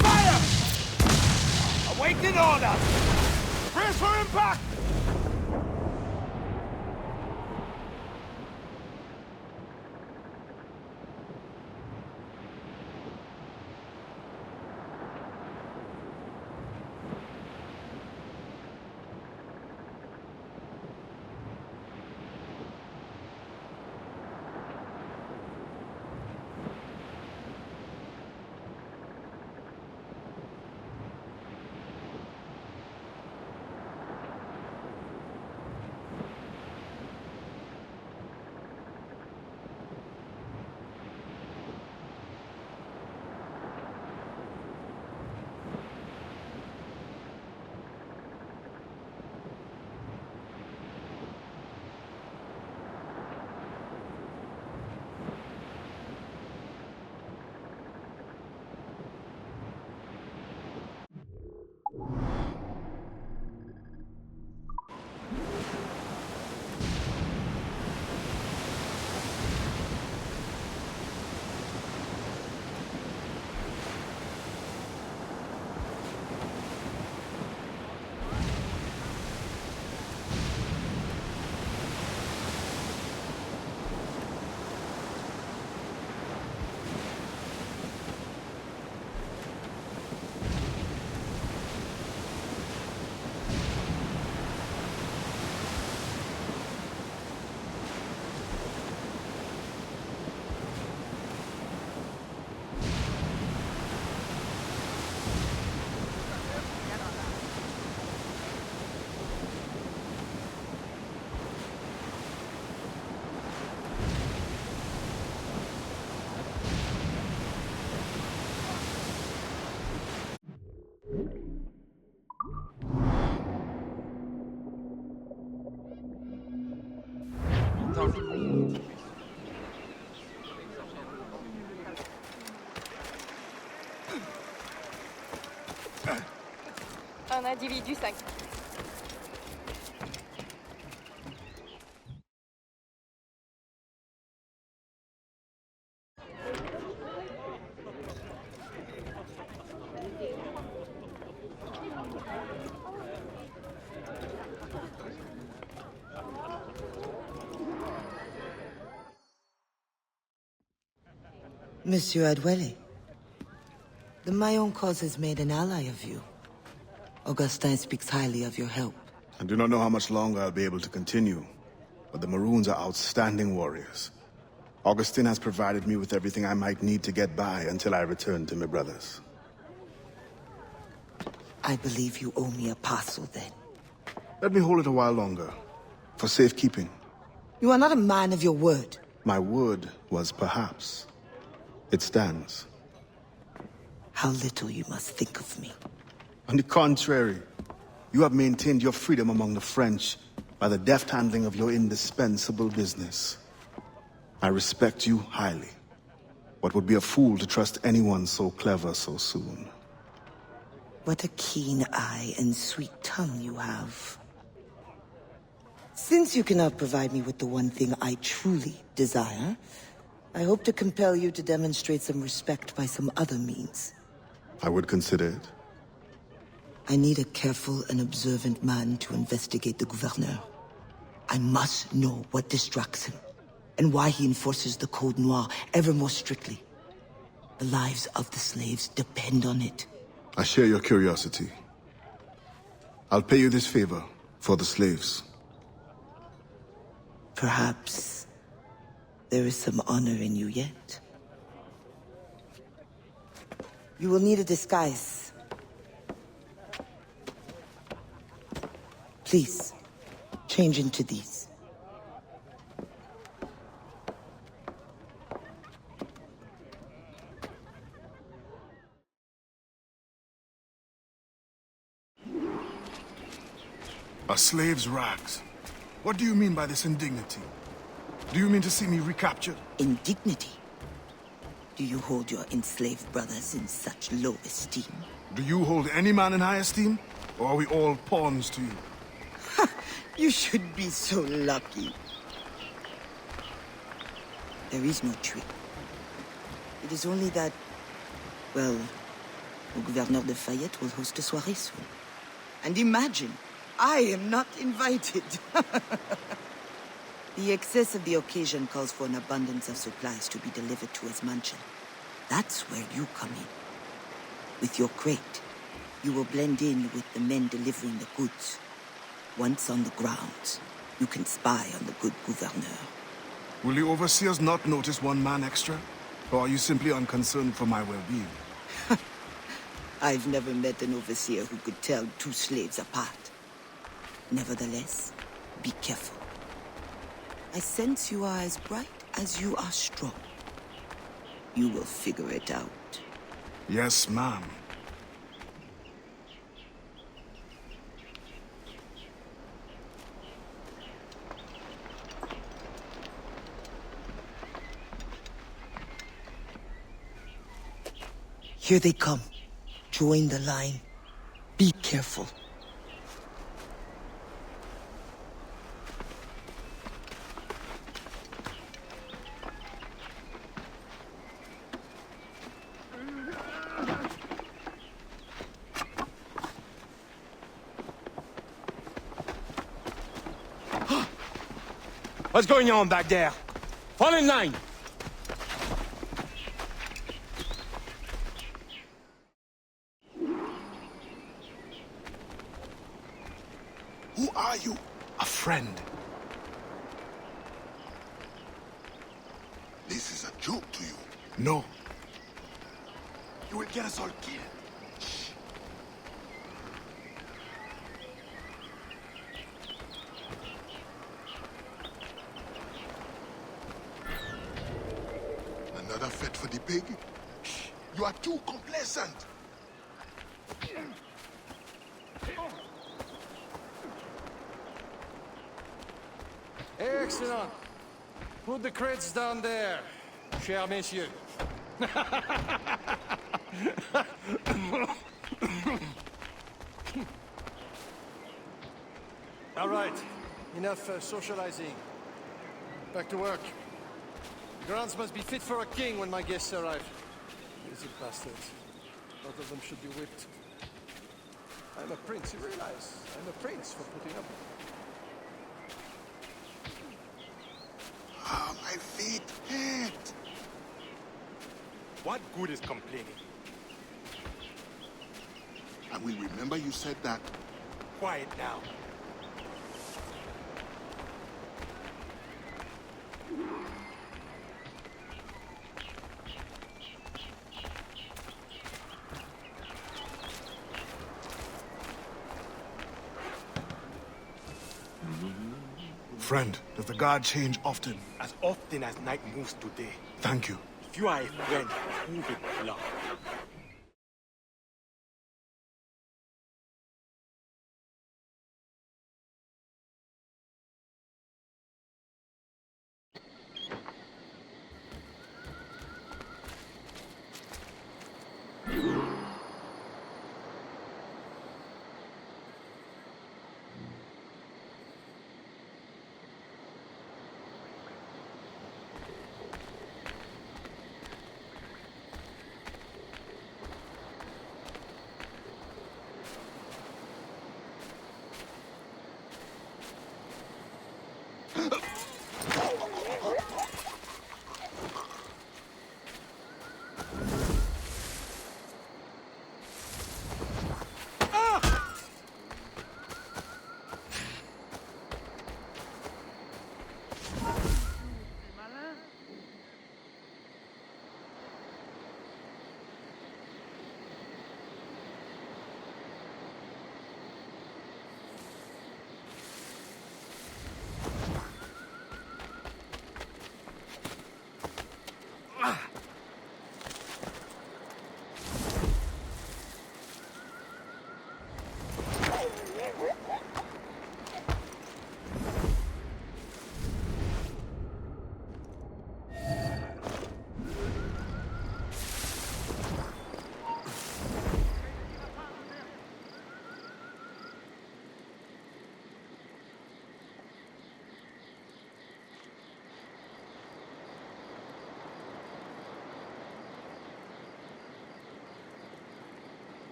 Fire! Awaiting order! Brace for impact! individu 5. Monsieur Adwele, the Mayon cause has made an ally of you. Augustin speaks highly of your help. I do not know how much longer I'll be able to continue, but the Maroons are outstanding warriors. Augustin has provided me with everything I might need to get by until I return to my brothers. I believe you owe me a parcel then. Let me hold it a while longer, for safekeeping. You are not a man of your word. My word was perhaps. It stands. How little you must think of me. On the contrary, you have maintained your freedom among the French by the deft handling of your indispensable business. I respect you highly, but would be a fool to trust anyone so clever so soon. What a keen eye and sweet tongue you have. Since you cannot provide me with the one thing I truly desire, I hope to compel you to demonstrate some respect by some other means. I would consider it. I need a careful and observant man to investigate the gouverneur. I must know what distracts him, and why he enforces the Code Noir ever more strictly. The lives of the slaves depend on it. I share your curiosity. I'll pay you this favor for the slaves. Perhaps there is some honor in you yet. You will need a disguise. Please, change into these. A slave's rags. What do you mean by this indignity? Do you mean to see me recaptured? Indignity? Do you hold your enslaved brothers in such low esteem? Do you hold any man in high esteem? Or are we all pawns to you? You should be so lucky. There is no trick. It is only that, well, the Gouverneur de Fayette will host a soirée soon. And imagine, I am not invited. The excess of the occasion calls for an abundance of supplies to be delivered to his mansion. That's where you come in. With your crate, you will blend in with the men delivering the goods. Once on the grounds, you can spy on the good gouverneur. Will the overseers not notice one man extra? Or are you simply unconcerned for my well-being? I've never met an overseer who could tell two slaves apart. Nevertheless, be careful. I sense you are as bright as you are strong. You will figure it out. Yes, ma'am. Here they come. Join the line. Be careful. What's going on back there? Fall in line! Who are you? A friend. This is a joke to you. No. You will get us all killed. Another fete for the pig? You are too complacent. Excellent. Put the crates down there, chers messieurs. All right. Enough socializing. Back to work. Grounds must be fit for a king when my guests arrive. Lazy bastards. Both of them should be whipped. I'm a prince, you realize? I'm a prince for putting up with it. Ah, my feet hurt. What good is complaining? I will remember you said that. Quiet now. Friend, does the guard change often? As often as night moves today. Thank you. If you are a friend, prove it, love.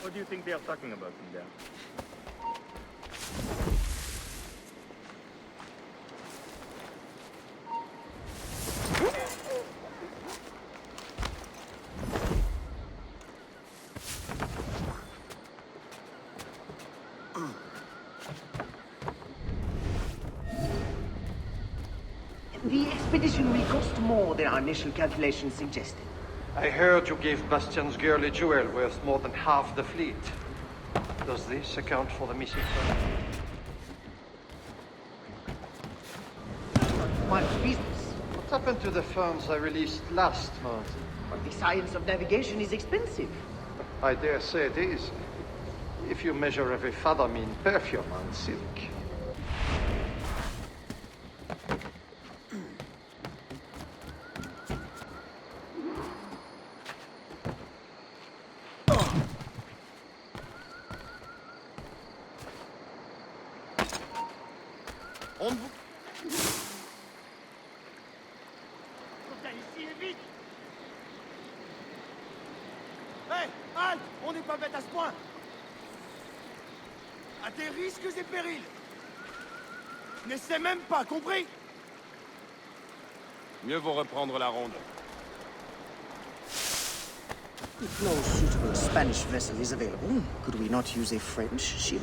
What do you think they are talking about in there? The expedition will cost more than our initial calculations suggested. I heard you gave Bastian's girl a jewel worth more than half the fleet. Does this account for the missing fund? My business. What happened to the funds I released last month? But the science of navigation is expensive. I dare say it is. If you measure every fathom in perfume and silk. Hé, halte! On n'est pas bête à ce point! À tes risques et périls! N'essaie même pas, compris? Mieux vaut reprendre la ronde. If no suitable Spanish vessel is available, could we not use a French ship?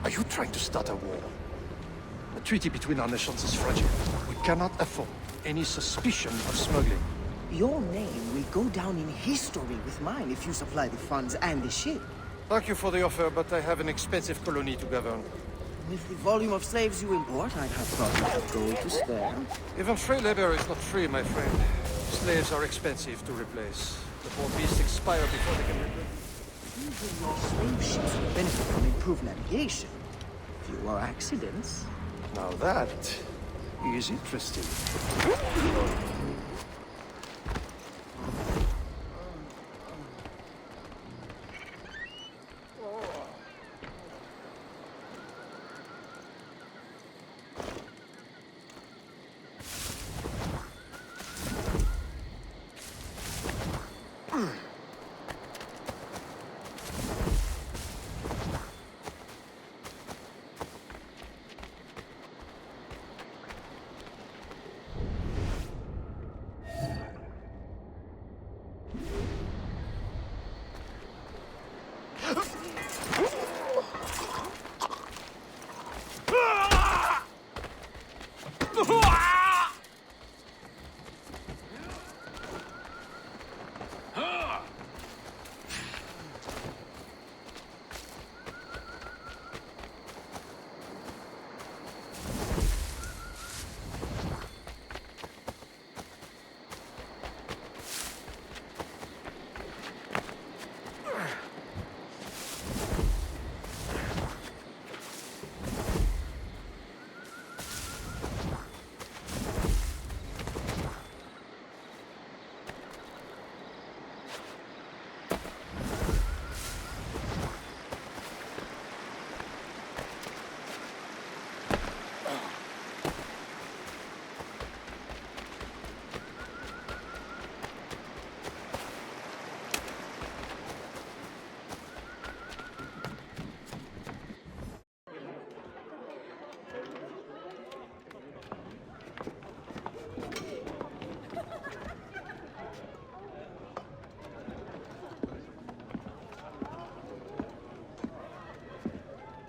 Are you trying to start a war? The treaty between our nations is fragile. We cannot afford any suspicion of smuggling. Your name will go down in history with mine if you supply the funds and the ship. Thank you for the offer, but I have an expensive colony to govern. With the volume of slaves you import, I'd have thought of gold to spare. Even free labor is not free, my friend. Slaves are expensive to replace. The poor beasts expire before they can replace. Even your slave ships will benefit from improved navigation. Fewer accidents. Now that is interesting.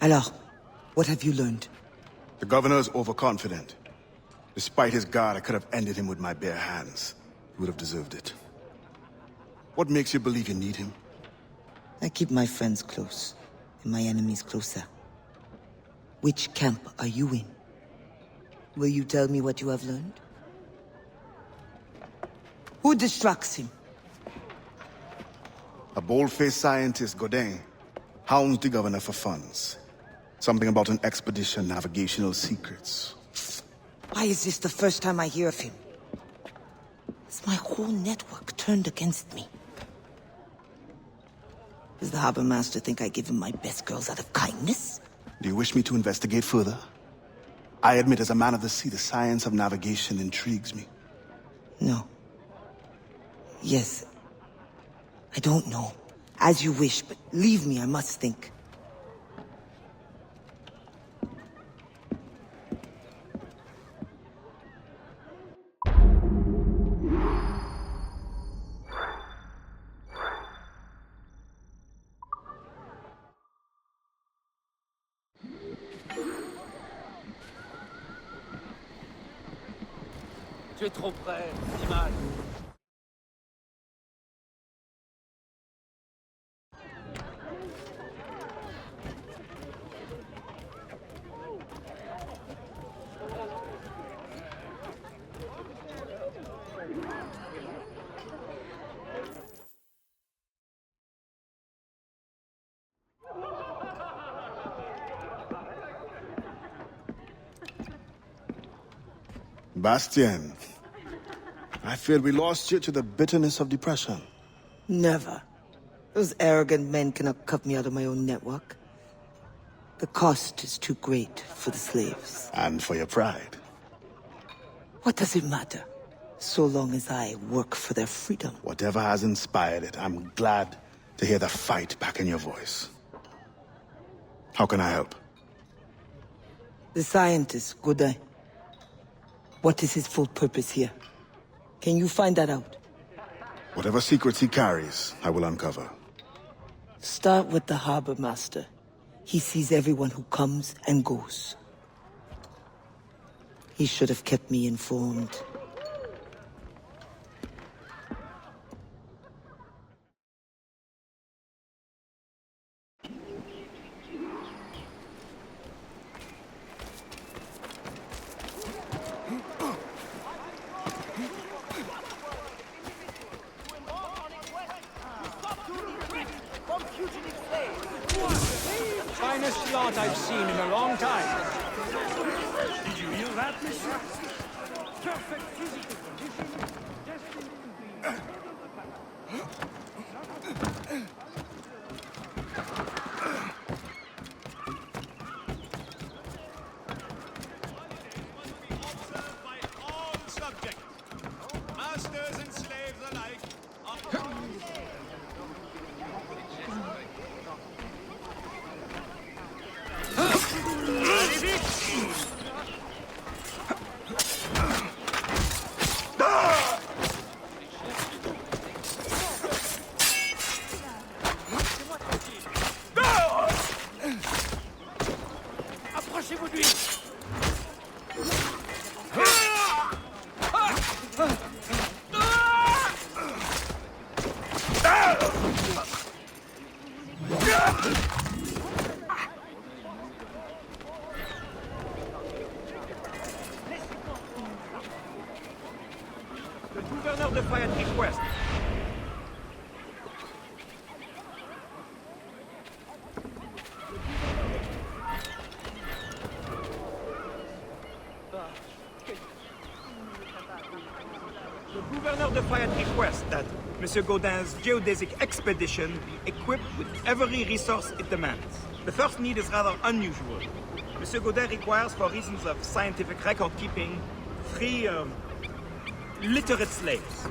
Alors, what have you learned? The governor's overconfident. Despite his guard, I could have ended him with my bare hands. He would have deserved it. What makes you believe you need him? I keep my friends close, and my enemies closer. Which camp are you in? Will you tell me what you have learned? Who distracts him? A bold-faced scientist, Godin, hounds the governor for funds. Something about an expedition, navigational secrets. Why is this the first time I hear of him? Is my whole network turned against me? Does the harbor master think I give him my best girls out of kindness? Do you wish me to investigate further? I admit, as a man of the sea, the science of navigation intrigues me. No. Yes. I don't know. As you wish, but leave me, I must think. Tu es trop près, l'image. Bastien, I feared we lost you to the bitterness of depression. Never. Those arrogant men cannot cut me out of my own network. The cost is too great for the slaves. And for your pride. What does it matter? So long as I work for their freedom. Whatever has inspired it, I'm glad to hear the fight back in your voice. How can I help? The scientist, Godin. What is his full purpose here? Can you find that out? Whatever secrets he carries, I will uncover. Start with the harbor master. He sees everyone who comes and goes. He should have kept me informed. Finest yacht I've seen in a long time. Did you hear that, mister? Perfect physical condition, destined to be... Monsieur Godin's geodesic expedition be equipped with every resource it demands. The first need is rather unusual. Monsieur Godin requires, for reasons of scientific record-keeping, 3 literate slaves.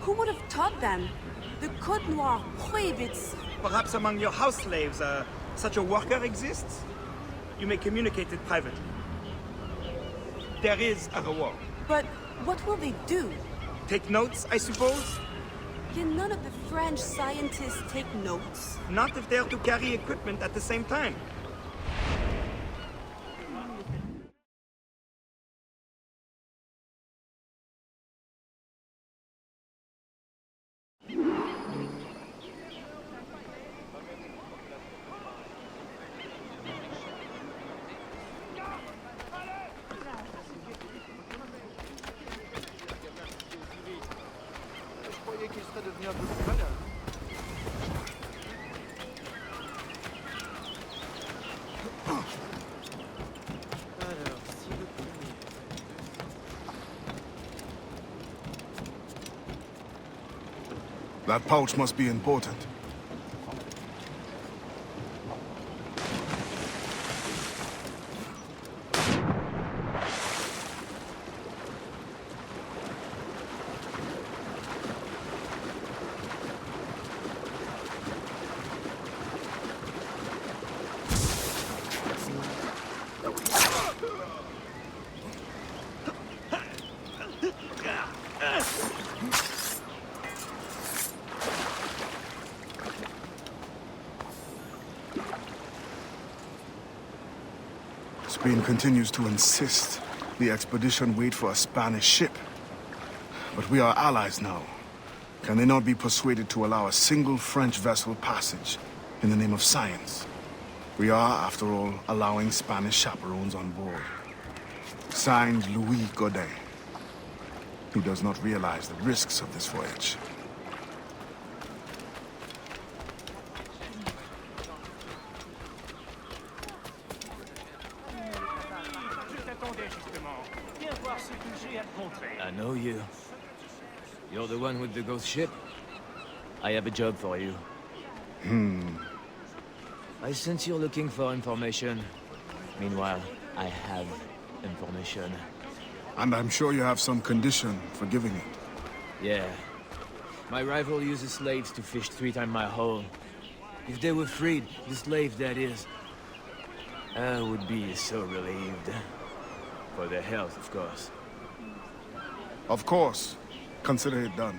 Who would have taught them? The Code Noir prohibits... Perhaps among your house slaves, such a worker exists? You may communicate it privately. There is a reward. But what will they do? Take notes, I suppose? Can none of the French scientists take notes? Not if they're to carry equipment at the same time. That pouch must be important. Spain continues to insist the expedition wait for a Spanish ship. But we are allies now. Can they not be persuaded to allow a single French vessel passage in the name of science? We are, after all, allowing Spanish chaperones on board. Signed, Louis Godet. He does not realize the risks of this voyage. I know you. You're the one with the ghost ship? I have a job for you. I sense you're looking for information. Meanwhile, I have information. And I'm sure you have some condition for giving it. Yeah. My rival uses slaves to fish 3 times my haul. If they were freed, the slave that is, I would be so relieved. For their health, of course. Of course. Consider it done.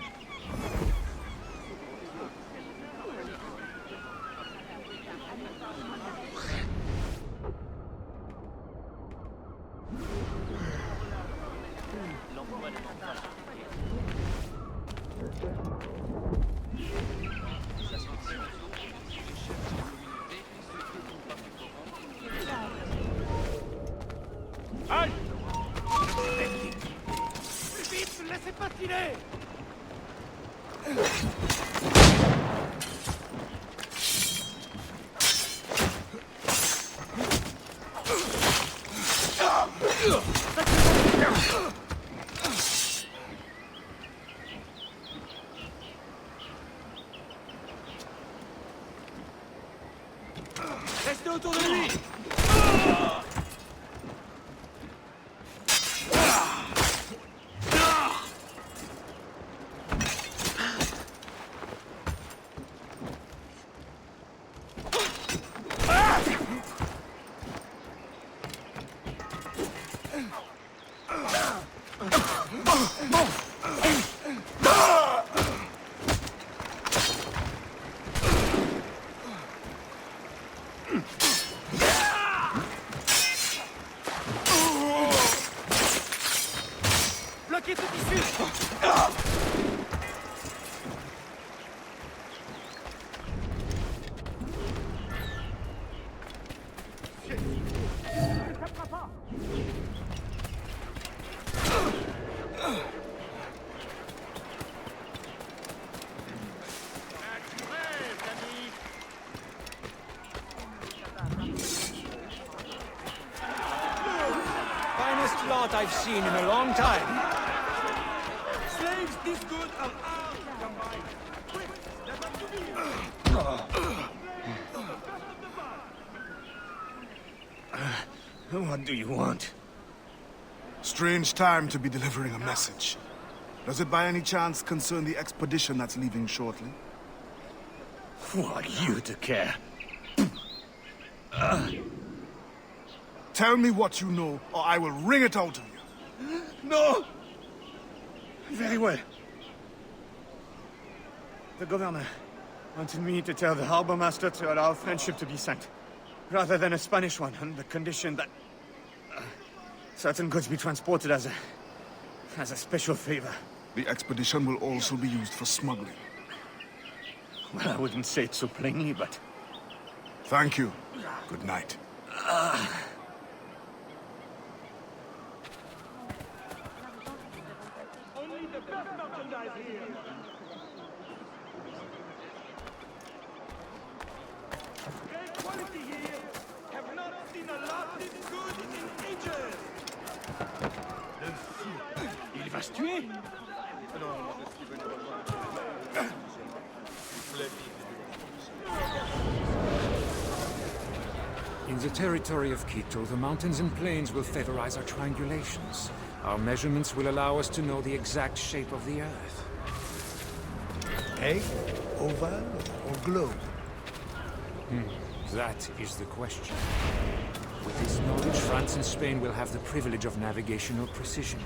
Restez autour de lui! I've seen in a long time. Slaves this good are hard to combine. Quick, let them do it. What do you want? Strange time to be delivering a message. Does it by any chance concern the expedition that's leaving shortly? Who are you to care? Tell me what you know, or I will wring it out of you. No! Very well. The governor wanted me to tell the harbor master to allow a French ship to be sent, rather than a Spanish one, on the condition that certain goods be transported as a special favor. The expedition will also be used for smuggling. Well, I wouldn't say it so plainly, but... Thank you. Good night. Only the best merchandise here. Great quality here. Have not seen a lot this good in ages. Le fou. Il va se tuer? In the territory of Quito, the mountains and plains will favorize our triangulations. Our measurements will allow us to know the exact shape of the Earth. Egg, oval, or globe? That is the question. With this knowledge, France and Spain will have the privilege of navigational precision.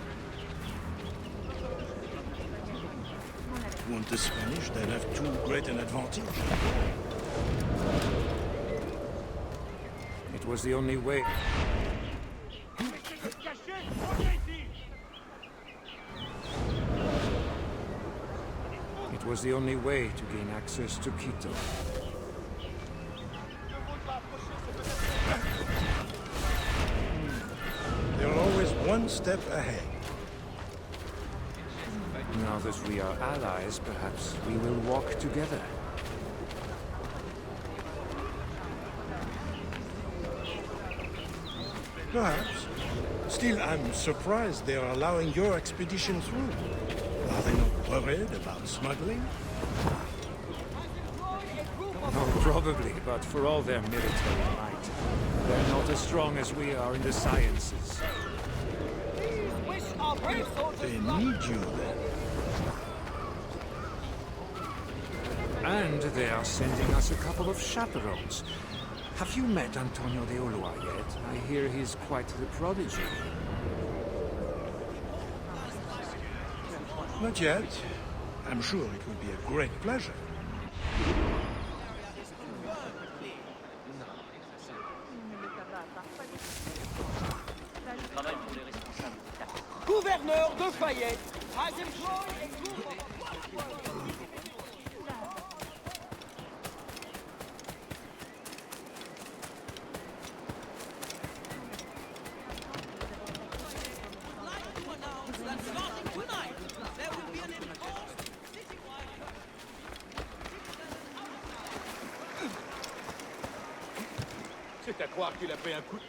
Want the Spanish? They'll have too great an advantage. It was the only way. It was the only way to gain access to Quito. They're always one step ahead. Now that we are allies, perhaps we will walk together. Perhaps. Still, I'm surprised they are allowing your expedition through. Are they not worried about smuggling? Oh, probably, but for all their military might, they're not as strong as we are in the sciences. They need you then. And they are sending us a couple of chaperones. Have you met Antonio de Ulloa yet? I hear he's quite the prodigy. Not yet. I'm sure it will be a great pleasure. Gouverneur de Fayette has employed a group of... C'est à croire qu'il a fait un coup de...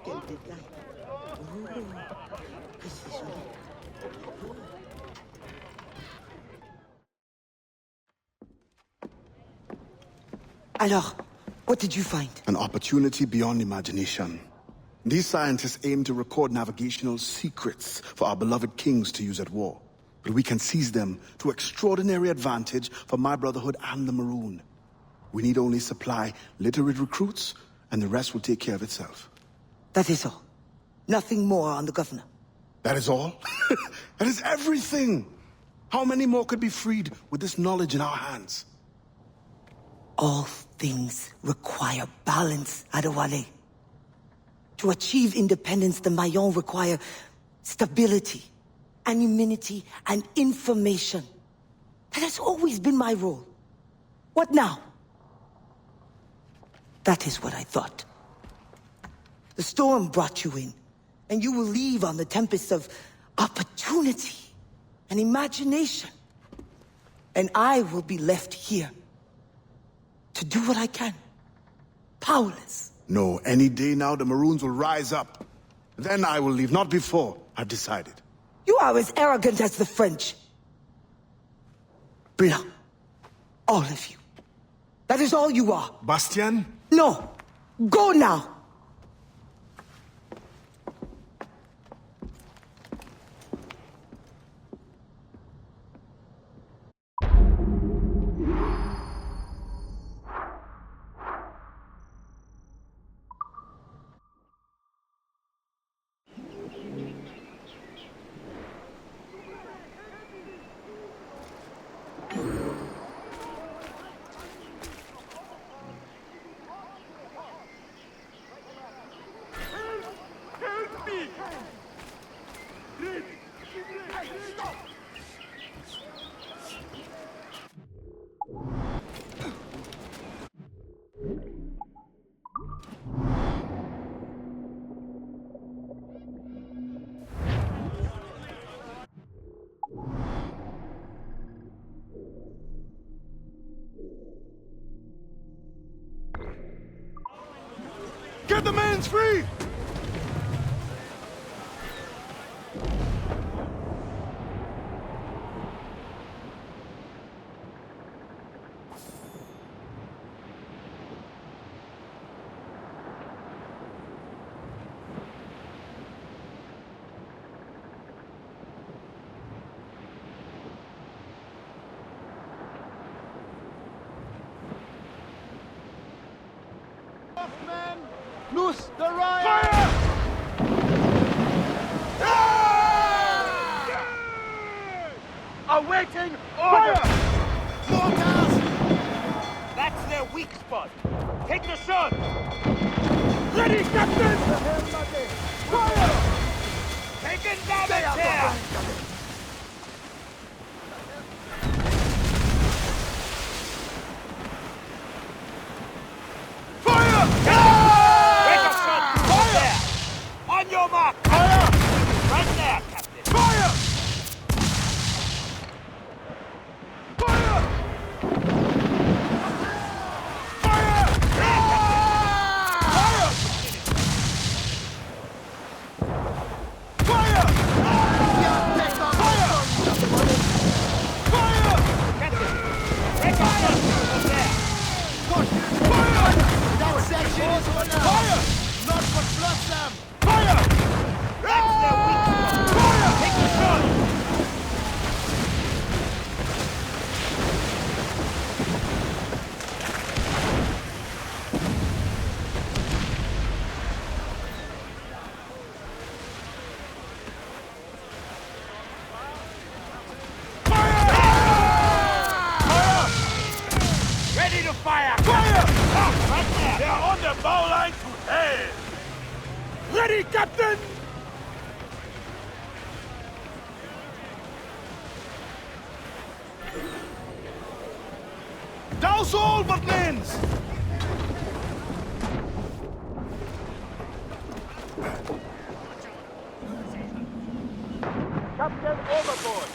Quel détail. Oh, que c'est joli. Alors, what did you find? An opportunity beyond imagination. These scientists aim to record navigational secrets for our beloved kings to use at war. But we can seize them to extraordinary advantage for my brotherhood and the Maroon. We need only supply literate recruits, and the rest will take care of itself. That is all. Nothing more on the governor. That is all? That is everything! How many more could be freed with this knowledge in our hands? All things require balance, Adewale. To achieve independence, the Mayans require stability, anonymity, and information. That has always been my role. What now? That is what I thought. The storm brought you in, and you will leave on the tempest of opportunity and imagination. And I will be left here to do what I can. Powerless. No, any day now the Maroons will rise up. Then I will leave, not before. I've decided. You are as arrogant as the French. Blanc. All of you. That is all you are. Bastien? No. Go now. Get the man's free! Men, loose the riot! Awaiting order! Mortars! That's their weak spot. Take the shot! Ready, Captain! Fire! Taking down the chair! On your mark! Fire! Right there, Captain! Fire! Fire! Fire! Fire! Fire! Fire! Captain! Break off up there! Fire! That section is on now! Fire! Not for blood, Sam! Fire! That's their weak spot! Fire! Take the shot! Ready to fire! Fire! Oh, right there! They're on the bow line to hell! Ready, Captain! Douse all but lands! Captain overboard!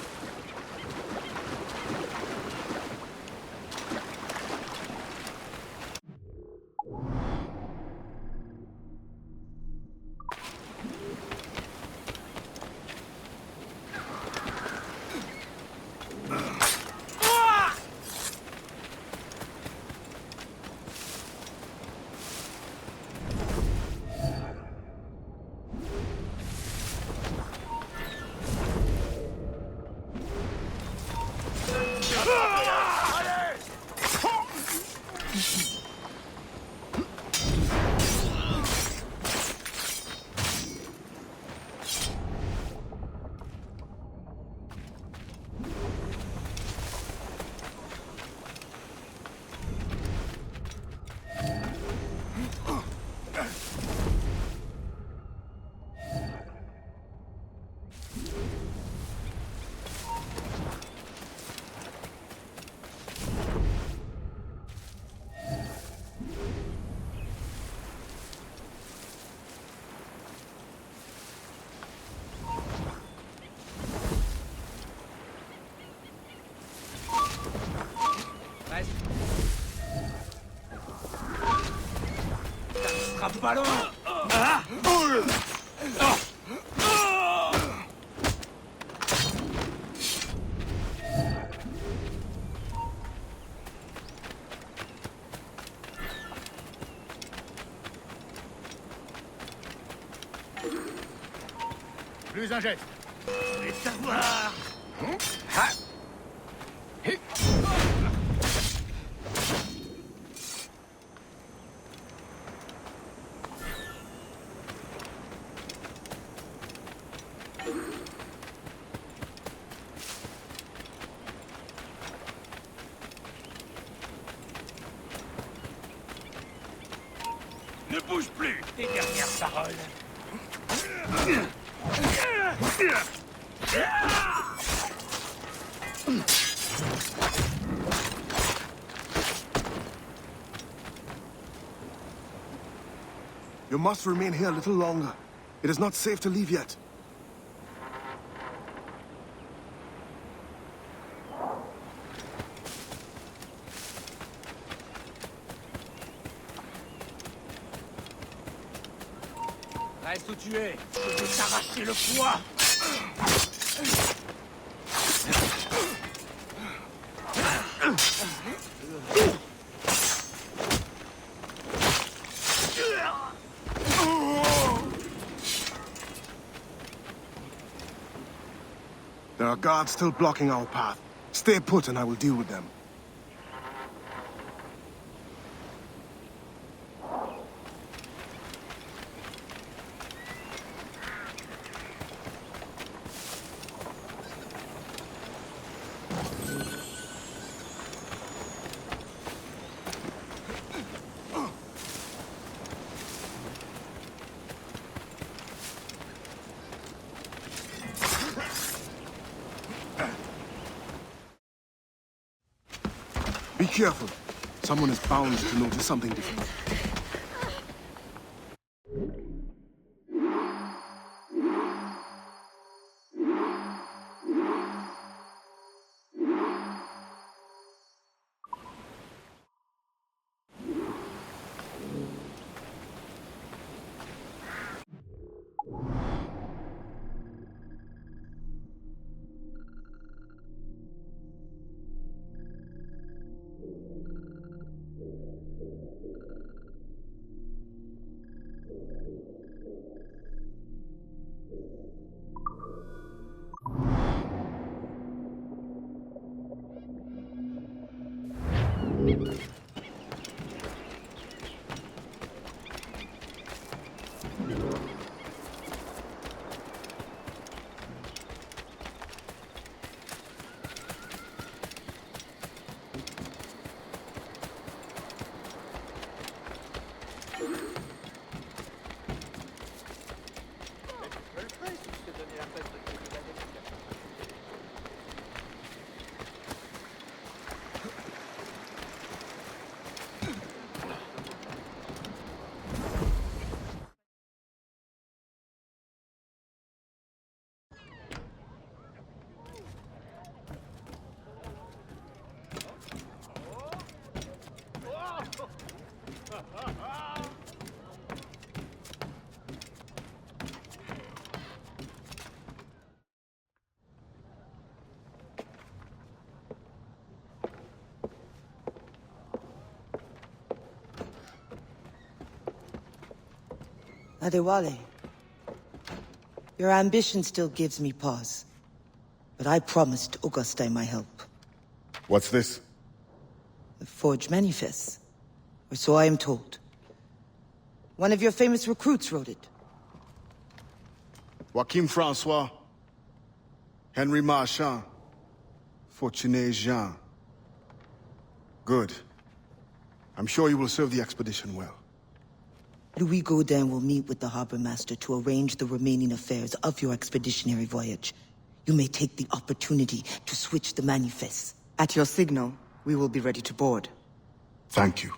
Ballon! Plus un geste. Je vais savoir. Ne bouge plus! Tes dernières paroles. You must remain here a little longer. It is not safe to leave yet. Reste où tu es. Je vais t'arracher le foie. There are guards still blocking our path. Stay put and I will deal with them. Be careful. Someone is bound to notice something different. Adewale, your ambition still gives me pause. But I promised Auguste my help. What's this? The forged manifest. Or so I am told. One of your famous recruits wrote it. Joachim Francois, Henry Marchand, Fortuné Jean. Good. I'm sure you will serve the expedition well. Louis Gaudin will meet with the harbor master to arrange the remaining affairs of your expeditionary voyage. You may take the opportunity to switch the manifest. At your signal, we will be ready to board. Thank you.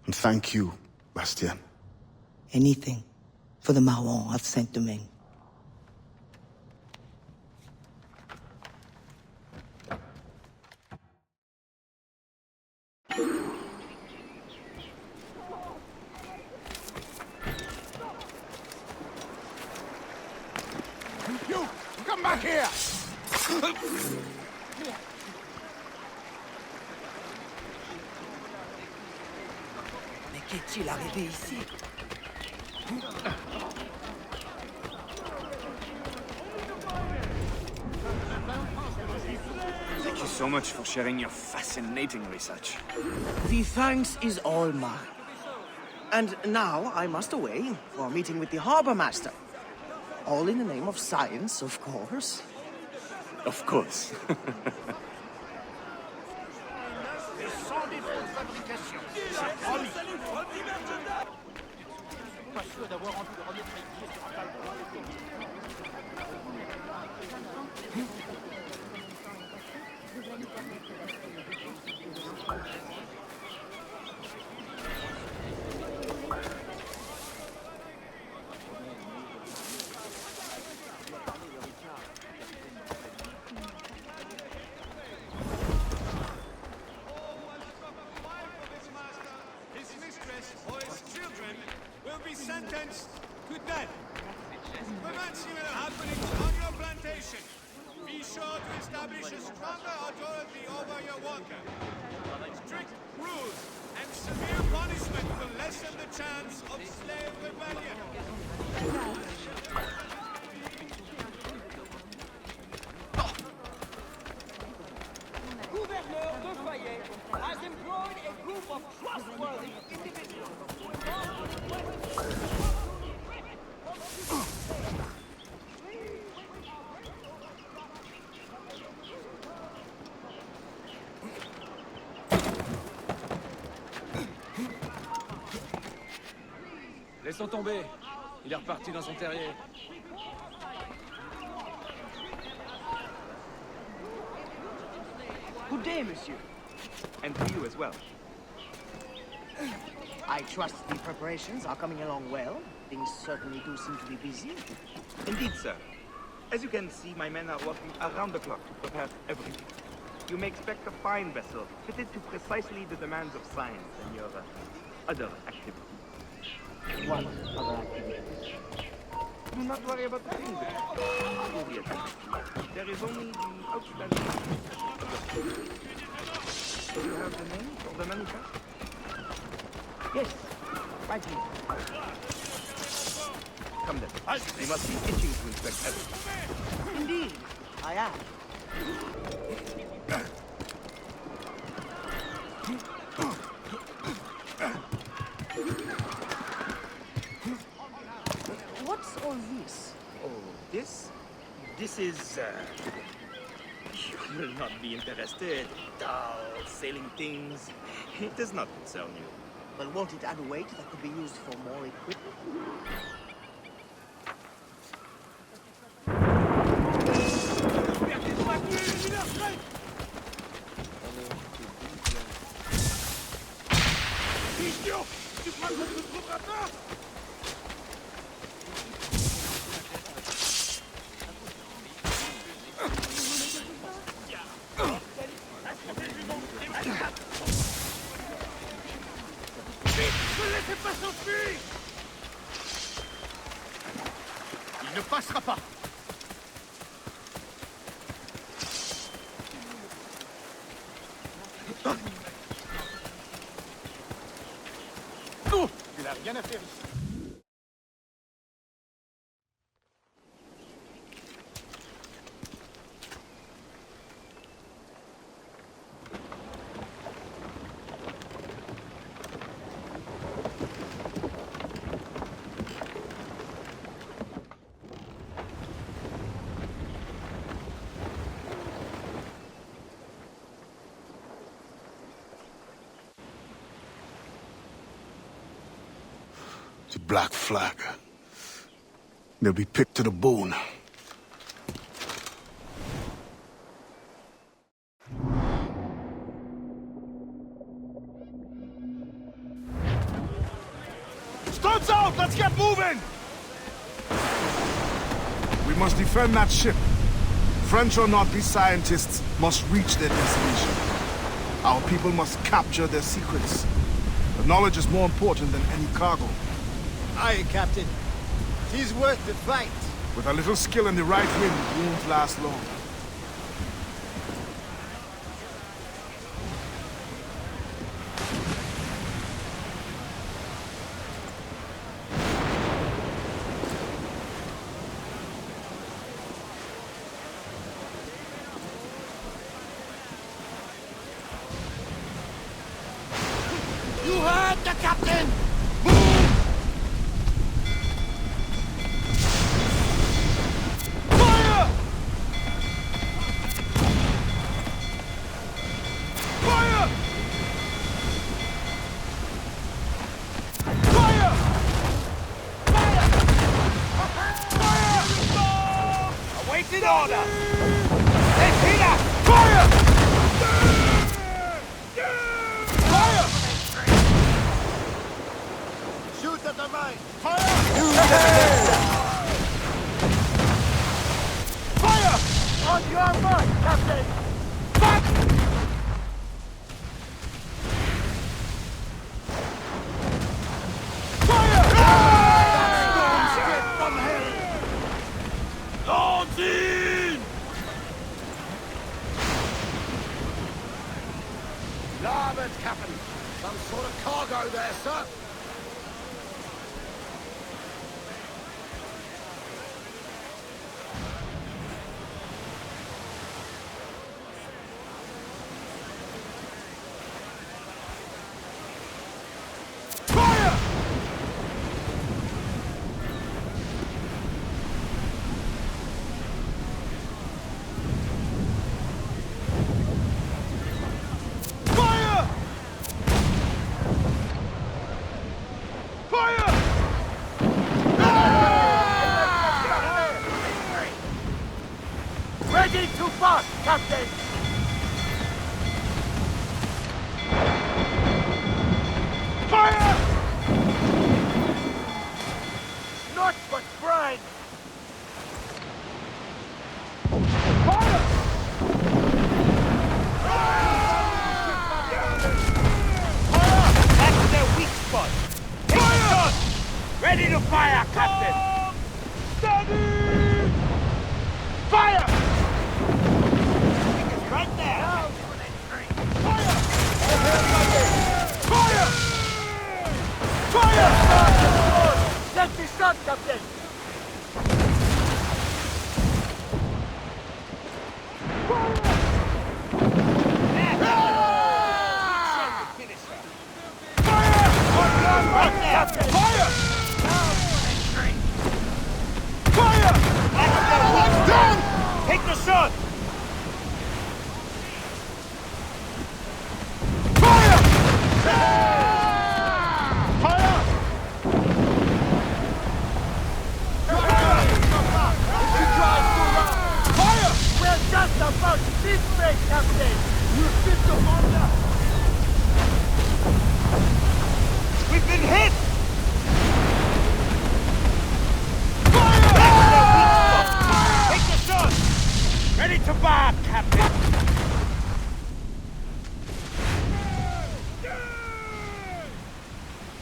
And thank you, Bastien. Anything for the Marron of Saint-Domingue. You! Come back here! Mais qu'est-il arrivé ici? Thank you so much for sharing your fascinating research. The thanks is all mine. And now I must away for a meeting with the harbor master. All in the name of science, of course. Of course. sentenced to death. Prevent similar happenings on your plantation. Be sure to establish a stronger authority over your worker. Strict rules and severe punishment will lessen the chance of slave rebellion. Gouverneur de Fayette has employed a group of trustworthy individuals. Laissons tomber. Il est reparti dans son terrier. Good day, monsieur. And to you as well. I trust the preparations are coming along well. Things certainly do seem to be busy. Indeed, sir. As you can see, my men are working around the clock to prepare everything. You may expect a fine vessel, fitted to precisely the demands of science and your other activities. What other activities? Do not worry about the things. You'll be attended to. There is only the outstanding. Do you have the name of the manufacturer? Yes, right here. Come then. You must be itching to inspect everything. Indeed, I am. What's all this? Oh, this? This is, You will not be interested. Dull, sailing things. It does not concern you. Well, won't it add weight that could be used for more equipment? Il ne passera pas. Oh, il n'a rien à faire ici. The black flag. They'll be picked to the bone. Studs out! Let's get moving! We must defend that ship. French or not, these scientists must reach their destination. Our people must capture their secrets. The knowledge is more important than any cargo. Aye, Captain. 'Tis worth the fight. With a little skill in the right wind, it won't last long. You heard the captain! Awaiting order! Let's fire! Fire! Shoot at the mine! Fire! On your mark, Captain! Back! Fire! back, Captain! Fire! Not but brine! Fire! That's their weak spot. Take the shot! Ready to fire, Captain! Steady! Fire! It's right there! Fire! Fire! Fire! Let me shot, Captain! Fire! Fire! Down! Take the shot! Fire! Fire! Fire! We're just about this way, Captain! We're fit to order! We've been hit! Take the shot! Ready to bark, Captain!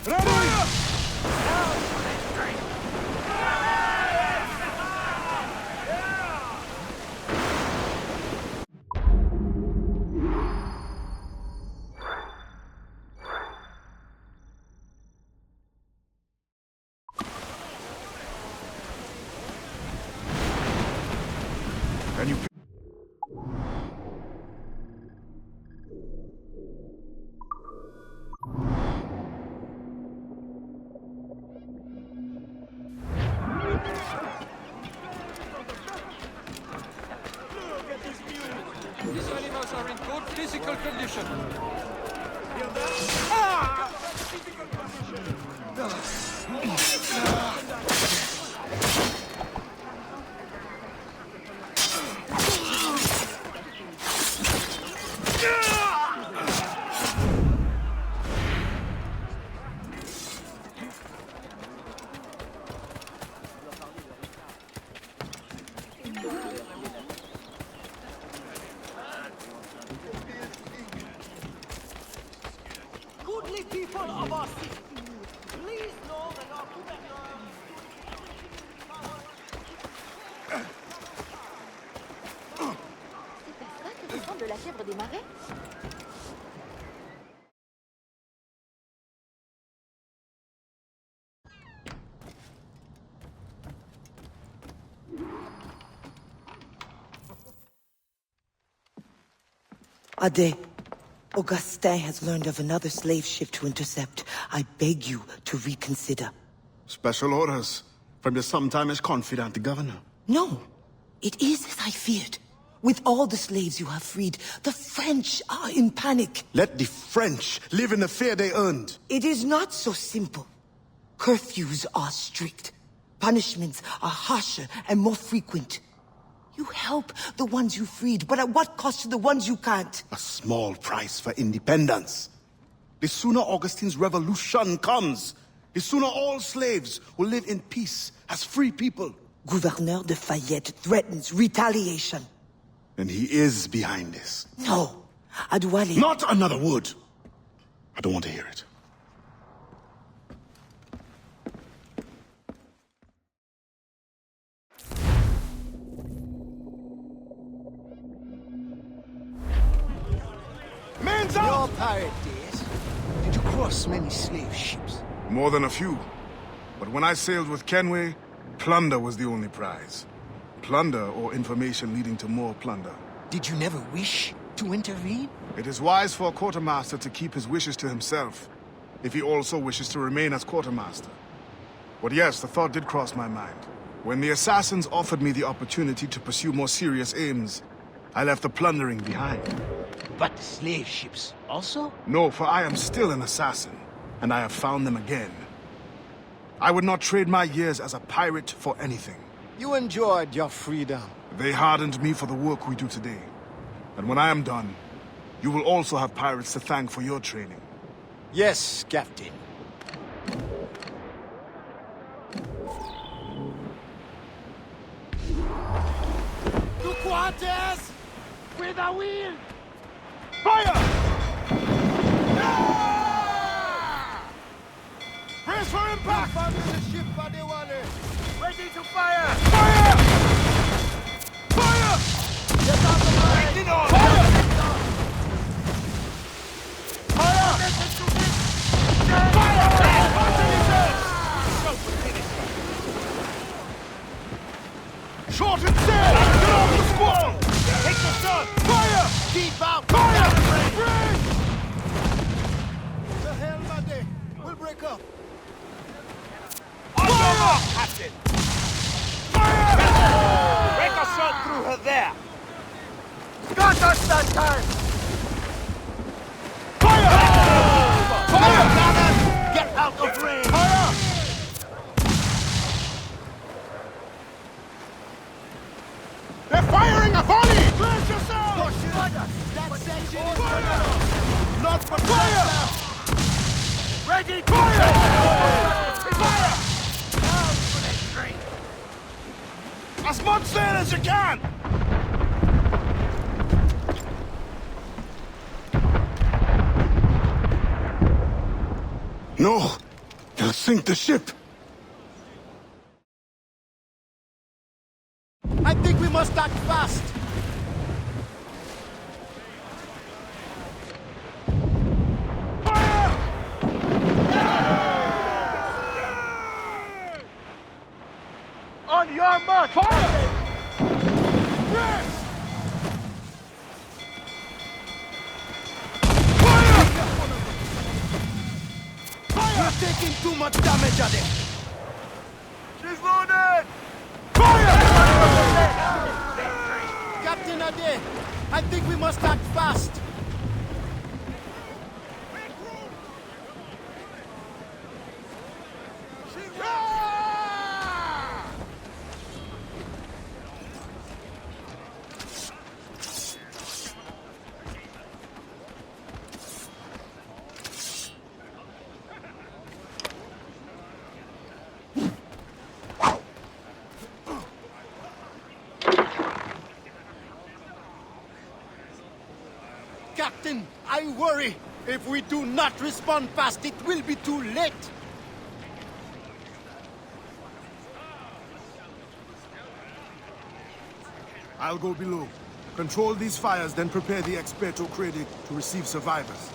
Ready! Can you... These animals are in good physical condition. Goodly people of our city, please know that our C'est pour ça que ressemble la chèvre des marais? Ade, Augustin has learned of another slave ship to intercept. I beg you to reconsider. Special orders from your sometimes confidant, the governor. No, it is as I feared. With all the slaves you have freed, the French are in panic. Let the French live in the fear they earned. It is not so simple. Curfews are strict. Punishments are harsher and more frequent. You help the ones you freed, but at what cost to the ones you can't? A small price for independence. The sooner Augustine's revolution comes, the sooner all slaves will live in peace as free people. Gouverneur de Fayette threatens retaliation. And he is behind this. No, Adwale... Not another word! I don't want to hear it. In your pirate days, did you cross many slave ships? More than a few. But when I sailed with Kenway, plunder was the only prize. Plunder or information leading to more plunder. Did you never wish to intervene? It is wise for a quartermaster to keep his wishes to himself, if he also wishes to remain as quartermaster. But yes, the thought did cross my mind. When the assassins offered me the opportunity to pursue more serious aims, I left the plundering behind. But the slave ships also? No, for I am still an assassin, and I have found them again. I would not trade my years as a pirate for anything. You enjoyed your freedom. They hardened me for the work we do today. And when I am done, you will also have pirates to thank for your training. Yes, Captain. To quarters! With a wheel! Fire! Brace for impact! Ready to fire! Fire! Fire! Get out the way! Ready on! Fire! Fire! Fire! Short and sail! Get off the squall! Take the shot! Fire! Keep out! Fire! Break! The hell, buddy? We'll break up. On your mark, Captain! Fire! Break a shot through her there! Got us that time! Fire! Fire! Cannon! Get out of range! Fire! They're firing a volley! Brace yourself! That section is Fire! not for Fire! Ready! Fire! Fire! Down for the drink! As much sail as you can! No! They'll sink the ship! I think we must act fast. On your mark! Fire! You're taking too much damage at it. She's loaded! Captain Ade, I think we must act fast. Captain, I worry. If we do not respond fast, it will be too late. I'll go below. Control these fires, then prepare the Experto Credit to receive survivors.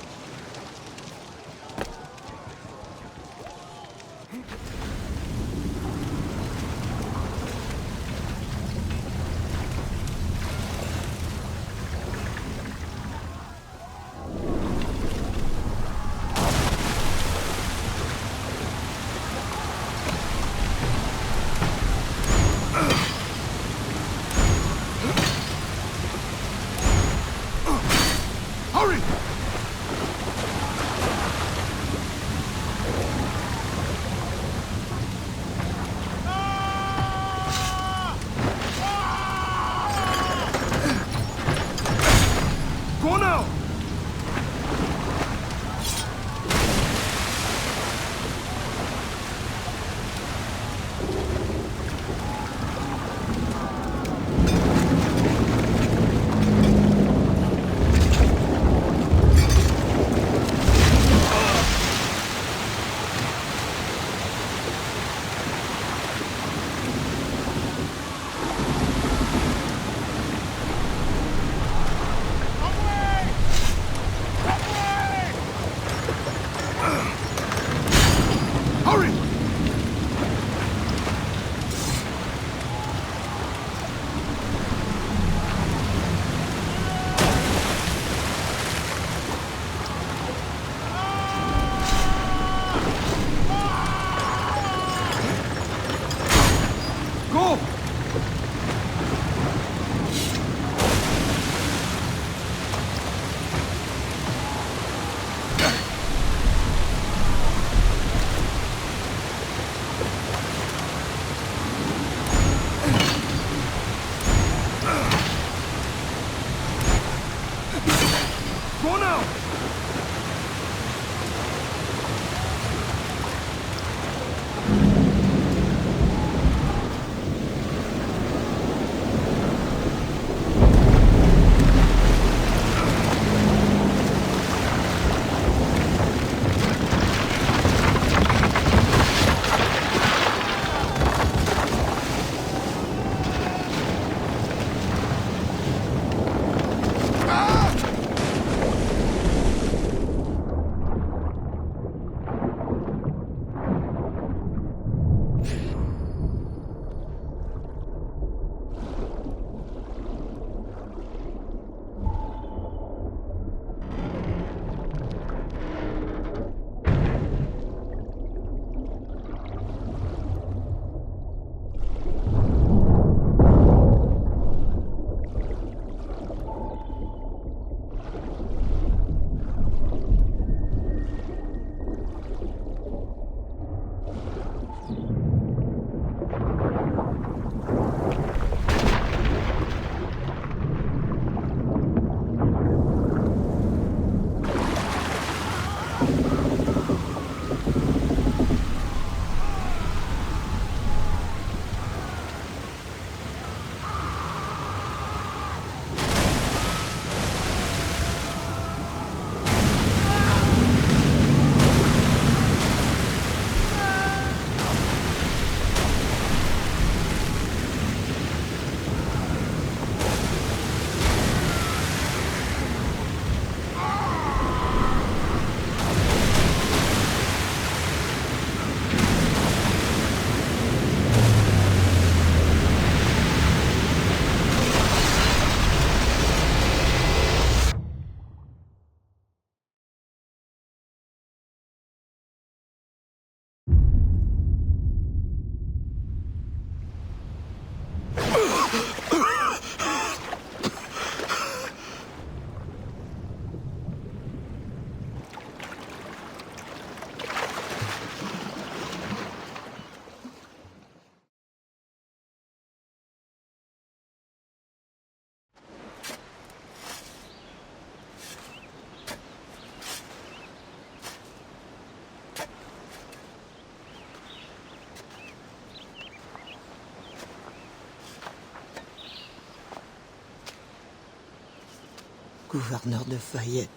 Gouverneur de Fayette.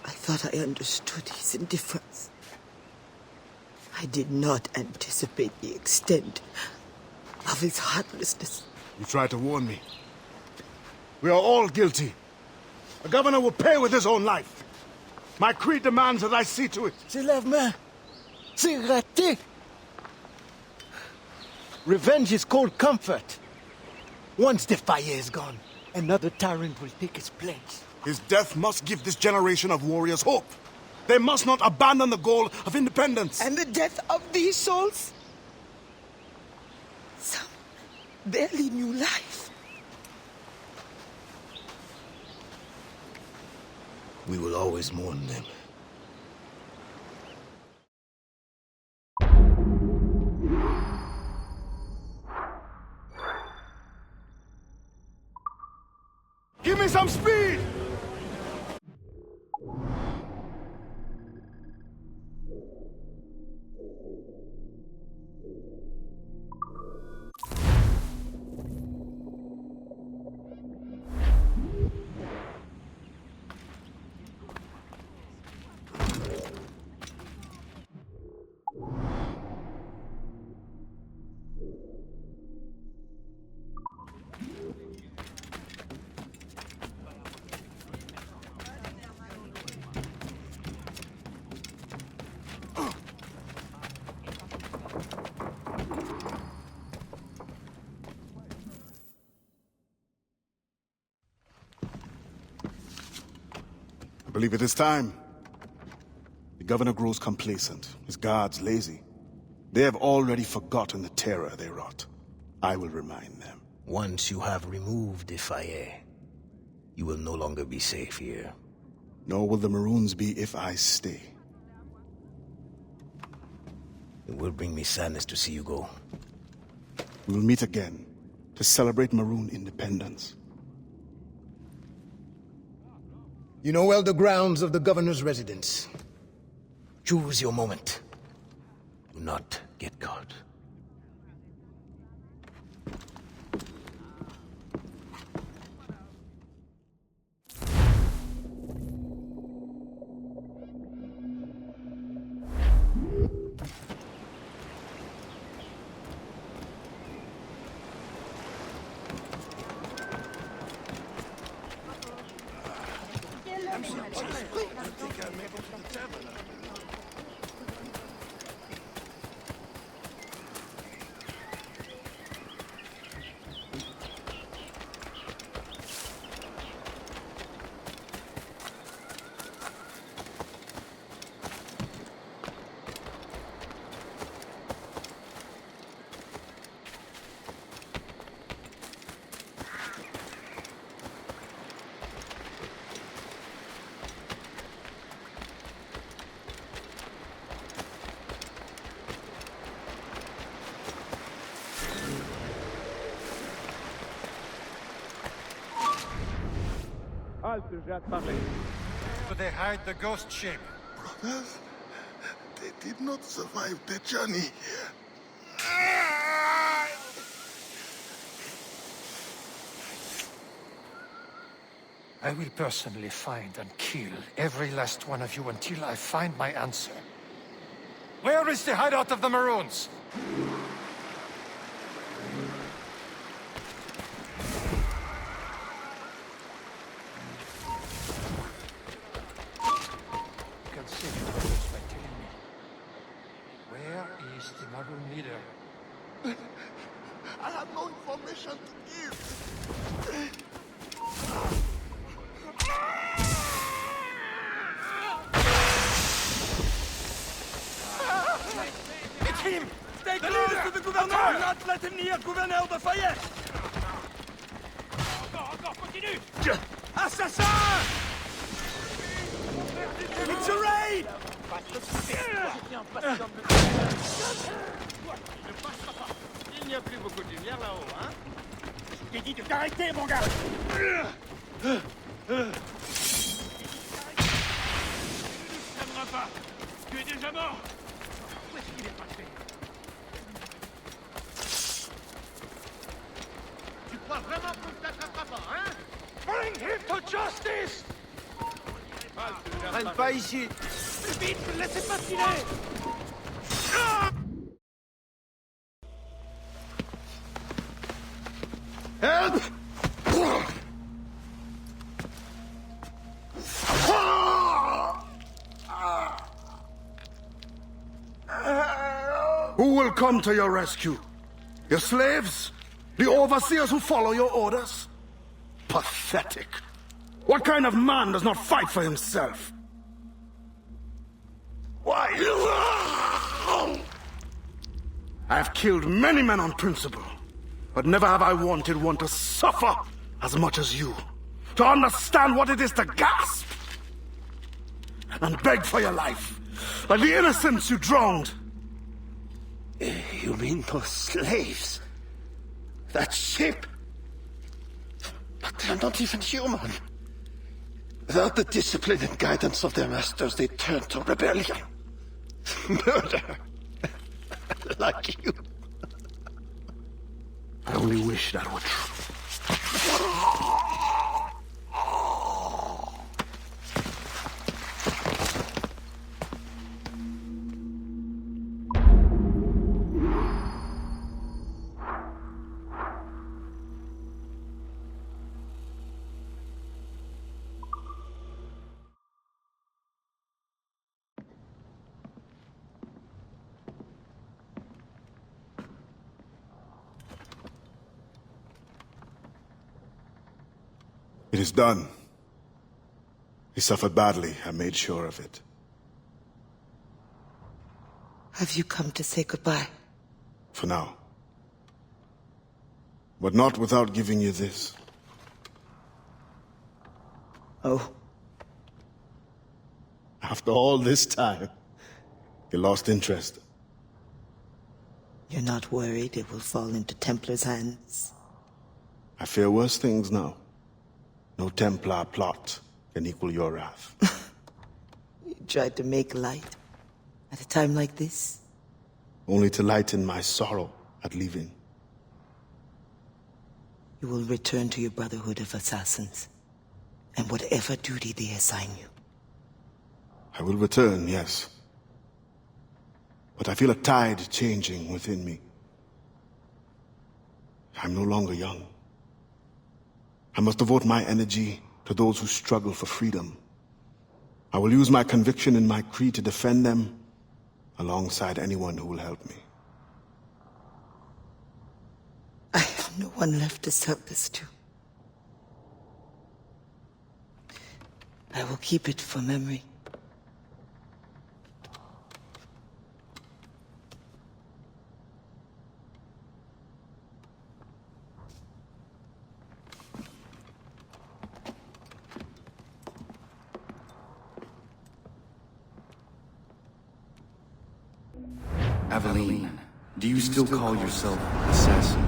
I thought I understood his indifference. I did not anticipate the extent of his heartlessness. You tried to warn me. We are all guilty. The governor will pay with his own life. My creed demands that I see to it. C'est l'avement. C'est raté. Revenge is cold comfort. Once the fire is gone, another tyrant will take his place. His death must give this generation of warriors hope. They must not abandon the goal of independence. And the death of these souls? Some barely knew life. We will always mourn them. Give me some speed! I believe it is time. The governor grows complacent, his guards lazy. They have already forgotten the terror they wrought. I will remind them. Once you have removed the fire, you will no longer be safe here. Nor will the Maroons be if I stay. It will bring me sadness to see you go. We will meet again to celebrate Maroon independence. You know well the grounds of the governor's residence. Choose your moment. Do not get caught. But they hide the ghost ship. Brothers, they did not survive the journey. I will personally find and kill every last one of you until I find my answer. Where is the hideout of the Maroons? I have no information to give. It's him! Stay close to the gouverneur! Do not let him near Gouverneur de Fayette! Encore, continue! Assassin! It's a raid! Il n'y a plus beaucoup de lumière là-haut, hein? Je t'ai dit de t'arrêter, mon gars! Tu ne nous pas! Tu es déjà mort! Où est-ce qu'il est passé? Tu crois vraiment qu'on ne t'attrapera pas, hein? traîne pas ici. Vite, laissez-moi filer. Help! Who will come to your rescue? Your slaves? The overseers who follow your orders? Pathetic. What kind of man does not fight for himself? Why? I have killed many men on principle, but never have I wanted one to suffer as much as you. To understand what it is to gasp and beg for your life, like the innocents you drowned. You mean those slaves? That ship? But they're not even human. Without the discipline and guidance of their masters, they turn to rebellion. Murder. Like you. I only wish that were true. It is done. He suffered badly. I made sure of it. Have you come to say goodbye? For now. But not without giving you this. Oh. After all this time, you lost interest. You're not worried it will fall into Templar's hands? I fear worse things now. No Templar plot can equal your wrath. You tried to make light at a time like this? Only to lighten my sorrow at leaving. You will return to your Brotherhood of Assassins, and whatever duty they assign you. I will return, yes. But I feel a tide changing within me. I'm no longer young. I must devote my energy to those who struggle for freedom. I will use my conviction and my creed to defend them alongside anyone who will help me. I have no one left to sell this to. I will keep it for memory. Aveline, do you still call yourself Assassin?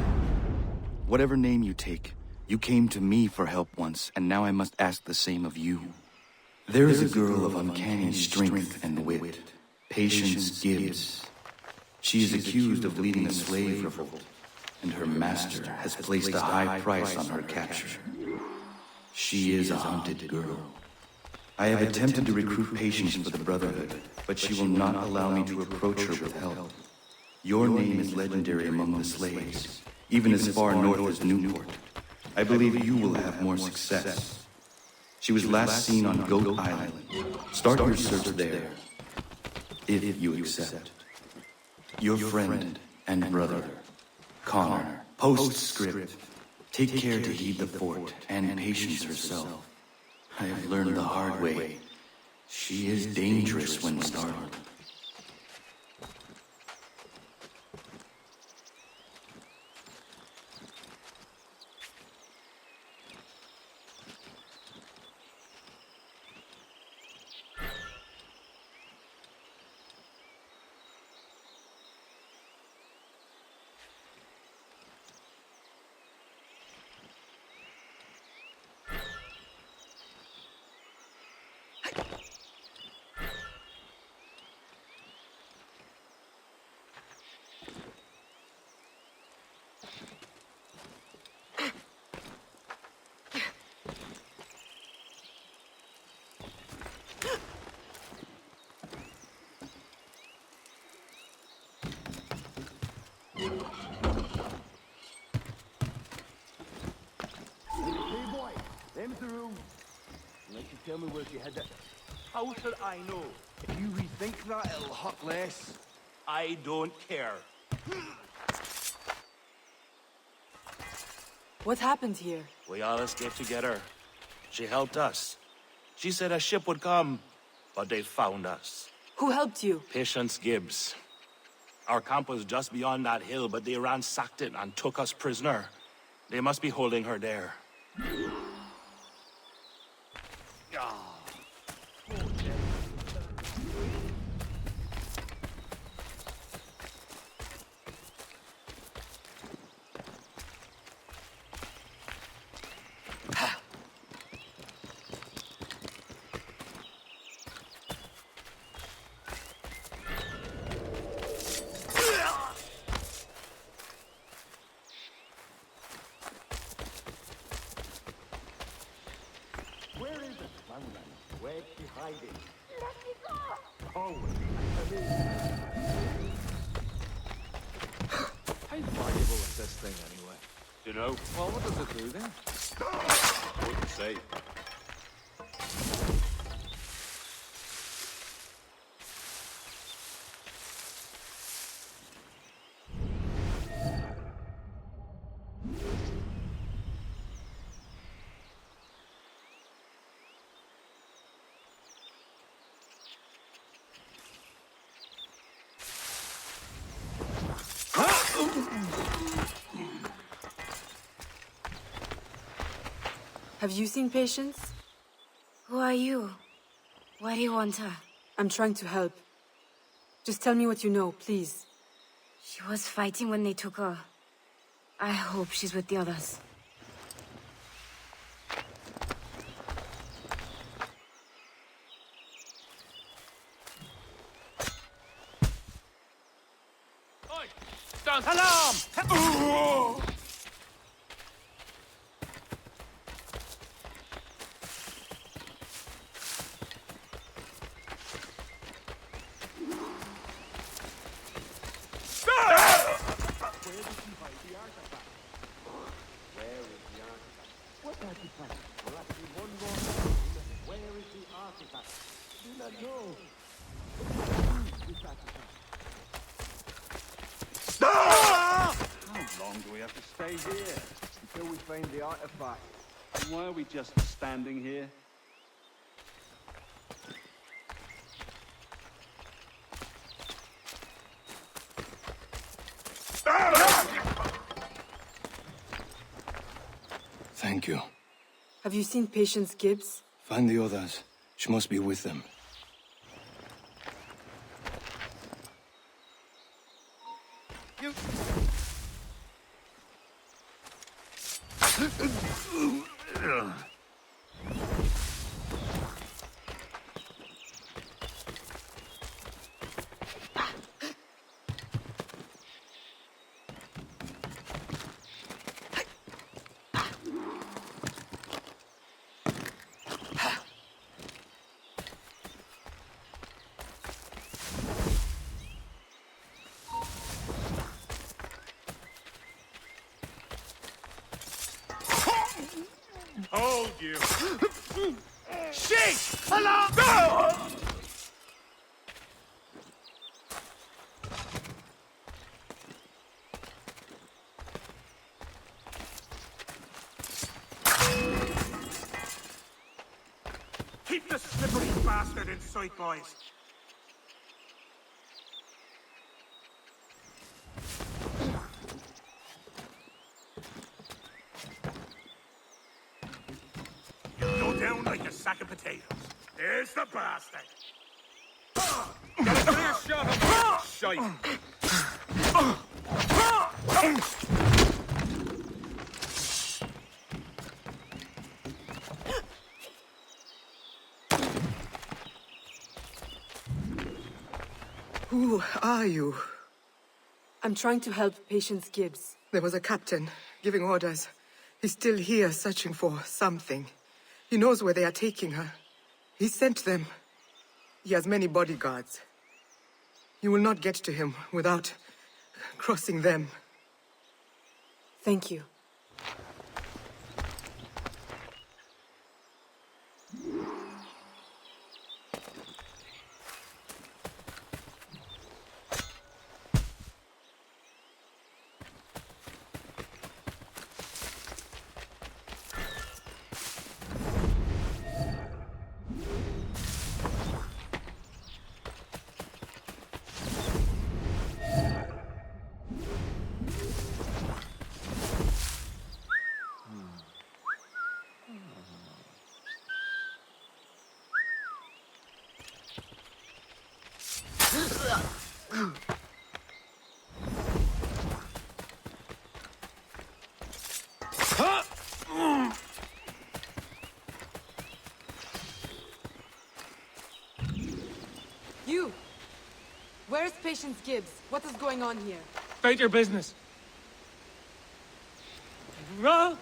Whatever name you take, you came to me for help once, and now I must ask the same of you. There is a girl of uncanny strength and wit, Patience Gibbs. She is accused of leading a slave revolt, and her master has placed a high price on her capture. She is a hunted girl. I have attempted to recruit Patience for the Brotherhood, but she will not allow me to approach her with help. Your name is legendary among the slaves, even as far north as Newport. I believe you will have more success. She was last seen on Goat Island. Start your search there, if you accept. Your friend and brother, Connor. Postscript. Take care to heed the fort and Patience herself. I have learned the hard way. She is dangerous when startled. boy, them's the rules. Unless you tell me where she had that. How should I know? If you rethink that, it'll hurt less. I don't care. What happened here? We all escaped together. She helped us. She said a ship would come, but they found us. Who helped you? Patience Gibbs. Our camp was just beyond that hill, but they ransacked it and took us prisoner. They must be holding her there. Where's she hiding? Let me go! Oh, How valuable is this thing anyway? You know? Well, what does it do then? Wouldn't say. Have you seen Patience? Who are you? Why do you want her? I'm trying to help. Just tell me what you know, please. She was fighting when they took her. I hope she's with the others. Stand alarm! How long do we have to stay here? Until we find the artifact. Why are we just standing here? Thank you. Have you seen Patience Gibbs? Find the others. She must be with them. You... Hold you! Shake! Alarm! Keep the slippery bastard in sight, boys. Down like a sack of potatoes. There's the bastard. Got a clear shot of shite. Who are you? I'm trying to help Patience Gibbs. There was a captain giving orders. He's still here searching for something. He knows where they are taking her. He sent them. He has many bodyguards. You will not get to him without crossing them. Thank you. You! Where's Patience Gibbs? What is going on here? State your business. Huh?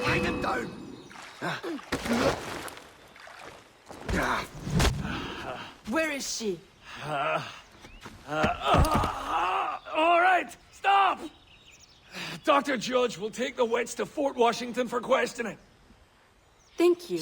Bring him down! Where is she? All right, stop! Dr. Judge will take the wits to Fort Washington for questioning. Thank you.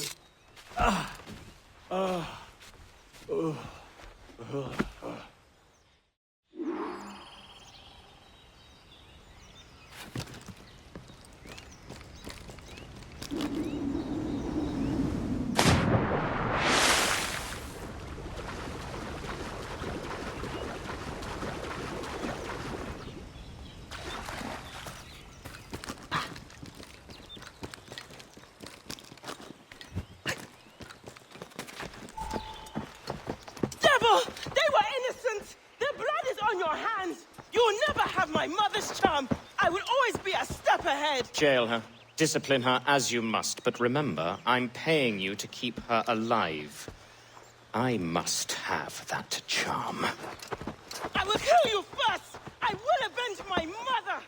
They were innocent! Their blood is on your hands! You'll never have my mother's charm! I will always be a step ahead! Jail her. Discipline her as you must, but remember, I'm paying you to keep her alive. I must have that charm. I will kill you first! I will avenge my mother!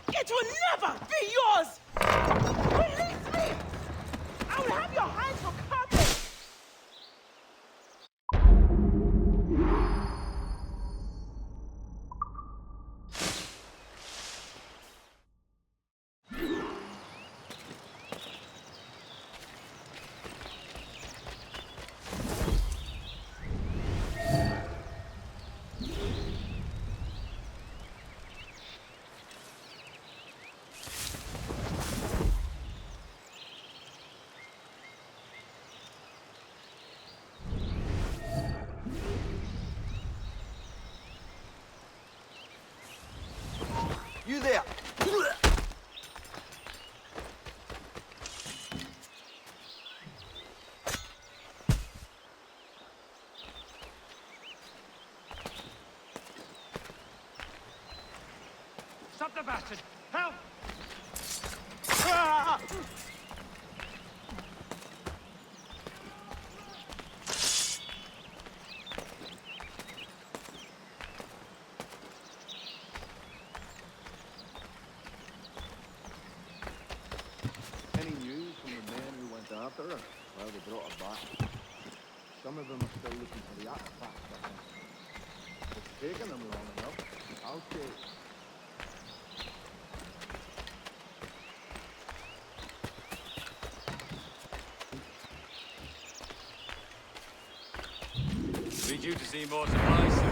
It will never be yours! Release me! I will have your hands for carpet! You there! Stop the bastard! Help! Any news from the men who went after her? Well, they brought her back. Some of them are still looking for the artifacts, I think. It's taken them long enough. I'll say. Need you to see more to my soon.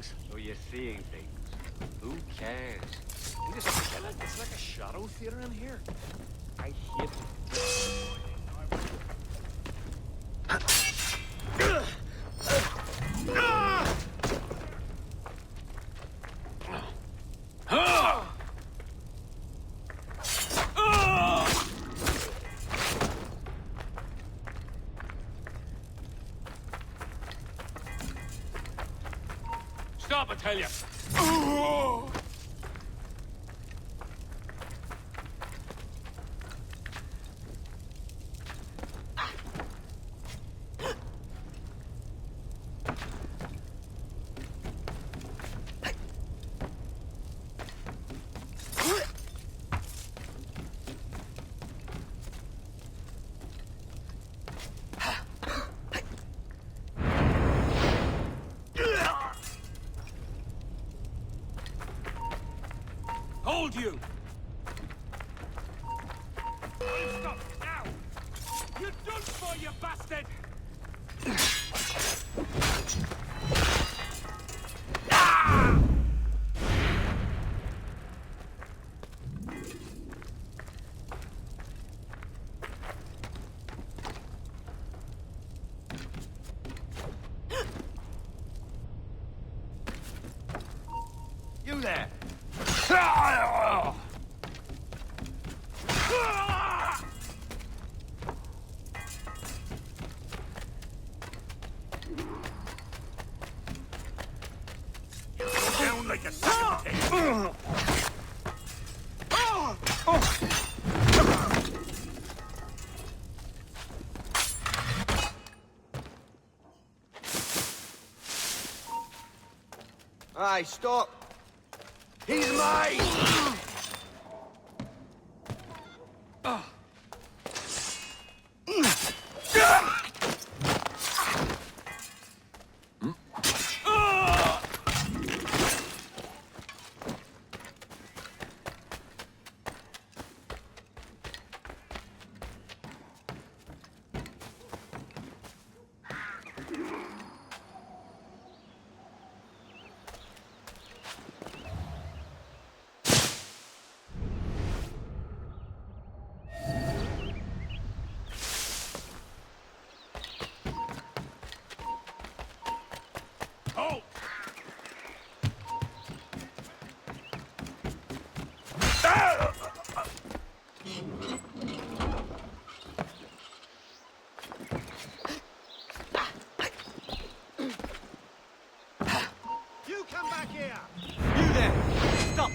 things. So you're seeing things. Who cares? You just forget it. It's like a shadow theater in here. I hate it. Stop, I tell you! Hold you! Stop now! You're done for, you bastard! You there! Down like a sack of potatoes. Aye, stop! He's mine! You come back here! You there! Stop!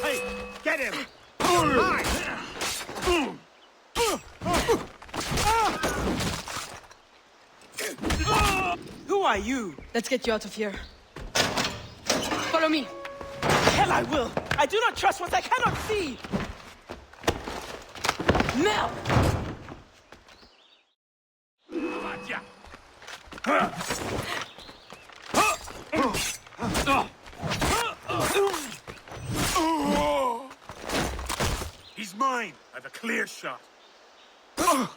Hey, get him! Mine! Who are you? Let's get you out of here. Follow me. Hell I will! I do not trust what I cannot see! Now! He's mine! I've a clear shot. I'm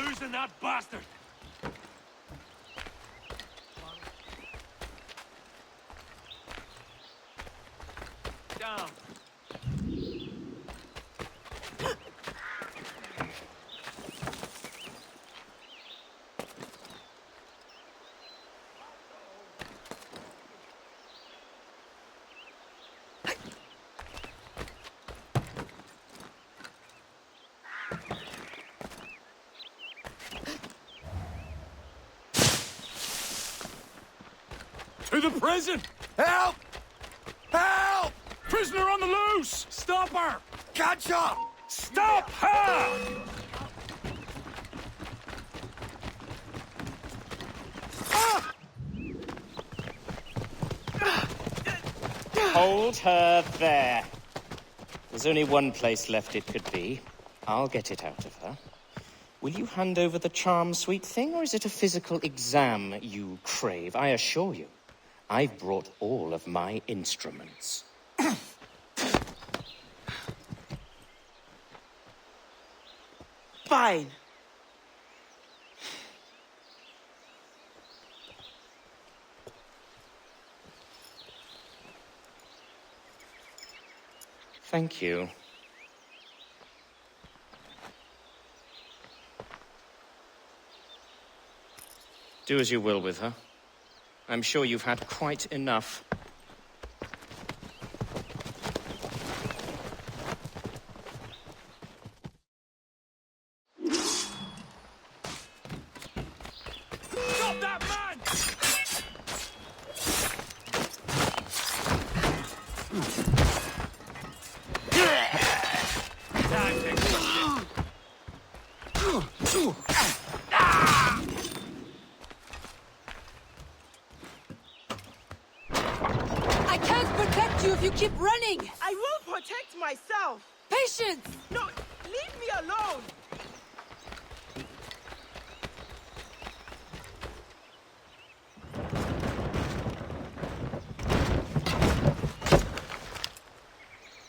losing that bastard! Down. To the prison! Help! Help! Prisoner on the loose! Stop her! Catch her! Stop her! Hold her there. There's only one place left it could be. I'll get it out of her. Will you hand over the charm, sweet thing, or is it a physical exam you crave? I assure you, I've brought all of my instruments. Fine. Thank you. Do as you will with her. I'm sure you've had quite enough. Stop that man! I can't protect you if you keep running! I will protect myself! Patience! No, leave me alone!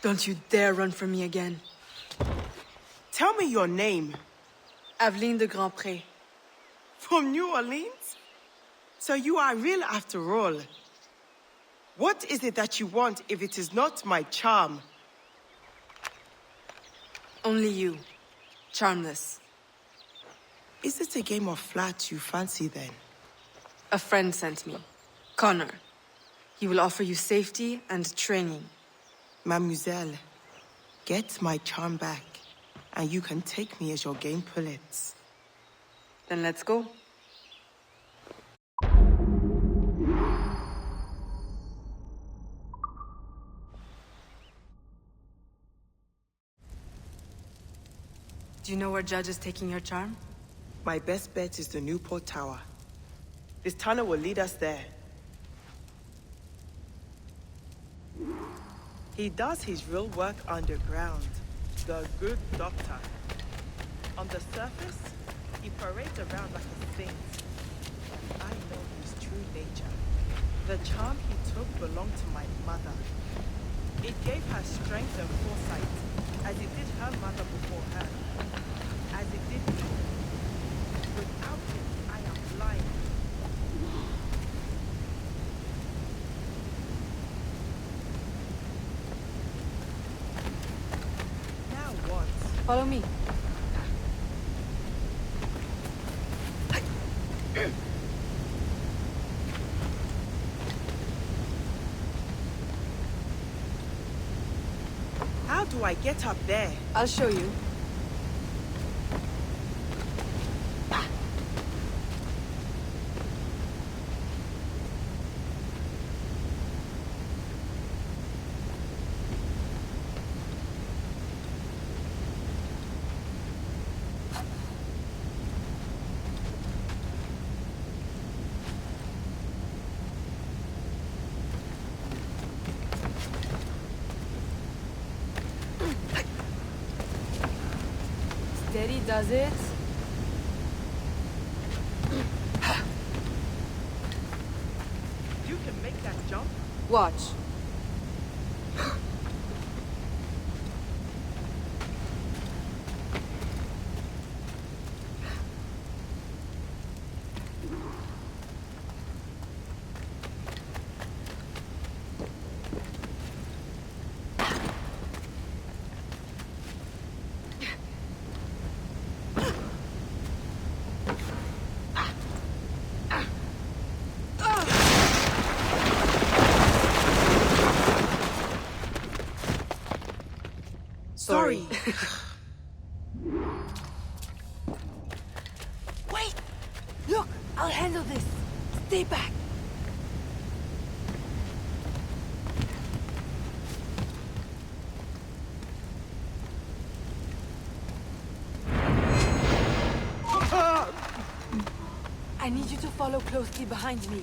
Don't you dare run from me again. Tell me your name. Aveline de Grandpré. From New Orleans? So you are real after all. What is it that you want if it is not my charm? Only you. Charmless. Is it a game of flat you fancy then? A friend sent me. Connor. He will offer you safety and training. Mademoiselle, get my charm back, and you can take me as your game pullets. Then let's go. Do you know where Judge is taking your charm? My best bet is the Newport Tower. This tunnel will lead us there. He does his real work underground. The good doctor. On the surface, he parades around like a saint. But I know his true nature. The charm he took belonged to my mother. It gave her strength and foresight, as it did her mother before her. As it did me. Without it, I am blind. Now what? Follow me. How do I get up there? I'll show you. Steady does it. You can make that jump? Watch. Sorry. Wait! Look! I'll handle this. Stay back. I need you to follow closely behind me.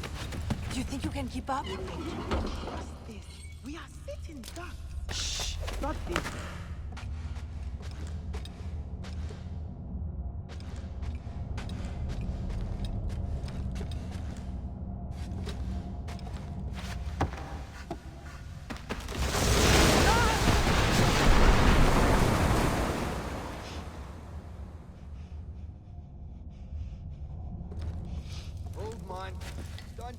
Do you think you can keep up? What's this? We are sitting ducks. Shh! Not this. Hold mine. Done.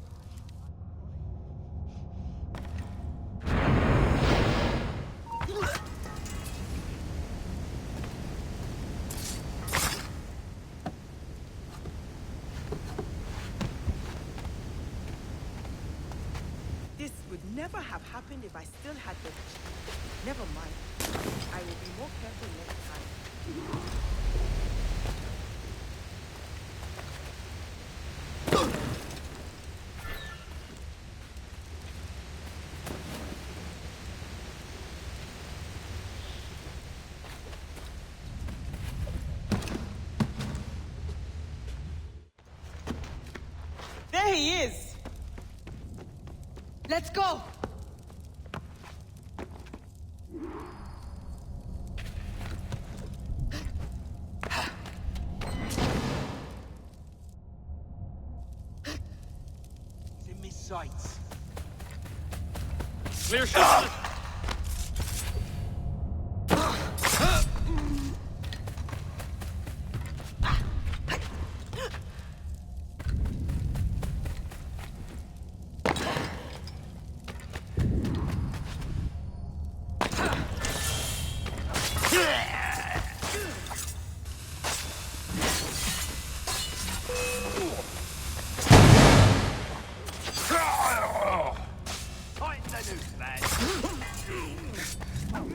This would never have happened if I still had the... Never mind. I will be more careful next time. There he is! Let's go! He's in my sights. Clear shot!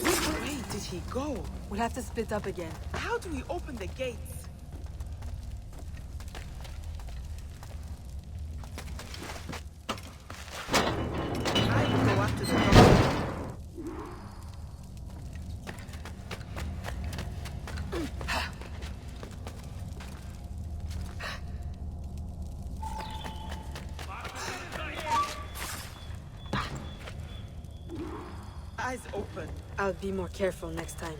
Which way did he go? We'll have to split up again. How do we open the gates? I will go after the doctor. Eyes open. I'll be more careful next time.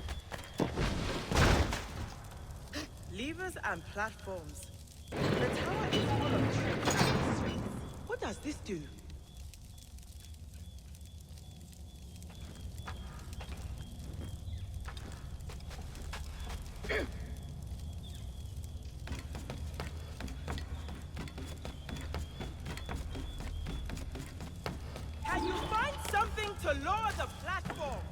Levers and platforms. The tower is full of tricks and mysteries. What does this do? Can you find something to lower the platform?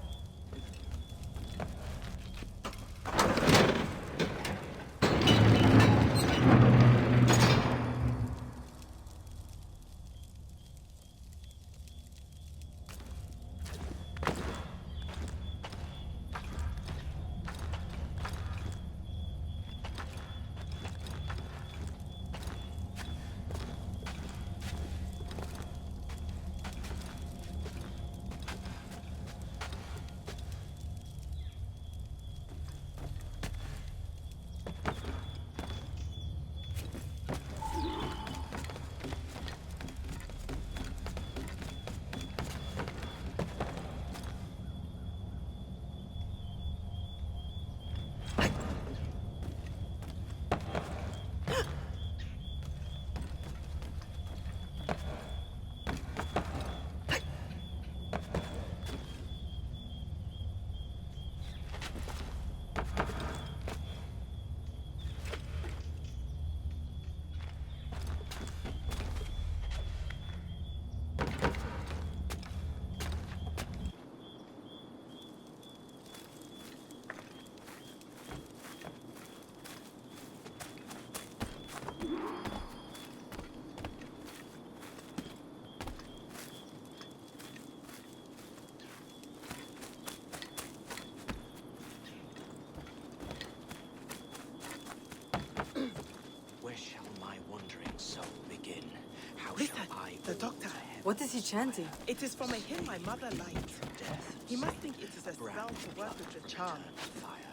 The doctor. What is he chanting? It is from a hymn my mother liked. He must think it is a spell to work with the charm.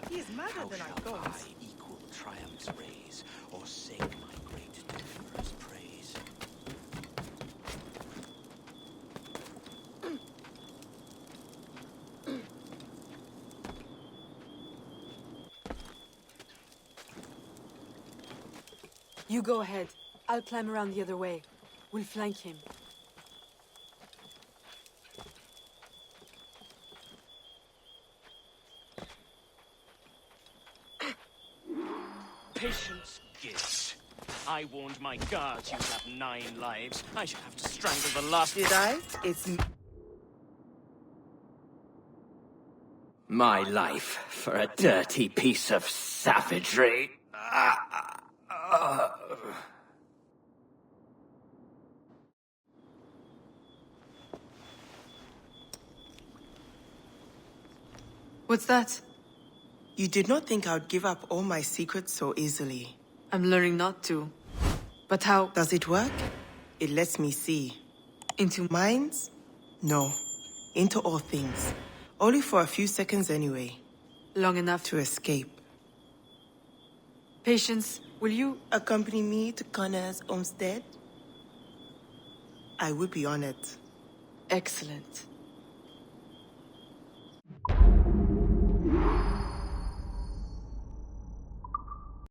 He is madder than I thought. Equal triumphs raise, or sing my great deliverer's You go ahead. I'll climb around the other way. We'll flank him. Patience gives. I warned my guards you'd have 9 lives. I should have to strangle the last... Did I? It's... My life for a dirty piece of savagery. What's that? You did not think I would give up all my secrets so easily. I'm learning not to. But how? Does it work? It lets me see. Into minds? No. Into all things. Only for a few seconds anyway. Long enough to escape. Patience, will you accompany me to Connor's homestead? I would be honored. Excellent.